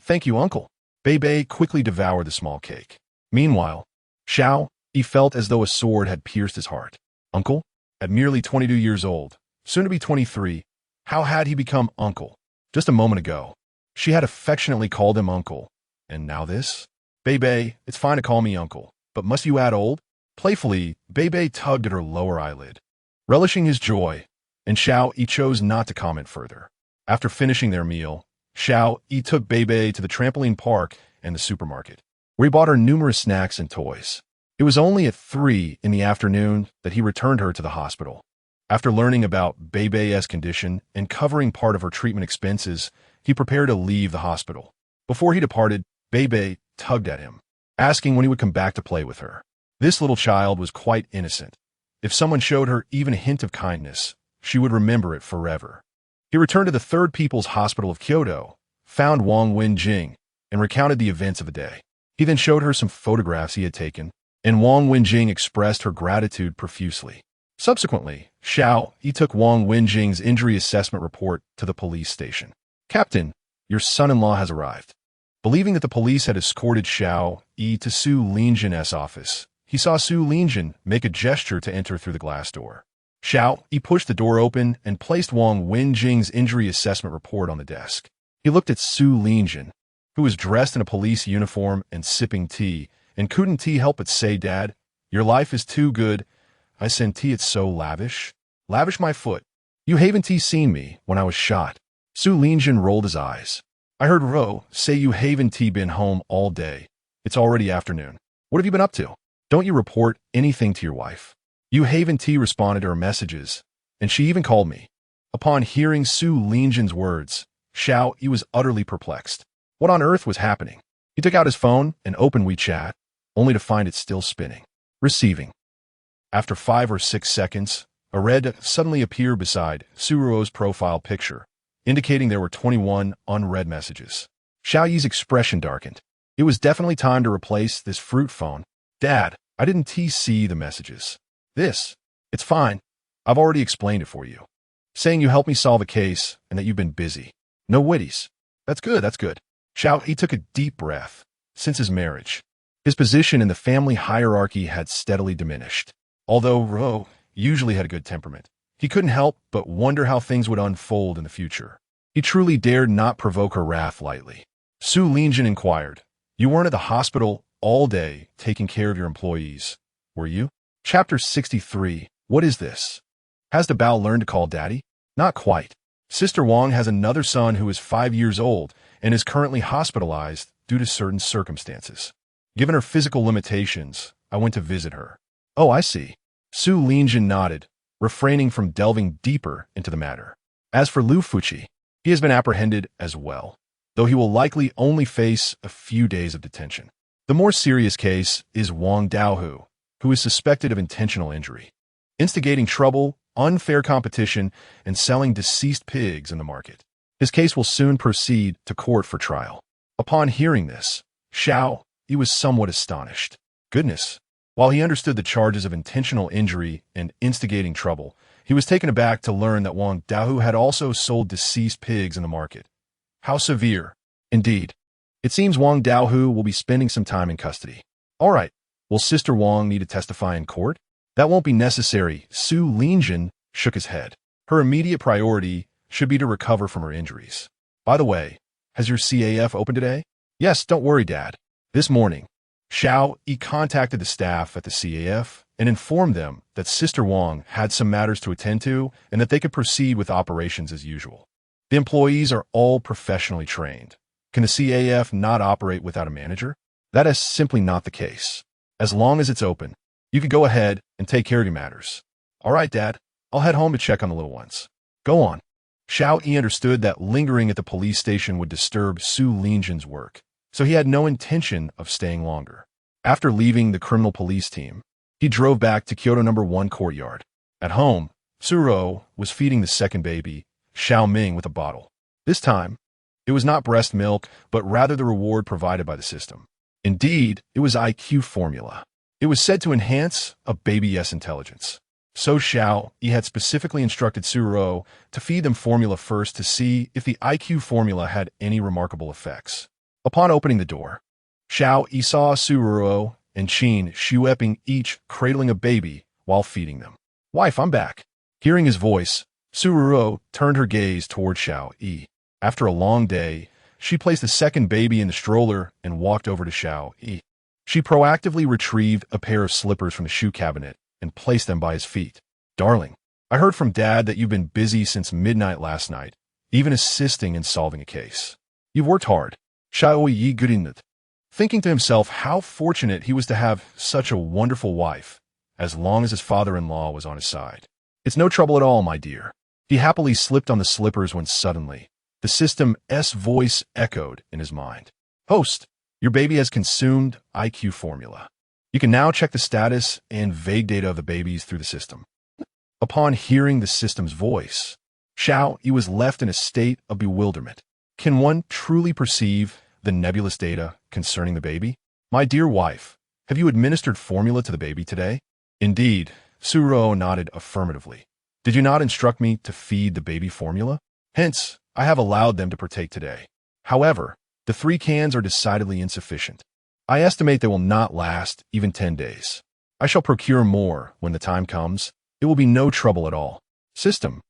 Thank you, Uncle. Bebe quickly devoured the small cake. Meanwhile, Xiao Yi felt as though a sword had pierced his heart. Uncle? At merely 22 years old, soon to be 23, how had he become uncle? Just a moment ago, she had affectionately called him uncle. And now this? Bebe, it's fine to call me uncle, but must you add old? Playfully, Bebe tugged at her lower eyelid. Relishing his joy, and Xiao Yi chose not to comment further. After finishing their meal, Xiao Yi took Bebe to the trampoline park and the supermarket, where he bought her numerous snacks and toys. It was only at 3 in the afternoon that he returned her to the hospital. After learning about Bebe's condition and covering part of her treatment expenses, he prepared to leave the hospital. Before he departed, Bebe tugged at him, asking when he would come back to play with her. This little child was quite innocent. If someone showed her even a hint of kindness, she would remember it forever. He returned to the Third People's Hospital of Kyoto, found Wang Wenjing, and recounted the events of the day. He then showed her some photographs he had taken, and Wang Wenjing expressed her gratitude profusely. Subsequently, Xiao Yi took Wang Wenjing's injury assessment report to the police station. Captain, your son-in-law has arrived. Believing that the police had escorted Xiao Yi to Su Linjin's office, he saw Su Linjin make a gesture to enter through the glass door. Xiao Yi pushed the door open and placed Wang Wenjing's injury assessment report on the desk. He looked at Su Linjin, who was dressed in a police uniform and sipping tea, and couldn't he help but say, "Dad, your life is too good. I send tea, it's so lavish. Lavish my foot. You haven't seen me when I was shot." Su Linjin rolled his eyes. "I heard Ro say you haven't been home all day. It's already afternoon. What have you been up to? Don't you report anything to your wife?" Yu haven't responded to her messages, and she even called me. Upon hearing Su Linjin's words, Xiao Yi was utterly perplexed. What on earth was happening? He took out his phone and opened WeChat, only to find it still spinning. Receiving. After 5 or 6 seconds, a red suddenly appeared beside Suruo's profile picture, indicating there were 21 unread messages. Xiao Yi's expression darkened. It was definitely time to replace this fruit phone. "Dad, I didn't see the messages. It's fine. I've already explained it for you. Saying you helped me solve a case and that you've been busy. No witties. That's good. Xiao Yi took a deep breath. Since his marriage, his position in the family hierarchy had steadily diminished. Although Ro usually had a good temperament, he couldn't help but wonder how things would unfold in the future. He truly dared not provoke her wrath lightly. Su Linjin inquired, "You weren't at the hospital all day taking care of your employees, were you?" Chapter 63. What is this? Has the Bao learned to call daddy? Not quite. Sister Wang has another son who is 5 years old and is currently hospitalized due to certain circumstances. Given her physical limitations, I went to visit her. Oh, I see. Su Linjin nodded, refraining from delving deeper into the matter. As for Lu Fuqi, he has been apprehended as well, though he will likely only face a few days of detention. The more serious case is Wang Daohu, who is suspected of intentional injury, instigating trouble, unfair competition, and selling deceased pigs in the market. His case will soon proceed to court for trial. Upon hearing this, Xiao Yi was somewhat astonished. Goodness! While he understood the charges of intentional injury and instigating trouble, He was taken aback to learn that Wang Daohu had also sold deceased pigs in the market. How severe. Indeed. It seems Wang Daohu will be spending some time in custody. All right. Will Sister Wang need to testify in court? That won't be necessary. Su Linjin shook his head. Her immediate priority should be to recover from her injuries. By the way, has your CAF opened today? Yes, don't worry, Dad. This morning, Xiao Yi contacted the staff at the CAF and informed them that Sister Wang had some matters to attend to and that they could proceed with operations as usual. The employees are all professionally trained. Can the CAF not operate without a manager? That is simply not the case. As long as it's open, you could go ahead and take care of your matters. All right, Dad. I'll head home to check on the little ones. Go on. Xiao Yi understood that lingering at the police station would disturb Su Linjin's work, so he had no intention of staying longer. After leaving the criminal police team, he drove back to Kyoto No. 1 courtyard. At home, Suro was feeding the second baby, Xiao Ming, with a bottle. This time, it was not breast milk, but rather the reward provided by the system. Indeed, it was IQ formula. It was said to enhance a baby's intelligence. So Xiao Yi had specifically instructed Suro to feed them formula first to see if the IQ formula had any remarkable effects. Upon opening the door, Xiao Yi saw Suro and Qin Xueping each cradling a baby while feeding them. Wife, I'm back. Hearing his voice, Suro turned her gaze toward Xiao Yi. After a long day, she placed the second baby in the stroller and walked over to Xiao Yi. She proactively retrieved a pair of slippers from the shoe cabinet and placed them by his feet. Darling, I heard from Dad that you've been busy since midnight last night, even assisting in solving a case. You've worked hard. Xiao Yi grinned, thinking to himself how fortunate he was to have such a wonderful wife, as long as his father-in-law was on his side. It's no trouble at all, my dear. He happily slipped on the slippers when suddenly, the system's voice echoed in his mind. Host, your baby has consumed IQ formula. You can now check the status and vague data of the babies through the system. Upon hearing the system's voice, Xiao Yi was left in a state of bewilderment. Can one truly perceive the nebulous data concerning the baby? My dear wife, have you administered formula to the baby today? Indeed, Suro nodded affirmatively. Did you not instruct me to feed the baby formula? Hence, I have allowed them to partake today. However, the 3 cans are decidedly insufficient. I estimate they will not last even 10 days. I shall procure more when the time comes. It will be no trouble at all. System.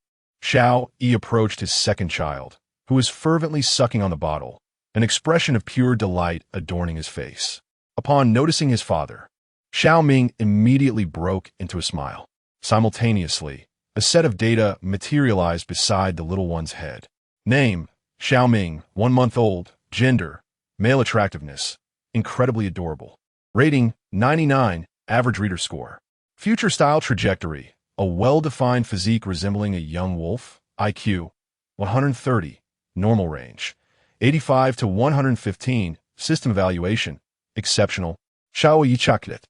Xiao Yi approached his second child, who was fervently sucking on the bottle, an expression of pure delight adorning his face. Upon noticing his father, Xiao Ming immediately broke into a smile. Simultaneously, a set of data materialized beside the little one's head. Name, Xiao Ming, 1 month old, gender, male attractiveness, incredibly adorable. Rating, 99, average reader score. Future style trajectory, a well-defined physique resembling a young wolf, IQ, 130, normal range, 85 to 115, system evaluation, exceptional. Xiao Yi chocolate.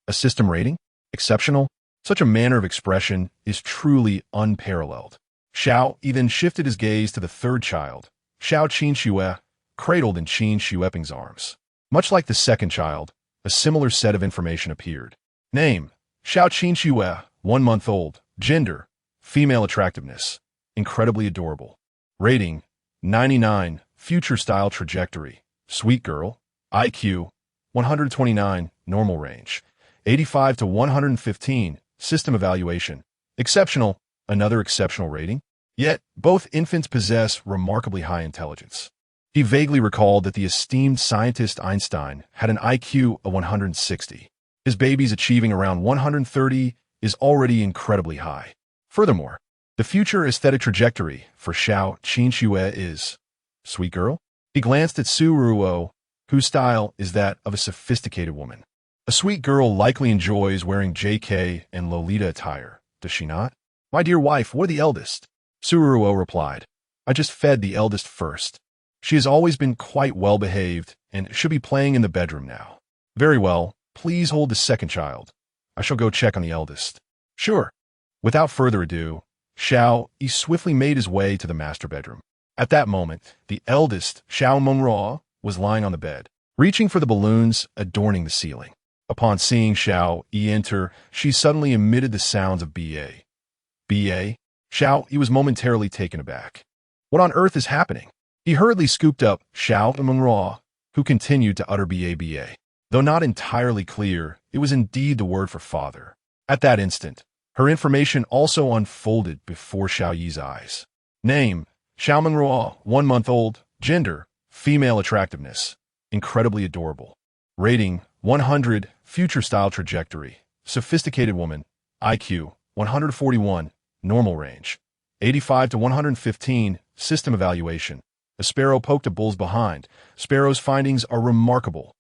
A system rating, exceptional. Such a manner of expression is truly unparalleled. Xiao Yi then shifted his gaze to the third child, Xiao Qin Xue, cradled in Qin Xueping's arms. Much like the second child, a similar set of information appeared. Name, Xiao Qin Xue, 1 month old, gender, female attractiveness, incredibly adorable. Rating, 99, future style trajectory, sweet girl, IQ, 129, normal range, 85 to 115, system evaluation, exceptional, another exceptional rating. Yet, both infants possess remarkably high intelligence. He vaguely recalled that the esteemed scientist Einstein had an IQ of 160. His baby's achieving around 130 is already incredibly high. Furthermore, the future aesthetic trajectory for Xiao Qinxue is sweet girl. He glanced at Su Ruo, whose style is that of a sophisticated woman. A sweet girl likely enjoys wearing JK and Lolita attire, does she not? My dear wife, we're the eldest. Su Ruo replied. I just fed the eldest first. She has always been quite well behaved and should be playing in the bedroom now. Very well, please hold the second child. I shall go check on the eldest. Sure. Without further ado, Xiao Yi swiftly made his way to the master bedroom. At that moment, the eldest, Xiao Monruo, was lying on the bed, reaching for the balloons adorning the ceiling. Upon seeing Xiao Yi enter, she suddenly emitted the sounds of BA. B.A.? Xiao Yi was momentarily taken aback. What on earth is happening? He hurriedly scooped up Xiao Mengrua, who continued to utter B.A. Though not entirely clear, it was indeed the word for father. At that instant, her information also unfolded before Xiao Yi's eyes. Name, Xiao Mengrua, 1 month old. Gender, female attractiveness. Incredibly adorable. Rating, 100, future style trajectory. Sophisticated woman. IQ, 141, normal range. 85 to 115, system evaluation. A sparrow poked a bull's behind. Sparrow's findings are remarkable.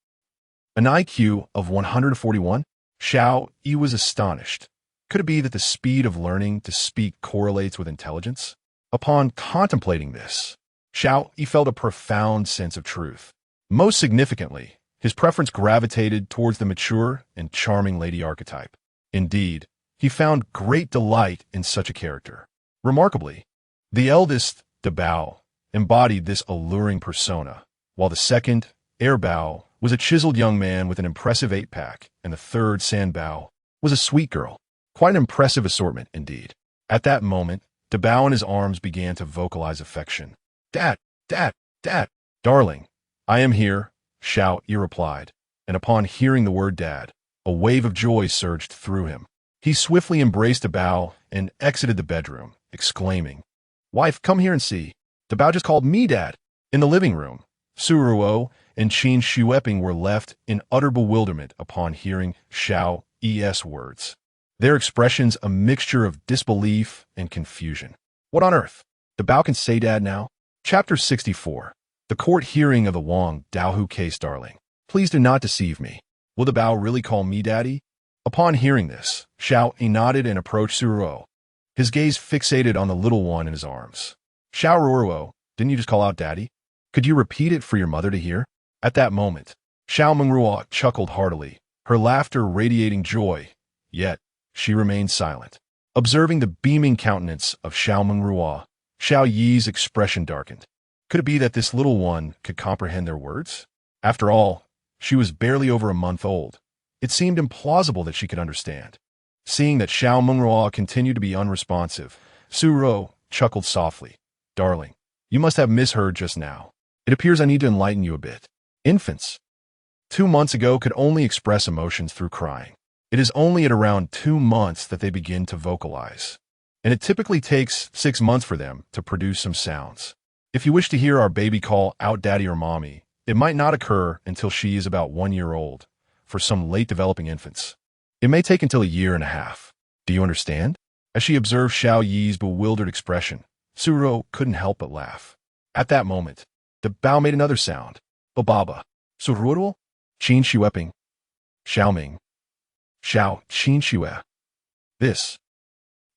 An IQ of 141? Xiao Yi was astonished. Could it be that the speed of learning to speak correlates with intelligence? Upon contemplating this, Xiao Yi felt a profound sense of truth. Most significantly, his preference gravitated towards the mature and charming lady archetype. Indeed, he found great delight in such a character. Remarkably, the eldest, De Bao, embodied this alluring persona, while the second, Air Bao, was a chiseled young man with an impressive 8-pack, and the third, San Bao, was a sweet girl. Quite an impressive assortment, indeed. At that moment, De Bao in his arms began to vocalize affection. Dad, Dad, Dad, darling, I am here, Xiao Yi replied, and upon hearing the word Dad, a wave of joy surged through him. He swiftly embraced De Bao and exited the bedroom, exclaiming, Wife, come here and see. De Bao just called me Dad. In the living room, Su Ruo and Qin Shueping were left in utter bewilderment upon hearing Xiao Yi's words. Their expressions a mixture of disbelief and confusion. What on earth? De Bao can say Dad now? Chapter 64. The court hearing of the Wang Daohu case, darling. Please do not deceive me. Will De Bao really call me Daddy? Upon hearing this, Xiao Yi nodded and approached Su Ruo, his gaze fixated on the little one in his arms. Xiao Ruo, didn't you just call out Daddy? Could you repeat it for your mother to hear? At that moment, Xiao Mengrua chuckled heartily, her laughter radiating joy, yet she remained silent. Observing the beaming countenance of Xiao Mengrua, Xiao Yi's expression darkened. Could it be that this little one could comprehend their words? After all, she was barely over a month old. It seemed implausible that she could understand. Seeing that Xiao Mengrua continued to be unresponsive, Su Ruo chuckled softly. Darling, you must have misheard just now. It appears I need to enlighten you a bit. Infants, 2 months ago, could only express emotions through crying. It is only at around 2 months that they begin to vocalize, and it typically takes 6 months for them to produce some sounds. If you wish to hear our baby call out Daddy or Mommy, it might not occur until she is about 1 year old. For some late-developing infants, it may take until 1.5 years. Do you understand? As she observed Xiao Yi's bewildered expression, Su Ruo couldn't help but laugh. At that moment, De Bao made another sound. Bababa. Su Ruo? Qin Shueping. Xiao Ming. Xiao Qin Shue. This.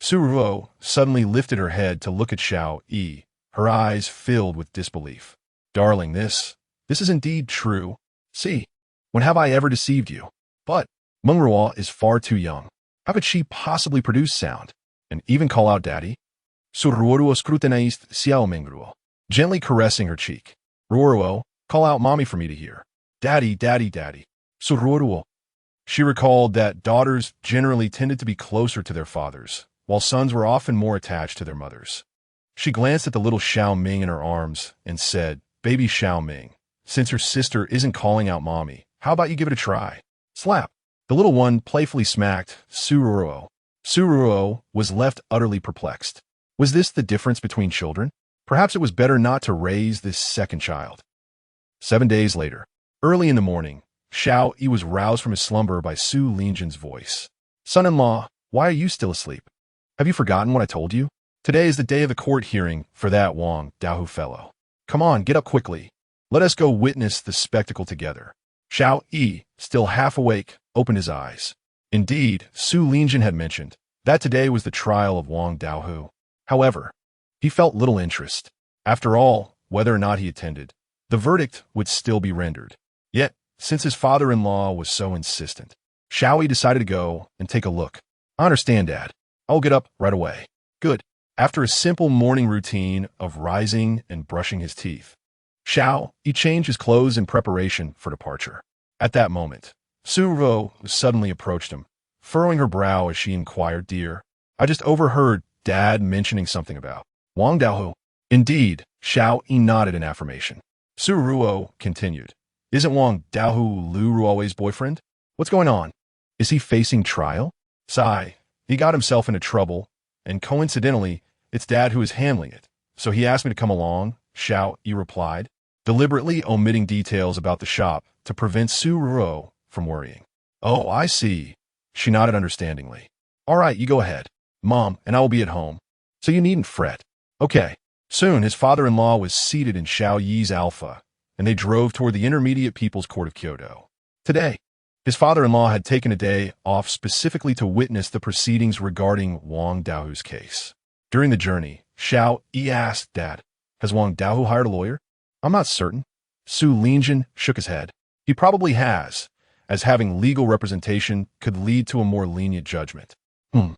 Su Ruo suddenly lifted her head to look at Xiao Yi, her eyes filled with disbelief. Darling, this is indeed true. See, when have I ever deceived you? But Mengrua is far too young. How could she possibly produce sound and even call out Daddy? Su Ruo scrutinized Xiao Mengrua, gently caressing her cheek. Ruo, call out Mommy for me to hear. Daddy, Daddy, Daddy. Su Ruo. She recalled that daughters generally tended to be closer to their fathers, while sons were often more attached to their mothers. She glanced at the little Xiao Ming in her arms and said, Baby Xiao Ming, since her sister isn't calling out Mommy, how about you give it a try? Slap. The little one playfully smacked Su Ruo. Su Ruo was left utterly perplexed. Was this the difference between children? Perhaps it was better not to raise this second child. 7 days later, early in the morning, Xiao Yi was roused from his slumber by Su Linjin's voice. Son-in-law, why are you still asleep? Have you forgotten what I told you? Today is the day of the court hearing for that Wang Daohu fellow. Come on, get up quickly. Let us go witness the spectacle together. Xiao Yi, still half awake, opened his eyes. Indeed, Su Linjin had mentioned that today was the trial of Wang Daohu. However, he felt little interest. After all, whether or not he attended, the verdict would still be rendered. Yet, since his father-in-law was so insistent, Xiao Yi decided to go and take a look. I understand, Dad. I'll get up right away. Good. After a simple morning routine of rising and brushing his teeth, Xiao Yi changed his clothes in preparation for departure. At that moment, Su Ruo suddenly approached him, furrowing her brow as she inquired, Dear, I just overheard Dad mentioning something about Wang Daohu. Indeed, Xiao Yi nodded in affirmation. Su Ruo continued. Isn't Wang Daohu Lu Ruo's boyfriend? What's going on? Is he facing trial? Sigh. He got himself into trouble, and coincidentally, it's Dad who is handling it. So he asked me to come along, Xiao Yi replied, deliberately omitting details about the shop to prevent Su Ruo from worrying. Oh, I see. She nodded understandingly. All right, you go ahead, Mom, and I will be at home. So you needn't fret. Okay. Soon, his father-in-law was seated in Xiao Yi's Alpha, and they drove toward the Intermediate People's Court of Kyoto. Today, his father-in-law had taken a day off specifically to witness the proceedings regarding Wang Daohu's case. During the journey, Xiao Yi asked Dad, has Wang Daohu hired a lawyer? I'm not certain. Su Linjin shook his head. He probably has, as having legal representation could lead to a more lenient judgment. And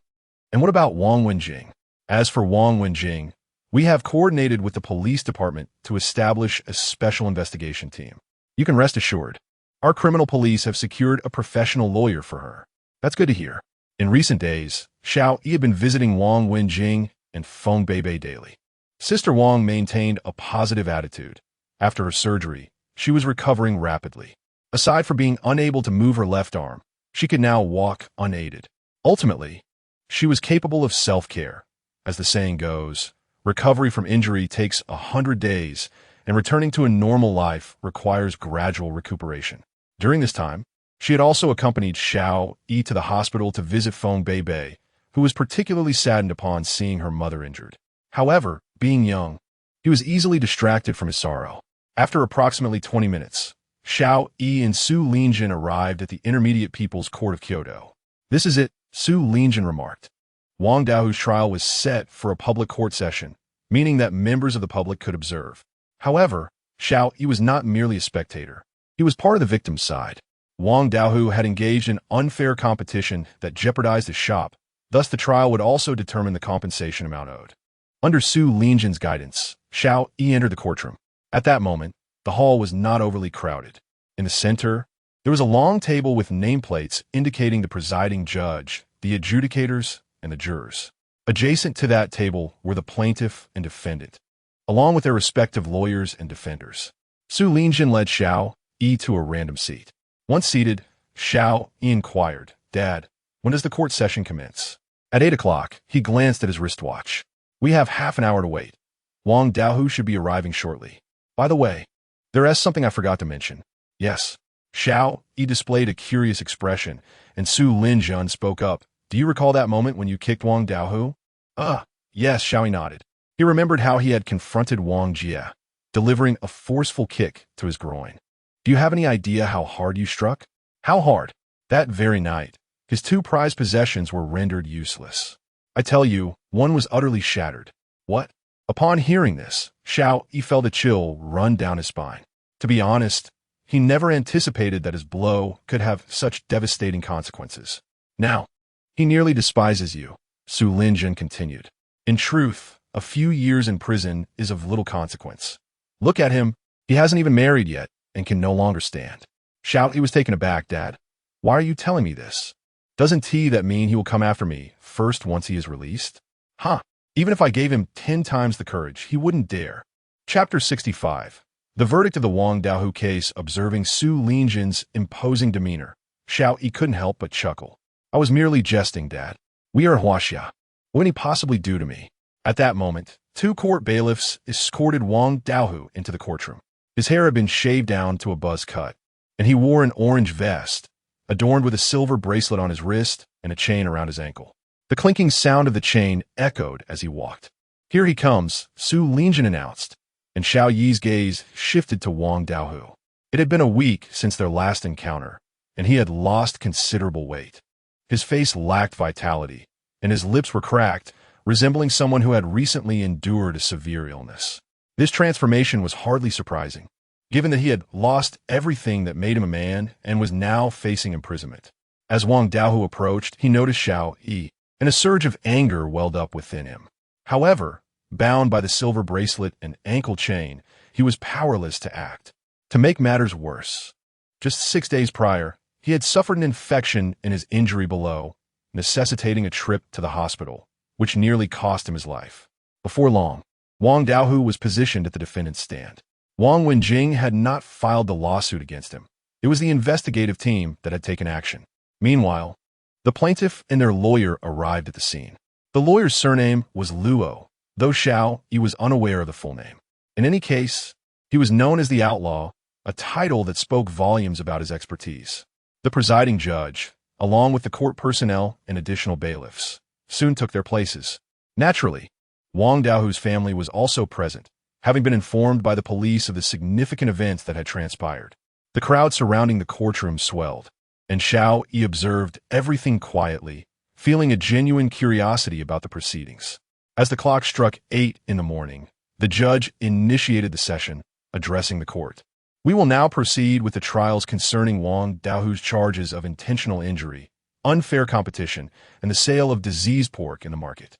what about Wang Wenjing? As for Wang Wenjing, we have coordinated with the police department to establish a special investigation team. You can rest assured, our criminal police have secured a professional lawyer for her. That's good to hear. In recent days, Xiao Yi had been visiting Wang Wenjing and Feng Beibei daily. Sister Wang maintained a positive attitude. After her surgery, she was recovering rapidly. Aside from being unable to move her left arm, she could now walk unaided. Ultimately, she was capable of self-care. As the saying goes, recovery from injury takes 100 days, and returning to a normal life requires gradual recuperation. During this time, she had also accompanied Xiao Yi to the hospital to visit Feng Beibei, who was particularly saddened upon seeing her mother injured. However, being young, he was easily distracted from his sorrow. After approximately 20 minutes, Xiao Yi and Su Linjin arrived at the Intermediate People's Court of Kyoto. This is it, Su Linjin remarked. Wang Daohu's trial was set for a public court session, meaning that members of the public could observe. However, Xiao Yi was not merely a spectator. He was part of the victim's side. Wang Daohu had engaged in unfair competition that jeopardized his shop, thus the trial would also determine the compensation amount owed. Under Su Linjin's guidance, Xiao Yi entered the courtroom. At that moment, the hall was not overly crowded. In the center, there was a long table with nameplates indicating the presiding judge, the adjudicators, and the jurors. Adjacent to that table were the plaintiff and defendant, along with their respective lawyers and defenders. Su Linjin led Xiao Yi to a random seat. Once seated, Xiao Yi inquired, Dad, when does the court session commence? At 8 o'clock, he glanced at his wristwatch. We have half an hour to wait. Wang Daohu should be arriving shortly. By the way, there is something I forgot to mention. Yes. Xiao Yi displayed a curious expression, and Su Linjin spoke up. Do you recall that moment when you kicked Wang Daohu? Yes, Xiao Yi nodded. He remembered how he had confronted Wang Jie, delivering a forceful kick to his groin. Do you have any idea how hard you struck? How hard? That very night, his 2 prized possessions were rendered useless. I tell you, one was utterly shattered. What? Upon hearing this, Xiao Yi felt a chill run down his spine. To be honest, he never anticipated that his blow could have such devastating consequences. Now, he nearly despises you, Su Linjin continued. In truth, a few years in prison is of little consequence. Look at him. He hasn't even married yet and can no longer stand. Xiao Yi was taken aback, Dad. Why are you telling me this? Doesn't that mean he will come after me first once he is released? Even if I gave him 10 times the courage, he wouldn't dare. Chapter 65. The verdict of the Wang Daohu case. Observing Su Linjin's imposing demeanor, Xiao Yi couldn't help but chuckle. I was merely jesting, Dad. We are Huaxia. What can he possibly do to me? At that moment, 2 court bailiffs escorted Wang Daohu into the courtroom. His hair had been shaved down to a buzz cut, and he wore an orange vest, adorned with a silver bracelet on his wrist and a chain around his ankle. The clinking sound of the chain echoed as he walked. Here he comes, Su Linjin announced, and Xiao Yi's gaze shifted to Wang Daohu. It had been a week since their last encounter, and he had lost considerable weight. His face lacked vitality, and his lips were cracked, resembling someone who had recently endured a severe illness. This transformation was hardly surprising, given that he had lost everything that made him a man and was now facing imprisonment. As Wang Daohu approached, he noticed Xiao Yi, and a surge of anger welled up within him. However, bound by the silver bracelet and ankle chain, he was powerless to act. To make matters worse, just 6 days prior, he had suffered an infection in his injury below, necessitating a trip to the hospital. which nearly cost him his life. Before long, Wang Daohu was positioned at the defendant's stand. Wang Wenjing had not filed the lawsuit against him. It was the investigative team that had taken action. Meanwhile, the plaintiff and their lawyer arrived at the scene. The lawyer's surname was Luo, though Xiao Yi was unaware of the full name. In any case, he was known as the Outlaw, a title that spoke volumes about his expertise. The presiding judge, along with the court personnel and additional bailiffs, soon took their places. Naturally, Wang Daohu's family was also present, having been informed by the police of the significant events that had transpired. The crowd surrounding the courtroom swelled, and Xiao Yi observed everything quietly, feeling a genuine curiosity about the proceedings. As the clock struck 8 in the morning, the judge initiated the session, addressing the court. We will now proceed with the trials concerning Wang Daohu's charges of intentional injury, unfair competition, and the sale of diseased pork in the market.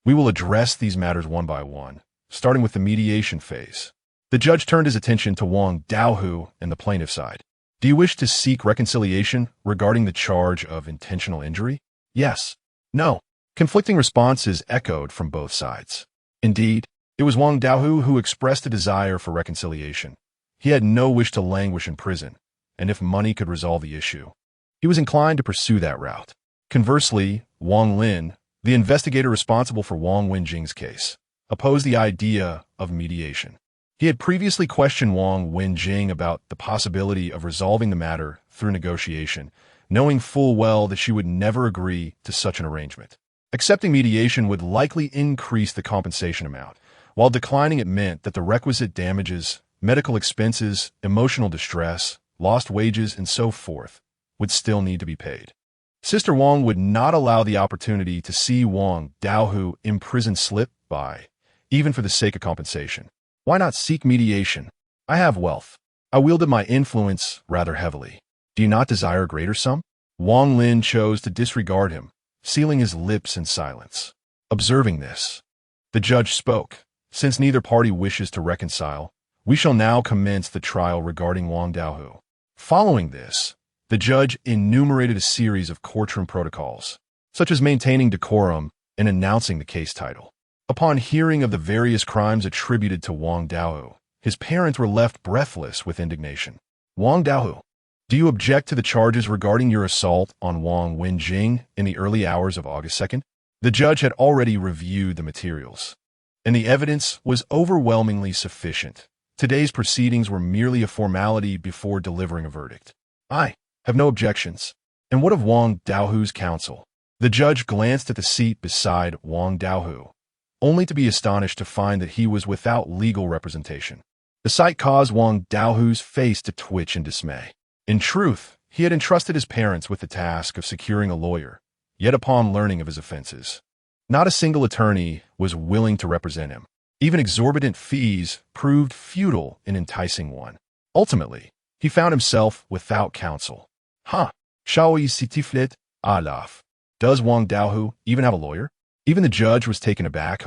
We will address these matters one by one, starting with the mediation phase. The judge turned his attention to Wang Daohu and the plaintiff's side. Do you wish to seek reconciliation regarding the charge of intentional injury? Yes. No. Conflicting responses echoed from both sides. Indeed, it was Wang Daohu who expressed a desire for reconciliation. He had no wish to languish in prison, and if money could resolve the issue, he was inclined to pursue that route. Conversely, Wang Lin, the investigator responsible for Wang Wenjing's case, opposed the idea of mediation. He had previously questioned Wang Wenjing about the possibility of resolving the matter through negotiation, knowing full well that she would never agree to such an arrangement. Accepting mediation would likely increase the compensation amount, while declining it meant that the requisite damages, medical expenses, emotional distress, lost wages, and so forth would still need to be paid. Sister Wang would not allow the opportunity to see Wang Daohu imprisoned slip by, even for the sake of compensation. Why not seek mediation? I have wealth. I wielded my influence rather heavily. Do you not desire a greater sum? Wang Lin chose to disregard him, sealing his lips in silence. Observing this, the judge spoke. Since neither party wishes to reconcile, we shall now commence the trial regarding Wang Daohu. Following this, the judge enumerated a series of courtroom protocols, such as maintaining decorum and announcing the case title. Upon hearing of the various crimes attributed to Wang Daohu, his parents were left breathless with indignation. Wang Daohu, do you object to the charges regarding your assault on Wang Wenjing in the early hours of August 2nd? The judge had already reviewed the materials, and the evidence was overwhelmingly sufficient. Today's proceedings were merely a formality before delivering a verdict. I have no objections. And what of Wang Daohu's counsel? The judge glanced at the seat beside Wang Daohu, only to be astonished to find that he was without legal representation. The sight caused Wang Daohu's face to twitch in dismay. In truth, he had entrusted his parents with the task of securing a lawyer, yet upon learning of his offenses, not a single attorney was willing to represent him. Even exorbitant fees proved futile in enticing one. Ultimately, he found himself without counsel. Xiao Yi sitiflet alaf. Does Wang Daohu even have a lawyer? Even the judge was taken aback.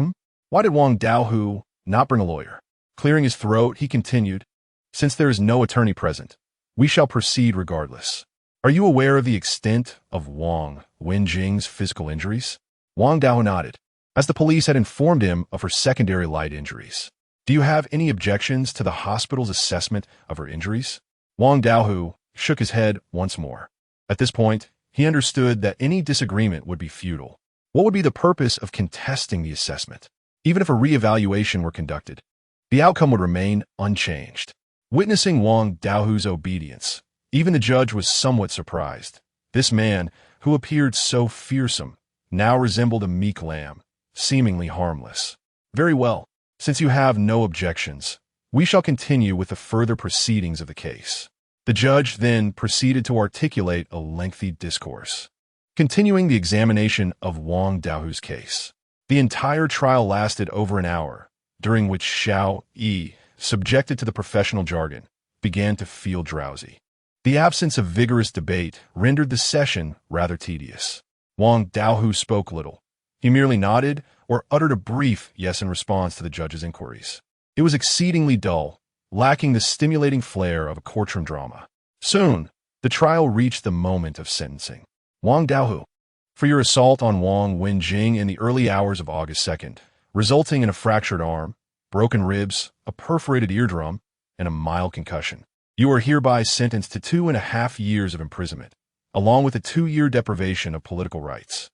Why did Wang Daohu not bring a lawyer? Clearing his throat, he continued, since there is no attorney present, we shall proceed regardless. Are you aware of the extent of Wang Wenjing's physical injuries? Wang Daohu nodded, as the police had informed him of her secondary light injuries. Do you have any objections to the hospital's assessment of her injuries? Wang Daohu shook his head once more. At this point, he understood that any disagreement would be futile. What would be the purpose of contesting the assessment? Even if a re-evaluation were conducted, the outcome would remain unchanged. Witnessing Wang Daohu's obedience, even the judge was somewhat surprised. This man, who appeared so fearsome, now resembled a meek lamb, seemingly harmless. Very well. Since you have no objections, we shall continue with the further proceedings of the case. The judge then proceeded to articulate a lengthy discourse, continuing the examination of Wang Daohu's case. The entire trial lasted over an hour, during which Xiao Yi, subjected to the professional jargon, began to feel drowsy. The absence of vigorous debate rendered the session rather tedious. Wang Daohu spoke little. He merely nodded or uttered a brief yes in response to the judge's inquiries. It was exceedingly dull, lacking the stimulating flair of a courtroom drama. Soon, the trial reached the moment of sentencing. Wang Daohu, for your assault on Wang Wenjing in the early hours of August 2nd, resulting in a fractured arm, broken ribs, a perforated eardrum, and a mild concussion. You are hereby sentenced to 2.5 years of imprisonment, along with a 2-year deprivation of political rights.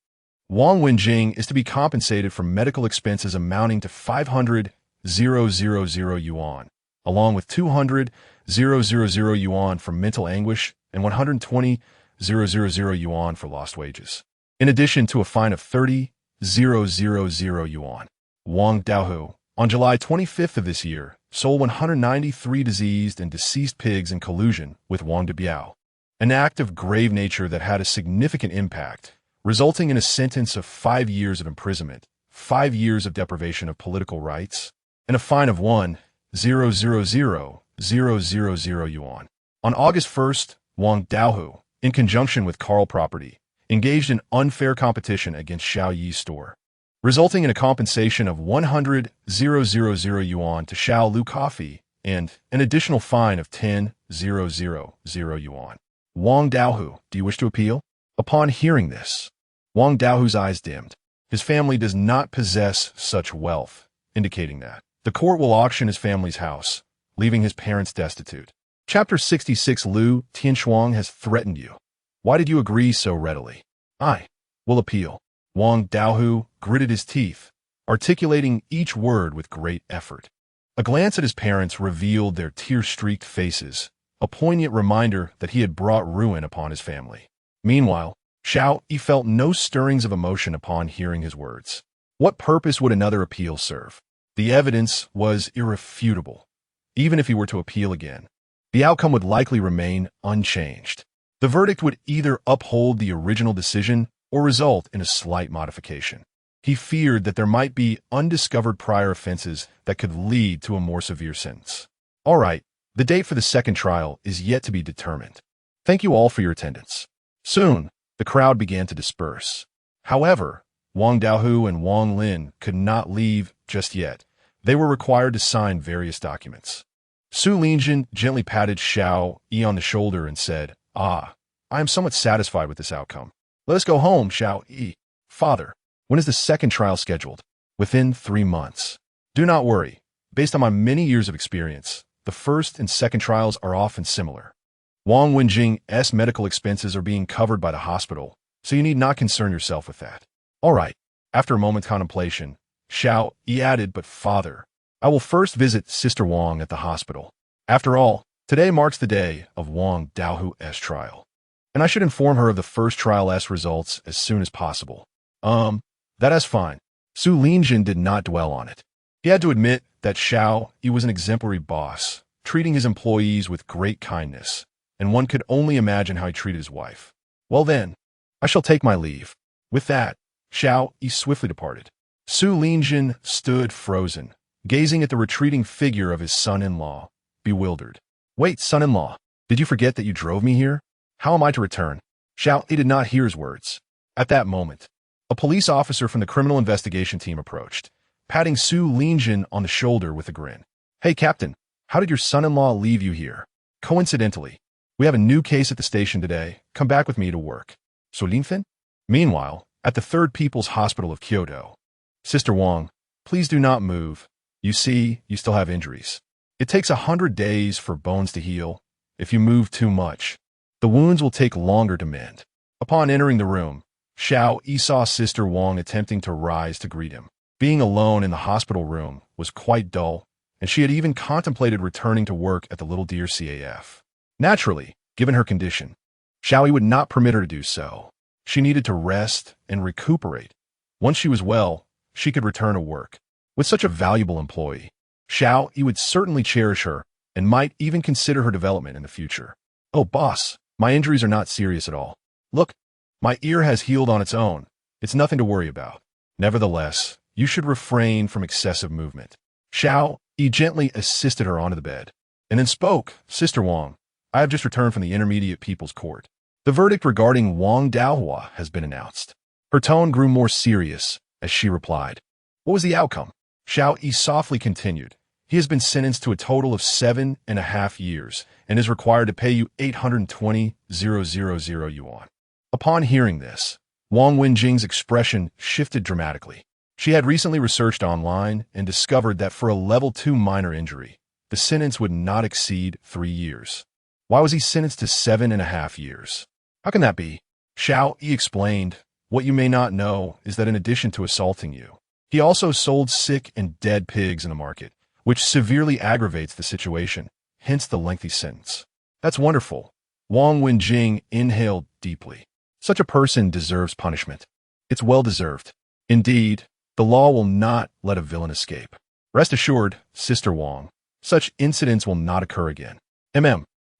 Wang Wenjing is to be compensated for medical expenses amounting to 500,000 yuan, along with 200,000 yuan for mental anguish and 120,000 yuan for lost wages, in addition to a fine of 30,000 yuan. Wang Daohu, on July 25th of this year, sold 193 diseased and deceased pigs in collusion with Wang Debiao, an act of grave nature that had a significant impact, resulting in a sentence of 5 years of imprisonment, 5 years of deprivation of political rights, and a fine of 1,000,000 yuan. On August 1st, Wang Daohu, in conjunction with Carl Property, engaged in unfair competition against Xiao Yi's store, resulting in a compensation of 100,000 yuan to Xiao Lu Coffee and an additional fine of 10,000 yuan. Wang Daohu, do you wish to appeal? Upon hearing this, Wang Daohu's eyes dimmed. His family does not possess such wealth, indicating that the court will auction his family's house, leaving his parents destitute. Chapter 66. Lu Tianshuang has threatened you. Why did you agree so readily? I will appeal. Wang Daohu gritted his teeth, articulating each word with great effort. A glance at his parents revealed their tear-streaked faces, a poignant reminder that he had brought ruin upon his family. Meanwhile, Xiao Yi felt no stirrings of emotion upon hearing his words. What purpose would another appeal serve? The evidence was irrefutable. Even if he were to appeal again, the outcome would likely remain unchanged. The verdict would either uphold the original decision or result in a slight modification. He feared that there might be undiscovered prior offenses that could lead to a more severe sentence. All right, the date for the second trial is yet to be determined. Thank you all for your attendance. Soon, the crowd began to disperse. However, Wang Daohu and Wang Lin could not leave just yet. They were required to sign various documents. Su Linjin gently patted Xiao Yi on the shoulder and said, I am somewhat satisfied with this outcome. Let us go home, Xiao Yi. Father, when is the second trial scheduled? Within 3 months. Do not worry. Based on my many years of experience, the first and second trials are often similar. Wang Wenjing's medical expenses are being covered by the hospital, so you need not concern yourself with that. All right. After a moment's contemplation, Xiao Yi added, but father, I will first visit Sister Wang at the hospital. After all, today marks the day of Wang Daohu's trial, and I should inform her of the first trial's results as soon as possible. That is fine. Su Linjin did not dwell on it. He had to admit that Xiao Yi was an exemplary boss, treating his employees with great kindness, and one could only imagine how he treated his wife. Well then, I shall take my leave. With that, Xiao Yi swiftly departed. Su Linjin stood frozen, gazing at the retreating figure of his son-in-law, bewildered. Wait, son-in-law, did you forget that you drove me here? How am I to return? Xiao Yi did not hear his words. At that moment, a police officer from the criminal investigation team approached, patting Su Linjin on the shoulder with a grin. Hey, Captain, how did your son-in-law leave you here? Coincidentally, we have a new case at the station today. Come back with me to work. So Linfin? Meanwhile, at the Third People's Hospital of Kyoto, Sister Wang, please do not move. You see, you still have injuries. It takes 100 days for bones to heal. If you move too much, the wounds will take longer to mend. Upon entering the room, Xiao Yi saw Sister Wang attempting to rise to greet him. Being alone in the hospital room was quite dull, and she had even contemplated returning to work at the Little Deer CAF. Naturally, given her condition, Xiao Yi would not permit her to do so. She needed to rest and recuperate. Once she was well, she could return to work. With such a valuable employee, Xiao Yi would certainly cherish her and might even consider her development in the future. Oh, boss, my injuries are not serious at all. Look, my ear has healed on its own. It's nothing to worry about. Nevertheless, you should refrain from excessive movement. Xiao Yi gently assisted her onto the bed, and then spoke, Sister Wang, I have just returned from the Intermediate People's Court. The verdict regarding Wang Daohua has been announced. Her tone grew more serious as she replied. What was the outcome? Xiao Yi softly continued. He has been sentenced to a total of 7.5 years and is required to pay you 820,000 yuan. Upon hearing this, Wang Wenjing's expression shifted dramatically. She had recently researched online and discovered that for a level 2 minor injury, the sentence would not exceed 3 years. Why was he sentenced to 7.5 years? How can that be? Xiao Yi explained, what you may not know is that in addition to assaulting you, he also sold sick and dead pigs in the market, which severely aggravates the situation, hence the lengthy sentence. That's wonderful. Wang Wenjing inhaled deeply. Such a person deserves punishment. It's well-deserved. Indeed, the law will not let a villain escape. Rest assured, Sister Wang, such incidents will not occur again.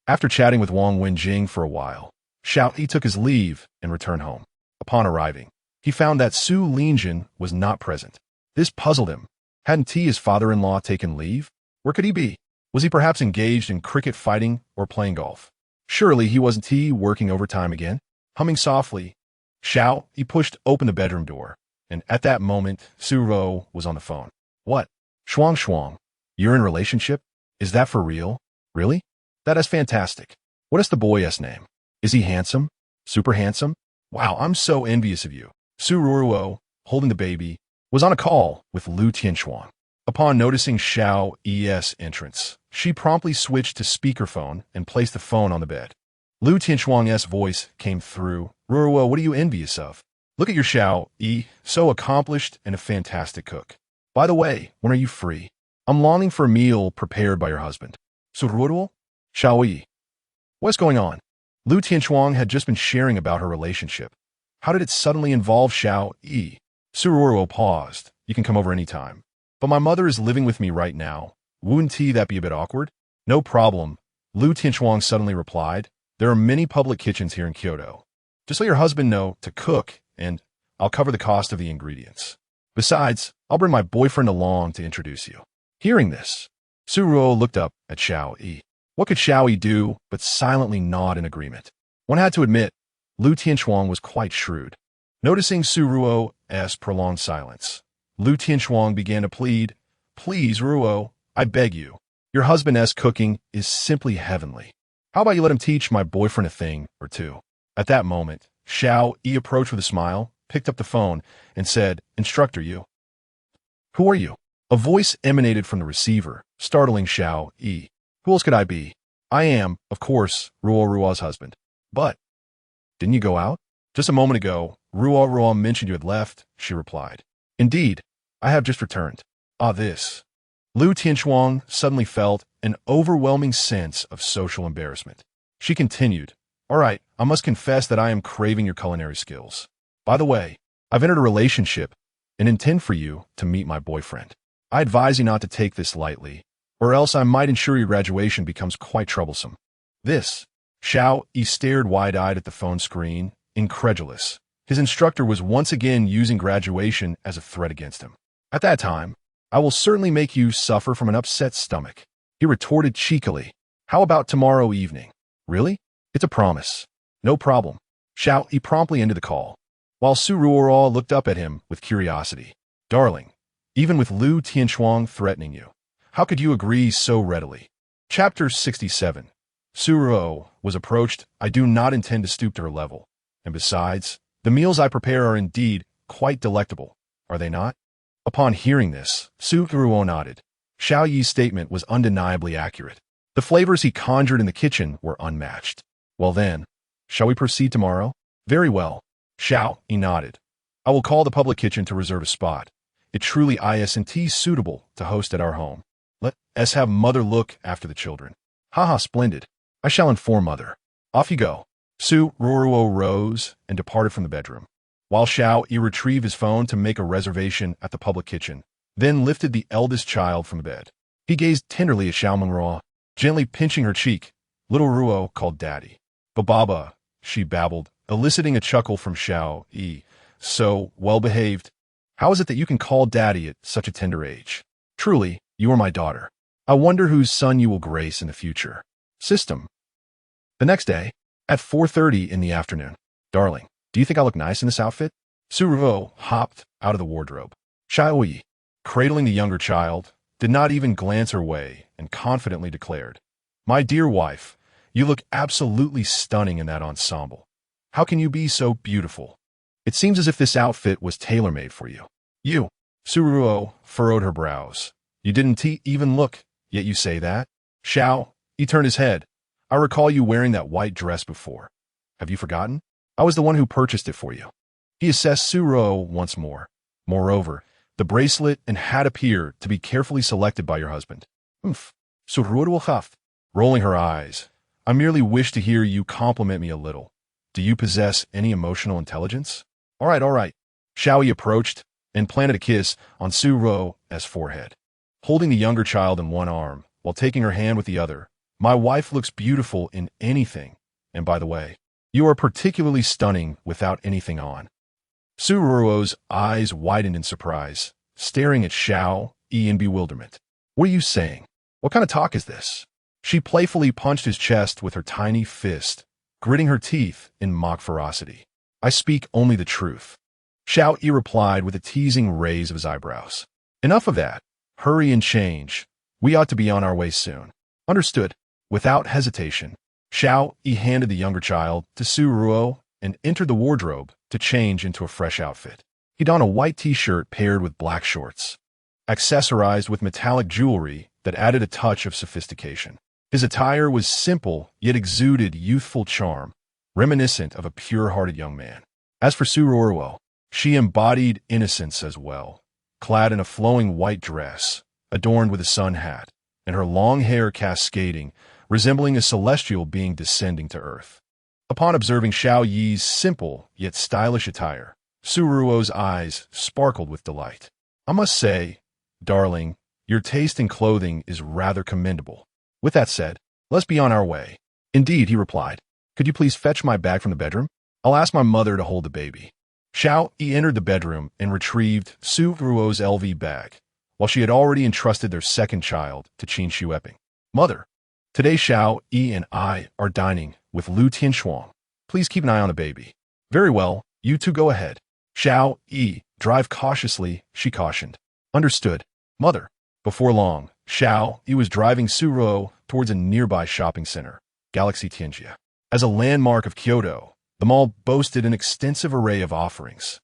After chatting with Wang Wenjing for a while, Xiao Yi took his leave and returned home. Upon arriving, he found that Su Linjin was not present. This puzzled him. Hadn't his father-in-law taken leave? Where could he be? Was he perhaps engaged in cricket fighting or playing golf? Surely he wasn't working overtime again? Humming softly, Xiao Yi pushed open the bedroom door, and at that moment, Su Ro was on the phone. What? Shuang, you're in a relationship? Is that for real? Really? That is fantastic. What is the boy's name? Is he handsome? Super handsome? Wow, I'm so envious of you. Su Ruo, holding the baby, was on a call with Lu Tianxuan. Upon noticing Xiao Yi's entrance, she promptly switched to speakerphone and placed the phone on the bed. Lu Tianxuan's voice came through. Ruo, what are you envious of? Look at your Xiao Yi, so accomplished and a fantastic cook. By the way, when are you free? I'm longing for a meal prepared by your husband. So Ruo? Xiao Yi. What's going on? Lu Tianxuan had just been sharing about her relationship. How did it suddenly involve Xiao Yi? Su Ruo paused. You can come over anytime. But my mother is living with me right now. Wouldn't that be a bit awkward? No problem. Lu Tianxuan suddenly replied. There are many public kitchens here in Kyoto. Just let your husband know to cook, and I'll cover the cost of the ingredients. Besides, I'll bring my boyfriend along to introduce you. Hearing this, Su Ruo looked up at Xiao Yi. What could Xiao Yi do but silently nod in agreement? One had to admit, Lu Tianxuan was quite shrewd. Noticing Su Ruo's prolonged silence, Lu Tianxuan began to plead, Please, Ruo, I beg you. Your husband's cooking is simply heavenly. How about you let him teach my boyfriend a thing or two? At that moment, Xiao Yi approached with a smile, picked up the phone, and said, Instructor, you. Who are you? A voice emanated from the receiver, startling Xiao Yi. Who else could I be? I am, of course, Ruo's husband. But, didn't you go out? Just a moment ago, Ruo mentioned you had left, she replied. Indeed, I have just returned. This. Lu Tianxuan suddenly felt an overwhelming sense of social embarrassment. She continued, All right, I must confess that I am craving your culinary skills. By the way, I've entered a relationship and intend for you to meet my boyfriend. I advise you not to take this lightly, or else I might ensure your graduation becomes quite troublesome. This. Xiao Yi stared wide-eyed at the phone screen, incredulous. His instructor was once again using graduation as a threat against him. At that time, I will certainly make you suffer from an upset stomach. He retorted cheekily. How about tomorrow evening? Really? It's a promise. No problem. Xiao Yi promptly ended the call, while Su Ruo looked up at him with curiosity. Darling, even with Lu Tianxuan threatening you, how could you agree so readily? Chapter 67. Su Ruo was approached. I do not intend to stoop to her level. And besides, the meals I prepare are indeed quite delectable, are they not? Upon hearing this, Su Ruo nodded. Xiao Yi's statement was undeniably accurate. The flavors he conjured in the kitchen were unmatched. Well then, shall we proceed tomorrow? Very well. Xiao Yi nodded. I will call the public kitchen to reserve a spot. It truly isn't suitable to host at our home. Let us have mother look after the children. Haha, splendid. I shall inform mother. Off you go. Su Ruo rose and departed from the bedroom, while Xiao Yi retrieved his phone to make a reservation at the public kitchen, then lifted the eldest child from the bed. He gazed tenderly at Xiao Menruo, gently pinching her cheek. Little Ruo called Daddy. Baba, she babbled, eliciting a chuckle from Xiao Yi. So well-behaved. How is it that you can call Daddy at such a tender age? Truly, you are my daughter. I wonder whose son you will grace in the future. System. The next day, at 4:30 in the afternoon. Darling, do you think I look nice in this outfit? Su Ruo hopped out of the wardrobe. Xiao Yi, cradling the younger child, did not even glance her way and confidently declared, My dear wife, you look absolutely stunning in that ensemble. How can you be so beautiful? It seems as if this outfit was tailor-made for you. You. Suruo furrowed her brows. You didn't even look, yet you say that? Xiao, he turned his head. I recall you wearing that white dress before. Have you forgotten? I was the one who purchased it for you. He assessed Suruo once more. Moreover, the bracelet and hat appear to be carefully selected by your husband. Suruo huffed, rolling her eyes. I merely wish to hear you compliment me a little. Do you possess any emotional intelligence? All right. Xiao Yi approached and planted a kiss on Suruo's forehead. Holding the younger child in one arm, while taking her hand with the other, my wife looks beautiful in anything. And by the way, you are particularly stunning without anything on. Suruo's eyes widened in surprise, staring at Xiao Yi in bewilderment. What are you saying? What kind of talk is this? She playfully punched his chest with her tiny fist, gritting her teeth in mock ferocity. I speak only the truth. Xiao Yi replied with a teasing raise of his eyebrows. Enough of that. Hurry and change. We ought to be on our way soon. Understood. Without hesitation, Xiao Yi handed the younger child to Suruo and entered the wardrobe to change into a fresh outfit. He donned a white t-shirt paired with black shorts, accessorized with metallic jewelry that added a touch of sophistication. His attire was simple, yet exuded youthful charm, reminiscent of a pure-hearted young man. As for Suruo, she embodied innocence as well, clad in a flowing white dress, adorned with a sun hat, and her long hair cascading, resembling a celestial being descending to earth. Upon observing Xiao Yi's simple yet stylish attire, Suruo's eyes sparkled with delight. I must say, darling, your taste in clothing is rather commendable. With that said, let's be on our way. Indeed, he replied. Could you please fetch my bag from the bedroom? I'll ask my mother to hold the baby. Xiao Yi entered the bedroom and retrieved Suruo's LV bag, while she had already entrusted their second child to Qin Shueping. Mother, today Xiao Yi and I are dining with Lu Tianshuang. Please keep an eye on the baby. Very well, you two go ahead. Xiao Yi, drive cautiously, she cautioned. Understood, mother. Before long, Xiao Yi was driving Suruo towards a nearby shopping center, Galaxy Tianjia. As a landmark of Kyoto, the mall boasted an extensive array of offerings,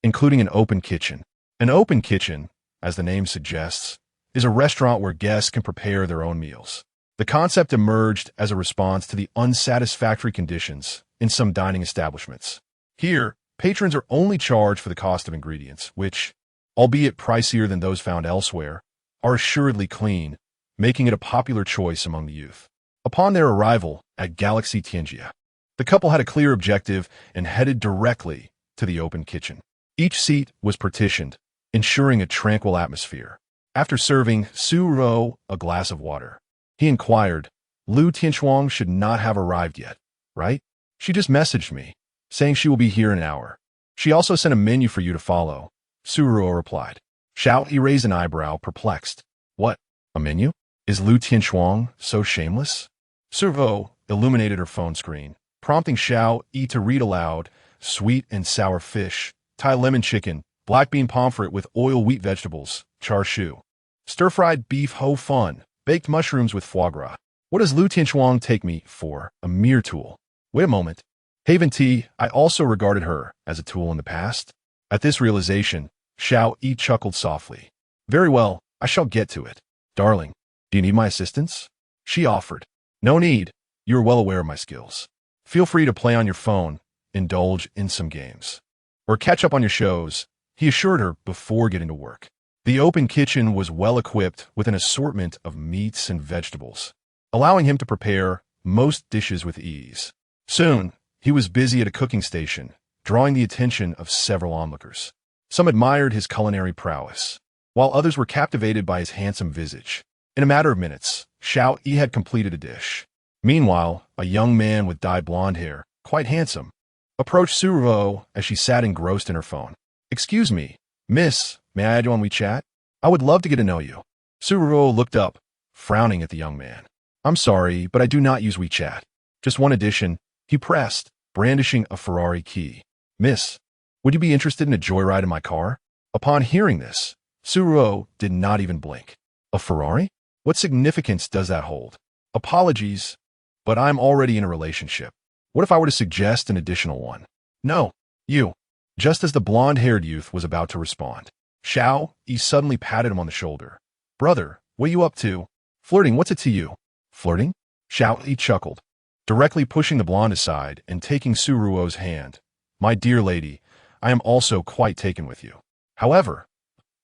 including an open kitchen. An open kitchen, as the name suggests, is a restaurant where guests can prepare their own meals. The concept emerged as a response to the unsatisfactory conditions in some dining establishments. Here, patrons are only charged for the cost of ingredients, which, albeit pricier than those found elsewhere, are assuredly clean, making it a popular choice among the youth. Upon their arrival at Galaxy Tianjia, the couple had a clear objective and headed directly to the open kitchen. Each seat was partitioned, ensuring a tranquil atmosphere. After serving Suruo a glass of water, he inquired, Lu Tianshuang should not have arrived yet, right? She just messaged me, saying she will be here in an hour. She also sent a menu for you to follow, Suruo replied. Xiao Yi raised an eyebrow, perplexed. What? A menu? Is Lu Tianshuang so shameless? Suruo illuminated her phone screen, prompting Xiao Yi to read aloud, sweet and sour fish, Thai lemon chicken, black bean pomfret with oil wheat vegetables, char siu, stir-fried beef ho fun, baked mushrooms with foie gras. What does Lu Tianshuang take me for? A mere tool. Wait a moment. Haven Tea, I also regarded her as a tool in the past. At this realization, Xiao Yi chuckled softly. Very well, I shall get to it. Darling, do you need my assistance? She offered. No need. You are well aware of my skills. Feel free to play on your phone, indulge in some games, or catch up on your shows, he assured her before getting to work. The open kitchen was well equipped with an assortment of meats and vegetables, allowing him to prepare most dishes with ease. Soon, he was busy at a cooking station, drawing the attention of several onlookers. Some admired his culinary prowess, while others were captivated by his handsome visage. In a matter of minutes, Xiao Yi had completed a dish. Meanwhile, a young man with dyed blonde hair, quite handsome, approached Suruo as she sat engrossed in her phone. Excuse me, miss, may I add you on WeChat? I would love to get to know you. Suruo looked up, frowning at the young man. I'm sorry, but I do not use WeChat. Just one addition, he pressed, brandishing a Ferrari key. Miss, would you be interested in a joyride in my car? Upon hearing this, Suruo did not even blink. A Ferrari? What significance does that hold? Apologies, but I'm already in a relationship. What if I were to suggest an additional one? No, you. Just as the blonde-haired youth was about to respond, Xiao Yi suddenly patted him on the shoulder. "Brother, what you up to? Flirting, what's it to you?" "Flirting?" Xiao Yi chuckled, directly pushing the blonde aside and taking Su Ruo's hand. "My dear lady, I am also quite taken with you. However,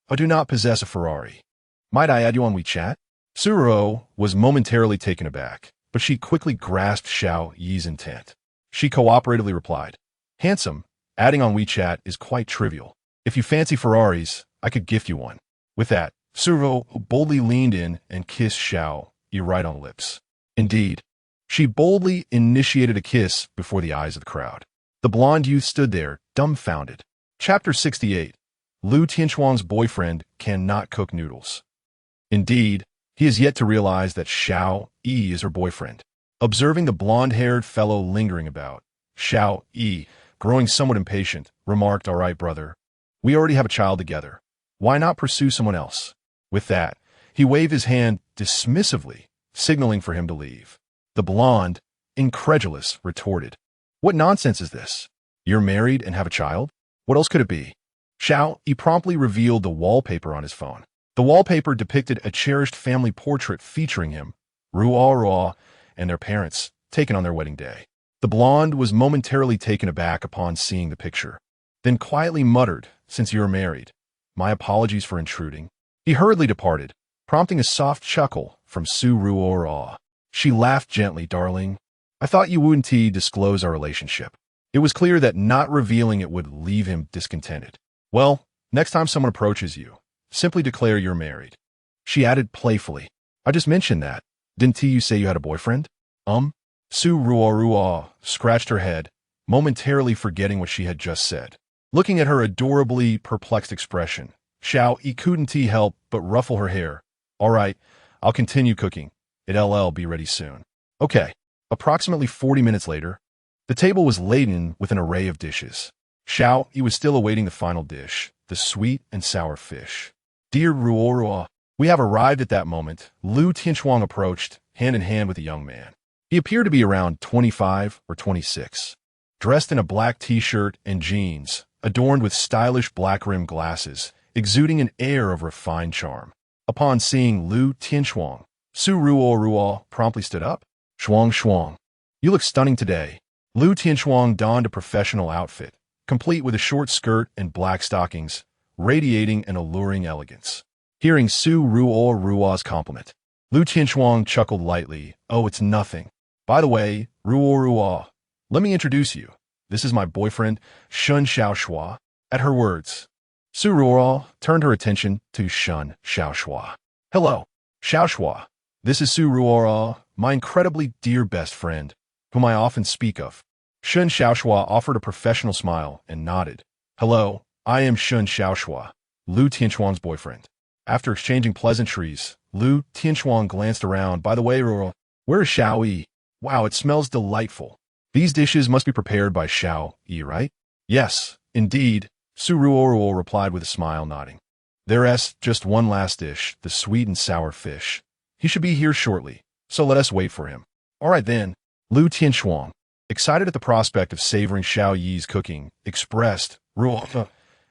I do not possess a Ferrari. Might I add you on WeChat?" Su Ruo was momentarily taken aback, but she quickly grasped Xiao Yi's intent. She cooperatively replied, "Handsome, adding on WeChat is quite trivial. If you fancy Ferraris, I could gift you one." With that, Su Ruo boldly leaned in and kissed Xiao Yi right on the lips. Indeed, she boldly initiated a kiss before the eyes of the crowd. The blonde youth stood there, dumbfounded. Chapter 68. Lu Tianchuang's boyfriend cannot cook noodles. Indeed, he is yet to realize that Xiao Yi is her boyfriend. Observing the blonde-haired fellow lingering about, Xiao Yi, growing somewhat impatient, remarked, "All right, brother. We already have a child together. Why not pursue someone else?" With that, he waved his hand dismissively, signaling for him to leave. The blonde, incredulous, retorted, "What nonsense is this? You're married and have a child? What else could it be?" Xiao Yi promptly revealed the wallpaper on his phone. The wallpaper depicted a cherished family portrait featuring him, Ruo, and their parents, taken on their wedding day. The blonde was momentarily taken aback upon seeing the picture, then quietly muttered, "Since you're married, my apologies for intruding." He hurriedly departed, prompting a soft chuckle from Su Ruo. She laughed gently, "Darling, I thought you wouldn't disclose our relationship." It was clear that not revealing it would leave him discontented. "Well, next time someone approaches you, simply declare you're married." She added playfully, "I just mentioned that. Didn't you say you had a boyfriend?" Su Ruo scratched her head, momentarily forgetting what she had just said. Looking at her adorably perplexed expression, Xiao Yi couldn't help but ruffle her hair. "All right, I'll continue cooking. It'll be ready soon." Okay. Approximately 40 minutes later, the table was laden with an array of dishes. Xiao Yi was still awaiting the final dish, the sweet and sour fish. "Dear Ruo, we have arrived." At that moment, Lu Tianchuang approached, hand in hand with a young man. He appeared to be around 25 or 26, dressed in a black t-shirt and jeans, adorned with stylish black-rimmed glasses, exuding an air of refined charm. Upon seeing Lu Tianchuang, Su Ruo promptly stood up. Shuang, you look stunning today." Lu Tianchuang donned a professional outfit, complete with a short skirt and black stockings, radiating an alluring elegance. Hearing Su Ruo's compliment, Lu Tianchuang chuckled lightly. "Oh, it's nothing. By the way, Ruo, let me introduce you. This is my boyfriend, Shun Xiaoshua." At her words, Su Ruo turned her attention to Shun Xiaoshua. "Hello, Xiaoshua. This is Su Ruo, my incredibly dear best friend, whom I often speak of." Shun Xiaoshua offered a professional smile and nodded. "Hello, I am Shun Xiaoshua, Lu Tianchuang's boyfriend." After exchanging pleasantries, Lu Tianchuang glanced around. "By the way, Ruo, where is Xiao Yi? Wow, it smells delightful. These dishes must be prepared by Xiao Yi, right?" "Yes, indeed," Su Ruo replied with a smile, nodding. "There's just one last dish, the sweet and sour fish. He should be here shortly, so let us wait for him." "All right then." Lu Tianchuang, excited at the prospect of savoring Xiao Yi's cooking, expressed, "Ruo,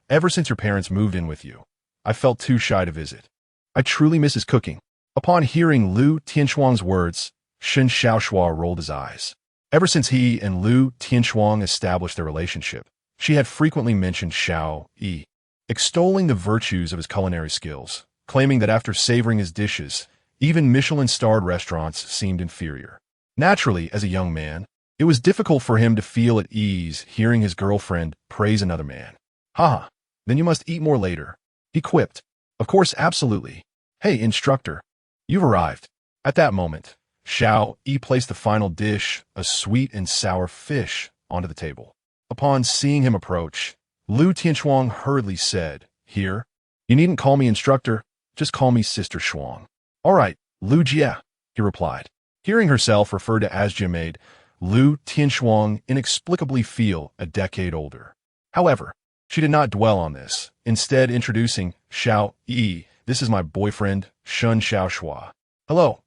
ever since your parents moved in with you, I felt too shy to visit. I truly miss his cooking." Upon hearing Lu Tianchuang's words, Shun Xiaoshua rolled his eyes. Ever since he and Lu Tianchuang established their relationship, she had frequently mentioned Xiao Yi, extolling the virtues of his culinary skills, claiming that after savoring his dishes, even Michelin-starred restaurants seemed inferior. Naturally, as a young man, it was difficult for him to feel at ease hearing his girlfriend praise another man. "Haha, then you must eat more later," he quipped. "Of course, absolutely. Hey, instructor, you've arrived." At that moment, Xiao Yi placed the final dish, a sweet and sour fish, onto the table. Upon seeing him approach, Lu Tianchuang hurriedly said, "Here, you needn't call me instructor, just call me Sister Shuang." "All right, Lu Jia," he replied. Hearing herself referred to as Jia made Lu Tianchuang inexplicably feel a decade older. However, she did not dwell on this, instead introducing Xiao Yi. "This is my boyfriend, Shun Xiaoshua." Hello.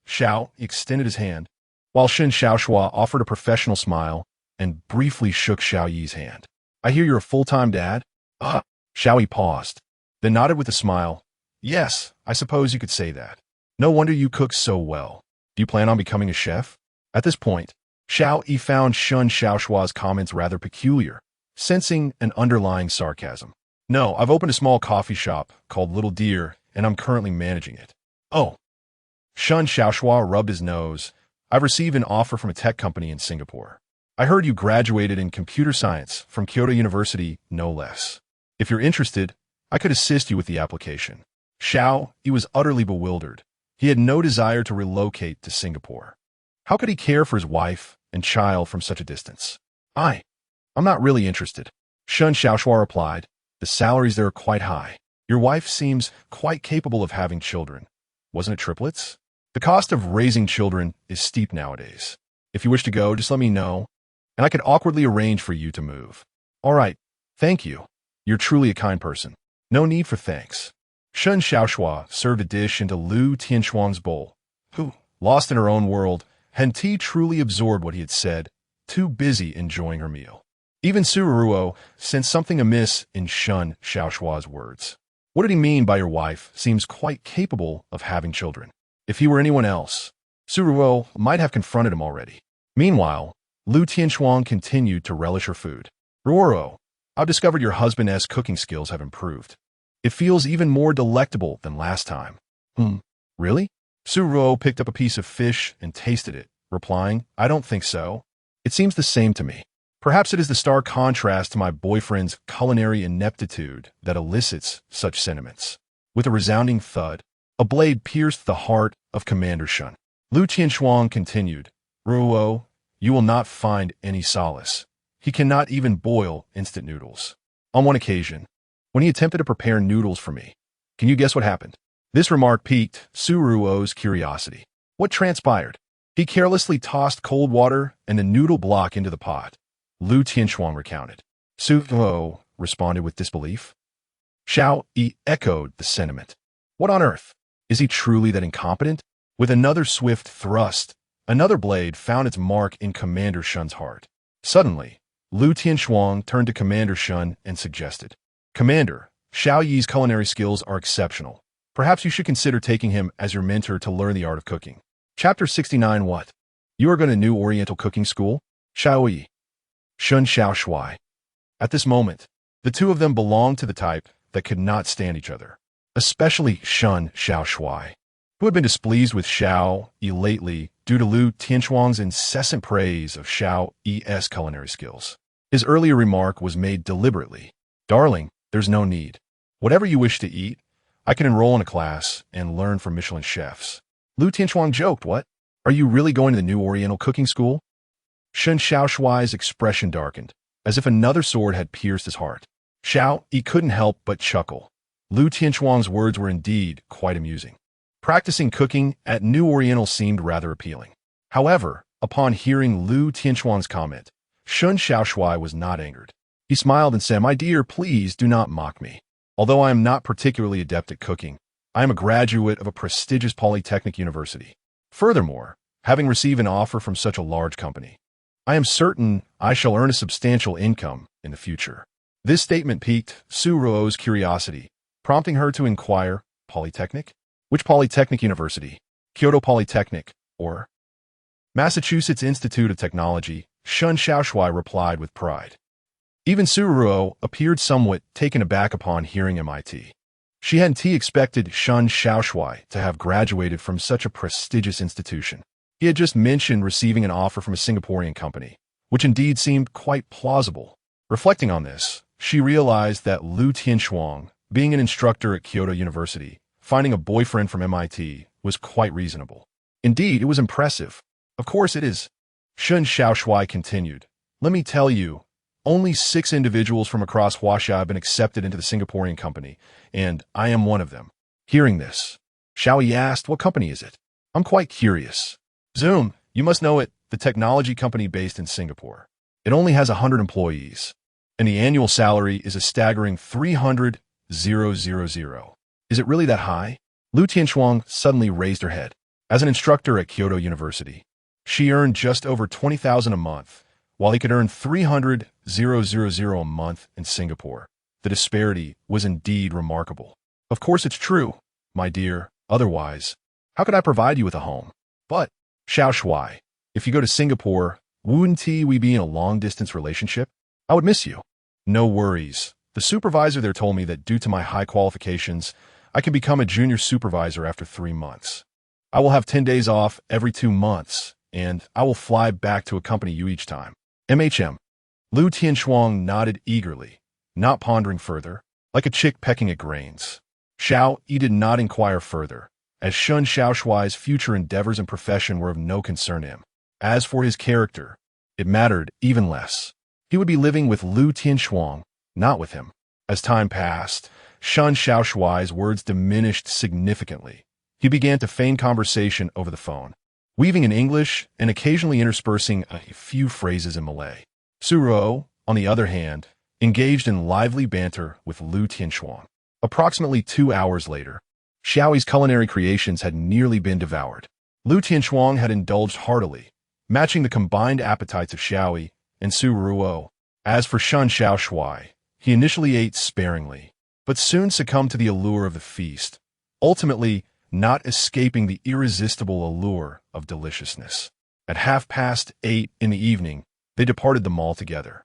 Xiao extended his hand, while Shun Xiaoshua offered a professional smile and briefly shook Xiao Yi's hand. I hear you're a full-time dad? Ah, Xiao Yi paused, then nodded with a smile. Yes, I suppose you could say that. No wonder you cook so well. Do you plan on becoming a chef? At this point, Xiao Yi found Shun Xiaoshua's comments rather peculiar, sensing an underlying sarcasm. No, I've opened a small coffee shop called Little Deer, and I'm currently managing it. Oh. Shun Xiaoshua rubbed his nose. I've received an offer from a tech company in Singapore. I heard you graduated in computer science from Kyoto University, no less. If you're interested, I could assist you with the application. Xiao Yi was utterly bewildered. He had no desire to relocate to Singapore. How could he care for his wife and child from such a distance? I'm not really interested. Shun Xiaoshua replied. The salaries there are quite high. Your wife seems quite capable of having children. Wasn't it triplets? The cost of raising children is steep nowadays. If you wish to go, just let me know, and I could awkwardly arrange for you to move. All right, thank you. You're truly a kind person. No need for thanks. Shun Xiaoshua served a dish into Lu Tianshuang's bowl, who, lost in her own world, had truly absorbed what he had said, too busy enjoying her meal. Even Su Ruo sensed something amiss in Shun Xiaoshua's words. What did he mean by your wife seems quite capable of having children? If he were anyone else, Su Ruo might have confronted him already. Meanwhile, Lu Tianshuang continued to relish her food. Ruoro, I've discovered your husband's cooking skills have improved. It feels even more delectable than last time. Really? Su Ruo picked up a piece of fish and tasted it, replying, I don't think so. It seems the same to me. Perhaps it is the stark contrast to my boyfriend's culinary ineptitude that elicits such sentiments. With a resounding thud, a blade pierced the heart of Commander Shun. Lu Tianshuang continued, Ruo, you will not find any solace. He cannot even boil instant noodles. On one occasion, when he attempted to prepare noodles for me, can you guess what happened? This remark piqued Su Ruo's curiosity. What transpired? He carelessly tossed cold water and a noodle block into the pot. Lu Tianshuang recounted. Su Ruo responded with disbelief. Xiao Yi echoed the sentiment. What on earth? Is he truly that incompetent? With another swift thrust, another blade found its mark in Commander Shun's heart. Suddenly, Lu Tianshuang turned to Commander Shun and suggested, Commander, Xiao Yi's culinary skills are exceptional. Perhaps you should consider taking him as your mentor to learn the art of cooking. Chapter 69 What? You are going to New Oriental Cooking School? Xiao Yi. Shun Xiaoshui. At this moment, the two of them belonged to the type that could not stand each other, especially Shun Xiaoshui, who had been displeased with Xiao Yi lately due to Lu Tianshuang's incessant praise of Xiao Yi's culinary skills. His earlier remark was made deliberately. Darling, there's no need. Whatever you wish to eat, I can enroll in a class and learn from Michelin chefs. Lu Tianshuang joked, what? Are you really going to the New Oriental Cooking School? Shun Xiaoshui's expression darkened, as if another sword had pierced his heart. Xiao Yi couldn't help but chuckle. Lu Tianshuang's words were indeed quite amusing. Practicing cooking at New Oriental seemed rather appealing. However, upon hearing Lu Tianshuang's comment, Shun Xiaoshui was not angered. He smiled and said, My dear, please do not mock me. Although I am not particularly adept at cooking, I am a graduate of a prestigious polytechnic university. Furthermore, having received an offer from such a large company, I am certain I shall earn a substantial income in the future. This statement piqued Su Ruo's curiosity, prompting her to inquire, Polytechnic? Which polytechnic university? Kyoto Polytechnic, or Massachusetts Institute of Technology, Shun Xiaoshui replied with pride. Even Su Ruo appeared somewhat taken aback upon hearing MIT. She hadn't expected Shun Xiaoshui to have graduated from such a prestigious institution. He had just mentioned receiving an offer from a Singaporean company, which indeed seemed quite plausible. Reflecting on this, she realized that Lu Tianshuang, being an instructor at Kyoto University, finding a boyfriend from MIT was quite reasonable. Indeed, it was impressive. Of course it is. Shun Xiaoshui continued. Let me tell you, only 6 individuals from across Huaxia have been accepted into the Singaporean company, and I am one of them. Hearing this, Xiao Yi asked, what company is it? I'm quite curious. Zoom, you must know it, the technology company based in Singapore. It only has 100 employees, and the annual salary is a staggering 300,000. Is it really that high? Lu Tianshuang suddenly raised her head. As an instructor at Kyoto University, she earned just over 20,000 a month, while he could earn 300,000 a month in Singapore. The disparity was indeed remarkable. Of course it's true, my dear, otherwise, how could I provide you with a home? But, Xiao Shui, if you go to Singapore, wouldn't we be in a long-distance relationship? I would miss you. No worries. The supervisor there told me that due to my high qualifications, I can become a junior supervisor after 3 months. I will have 10 days off every 2 months, and I will fly back to accompany you each time. MHM. Lu Tianshuang nodded eagerly, not pondering further, like a chick pecking at grains. Xiao Yi did not inquire further, as Shun Xiaoshuai's future endeavors and profession were of no concern to him. As for his character, it mattered even less. He would be living with Lu Tianshuang, not with him. As time passed, Shun Xiaoshuai's words diminished significantly. He began to feign conversation over the phone, weaving in English and occasionally interspersing a few phrases in Malay. Suruo, on the other hand, engaged in lively banter with Lu Tianshuang. Approximately 2 hours later, Xiao Yi's culinary creations had nearly been devoured. Lu Tianshuang had indulged heartily, matching the combined appetites of Xiao Yi and Suruo. As for Shun Xiaoshui, he initially ate sparingly, but soon succumbed to the allure of the feast, ultimately not escaping the irresistible allure of deliciousness. At 8:30 in the evening, they departed the mall together.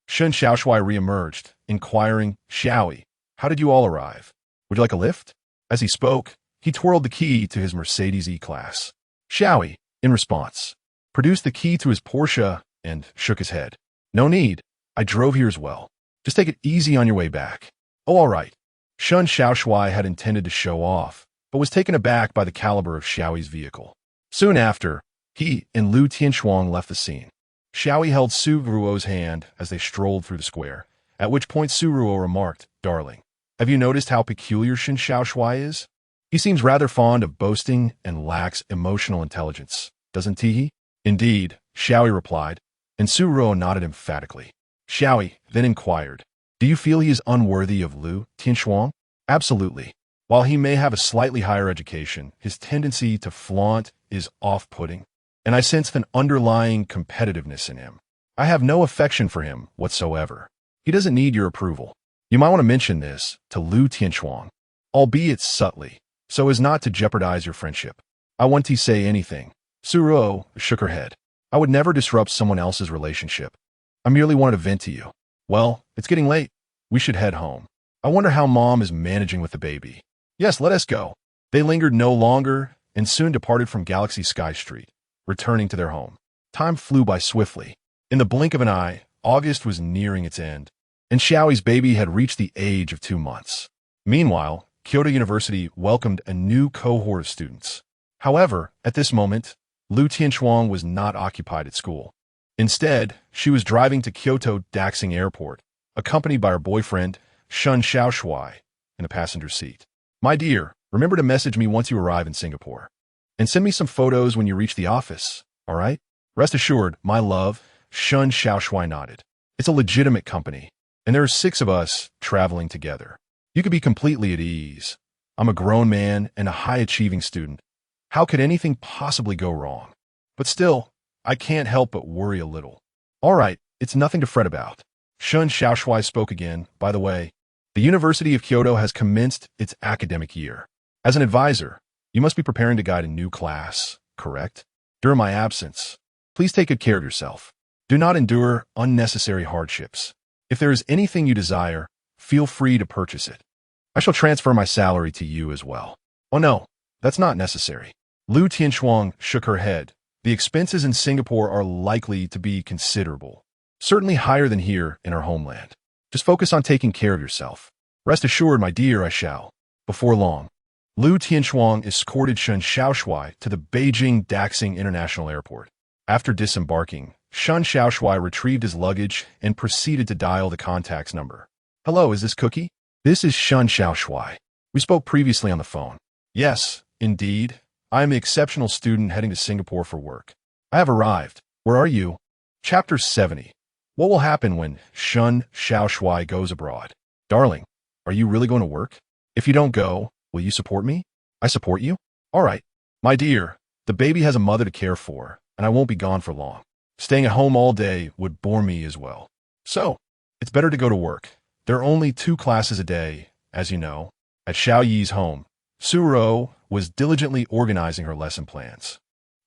Shun Xiaoshui re-emerged, inquiring, Xiao Yi, how did you all arrive? Would you like a lift? As he spoke, he twirled the key to his Mercedes E-Class. Xiao Yi, in response, produced the key to his Porsche and shook his head. No need. I drove here as well. Just take it easy on your way back. Oh, all right. Shun Xiaoshui had intended to show off, but was taken aback by the caliber of Xiao Yi's vehicle. Soon after, he and Lu Tianshuang left the scene. Xiao Yi held Suruo's hand as they strolled through the square, at which point Suruo remarked, Darling, have you noticed how peculiar Shun Xiaoshui is? He seems rather fond of boasting and lacks emotional intelligence, doesn't he? Indeed, Xiao Yi replied, and Suruo nodded emphatically. Xiao Yi then inquired, do you feel he is unworthy of Lu Tianshuang? Absolutely. While he may have a slightly higher education, his tendency to flaunt is off-putting, and I sensed an underlying competitiveness in him. I have no affection for him whatsoever. He doesn't need your approval. You might want to mention this to Lu Tianshuang, albeit subtly, so as not to jeopardize your friendship. I won't say anything. Suruo shook her head. I would never disrupt someone else's relationship. I merely wanted to vent to you. Well, it's getting late. We should head home. I wonder how Mom is managing with the baby. Yes, let us go. They lingered no longer and soon departed from Galaxy Sky Street, returning to their home. Time flew by swiftly. In the blink of an eye, August was nearing its end, and Xiao Yi's baby had reached the age of 2 months. Meanwhile, Kyoto University welcomed a new cohort of students. However, at this moment, Lu Tianshuang was not occupied at school. Instead, she was driving to Kyoto Daxing Airport, accompanied by her boyfriend, Shun Xiaoshui, in the passenger seat. My dear, remember to message me once you arrive in Singapore. And send me some photos when you reach the office, all right? Rest assured, my love, Shun Xiaoshui nodded. It's a legitimate company, and there are 6 of us traveling together. You could be completely at ease. I'm a grown man and a high-achieving student. How could anything possibly go wrong? But still, I can't help but worry a little. All right, it's nothing to fret about. Shun Xiaoshui spoke again. By the way, the University of Kyoto has commenced its academic year. As an advisor, you must be preparing to guide a new class, correct? During my absence, please take good care of yourself. Do not endure unnecessary hardships. If there is anything you desire, feel free to purchase it. I shall transfer my salary to you as well. Oh no, that's not necessary. Lu Tianshuang shook her head. The expenses in Singapore are likely to be considerable, certainly higher than here in our homeland. Just focus on taking care of yourself. Rest assured, my dear, I shall. Before long, Lu Tianshuang escorted Shun Xiaoshui to the Beijing Daxing International Airport. After disembarking, Shun Xiaoshui retrieved his luggage and proceeded to dial the contact's number. Hello, is this Cookie? This is Shun Xiaoshui. We spoke previously on the phone. Yes, indeed. I am an exceptional student heading to Singapore for work. I have arrived. Where are you? Chapter 70. What will happen when Shun Xiaoshui goes abroad? Darling, are you really going to work? If you don't go, will you support me? I support you? All right. My dear, the baby has a mother to care for, and I won't be gone for long. Staying at home all day would bore me as well. So, it's better to go to work. There are only 2 classes a day, as you know. At Xiao Yi's home, Suro was diligently organizing her lesson plans.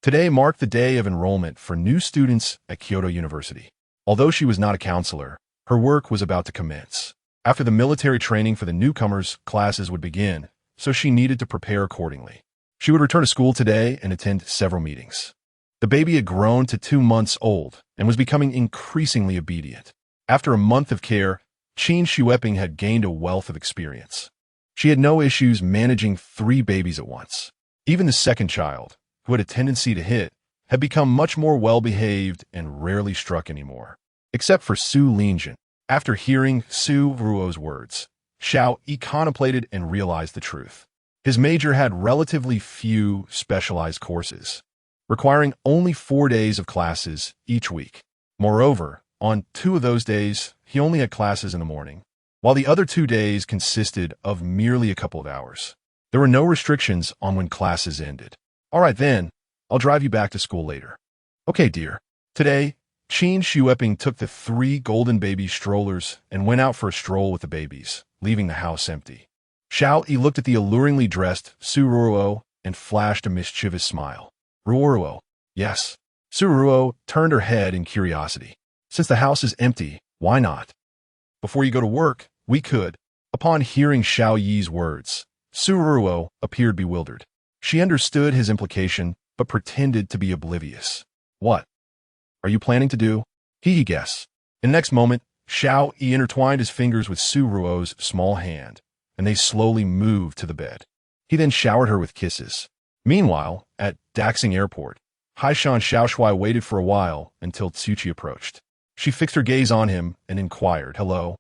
Today marked the day of enrollment for new students at Kyoto University. Although she was not a counselor, her work was about to commence. After the military training for the newcomers, classes would begin, so she needed to prepare accordingly. She would return to school today and attend several meetings. The baby had grown to 2 months old and was becoming increasingly obedient. After a month of care, Qin Shueping had gained a wealth of experience. She had no issues managing 3 babies at once. Even the second child, who had a tendency to hit, had become much more well-behaved and rarely struck anymore. Except for Su Linjin. After hearing Su Ruo's words, Xiao Yi contemplated and realized the truth. His major had relatively few specialized courses, requiring only 4 days of classes each week. Moreover, on 2 of those days, he only had classes in the morning, while the other 2 days consisted of merely a couple of hours. There were no restrictions on when classes ended. All right then, I'll drive you back to school later. Okay, dear. Today, Qin Shueping took the 3 golden baby strollers and went out for a stroll with the babies, leaving the house empty. Xiao Yi looked at the alluringly dressed Su Ruo and flashed a mischievous smile. Ruo, yes. Su Ruo turned her head in curiosity. Since the house is empty, why not? Before you go to work, we could. Upon hearing Xiao Yi's words, Su Ruo appeared bewildered. She understood his implication, but pretended to be oblivious. What are you planning to do? He guessed. In the next moment, Xiao Yi intertwined his fingers with Su Ruo's small hand, and they slowly moved to the bed. He then showered her with kisses. Meanwhile, at Daxing Airport, Haishan Xiaoshui waited for a while until Tsuchi approached. She fixed her gaze on him and inquired, "Hello,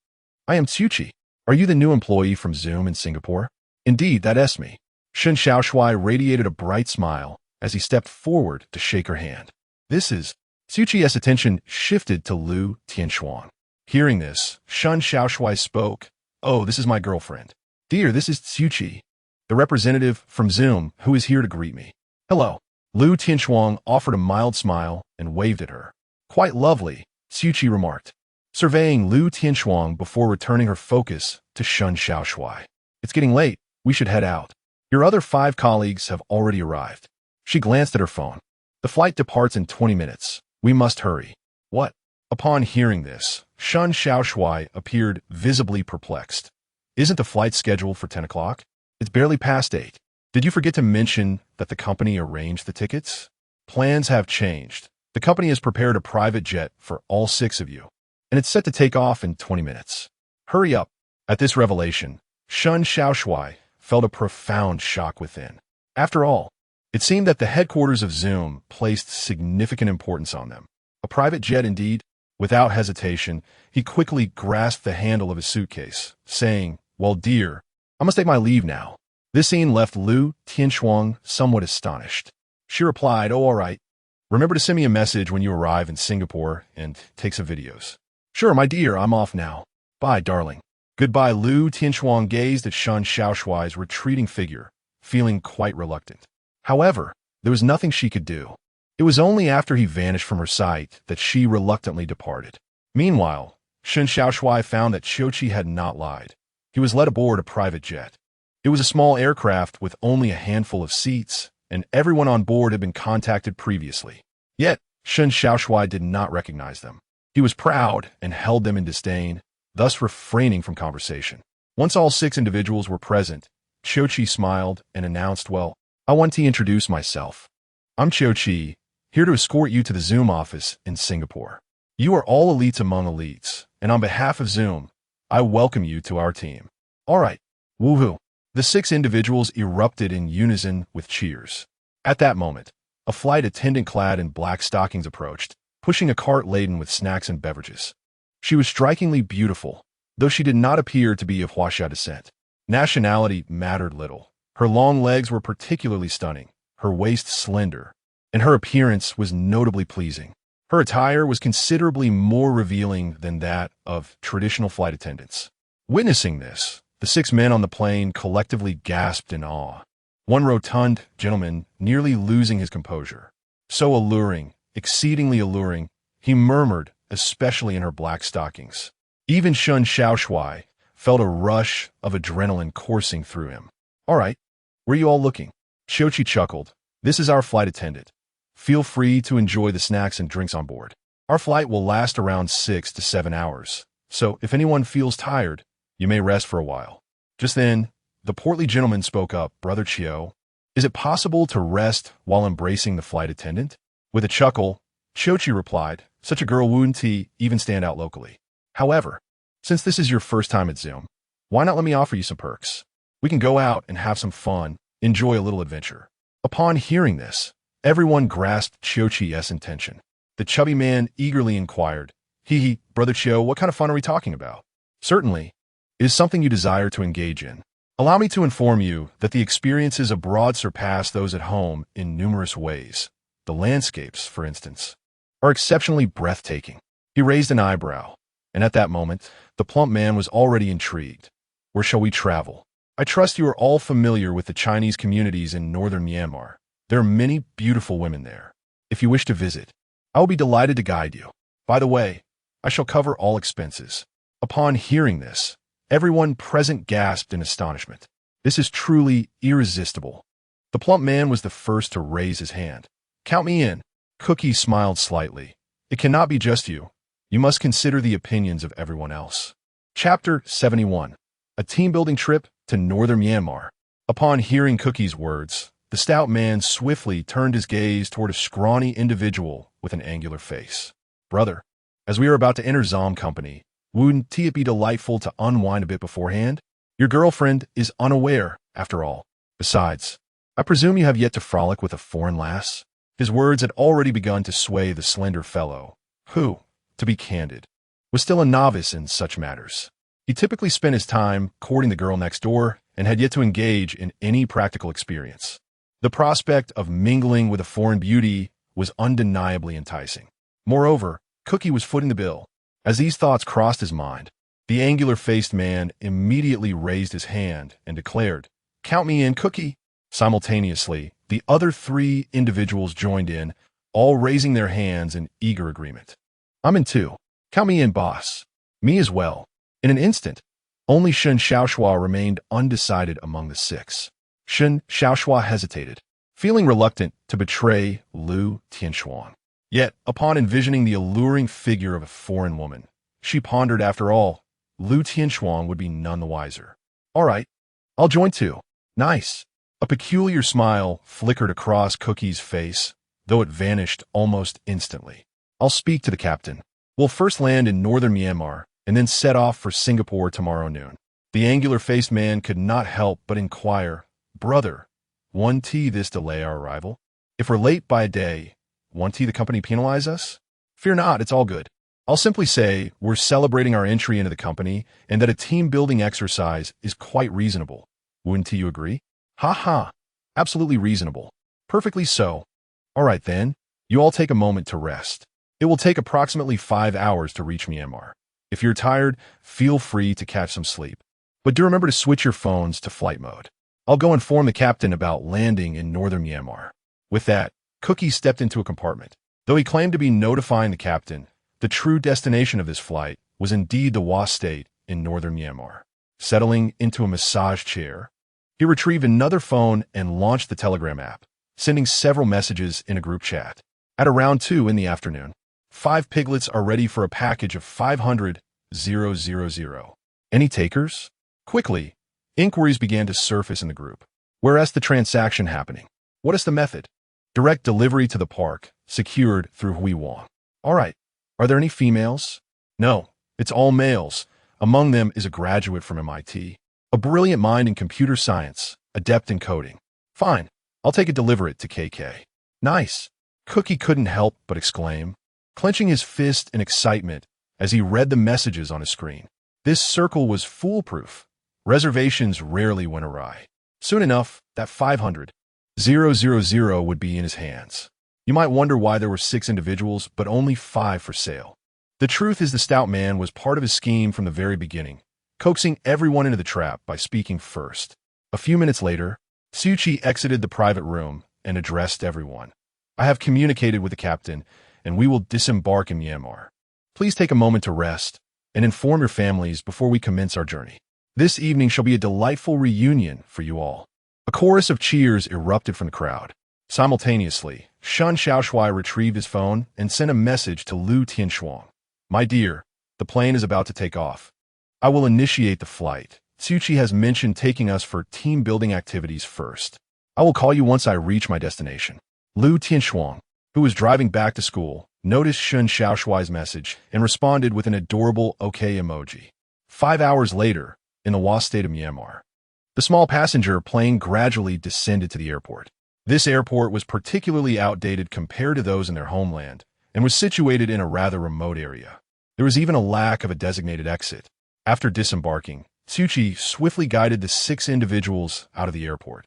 I am Tsuchi. Are you the new employee from Zoom in Singapore?" "Indeed, that's me." Shen Xiaoshui radiated a bright smile as he stepped forward to shake her hand. "This is..." Tsuchi's attention shifted to Lu Tianshuang. Hearing this, Shen Xiaoshui spoke. "Oh, this is my girlfriend. Dear, this is Tsuchi, the representative from Zoom who is here to greet me." "Hello." Lu Tianshuang offered a mild smile and waved at her. "Quite lovely," Tsuchi remarked, surveying Lu Tianshuang before returning her focus to Shen Xiaoshui. "It's getting late. We should head out. Your other 5 colleagues have already arrived." She glanced at her phone. "The flight departs in 20 minutes. We must hurry." "What?" Upon hearing this, Shen Xiaoshui appeared visibly perplexed. "Isn't the flight scheduled for 10 o'clock? It's barely past 8. Did you forget to mention that the company arranged the tickets? Plans have changed. The company has prepared a private jet for all 6 of you, and it's set to take off in 20 minutes. Hurry up." At this revelation, Shen Xiaoshui felt a profound shock within. After all, it seemed that the headquarters of Zoom placed significant importance on them. A private jet indeed. Without hesitation, he quickly grasped the handle of his suitcase, saying, "Well, dear, I must take my leave now." This scene left Lu Tianshuang somewhat astonished. She replied, "Oh, all right. Remember to send me a message when you arrive in Singapore and take some videos." "Sure, my dear, I'm off now. Bye, darling." Goodbye. Lu Tianshuang gazed at Shen Xiaoshui's retreating figure, feeling quite reluctant. However, there was nothing she could do. It was only after he vanished from her sight that she reluctantly departed. Meanwhile, Shen Xiaoshui found that Tsuchi had not lied. He was led aboard a private jet. It was a small aircraft with only a handful of seats, and everyone on board had been contacted previously. Yet, Shen Xiaoshui did not recognize them. He was proud and held them in disdain, thus refraining from conversation. Once all 6 individuals were present, Tsuchi smiled and announced, "Well, I want to introduce myself. I'm Tsuchi, here to escort you to the Zoom office in Singapore. You are all elites among elites, and on behalf of Zoom, I welcome you to our team." "All right, woohoo." The 6 individuals erupted in unison with cheers. At that moment, a flight attendant clad in black stockings approached, pushing a cart laden with snacks and beverages. She was strikingly beautiful, though she did not appear to be of Huaxia descent. Nationality mattered little. Her long legs were particularly stunning, her waist slender, and her appearance was notably pleasing. Her attire was considerably more revealing than that of traditional flight attendants. Witnessing this, the 6 men on the plane collectively gasped in awe. One rotund gentleman nearly losing his composure. So alluring, exceedingly alluring, he murmured, especially in her black stockings. Even Shun Xiaoshui felt a rush of adrenaline coursing through him. All right, where are you all looking? Xiao Yi chuckled. This is our flight attendant. Feel free to enjoy the snacks and drinks on board. Our flight will last around 6 to 7 hours, so if anyone feels tired, you may rest for a while. Just then, the portly gentleman spoke up. Brother Qiao, is it possible to rest while embracing the flight attendant? With a chuckle, Xiao Yi replied, such a girl wouldn't even stand out locally. However, since this is your first time at Zoom, why not let me offer you some perks? We can go out and have some fun, enjoy a little adventure. Upon hearing this, everyone grasped Xiao Yi's intention. The chubby man eagerly inquired, Brother Qiao, what kind of fun are we talking about? Certainly, it is something you desire to engage in. Allow me to inform you that the experiences abroad surpass those at home in numerous ways. The landscapes, for instance, are exceptionally breathtaking. He raised an eyebrow, and at that moment, the plump man was already intrigued. Where shall we travel? I trust you are all familiar with the Chinese communities in northern Myanmar. There are many beautiful women there. If you wish to visit, I will be delighted to guide you. By the way, I shall cover all expenses. Upon hearing this, everyone present gasped in astonishment. This is truly irresistible. The plump man was the first to raise his hand. Count me in. Cookie smiled slightly. It cannot be just you. You must consider the opinions of everyone else. Chapter 71. A team-building trip to northern Myanmar. Upon hearing Cookie's words, the stout man swiftly turned his gaze toward a scrawny individual with an angular face. Brother, as we are about to enter Zom company, wouldn't it be delightful to unwind a bit beforehand? Your girlfriend is unaware, after all. Besides, I presume you have yet to frolic with a foreign lass? His words had already begun to sway the slender fellow, who, to be candid, was still a novice in such matters. He typically spent his time courting the girl next door and had yet to engage in any practical experience. The prospect of mingling with a foreign beauty was undeniably enticing. Moreover, Cookie was footing the bill. As these thoughts crossed his mind, the angular-faced man immediately raised his hand and declared, Count me in, Cookie. Simultaneously, the other 3 individuals joined in, all raising their hands in eager agreement. I'm in too. Count me in, boss. Me as well. In an instant, only Shun Xiaoshui remained undecided among the 6. Shun Xiaoshui hesitated, feeling reluctant to betray Lu Tianxuan. Yet, upon envisioning the alluring figure of a foreign woman, she pondered, after all, Lu Tianxuan would be none the wiser. All right, I'll join too. Nice. A peculiar smile flickered across Cookie's face, though it vanished almost instantly. I'll speak to the captain. We'll first land in northern Myanmar and then set off for Singapore tomorrow noon. The angular-faced man could not help but inquire, Brother, won't this delay our arrival? If we're late by a day, won't the company penalize us? Fear not, it's all good. I'll simply say we're celebrating our entry into the company and that a team-building exercise is quite reasonable. Wouldn't you agree? Ha ha. Absolutely reasonable. Perfectly so. All right then, you all take a moment to rest. It will take approximately 5 hours to reach Myanmar. If you're tired, feel free to catch some sleep. But do remember to switch your phones to flight mode. I'll go inform the captain about landing in northern Myanmar. With that, Cookie stepped into a compartment. Though he claimed to be notifying the captain, the true destination of this flight was indeed the Wa State in northern Myanmar. Settling into a massage chair, he retrieved another phone and launched the Telegram app, sending several messages in a group chat. At around 2 in the afternoon, 5 piglets are ready for a package of 500,000. Any takers? Quickly, inquiries began to surface in the group. Whereas the transaction happening? What is the method? Direct delivery to the park, secured through Hui Wong. All right. Are there any females? No, it's all males. Among them is a graduate from MIT, a brilliant mind in computer science, adept in coding. Fine, I'll take it, deliver it to KK. Nice. Cookie couldn't help but exclaim, clenching his fist in excitement as he read the messages on his screen. This circle was foolproof. Reservations rarely went awry. Soon enough, that 500,000 would be in his hands. You might wonder why there were 6 individuals, but only 5 for sale. The truth is the stout man was part of his scheme from the very beginning, coaxing everyone into the trap by speaking first. A few minutes later, Xiao Yi exited the private room and addressed everyone. I have communicated with the captain, and we will disembark in Myanmar. Please take a moment to rest and inform your families before we commence our journey. This evening shall be a delightful reunion for you all." A chorus of cheers erupted from the crowd. Simultaneously, Shun Xiaoshui retrieved his phone and sent a message to Lu Tianshuang. "My dear, the plane is about to take off. I will initiate the flight. Tsuchi has mentioned taking us for team-building activities first. I will call you once I reach my destination." Lu Tianshuang, who was driving back to school, noticed Shun Xiaoshui's message and responded with an adorable OK emoji. 5 hours later, in the Wa state of Myanmar, the small passenger plane gradually descended to the airport. This airport was particularly outdated compared to those in their homeland and was situated in a rather remote area. There was even a lack of a designated exit. After disembarking, Tsuchi swiftly guided the 6 individuals out of the airport.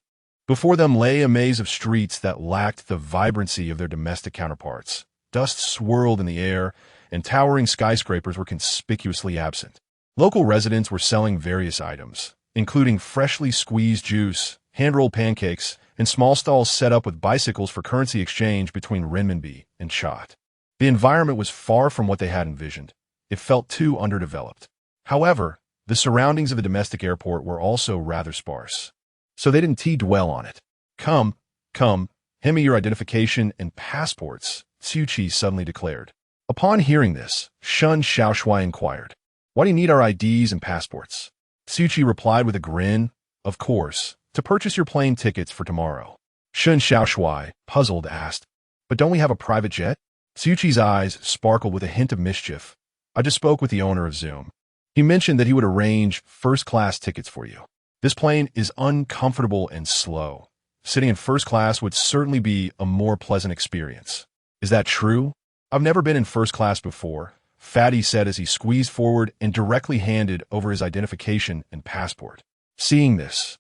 Before them lay a maze of streets that lacked the vibrancy of their domestic counterparts. Dust swirled in the air, and towering skyscrapers were conspicuously absent. Local residents were selling various items, including freshly squeezed juice, hand-rolled pancakes, and small stalls set up with bicycles for currency exchange between renminbi and baht. The environment was far from what they had envisioned. It felt too underdeveloped. However, the surroundings of the domestic airport were also rather sparse, so they didn't dwell on it. Come, hand me your identification and passports," Tsuchi suddenly declared. Upon hearing this, Shun Xiaoshui inquired, "Why do you need our IDs and passports?" Tsuchi replied with a grin, "Of course, to purchase your plane tickets for tomorrow." Shun Xiaoshui, puzzled, asked, "But don't we have a private jet?" Tsuchi's eyes sparkled with a hint of mischief. "I just spoke with the owner of Zoom. He mentioned that he would arrange first-class tickets for you. This plane is uncomfortable and slow. Sitting in first class would certainly be a more pleasant experience." "Is that true? I've never been in first class before," Fatty said as he squeezed forward and directly handed over his identification and passport. Seeing this,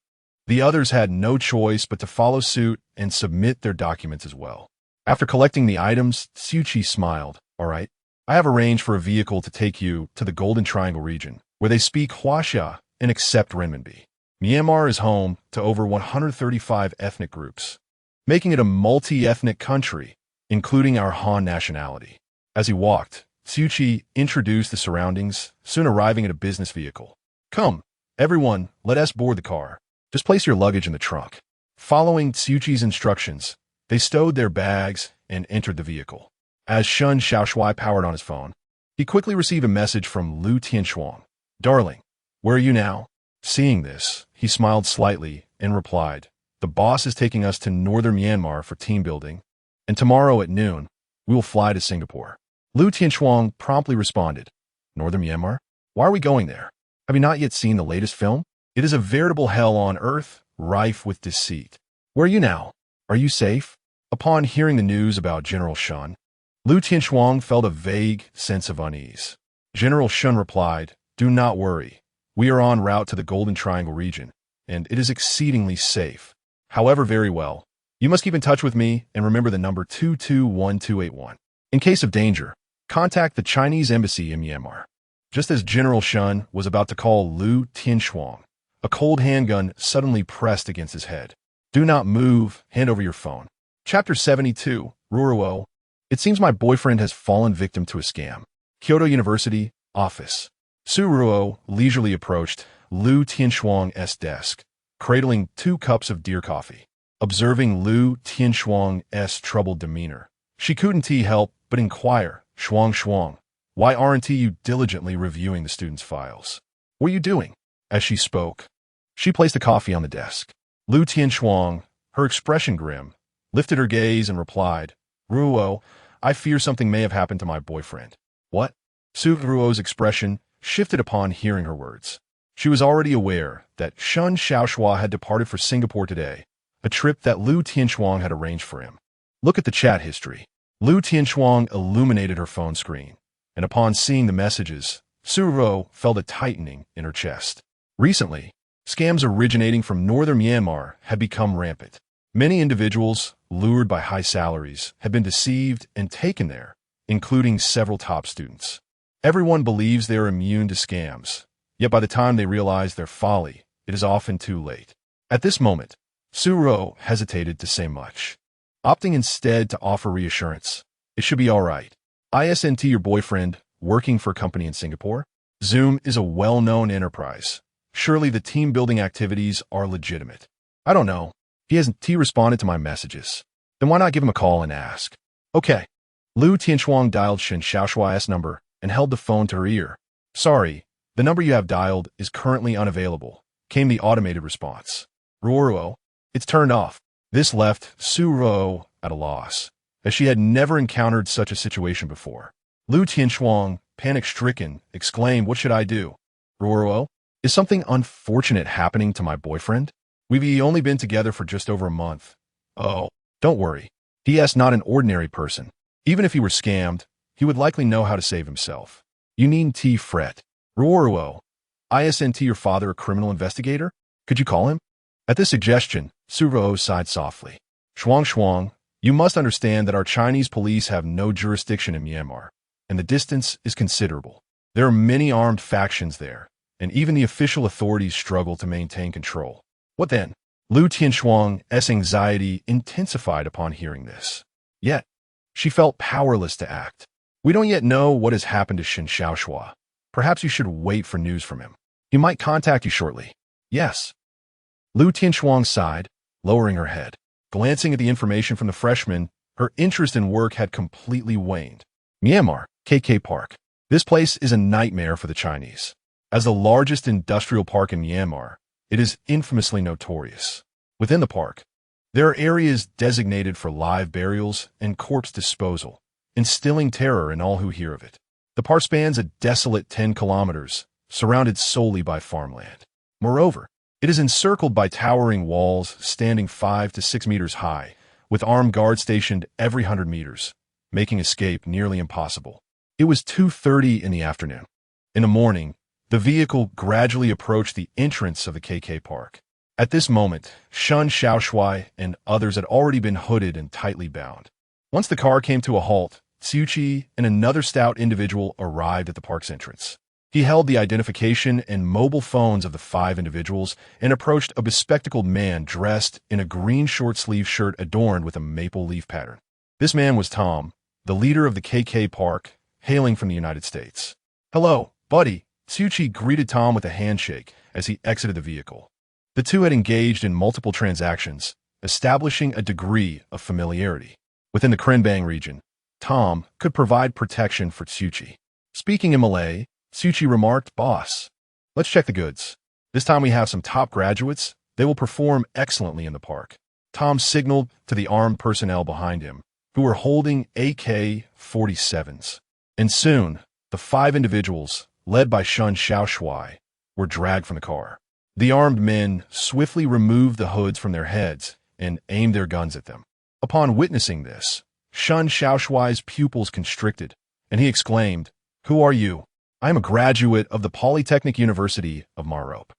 the others had no choice but to follow suit and submit their documents as well. After collecting the items, Tsuchi smiled. "All right, I have arranged for a vehicle to take you to the Golden Triangle region, where they speak Huaxia and accept renminbi. Myanmar is home to over 135 ethnic groups, making it a multi-ethnic country, including our Han nationality." As he walked, Tsuchi introduced the surroundings, soon arriving at a business vehicle. "Come, everyone, let us board the car. Just place your luggage in the trunk." Following Tsuchi's instructions, they stowed their bags and entered the vehicle. As Shun Xiaoshui powered on his phone, he quickly received a message from Lu Tianshuang. "Darling, where are you now?" Seeing this, he smiled slightly and replied, "The boss is taking us to northern Myanmar for team building, and tomorrow at noon, we will fly to Singapore." Lu Tianshuang promptly responded, "Northern Myanmar? Why are we going there? Have you not yet seen the latest film? It is a veritable hell on earth, rife with deceit. Where are you now? Are you safe?" Upon hearing the news about General Shun, Lu Tianshuang felt a vague sense of unease. General Shun replied, "Do not worry. We are en route to the Golden Triangle region, and it is exceedingly safe. However, very well. You must keep in touch with me and remember the number 221281. In case of danger, contact the Chinese embassy in Myanmar." Just as General Shun was about to call Lu Tianshuang, a cold handgun suddenly pressed against his head. "Do not move. Hand over your phone." Chapter 72, Ruruo. It seems my boyfriend has fallen victim to a scam. Kyoto University, office. Su Ruo leisurely approached Lu Tianshuang's desk, cradling 2 cups of dear coffee. Observing Lu Tianshuang's troubled demeanor, she couldn't help but inquire, Shuang, why aren't you diligently reviewing the students' files? What are you doing?" As she spoke, she placed the coffee on the desk. Lu Tianshuang, her expression grim, lifted her gaze and replied, "Ruo, I fear something may have happened to my boyfriend." "What?" Su Ruo's expression shifted upon hearing her words. She was already aware that Shun Xiaoshui had departed for Singapore today, a trip that Lu Tianshuang had arranged for him. Look at the chat history. Lu Tianshuang illuminated her phone screen, and upon seeing the messages, Su Ruo felt a tightening in her chest. Recently, scams originating from northern Myanmar had become rampant. Many individuals, lured by high salaries, had been deceived and taken there, including several top students. Everyone believes they are immune to scams, yet by the time they realize their folly, it is often too late. At this moment, Su Ruo hesitated to say much, opting instead to offer reassurance. It should be all right. Isn't your boyfriend working for a company in Singapore? Zoom is a well-known enterprise. Surely the team-building activities are legitimate. I don't know. He hasn't responded to my messages. Then why not give him a call and ask? Okay. Lu Tianshuang dialed Shen Xiaoshuai's number and held the phone to her ear. Sorry, the number you have dialed is currently unavailable, came the automated response. Ruo, it's turned off. This left Su Ruo at a loss, as she had never encountered such a situation before. Lu Tianshuang, panic-stricken, exclaimed, "What should I do?" Ruo, is something unfortunate happening to my boyfriend? We've only been together for just over a month. Oh, don't worry. He is not an ordinary person. Even if he were scammed, he would likely know how to save himself. You needn't fret. Ruo, isn't your father a criminal investigator? Could you call him? At this suggestion, Su Ruo sighed softly. Shuang, you must understand that our Chinese police have no jurisdiction in Myanmar, and the distance is considerable. There are many armed factions there, and even the official authorities struggle to maintain control. What then? Lu Tianshuang's anxiety intensified upon hearing this. Yet, she felt powerless to act. We don't yet know what has happened to Shen Xiaoshua. Perhaps you should wait for news from him. He might contact you shortly. Yes. Lu Tianshuang sighed, lowering her head. Glancing at the information from the freshman, her interest in work had completely waned. Myanmar, KK Park. This place is a nightmare for the Chinese. As the largest industrial park in Myanmar, it is infamously notorious. Within the park, there are areas designated for live burials and corpse disposal, instilling terror in all who hear of it. The park spans a desolate 10 kilometers, surrounded solely by farmland. Moreover, it is encircled by towering walls standing 5 to 6 meters high, with armed guards stationed every 100 meters, making escape nearly impossible. It was 2:30 in the afternoon. In the morning, the vehicle gradually approached the entrance of the KK Park. At this moment, Shen Xiaoshuai and others had already been hooded and tightly bound. Once the car came to a halt, Xiao Yi and another stout individual arrived at the park's entrance. He held the identification and mobile phones of the 5 individuals and approached a bespectacled man dressed in a green short-sleeve shirt adorned with a maple leaf pattern. This man was Tom, the leader of the KK Park, hailing from the United States. "Hello, buddy," Xiao Yi greeted Tom with a handshake as he exited the vehicle. The two had engaged in multiple transactions, establishing a degree of familiarity. Within the Krenbang region, Tom could provide protection for Xiao Yi. Speaking in Malay, Xiao Yi remarked, "Boss, let's check the goods. This time we have some top graduates. They will perform excellently in the park." Tom signaled to the armed personnel behind him, who were holding AK-47s. And soon, the 5 individuals, led by Shen Xiaoshuai, were dragged from the car. The armed men swiftly removed the hoods from their heads and aimed their guns at them. Upon witnessing this, Shen Xiaoshuai's pupils constricted, and he exclaimed, "Who are you?" "I am a graduate of the Polytechnic University of Marop.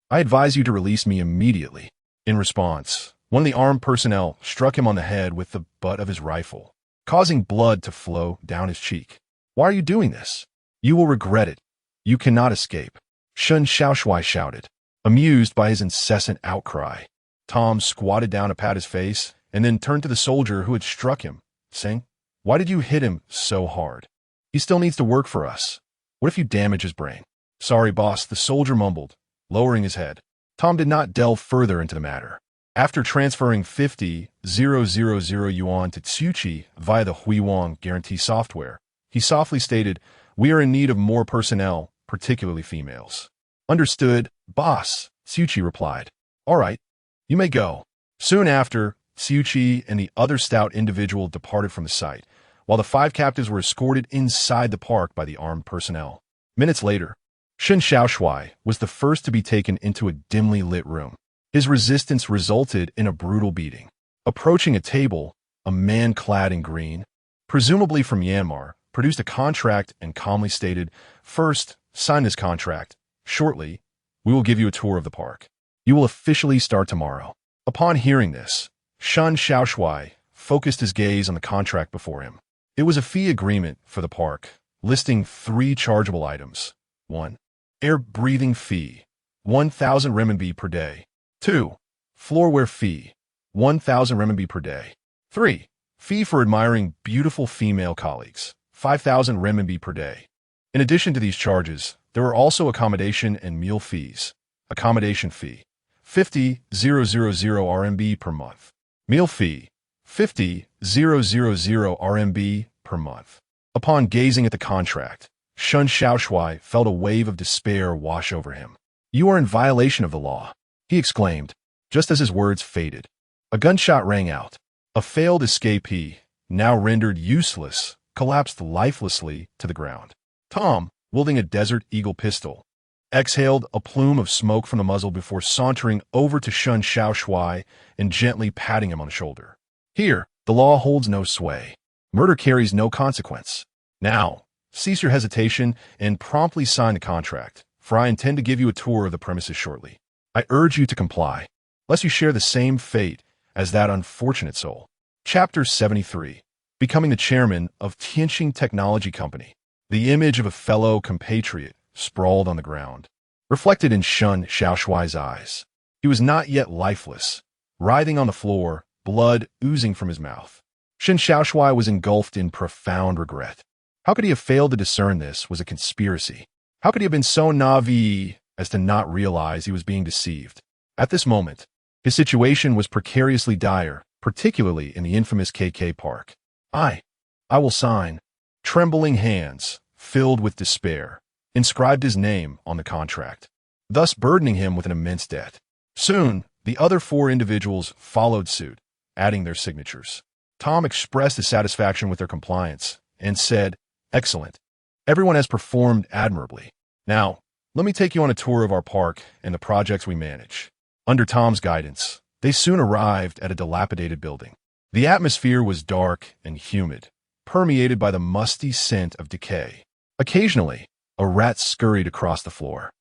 I advise you to release me immediately." In response, one of the armed personnel struck him on the head with the butt of his rifle, causing blood to flow down his cheek. "Why are you doing this? You will regret it. You cannot escape," Shen Xiaoshuai shouted, amused by his incessant outcry. Tom squatted down to pat his face and then turned to the soldier who had struck him, saying, "Why did you hit him so hard? He still needs to work for us. What if you damage his brain?" "Sorry, boss," the soldier mumbled, lowering his head. Tom did not delve further into the matter. After transferring 50,000 yuan to Xiao Yi via the Huiwang guarantee software, he softly stated, "We are in need of more personnel, particularly females." "Understood, boss," Xiao Yi replied. "All right, you may go." Soon after, Xiao Yi and the other stout individual departed from the site, while the 5 captives were escorted inside the park by the armed personnel. Minutes later, Shen Xiaoshuai was the first to be taken into a dimly lit room. His resistance resulted in a brutal beating. Approaching a table, a man clad in green, presumably from Myanmar, produced a contract and calmly stated, "First, sign this contract. Shortly, we will give you a tour of the park. You will officially start tomorrow." Upon hearing this, Shen Xiaoshuai focused his gaze on the contract before him. It was a fee agreement for the park, listing 3 chargeable items. 1. Air breathing fee, 1,000 renminbi per day. 2. Floorware fee, 1,000 renminbi per day. 3. Fee for admiring beautiful female colleagues, 5,000 renminbi per day. In addition to these charges, there were also accommodation and meal fees. Accommodation fee, 50,000 RMB per month. Meal fee, 50,000 RMB per month. Upon gazing at the contract, Shun Xiaoshui felt a wave of despair wash over him. "You are in violation of the law," he exclaimed, just as his words faded. A gunshot rang out. A failed escapee, now rendered useless, collapsed lifelessly to the ground. Tom, wielding a Desert Eagle pistol, exhaled a plume of smoke from the muzzle before sauntering over to Shun Xiaoshui and gently patting him on the shoulder. "Here, the law holds no sway. Murder carries no consequence. Now, cease your hesitation and promptly sign the contract, for I intend to give you a tour of the premises shortly. I urge you to comply, lest you share the same fate as that unfortunate soul." Chapter 73. Becoming the chairman of Tianxing Technology Company. The image of a fellow compatriot sprawled on the ground, reflected in Shun Xiaoshui's eyes. He was not yet lifeless, writhing on the floor, blood oozing from his mouth. Shun Xiaoshui was engulfed in profound regret. How could he have failed to discern this was a conspiracy? How could he have been so naive as to not realize he was being deceived? At this moment, his situation was precariously dire, particularly in the infamous KK Park. I will sign. Trembling hands, filled with despair, inscribed his name on the contract, thus burdening him with an immense debt. Soon, the other 4 individuals followed suit, adding their signatures. Tom expressed his satisfaction with their compliance and said, "Excellent. Everyone has performed admirably. Now, let me take you on a tour of our park and the projects we manage." Under Tom's guidance, they soon arrived at a dilapidated building. The atmosphere was dark and humid, permeated by the musty scent of decay. Occasionally, a rat scurried across the floor.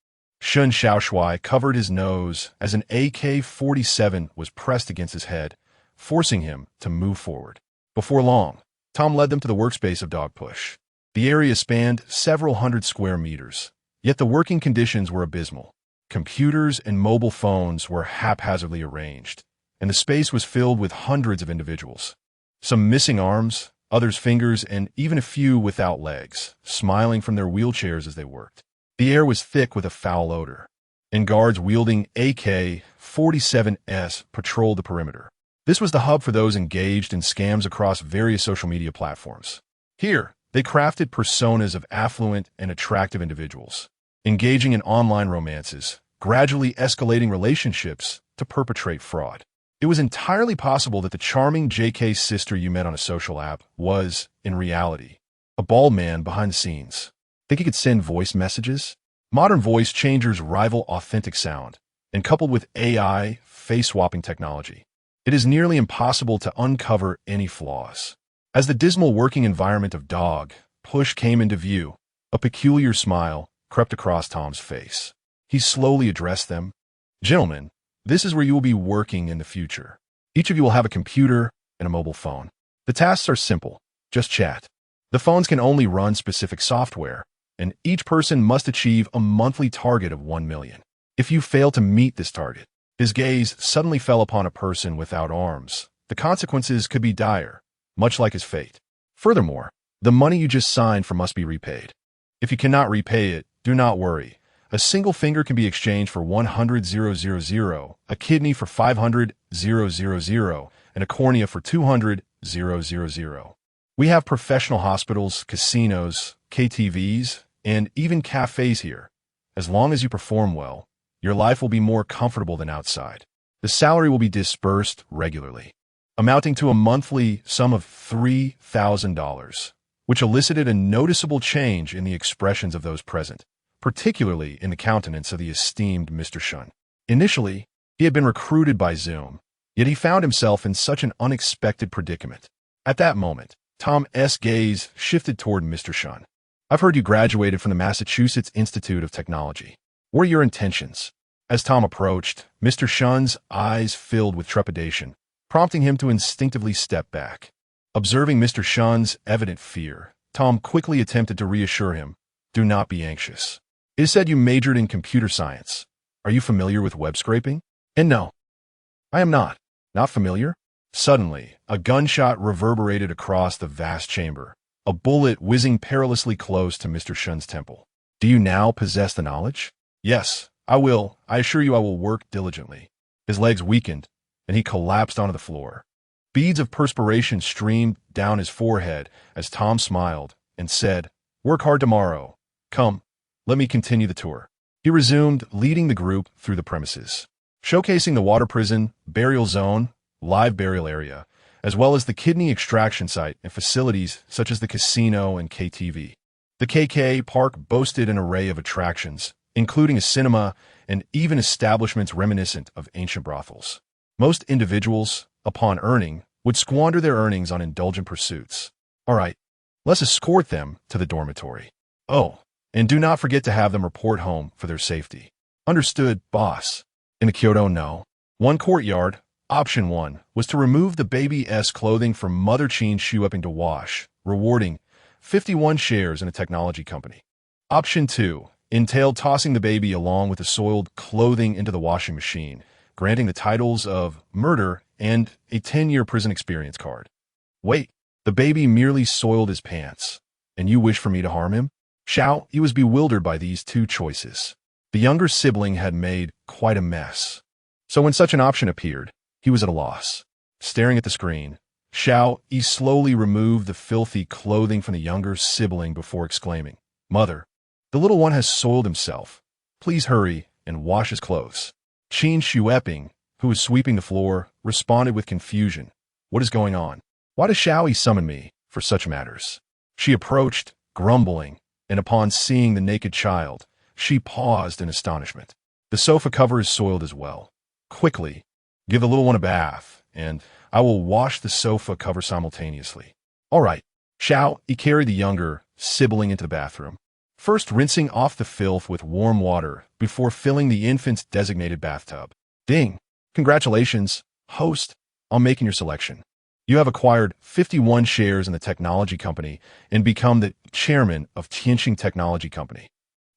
Shun Xiaoshui covered his nose as an AK-47 was pressed against his head, forcing him to move forward. Before long, Tom led them to the workspace of Dog Push. The area spanned several hundred square meters, yet the working conditions were abysmal. Computers and mobile phones were haphazardly arranged, and the space was filled with hundreds of individuals. Some missing arms, others fingers, and even a few without legs, smiling from their wheelchairs as they worked. The air was thick with a foul odor, and guards wielding AK-47s patrolled the perimeter. This was the hub for those engaged in scams across various social media platforms. Here, they crafted personas of affluent and attractive individuals, engaging in online romances, gradually escalating relationships to perpetrate fraud. It was entirely possible that the charming JK sister you met on a social app was, in reality, a bald man behind the scenes. Think he could send voice messages? Modern voice changers rival authentic sound, and coupled with AI face-swapping technology, it is nearly impossible to uncover any flaws. As the dismal working environment of Dog Push came into view, a peculiar smile crept across Tom's face. He slowly addressed them. "Gentlemen, this is where you will be working in the future. Each of you will have a computer and a mobile phone. The tasks are simple. Just chat. The phones can only run specific software, and each person must achieve a monthly target of 1 million. If you fail to meet this target," his gaze suddenly fell upon a person without arms. "The consequences could be dire, much like his fate. Furthermore, the money you just signed for must be repaid. If you cannot repay it, do not worry. A single finger can be exchanged for 100,000, a kidney for 500,000, and a cornea for 200,000. We have professional hospitals, casinos, KTVs, and even cafes here. As long as you perform well, your life will be more comfortable than outside. The salary will be disbursed regularly, amounting to a monthly sum of $3,000, which elicited a noticeable change in the expressions of those present, particularly in the countenance of the esteemed Mr. Shun. Initially, he had been recruited by Zoom, yet he found himself in such an unexpected predicament. At that moment, Tom's gaze shifted toward Mr. Shun. "I've heard you graduated from the Massachusetts Institute of Technology. What are your intentions?" As Tom approached, Mr. Shun's eyes filled with trepidation, prompting him to instinctively step back. Observing Mr. Shun's evident fear, Tom quickly attempted to reassure him, "Do not be anxious. It is said you majored in computer science. Are you familiar with web scraping?" "And no, I am not. Not familiar? Suddenly, a gunshot reverberated across the vast chamber, a bullet whizzing perilously close to Mr. Shun's temple. Do you now possess the knowledge? Yes, I will. I assure you I will work diligently. His legs weakened, and he collapsed onto the floor. Beads of perspiration streamed down his forehead as Tom smiled and said, "Work hard tomorrow. Come, let me continue the tour." He resumed, leading the group through the premises, showcasing the water prison, burial zone, live burial area, as well as the kidney extraction site and facilities such as the casino and KTV. The KK Park boasted an array of attractions, including a cinema and even establishments reminiscent of ancient brothels. Most individuals, upon earning, would squander their earnings on indulgent pursuits. All right, let's escort them to the dormitory. Oh, and do not forget to have them report home for their safety. Understood, boss. In the Kyoto No. 1 courtyard, option 1 was to remove the baby's clothing from Mother Chin's shoe-upping to wash, rewarding 51 shares in a technology company. Option 2 entailed tossing the baby along with the soiled clothing into the washing machine, granting the titles of murder and a 10-year prison experience card. Wait, the baby merely soiled his pants, and you wish for me to harm him? Xiao Yi was bewildered by these two choices. The younger sibling had made quite a mess. So when such an option appeared, he was at a loss. Staring at the screen, Xiao Yi slowly removed the filthy clothing from the younger sibling before exclaiming, "Mother, the little one has soiled himself. Please hurry and wash his clothes." Qin Shueping, who was sweeping the floor, responded with confusion. "What is going on? Why does Xiao Yi summon me for such matters?" She approached, grumbling, and upon seeing the naked child, she paused in astonishment. "The sofa cover is soiled as well. Quickly, give the little one a bath, and I will wash the sofa cover simultaneously." All right. Xiao Yi carried the younger sibling into the bathroom, first rinsing off the filth with warm water before filling the infant's designated bathtub. Ding! Congratulations, host, on making your selection. You have acquired 51 shares in the technology company and become the chairman of Tianqing Technology Company.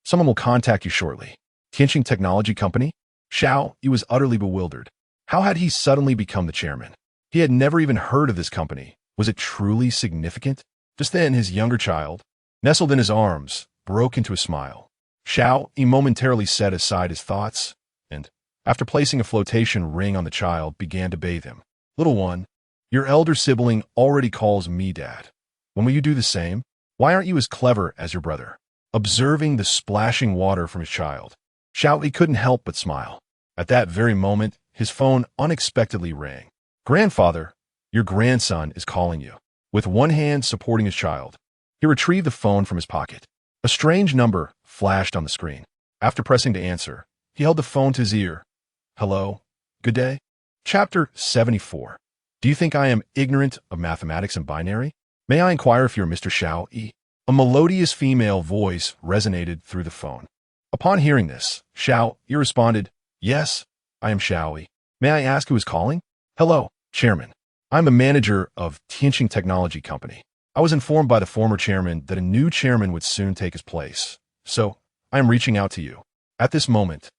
Someone will contact you shortly. Tianqing Technology Company? Xiao Yi was utterly bewildered. How had he suddenly become the chairman? He had never even heard of this company. Was it truly significant? Just then, his younger child, nestled in his arms, broke into a smile. Xiao Yi momentarily set aside his thoughts and, after placing a flotation ring on the child, began to bathe him. "Little one, your elder sibling already calls me dad. When will you do the same? Why aren't you as clever as your brother?" Observing the splashing water from his child, Xiao Yi couldn't help but smile. At that very moment, his phone unexpectedly rang. "Grandfather, your grandson is calling you." With one hand supporting his child, he retrieved the phone from his pocket. A strange number flashed on the screen. After pressing to answer, he held the phone to his ear. "Hello, good day." Chapter 74. Do you think I am ignorant of mathematics and binary? May I inquire if you're Mr. Xiao Yi? A melodious female voice resonated through the phone. Upon hearing this, Xiao Yi responded, "Yes, I am Xiao Yi. May I ask who is calling?" "Hello, Chairman. I'm the manager of Tianqing Technology Company. I was informed by the former chairman that a new chairman would soon take his place, so I am reaching out to you." At this moment,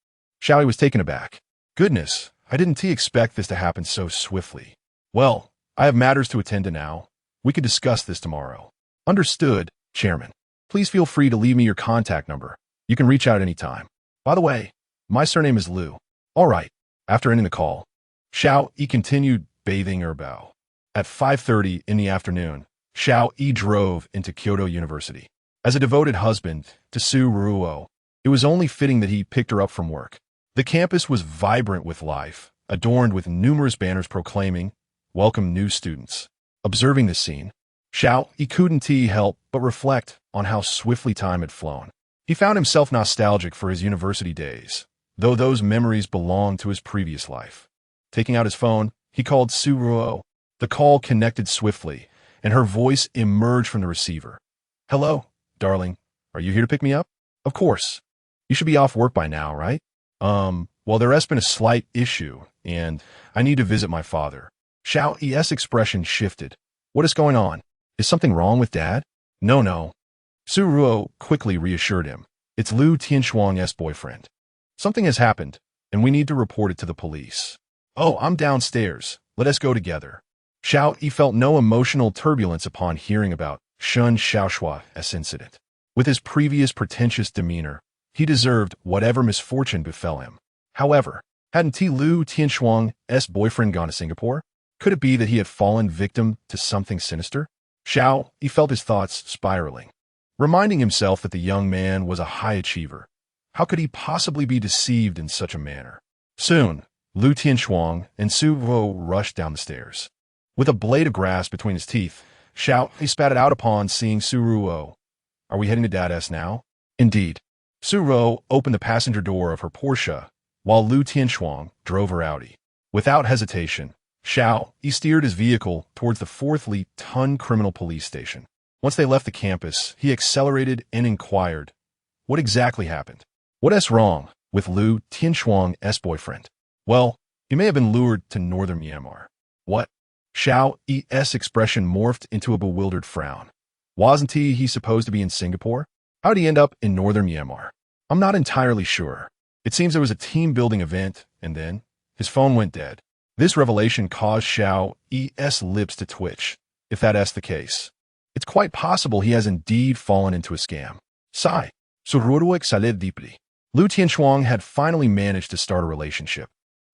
Xiao Yi was taken aback. "Goodness, I didn't expect this to happen so swiftly. Well, I have matters to attend to now. We could discuss this tomorrow." "Understood, Chairman. Please feel free to leave me your contact number. You can reach out any time. By the way, my surname is Liu." All right. After ending the call, Xiao Yi continued bathing her bow. At 5:30 in the afternoon, Xiao Yi drove into Kyoto University. As a devoted husband to Su Ruo, it was only fitting that he picked her up from work. The campus was vibrant with life, adorned with numerous banners proclaiming, "Welcome new students." Observing this scene, Xiao Yi couldn't help but reflect on how swiftly time had flown. He found himself nostalgic for his university days, though those memories belonged to his previous life. Taking out his phone, he called Su Ruo. The call connected swiftly, and her voice emerged from the receiver. "Hello, darling. Are you here to pick me up?" "Of course. You should be off work by now, right?" Well, there has been a slight issue, and I need to visit my father." Xiao Yi's expression shifted. "What is going on? Is something wrong with Dad?" No. Su Ruo quickly reassured him. "It's Liu Tianxuang's boyfriend. Something has happened, and we need to report it to the police." "Oh, I'm downstairs. Let us go together. Xiao Yi felt no emotional turbulence upon hearing about Shun Xiaoshua's incident. With his previous pretentious demeanor, he deserved whatever misfortune befell him. However, hadn't Lu Tianxuang's boyfriend gone to Singapore? Could it be that he had fallen victim to something sinister? Xiao Yi felt his thoughts spiraling. Reminding himself that the young man was a high achiever, how could he possibly be deceived in such a manner? Soon, Lu Tianxuang and Su Ruo rushed down the stairs. With a blade of grass between his teeth, Xiao Yi spat it out upon seeing Su Ruo. Are we heading to Dad's now? Indeed. Su Ruo opened the passenger door of her Porsche, while Lu Tianxuang drove her Audi. Without hesitation, Xiao Yi steered his vehicle towards the 4th Li Tun Criminal Police Station. Once they left the campus, he accelerated and inquired, what exactly happened? What's wrong with Lu Tianxuang's boyfriend? Well, he may have been lured to northern Myanmar. What? Xiao Yi's expression morphed into a bewildered frown. Wasn't he supposed to be in Singapore? How'd he end up in northern Myanmar? I'm not entirely sure. It seems there was a team-building event, and then his phone went dead. This revelation caused Xiao Yi's lips to twitch. If that's the case, it's quite possible he has indeed fallen into a scam. Sigh. Sururuik salid deeply. Lu Tianxuang had finally managed to start a relationship,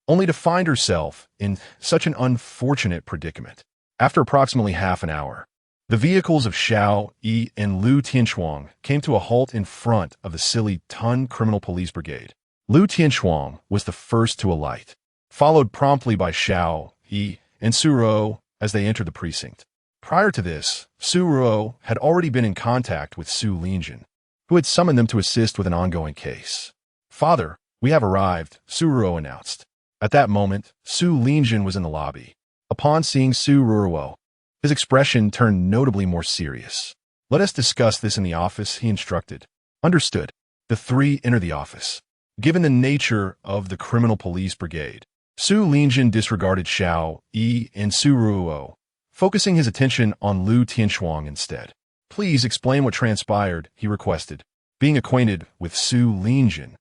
only to find herself in such an unfortunate predicament. After approximately half an hour, the vehicles of Xiao Yi and Lu Tianxuang came to a halt in front of the Silly Tun Criminal Police Brigade. Lu Tianxuang was the first to alight, followed promptly by Xiao Yi and Su Ruo as they entered the precinct. Prior to this, Su Ruo had already been in contact with Su Linjin, who had summoned them to assist with an ongoing case. Father, we have arrived, Su Ruo announced. At that moment, Su Linjin was in the lobby. Upon seeing Su Ruo, his expression turned notably more serious. Let us discuss this in the office, he instructed. Understood. The three entered the office. Given the nature of the criminal police brigade, Su Linjin disregarded Xiao Yi and Su Ruo, focusing his attention on Lu Tianxuang instead. Please explain what transpired, he requested. Being acquainted with Su Linjin,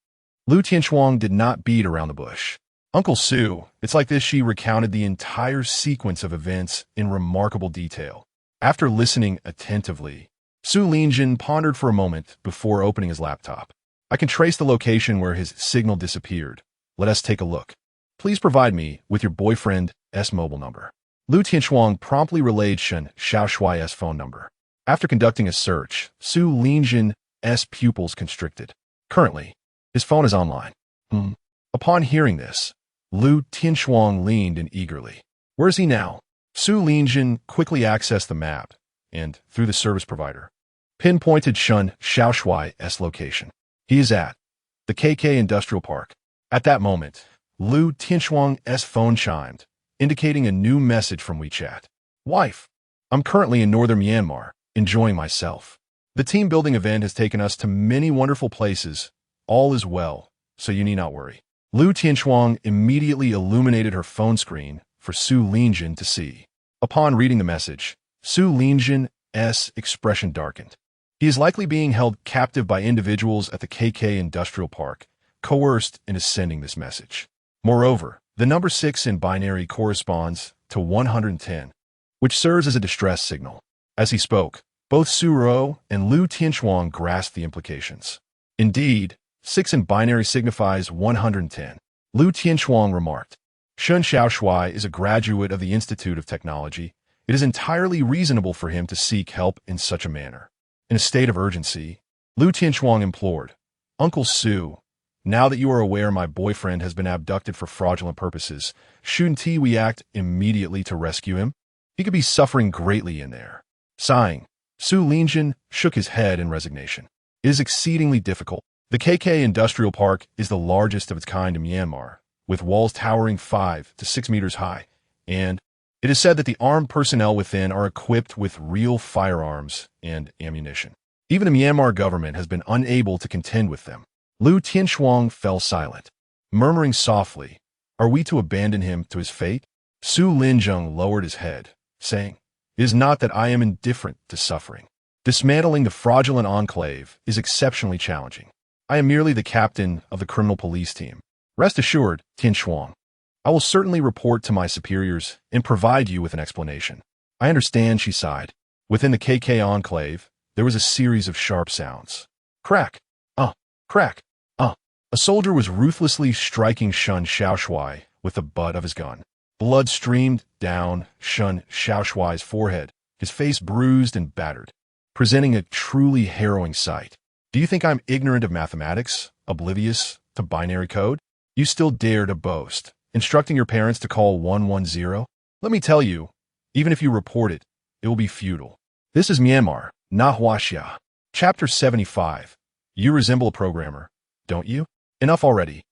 Lu Tianxuang did not beat around the bush. Uncle Su, it's like this. She recounted the entire sequence of events in remarkable detail. After listening attentively, Su Linjin pondered for a moment before opening his laptop. I can trace the location where his signal disappeared. Let us take a look. Please provide me with your boyfriend's mobile number. Lu Tianxuang promptly relayed Shun Xiaoshua's phone number. After conducting a search, Su Linjin's pupils constricted. Currently, his phone is online. Upon hearing this, Lu Tianxuang leaned in eagerly. Where is he now? Su Linjin quickly accessed the map and, through the service provider, pinpointed Shun Xiaoshua's location. He is at the KK Industrial Park. At that moment, Lu Tianxuang's phone chimed, indicating a new message from WeChat. Wife, I'm currently in northern Myanmar, enjoying myself. The team-building event has taken us to many wonderful places. All is well, so you need not worry. Lu Tianxuang immediately illuminated her phone screen for Su Linjin to see. Upon reading the message, Su Linjin's expression darkened. He is likely being held captive by individuals at the KK Industrial Park, coerced into sending this message. Moreover, the number 6 in binary corresponds to 110, which serves as a distress signal. As he spoke, both Su Ruo and Lu Tianxuang grasped the implications. Indeed, 6 in binary signifies 110. Lu Tianxuang remarked. Shun Xiaoshua is a graduate of the Institute of Technology. It is entirely reasonable for him to seek help in such a manner. In a state of urgency, Lu Tianxuang implored, Uncle Su, now that you are aware my boyfriend has been abducted for fraudulent purposes, shouldn't we act immediately to rescue him? He could be suffering greatly in there. Sighing, Su Linjin shook his head in resignation. It is exceedingly difficult. The KK Industrial Park is the largest of its kind in Myanmar, with walls towering 5 to 6 meters high, and it is said that the armed personnel within are equipped with real firearms and ammunition. Even the Myanmar government has been unable to contend with them. Lu Tianxuang fell silent, murmuring softly, Are we to abandon him to his fate? Su Linjung lowered his head, saying, It is not that I am indifferent to suffering. Dismantling the fraudulent enclave is exceptionally challenging. I am merely the captain of the criminal police team. Rest assured, Tianxuang, I will certainly report to my superiors and provide you with an explanation. I understand, she sighed. Within the KK enclave, there was a series of sharp sounds. Crack. Crack. A soldier was ruthlessly striking Shun Xiaoshui with the butt of his gun. Blood streamed down Shun Xiaoshui's forehead, his face bruised and battered, presenting a truly harrowing sight. Do you think I'm ignorant of mathematics, oblivious to binary code? You still dare to boast, instructing your parents to call 110? Let me tell you, even if you report it, it will be futile. This is Myanmar, not Huaxia. Chapter 75. You resemble a programmer, don't you? Enough already.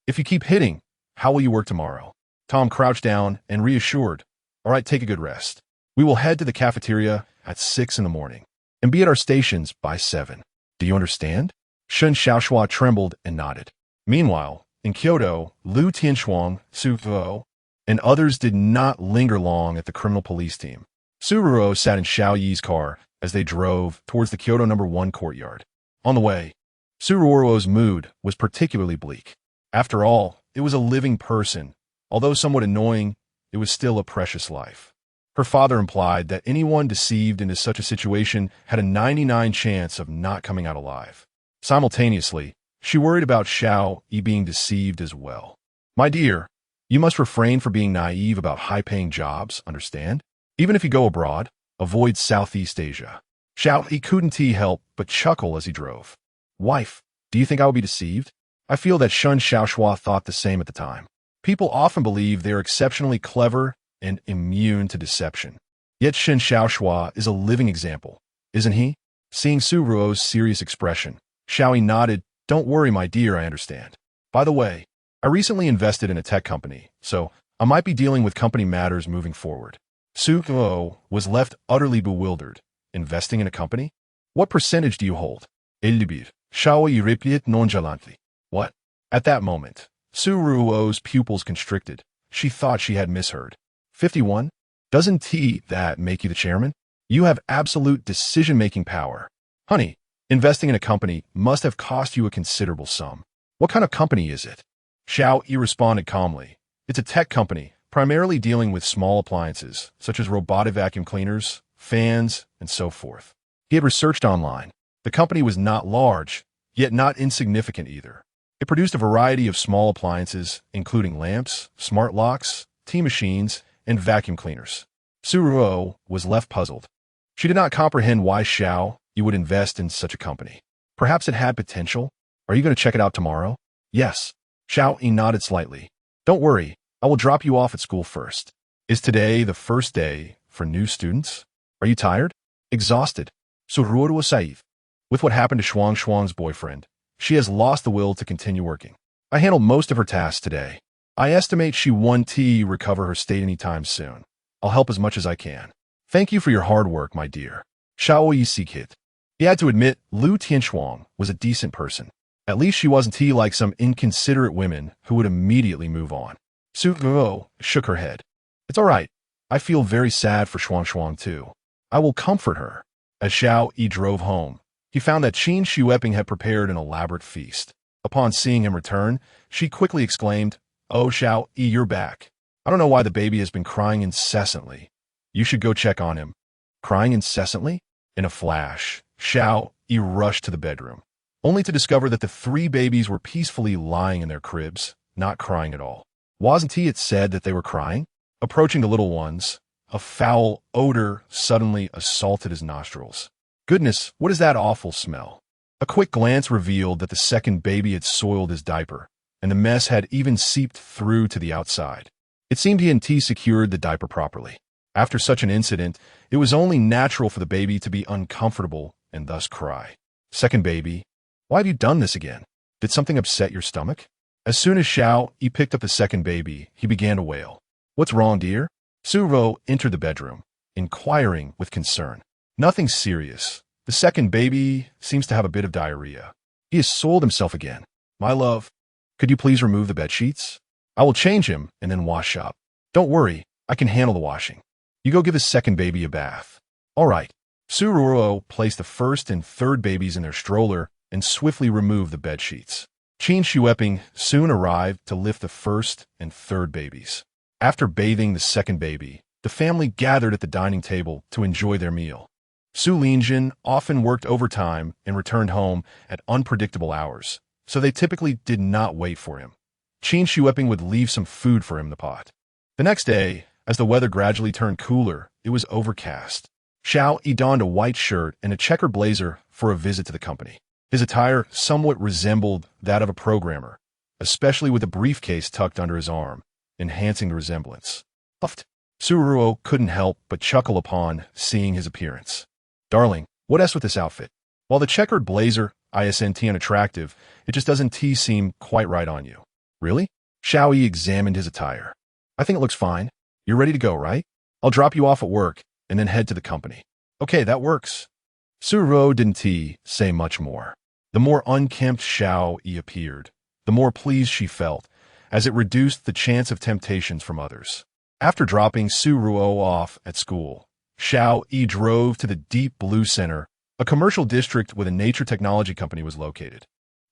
If you keep hitting, how will you work tomorrow? Tom crouched down and reassured. All right, take a good rest. We will head to the cafeteria at 6 in the morning and be at our stations by 7. Do you understand? Shun Xiaoshua trembled and nodded. Meanwhile, in Kyoto, Liu Tianshuang, Su Ruo, and others did not linger long at the criminal police team. Su Ruo sat in Xiao Yi's car as they drove towards the Kyoto No. 1 courtyard. On the way, Su Ruo's mood was particularly bleak. After all, it was a living person. Although somewhat annoying, it was still a precious life. Her father implied that anyone deceived into such a situation had a 99% chance of not coming out alive. Simultaneously, she worried about Xiao Yi being deceived as well. My dear, you must refrain from being naive about high-paying jobs, understand? Even if you go abroad, avoid Southeast Asia. Xiao Yi couldn't help but chuckle as he drove. Wife, do you think I will be deceived? I feel that Shun Xiaoshua thought the same at the time. People often believe they are exceptionally clever and immune to deception. Yet Shun Xiaoshua is a living example, isn't he? Seeing Su Ruo's serious expression, Xiao Yi nodded. Don't worry, my dear, I understand. By the way, I recently invested in a tech company, so I might be dealing with company matters moving forward. Su Ruo was left utterly bewildered. Investing in a company? What percentage do you hold? Elibir. Xiao Yi replied nonchalantly. What? At that moment, Su Ruo's pupils constricted. She thought she had misheard. 51? Doesn't that make you the chairman? You have absolute decision-making power. Honey, investing in a company must have cost you a considerable sum. What kind of company is it? Xiao Yi responded calmly. It's a tech company, primarily dealing with small appliances, such as robotic vacuum cleaners, fans, and so forth. He had researched online. The company was not large, yet not insignificant either. It produced a variety of small appliances, including lamps, smart locks, tea machines, and vacuum cleaners. Su Ruo was left puzzled. She did not comprehend why Xiao Yi would invest in such a company. Perhaps it had potential? Are you going to check it out tomorrow? Yes. Xiao Yi nodded slightly. Don't worry, I will drop you off at school first. Is today the first day for new students? Are you tired? Exhausted? Su Ruo was safe. With what happened to Shuang's boyfriend, she has lost the will to continue working. I handled most of her tasks today. I estimate she won't recover her state anytime soon. I'll help as much as I can. Thank you for your hard work, my dear. Xiao Yi sikit. He had to admit Liu Tianshuang was a decent person. At least she wasn't like some inconsiderate women who would immediately move on. Su Ruo shook her head. It's all right. I feel very sad for Shuang too. I will comfort her. As Xiao Yi drove home, he found that Qin Shueping had prepared an elaborate feast. Upon seeing him return, she quickly exclaimed, Oh, Xiao Yi, you're back. I don't know why the baby has been crying incessantly. You should go check on him. Crying incessantly? In a flash, Xiao Yi rushed to the bedroom, only to discover that the 3 babies were peacefully lying in their cribs, not crying at all. Wasn't it said that they were crying? Approaching the little ones, a foul odor suddenly assaulted his nostrils. Goodness, what is that awful smell? A quick glance revealed that the second baby had soiled his diaper, and the mess had even seeped through to the outside. It seemed he hadn't secured the diaper properly. After such an incident, it was only natural for the baby to be uncomfortable and thus cry. Second baby, why have you done this again? Did something upset your stomach? As soon as Xiao Yi picked up the second baby, he began to wail. What's wrong, dear? Su Ruo entered the bedroom, inquiring with concern. Nothing serious. The second baby seems to have a bit of diarrhea. He has soiled himself again. My love, could you please remove the bedsheets? I will change him and then wash up. Don't worry, I can handle the washing. You go give the second baby a bath. All right. Su Ruo placed the first and third babies in their stroller and swiftly removed the bedsheets. Qin Shueping soon arrived to lift the first and third babies. After bathing the second baby, the family gathered at the dining table to enjoy their meal. Su Linjin often worked overtime and returned home at unpredictable hours, so they typically did not wait for him. Qin Shueping would leave some food for him in the pot. The next day, as the weather gradually turned cooler, it was overcast. Xiao Yi donned a white shirt and a checkered blazer for a visit to the company. His attire somewhat resembled that of a programmer, especially with a briefcase tucked under his arm, enhancing the resemblance. Puffed. Suruo couldn't help but chuckle upon seeing his appearance. Darling, what else with this outfit? While the checkered blazer isn't unattractive, it just doesn't seem quite right on you. Really? Xiao Yi examined his attire. I think it looks fine. You're ready to go, right? I'll drop you off at work and then head to the company. Okay, that works. Suruo didn't say much more. The more unkempt Xiao Yi appeared, the more pleased she felt, as it reduced the chance of temptations from others. After dropping Suruo off at school, Xiao Yi drove to the Deep Blue Center, a commercial district where the nature technology company was located.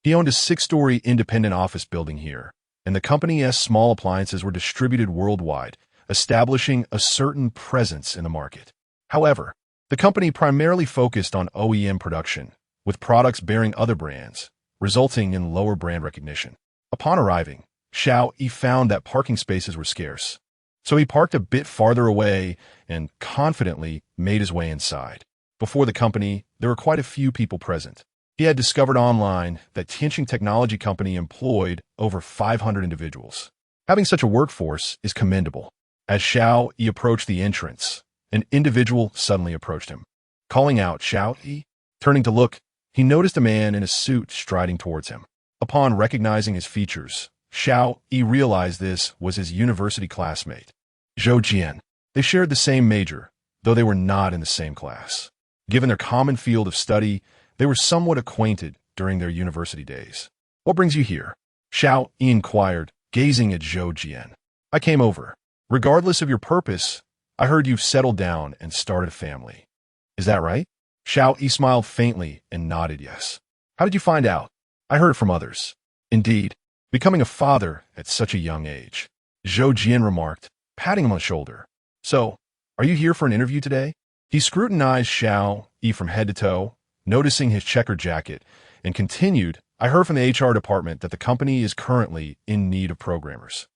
He owned a 6-story independent office building here, and the company's small appliances were distributed worldwide, establishing a certain presence in the market. However, the company primarily focused on OEM production, with products bearing other brands, resulting in lower brand recognition. Upon arriving, Xiao Yi found that parking spaces were scarce, so he parked a bit farther away and confidently made his way inside. Before the company, there were quite a few people present. He had discovered online that Tianqing Technology Company employed over 500 individuals. Having such a workforce is commendable. As Xiao Yi approached the entrance, an individual suddenly approached him. Calling out, "Xiao Yi!" Turning to look, he noticed a man in a suit striding towards him. Upon recognizing his features, Xiao Yi realized this was his university classmate, Zhou Jian. They shared the same major, though they were not in the same class. Given their common field of study, they were somewhat acquainted during their university days. "What brings you here?" Xiao Yi inquired, gazing at Zhou Jian. "I came over. Regardless of your purpose, I heard you've settled down and started a family. Is that right?" Xiao Yi smiled faintly and nodded yes. "How did you find out?" "I heard it from others." "Indeed, becoming a father at such a young age," Zhou Jian remarked, patting him on the shoulder. "So, are you here for an interview today?" He scrutinized Xiao Yi from head to toe, noticing his checkered jacket, and continued, "I heard from the HR department that the company is currently in need of programmers.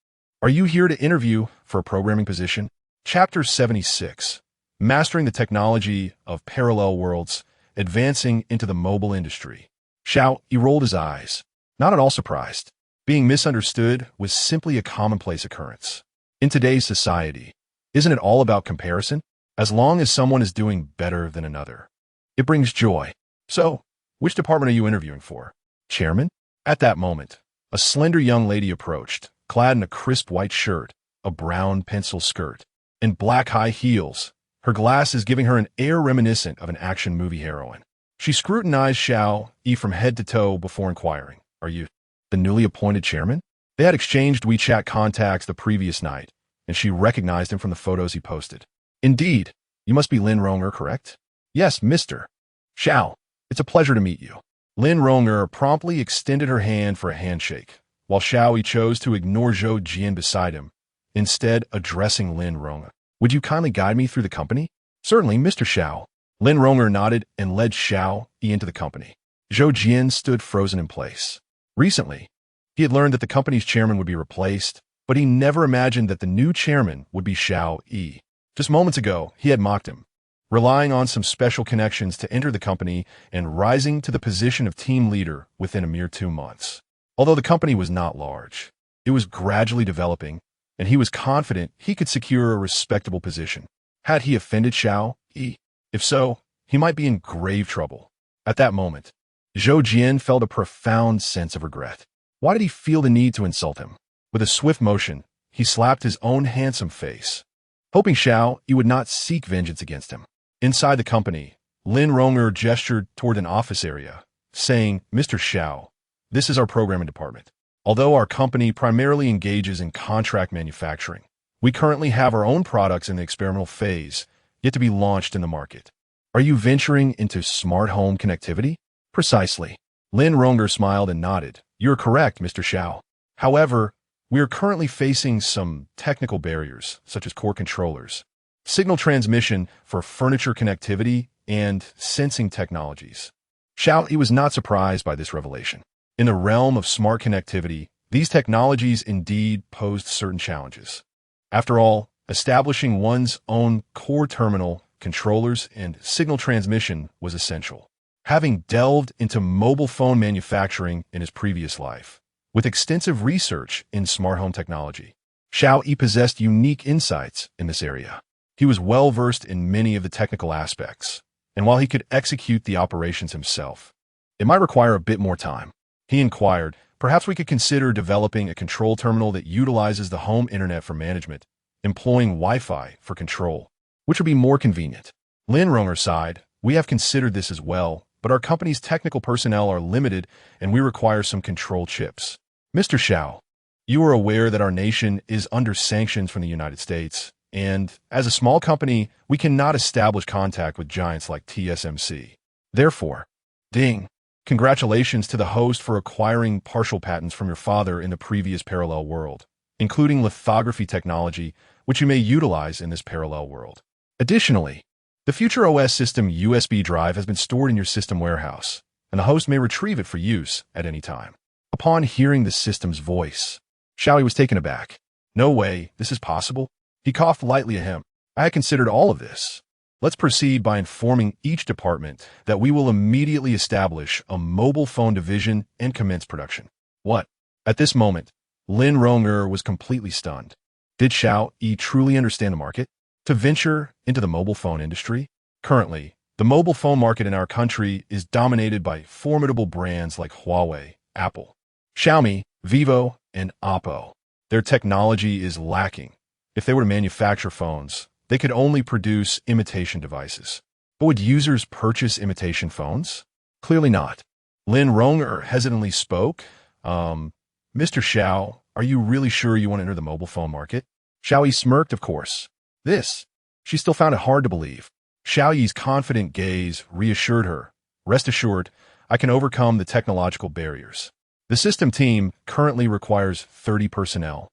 Are you here to interview for a programming position?" Chapter 76. Mastering the Technology of Parallel Worlds, Advancing into the Mobile Industry. Xiao Yi rolled his eyes, not at all surprised. Being misunderstood was simply a commonplace occurrence. In today's society, isn't it all about comparison? As long as someone is doing better than another, it brings joy. "So, which department are you interviewing for?" "Chairman?" At that moment, a slender young lady approached, clad in a crisp white shirt, a brown pencil skirt, and black high heels, her glasses giving her an air reminiscent of an action movie heroine. She scrutinized Xiao Yi from head to toe before inquiring, "Are you the newly appointed chairman?" They had exchanged WeChat contacts the previous night, and she recognized him from the photos he posted. "Indeed, you must be Lin Ronger, correct?" "Yes, Mr. Xiao, it's a pleasure to meet you." Lin Ronger promptly extended her hand for a handshake, while Xiao Yi chose to ignore Zhou Jian beside him, instead addressing Lin Ronger. "Would you kindly guide me through the company?" "Certainly, Mr. Xiao." Lin Ronger nodded and led Xiao Yi into the company. Zhou Jian stood frozen in place. Recently, he had learned that the company's chairman would be replaced, but he never imagined that the new chairman would be Xiao Yi. Just moments ago, he had mocked him, relying on some special connections to enter the company and rising to the position of team leader within a mere 2 months. Although the company was not large, it was gradually developing, and he was confident he could secure a respectable position. Had he offended Xiao Yi? If so, he might be in grave trouble. At that moment, Zhou Jian felt a profound sense of regret. Why did he feel the need to insult him? With a swift motion, he slapped his own handsome face, hoping Xiao Yi would not seek vengeance against him. Inside the company, Lin Ronger gestured toward an office area, saying, "Mr. Xiao, this is our programming department. Although our company primarily engages in contract manufacturing, we currently have our own products in the experimental phase, yet to be launched in the market. Are you venturing into smart home connectivity?" "Precisely." Lin Ronger smiled and nodded, You're correct, Mr. Xiao. However, we are currently facing some technical barriers, such as core controllers, signal transmission for furniture connectivity, and sensing technologies. Xiao Yi was not surprised by this revelation. In the realm of smart connectivity, these technologies indeed posed certain challenges. After all, establishing one's own core terminal, controllers, and signal transmission was essential. Having delved into mobile phone manufacturing in his previous life, with extensive research in smart home technology, Xiao Yi possessed unique insights in this area. He was well-versed in many of the technical aspects, and while he could execute the operations himself, it might require a bit more time. He inquired, perhaps we could consider developing a control terminal that utilizes the home internet for management, employing Wi-Fi for control, which would be more convenient. Lin Ronger sighed, we have considered this as well, but our company's technical personnel are limited and we require some control chips. Mr. Xiao, you are aware that our nation is under sanctions from the United States, and as a small company, we cannot establish contact with giants like TSMC. Therefore, ding, congratulations to the host for acquiring partial patents from your father in the previous parallel world, including lithography technology, which you may utilize in this parallel world. Additionally, the future OS system USB drive has been stored in your system warehouse, and the host may retrieve it for use at any time. Upon hearing the system's voice, Xiao Yi was taken aback. No way, this is possible? He coughed lightly at him. I had considered all of this. Let's proceed by informing each department that we will immediately establish a mobile phone division and commence production. What? At this moment, Lin Ronger was completely stunned. Did Xiao Yi truly understand the market? To venture into the mobile phone industry? Currently, the mobile phone market in our country is dominated by formidable brands like Huawei, Apple, Xiaomi, Vivo, and Oppo. Their technology is lacking. If they were to manufacture phones, they could only produce imitation devices. But would users purchase imitation phones? Clearly not. Lin Ronger hesitantly spoke. Mr. Xiao, are you really sure you want to enter the mobile phone market? Xiao Yi smirked, of course. She still found it hard to believe. Xiao Yi's confident gaze reassured her. Rest assured, I can overcome the technological barriers. The system team currently requires 30 personnel.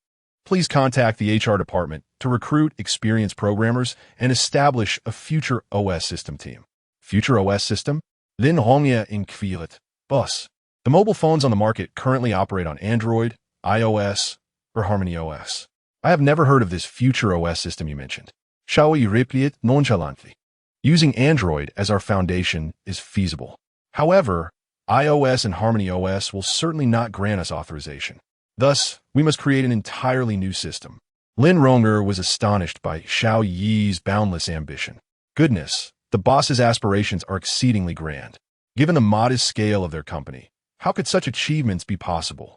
Please contact the HR department to recruit experienced programmers and establish a future OS system team. Future OS system? Lin Hongya inquired. Boss, the mobile phones on the market currently operate on Android, iOS, or Harmony OS. I have never heard of this future OS system you mentioned. Xiao Yi replied nonchalantly. Using Android as our foundation is feasible. However, iOS and Harmony OS will certainly not grant us authorization. Thus, we must create an entirely new system. Lin Ronger was astonished by Xiao Yi's boundless ambition. Goodness, the boss's aspirations are exceedingly grand. Given the modest scale of their company, how could such achievements be possible?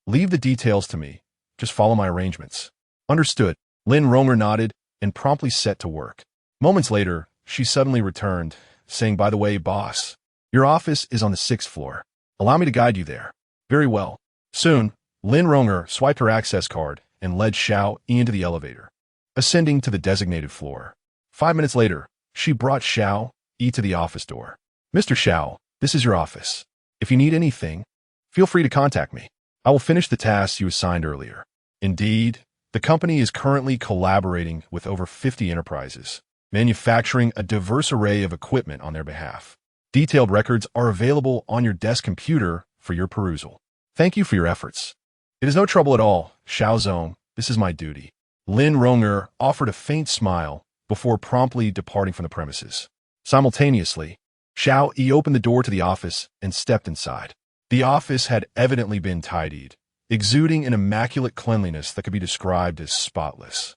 Leave the details to me. Just follow my arrangements. Understood. Lin Ronger nodded and promptly set to work. Moments later, she suddenly returned, saying, by the way, boss, your office is on the 6th floor. Allow me to guide you there. Very well. Soon, Lin Ronger swiped her access card and led Xiao Yi into the elevator, ascending to the designated floor. 5 minutes later, she brought Xiao Yi to the office door. Mr. Xiao, this is your office. If you need anything, feel free to contact me. I will finish the tasks you assigned earlier. Indeed, the company is currently collaborating with over 50 enterprises, manufacturing a diverse array of equipment on their behalf. Detailed records are available on your desk computer for your perusal. Thank you for your efforts. It is no trouble at all, Xiao Zong. This is my duty. Lin Ronger offered a faint smile before promptly departing from the premises. Simultaneously, Xiao Yi opened the door to the office and stepped inside. The office had evidently been tidied, exuding an immaculate cleanliness that could be described as spotless.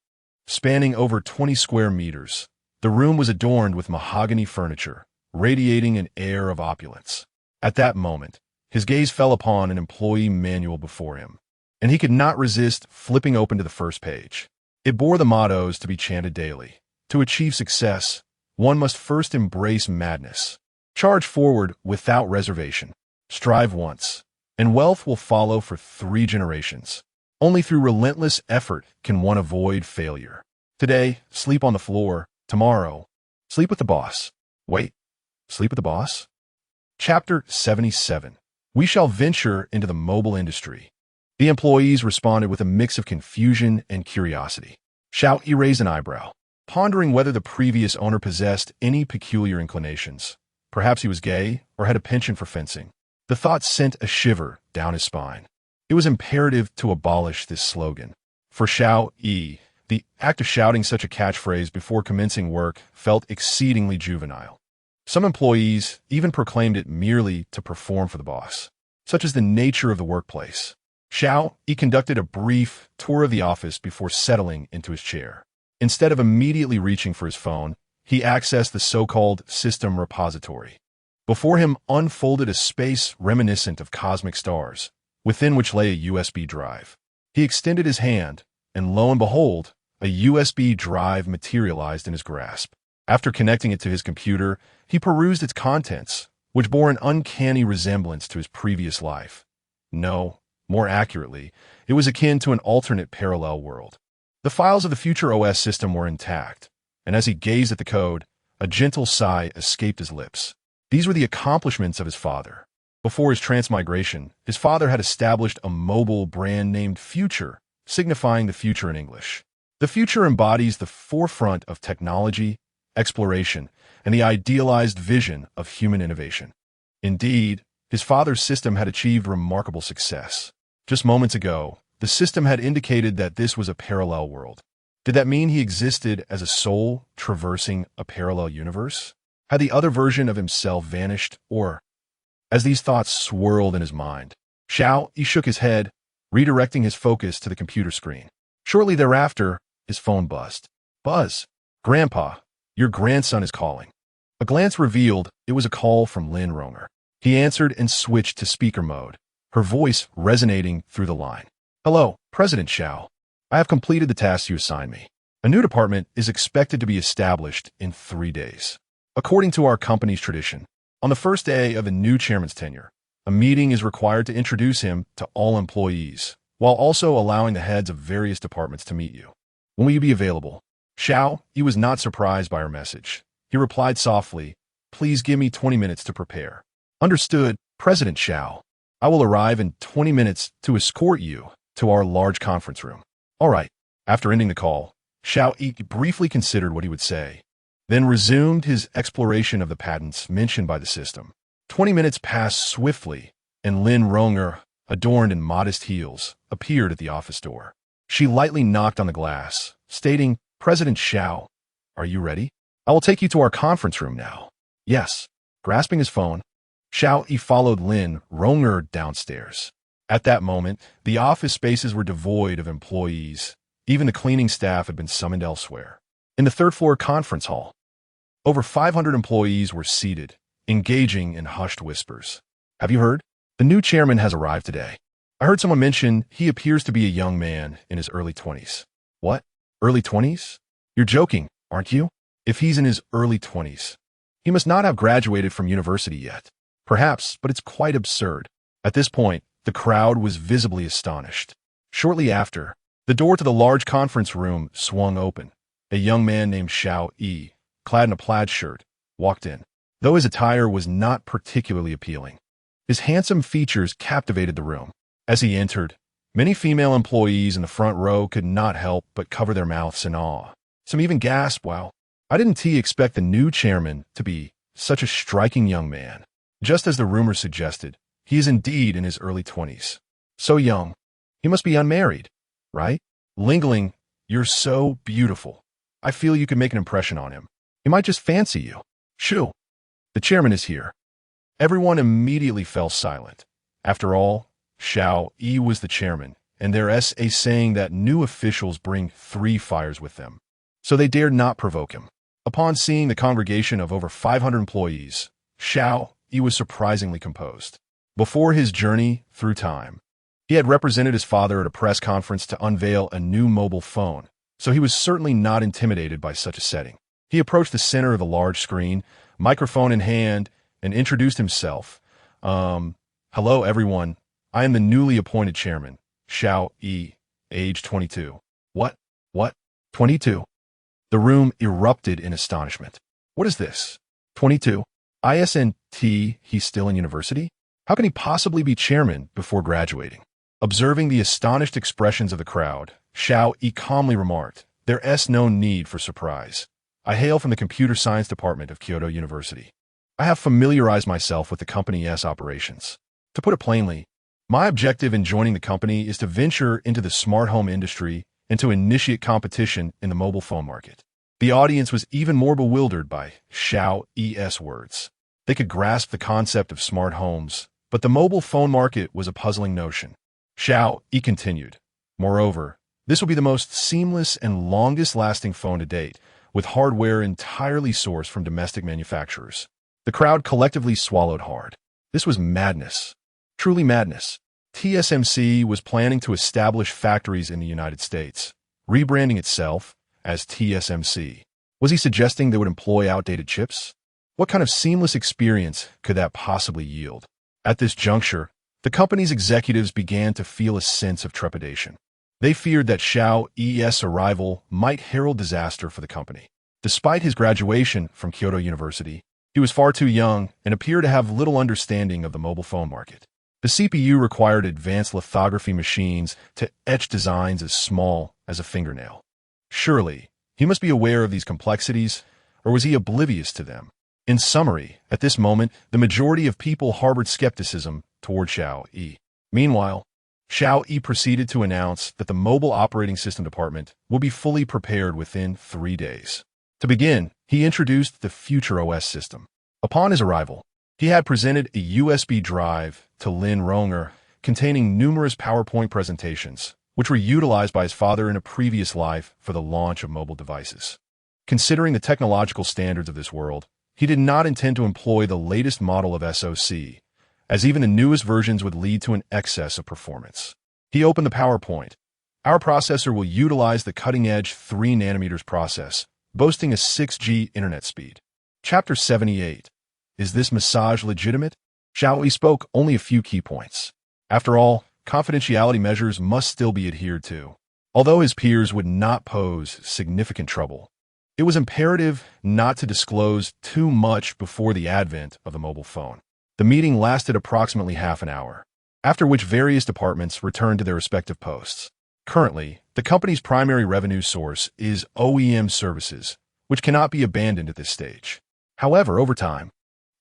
Spanning over 20 square meters, the room was adorned with mahogany furniture, radiating an air of opulence. At that moment, his gaze fell upon an employee manual before him, and he could not resist flipping open to the first page. It bore the mottos to be chanted daily. To achieve success, one must first embrace madness. Charge forward without reservation. Strive once, and wealth will follow for 3 generations. Only through relentless effort can one avoid failure. Today, sleep on the floor. Tomorrow, sleep with the boss. Wait, sleep with the boss? Chapter 77. We shall venture into the mobile industry. The employees responded with a mix of confusion and curiosity. Xiao Yi raised an eyebrow, pondering whether the previous owner possessed any peculiar inclinations. Perhaps he was gay or had a penchant for fencing. The thought sent a shiver down his spine. It was imperative to abolish this slogan. For Xiao Yi, the act of shouting such a catchphrase before commencing work felt exceedingly juvenile. Some employees even proclaimed it merely to perform for the boss. Such is the nature of the workplace. Xiao Yi conducted a brief tour of the office before settling into his chair. Instead of immediately reaching for his phone, he accessed the so-called system repository. Before him unfolded a space reminiscent of cosmic stars, within which lay a USB drive. He extended his hand, and lo and behold, a USB drive materialized in his grasp. After connecting it to his computer, he perused its contents, which bore an uncanny resemblance to his previous life. No, more accurately, it was akin to an alternate parallel world. The files of the future OS system were intact, and as he gazed at the code, a gentle sigh escaped his lips. These were the accomplishments of his father. Before his transmigration, his father had established a mobile brand named Future, signifying the future in English. The future embodies the forefront of technology, exploration, and the idealized vision of human innovation. Indeed, his father's system had achieved remarkable success. Just moments ago, the system had indicated that this was a parallel world. Did that mean he existed as a soul traversing a parallel universe? Had the other version of himself vanished, or... As these thoughts swirled in his mind, Xiao Yi shook his head, redirecting his focus to the computer screen. Shortly thereafter, his phone buzzed. "Buzz, Grandpa, your grandson is calling." A glance revealed it was a call from Lin Ronger. He answered and switched to speaker mode, her voice resonating through the line. "Hello, President Xiao. I have completed the task you assigned me. A new department is expected to be established in 3 days. According to our company's tradition, on the first day of a new chairman's tenure, a meeting is required to introduce him to all employees, while also allowing the heads of various departments to meet you. When will you be available?" Xiao Yi was not surprised by her message. He replied softly, "Please give me 20 minutes to prepare." "Understood, President Xiao. I will arrive in 20 minutes to escort you to our large conference room." "All right." After ending the call, Xiao Yi briefly considered what he would say, then resumed his exploration of the patents mentioned by the system. 20 minutes passed swiftly, and Lin Ronger, adorned in modest heels, appeared at the office door. She lightly knocked on the glass, stating, "President Xiao, are you ready? I will take you to our conference room now." "Yes." Grasping his phone, Xiao Yi followed Lin Ronger downstairs. At that moment, the office spaces were devoid of employees. Even the cleaning staff had been summoned elsewhere. In the third-floor conference hall, over 500 employees were seated, engaging in hushed whispers. "Have you heard? The new chairman has arrived today. I heard someone mention he appears to be a young man in his early 20s. "What? Early 20s? You're joking, aren't you? If he's in his early 20s, he must not have graduated from university yet. Perhaps, but it's quite absurd." At this point, the crowd was visibly astonished. Shortly after, the door to the large conference room swung open. A young man named Xiao Yi, clad in a plaid shirt, walked in. Though his attire was not particularly appealing, his handsome features captivated the room. As he entered, many female employees in the front row could not help but cover their mouths in awe. Some even gasped, "Wow, I didn't expect the new chairman to be such a striking young man." Just as the rumor suggested, he is indeed in his early 20s. "So young. He must be unmarried, right?" "Lingling, you're so beautiful. I feel you could make an impression on him. He might just fancy you." "Shoo, the chairman is here." Everyone immediately fell silent. After all, Xiao Yi was the chairman, and there's a saying that new officials bring 3 fires with them. So they dared not provoke him. Upon seeing the congregation of over 500 employees, Xiao Yi was surprisingly composed. Before his journey through time, he had represented his father at a press conference to unveil a new mobile phone, so he was certainly not intimidated by such a setting. He approached the center of the large screen, microphone in hand, and introduced himself. "Hello, everyone. I am the newly appointed chairman, Xiao Yi, age 22. What? 22? The room erupted in astonishment. "What is this? 22? ISNT, he's still in university? How can he possibly be chairman before graduating? Observing the astonished expressions of the crowd, Xiao Yi calmly remarked, "There's no need for surprise. I hail from the computer science department of Kyoto University. I have familiarized myself with the company's operations. To put it plainly, my objective in joining the company is to venture into the smart home industry and to initiate competition in the mobile phone market." The audience was even more bewildered by Xiao Yi's words. They could grasp the concept of smart homes, but the mobile phone market was a puzzling notion. Xiao Yi continued, "Moreover, this will be the most seamless and longest-lasting phone to date, with hardware entirely sourced from domestic manufacturers." The crowd collectively swallowed hard. This was madness. Truly madness. TSMC was planning to establish factories in the United States, rebranding itself as TSMC. Was he suggesting they would employ outdated chips? What kind of seamless experience could that possibly yield? At this juncture, the company's executives began to feel a sense of trepidation. They feared that Xiao Yi's arrival might herald disaster for the company. Despite his graduation from Kyoto University, he was far too young and appeared to have little understanding of the mobile phone market. The CPU required advanced lithography machines to etch designs as small as a fingernail. Surely, he must be aware of these complexities, or was he oblivious to them? In summary, at this moment, the majority of people harbored skepticism toward Xiao Yi. Meanwhile, Xiao Yi proceeded to announce that the mobile operating system department will be fully prepared within 3 days. To begin, he introduced the Future OS system. Upon his arrival, he had presented a USB drive to Lin Ronger containing numerous PowerPoint presentations, which were utilized by his father in a previous life for the launch of mobile devices. Considering the technological standards of this world, he did not intend to employ the latest model of SoC, as even the newest versions would lead to an excess of performance. He opened the PowerPoint. "Our processor will utilize the cutting-edge 3nm process, boasting a 6G internet speed." Chapter 78. Is this massage legitimate? Xiao Yi spoke only a few key points. After all, confidentiality measures must still be adhered to. Although his peers would not pose significant trouble, it was imperative not to disclose too much before the advent of the mobile phone. The meeting lasted approximately half an hour, after which various departments returned to their respective posts. Currently, the company's primary revenue source is OEM services, which cannot be abandoned at this stage. However, over time,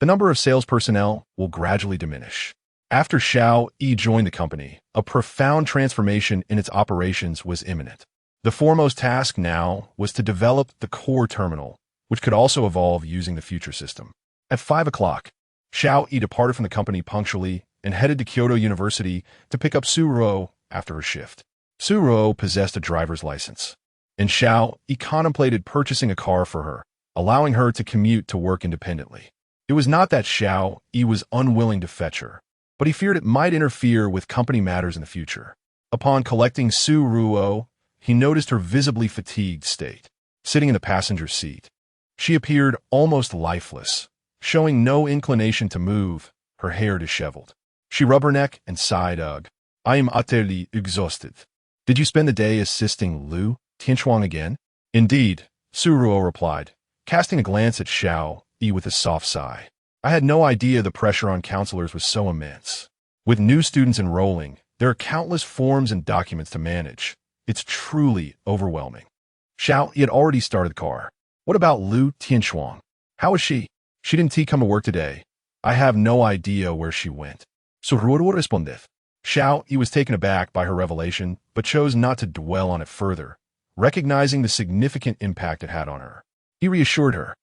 the number of sales personnel will gradually diminish. After Xiao Yi joined the company, a profound transformation in its operations was imminent. The foremost task now was to develop the core terminal, which could also evolve using the future system. At 5 o'clock, Xiao Yi departed from the company punctually and headed to Kyoto University to pick up Suruo after her shift. Suruo possessed a driver's license, and Xiao Yi contemplated purchasing a car for her, allowing her to commute to work independently. It was not that Xiao Yi was unwilling to fetch her, but he feared it might interfere with company matters in the future. Upon collecting Suruo, he noticed her visibly fatigued state. Sitting in the passenger seat, she appeared almost lifeless, showing no inclination to move, her hair disheveled. She rubbed her neck and sighed, "Ugh, I am utterly exhausted." "Did you spend the day assisting Lu Tianchuang again?" "Indeed," Suruo replied, casting a glance at Xiao Yi with a soft sigh. "I had no idea the pressure on counselors was so immense. With new students enrolling, there are countless forms and documents to manage. It's truly overwhelming." Xiao Yi had already started the car. "What about Lu Tianchuang? How is she?" "She didn't come to work today. I have no idea where she went." Suruo responded. Xiao Yi was taken aback by her revelation, but chose not to dwell on it further, recognizing the significant impact it had on her. He reassured her,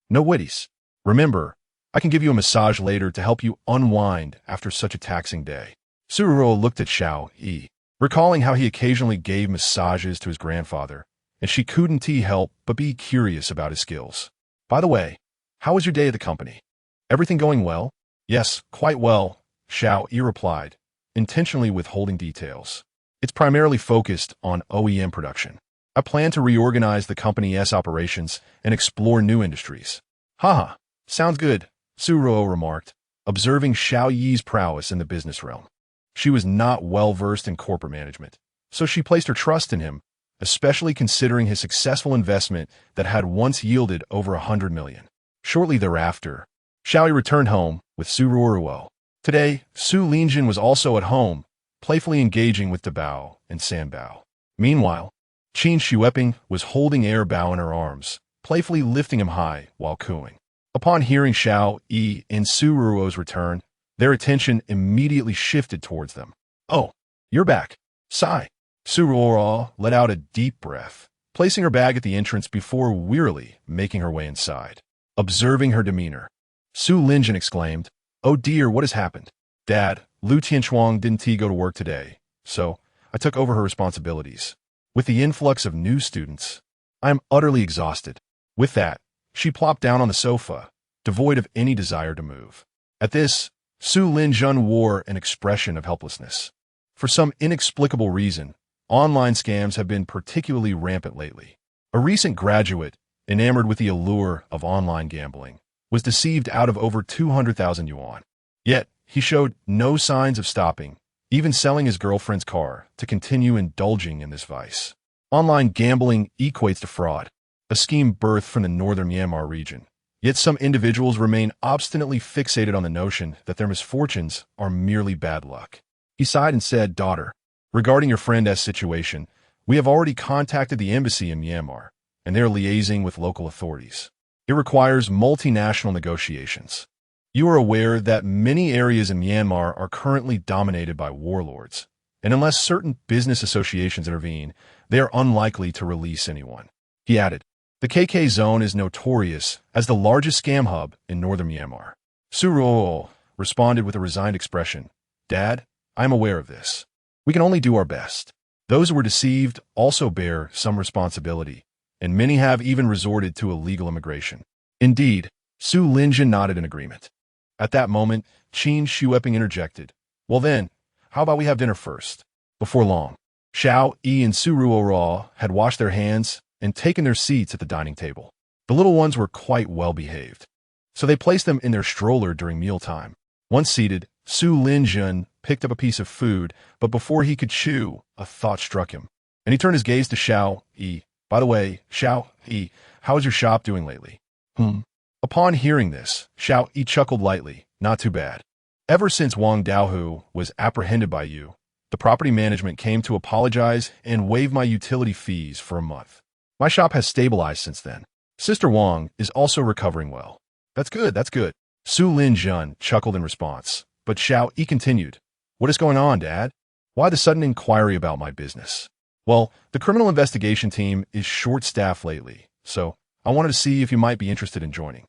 "No worries. Remember, I can give you a massage later to help you unwind after such a taxing day." Suruo looked at Xiao Yi, recalling how he occasionally gave massages to his grandfather, and she couldn't help but be curious about his skills. "By the way, how was your day at the company? Everything going well?" "Yes, quite well," Xiao Yi replied, intentionally withholding details. "It's primarily focused on OEM production. I plan to reorganize the company's operations and explore new industries." "Haha, sounds good," Suruo remarked, observing Xiao Yi's prowess in the business realm. She was not well-versed in corporate management, so she placed her trust in him, especially considering his successful investment that had once yielded over 100 million. Shortly thereafter, Xiao Yi returned home with Suruo. Today, Su Linjin was also at home, playfully engaging with Dabao and Sanbao. Meanwhile, Qin Shueping was holding Air Bao in her arms, playfully lifting him high while cooing. Upon hearing Xiao Yi and Su Ruo's return, their attention immediately shifted towards them. "Oh, you're back." Sigh. Su Ruo let out a deep breath, placing her bag at the entrance before wearily making her way inside. Observing her demeanor, Su Linjin exclaimed, "Oh dear, what has happened?" "Dad, Lu Tianchuang didn't go to work today, so I took over her responsibilities. With the influx of new students, I am utterly exhausted." With that, she plopped down on the sofa, devoid of any desire to move. At this, Su Linjun wore an expression of helplessness. For some inexplicable reason, online scams have been particularly rampant lately. A recent graduate, enamored with the allure of online gambling, was deceived out of over 200,000 yuan. Yet, he showed no signs of stopping, even selling his girlfriend's car to continue indulging in this vice. Online gambling equates to fraud, a scheme birthed from the northern Myanmar region. Yet some individuals remain obstinately fixated on the notion that their misfortunes are merely bad luck. He sighed and said, "Daughter, regarding your friend S situation, we have already contacted the embassy in Myanmar, and they are liaising with local authorities. It requires multinational negotiations. You are aware that many areas in Myanmar are currently dominated by warlords, and unless certain business associations intervene, they are unlikely to release anyone." He added, "The KK zone is notorious as the largest scam hub in northern Myanmar." Su Ruo responded with a resigned expression, "Dad, I am aware of this. We can only do our best. Those who were deceived also bear some responsibility, and many have even resorted to illegal immigration." Indeed, Su Linjin nodded in agreement. At that moment, Qin Shueping interjected, "Well then, how about we have dinner first?" Before long, Xiao Yi and Su Ruo had washed their hands and taken their seats at the dining table. The little ones were quite well behaved, so they placed them in their stroller during mealtime. Once seated, Su Linjun picked up a piece of food, but before he could chew, a thought struck him, and he turned his gaze to Xiao Yi. "By the way, Xiao Yi, how is your shop doing lately?" Upon hearing this, Xiao Yi chuckled lightly. "Not too bad. Ever since Wang Daohu was apprehended by you, the property management came to apologize and waive my utility fees for a month. My shop has stabilized since then. Sister Wang is also recovering well." That's good, that's good." Su Linjun chuckled in response, but Xiao Yi continued, "What is going on, Dad? Why the sudden inquiry about my business?" "Well, the criminal investigation team is short-staffed lately, so I wanted to see if you might be interested in joining."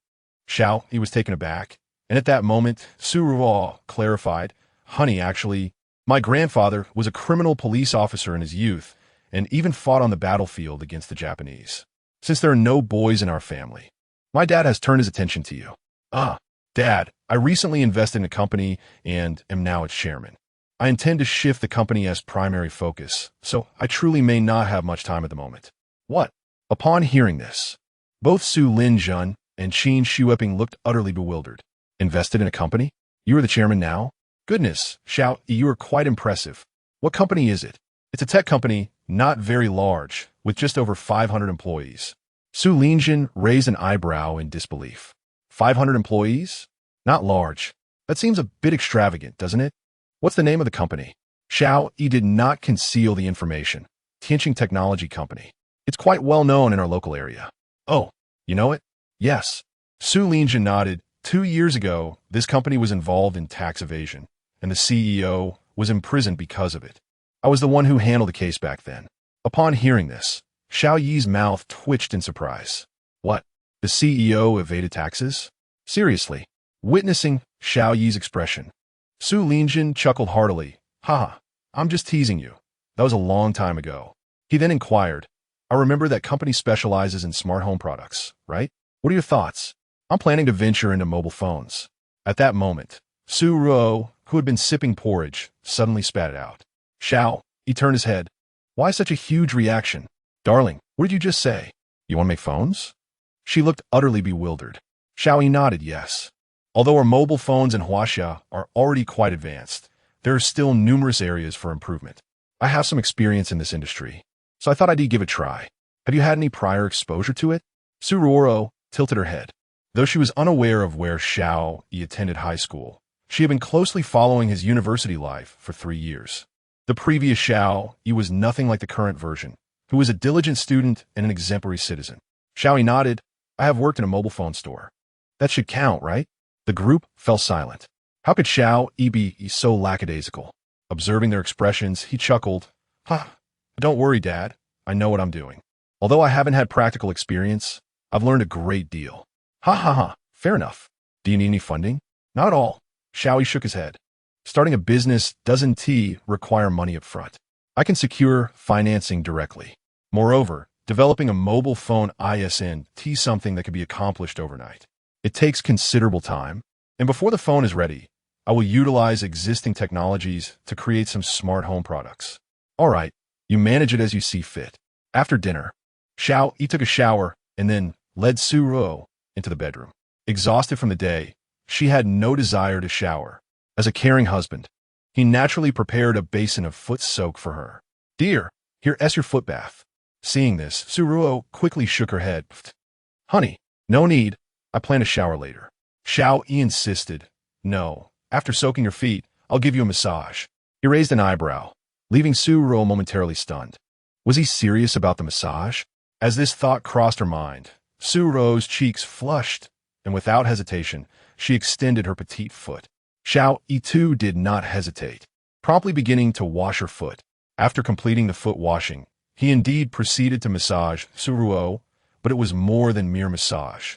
Xiao Yi was taken aback, and at that moment, Su Ruo clarified, "Honey, actually, my grandfather was a criminal police officer in his youth, and even fought on the battlefield against the Japanese. Since there are no boys in our family, my dad has turned his attention to you." "Ah, Dad, I recently invested in a company and am now its chairman. I intend to shift the company as primary focus, so I truly may not have much time at the moment." "What?" Upon hearing this, both Su Linjun and Qin Shueping looked utterly bewildered. "Invested in a company? You are the chairman now? Goodness, Xiao, you are quite impressive. What company is it?" "It's a tech company, not very large, with just over 500 employees." Su Linjin raised an eyebrow in disbelief. 500 employees? Not large. That seems a bit extravagant, doesn't it? What's the name of the company?" Xiao Yi did not conceal the information. Tianqing Technology Company. It's quite well known in our local area. "Oh, you know it?" "Yes." Su Linjin nodded. 2 years ago, this company was involved in tax evasion, and the CEO was imprisoned because of it. I was the one who handled the case back then." Upon hearing this, Xiao Yi's mouth twitched in surprise. "What? The CEO evaded taxes? Seriously?" Witnessing Xiao Yi's expression, Su Linjin chuckled heartily. "Haha, I'm just teasing you. That was a long time ago." He then inquired, "I remember that company specializes in smart home products, right? What are your thoughts?" "I'm planning to venture into mobile phones." At that moment, Su Ruo, who had been sipping porridge, suddenly spat it out. Xiao Yi turned his head. "Why such a huge reaction? Darling, what did you just say? You want to make phones?" She looked utterly bewildered. Xiao Yi nodded yes. Although our mobile phones in Huaxia are already quite advanced, there are still numerous areas for improvement. I have some experience in this industry, so I thought I'd give it a try. Have you had any prior exposure to it? Su Ruo tilted her head. Though she was unaware of where Xiao Yi attended high school, She had been closely following his university life for 3 years. The previous Xiao Yi was nothing like the current version, who was a diligent student and an exemplary citizen. Xiao Yi nodded. I have worked in a mobile phone store. That should count, right? The group fell silent. How could Xiao Yi be so lackadaisical? Observing their expressions, he chuckled. Don't worry, Dad. I know what I'm doing. Although I haven't had practical experience, I've learned a great deal. Fair enough. Do you need any funding? Not at all. Xiao Yi shook his head. Starting a business doesn't require money up front. I can secure financing directly. Moreover, developing a mobile phone isn't something that can be accomplished overnight. It takes considerable time, and before the phone is ready, I will utilize existing technologies to create some smart home products. All right, you manage it as you see fit. After dinner, Xiao Yi took a shower and then led Su Ruo into the bedroom. Exhausted from the day, she had no desire to shower. As a caring husband, he naturally prepared a basin of foot soak for her. Dear, here's your foot bath. Seeing this, Su Ruo quickly shook her head. Honey, no need. I plan to shower later. Xiao Yi insisted. No, after soaking your feet, I'll give you a massage. He raised an eyebrow, leaving Su Ruo momentarily stunned. Was he serious about the massage? As this thought crossed her mind, Su Ruo's cheeks flushed, and without hesitation, she extended her petite foot. Xiao Yi too did not hesitate, promptly beginning to wash her foot. After completing the foot washing, he indeed proceeded to massage Su Ruo, but it was more than mere massage.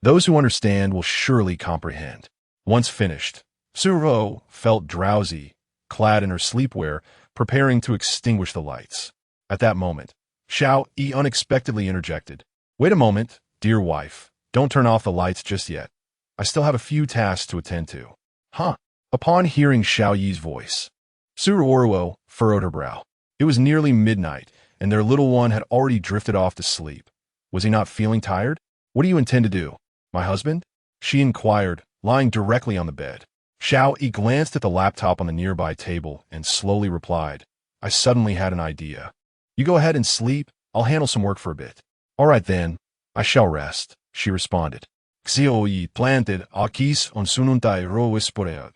Those who understand will surely comprehend. Once finished, Su Ruo felt drowsy, clad in her sleepwear, preparing to extinguish the lights. At that moment, Xiao Yi unexpectedly interjected. Wait a moment, dear wife. Don't turn off the lights just yet. I still have a few tasks to attend to. Upon hearing Xiao Yi's voice, Su Ruo furrowed her brow. It was nearly midnight, and their little one had already drifted off to sleep. Was he not feeling tired? What do you intend to do, my husband? She inquired, lying directly on the bed. Xiao Yi glanced at the laptop on the nearby table and slowly replied, I suddenly had an idea. You go ahead and sleep. I'll handle some work for a bit. All right then, I shall rest, she responded. Xiao Yi planted akis on sununtai ro esporead,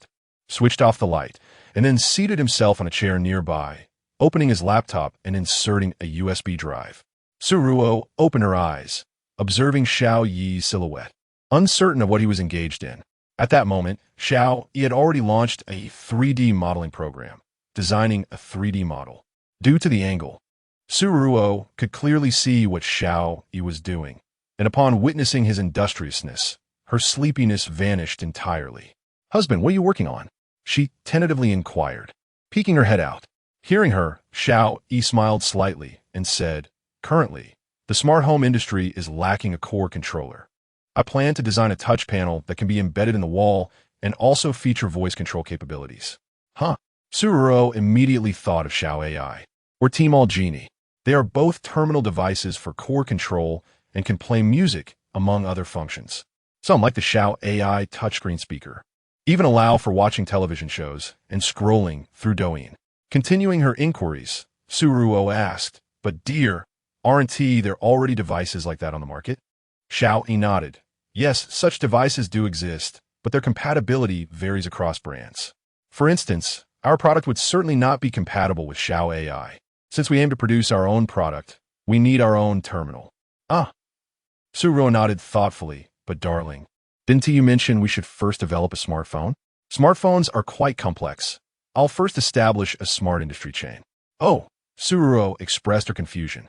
switched off the light, and then seated himself on a chair nearby, opening his laptop and inserting a USB drive. Su Ruo opened her eyes, observing Xiao Yi's silhouette, uncertain of what he was engaged in. At that moment, Xiao Yi had already launched a 3D modeling program, designing a 3D model. Due to the angle, Su Ruo could clearly see what Xiao Yi was doing, and upon witnessing his industriousness, her sleepiness vanished entirely. Husband, what are you working on? She tentatively inquired, peeking her head out. Hearing her, Xiao Yi smiled slightly and said, Currently, the smart home industry is lacking a core controller. I plan to design a touch panel that can be embedded in the wall and also feature voice control capabilities. Su Ruo immediately thought of Xiao AI, or Tmall Genie. They are both terminal devices for core control and can play music, among other functions. Some, like the Xiao AI touchscreen speaker, even allow for watching television shows and scrolling through Douyin. Continuing her inquiries, Su Ruo asked, But dear, aren't there already devices like that on the market? Xiao Yi nodded. Yes, such devices do exist, but their compatibility varies across brands. For instance, our product would certainly not be compatible with Xiao AI. Since we aim to produce our own product, we need our own terminal. Su Ruo nodded thoughtfully, but darling, didn't you mention we should first develop a smartphone? Smartphones are quite complex. I'll first establish a smart industry chain. Oh, Su Ruo expressed her confusion.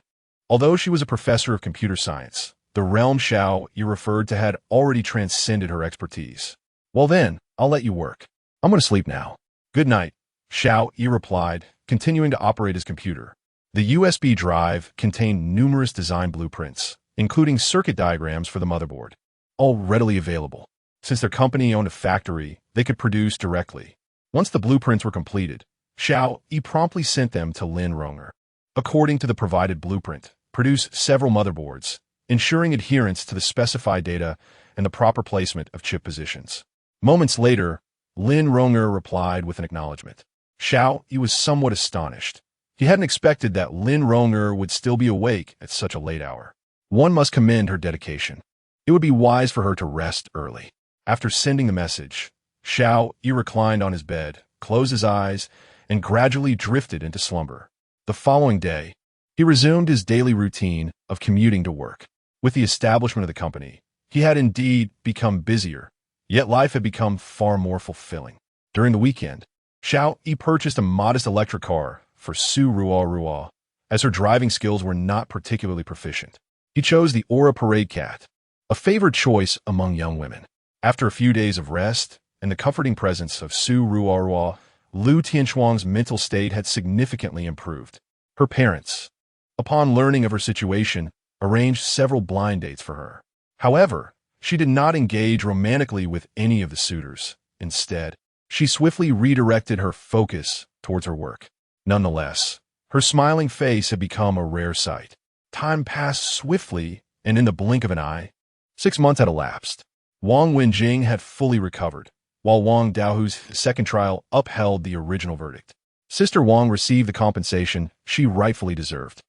Although she was a professor of computer science, the realm Xiao Yi referred to had already transcended her expertise. Well then, I'll let you work. I'm going to sleep now. Good night, Xiao Yi replied, continuing to operate his computer. The USB drive contained numerous design blueprints, including circuit diagrams for the motherboard, all readily available. Since their company owned a factory, they could produce directly. Once the blueprints were completed, Xiao Yi promptly sent them to Lin Ronger. According to the provided blueprint, produce several motherboards, ensuring adherence to the specified data and the proper placement of chip positions. Moments later, Lin Ronger replied with an acknowledgement. Xiao Yi was somewhat astonished. He hadn't expected that Lin Ronger would still be awake at such a late hour. One must commend her dedication. It would be wise for her to rest early. After sending the message, Xiao Yi reclined on his bed, closed his eyes, and gradually drifted into slumber. The following day, he resumed his daily routine of commuting to work. With the establishment of the company, he had indeed become busier, yet life had become far more fulfilling. During the weekend, Xiao Yi purchased a modest electric car for Su Ruo, as her driving skills were not particularly proficient. He chose the Aura Parade Cat, a favored choice among young women. After a few days of rest and the comforting presence of Su Ruo, Lu Tianchuang's mental state had significantly improved. Her parents, upon learning of her situation, arranged several blind dates for her. However, she did not engage romantically with any of the suitors. Instead, she swiftly redirected her focus towards her work. Nonetheless, her smiling face had become a rare sight. Time passed swiftly, and in the blink of an eye, 6 months had elapsed. Wang Wenjing had fully recovered, while Wang Daohu's second trial upheld the original verdict. Sister Wang received the compensation she rightfully deserved.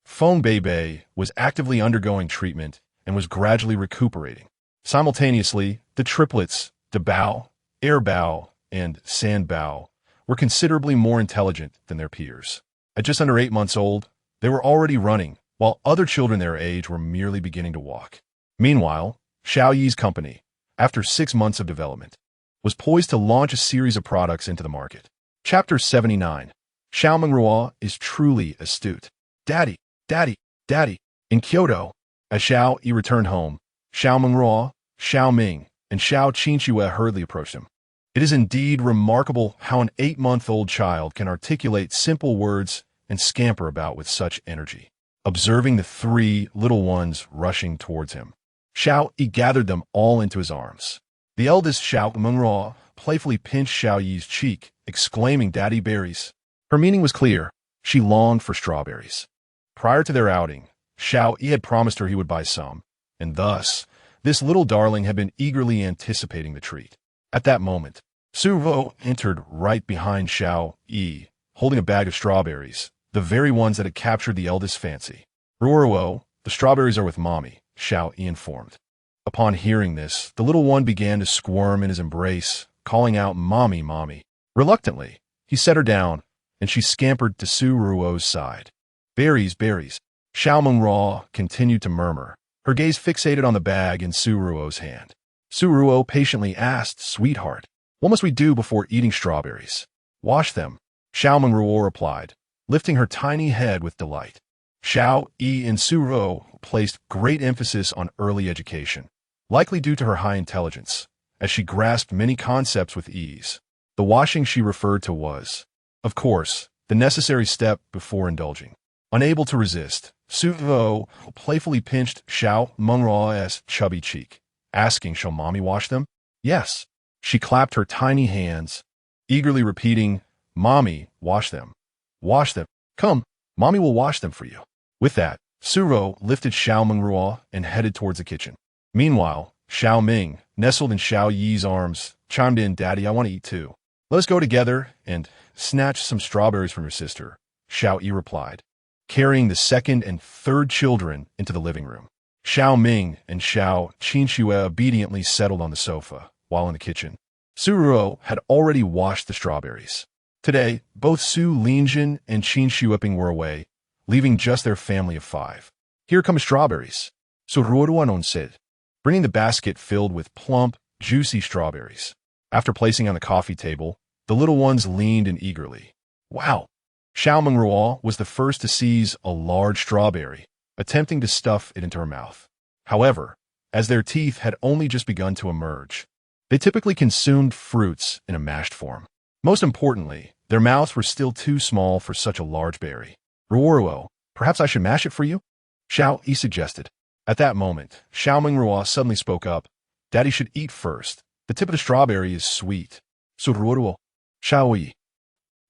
Feng Beibei was actively undergoing treatment and was gradually recuperating. Simultaneously, the triplets, De Bao, Air Bao, and Sand Bao, were considerably more intelligent than their peers. At just under 8 months old, they were already running, while other children their age were merely beginning to walk. Meanwhile, Xiao Yi's company, after 6 months of development, was poised to launch a series of products into the market. Chapter 79. Xiao Mengruo is truly astute. Daddy, Daddy, Daddy. In Kyoto, as Xiao Yi returned home, Xiao Mengruo, Xiao Ming, and Xiao Qinxue hurriedly approached him. It is indeed remarkable how an 8-month-old child can articulate simple words and scamper about with such energy. Observing the 3 little ones rushing towards him, Xiao Yi gathered them all into his arms. The eldest, Xiao Mengruo, playfully pinched Xiao Yi's cheek, exclaiming, "Daddy berries." Her meaning was clear. She longed for strawberries. Prior to their outing, Xiao Yi had promised her he would buy some, and thus, this little darling had been eagerly anticipating the treat. At that moment, Su Ruo entered right behind Xiao Yi, holding a bag of strawberries, the very ones that had captured the eldest's fancy. "Ruo, the strawberries are with Mommy," Xiao Yi informed. Upon hearing this, the little one began to squirm in his embrace, calling out, "Mommy, Mommy." Reluctantly, he set her down, and she scampered to Su Ruo's side. "Berries, berries." Xiao Mengruo continued to murmur, her gaze fixated on the bag in Su Ruo's hand. Su Ruo patiently asked, "Sweetheart, what must we do before eating strawberries?" "Wash them," Xiao Mengruo replied, lifting her tiny head with delight. Xiao Yi and Su Ruo placed great emphasis on early education, likely due to her high intelligence, as she grasped many concepts with ease. The washing she referred to was, of course, the necessary step before indulging. Unable to resist, Su Ruo playfully pinched Xiao Mengruo's chubby cheek, asking, "Shall Mommy wash them?" "Yes." She clapped her tiny hands, eagerly repeating, "Mommy, wash them. Wash them. Come, Mommy will wash them for you." With that, Su Ruo lifted Xiao Mengruo and headed towards the kitchen. Meanwhile, Xiao Ming, nestled in Xiao Yi's arms, chimed in, "Daddy, I want to eat too. Let us go together and snatch some strawberries from your sister," Xiao Yi replied, carrying the second and third children into the living room. Xiao Ming and Xiao Qinxue obediently settled on the sofa, while in the kitchen, Su Ruo had already washed the strawberries. Today, both Su Linjin and Qin Shuiping were away, leaving just their family of 5. "Here come strawberries," Su Ruoduanon said, bringing the basket filled with plump, juicy strawberries. After placing on the coffee table, the little ones leaned in eagerly. "Wow!" Xiao Mengruo was the first to seize a large strawberry, attempting to stuff it into her mouth. However, as their teeth had only just begun to emerge, they typically consumed fruits in a mashed form. Most importantly, their mouths were still too small for such a large berry. "Ruo, perhaps I should mash it for you?" Xiao Yi suggested. At that moment, Xiao Mengruo suddenly spoke up, "Daddy should eat first. The tip of the strawberry is sweet." "So Ruo, Xiao Yi."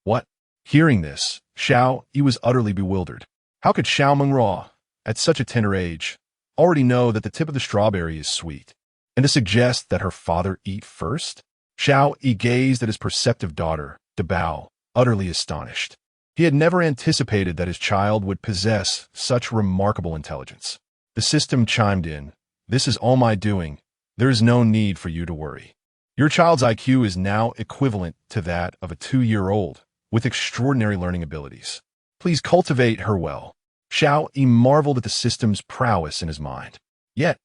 "What?" Hearing this, Xiao Yi was utterly bewildered. How could Xiao Mengruo, at such a tender age, already know that the tip of the strawberry is sweet, and to suggest that her father eat first? Xiao Yi gazed at his perceptive daughter, De Bao, utterly astonished. He had never anticipated that his child would possess such remarkable intelligence. The system chimed in, "This is all my doing. There is no need for you to worry." Your child's IQ is now equivalent to that of a 2-year-old, with extraordinary learning abilities. Please cultivate her well. Xiao Yi marveled at the system's prowess in his mind. Yet,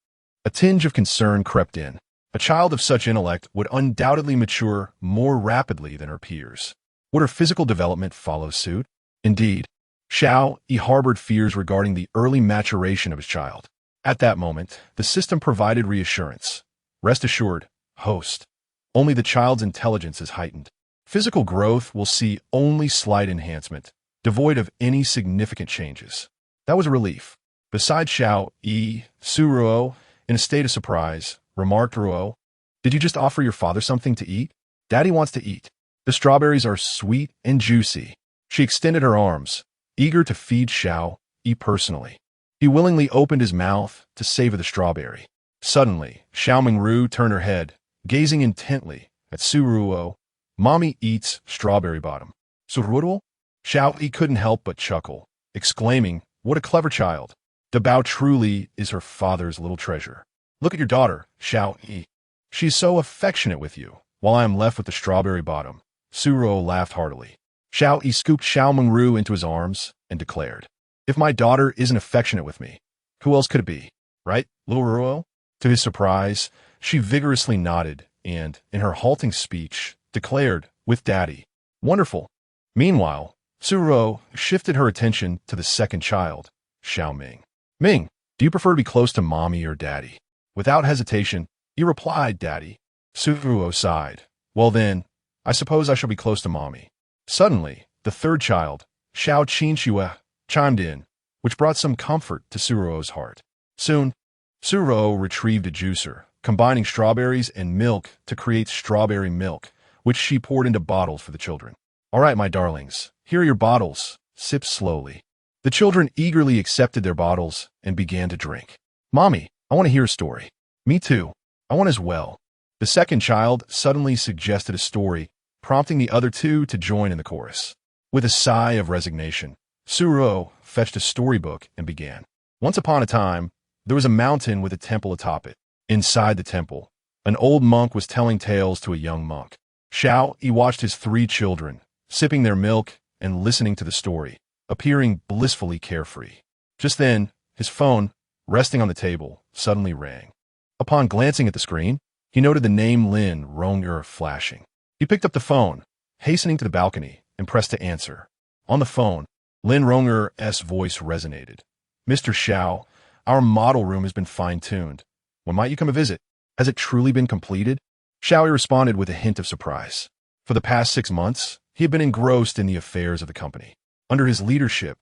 a tinge of concern crept in. A child of such intellect would undoubtedly mature more rapidly than her peers. Would her physical development follow suit? Indeed, Xiao Yi harbored fears regarding the early maturation of his child. At that moment, the system provided reassurance. Rest assured, host. Only the child's intelligence is heightened. Physical growth will see only slight enhancement, devoid of any significant changes. That was a relief. Besides Xiao Yi, Suruo, in a state of surprise, remarked Ruo, "Did you just offer your father something to eat? Daddy wants to eat. The strawberries are sweet and juicy." She extended her arms, eager to feed Xiao Yi personally. He willingly opened his mouth to savor the strawberry. Suddenly, Xiao Mingru turned her head, gazing intently at Suruo. "Mommy eats strawberry bottom." "Suruo?" Xiao Yi couldn't help but chuckle, exclaiming, "What a clever child. Dabao truly is her father's little treasure. Look at your daughter, Xiao Yi. She's so affectionate with you, while I am left with the strawberry bottom." Suruo laughed heartily. Xiao Yi scooped Xiao Mingru into his arms and declared, "If my daughter isn't affectionate with me, who else could it be? Right, little Ruo?" To his surprise, she vigorously nodded and, in her halting speech, declared, "With Daddy." "Wonderful." Meanwhile, Suruo shifted her attention to the second child, Xiao Ming. "Ming, do you prefer to be close to Mommy or Daddy?" Without hesitation, he replied, "Daddy." Suruo sighed. "Well then, I suppose I shall be close to Mommy." Suddenly, the third child, Xiao Qinxue, chimed in, which brought some comfort to Suruo's heart. Soon, Suruo retrieved a juicer, combining strawberries and milk to create strawberry milk, which she poured into bottles for the children. "All right, my darlings, here are your bottles. Sip slowly." The children eagerly accepted their bottles and began to drink. "Mommy, I want to hear a story." "Me too. I want as well." The second child suddenly suggested a story, prompting the other two to join in the chorus. With a sigh of resignation, Suruo fetched a storybook and began. "Once upon a time, there was a mountain with a temple atop it. Inside the temple, an old monk was telling tales to a young monk. Xiao Yi watched his 3 children, sipping their milk and listening to the story, appearing blissfully carefree. Just then, his phone, resting on the table, suddenly rang. Upon glancing at the screen, he noted the name Lin Rong'er flashing. He picked up the phone, hastening to the balcony, and pressed to answer. On the phone, Lin Rong'er's voice resonated. "Mr. Xiao, our model room has been fine-tuned. When might you come a visit? Has it truly been completed?" Xiao Yi responded with a hint of surprise. For the past 6 months, he had been engrossed in the affairs of the company. Under his leadership,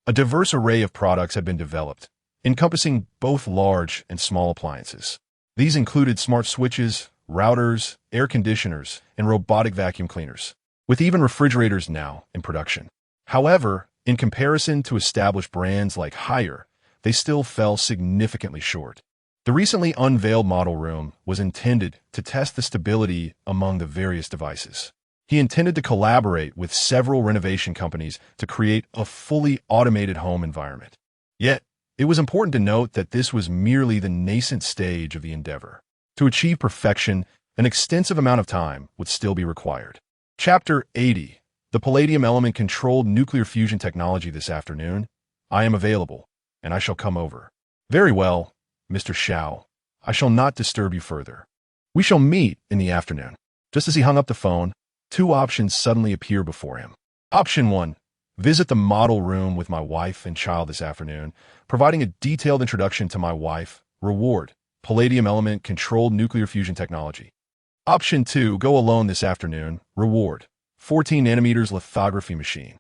a diverse array of products had been developed, encompassing both large and small appliances. These included smart switches, routers, air conditioners, and robotic vacuum cleaners, with even refrigerators now in production. However, in comparison to established brands like Haier, they still fell significantly short. The recently unveiled model room was intended to test the stability among the various devices. He intended to collaborate with several renovation companies to create a fully automated home environment. Yet, it was important to note that this was merely the nascent stage of the endeavor. To achieve perfection, an extensive amount of time would still be required. Chapter 80. The Palladium Element-Controlled Nuclear Fusion Technology this afternoon. I am available, and I shall come over. Very well, Mr. Xiao. I shall not disturb you further. We shall meet in the afternoon. Just as he hung up the phone, 2 options suddenly appeared before him. Option 1. Visit the model room with my wife and child this afternoon, providing a detailed introduction to my wife. Reward: Palladium Element-Controlled Nuclear Fusion Technology. Option 2. Go alone this afternoon. Reward: 14 nanometers lithography machine.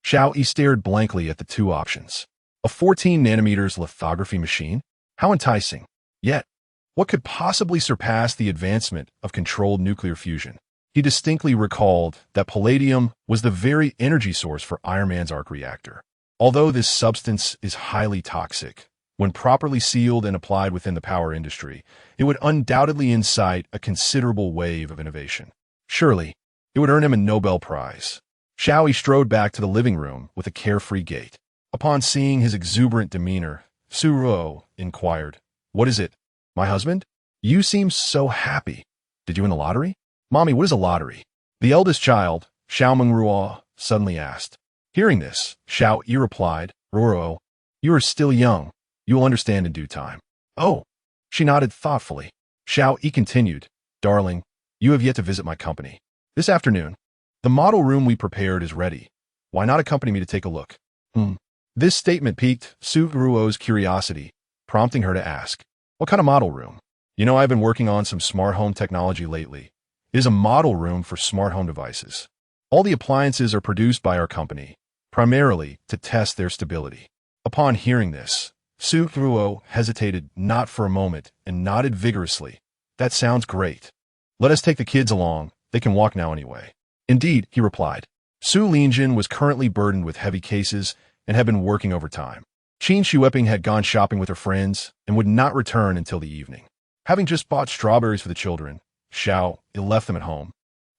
Xiao Yi stared blankly at the 2 options. A 14 nanometers lithography machine? How enticing. Yet, what could possibly surpass the advancement of controlled nuclear fusion? He distinctly recalled that palladium was the very energy source for Iron Man's arc reactor. Although this substance is highly toxic, when properly sealed and applied within the power industry, it would undoubtedly incite a considerable wave of innovation. Surely, it would earn him a Nobel Prize. Xiao Yi strode back to the living room with a carefree gait. Upon seeing his exuberant demeanor, Suruo inquired, "What is it? My husband? You seem so happy." Did you win the lottery? Mommy, what is a lottery? The eldest child, Xiao Mengruo, suddenly asked. Hearing this, Xiao Yi replied, Ruo, you are still young. You will understand in due time. Oh. She nodded thoughtfully. Xiao Yi continued, Darling, you have yet to visit my company. This afternoon, the model room we prepared is ready. Why not accompany me to take a look? This statement piqued Su Ruo's curiosity, prompting her to ask, What kind of model room? You know, I've been working on some smart home technology lately. It is a model room for smart home devices. All the appliances are produced by our company, primarily to test their stability. Upon hearing this, Su Ruo hesitated not for a moment and nodded vigorously. That sounds great. Let us take the kids along. They can walk now anyway. Indeed, he replied. Su Linjin was currently burdened with heavy cases and had been working overtime. Qin Shueping had gone shopping with her friends and would not return until the evening. Having just bought strawberries for the children, Xiao Yi left them at home,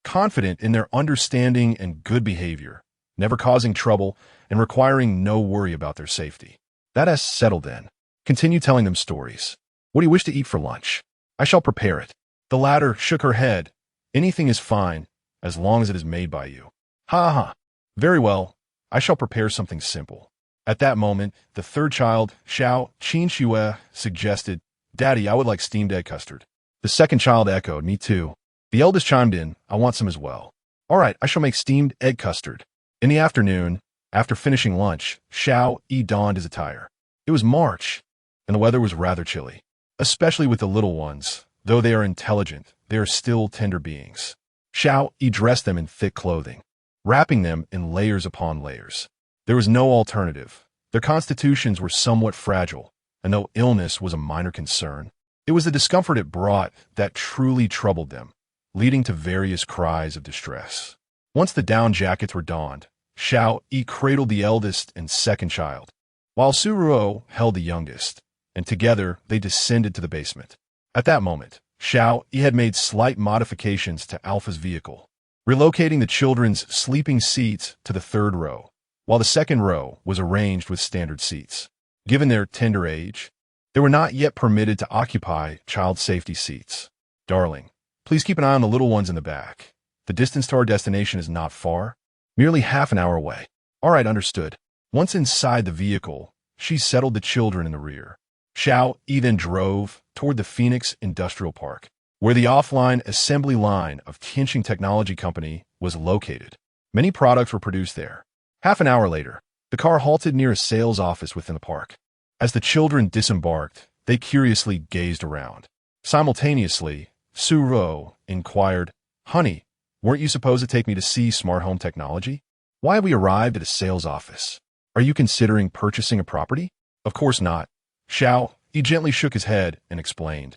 confident in their understanding and good behavior, never causing trouble and requiring no worry about their safety. That has settled then. Continue telling them stories. What do you wish to eat for lunch? I shall prepare it. The latter shook her head. Anything is fine, as long as it is made by you. Ha ha. Very well. I shall prepare something simple. At that moment, the third child, Xiao Qinxue, suggested, Daddy, I would like steamed egg custard. The second child echoed, Me too. The eldest chimed in, I want some as well. All right, I shall make steamed egg custard. In the afternoon, after finishing lunch, Xiao Yi donned his attire. It was March, and the weather was rather chilly. Especially with the little ones. Though they are intelligent, they are still tender beings. Xiao Yi dressed them in thick clothing, wrapping them in layers upon layers. There was no alternative. Their constitutions were somewhat fragile, and though illness was a minor concern, it was the discomfort it brought that truly troubled them, leading to various cries of distress. Once the down jackets were donned, Xiao Yi cradled the eldest and second child, while Su Ruo held the youngest, and together they descended to the basement. At that moment, Xiao Yi had made slight modifications to Alpha's vehicle, relocating the children's sleeping seats to the third row, while the second row was arranged with standard seats. Given their tender age, they were not yet permitted to occupy child safety seats. Darling, please keep an eye on the little ones in the back. The distance to our destination is not far, merely half an hour away. All right, understood. Once inside the vehicle, she settled the children in the rear. Xiao Yi then drove toward the Phoenix Industrial Park, where the offline assembly line of Tianxing Technology Company was located. Many products were produced there. Half an hour later, the car halted near a sales office within the park. As the children disembarked, they curiously gazed around. Simultaneously, Su Ruo inquired, Honey, weren't you supposed to take me to see smart home technology? Why have we arrived at a sales office? Are you considering purchasing a property? Of course not. Xiao Yi gently shook his head and explained.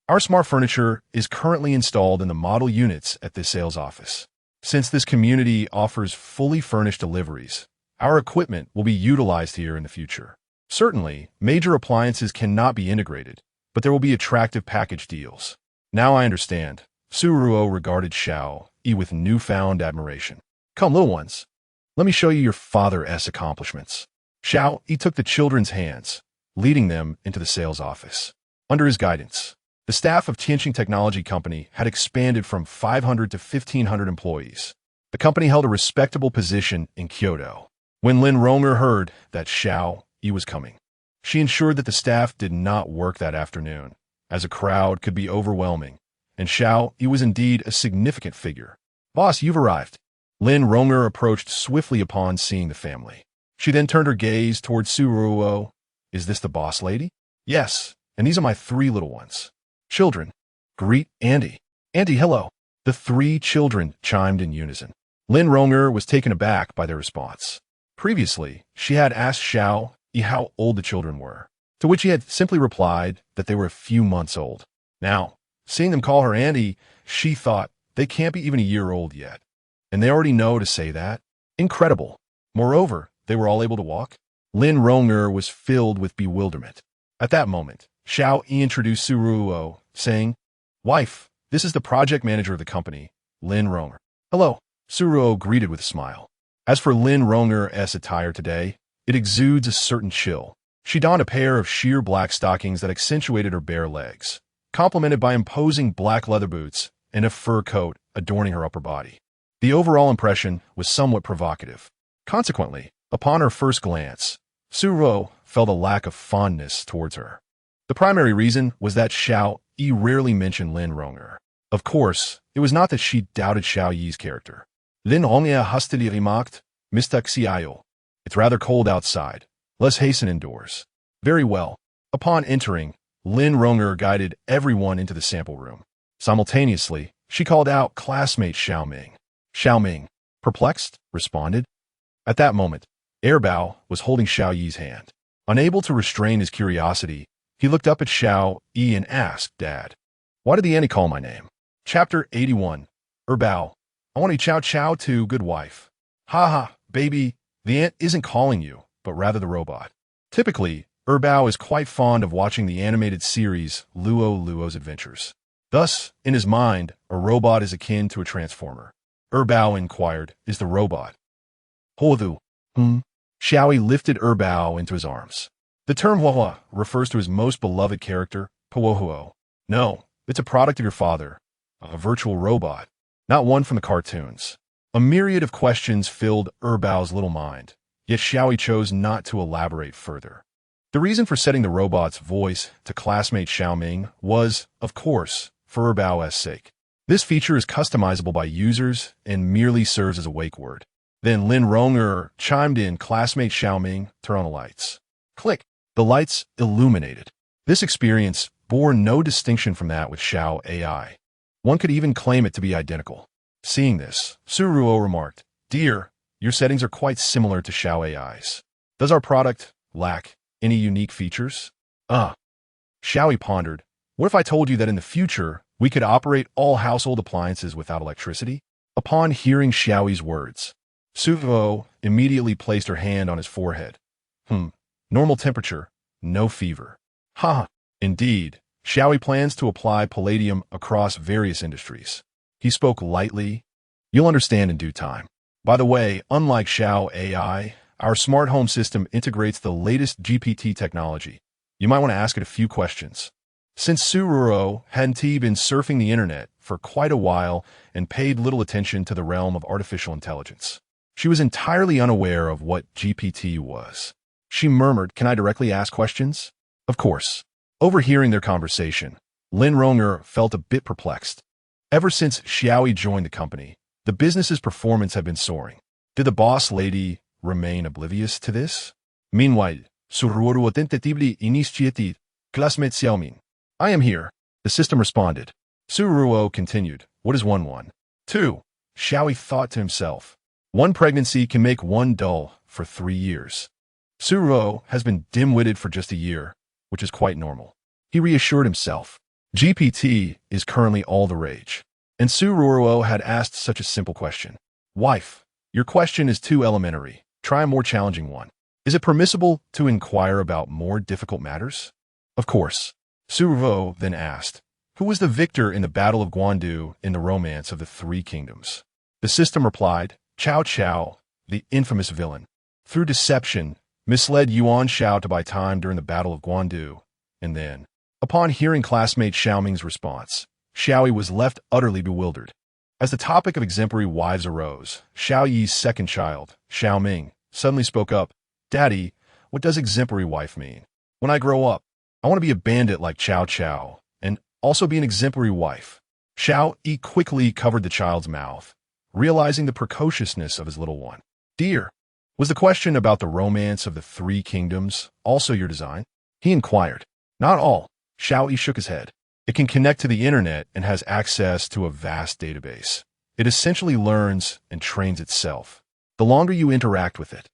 Our smart furniture is currently installed in the model units at this sales office. Since this community offers fully furnished deliveries, our equipment will be utilized here in the future. Certainly, major appliances cannot be integrated, but there will be attractive package deals. Now I understand. Su Ruo regarded Xiao Yi with newfound admiration. Come, little ones. Let me show you your father's accomplishments. Xiao Yi took the children's hands, leading them into the sales office. Under his guidance, the staff of Tianxing Technology Company had expanded from 500 to 1,500 employees. The company held a respectable position in Kyoto. When Lin Ronger heard that Xiao Yi was coming, she ensured that the staff did not work that afternoon, as a crowd could be overwhelming, and Xiao Yi was indeed a significant figure. Boss, you've arrived. Lin Ronger approached swiftly upon seeing the family. She then turned her gaze towards Su Ruo. Is this the boss lady? Yes, and these are my 3 little ones. Children, greet Andy. Andy, hello. The 3 children chimed in unison. Lin Ronger was taken aback by their response. Previously, she had asked Xiao Yi how old the children were, to which he had simply replied that they were a few months old. Now, seeing them call her Andy, she thought, they can't be even a year old yet. And they already know to say that? Incredible. Moreover, they were all able to walk? Lin Ronger was filled with bewilderment. At that moment, Xiao Yi introduced Su Ruo, saying, Wife, this is the project manager of the company, Lin Ronger. Hello. Su Ruo greeted with a smile. As for Lin Ronger's attire today, it exudes a certain chill. She donned a pair of sheer black stockings that accentuated her bare legs, complemented by imposing black leather boots and a fur coat adorning her upper body. The overall impression was somewhat provocative. Consequently, upon her first glance, Su-ro felt a lack of fondness towards her. The primary reason was that Xiao Yi rarely mentioned Lin Rong'er. Of course, it was not that she doubted Xiao Yi's character. Lin Rong'er hastily remarked, Mr. Xiao. It's rather cold outside. Let's hasten indoors. Very well. Upon entering, Lin Rong'er guided everyone into the sample room. Simultaneously, she called out classmate Xiao Ming. Xiao Ming, perplexed, responded. At that moment, Airbao was holding Xiao Yi's hand. Unable to restrain his curiosity, he looked up at Xiao Yi and asked, Dad, why did the auntie call my name? Chapter 81. Airbao, I want to chow chow to good wife. Ha ha, baby, the aunt isn't calling you, but rather the robot. Typically, Airbao is quite fond of watching the animated series Luo's Adventures. Thus, in his mind, a robot is akin to a transformer. Airbao inquired, is the robot? Hodu. Xiao Yi lifted Airbao into his arms. The term Huahua refers to his most beloved character, Puohuo. No, it's a product of your father, a virtual robot, not one from the cartoons. A myriad of questions filled Airbau's little mind, yet Xiao Yi chose not to elaborate further. The reason for setting the robot's voice to classmate Xiao Ming was, of course, for Airbau's sake. This feature is customizable by users and merely serves as a wake word. Then Lin Rong'er chimed in, classmate Xiao Ming, turn on the lights. Click. The lights illuminated. This experience bore no distinction from that with Xiao AI. One could even claim it to be identical. Seeing this, Su-ro remarked, Dear, your settings are quite similar to Xiao AI's. Does our product lack any unique features? Xiao Yi pondered. What if I told you that in the future, we could operate all household appliances without electricity? Upon hearing Xiao Yi's words, Su-ro immediately placed her hand on his forehead. Normal temperature, no fever. Indeed, Xiao Yi plans to apply palladium across various industries. He spoke lightly. You'll understand in due time. By the way, unlike Xiao AI, our smart home system integrates the latest GPT technology. You might want to ask it a few questions. Since Su-ro hadn't been surfing the internet for quite a while and paid little attention to the realm of artificial intelligence, she was entirely unaware of what GPT was. She murmured, Can I directly ask questions? Of course. Overhearing their conversation, Lin Rong'er felt a bit perplexed. Ever since Xiao Yi joined the company, the business's performance had been soaring. Did the boss lady remain oblivious to this? Meanwhile, Su-ro tentatively initiated, classmate Xiao Ming. I am here, the system responded. Su-ro continued, What is 1-1? 2. Xiao Yi thought to himself. One pregnancy can make one dull for 3 years. Su-ro has been dim-witted for just a year, which is quite normal. He reassured himself. GPT is currently all the rage. And Su-ro had asked such a simple question. Wife, your question is too elementary. Try a more challenging one. Is it permissible to inquire about more difficult matters? Of course. Su-ro then asked, Who was the victor in the Battle of Guandu in the Romance of the Three Kingdoms? The system replied, Cao Cao, the infamous villain. Through deception, misled Yuan Shao to buy time during the Battle of Guandu, and then, upon hearing classmate Xiao Ming's response, Xiao Yi was left utterly bewildered. As the topic of exemplary wives arose, Xiao Yi's second child, Xiao Ming, suddenly spoke up, Daddy, what does exemplary wife mean? When I grow up, I want to be a bandit like Cao Cao, and also be an exemplary wife. Xiao Yi quickly covered the child's mouth, realizing the precociousness of his little one. Dear, was the question about the Romance of the Three Kingdoms also your design? He inquired. Not all. Xiao Yi shook his head. It can connect to the internet and has access to a vast database. It essentially learns and trains itself. The longer you interact with it,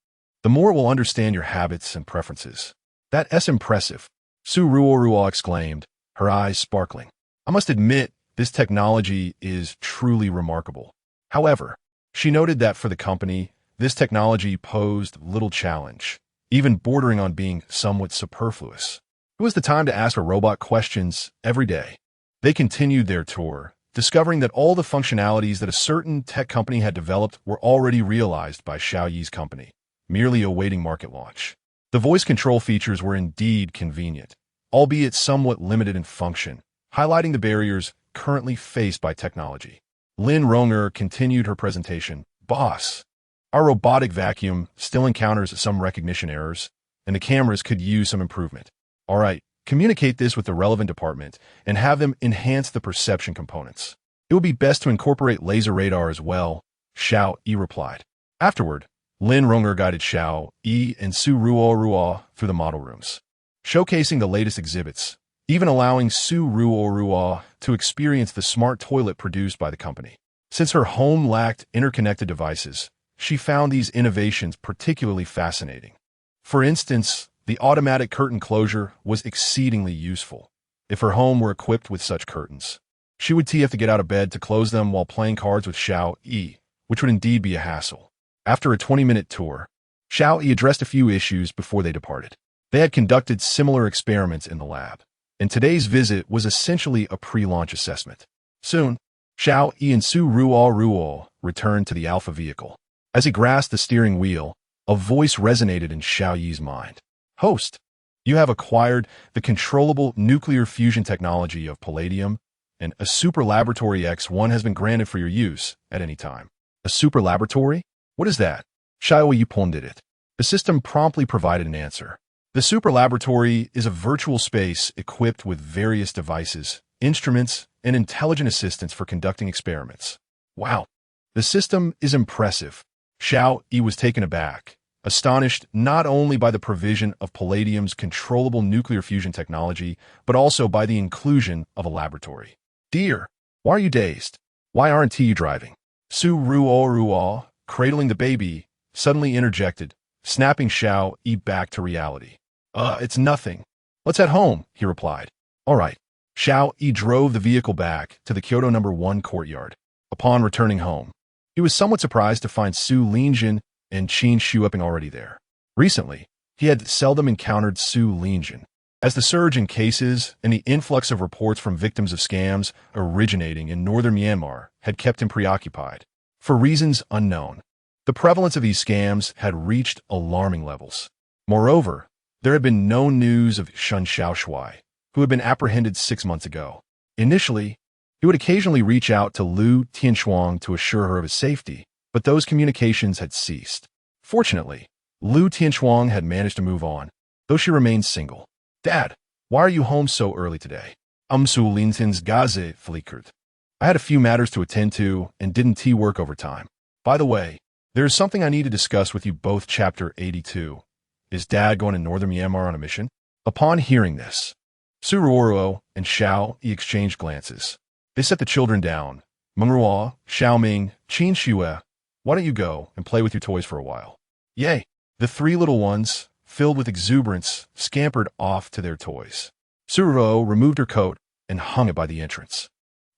the more it will understand your habits and preferences. That's impressive, Su-ro exclaimed, her eyes sparkling. I must admit, this technology is truly remarkable. However, she noted that for the company, this technology posed little challenge, even bordering on being somewhat superfluous. It was the time to ask a robot questions every day. They continued their tour, discovering that all the functionalities that a certain tech company had developed were already realized by Xiao Yi's company, merely awaiting market launch. The voice control features were indeed convenient, albeit somewhat limited in function, highlighting the barriers currently faced by technology. Lin Ronger continued her presentation. Boss, our robotic vacuum still encounters some recognition errors, and the cameras could use some improvement. All right, communicate this with the relevant department and have them enhance the perception components. It would be best to incorporate laser radar as well, Xiao Yi replied. Afterward, Lin Ronger guided Xiao Yi and Su Ruo through the model rooms, showcasing the latest exhibits, even allowing Su Ruo to experience the smart toilet produced by the company. Since her home lacked interconnected devices, she found these innovations particularly fascinating. For instance, the automatic curtain closure was exceedingly useful. If her home were equipped with such curtains, she would have to get out of bed to close them while playing cards with Xiao Yi, which would indeed be a hassle. After a 20-minute tour, Xiao Yi addressed a few issues before they departed. They had conducted similar experiments in the lab, and today's visit was essentially a pre-launch assessment. Soon, Xiao Yi and Su Ruo returned to the Alpha vehicle. As he grasped the steering wheel, a voice resonated in Xiao Yi's mind. Host, you have acquired the controllable nuclear fusion technology of palladium, and a super laboratory X1 has been granted for your use at any time. A super laboratory? What is that? Xiao Yi pondered it. The system promptly provided an answer. The super laboratory is a virtual space equipped with various devices, instruments, and intelligent assistants for conducting experiments. Wow, the system is impressive. Xiao Yi was taken aback, astonished not only by the provision of palladium's controllable nuclear fusion technology, but also by the inclusion of a laboratory. Dear, why are you dazed? Why aren't you driving? Su Ruo, cradling the baby, suddenly interjected, snapping Xiao Yi back to reality. It's nothing. Let's head home, he replied. All right. Xiao Yi drove the vehicle back to the Kyoto No. 1 courtyard. Upon returning home, he was somewhat surprised to find Su Linjin and Qin Shuoping already there. Recently, he had seldom encountered Su Linjin, as the surge in cases and the influx of reports from victims of scams originating in northern Myanmar had kept him preoccupied. For reasons unknown, the prevalence of these scams had reached alarming levels. Moreover, there had been no news of Shun Xiaoshui, who had been apprehended 6 months ago. Initially, he would occasionally reach out to Lu Tianshuang to assure her of his safety, but those communications had ceased. Fortunately, Lu Tianshuang had managed to move on, though she remained single. Dad, why are you home so early today? Su Lintin's gaze flickered. I had a few matters to attend to and didn't work overtime. By the way, there is something I need to discuss with you both. Chapter 82. Is Dad going to northern Myanmar on a mission? Upon hearing this, Su Ruo and Xiao Yi exchanged glances. They set the children down. Mengruo, Xiaoming, Qin Xue, why don't you go and play with your toys for a while? Yay! The three little ones, filled with exuberance, scampered off to their toys. Su Ruo removed her coat and hung it by the entrance.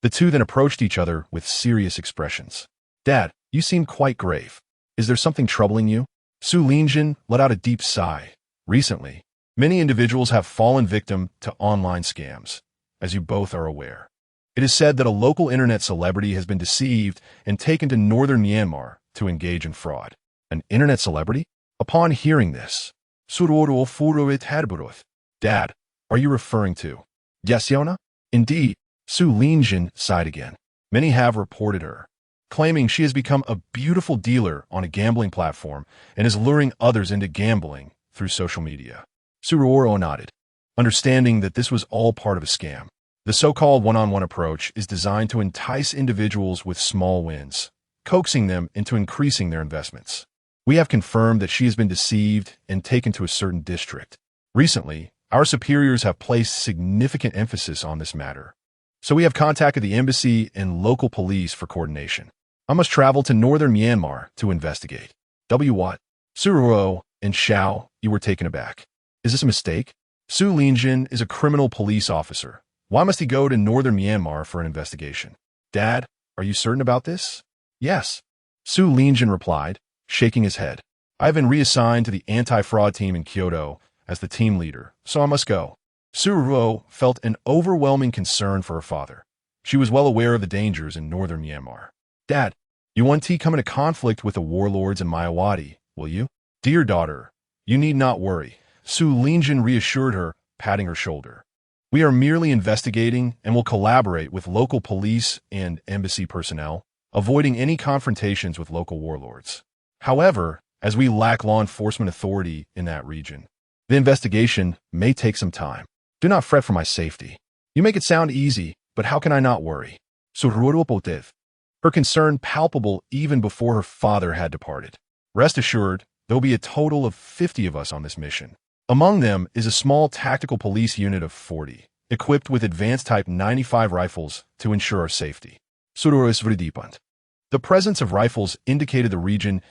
The two then approached each other with serious expressions. Dad, you seem quite grave. Is there something troubling you? Su Linjin let out a deep sigh. Recently, many individuals have fallen victim to online scams, as you both are aware. It is said that a local internet celebrity has been deceived and taken to northern Myanmar to engage in fraud. An internet celebrity? Upon hearing this, Suroro Furuit Hadburuth. Dad, are you referring to? Yes, Yona? Indeed, Su Linjin sighed again. Many have reported her, claiming she has become a beautiful dealer on a gambling platform and is luring others into gambling through social media. Suroro nodded, understanding that this was all part of a scam. The so-called one-on-one approach is designed to entice individuals with small wins, coaxing them into increasing their investments. We have confirmed that she has been deceived and taken to a certain district. Recently, our superiors have placed significant emphasis on this matter, so we have contacted the embassy and local police for coordination. I must travel to northern Myanmar to investigate. What? Sururo and Xiao Yi were taken aback. Is this a mistake? Su Linjin is a criminal police officer. Why must he go to northern Myanmar for an investigation? Dad, are you certain about this? Yes. Su Linjin replied, shaking his head. I have been reassigned to the anti-fraud team in Kyoto as the team leader, so I must go. Su Ruo felt an overwhelming concern for her father. She was well aware of the dangers in northern Myanmar. Dad, you won't come into conflict with the warlords in Mayawati, will you? Dear daughter, you need not worry. Su Linjin reassured her, patting her shoulder. We are merely investigating and will collaborate with local police and embassy personnel, avoiding any confrontations with local warlords. However, as we lack law enforcement authority in that region, the investigation may take some time. Do not fret for my safety. You make it sound easy, but how can I not worry? Her concern palpable even before her father had departed. Rest assured, there will be a total of 50 of us on this mission. Among them is a small tactical police unit of 40, equipped with advanced Type 95 rifles to ensure our safety. The presence of rifles indicated the region's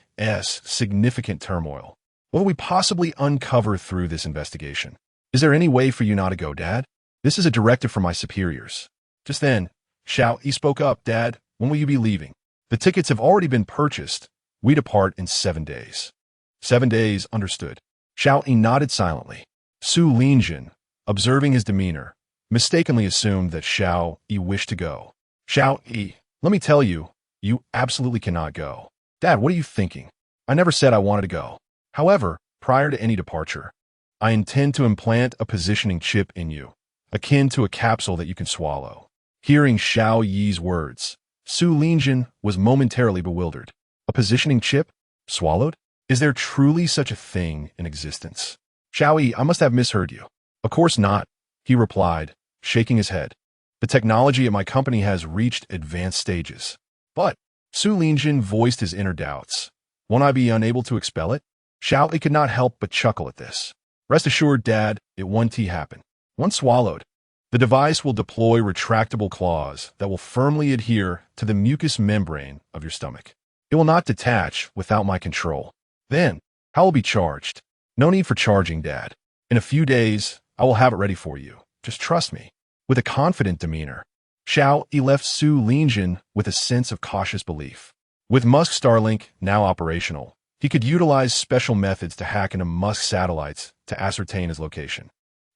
significant turmoil. What will we possibly uncover through this investigation? Is there any way for you not to go, Dad? This is a directive from my superiors. Just then, Xiao Yi spoke up. Dad, when will you be leaving? The tickets have already been purchased. We depart in 7 days. 7 days, understood. Xiao Yi nodded silently. Su Linjin, observing his demeanor, mistakenly assumed that Xiao Yi wished to go. Xiao Yi, let me tell you, you absolutely cannot go. Dad, what are you thinking? I never said I wanted to go. However, prior to any departure, I intend to implant a positioning chip in you, akin to a capsule that you can swallow. Hearing Xiao Yi's words, Su Linjin was momentarily bewildered. A positioning chip? Swallowed? Is there truly such a thing in existence? Xiao Yi, I must have misheard you. Of course not, he replied, shaking his head. The technology at my company has reached advanced stages. But, Su Linjin voiced his inner doubts. Won't I be unable to expel it? Xiao Yi could not help but chuckle at this. Rest assured, Dad, it won't happen. Once swallowed, the device will deploy retractable claws that will firmly adhere to the mucous membrane of your stomach. It will not detach without my control. Then, how will be charged? No need for charging, Dad. In a few days, I will have it ready for you. Just trust me. With a confident demeanor, Xiao Yi left Su Linjin with a sense of cautious belief. With Musk Starlink now operational, he could utilize special methods to hack into Musk satellites to ascertain his location.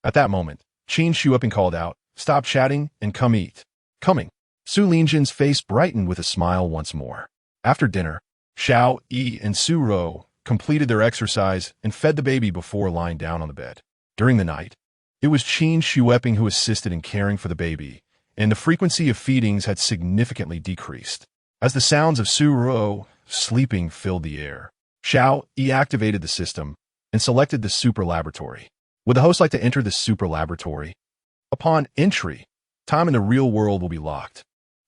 At that moment, Qin Shuoping called out, "Stop chatting and come eat." Coming. Su Linjin's face brightened with a smile once more. After dinner, Xiao Yi and Su Ro completed their exercise and fed the baby before lying down on the bed. During the night, it was Qin Shuoping who assisted in caring for the baby, and the frequency of feedings had significantly decreased. As the sounds of Su Ro sleeping filled the air, Xiao Yi activated the system and selected the super laboratory. Would the host like to enter the super laboratory? Upon entry, time in the real world will be locked.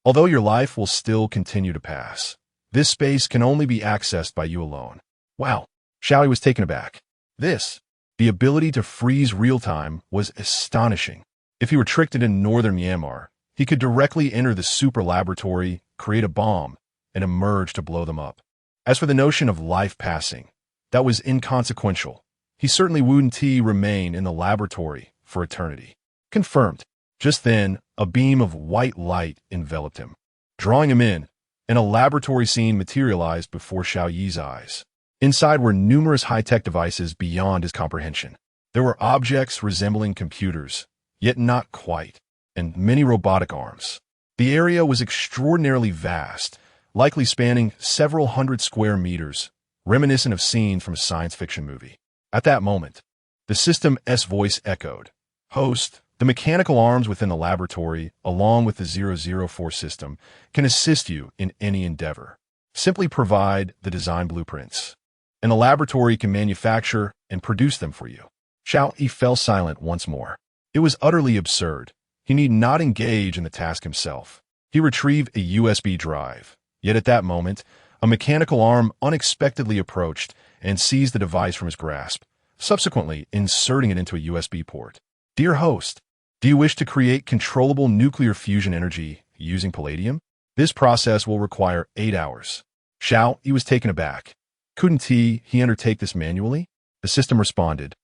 Although your life will still continue to pass, this space can only be accessed by you alone. Wow, Xiao Yi was taken aback. The ability to freeze real-time was astonishing. If he were tricked into northern Myanmar, he could directly enter the super laboratory, create a bomb, and emerge to blow them up. As for the notion of life passing, that was inconsequential. He certainly wouldn't remain in the laboratory for eternity. Confirmed. Just then, a beam of white light enveloped him, drawing him in, and a laboratory scene materialized before Xiao Yi's eyes. Inside were numerous high-tech devices beyond his comprehension. There were objects resembling computers, yet not quite, and many robotic arms. The area was extraordinarily vast, likely spanning several hundred square meters, reminiscent of scenes from a science fiction movie. At that moment, the system's voice echoed. Host, the mechanical arms within the laboratory, along with the 004 system, can assist you in any endeavor. Simply provide the design blueprints, and the laboratory can manufacture and produce them for you. Xiao Yi fell silent once more. It was utterly absurd. He need not engage in the task himself. He retrieved a USB drive. Yet at that moment, a mechanical arm unexpectedly approached and seized the device from his grasp, subsequently inserting it into a USB port. Dear host, do you wish to create controllable nuclear fusion energy using palladium? This process will require 8 hours. Xiao Yi was taken aback. Couldn't he undertake this manually? The system responded.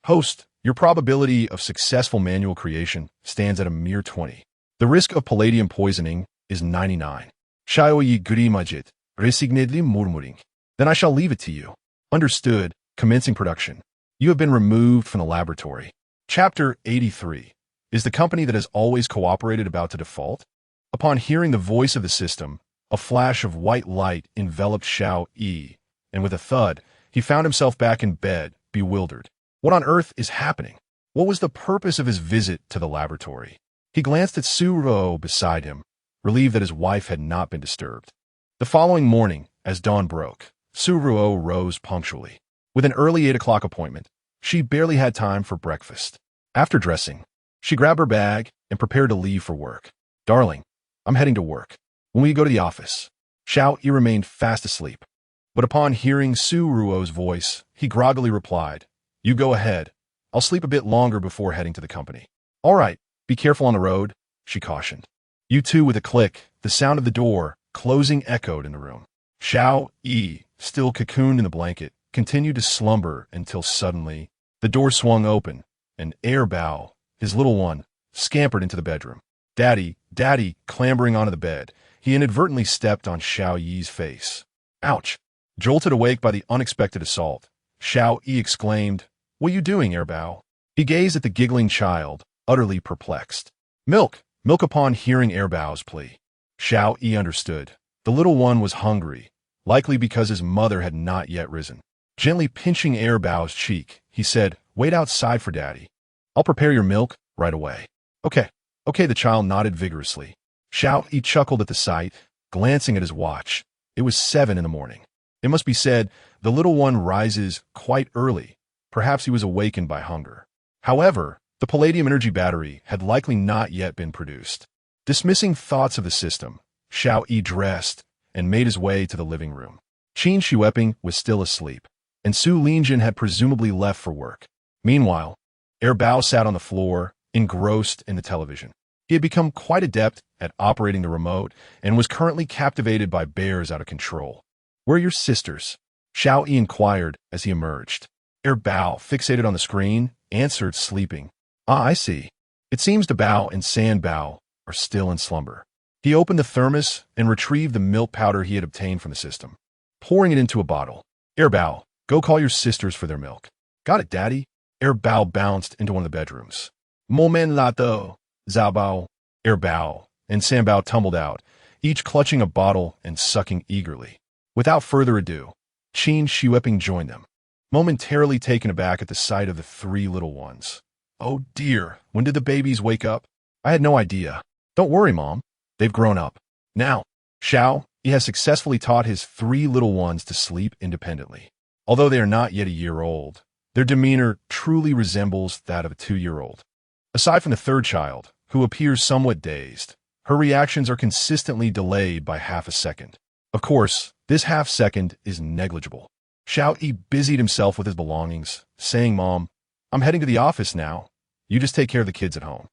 Host, your probability of successful manual creation stands at a mere 20. The risk of palladium poisoning is 99. Xiao Yi grimajit, resignedly murmuring. Then I shall leave it to you. Understood. Commencing production. You have been removed from the laboratory. Chapter 83. Is the company that has always cooperated about to default? Upon hearing the voice of the system, a flash of white light enveloped Xiao Yi, and with a thud, he found himself back in bed, bewildered. What on earth is happening? What was the purpose of his visit to the laboratory? He glanced at Su Ruo beside him, relieved that his wife had not been disturbed. The following morning, as dawn broke, Su Ruo rose punctually. With an early 8 o'clock appointment, she barely had time for breakfast. After dressing, she grabbed her bag and prepared to leave for work. "Darling, I'm heading to work. When we go to the office?" Xiao Yi remained fast asleep, but upon hearing Su Ruo's voice, he groggily replied, "You go ahead. I'll sleep a bit longer before heading to the company." "All right, be careful on the road," she cautioned. "You too." With a click, the sound of the door closing echoed in the room. Xiao Yi, still cocooned in the blanket, continued to slumber until suddenly the door swung open, and Bao, his little one, scampered into the bedroom. "Daddy, Daddy!" Clambering onto the bed, he inadvertently stepped on Xiao Yi's face. "Ouch!" Jolted awake by the unexpected assault, Xiao Yi exclaimed, "What are you doing, Bao?" He gazed at the giggling child, utterly perplexed. "Milk! Milk!" Upon hearing Bao's plea, Xiao Yi understood. The little one was hungry, likely because his mother had not yet risen. Gently pinching Bao's cheek, he said, "Wait outside for Daddy. I'll prepare your milk right away." Okay. The child nodded vigorously. Xiao Yi chuckled at the sight, glancing at his watch. It was 7 in the morning. It must be said, the little one rises quite early. Perhaps he was awakened by hunger. However, the palladium energy battery had likely not yet been produced. Dismissing thoughts of the system, Xiao Yi dressed and made his way to the living room. Qin Shueping was still asleep, and Su Lingjin had presumably left for work. Meanwhile, Bao sat on the floor, engrossed in the television. He had become quite adept at operating the remote and was currently captivated by bears out of control. "Where are your sisters?" Xiao Yi inquired as he emerged. Bao, fixated on the screen, answered, sleeping. "Ah, I see. It seems Bao and San Bao are still in slumber." He opened the thermos and retrieved the milk powder he had obtained from the system, pouring it into a bottle. "Bao, go call your sisters for their milk." "Got it, Daddy." Bao bounced into one of the bedrooms. "Moment lato, Zhao Bao and San Bao tumbled out, each clutching a bottle and sucking eagerly. Without further ado, Qin Shueping joined them, momentarily taken aback at the sight of the 3 little ones. "Oh dear, when did the babies wake up? I had no idea." "Don't worry, Mom. They've grown up. Now." Xiao Yi has successfully taught his 3 little ones to sleep independently. Although they are not yet a year old, their demeanor truly resembles that of a 2-year-old. Aside from the 3rd child, who appears somewhat dazed, her reactions are consistently delayed by half a second. Of course, this half second is negligible. Xiao Yi busied himself with his belongings, saying, "Mom, I'm heading to the office now. You just take care of the kids at home."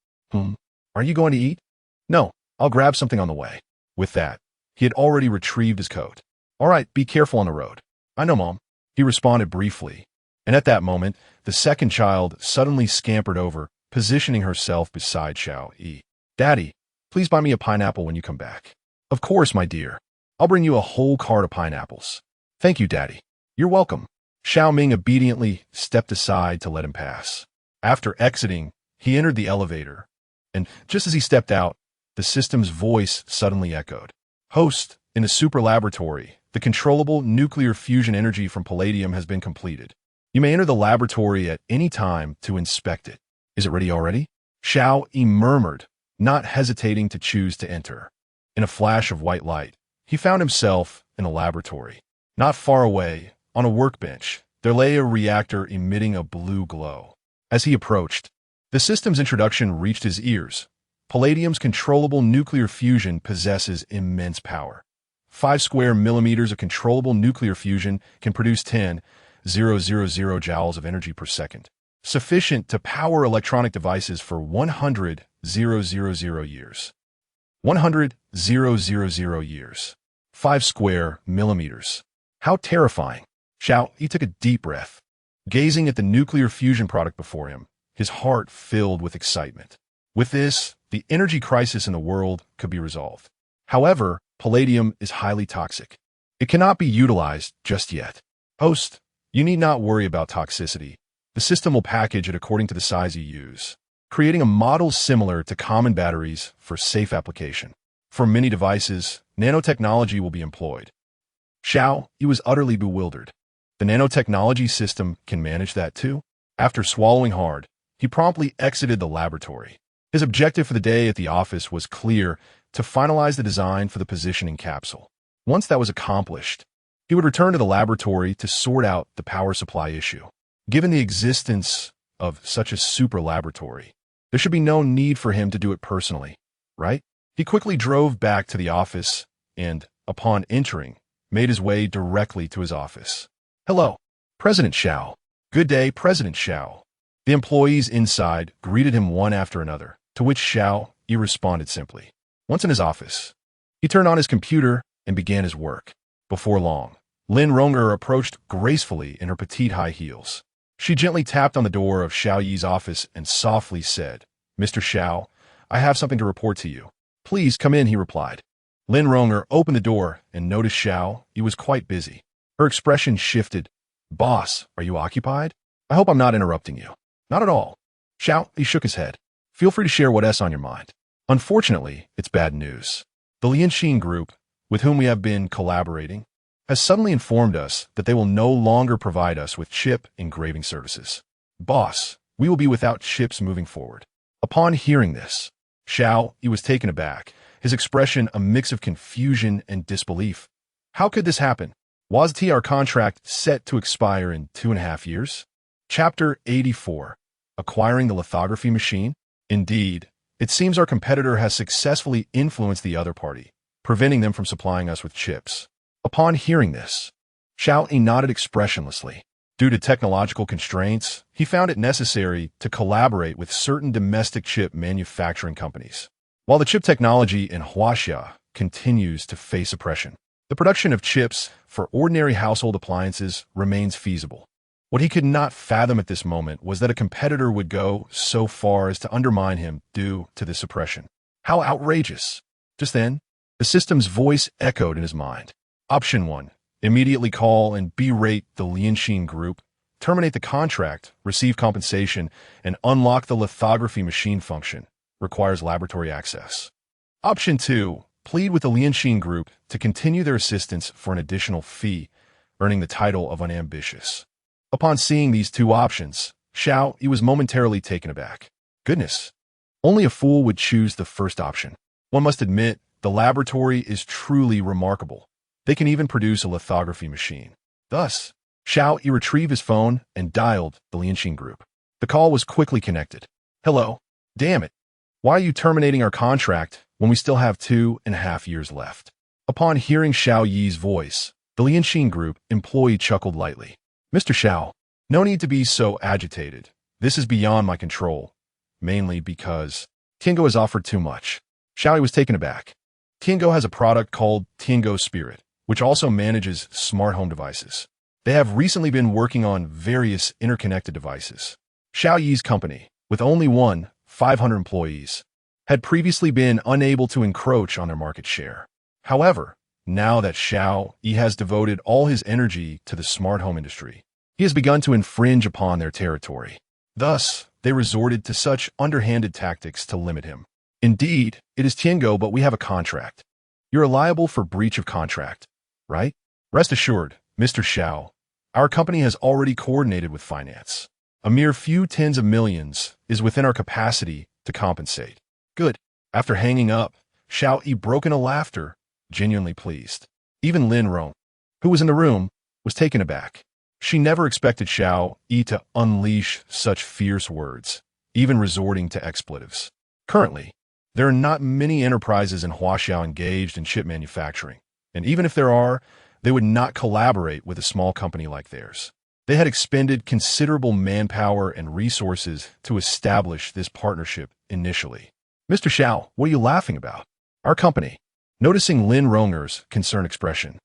"Are you going to eat?" "No, I'll grab something on the way." With that, he had already retrieved his coat. "All right, be careful on the road." "I know, Mom," he responded briefly. And at that moment, the 2nd child suddenly scampered over, positioning herself beside Xiao Yi. "Daddy, please buy me a pineapple when you come back." "Of course, my dear. I'll bring you a whole cart of pineapples." "Thank you, Daddy." "You're welcome." Xiao Ming obediently stepped aside to let him pass. After exiting, he entered the elevator, and just as he stepped out, the system's voice suddenly echoed. "Host, in the super laboratory, the controllable nuclear fusion energy from palladium has been completed. You may enter the laboratory at any time to inspect it." "Is it ready already?" Xiao Yi murmured, not hesitating to choose to enter. In a flash of white light, he found himself in a laboratory. Not far away, on a workbench, there lay a reactor emitting a blue glow. As he approached, the system's introduction reached his ears. Palladium's controllable nuclear fusion possesses immense power. 5 square millimeters of controllable nuclear fusion can produce 10,000 joules of energy per second, sufficient to power electronic devices for 100,000 years. 100,000 years. 5 square millimeters. How terrifying. Xiao Yi took a deep breath, gazing at the nuclear fusion product before him, his heart filled with excitement. With this, the energy crisis in the world could be resolved. However, palladium is highly toxic. It cannot be utilized just yet. Host, you need not worry about toxicity. The system will package it according to the size you use, creating a model similar to common batteries for safe application. For many devices, nanotechnology will be employed. Xiao Yi was utterly bewildered. The nanotechnology system can manage that too? After swallowing hard, he promptly exited the laboratory. His objective for the day at the office was clear: to finalize the design for the positioning capsule. Once that was accomplished, he would return to the laboratory to sort out the power supply issue. Given the existence of such a super laboratory, there should be no need for him to do it personally, right? He quickly drove back to the office and, upon entering, made his way directly to his office. "Hello, President Xiao." "Good day, President Xiao." The employees inside greeted him one after another, to which Xiao Yi responded simply. Once in his office, he turned on his computer and began his work. Before long, Lin Ronger approached gracefully in her petite high heels. She gently tapped on the door of Xiao Yi's office and softly said, "Mr. Xiao, I have something to report to you." "Please come in," he replied. Lin Ronger opened the door and noticed Xiao Yi was quite busy. Her expression shifted. "Boss, are you occupied? I hope I'm not interrupting you." "Not at all." Xiao Yi shook his head. "Feel free to share what's on your mind." "Unfortunately, it's bad news. The Lianxin Group, with whom we have been collaborating, has suddenly informed us that they will no longer provide us with chip engraving services. Boss, we will be without chips moving forward." Upon hearing this, Xiao Yi was taken aback, his expression a mix of confusion and disbelief. How could this happen? Was our contract set to expire in 2.5 years? Chapter 84. Acquiring the lithography machine? Indeed, it seems our competitor has successfully influenced the other party, preventing them from supplying us with chips. Upon hearing this, Xiao Yi nodded expressionlessly. Due to technological constraints, he found it necessary to collaborate with certain domestic chip manufacturing companies. While the chip technology in Huaxia continues to face oppression, the production of chips for ordinary household appliances remains feasible. What he could not fathom at this moment was that a competitor would go so far as to undermine him due to this oppression. How outrageous! Just then, the system's voice echoed in his mind. Option 1. Immediately call and berate the Lianxin Group, terminate the contract, receive compensation, and unlock the lithography machine function. Requires laboratory access. Option 2. Plead with the Lianxin Group to continue their assistance for an additional fee, earning the title of unambitious. Upon seeing these two options, Xiao Yi was momentarily taken aback. Goodness, only a fool would choose the first option. One must admit, the laboratory is truly remarkable. They can even produce a lithography machine. Thus, Xiao Yi retrieved his phone and dialed the Lianxin Group. The call was quickly connected. "Hello? Damn it. Why are you terminating our contract when we still have 2.5 years left?" Upon hearing Xiao Yi's voice, the Lianxin Group employee chuckled lightly. "Mr. Xiao, no need to be so agitated. This is beyond my control, mainly because Tiango has offered too much." Xiao Yi was taken aback. Tiango has a product called Tiango Spirit, which also manages smart home devices. They have recently been working on various interconnected devices. Xiao Yi's company, with only 500 employees, had previously been unable to encroach on their market share. However, now that Xiao Yi has devoted all his energy to the smart home industry, he has begun to infringe upon their territory. Thus, they resorted to such underhanded tactics to limit him. "Indeed, it is Tiango, but we have a contract. You're liable for breach of contract, right? Rest assured, Mr. Xiao, our company has already coordinated with finance. A mere few tens of millions is within our capacity to compensate." "Good." After hanging up, Xiao Yi broke into laughter, genuinely pleased. Even Lin Rong, who was in the room, was taken aback. She never expected Xiao Yi to unleash such fierce words, even resorting to expletives. Currently, there are not many enterprises in Huaxia engaged in chip manufacturing, and even if there are, they would not collaborate with a small company like theirs. They had expended considerable manpower and resources to establish this partnership initially. "Mr. Xiao, what are you laughing about?" "Our company." Noticing Lin Ronger's concerned expression,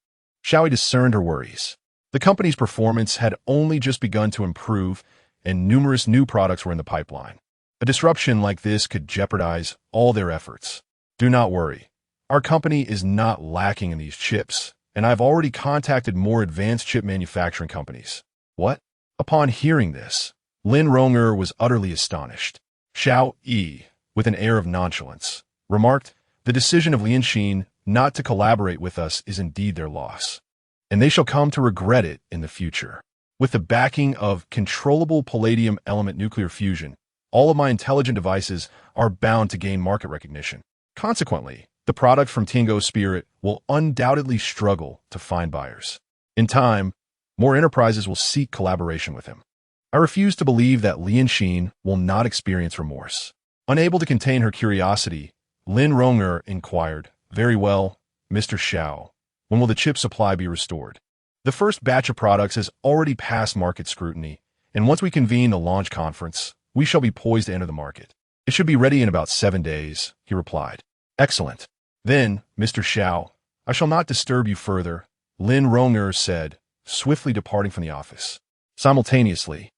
Xiao Yi discerned her worries. The company's performance had only just begun to improve, and numerous new products were in the pipeline. A disruption like this could jeopardize all their efforts. "Do not worry. Our company is not lacking in these chips, and I've already contacted more advanced chip manufacturing companies." "What?" Upon hearing this, Lin Ronger was utterly astonished. Xiao Yi, with an air of nonchalance, remarked, "The decision of Lianxin not to collaborate with us is indeed their loss, and they shall come to regret it in the future." With the backing of controllable palladium element nuclear fusion, All of my intelligent devices are bound to gain market recognition. Consequently, the product from Tingo's spirit will undoubtedly struggle to find buyers. In time, more enterprises will seek collaboration with him. I refuse to believe that Lian Xin will not experience remorse. Unable to contain her curiosity, Lin Ronger inquired, "Very well, Mr. Xiao. When will the chip supply be restored?" "The first batch of products has already passed market scrutiny, and once we convene the launch conference, we shall be poised to enter the market. It should be ready in about 7 days," he replied. "Excellent. Then, Mr. Xiao, I shall not disturb you further," Lin Ronger said, swiftly departing from the office. Simultaneously,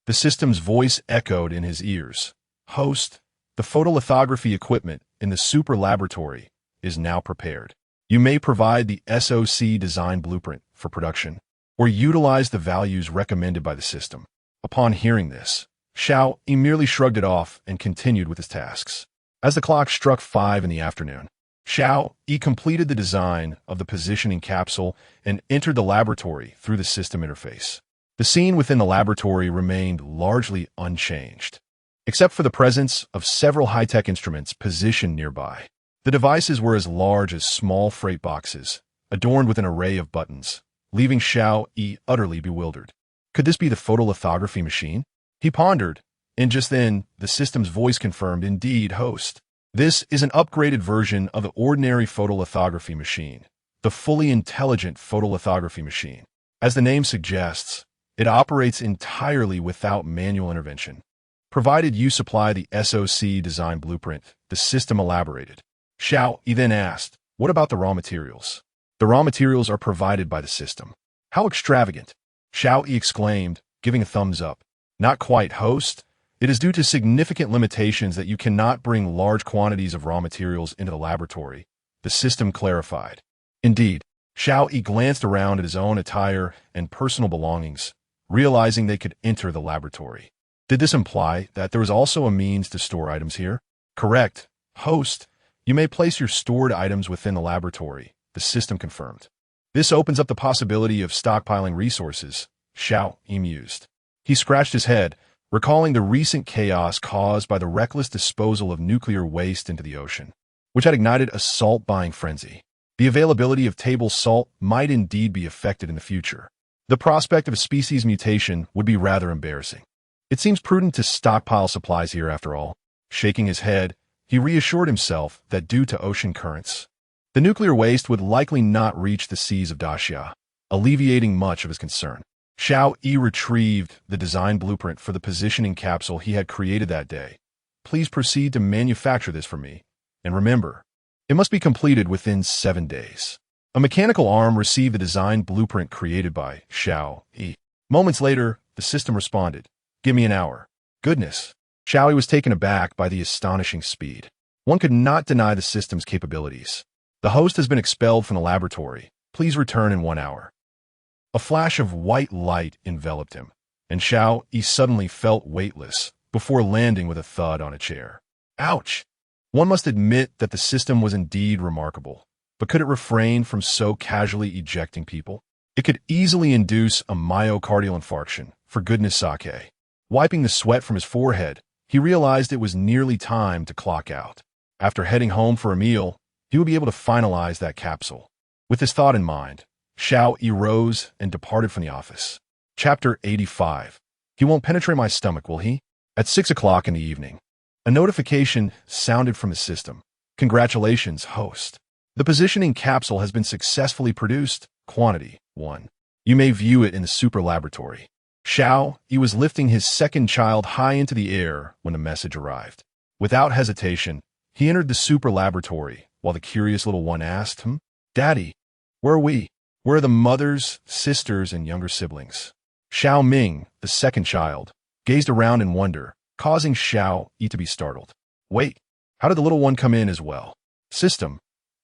the system's voice echoed in his ears. "Host, the photolithography equipment in the super laboratory is now prepared. You may provide the SoC design blueprint for production, or utilize the values recommended by the system." Upon hearing this, Xiao Yi merely shrugged it off and continued with his tasks. As the clock struck 5 in the afternoon, Xiao Yi completed the design of the positioning capsule and entered the laboratory through the system interface. The scene within the laboratory remained largely unchanged, except for the presence of several high-tech instruments positioned nearby. The devices were as large as small freight boxes, adorned with an array of buttons, leaving Xiao Yi utterly bewildered. Could this be the photolithography machine? He pondered, and just then, the system's voice confirmed, "Indeed, host. This is an upgraded version of the ordinary photolithography machine, the fully intelligent photolithography machine. As the name suggests, it operates entirely without manual intervention. Provided you supply the SoC design blueprint," the system elaborated. Xiao Yi then asked, "What about the raw materials?" "The raw materials are provided by the system." "How extravagant!" Xiao Yi exclaimed, giving a thumbs up. "Not quite, host. It is due to significant limitations that you cannot bring large quantities of raw materials into the laboratory," the system clarified. Indeed, Xiao Yi glanced around at his own attire and personal belongings, realizing they could enter the laboratory. Did this imply that there was also a means to store items here? "Correct, host. You may place your stored items within the laboratory," the system confirmed. "This opens up the possibility of stockpiling resources," Xiao Yi mused. He scratched his head, recalling the recent chaos caused by the reckless disposal of nuclear waste into the ocean, which had ignited a salt-buying frenzy. The availability of table salt might indeed be affected in the future. The prospect of a species mutation would be rather embarrassing. It seems prudent to stockpile supplies here after all. Shaking his head, he reassured himself that due to ocean currents, the nuclear waste would likely not reach the seas of Daxia, alleviating much of his concern. Xiao Yi retrieved the design blueprint for the positioning capsule he had created that day. "Please proceed to manufacture this for me. And remember, it must be completed within 7 days." A mechanical arm received the design blueprint created by Xiao Yi. Moments later, the system responded, "Give me an hour." Goodness! Xiao Yi was taken aback by the astonishing speed. One could not deny the system's capabilities. "The host has been expelled from the laboratory. Please return in 1 hour." A flash of white light enveloped him, and Xiao Yi suddenly felt weightless before landing with a thud on a chair. Ouch! One must admit that the system was indeed remarkable, but could it refrain from so casually ejecting people? It could easily induce a myocardial infarction, for goodness sake. Wiping the sweat from his forehead, he realized it was nearly time to clock out. After heading home for a meal, he would be able to finalize that capsule. With this thought in mind, Xiao Yi rose and departed from the office. Chapter 85. He won't penetrate my stomach, will he? At 6 o'clock in the evening, a notification sounded from the system. "Congratulations, host. The positioning capsule has been successfully produced. Quantity 1. You may view it in the super laboratory." Xiao Yi was lifting his second child high into the air when the message arrived. Without hesitation, he entered the super laboratory while the curious little one asked him, "Daddy, where are we? Where are the mothers, sisters, and younger siblings?" Xiao Ming, the second child, gazed around in wonder, causing Xiao Yi to be startled. "Wait, how did the little one come in as well?" "System.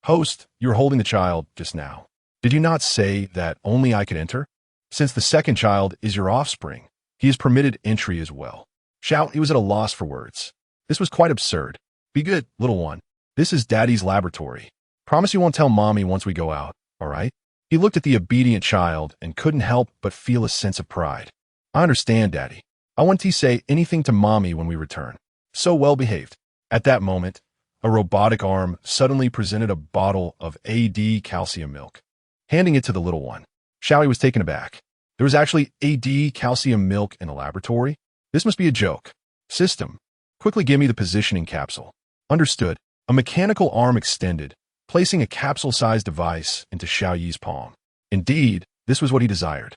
Host, you were holding the child just now. Did you not say that only I could enter? Since the second child is your offspring, he is permitted entry as well." Xiao Yi was at a loss for words. This was quite absurd. "Be good, little one. This is Daddy's laboratory. Promise you won't tell Mommy once we go out, all right?" He looked at the obedient child and couldn't help but feel a sense of pride. "I understand, Daddy. I won't say anything to Mommy when we return." so well behaved. At that moment, a robotic arm suddenly presented a bottle of AD calcium milk. Handing it to the little one, Xiao Yi was taken aback. There was actually AD calcium milk in the laboratory? This must be a joke. System, quickly give me the positioning capsule. Understood. A mechanical arm extended, placing a capsule-sized device into Xiao Yi's palm. Indeed, this was what he desired.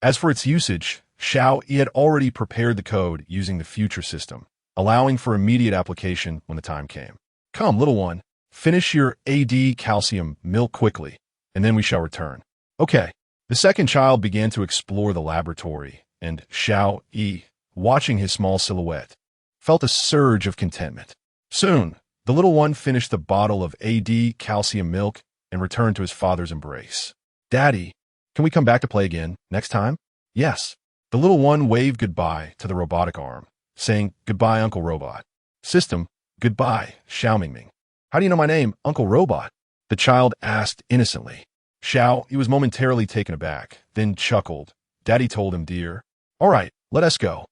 As for its usage, Xiao Yi had already prepared the code using the future system, allowing for immediate application when the time came. Come, little one, finish your AD calcium milk quickly, and then we shall return. Okay. The second child began to explore the laboratory, and Xiao Yi, watching his small silhouette, felt a surge of contentment. Soon, the little one finished the bottle of AD calcium milk and returned to his father's embrace. Daddy, can we come back to play again next time? Yes. The little one waved goodbye to the robotic arm, saying, Goodbye, Uncle Robot. System, goodbye, Xiao Mingming. How do you know my name, Uncle Robot? The child asked innocently. Xiao, he was momentarily taken aback, then chuckled. Daddy told him, dear. All right, let us go.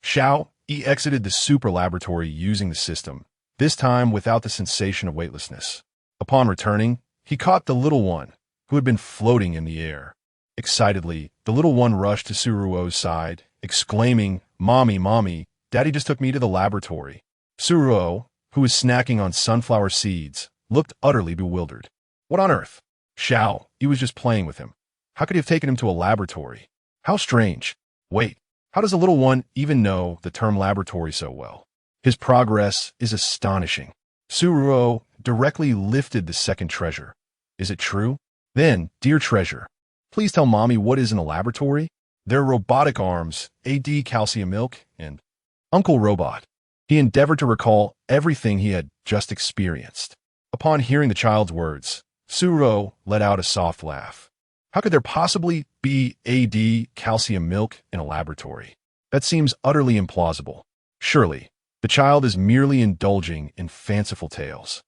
Xiao, he exited the super laboratory using the system, this time without the sensation of weightlessness. Upon returning, he caught the little one, who had been floating in the air. Excitedly, the little one rushed to Suruo's side, exclaiming, Mommy, Mommy, Daddy just took me to the laboratory. Suruo, who was snacking on sunflower seeds, looked utterly bewildered. What on earth? Xiao, he was just playing with him. How could he have taken him to a laboratory? How strange. Wait, how does the little one even know the term laboratory so well? His progress is astonishing. Suruo directly lifted the second treasure. Is it true? Then, dear treasure, please tell Mommy what is in a laboratory? Their robotic arms, AD calcium milk, and Uncle Robot. He endeavored to recall everything he had just experienced. Upon hearing the child's words, Suruo let out a soft laugh. How could there possibly be AD calcium milk in a laboratory? That seems utterly implausible. Surely, the child is merely indulging in fanciful tales.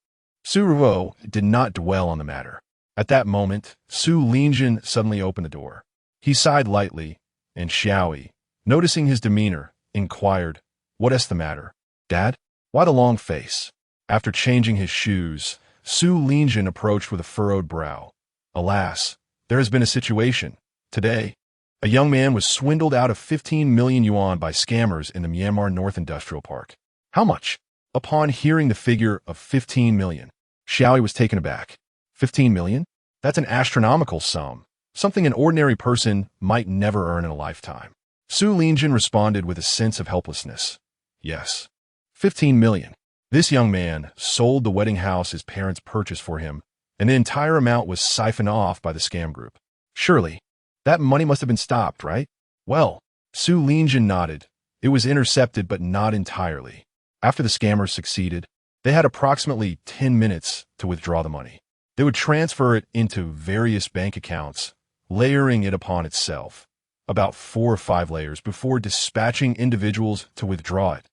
Suruo did not dwell on the matter. At that moment, Su Lingjin suddenly opened the door. He sighed lightly, and Xiao Yi, noticing his demeanor, inquired, What is the matter? Dad? Why the long face? After changing his shoes, Su Lingjin approached with a furrowed brow. Alas, there has been a situation. Today, a young man was swindled out of 15 million yuan by scammers in the Myanmar North Industrial Park. How much? Upon hearing the figure of 15 million, Xiao Yi was taken aback. 15 million? That's an astronomical sum, something an ordinary person might never earn in a lifetime. Su Lingjin responded with a sense of helplessness. Yes, 15 million. This young man sold the wedding house his parents purchased for him, and the entire amount was siphoned off by the scam group. Surely, that money must have been stopped, right? Well, Su Lingjin nodded. It was intercepted, but not entirely. After the scammers succeeded, they had approximately 10 minutes to withdraw the money. They would transfer it into various bank accounts, layering it upon itself, about 4 or 5 layers before dispatching individuals to withdraw it,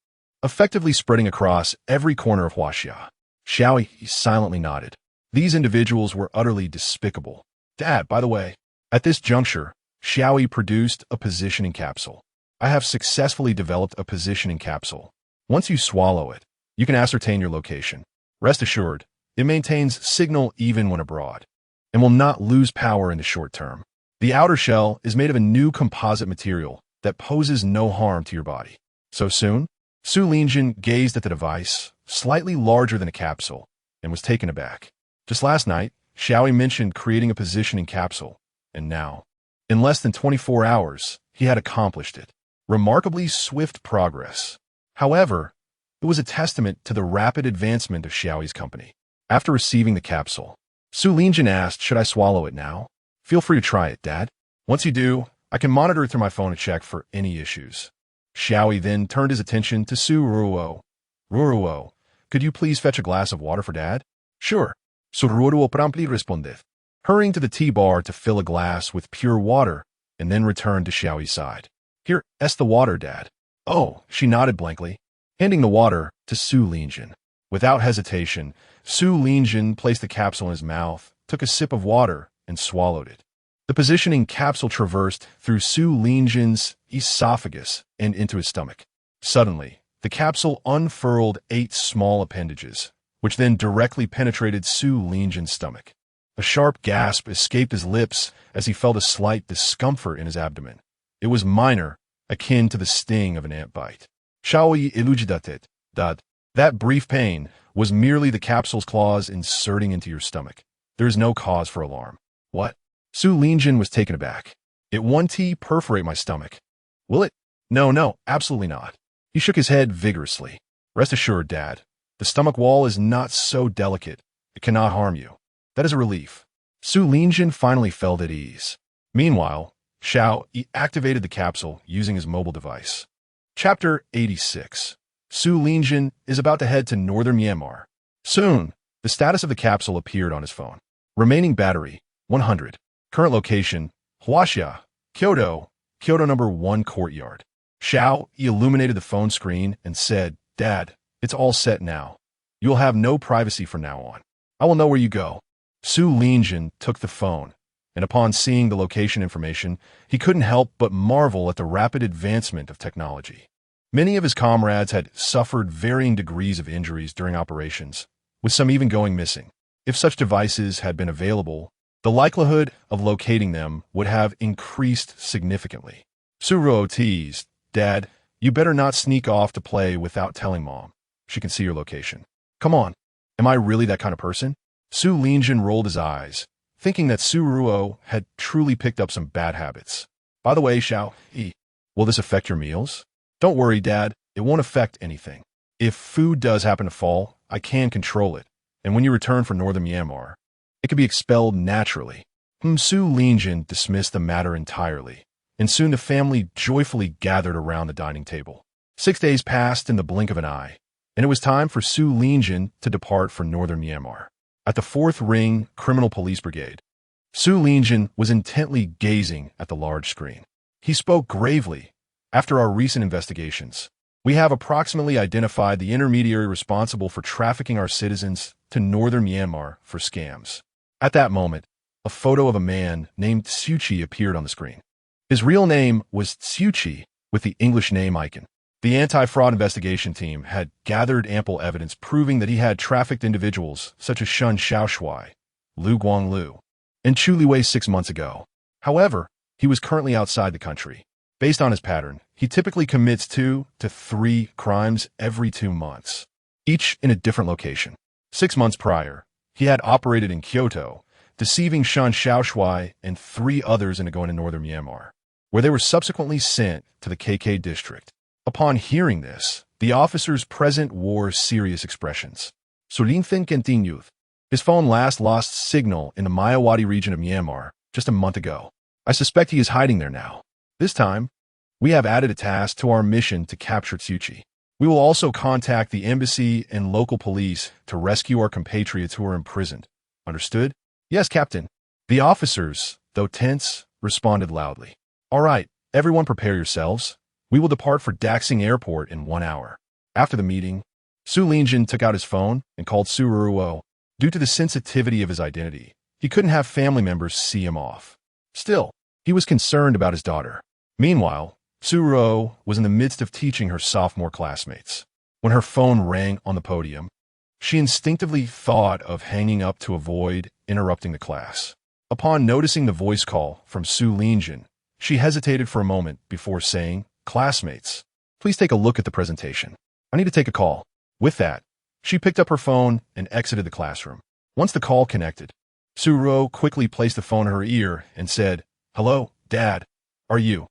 effectively spreading across every corner of Huaxia. Xiao Yi silently nodded. These individuals were utterly despicable. Dad, by the way, at this juncture, Xiao Yi produced a positioning capsule. I have successfully developed a positioning capsule. Once you swallow it, you can ascertain your location. Rest assured, it maintains signal even when abroad, and will not lose power in the short term. The outer shell is made of a new composite material that poses no harm to your body. So soon, Su Lingjin gazed at the device, slightly larger than a capsule, and was taken aback. Just last night, Xiao Yi mentioned creating a positioning capsule, and now, in less than 24 hours, he had accomplished it. Remarkably swift progress. However, it was a testament to the rapid advancement of Xiao Yi's company. After receiving the capsule, Su Lingjin asked, should I swallow it now? Feel free to try it, Dad. Once you do, I can monitor it through my phone to check for any issues. Xiao Yi then turned his attention to Su Ruo. Ruo, could you please fetch a glass of water for Dad? Sure. Su Ruo promptly responded, hurrying to the tea bar to fill a glass with pure water, and then returned to Xiao Yi's side. Here, the water, Dad. Oh, she nodded blankly, handing the water to Su Lingjin. Without hesitation, Su Lingjin placed the capsule in his mouth, took a sip of water, and swallowed it. The positioning capsule traversed through Su Lingjin's esophagus and into his stomach. Suddenly, The capsule unfurled 8 small appendages, which then directly penetrated Su Linjin's stomach. A sharp gasp escaped his lips as he felt a slight discomfort in his abdomen. It was minor, akin to the sting of an ant bite. Xiao Yi elucidated that brief pain was merely the capsule's claws inserting into your stomach. There is no cause for alarm. What? Su Linjin was taken aback. It won't perforate my stomach. Will it? No, absolutely not. He shook his head vigorously. Rest assured, Dad. The stomach wall is not so delicate. It cannot harm you. That is a relief. Su Linjin finally felt at ease. Meanwhile, Xiao Yi activated the capsule using his mobile device. Chapter 86. Su Linjin is about to head to northern Myanmar. Soon, the status of the capsule appeared on his phone. Remaining battery, 100. Current location, Huaxia, Kyoto number 1 courtyard. Xiao Yi illuminated the phone screen and said, Dad, it's all set now. You'll have no privacy from now on. I will know where you go. Su Linjin took the phone, and upon seeing the location information, he couldn't help but marvel at the rapid advancement of technology. Many of his comrades had suffered varying degrees of injuries during operations, with some even going missing. If such devices had been available, the likelihood of locating them would have increased significantly. Su Ruo teased, Dad, you better not sneak off to play without telling Mom. She can see your location. Come on, am I really that kind of person? Su Linjin rolled his eyes, thinking that Su Ruo had truly picked up some bad habits. By the way, Xiao Yi, will this affect your meals? Don't worry, Dad, it won't affect anything. If food does happen to fall, I can control it, and when you return for northern Myanmar, it can be expelled naturally. Su Linjin dismissed the matter entirely, and soon the family joyfully gathered around the dining table. 6 days passed in the blink of an eye, and it was time for Su Linjin to depart for northern Myanmar. At the 4th Ring Criminal Police Brigade, Su Linjin was intently gazing at the large screen. He spoke gravely. After our recent investigations, we have approximately identified the intermediary responsible for trafficking our citizens to northern Myanmar for scams. At that moment, a photo of a man named Xiao Yi appeared on the screen. His real name was Xiao Yi with the English name icon. The anti-fraud investigation team had gathered ample evidence proving that he had trafficked individuals such as Shun Xiaoshui, Lu Guanglu, and Chu Liwei 6 months ago. However, he was currently outside the country. Based on his pattern, he typically commits 2 to 3 crimes every 2 months, each in a different location. 6 months prior, he had operated in Kyoto, deceiving Shun Xiaoshui and 3 others into going to northern Myanmar, where they were subsequently sent to the KK district. Upon hearing this, the officers present wore serious expressions. Su Linjin continued. His phone last lost signal in the Mayawati region of Myanmar just a month ago. I suspect he is hiding there now. This time, we have added a task to our mission to capture Xiao Yi. We will also contact the embassy and local police to rescue our compatriots who are imprisoned. Understood? Yes, Captain. The officers, though tense, responded loudly. All right, everyone prepare yourselves. We will depart for Daxing Airport in 1 hour. After the meeting, Su Linjin took out his phone and called Su Ruo. Due to the sensitivity of his identity, he couldn't have family members see him off. Still, he was concerned about his daughter. Meanwhile, Su Ruo was in the midst of teaching her sophomore classmates. When her phone rang on the podium, she instinctively thought of hanging up to avoid interrupting the class. Upon noticing the voice call from Su Linjin, she hesitated for a moment before saying, Classmates, please take a look at the presentation. I need to take a call. With that, she picked up her phone and exited the classroom. Once the call connected, Su Ruo quickly placed the phone in her ear and said, Hello, Dad. Are you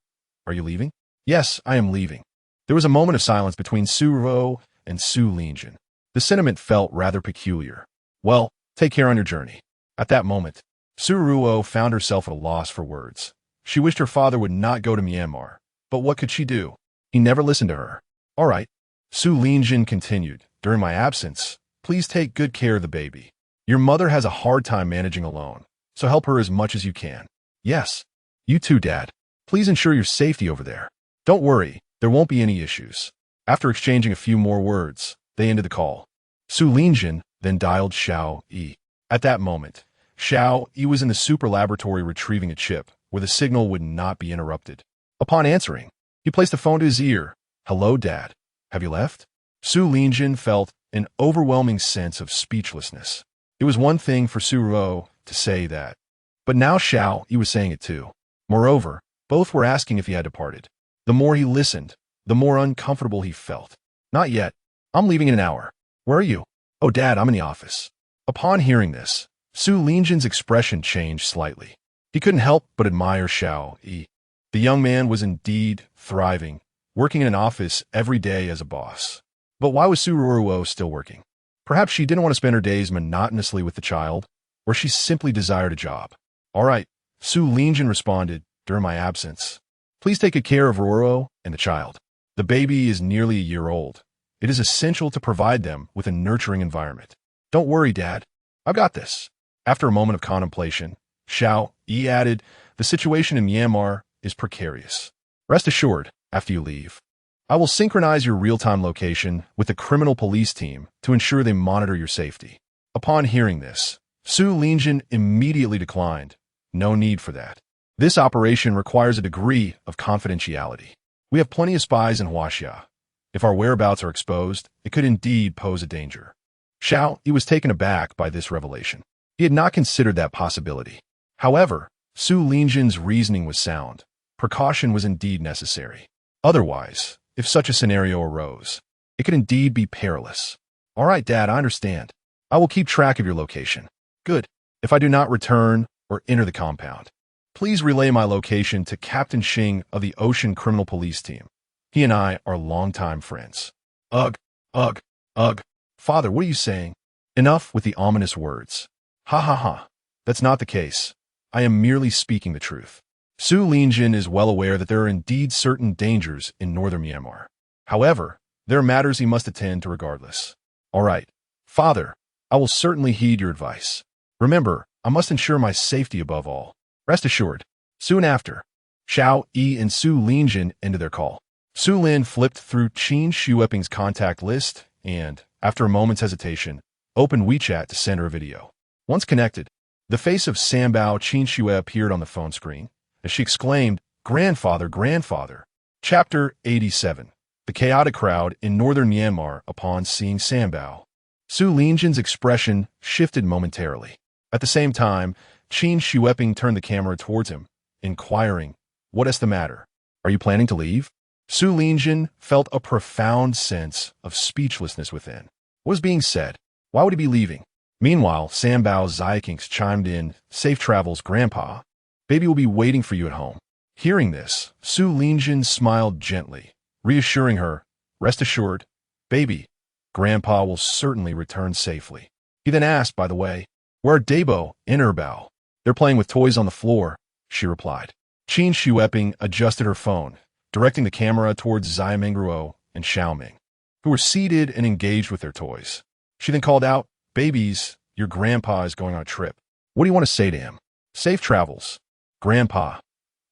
leaving? Yes, I am leaving. There was a moment of silence between Su Ruo and Su Linjin. The sentiment felt rather peculiar. Well, take care on your journey. At that moment, Su Ruo found herself at a loss for words. She wished her father would not go to Myanmar. But what could she do? He never listened to her. All right. Su Linjin continued. During my absence, please take good care of the baby. Your mother has a hard time managing alone, so help her as much as you can. Yes. You too, Dad. Please ensure your safety over there. Don't worry, there won't be any issues. After exchanging a few more words, they ended the call. Su Linjin then dialed Xiao Yi. At that moment, Xiao Yi was in the super laboratory retrieving a chip where the signal would not be interrupted. Upon answering, he placed the phone to his ear. Hello, Dad. Have you left? Su Lingjin felt an overwhelming sense of speechlessness. It was one thing for Su Ruo to say that, but now Xiao Yi was saying it too. Moreover, both were asking if he had departed. The more he listened, the more uncomfortable he felt. Not yet. I'm leaving in an hour. Where are you? Oh, Dad, I'm in the office. Upon hearing this, Su Lingjin's expression changed slightly. He couldn't help but admire Xiao Yi. The young man was indeed thriving, working in an office every day as a boss. But why was Su Ruo still working? Perhaps she didn't want to spend her days monotonously with the child, or she simply desired a job. All right, Su Lingjin responded during my absence. Please take good care of Ruo and the child. The baby is nearly a year old. It is essential to provide them with a nurturing environment. Don't worry, Dad. I've got this. After a moment of contemplation, Xiao Yi added, the situation in Myanmar is precarious. Rest assured, after you leave, I will synchronize your real-time location with the criminal police team to ensure they monitor your safety. Upon hearing this, Su Lingjin immediately declined. No need for that. This operation requires a degree of confidentiality. We have plenty of spies in Huaxia. If our whereabouts are exposed, it could indeed pose a danger. Xiao Yi was taken aback by this revelation. He had not considered that possibility. However, Su Lingjin's reasoning was sound. Precaution was indeed necessary. Otherwise, if such a scenario arose, it could indeed be perilous. All right, Dad, I understand. I will keep track of your location. Good. If I do not return or enter the compound, please relay my location to Captain Xing of the Ocean Criminal Police Team. He and I are longtime friends. Ugh, ugh, ugh. Father, what are you saying? Enough with the ominous words. Ha ha ha. That's not the case. I am merely speaking the truth. Su Lingjin is well aware that there are indeed certain dangers in northern Myanmar. However, there are matters he must attend to regardless. All right, Father, I will certainly heed your advice. Remember, I must ensure my safety above all. Rest assured. Soon after, Xiao Yi and Su Lingjin ended their call. Su Lin flipped through Qin Shueping's contact list and, after a moment's hesitation, opened WeChat to send her a video. Once connected, the face of Sambao Qin Shue appeared on the phone screen as she exclaimed, "Grandfather, grandfather." Chapter 87. The chaotic crowd in northern Myanmar upon seeing Sambao. Su Lingjin's expression shifted momentarily. At the same time, Qin Shueping turned the camera towards him, inquiring, "What is the matter? Are you planning to leave?" Su Lingjin felt a profound sense of speechlessness within. What was being said? Why would he be leaving? Meanwhile, Sambao Xiaoqing chimed in, "Safe travels, Grandpa. Baby will be waiting for you at home." Hearing this, Su Lingjin smiled gently, reassuring her, "Rest assured, baby, Grandpa will certainly return safely." He then asked, "By the way, where are Dabo and Erbao?" "They're playing with toys on the floor," she replied. Qin Shueping adjusted her phone, directing the camera towards Xiamengruo and Xiaoming, who were seated and engaged with their toys. She then called out, "Babies, your grandpa is going on a trip. What do you want to say to him?" "Safe travels, Grandpa."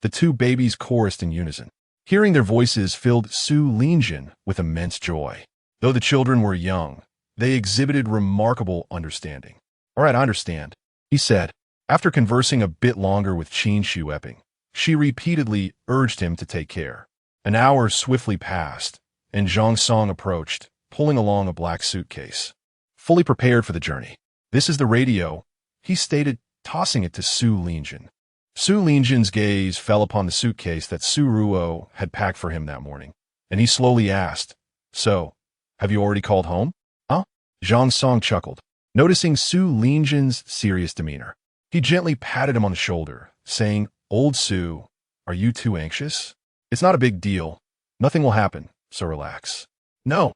The two babies chorused in unison. Hearing their voices filled Su Lingjin with immense joy. Though the children were young, they exhibited remarkable understanding. "All right, I understand," he said. After conversing a bit longer with Qin Shueping, she repeatedly urged him to take care. An hour swiftly passed, and Zhang Song approached, pulling along a black suitcase. Fully prepared for the journey. "This is the radio," he stated, tossing it to Su Lingjin. Su Lingjin's gaze fell upon the suitcase that Su Ruo had packed for him that morning, and he slowly asked, "So, have you already called home?" "Huh?" Zhang Song chuckled, noticing Su Lingjin's serious demeanor. He gently patted him on the shoulder, saying, "Old Su, are you too anxious? It's not a big deal. Nothing will happen, so relax." No,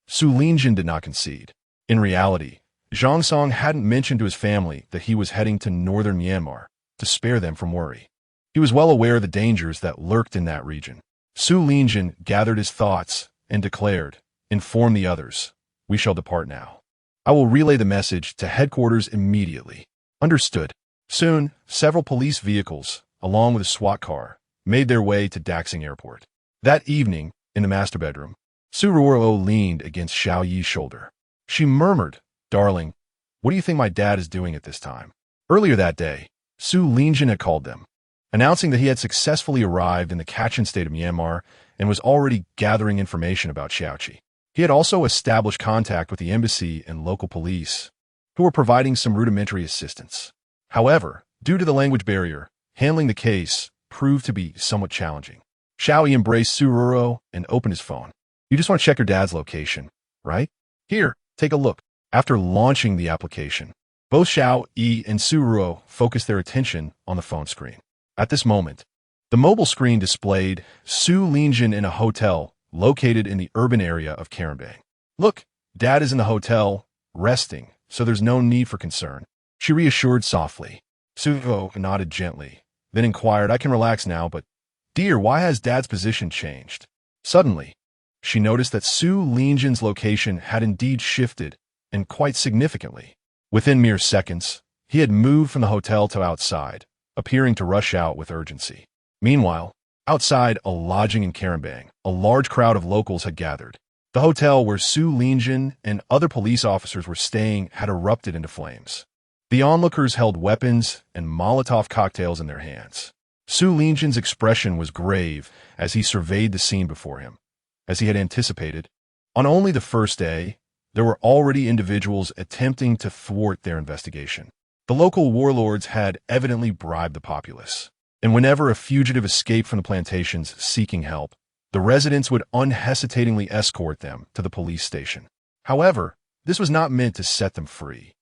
Su Lingjin did not concede. In reality, Zhang Song hadn't mentioned to his family that he was heading to northern Myanmar to spare them from worry. He was well aware of the dangers that lurked in that region. Su Lingjin gathered his thoughts and declared, "Inform the others. We shall depart now. I will relay the message to headquarters immediately." Understood. Soon, several police vehicles, along with a SWAT car, made their way to Daxing Airport. That evening, in the master bedroom, Su Ruo leaned against Xiao Yi's shoulder. She murmured, "Darling, what do you think my dad is doing at this time?" Earlier that day, Su Lingjin had called them, announcing that he had successfully arrived in the Kachin state of Myanmar and was already gathering information about Xiao Yi. He had also established contact with the embassy and local police, who were providing some rudimentary assistance. However, due to the language barrier, handling the case proved to be somewhat challenging. Xiao Yi embraced Sururo and opened his phone. "You just want to check your dad's location, right? Here, take a look." After launching the application, both Xiao Yi and Sururo focused their attention on the phone screen. At this moment, the mobile screen displayed Su Linjin in a hotel located in the urban area of Caranbang. "Look, Dad is in the hotel, resting, so there's no need for concern," she reassured softly. Suvo nodded gently, then inquired, "I can relax now, but dear, why has Dad's position changed?" Suddenly, she noticed that Su Linjin's location had indeed shifted, and quite significantly. Within mere seconds, he had moved from the hotel to outside, appearing to rush out with urgency. Meanwhile, outside a lodging in Caranbang, a large crowd of locals had gathered. The hotel where Su Linjin and other police officers were staying had erupted into flames. The onlookers held weapons and Molotov cocktails in their hands. Su Linjin's expression was grave as he surveyed the scene before him. As he had anticipated, on only the first day, there were already individuals attempting to thwart their investigation. The local warlords had evidently bribed the populace, and whenever a fugitive escaped from the plantations seeking help, the residents would unhesitatingly escort them to the police station. However, this was not meant to set them free,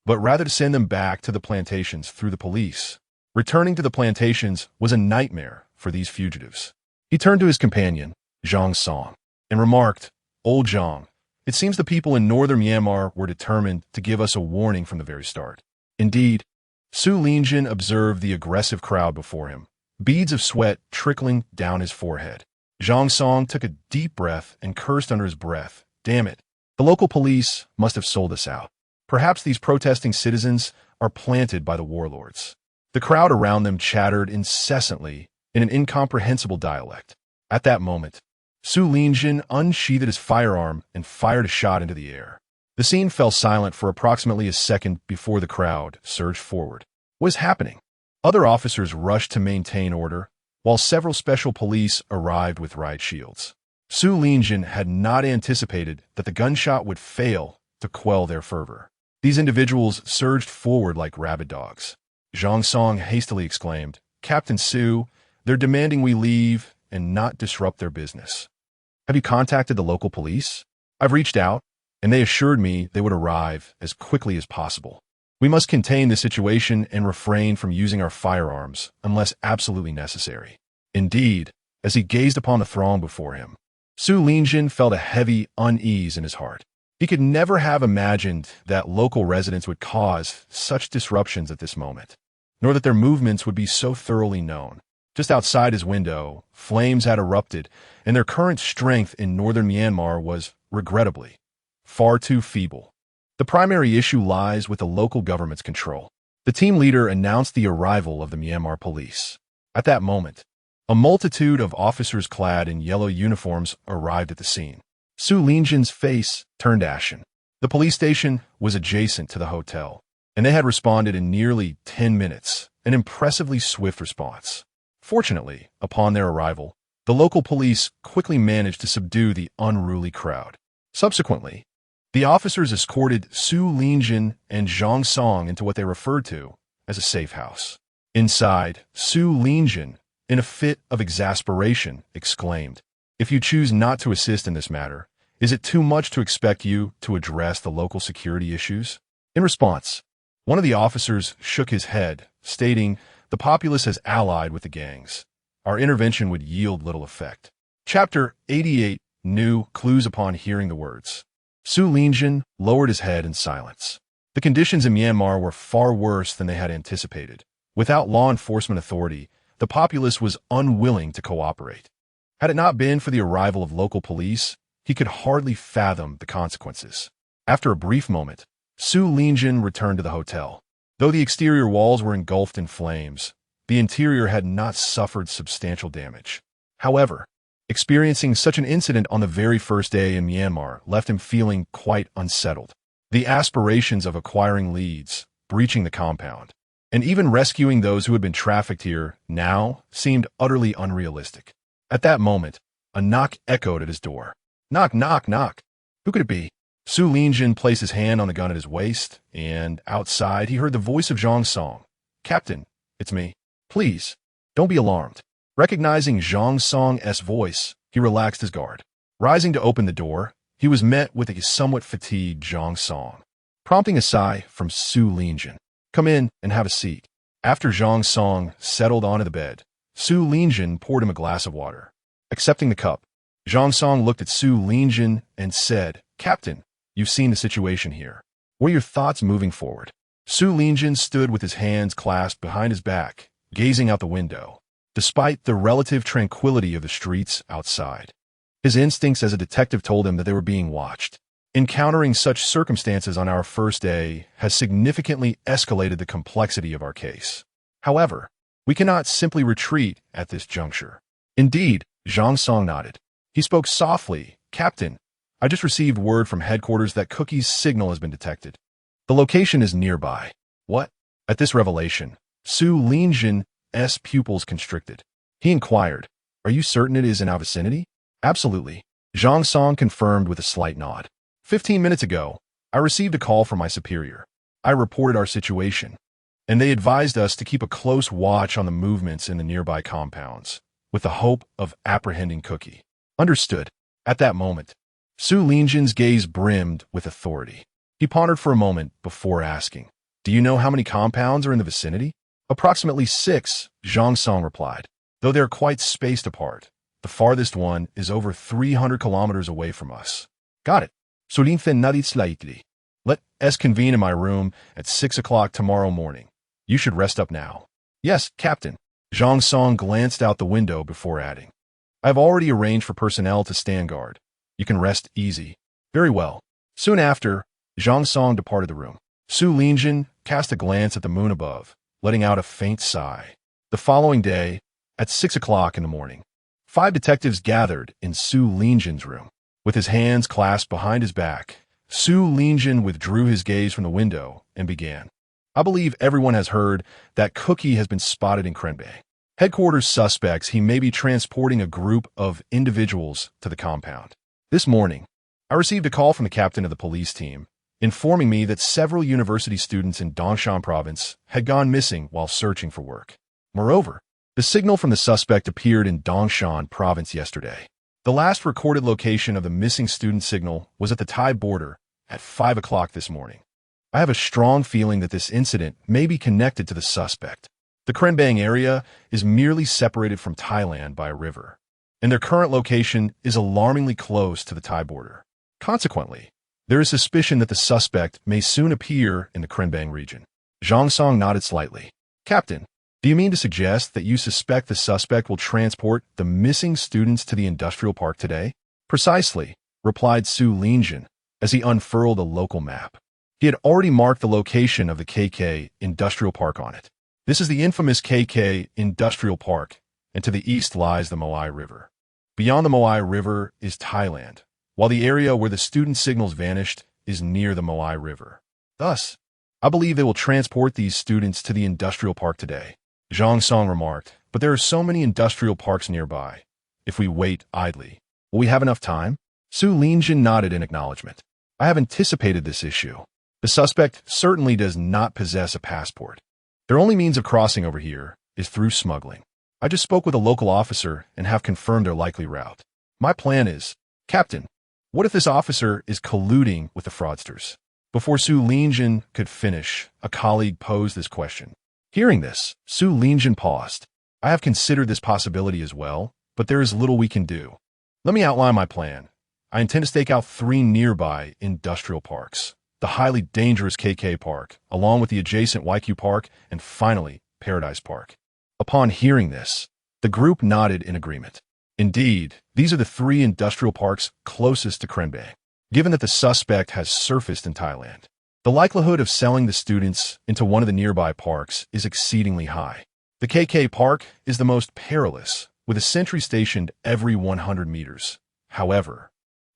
but rather to send them back to the plantations through the police. Returning to the plantations was a nightmare for these fugitives. He turned to his companion, Zhang Song, and remarked, "Old Zhang, it seems the people in northern Myanmar were determined to give us a warning from the very start." Indeed, Su Linjin observed the aggressive crowd before him, beads of sweat trickling down his forehead. Zhang Song took a deep breath and cursed under his breath, "Damn it, the local police must have sold us out. Perhaps these protesting citizens are planted by the warlords." The crowd around them chattered incessantly in an incomprehensible dialect. At that moment, Su Linjin unsheathed his firearm and fired a shot into the air. The scene fell silent for approximately a second before the crowd surged forward. What is happening? Other officers rushed to maintain order, while several special police arrived with riot shields. Su Linjin had not anticipated that the gunshot would fail to quell their fervor. These individuals surged forward like rabid dogs. Zhang Song hastily exclaimed, "Captain Su, they're demanding we leave and not disrupt their business. Have you contacted the local police?" "I've reached out, and they assured me they would arrive as quickly as possible. We must contain the situation and refrain from using our firearms unless absolutely necessary." Indeed, as he gazed upon the throng before him, Su Linjin felt a heavy unease in his heart. He could never have imagined that local residents would cause such disruptions at this moment, nor that their movements would be so thoroughly known. Just outside his window, flames had erupted, and their current strength in northern Myanmar was, regrettably, far too feeble. The primary issue lies with the local government's control. The team leader announced the arrival of the Myanmar police. At that moment, a multitude of officers clad in yellow uniforms arrived at the scene. Su Linjin's face turned ashen. The police station was adjacent to the hotel, and they had responded in nearly 10 minutes, an impressively swift response. Fortunately, upon their arrival, the local police quickly managed to subdue the unruly crowd. Subsequently, the officers escorted Su Linjin and Zhang Song into what they referred to as a safe house. Inside, Su Linjin, in a fit of exasperation, exclaimed, "If you choose not to assist in this matter, is it too much to expect you to address the local security issues?" In response, one of the officers shook his head, stating, "The populace has allied with the gangs. Our intervention would yield little effect." Chapter 88 New Clues. Upon hearing the words, Su Linjin lowered his head in silence. The conditions in Myanmar were far worse than they had anticipated. Without law enforcement authority, the populace was unwilling to cooperate. Had it not been for the arrival of local police, he could hardly fathom the consequences. After a brief moment, Su Linjin returned to the hotel. Though the exterior walls were engulfed in flames, the interior had not suffered substantial damage. However, experiencing such an incident on the very first day in Myanmar left him feeling quite unsettled. The aspirations of acquiring leads, breaching the compound, and even rescuing those who had been trafficked here now seemed utterly unrealistic. At that moment, a knock echoed at his door. Knock, knock, knock. Who could it be? Su Lingjin placed his hand on the gun at his waist, and outside he heard the voice of Zhang Song. Captain, it's me. Please, don't be alarmed. Recognizing Zhang Song's voice, he relaxed his guard. Rising to open the door, he was met with a somewhat fatigued Zhang Song, prompting a sigh from Su Lingjin. Come in and have a seat. After Zhang Song settled onto the bed, Su Lingjin poured him a glass of water. Accepting the cup, Zhang Song looked at Su Lingjin and said, Captain, you've seen the situation here. What are your thoughts moving forward? Su Lingjin stood with his hands clasped behind his back, gazing out the window, despite the relative tranquility of the streets outside. His instincts as a detective told him that they were being watched. Encountering such circumstances on our first day has significantly escalated the complexity of our case. However, we cannot simply retreat at this juncture. Indeed, Zhang Song nodded. He spoke softly. Captain, I just received word from headquarters that Cookie's signal has been detected. The location is nearby. What? At this revelation, Su Lingjin's pupils constricted. He inquired, Are you certain it is in our vicinity? Absolutely. Zhang Song confirmed with a slight nod. 15 minutes ago, I received a call from my superior. I reported our situation, and they advised us to keep a close watch on the movements in the nearby compounds, with the hope of apprehending Cookie. Understood. At that moment, Su Lingjin's gaze brimmed with authority. He pondered for a moment before asking, Do you know how many compounds are in the vicinity? Approximately 6, Zhang Song replied, though they are quite spaced apart. The farthest one is over 300 kilometers away from us. Got it. Let us convene in my room at 6 o'clock tomorrow morning. You should rest up now. Yes, Captain. Zhang Song glanced out the window before adding, I have already arranged for personnel to stand guard. You can rest easy. Very well. Soon after, Zhang Song departed the room. Su Lingjin cast a glance at the moon above, letting out a faint sigh. The following day, at 6 o'clock in the morning, 5 detectives gathered in Su Lingjin's room. With his hands clasped behind his back, Su Lingjin withdrew his gaze from the window and began. I believe everyone has heard that Cookie has been spotted in Krenbei. Headquarters suspects he may be transporting a group of individuals to the compound. This morning, I received a call from the captain of the police team, informing me that several university students in Dongshan province had gone missing while searching for work. Moreover, the signal from the suspect appeared in Dongshan province yesterday. The last recorded location of the missing student signal was at the Thai border at 5 o'clock this morning. I have a strong feeling that this incident may be connected to the suspect. The Krenbang area is merely separated from Thailand by a river, and their current location is alarmingly close to the Thai border. Consequently, there is suspicion that the suspect may soon appear in the Krenbang region. Zhang Song nodded slightly. Captain, do you mean to suggest that you suspect the suspect will transport the missing students to the industrial park today? Precisely, replied Su Lingjin as he unfurled a local map. He had already marked the location of the KK Industrial Park on it. This is the infamous KK Industrial Park, and to the east lies the Moai River. Beyond the Moai River is Thailand, while the area where the student signals vanished is near the Moai River. Thus, I believe they will transport these students to the industrial park today. Zhang Song remarked, but there are so many industrial parks nearby. If we wait idly, will we have enough time? Su Lingjin nodded in acknowledgement. I have anticipated this issue. The suspect certainly does not possess a passport. Their only means of crossing over here is through smuggling. I just spoke with a local officer and have confirmed their likely route. My plan is, Captain, what if this officer is colluding with the fraudsters? Before Su Lingjin could finish, a colleague posed this question. Hearing this, Su Lingjin paused. I have considered this possibility as well, but there is little we can do. Let me outline my plan. I intend to stake out 3 nearby industrial parks. The highly dangerous KK Park, along with the adjacent YQ Park, and finally, Paradise Park. Upon hearing this, the group nodded in agreement. Indeed, these are the 3 industrial parks closest to Krenbei. Given that the suspect has surfaced in Thailand, the likelihood of selling the students into one of the nearby parks is exceedingly high. The KK Park is the most perilous, with a sentry stationed every 100 meters. However,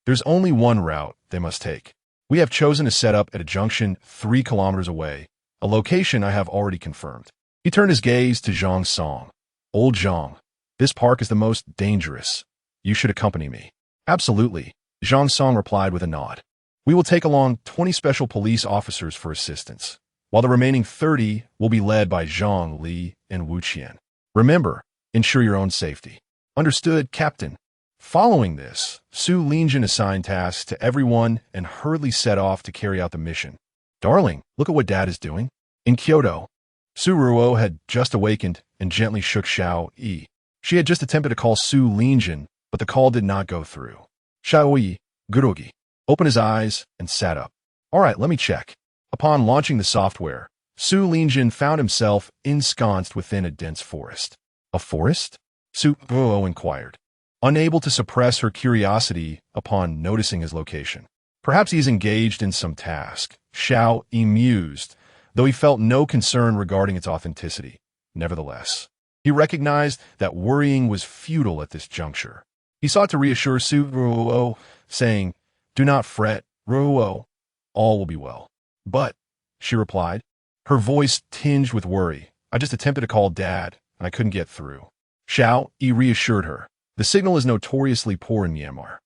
there's only one route they must take. We have chosen to set up at a junction 3 kilometers away, a location I have already confirmed. He turned his gaze to Zhang Song. Old Zhang, this park is the most dangerous. You should accompany me. Absolutely, Zhang Song replied with a nod. We will take along 20 special police officers for assistance, while the remaining 30 will be led by Zhang Li and Wu Qian. Remember, ensure your own safety. Understood, Captain. Following this, Su Linjin assigned tasks to everyone and hurriedly set off to carry out the mission. Darling, look at what Dad is doing. In Kyoto, Su Ruo had just awakened and gently shook Xiao Yi. She had just attempted to call Su Linjin, but the call did not go through. Xiao Yi, Gurugi, opened his eyes and sat up. All right, let me check. Upon launching the software, Su Linjin found himself ensconced within a dense forest. A forest? Su Ruo inquired, unable to suppress her curiosity upon noticing his location. Perhaps he is engaged in some task, Xiao Yi mused, though he felt no concern regarding its authenticity. Nevertheless, he recognized that worrying was futile at this juncture. He sought to reassure Su Ruo, saying, Do not fret, Ruo. All will be well. But, she replied, her voice tinged with worry, I just attempted to call Dad, and I couldn't get through. Xiao Yi reassured her. The signal is notoriously poor in Myanmar.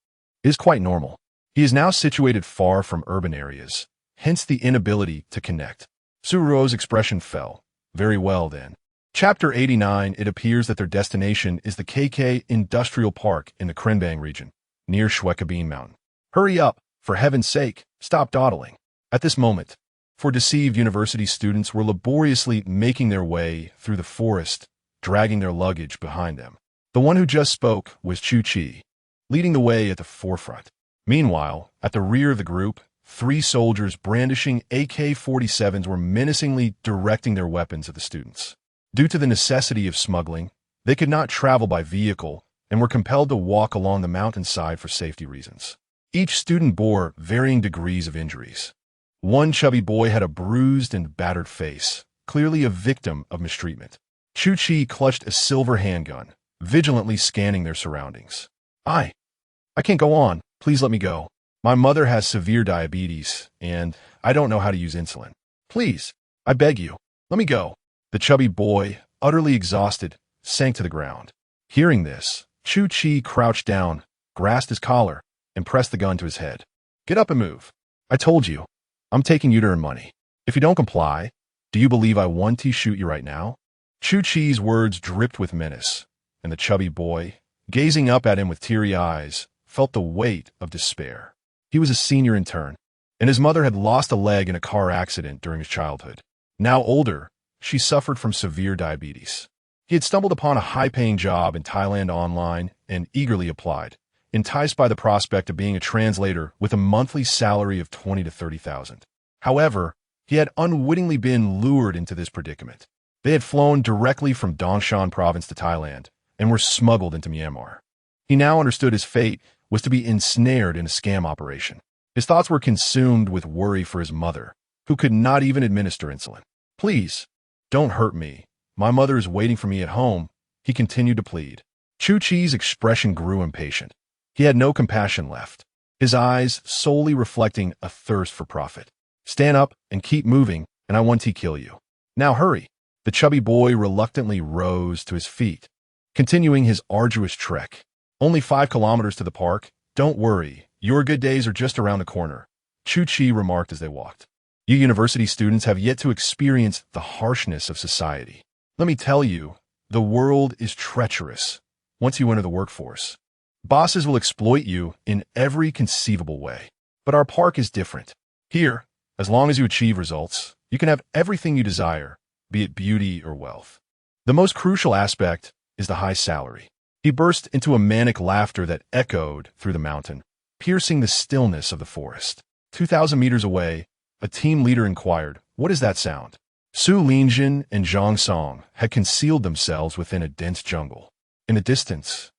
It is quite normal. He is now situated far from urban areas, hence the inability to connect. Su Ruo's expression fell. Very well, then. Chapter 89, it appears that their destination is the KK Industrial Park in the Krenbang region, near Shwekabine Mountain. Hurry up, for heaven's sake, stop dawdling. At this moment, four deceived university students were laboriously making their way through the forest, dragging their luggage behind them. The one who just spoke was Chu Chi, leading the way at the forefront. Meanwhile, at the rear of the group, 3 soldiers brandishing AK-47s were menacingly directing their weapons at the students. Due to the necessity of smuggling, they could not travel by vehicle and were compelled to walk along the mountainside for safety reasons. Each student bore varying degrees of injuries. One chubby boy had a bruised and battered face, clearly a victim of mistreatment. Chu Chi clutched a silver handgun, vigilantly scanning their surroundings. I can't go on. Please let me go. My mother has severe diabetes, and I don't know how to use insulin. Please, I beg you, let me go. The chubby boy, utterly exhausted, sank to the ground. Hearing this, Chu Chi crouched down, grasped his collar, and pressed the gun to his head. Get up and move. I told you, I'm taking you to earn money. If you don't comply, do you believe I want to shoot you right now? Chu Chi's words dripped with menace, and the chubby boy, gazing up at him with teary eyes, felt the weight of despair. He was a senior intern, and his mother had lost a leg in a car accident during his childhood. Now older, she suffered from severe diabetes. He had stumbled upon a high-paying job in Thailand online and eagerly applied, enticed by the prospect of being a translator with a monthly salary of 20 to 30,000. However, he had unwittingly been lured into this predicament. They had flown directly from Dongshan province to Thailand and were smuggled into Myanmar. He now understood his fate was to be ensnared in a scam operation. His thoughts were consumed with worry for his mother, who could not even administer insulin. Please, don't hurt me. My mother is waiting for me at home, he continued to plead. Chu Chi's expression grew impatient. He had no compassion left, his eyes solely reflecting a thirst for profit. Stand up and keep moving, and I want to kill you. Now hurry. The chubby boy reluctantly rose to his feet, continuing his arduous trek. Only 5 kilometers to the park. Don't worry, your good days are just around the corner, Chu Chi remarked as they walked. You university students have yet to experience the harshness of society. Let me tell you, the world is treacherous once you enter the workforce. Bosses will exploit you in every conceivable way. But our park is different. Here, as long as you achieve results, you can have everything you desire, be it beauty or wealth. The most crucial aspect is the high salary. He burst into a manic laughter that echoed through the mountain, piercing the stillness of the forest. 2,000 meters away, a team leader inquired, What is that sound? Su Linjin and Zhang Song had concealed themselves within a dense jungle. In the distance,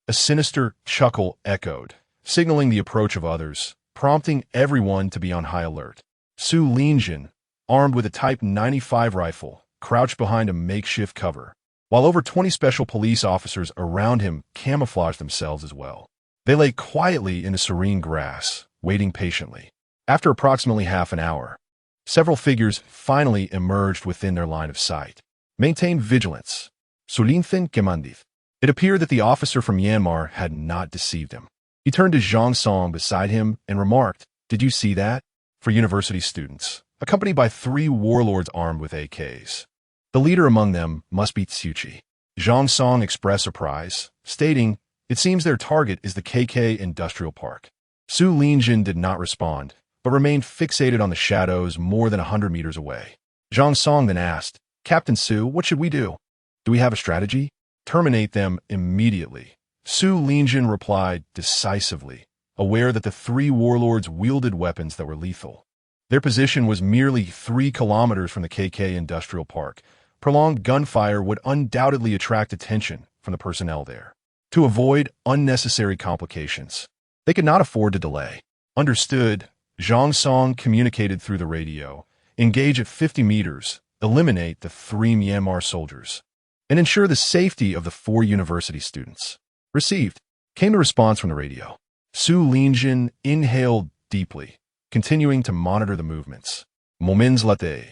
a sinister chuckle echoed, signaling the approach of others, prompting everyone to be on high alert. Su Linjin, armed with a Type 95 rifle, crouched behind a makeshift cover, while over 20 special police officers around him camouflaged themselves as well. They lay quietly in the serene grass, waiting patiently. After approximately half an hour, several figures finally emerged within their line of sight. Maintain vigilance. Sulinthin Kemandith. It appeared that the officer from Myanmar had not deceived him. He turned to Zhang Song beside him and remarked, "Did you see that?" For university students, accompanied by 3 warlords armed with AKs. The leader among them must be Xiao Yi. Zhang Song expressed surprise, stating, "It seems their target is the KK Industrial Park." Su Linjin did not respond, but remained fixated on the shadows more than 100 meters away. Zhang Song then asked, "Captain Su, what should we do? Do we have a strategy?" "Terminate them immediately," Su Linjin replied decisively, aware that the 3 warlords wielded weapons that were lethal. Their position was merely 3 kilometers from the KK Industrial Park. Prolonged gunfire would undoubtedly attract attention from the personnel there. To avoid unnecessary complications, they could not afford to delay. "Understood," Zhang Song communicated through the radio. "Engage at 50 meters, eliminate the 3 Myanmar soldiers, and ensure the safety of the 4 university students." "Received," came the response from the radio. Su Linjin inhaled deeply, continuing to monitor the movements. Moments later,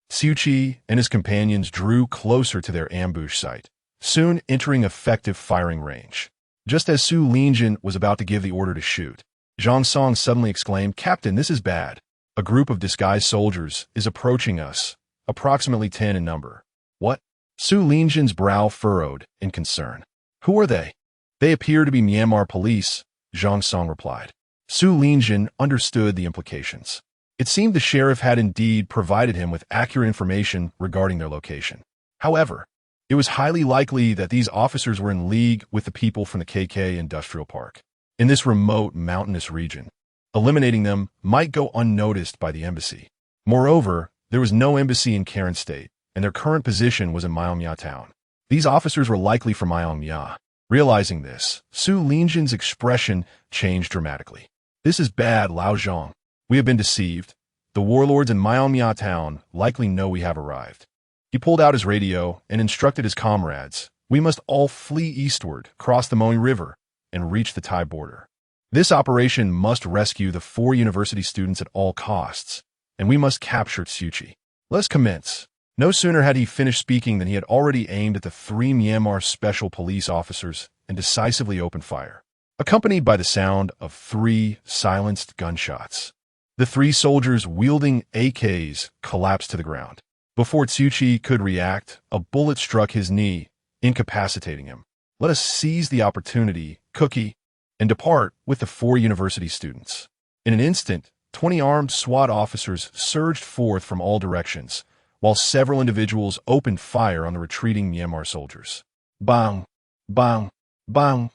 Xiao Yi and his companions drew closer to their ambush site, soon entering effective firing range. Just as Su Linjin was about to give the order to shoot, Zhang Song suddenly exclaimed, "Captain, this is bad. A group of disguised soldiers is approaching us, approximately 10 in number." "What?" Su Linjin's brow furrowed in concern. "Who are they?" "They appear to be Myanmar police," Zhang Song replied. Su Linjin understood the implications. It seemed the sheriff had indeed provided him with accurate information regarding their location. However, it was highly likely that these officers were in league with the people from the KK Industrial Park in this remote mountainous region. Eliminating them might go unnoticed by the embassy. Moreover, there was no embassy in Karen State, and their current position was in Myanmar town. These officers were likely from Myanmar. Realizing this, Su Linjin's expression changed dramatically. "This is bad, Lao Zhang. We have been deceived. The warlords in Myanmar town likely know we have arrived." He pulled out his radio and instructed his comrades, "We must all flee eastward, cross the Moe River, and reach the Thai border. This operation must rescue the 4 university students at all costs, and we must capture Xiao Yi. Let's commence." No sooner had he finished speaking than he had already aimed at the 3 Myanmar special police officers and decisively opened fire, accompanied by the sound of 3 silenced gunshots. The 3 soldiers wielding AKs collapsed to the ground. Before Xiao Yi could react, a bullet struck his knee, incapacitating him. "Let us seize the opportunity, Cookie, and depart with the 4 university students." In an instant, 20 armed SWAT officers surged forth from all directions, while several individuals opened fire on the retreating Myanmar soldiers. Bang! Bang! Bang!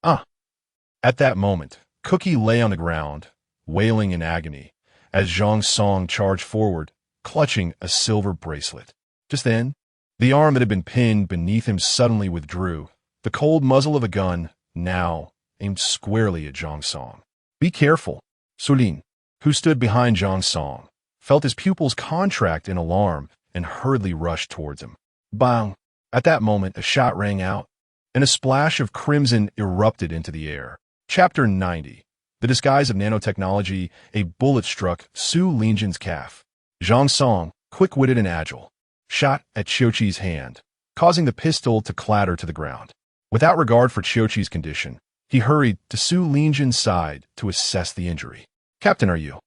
Ah! At that moment, Cookie lay on the ground, wailing in agony, as Zhang Song charged forward, clutching a silver bracelet. Just then, the arm that had been pinned beneath him suddenly withdrew, the cold muzzle of a gun, now aimed squarely at Zhang Song. "Be careful," Sulin, who stood behind Zhang Song, felt his pupils contract in alarm and hurriedly rushed towards him. Bang! At that moment, a shot rang out, and a splash of crimson erupted into the air. Chapter 90. The disguise of nanotechnology. A bullet struck Su Linjin's calf. Zhang Song, quick-witted and agile, shot at Xiao Yi's hand, causing the pistol to clatter to the ground. Without regard for Xiao Yi's condition, he hurried to Su Linjin's side to assess the injury. "Captain, are you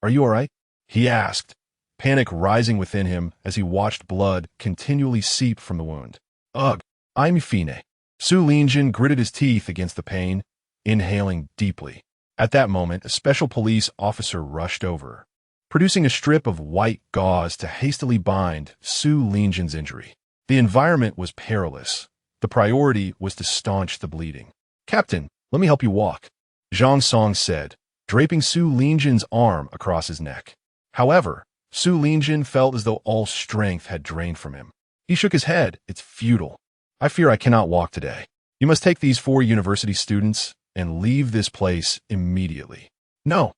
all right?" he asked, panic rising within him as he watched blood continually seep from the wound. "Ugh, I'm fine." Su Linjin gritted his teeth against the pain, inhaling deeply. At that moment, a special police officer rushed over, producing a strip of white gauze to hastily bind Su Linjin's injury. The environment was perilous. The priority was to staunch the bleeding. "Captain, let me help you walk," Zhang Song said, draping Su Linjin's arm across his neck. However, Su Linjin felt as though all strength had drained from him. He shook his head. "It's futile. I fear I cannot walk today. You must take these 4 university students and leave this place immediately." "No,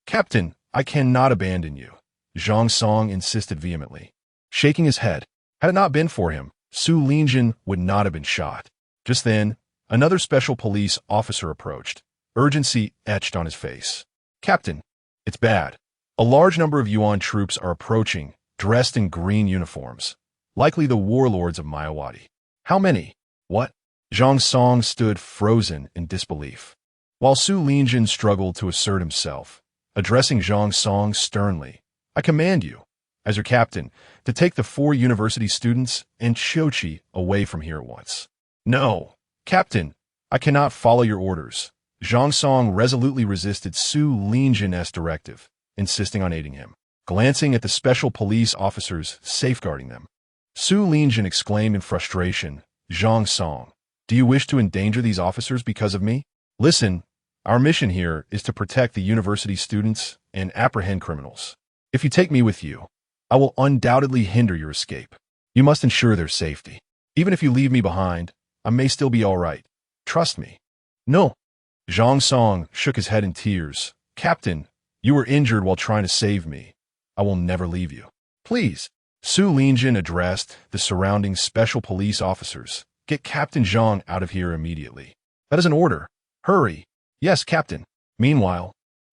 Captain, I cannot abandon you," Zhang Song insisted vehemently, shaking his head. Had it not been for him, Su Linjin would not have been shot. Just then, another special police officer approached, urgency etched on his face. "Captain, it's bad. A large number of Yuan troops are approaching, dressed in green uniforms, likely the warlords of Mayawati." "How many?" "What?" Zhang Song stood frozen in disbelief, while Su Linjin struggled to assert himself, addressing Zhang Song sternly. I command you, as your captain, to take the 4 university students and Xiao Yi away from here at once. No, Captain, I cannot follow your orders. Zhang Song resolutely resisted Su Linjin's directive, insisting on aiding him, glancing at the special police officers safeguarding them. Su Linjin exclaimed in frustration, Zhang Song, do you wish to endanger these officers because of me? Listen, our mission here is to protect the university students and apprehend criminals. If you take me with you, I will undoubtedly hinder your escape. You must ensure their safety. Even if you leave me behind, I may still be all right. Trust me. No. Zhang Song shook his head in tears. Captain, you were injured while trying to save me. I will never leave you. Please. Su Linjin addressed the surrounding special police officers. Get Captain Zhang out of here immediately. That is an order. Hurry. Yes, Captain. Meanwhile,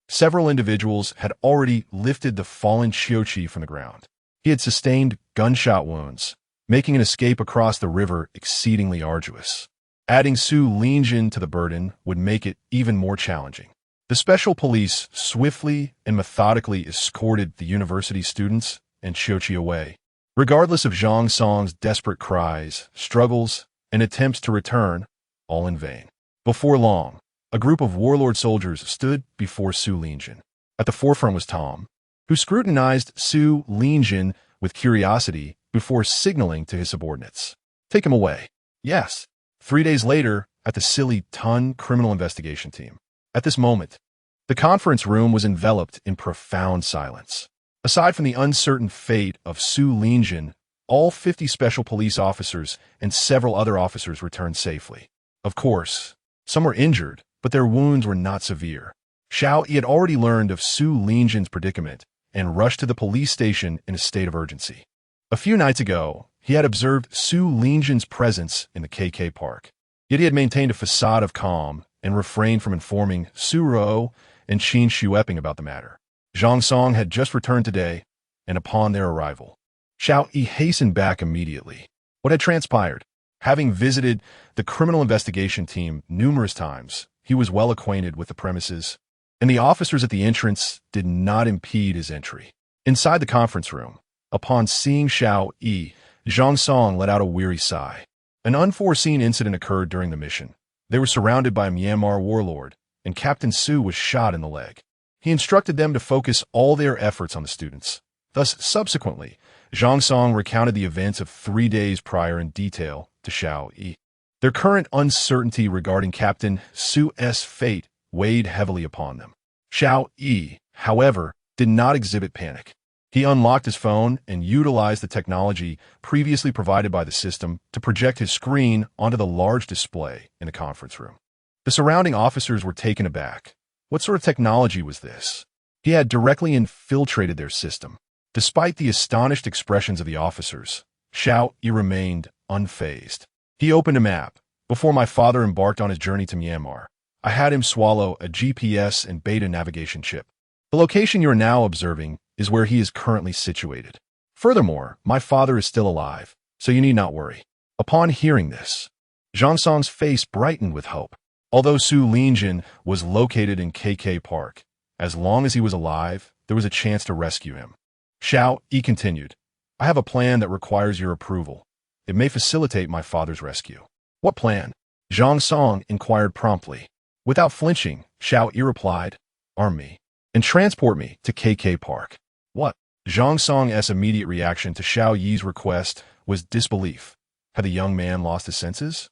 several individuals had already lifted the fallen Xiao Yi from the ground. He had sustained gunshot wounds, making an escape across the river exceedingly arduous. Adding Su Linjin to the burden would make it even more challenging. The special police swiftly and methodically escorted the university students and Xiao Yi away. Regardless of Zhang Song's desperate cries, struggles, and attempts to return, all in vain. Before long, a group of warlord soldiers stood before Su Linjin. At the forefront was Tom, who scrutinized Su Linjin with curiosity before signaling to his subordinates. Take him away. Yes. 3 days later, at the Silly Tun criminal investigation team. At this moment, the conference room was enveloped in profound silence. Aside from the uncertain fate of Su Linjin, all 50 special police officers and several other officers returned safely. Of course, some were injured, but their wounds were not severe. Xiao Yi had already learned of Su Linjin's predicament and rushed to the police station in a state of urgency. A few nights ago, he had observed Su Linjin's presence in the KK Park. Yet he had maintained a facade of calm and refrained from informing Su Ruo and Qin Xueping about the matter. Zhang Song had just returned today, and upon their arrival, Xiao Yi hastened back immediately. What had transpired? Having visited the criminal investigation team numerous times, he was well acquainted with the premises, and the officers at the entrance did not impede his entry. Inside the conference room, upon seeing Xiao Yi, Zhang Song let out a weary sigh. An unforeseen incident occurred during the mission. They were surrounded by a Myanmar warlord, and Captain Su was shot in the leg. He instructed them to focus all their efforts on the students. Thus, subsequently, Zhang Song recounted the events of 3 days prior in detail to Xiao Yi. Their current uncertainty regarding Captain Su's fate weighed heavily upon them. Xiao Yi, however, did not exhibit panic. He unlocked his phone and utilized the technology previously provided by the system to project his screen onto the large display in the conference room. The surrounding officers were taken aback. What sort of technology was this? He had directly infiltrated their system. Despite the astonished expressions of the officers, Xiao Yi remained unfazed. He opened a map. Before my father embarked on his journey to Myanmar, I had him swallow a GPS and beta navigation chip. The location you are now observing is where he is currently situated. Furthermore, my father is still alive, so you need not worry. Upon hearing this, Zhang Song's face brightened with hope. Although Su Linjin was located in KK Park, as long as he was alive, there was a chance to rescue him. Xiao Yi continued, I have a plan that requires your approval. It may facilitate my father's rescue. What plan? Zhang Song inquired promptly. Without flinching, Xiao Yi replied, arm me and transport me to KK Park. What? Zhang Song's immediate reaction to Xiao Yi's request was disbelief. Had the young man lost his senses?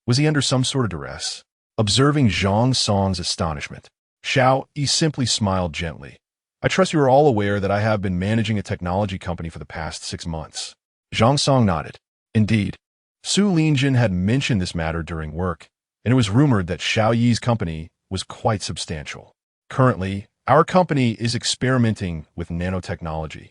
Was he under some sort of duress? Observing Zhang Song's astonishment, Xiao Yi simply smiled gently. I trust you are all aware that I have been managing a technology company for the past 6 months. Zhang Song nodded. Indeed, Su Linjin had mentioned this matter during work, and it was rumored that Xiao Yi's company was quite substantial. Currently, our company is experimenting with nanotechnology,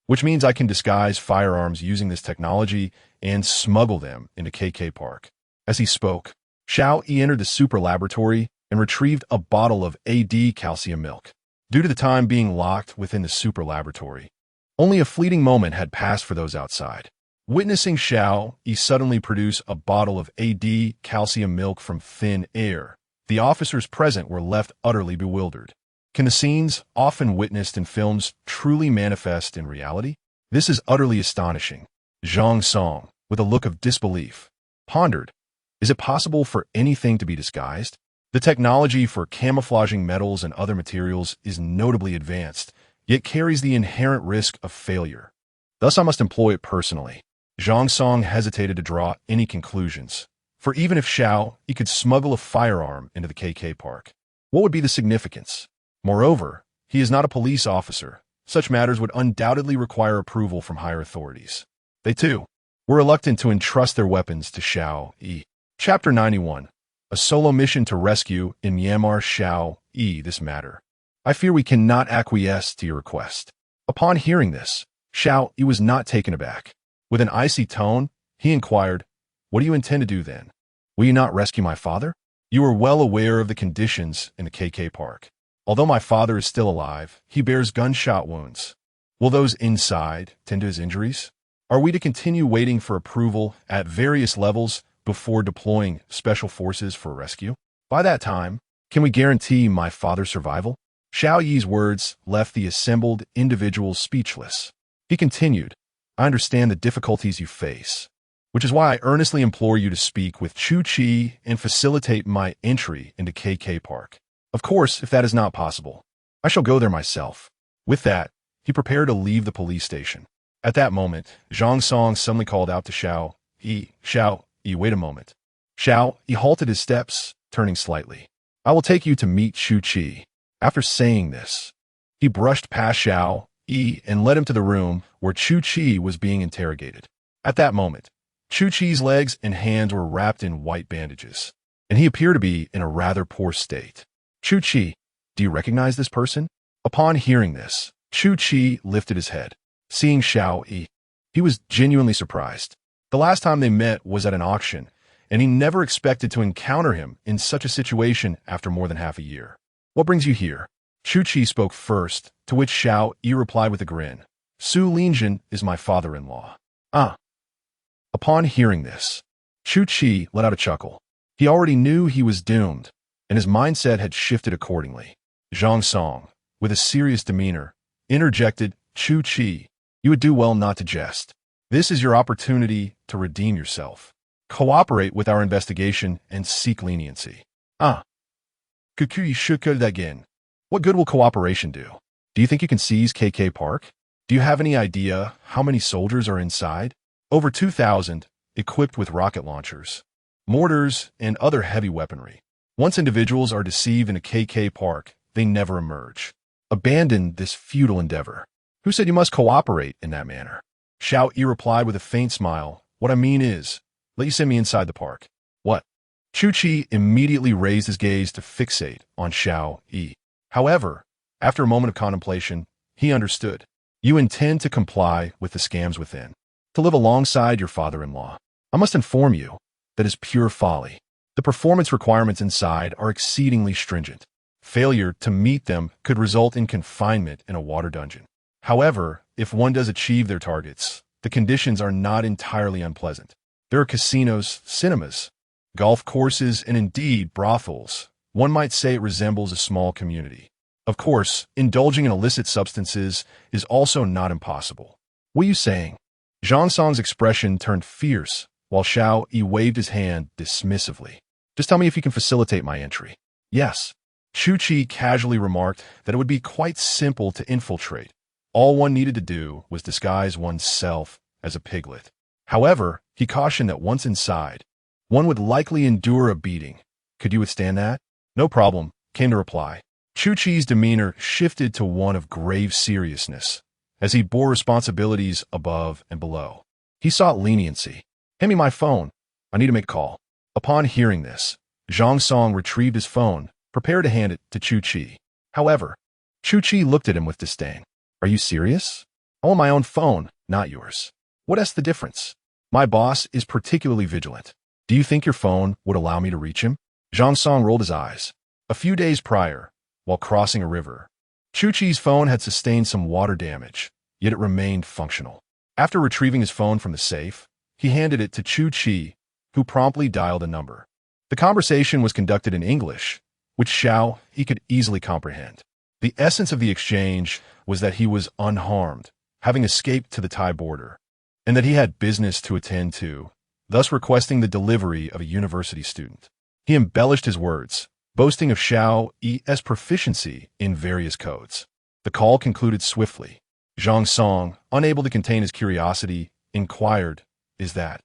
which means I can disguise firearms using this technology and smuggle them into KK Park. As he spoke, Xiao Yi entered the super laboratory and retrieved a bottle of AD calcium milk. Due to the time being locked within the super laboratory, only a fleeting moment had passed for those outside. Witnessing Xiao Yi suddenly produce a bottle of calcium milk from thin air, the officers present were left utterly bewildered. Can the scenes often witnessed in films truly manifest in reality? This is utterly astonishing. Zhang Song, with a look of disbelief, pondered, is it possible for anything to be disguised? The technology for camouflaging metals and other materials is notably advanced, yet carries the inherent risk of failure. Thus I must employ it personally. Zhang Song hesitated to draw any conclusions, for even if Xiao Yi could smuggle a firearm into the KK park, what would be the significance? Moreover, he is not a police officer. Such matters would undoubtedly require approval from higher authorities. They, too, were reluctant to entrust their weapons to Xiao Yi. Chapter 91. A solo mission to rescue in Myanmar. Xiao Yi, this matter. I fear we cannot acquiesce to your request. Upon hearing this, Xiao Yi was not taken aback. With an icy tone, he inquired, what do you intend to do then? Will you not rescue my father? You are well aware of the conditions in the KK park. Although my father is still alive, he bears gunshot wounds. Will those inside tend to his injuries? Are we to continue waiting for approval at various levels before deploying special forces for rescue? By that time, can we guarantee my father's survival? Xiao Yi's words left the assembled individuals speechless. He continued, I understand the difficulties you face, which is why I earnestly implore you to speak with Chu Chi and facilitate my entry into KK Park. Of course, if that is not possible, I shall go there myself. With that, he prepared to leave the police station. At that moment, Zhang Song suddenly called out to Xiao Yi, wait a moment. Xiao Yi halted his steps, turning slightly. I will take you to meet Chu Chi. After saying this, he brushed past Xiao Yi and led him to the room where Chu Chi was being interrogated. At that moment, Chu Chi's legs and hands were wrapped in white bandages, and he appeared to be in a rather poor state. Chu Chi, do you recognize this person? Upon hearing this, Chu Chi lifted his head. Seeing Xiao Yi, he was genuinely surprised. The last time they met was at an auction, and he never expected to encounter him in such a situation after more than half a year. What brings you here? Chu Chi spoke first, to which Xiao Yi replied with a grin. Su Linjin is my father-in-law. Ah. Upon hearing this, Chu Chi let out a chuckle. He already knew he was doomed, and his mindset had shifted accordingly. Zhang Song, with a serious demeanor, interjected, Chu Chi, you would do well not to jest. This is your opportunity to redeem yourself. Cooperate with our investigation and seek leniency. Ah. Kukuyi shukud again. What good will cooperation do? Do you think you can seize KK Park? Do you have any idea how many soldiers are inside? Over 2,000, equipped with rocket launchers, mortars, and other heavy weaponry. Once individuals are deceived in a KK Park, they never emerge. Abandon this futile endeavor. Who said you must cooperate in that manner? Xiao Yi replied with a faint smile. What I mean is, let you send me inside the park. What? Chu Chi immediately raised his gaze to fixate on Xiao Yi. However, after a moment of contemplation, he understood. You intend to comply with the scams within, to live alongside your father-in-law. I must inform you that is pure folly. The performance requirements inside are exceedingly stringent. Failure to meet them could result in confinement in a water dungeon. However, if one does achieve their targets, the conditions are not entirely unpleasant. There are casinos, cinemas, golf courses, and indeed brothels. One might say it resembles a small community. Of course, indulging in illicit substances is also not impossible. What are you saying? Zhang Song's expression turned fierce, while Xiao Yi waved his hand dismissively. Just tell me if you can facilitate my entry. Yes. Chu Chi casually remarked that it would be quite simple to infiltrate. All one needed to do was disguise oneself as a piglet. However, he cautioned that once inside, one would likely endure a beating. Could you withstand that? No problem, came the reply. Chu Chi's demeanor shifted to one of grave seriousness, as he bore responsibilities above and below. He sought leniency. Hand me my phone. I need to make a call. Upon hearing this, Zhang Song retrieved his phone, prepared to hand it to Chu Chi. However, Chu Chi looked at him with disdain. Are you serious? I want my own phone, not yours. What's the difference? My boss is particularly vigilant. Do you think your phone would allow me to reach him? Zhang Song rolled his eyes. A few days prior, while crossing a river, Chu Chi's phone had sustained some water damage, yet it remained functional. After retrieving his phone from the safe, he handed it to Chu Qi, who promptly dialed a number. The conversation was conducted in English, which Xiao Yi could easily comprehend. The essence of the exchange was that he was unharmed, having escaped to the Thai border, and that he had business to attend to, thus requesting the delivery of a university student. He embellished his words, boasting of Xiao Yi's proficiency in various codes. The call concluded swiftly. Zhang Song, unable to contain his curiosity, inquired, Is that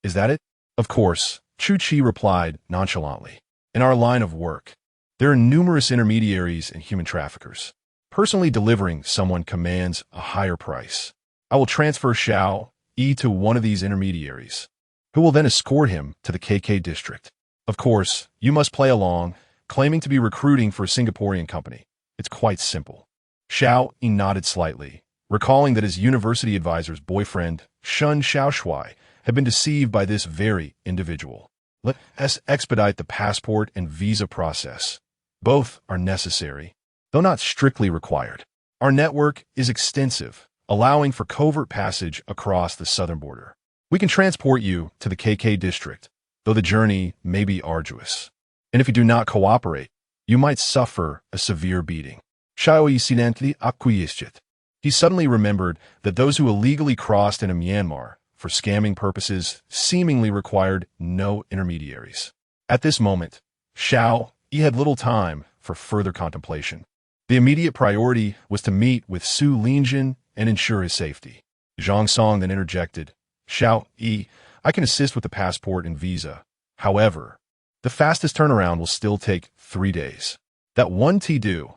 it? Of course, Chu Qi replied nonchalantly. In our line of work, there are numerous intermediaries and human traffickers. Personally delivering someone commands a higher price. I will transfer Xiao Yi to one of these intermediaries, who will then escort him to the KK district. Of course, you must play along, claiming to be recruiting for a Singaporean company. It's quite simple. Xiao Yi nodded slightly, recalling that his university advisor's boyfriend, Shun Xiaoshui, had been deceived by this very individual. Let us expedite the passport and visa process. Both are necessary, though not strictly required. Our network is extensive, allowing for covert passage across the southern border. We can transport you to the KK district, though the journey may be arduous. And if you do not cooperate, you might suffer a severe beating. Xiao Yi silently acquiesced. He suddenly remembered that those who illegally crossed into Myanmar for scamming purposes seemingly required no intermediaries. At this moment, Xiao Yi had little time for further contemplation. The immediate priority was to meet with Su Linjin and ensure his safety. Zhang Song then interjected, Xiao Yi, I can assist with the passport and visa. However, the fastest turnaround will still take 3 days. That one do.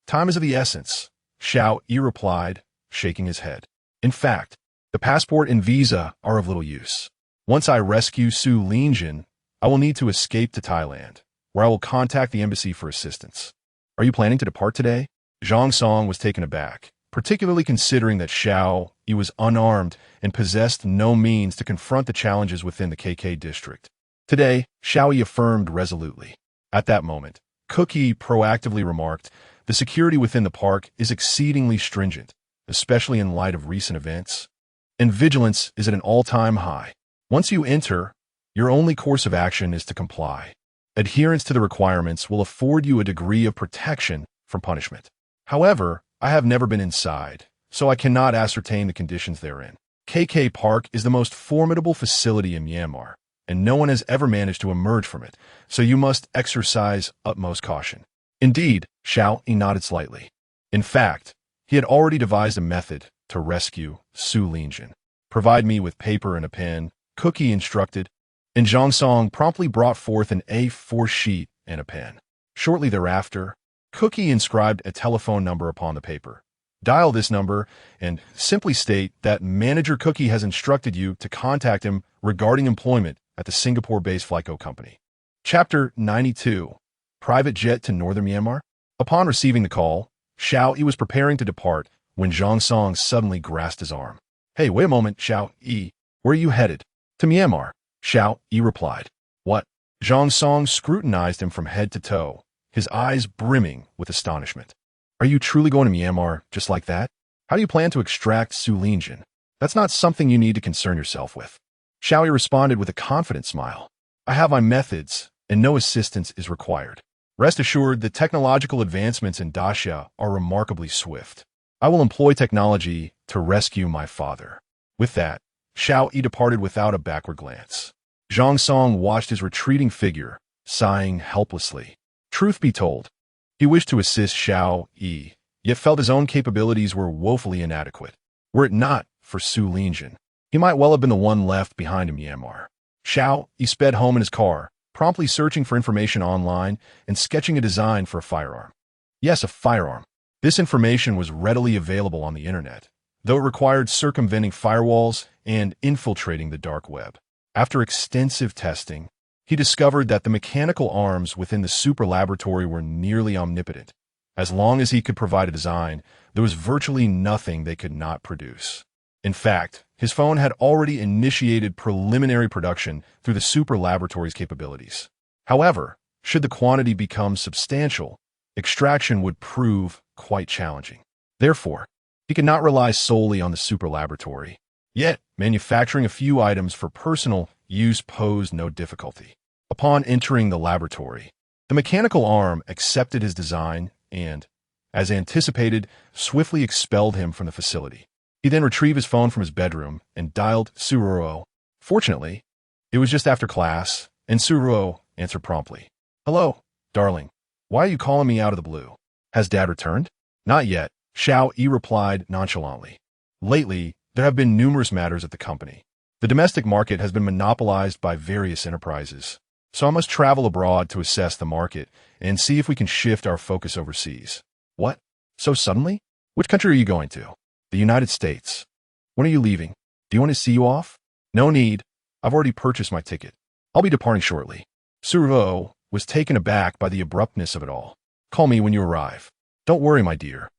Time is of the essence, Xiao Yi replied, shaking his head. In fact, the passport and visa are of little use. Once I rescue Su Linjin, I will need to escape to Thailand, where I will contact the embassy for assistance. Are you planning to depart today? Zhang Song was taken aback, particularly considering that Xiao Yi was unarmed and possessed no means to confront the challenges within the KK district. Today, Xiao Yi affirmed resolutely. At that moment, Cookie proactively remarked, the security within the park is exceedingly stringent, especially in light of recent events, and vigilance is at an all-time high. Once you enter, your only course of action is to comply. Adherence to the requirements will afford you a degree of protection from punishment. However, I have never been inside, so I cannot ascertain the conditions therein. KK Park is the most formidable facility in Myanmar, and no one has ever managed to emerge from it, so you must exercise utmost caution. Indeed, Xiao Yi nodded slightly. In fact, he had already devised a method to rescue Su Linjin. Provide me with paper and a pen, Cookie instructed, and Zhang Song promptly brought forth an A4 sheet and a pen. Shortly thereafter, Cookie inscribed a telephone number upon the paper. Dial this number and simply state that Manager Cookie has instructed you to contact him regarding employment at the Singapore-based Flyco company. Chapter 92. Private Jet to Northern Myanmar? Upon receiving the call, Xiao Yi was preparing to depart when Zhang Song suddenly grasped his arm. Hey, wait a moment, Xiao Yi. Where are you headed? To Myanmar, Xiao Yi replied. What? Zhang Song scrutinized him from head to toe, his eyes brimming with astonishment. Are you truly going to Myanmar just like that? How do you plan to extract Su Linjin? That's not something you need to concern yourself with. Xiao Yi responded with a confident smile. I have my methods, and no assistance is required. Rest assured that technological advancements in Daxia are remarkably swift. I will employ technology to rescue my father. With that, Xiao Yi departed without a backward glance. Zhang Song watched his retreating figure, sighing helplessly. Truth be told, he wished to assist Xiao Yi, yet felt his own capabilities were woefully inadequate. Were it not for Su Linjin, he might well have been the one left behind in Myanmar. Xiao Yi sped home in his car, promptly searching for information online and sketching a design for a firearm. Yes, a firearm. This information was readily available on the internet, though it required circumventing firewalls and infiltrating the dark web. After extensive testing, he discovered that the mechanical arms within the super laboratory were nearly omnipotent. As long as he could provide a design, there was virtually nothing they could not produce. In fact, his phone had already initiated preliminary production through the super laboratory's capabilities. However, should the quantity become substantial, extraction would prove quite challenging. Therefore, he could not rely solely on the super laboratory. Yet, manufacturing a few items for personal use posed no difficulty. Upon entering the laboratory, the mechanical arm accepted his design and, as anticipated, swiftly expelled him from the facility. He then retrieved his phone from his bedroom and dialed Suruo. Fortunately, it was just after class, and Suruo answered promptly. "Hello, darling. Why are you calling me out of the blue? Has Dad returned?" "Not yet," Xiao Yi replied nonchalantly. "Lately, there have been numerous matters at the company. The domestic market has been monopolized by various enterprises, so I must travel abroad to assess the market and see if we can shift our focus overseas." "What? So suddenly? Which country are you going to?" "The United States." "When are you leaving? Do you want to see you off?" "No need. I've already purchased my ticket. I'll be departing shortly." Suruo was taken aback by the abruptness of it all. "Call me when you arrive." "Don't worry, my dear.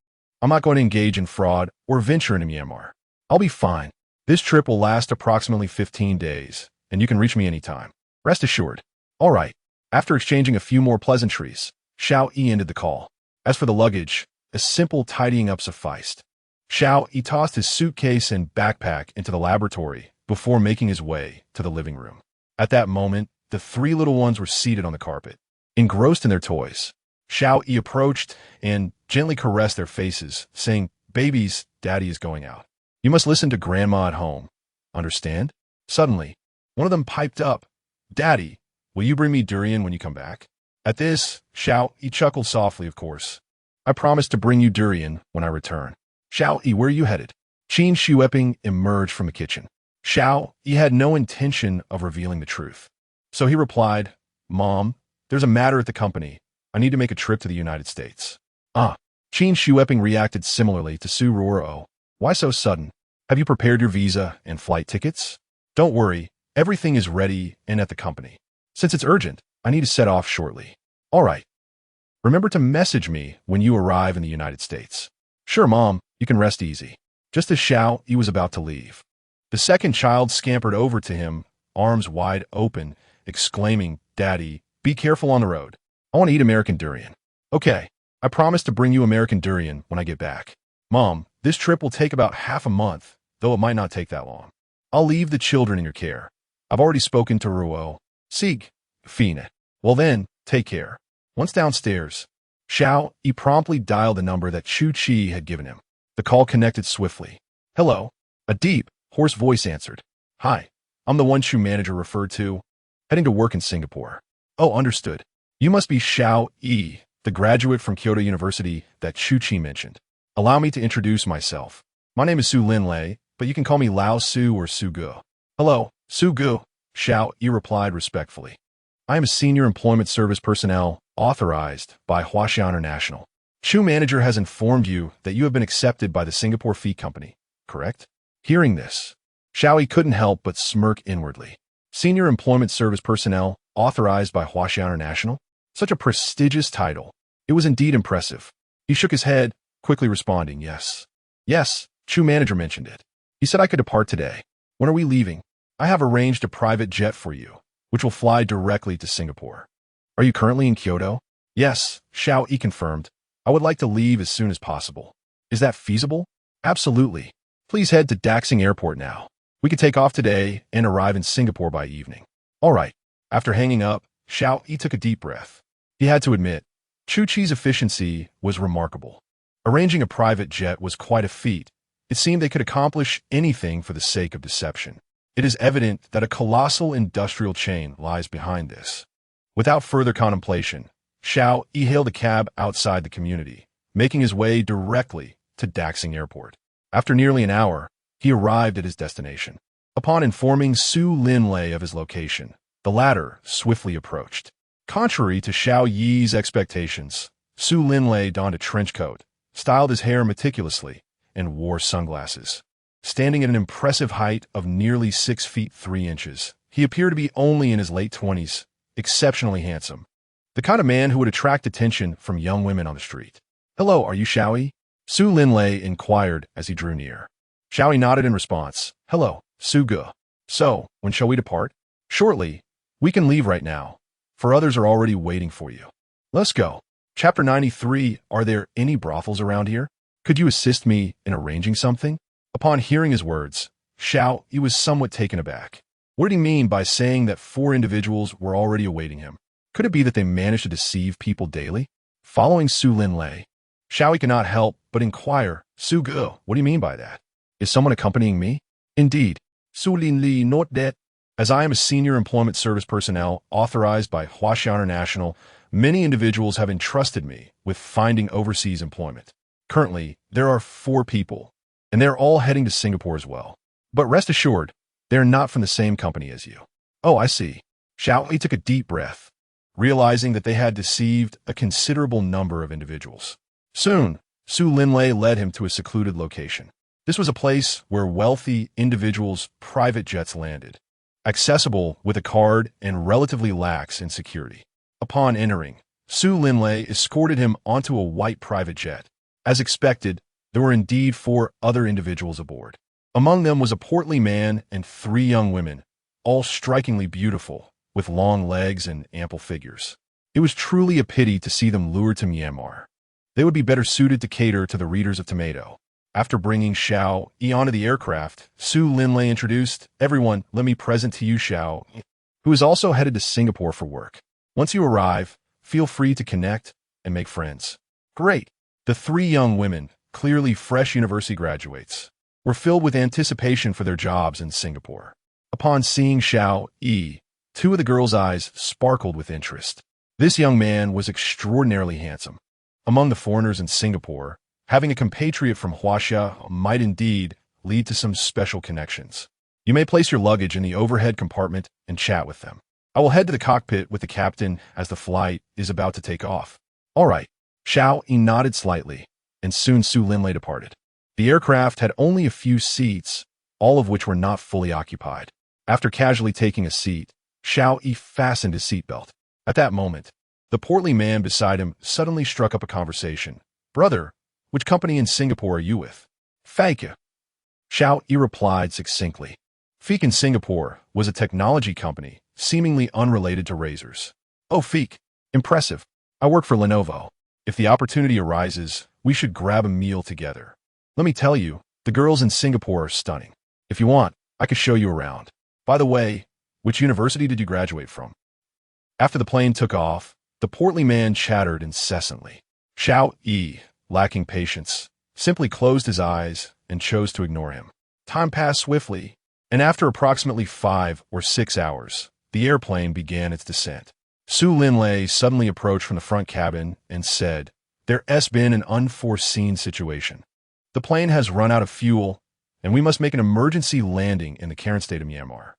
I'm not going to engage in fraud or venture into Myanmar. I'll be fine. This trip will last approximately 15 days, and you can reach me anytime. Rest assured." "All right." After exchanging a few more pleasantries, Xiao Yi ended the call. As for the luggage, a simple tidying up sufficed. Xiao Yi tossed his suitcase and backpack into the laboratory before making his way to the living room. At that moment, the three little ones were seated on the carpet, engrossed in their toys. Xiao Yi approached and gently caressed their faces, saying, "Babies, Daddy is going out. You must listen to Grandma at home. Understand?" Suddenly, one of them piped up, "Daddy, will you bring me durian when you come back?" At this, Xiao Yi chuckled softly, "Of course. I promise to bring you durian when I return." "Xiao Yi, where are you headed?" Qin Shueping emerged from the kitchen. Xiao Yi had no intention of revealing the truth. So he replied, "Mom, there's a matter at the company. I need to make a trip to the United States." "Ah." Qin Shueping reacted similarly to Su Ruoro. "Why so sudden? Have you prepared your visa and flight tickets?" "Don't worry. Everything is ready and at the company. Since it's urgent, I need to set off shortly." "All right. Remember to message me when you arrive in the United States." "Sure, Mom. You can rest easy." Just as Xiao Yi was about to leave, the second child scampered over to him, arms wide open, exclaiming, "Daddy, be careful on the road. I want to eat American durian." "Okay, I promise to bring you American durian when I get back." "Mom, this trip will take about half a month, though it might not take that long. I'll leave the children in your care. I've already spoken to Ruo. Sieg, Fine. Well then, take care." Once downstairs, Xiao Yi promptly dialed the number that Chu Chi had given him. The call connected swiftly. "Hello." A deep, hoarse voice answered. "Hi, I'm the one Chu manager referred to. Heading to work in Singapore." "Oh, understood. You must be Xiao Yi, the graduate from Kyoto University that Chu Chi mentioned. Allow me to introduce myself. My name is Su Lin Lei, but you can call me Lao Su or Su Gu." "Hello, Su Gu," Xiao Yi replied respectfully. "I am a senior employment service personnel authorized by Huaxia International. Chu manager has informed you that you have been accepted by the Singapore Feed Company, correct?" Hearing this, Xiao Yi couldn't help but smirk inwardly. Senior employment service personnel authorized by Huaxia International? Such a prestigious title. It was indeed impressive. He shook his head, quickly responding, "Yes. Yes, Chu manager mentioned it. He said I could depart today. When are we leaving?" "I have arranged a private jet for you, which will fly directly to Singapore." "Are you currently in Kyoto?" "Yes," Xiao Yi confirmed. "I would like to leave as soon as possible." "Is that feasible?" "Absolutely. Please head to Daxing Airport now. We can take off today and arrive in Singapore by evening." "All right." After hanging up, Xiao Yi took a deep breath. He had to admit, Chu Chi's efficiency was remarkable. Arranging a private jet was quite a feat. It seemed they could accomplish anything for the sake of deception. It is evident that a colossal industrial chain lies behind this. Without further contemplation, Xiao Yi hailed a cab outside the community, making his way directly to Daxing Airport. After nearly an hour, he arrived at his destination. Upon informing Su Lin Lei of his location, the latter swiftly approached. Contrary to Xiao Yi's expectations, Su Lin Lei donned a trench coat, styled his hair meticulously, and wore sunglasses. Standing at an impressive height of nearly 6 feet 3 inches, he appeared to be only in his late 20s, exceptionally handsome. The kind of man who would attract attention from young women on the street. "Hello, are you Xiao Yi?" Su Lin Lei inquired as he drew near. Xiao Yi nodded in response. "Hello, Su Gu. So, when shall we depart?" "Shortly. We can leave right now, for others are already waiting for you." "Let's go." Chapter 93. Are there any brothels around here? Could you assist me in arranging something? Upon hearing his words, Xiao Yi was somewhat taken aback. What did he mean by saying that 4 individuals were already awaiting him? Could it be that they managed to deceive people daily? Following Su Linlei, Xiao Yi could not help but inquire, Su Ge, what do you mean by that? Is someone accompanying me? Indeed. Su Linlei, note that, as I am a senior employment service personnel authorized by Huaxia International, many individuals have entrusted me with finding overseas employment. Currently, there are 4 people, and they're all heading to Singapore as well. But rest assured, they're not from the same company as you. Oh, I see. Xiao Yi took a deep breath, realizing that they had deceived a considerable number of individuals. Soon, Su Linlei led him to a secluded location. This was a place where wealthy individuals' private jets landed, accessible with a card and relatively lax in security. Upon entering, Su Linlei escorted him onto a white private jet. As expected, there were indeed 4 other individuals aboard. Among them was a portly man and 3 young women, all strikingly beautiful, with long legs and ample figures. It was truly a pity to see them lured to Myanmar. They would be better suited to cater to the readers of Tomato. After bringing Xiao Yi onto the aircraft, Su Linlei introduced, everyone, let me present to you Xiao Yi, who is also headed to Singapore for work. Once you arrive, feel free to connect and make friends. Great. The 3 young women, clearly fresh university graduates, were filled with anticipation for their jobs in Singapore. Upon seeing Xiao Yi, 2 of the girls' eyes sparkled with interest. This young man was extraordinarily handsome. Among the foreigners in Singapore, having a compatriot from Huaxia might indeed lead to some special connections. You may place your luggage in the overhead compartment and chat with them. I will head to the cockpit with the captain as the flight is about to take off. All right. Xiao Yi nodded slightly, and soon Su Linlei departed. The aircraft had only a few seats, all of which were not fully occupied. After casually taking a seat, Xiao Yi fastened his seatbelt. At that moment, the portly man beside him suddenly struck up a conversation. Brother, which company in Singapore are you with? Fake. Xiao Yi replied succinctly. Fake in Singapore was a technology company, seemingly unrelated to razors. Oh, Fake. Impressive. I work for Lenovo. If the opportunity arises, we should grab a meal together. Let me tell you, the girls in Singapore are stunning. If you want, I could show you around. By the way, which university did you graduate from? After the plane took off, the portly man chattered incessantly. Xiao Yi, lacking patience, simply closed his eyes and chose to ignore him. Time passed swiftly, and after approximately 5 or 6 hours, the airplane began its descent. Su Linlei suddenly approached from the front cabin and said, There has been an unforeseen situation. The plane has run out of fuel, and we must make an emergency landing in the Karen state of Myanmar.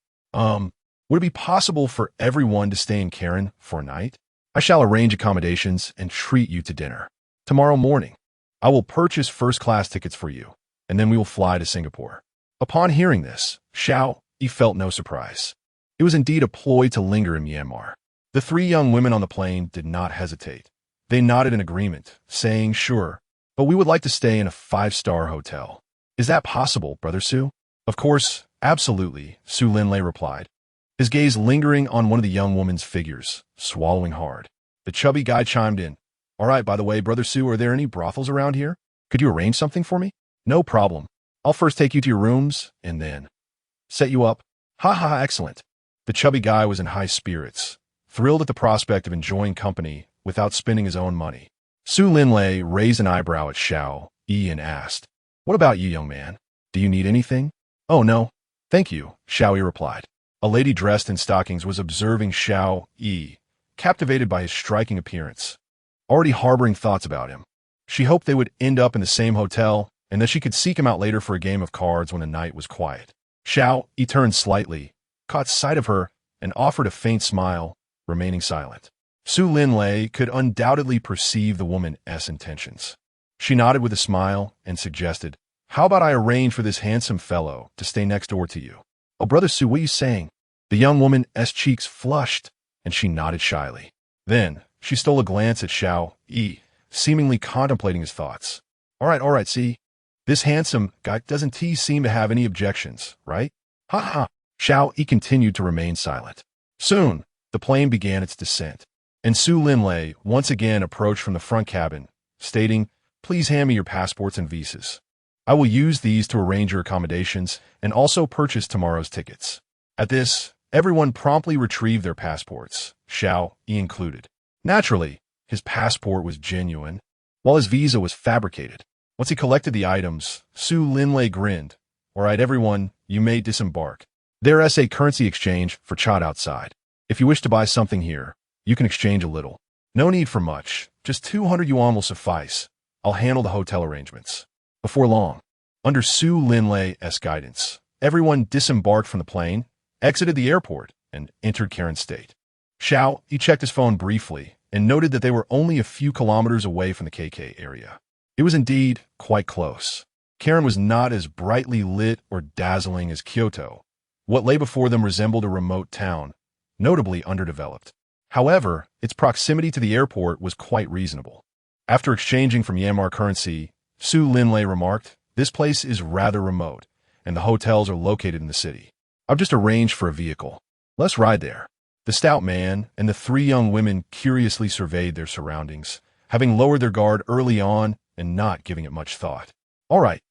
Would it be possible for everyone to stay in Karen for a night? I shall arrange accommodations and treat you to dinner. Tomorrow morning, I will purchase first-class tickets for you, and then we will fly to Singapore. Upon hearing this, Xiao Yi felt no surprise. It was indeed a ploy to linger in Myanmar. The 3 young women on the plane did not hesitate. They nodded in agreement, saying, Sure, but we would like to stay in a 5-star hotel. Is that possible, Brother Su? Of course, absolutely, Su Linlei replied, his gaze lingering on one of the young woman's figures, swallowing hard. The chubby guy chimed in. All right, by the way, Brother Su, are there any brothels around here? Could you arrange something for me? No problem. I'll first take you to your rooms, and then set you up. Ha ha, excellent. The chubby guy was in high spirits, thrilled at the prospect of enjoying company without spending his own money. Su Linlei raised an eyebrow at Xiao Yi and asked, What about you, young man? Do you need anything? Oh, no. Thank you, Xiao Yi replied. A lady dressed in stockings was observing Xiao Yi, captivated by his striking appearance, already harboring thoughts about him. She hoped they would end up in the same hotel and that she could seek him out later for a game of cards when the night was quiet. Xiao Yi turned slightly, caught sight of her, and offered a faint smile, remaining silent. Su Linlei could undoubtedly perceive the woman's intentions. She nodded with a smile and suggested, How about I arrange for this handsome fellow to stay next door to you? Oh, Brother Su, what are you saying? The young woman's cheeks flushed, and she nodded shyly. Then, she stole a glance at Xiao Yi, seemingly contemplating his thoughts. All right, see? This handsome guy doesn't seem to have any objections, right? Ha ha! Xiao Yi continued to remain silent. Soon, the plane began its descent, and Su Linlei once again approached from the front cabin, stating, Please hand me your passports and visas. I will use these to arrange your accommodations and also purchase tomorrow's tickets. At this, everyone promptly retrieved their passports, Xiao Yi included. Naturally, his passport was genuine, while his visa was fabricated. Once he collected the items, Su Linlei grinned. All right, everyone, you may disembark. There's a currency exchange for chat outside. If you wish to buy something here, you can exchange a little. No need for much, just 200 yuan will suffice. I'll handle the hotel arrangements. Before long, under Su Linlei's guidance, everyone disembarked from the plane, exited the airport, and entered Karen's state. Xiao Yi checked his phone briefly and noted that they were only a few kilometers away from the KK area. It was indeed quite close. Karen was not as brightly lit or dazzling as Kyoto. What lay before them resembled a remote town, notably underdeveloped. However, its proximity to the airport was quite reasonable. After exchanging from Myanmar currency, Su Linlei remarked, "This place is rather remote, and the hotels are located in the city. I've just arranged for a vehicle. Let's ride there." The stout man and the three young women curiously surveyed their surroundings, having lowered their guard early on and not giving it much thought. All right.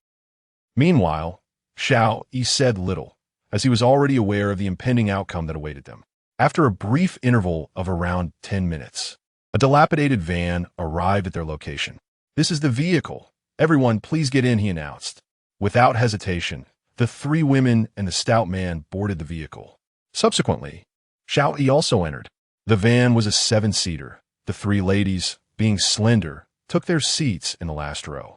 Meanwhile, Xiao Yi said little, as he was already aware of the impending outcome that awaited them. After a brief interval of around 10 minutes, a dilapidated van arrived at their location. "This is the vehicle. Everyone, please get in," he announced. Without hesitation, the three women and the stout man boarded the vehicle. Subsequently, Xiao Yi also entered. The van was a 7-seater. The three ladies, being slender, took their seats in the last row.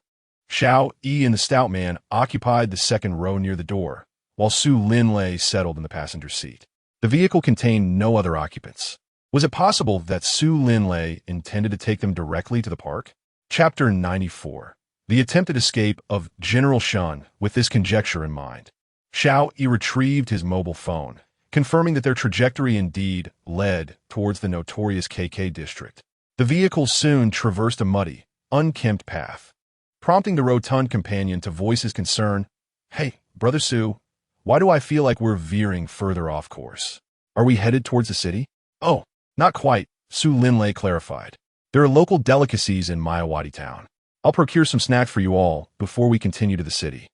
Xiao Yi and the stout man occupied the second row near the door, while Su Linlei settled in the passenger seat. The vehicle contained no other occupants. Was it possible that Su Linlei intended to take them directly to the park? Chapter 94. The attempted escape of General Shun with this conjecture in mind. Xiao Yi retrieved his mobile phone, confirming that their trajectory indeed led towards the notorious KK district. The vehicle soon traversed a muddy, unkempt path, prompting the rotund companion to voice his concern. "Hey, Brother Su, why do I feel like we're veering further off course? Are we headed towards the city?" "Oh, not quite," Su Linlei clarified. "There are local delicacies in Mayawati town. I'll procure some snacks for you all before we continue to the city.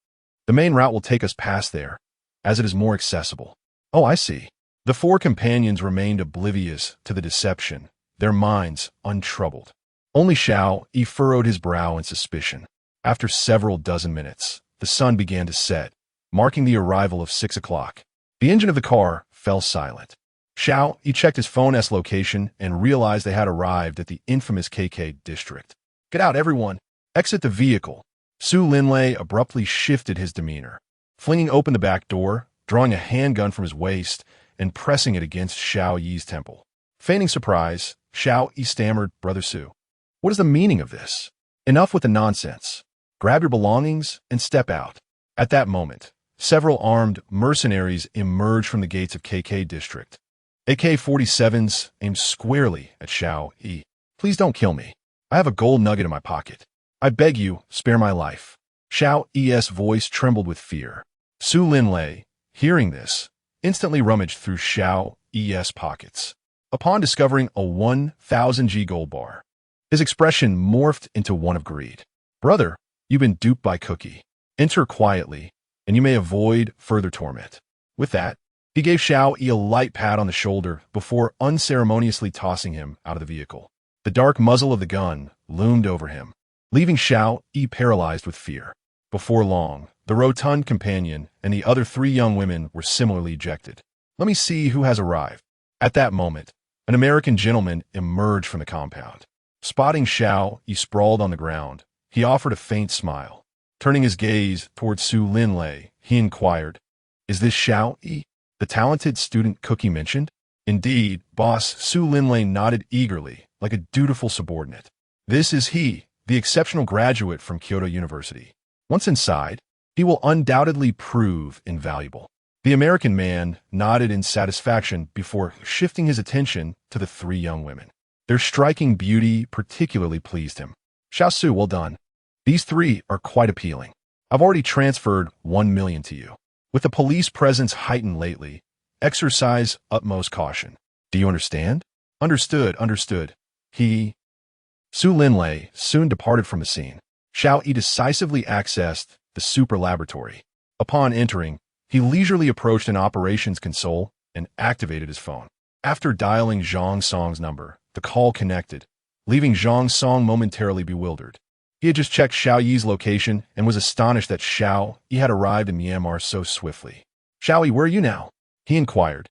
The main route will take us past there, as it is more accessible." "Oh, I see." The four companions remained oblivious to the deception, their minds untroubled. Only Xiao Yi furrowed his brow in suspicion. After several dozen minutes, the sun began to set, marking the arrival of 6 o'clock. The engine of the car fell silent. Xiao Yi checked his phone's location and realized they had arrived at the infamous KK district. "Get out, everyone! Exit the vehicle!" Su Linlei abruptly shifted his demeanor, flinging open the back door, drawing a handgun from his waist, and pressing it against Xiao Yi's temple. Feigning surprise, Xiao Yi stammered, "Brother Su, what is the meaning of this? Enough with the nonsense. Grab your belongings and step out." At that moment, several armed mercenaries emerged from the gates of KK district. AK-47s aimed squarely at Xiao Yi. "Please don't kill me. I have a gold nugget in my pocket. I beg you, spare my life." Xiao Yi's voice trembled with fear. Su Linlei, hearing this, instantly rummaged through Xiao Yi's pockets. Upon discovering a 1,000 G gold bar, his expression morphed into one of greed. "Brother, you've been duped by Cookie. Enter quietly, and you may avoid further torment." With that, he gave Xiao Yi a light pat on the shoulder before unceremoniously tossing him out of the vehicle. The dark muzzle of the gun loomed over him, leaving Xiao Yi paralyzed with fear. Before long, the rotund companion and the other three young women were similarly ejected. "Let me see who has arrived." At that moment, an American gentleman emerged from the compound. Spotting Xiao Yi sprawled on the ground, he offered a faint smile. Turning his gaze towards Su Linlei, he inquired, "Is this Xiao Yi, the talented student Cookie mentioned?" "Indeed, boss," Su Linlei nodded eagerly, like a dutiful subordinate. "This is he, the exceptional graduate from Kyoto University. Once inside, he will undoubtedly prove invaluable." The American man nodded in satisfaction before shifting his attention to the three young women. Their striking beauty particularly pleased him. "Xiao Su, well done. These three are quite appealing. I've already transferred 1 million to you. With the police presence heightened lately, exercise utmost caution. Do you understand?" "Understood, understood." Su Linlei soon departed from the scene. Xiao Yi decisively accessed the super laboratory. Upon entering, he leisurely approached an operations console and activated his phone. After dialing Zhang Song's number, the call connected, leaving Zhang Song momentarily bewildered. He had just checked Xiao Yi's location and was astonished that Xiao Yi had arrived in Myanmar so swiftly. "Xiao Yi, where are you now?" he inquired,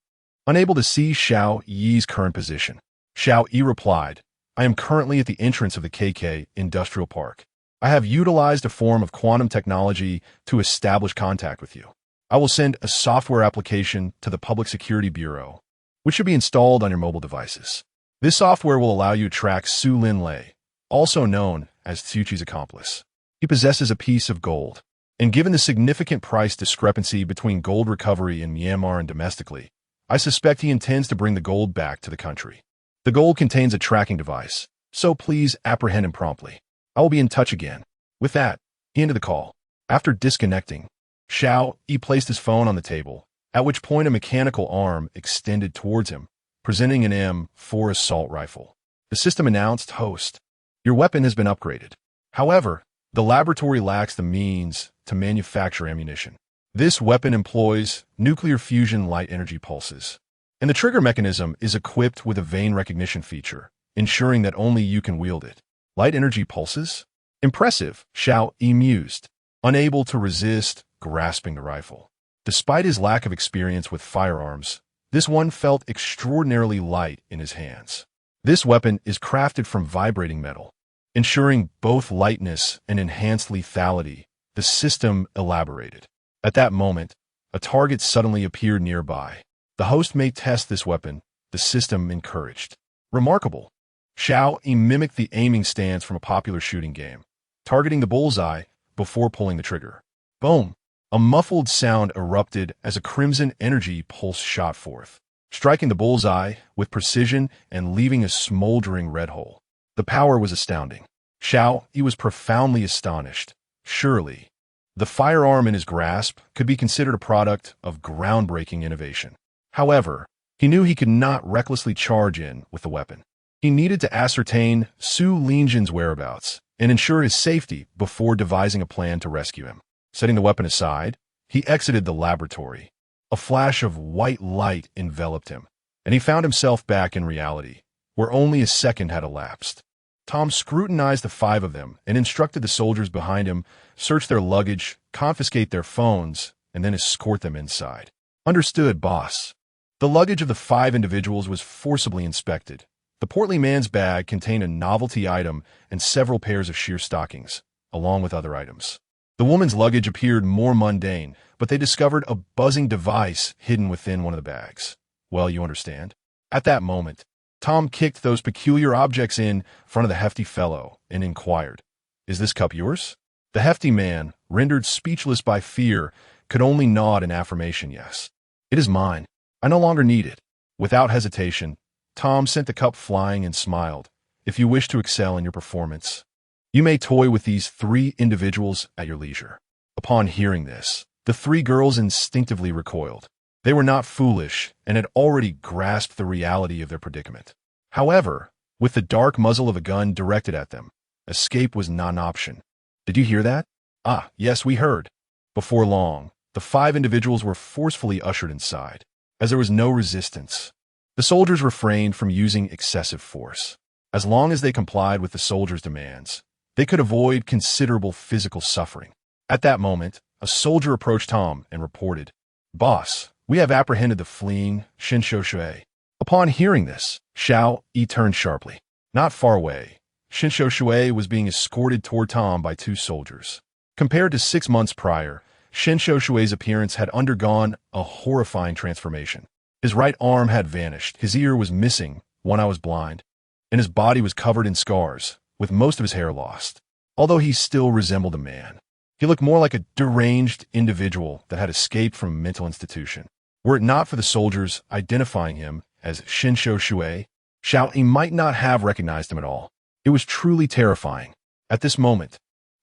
unable to see Xiao Yi's current position. Xiao Yi replied, "I am currently at the entrance of the KK Industrial Park. I have utilized a form of quantum technology to establish contact with you. I will send a software application to the Public Security Bureau, which should be installed on your mobile devices. This software will allow you to track Su Lin Lei, also known as Tsuchi's accomplice. He possesses a piece of gold, and given the significant price discrepancy between gold recovery in Myanmar and domestically, I suspect he intends to bring the gold back to the country. The gold contains a tracking device, so please apprehend him promptly. I will be in touch again." With that, he ended the call. After disconnecting, Xiao Yi placed his phone on the table, at which point a mechanical arm extended towards him, presenting an M4 assault rifle. The system announced, "Host, your weapon has been upgraded." However, the laboratory lacks the means to manufacture ammunition. This weapon employs nuclear fusion light energy pulses, and the trigger mechanism is equipped with a vein recognition feature, ensuring that only you can wield it. Light energy pulses? Impressive, Xiao Yi mused, unable to resist grasping the rifle. Despite his lack of experience with firearms, this one felt extraordinarily light in his hands. This weapon is crafted from vibrating metal, ensuring both lightness and enhanced lethality, the system elaborated. At that moment, a target suddenly appeared nearby. The host may test this weapon, the system encouraged. Remarkable. Xiao Yi mimicked the aiming stance from a popular shooting game, targeting the bullseye before pulling the trigger. Boom! A muffled sound erupted as a crimson energy pulse shot forth, striking the bullseye with precision and leaving a smoldering red hole. The power was astounding. Xiao Yi was profoundly astonished. Surely, the firearm in his grasp could be considered a product of groundbreaking innovation. However, he knew he could not recklessly charge in with the weapon. He needed to ascertain Su Linjin's whereabouts and ensure his safety before devising a plan to rescue him. Setting the weapon aside, he exited the laboratory. A flash of white light enveloped him, and he found himself back in reality, where only a second had elapsed. Tom scrutinized the five of them and instructed the soldiers behind him search their luggage, confiscate their phones, and then escort them inside. "Understood, boss." The luggage of the five individuals was forcibly inspected. The portly man's bag contained a novelty item and several pairs of sheer stockings, along with other items. The woman's luggage appeared more mundane, but they discovered a buzzing device hidden within one of the bags. Well, you understand. At that moment, Tom kicked those peculiar objects in front of the hefty fellow and inquired, "Is this cup yours?" The hefty man, rendered speechless by fear, could only nod in affirmation yes. "It is mine. I no longer need it." Without hesitation, Tom sent the cup flying and smiled. "If you wish to excel in your performance, you may toy with these three individuals at your leisure." Upon hearing this, the three girls instinctively recoiled. They were not foolish and had already grasped the reality of their predicament. However, with the dark muzzle of a gun directed at them, escape was not an option. "Did you hear that?" "Ah, yes, we heard." Before long, the five individuals were forcefully ushered inside. As there was no resistance, the soldiers refrained from using excessive force. As long as they complied with the soldiers' demands, they could avoid considerable physical suffering. At that moment, a soldier approached Tom and reported, "Boss, we have apprehended the fleeing Xiao Shui." Upon hearing this, Xiao Yi turned sharply. Not far away, Xiao Shui was being escorted toward Tom by two soldiers. Compared to 6 months prior, Xiao Shui's appearance had undergone a horrifying transformation. His right arm had vanished, his ear was missing, one eye was blind, and his body was covered in scars, with most of his hair lost. Although he still resembled a man, he looked more like a deranged individual that had escaped from a mental institution. Were it not for the soldiers identifying him as Xiao Shui, Xiao Yi might not have recognized him at all. It was truly terrifying. At this moment,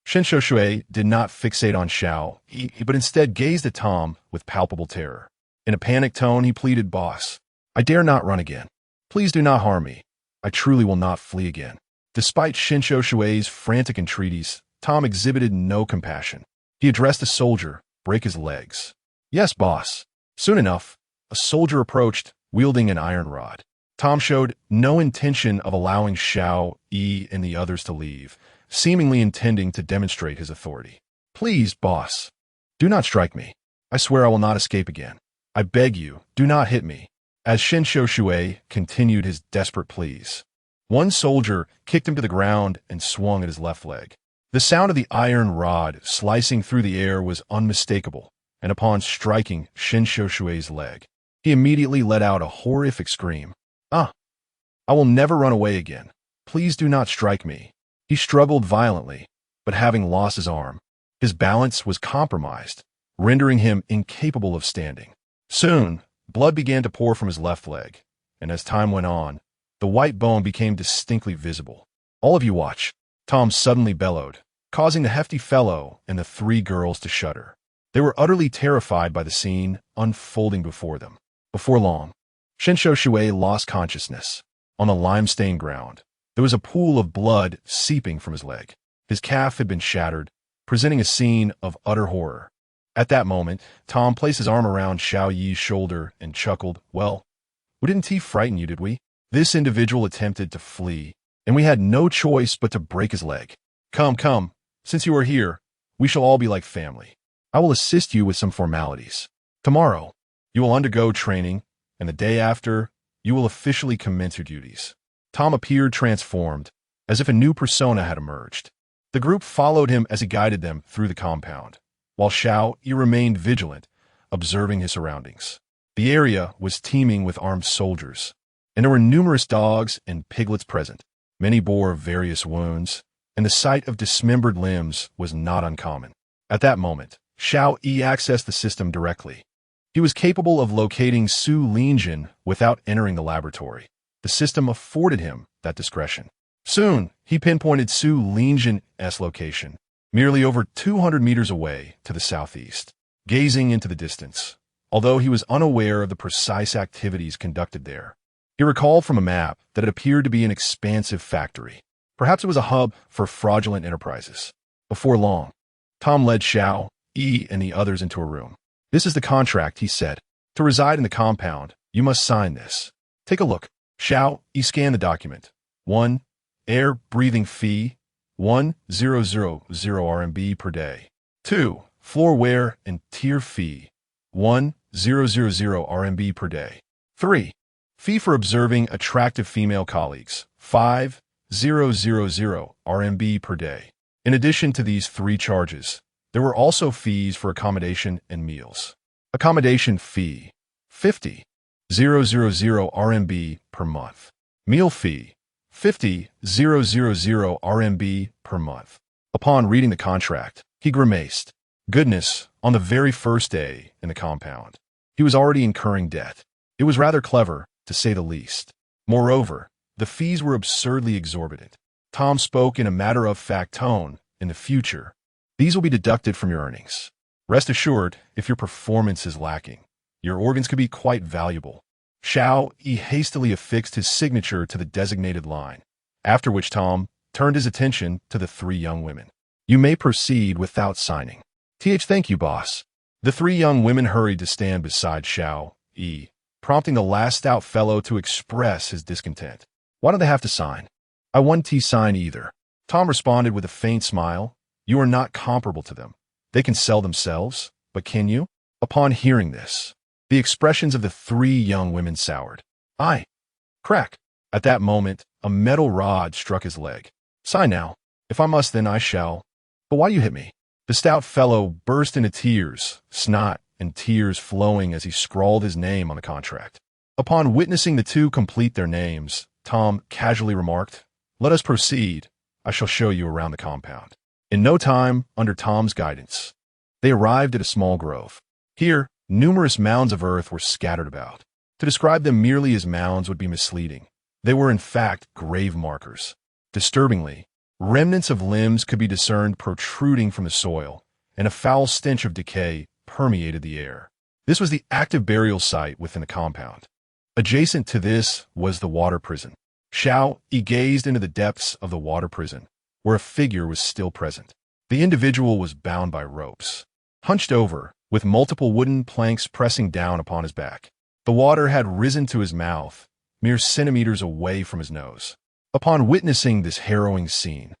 Xiao Shui did not fixate on Xiao Yi, but instead gazed at Tom with palpable terror. In a panicked tone, he pleaded, "Boss, I dare not run again. Please do not harm me. I truly will not flee again." Despite Xiao Shui's frantic entreaties, Tom exhibited no compassion. He addressed the soldier, break his legs. Yes, boss. Soon enough, a soldier approached, wielding an iron rod. Tom showed no intention of allowing Xiao Yi and the others to leave, seemingly intending to demonstrate his authority. Please, boss, do not strike me. I swear I will not escape again. I beg you, do not hit me. As Xiao Yi continued his desperate pleas, one soldier kicked him to the ground and swung at his left leg. The sound of the iron rod slicing through the air was unmistakable, and upon striking Xiao Yi's leg, he immediately let out a horrific scream. I will never run away again. Please do not strike me. He struggled violently, but having lost his arm, his balance was compromised, rendering him incapable of standing. Soon, blood began to pour from his left leg, and as time went on, the white bone became distinctly visible. All of you watch, Tom suddenly bellowed, causing the hefty fellow and the three girls to shudder. They were utterly terrified by the scene unfolding before them. Before long, Xiao Yi lost consciousness. On the lime-stained ground, there was a pool of blood seeping from his leg. His calf had been shattered, presenting a scene of utter horror. At that moment, Tom placed his arm around Xiao Yi's shoulder and chuckled, "Well, we didn't frighten you, did we? This individual attempted to flee, and we had no choice but to break his leg. Come, since you are here, we shall all be like family. I will assist you with some formalities. Tomorrow, you will undergo training, and the day after, you will officially commence your duties." Tom appeared transformed, as if a new persona had emerged. The group followed him as he guided them through the compound, while Xiao Yi remained vigilant, observing his surroundings. The area was teeming with armed soldiers, and there were numerous dogs and piglets present. Many bore various wounds, and the sight of dismembered limbs was not uncommon. At that moment, Xiao Yi accessed the system directly. He was capable of locating Su Linjin without entering the laboratory. The system afforded him that discretion. Soon, he pinpointed Su Linjin's location, merely over 200 meters away to the southeast, gazing into the distance, although he was unaware of the precise activities conducted there. He recalled from a map that it appeared to be an expansive factory. Perhaps it was a hub for fraudulent enterprises. Before long, Tom led Xiao Yi and the others into a room. "This is the contract," he said. "To reside in the compound, you must sign this. Take a look." Xiao Yi scanned the document. 1. Air breathing fee, 1,000 RMB per day. 2. Floor wear and tier fee, 1,000 RMB per day. 3. Fee for observing attractive female colleagues, 5,000 RMB per day. In addition to these three charges, there were also fees for accommodation and meals. Accommodation fee, 50,000 RMB per month. Meal fee, 50,000 RMB per month. Upon reading the contract, he grimaced. Goodness, on the very first day in the compound, he was already incurring debt. It was rather clever, to say the least. Moreover, the fees were absurdly exorbitant. Tom spoke in a matter-of-fact tone. In the future, these will be deducted from your earnings. Rest assured, if your performance is lacking, your organs could be quite valuable. Xiao Yi hastily affixed his signature to the designated line, after which Tom turned his attention to the three young women. "You may proceed without signing." Thank you, boss." The three young women hurried to stand beside Xiao Yi, prompting the last stout fellow to express his discontent. "Why do they have to sign?" "I won't sign either." Tom responded with a faint smile. "You are not comparable to them. They can sell themselves, but can you?" Upon hearing this, the expressions of the three young women soured. Crack. At that moment, a metal rod struck his leg. "Sign now. If I must, then I shall. But why do you hit me?" The stout fellow burst into tears, snot and tears flowing as he scrawled his name on the contract. Upon witnessing the two complete their names, Tom casually remarked, "Let us proceed. I shall show you around the compound." In no time, under Tom's guidance, they arrived at a small grove. Here, numerous mounds of earth were scattered about. To describe them merely as mounds would be misleading. They were in fact grave markers. Disturbingly, remnants of limbs could be discerned protruding from the soil, and a foul stench of decay permeated the air. This was the active burial site within the compound. Adjacent to this was the water prison. Xiao Yi gazed into the depths of the water prison, where a figure was still present. The individual was bound by ropes, hunched over, with multiple wooden planks pressing down upon his back. The water had risen to his mouth, mere centimeters away from his nose. Upon witnessing this harrowing scene,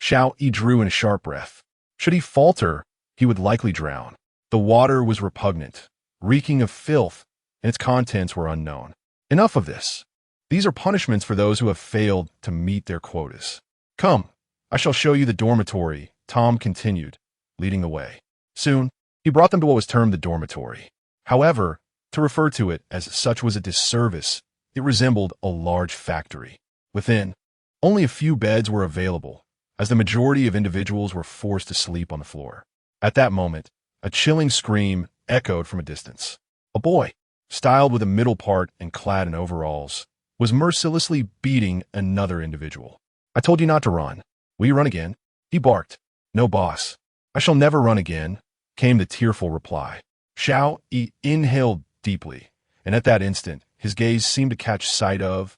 Xiao Yi drew in a sharp breath. Should he falter, he would likely drown. The water was repugnant, reeking of filth, and its contents were unknown. Enough of this. These are punishments for those who have failed to meet their quotas. Come, I shall show you the dormitory, Tom continued, leading the way. Soon, he brought them to what was termed the dormitory. However, to refer to it as such was a disservice. It resembled a large factory. Within, only a few beds were available, as the majority of individuals were forced to sleep on the floor. At that moment, a chilling scream echoed from a distance. A boy, styled with a middle part and clad in overalls, was mercilessly beating another individual. I told you not to run. Will you run again? He barked. No, boss. I shall never run again, came the tearful reply. Xiao Yi inhaled deeply, and at that instant, his gaze seemed to catch sight of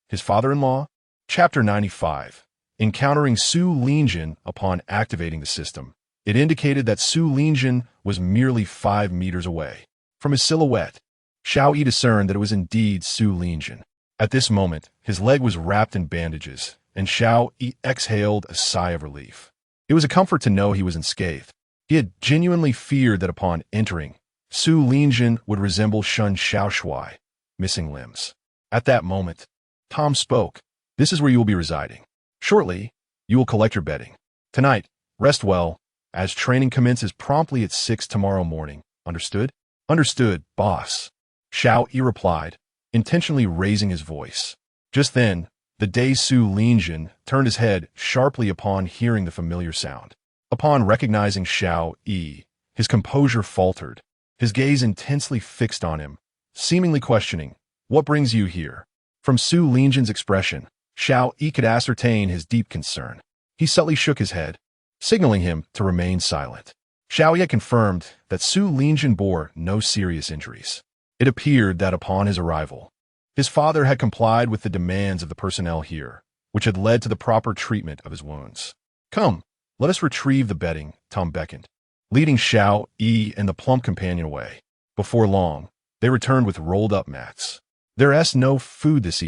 his father-in-law. Chapter 95. Encountering Su Linjin upon activating the system. It indicated that Su Linjin was merely 5 meters away. From his silhouette, Xiao Yi discerned that it was indeed Su Linjin. At this moment, his leg was wrapped in bandages, and Xiao Yi exhaled a sigh of relief. It was a comfort to know he was unscathed. He had genuinely feared that upon entering, Su Linjin would resemble Shun Xiaoshui, missing limbs. At that moment, Tom spoke. This is where you will be residing. Shortly, you will collect your bedding. Tonight, rest well, as training commences promptly at 6 tomorrow morning. Understood? Understood, boss. Xiao Yi replied, intentionally raising his voice. Just then, the dazed Su Linjin turned his head sharply upon hearing the familiar sound. Upon recognizing Xiao Yi, his composure faltered, his gaze intensely fixed on him, seemingly questioning, "What brings you here?" From Su Linjin's expression, Xiao Yi could ascertain his deep concern. He subtly shook his head, signaling him to remain silent. Xiao Yi had confirmed that Su Linjin bore no serious injuries. It appeared that upon his arrival, his father had complied with the demands of the personnel here, which had led to the proper treatment of his wounds. Come, let us retrieve the bedding, Tom beckoned, leading Xiao Yi and the plump companion away. Before long, they returned with rolled-up mats. There is no food this evening.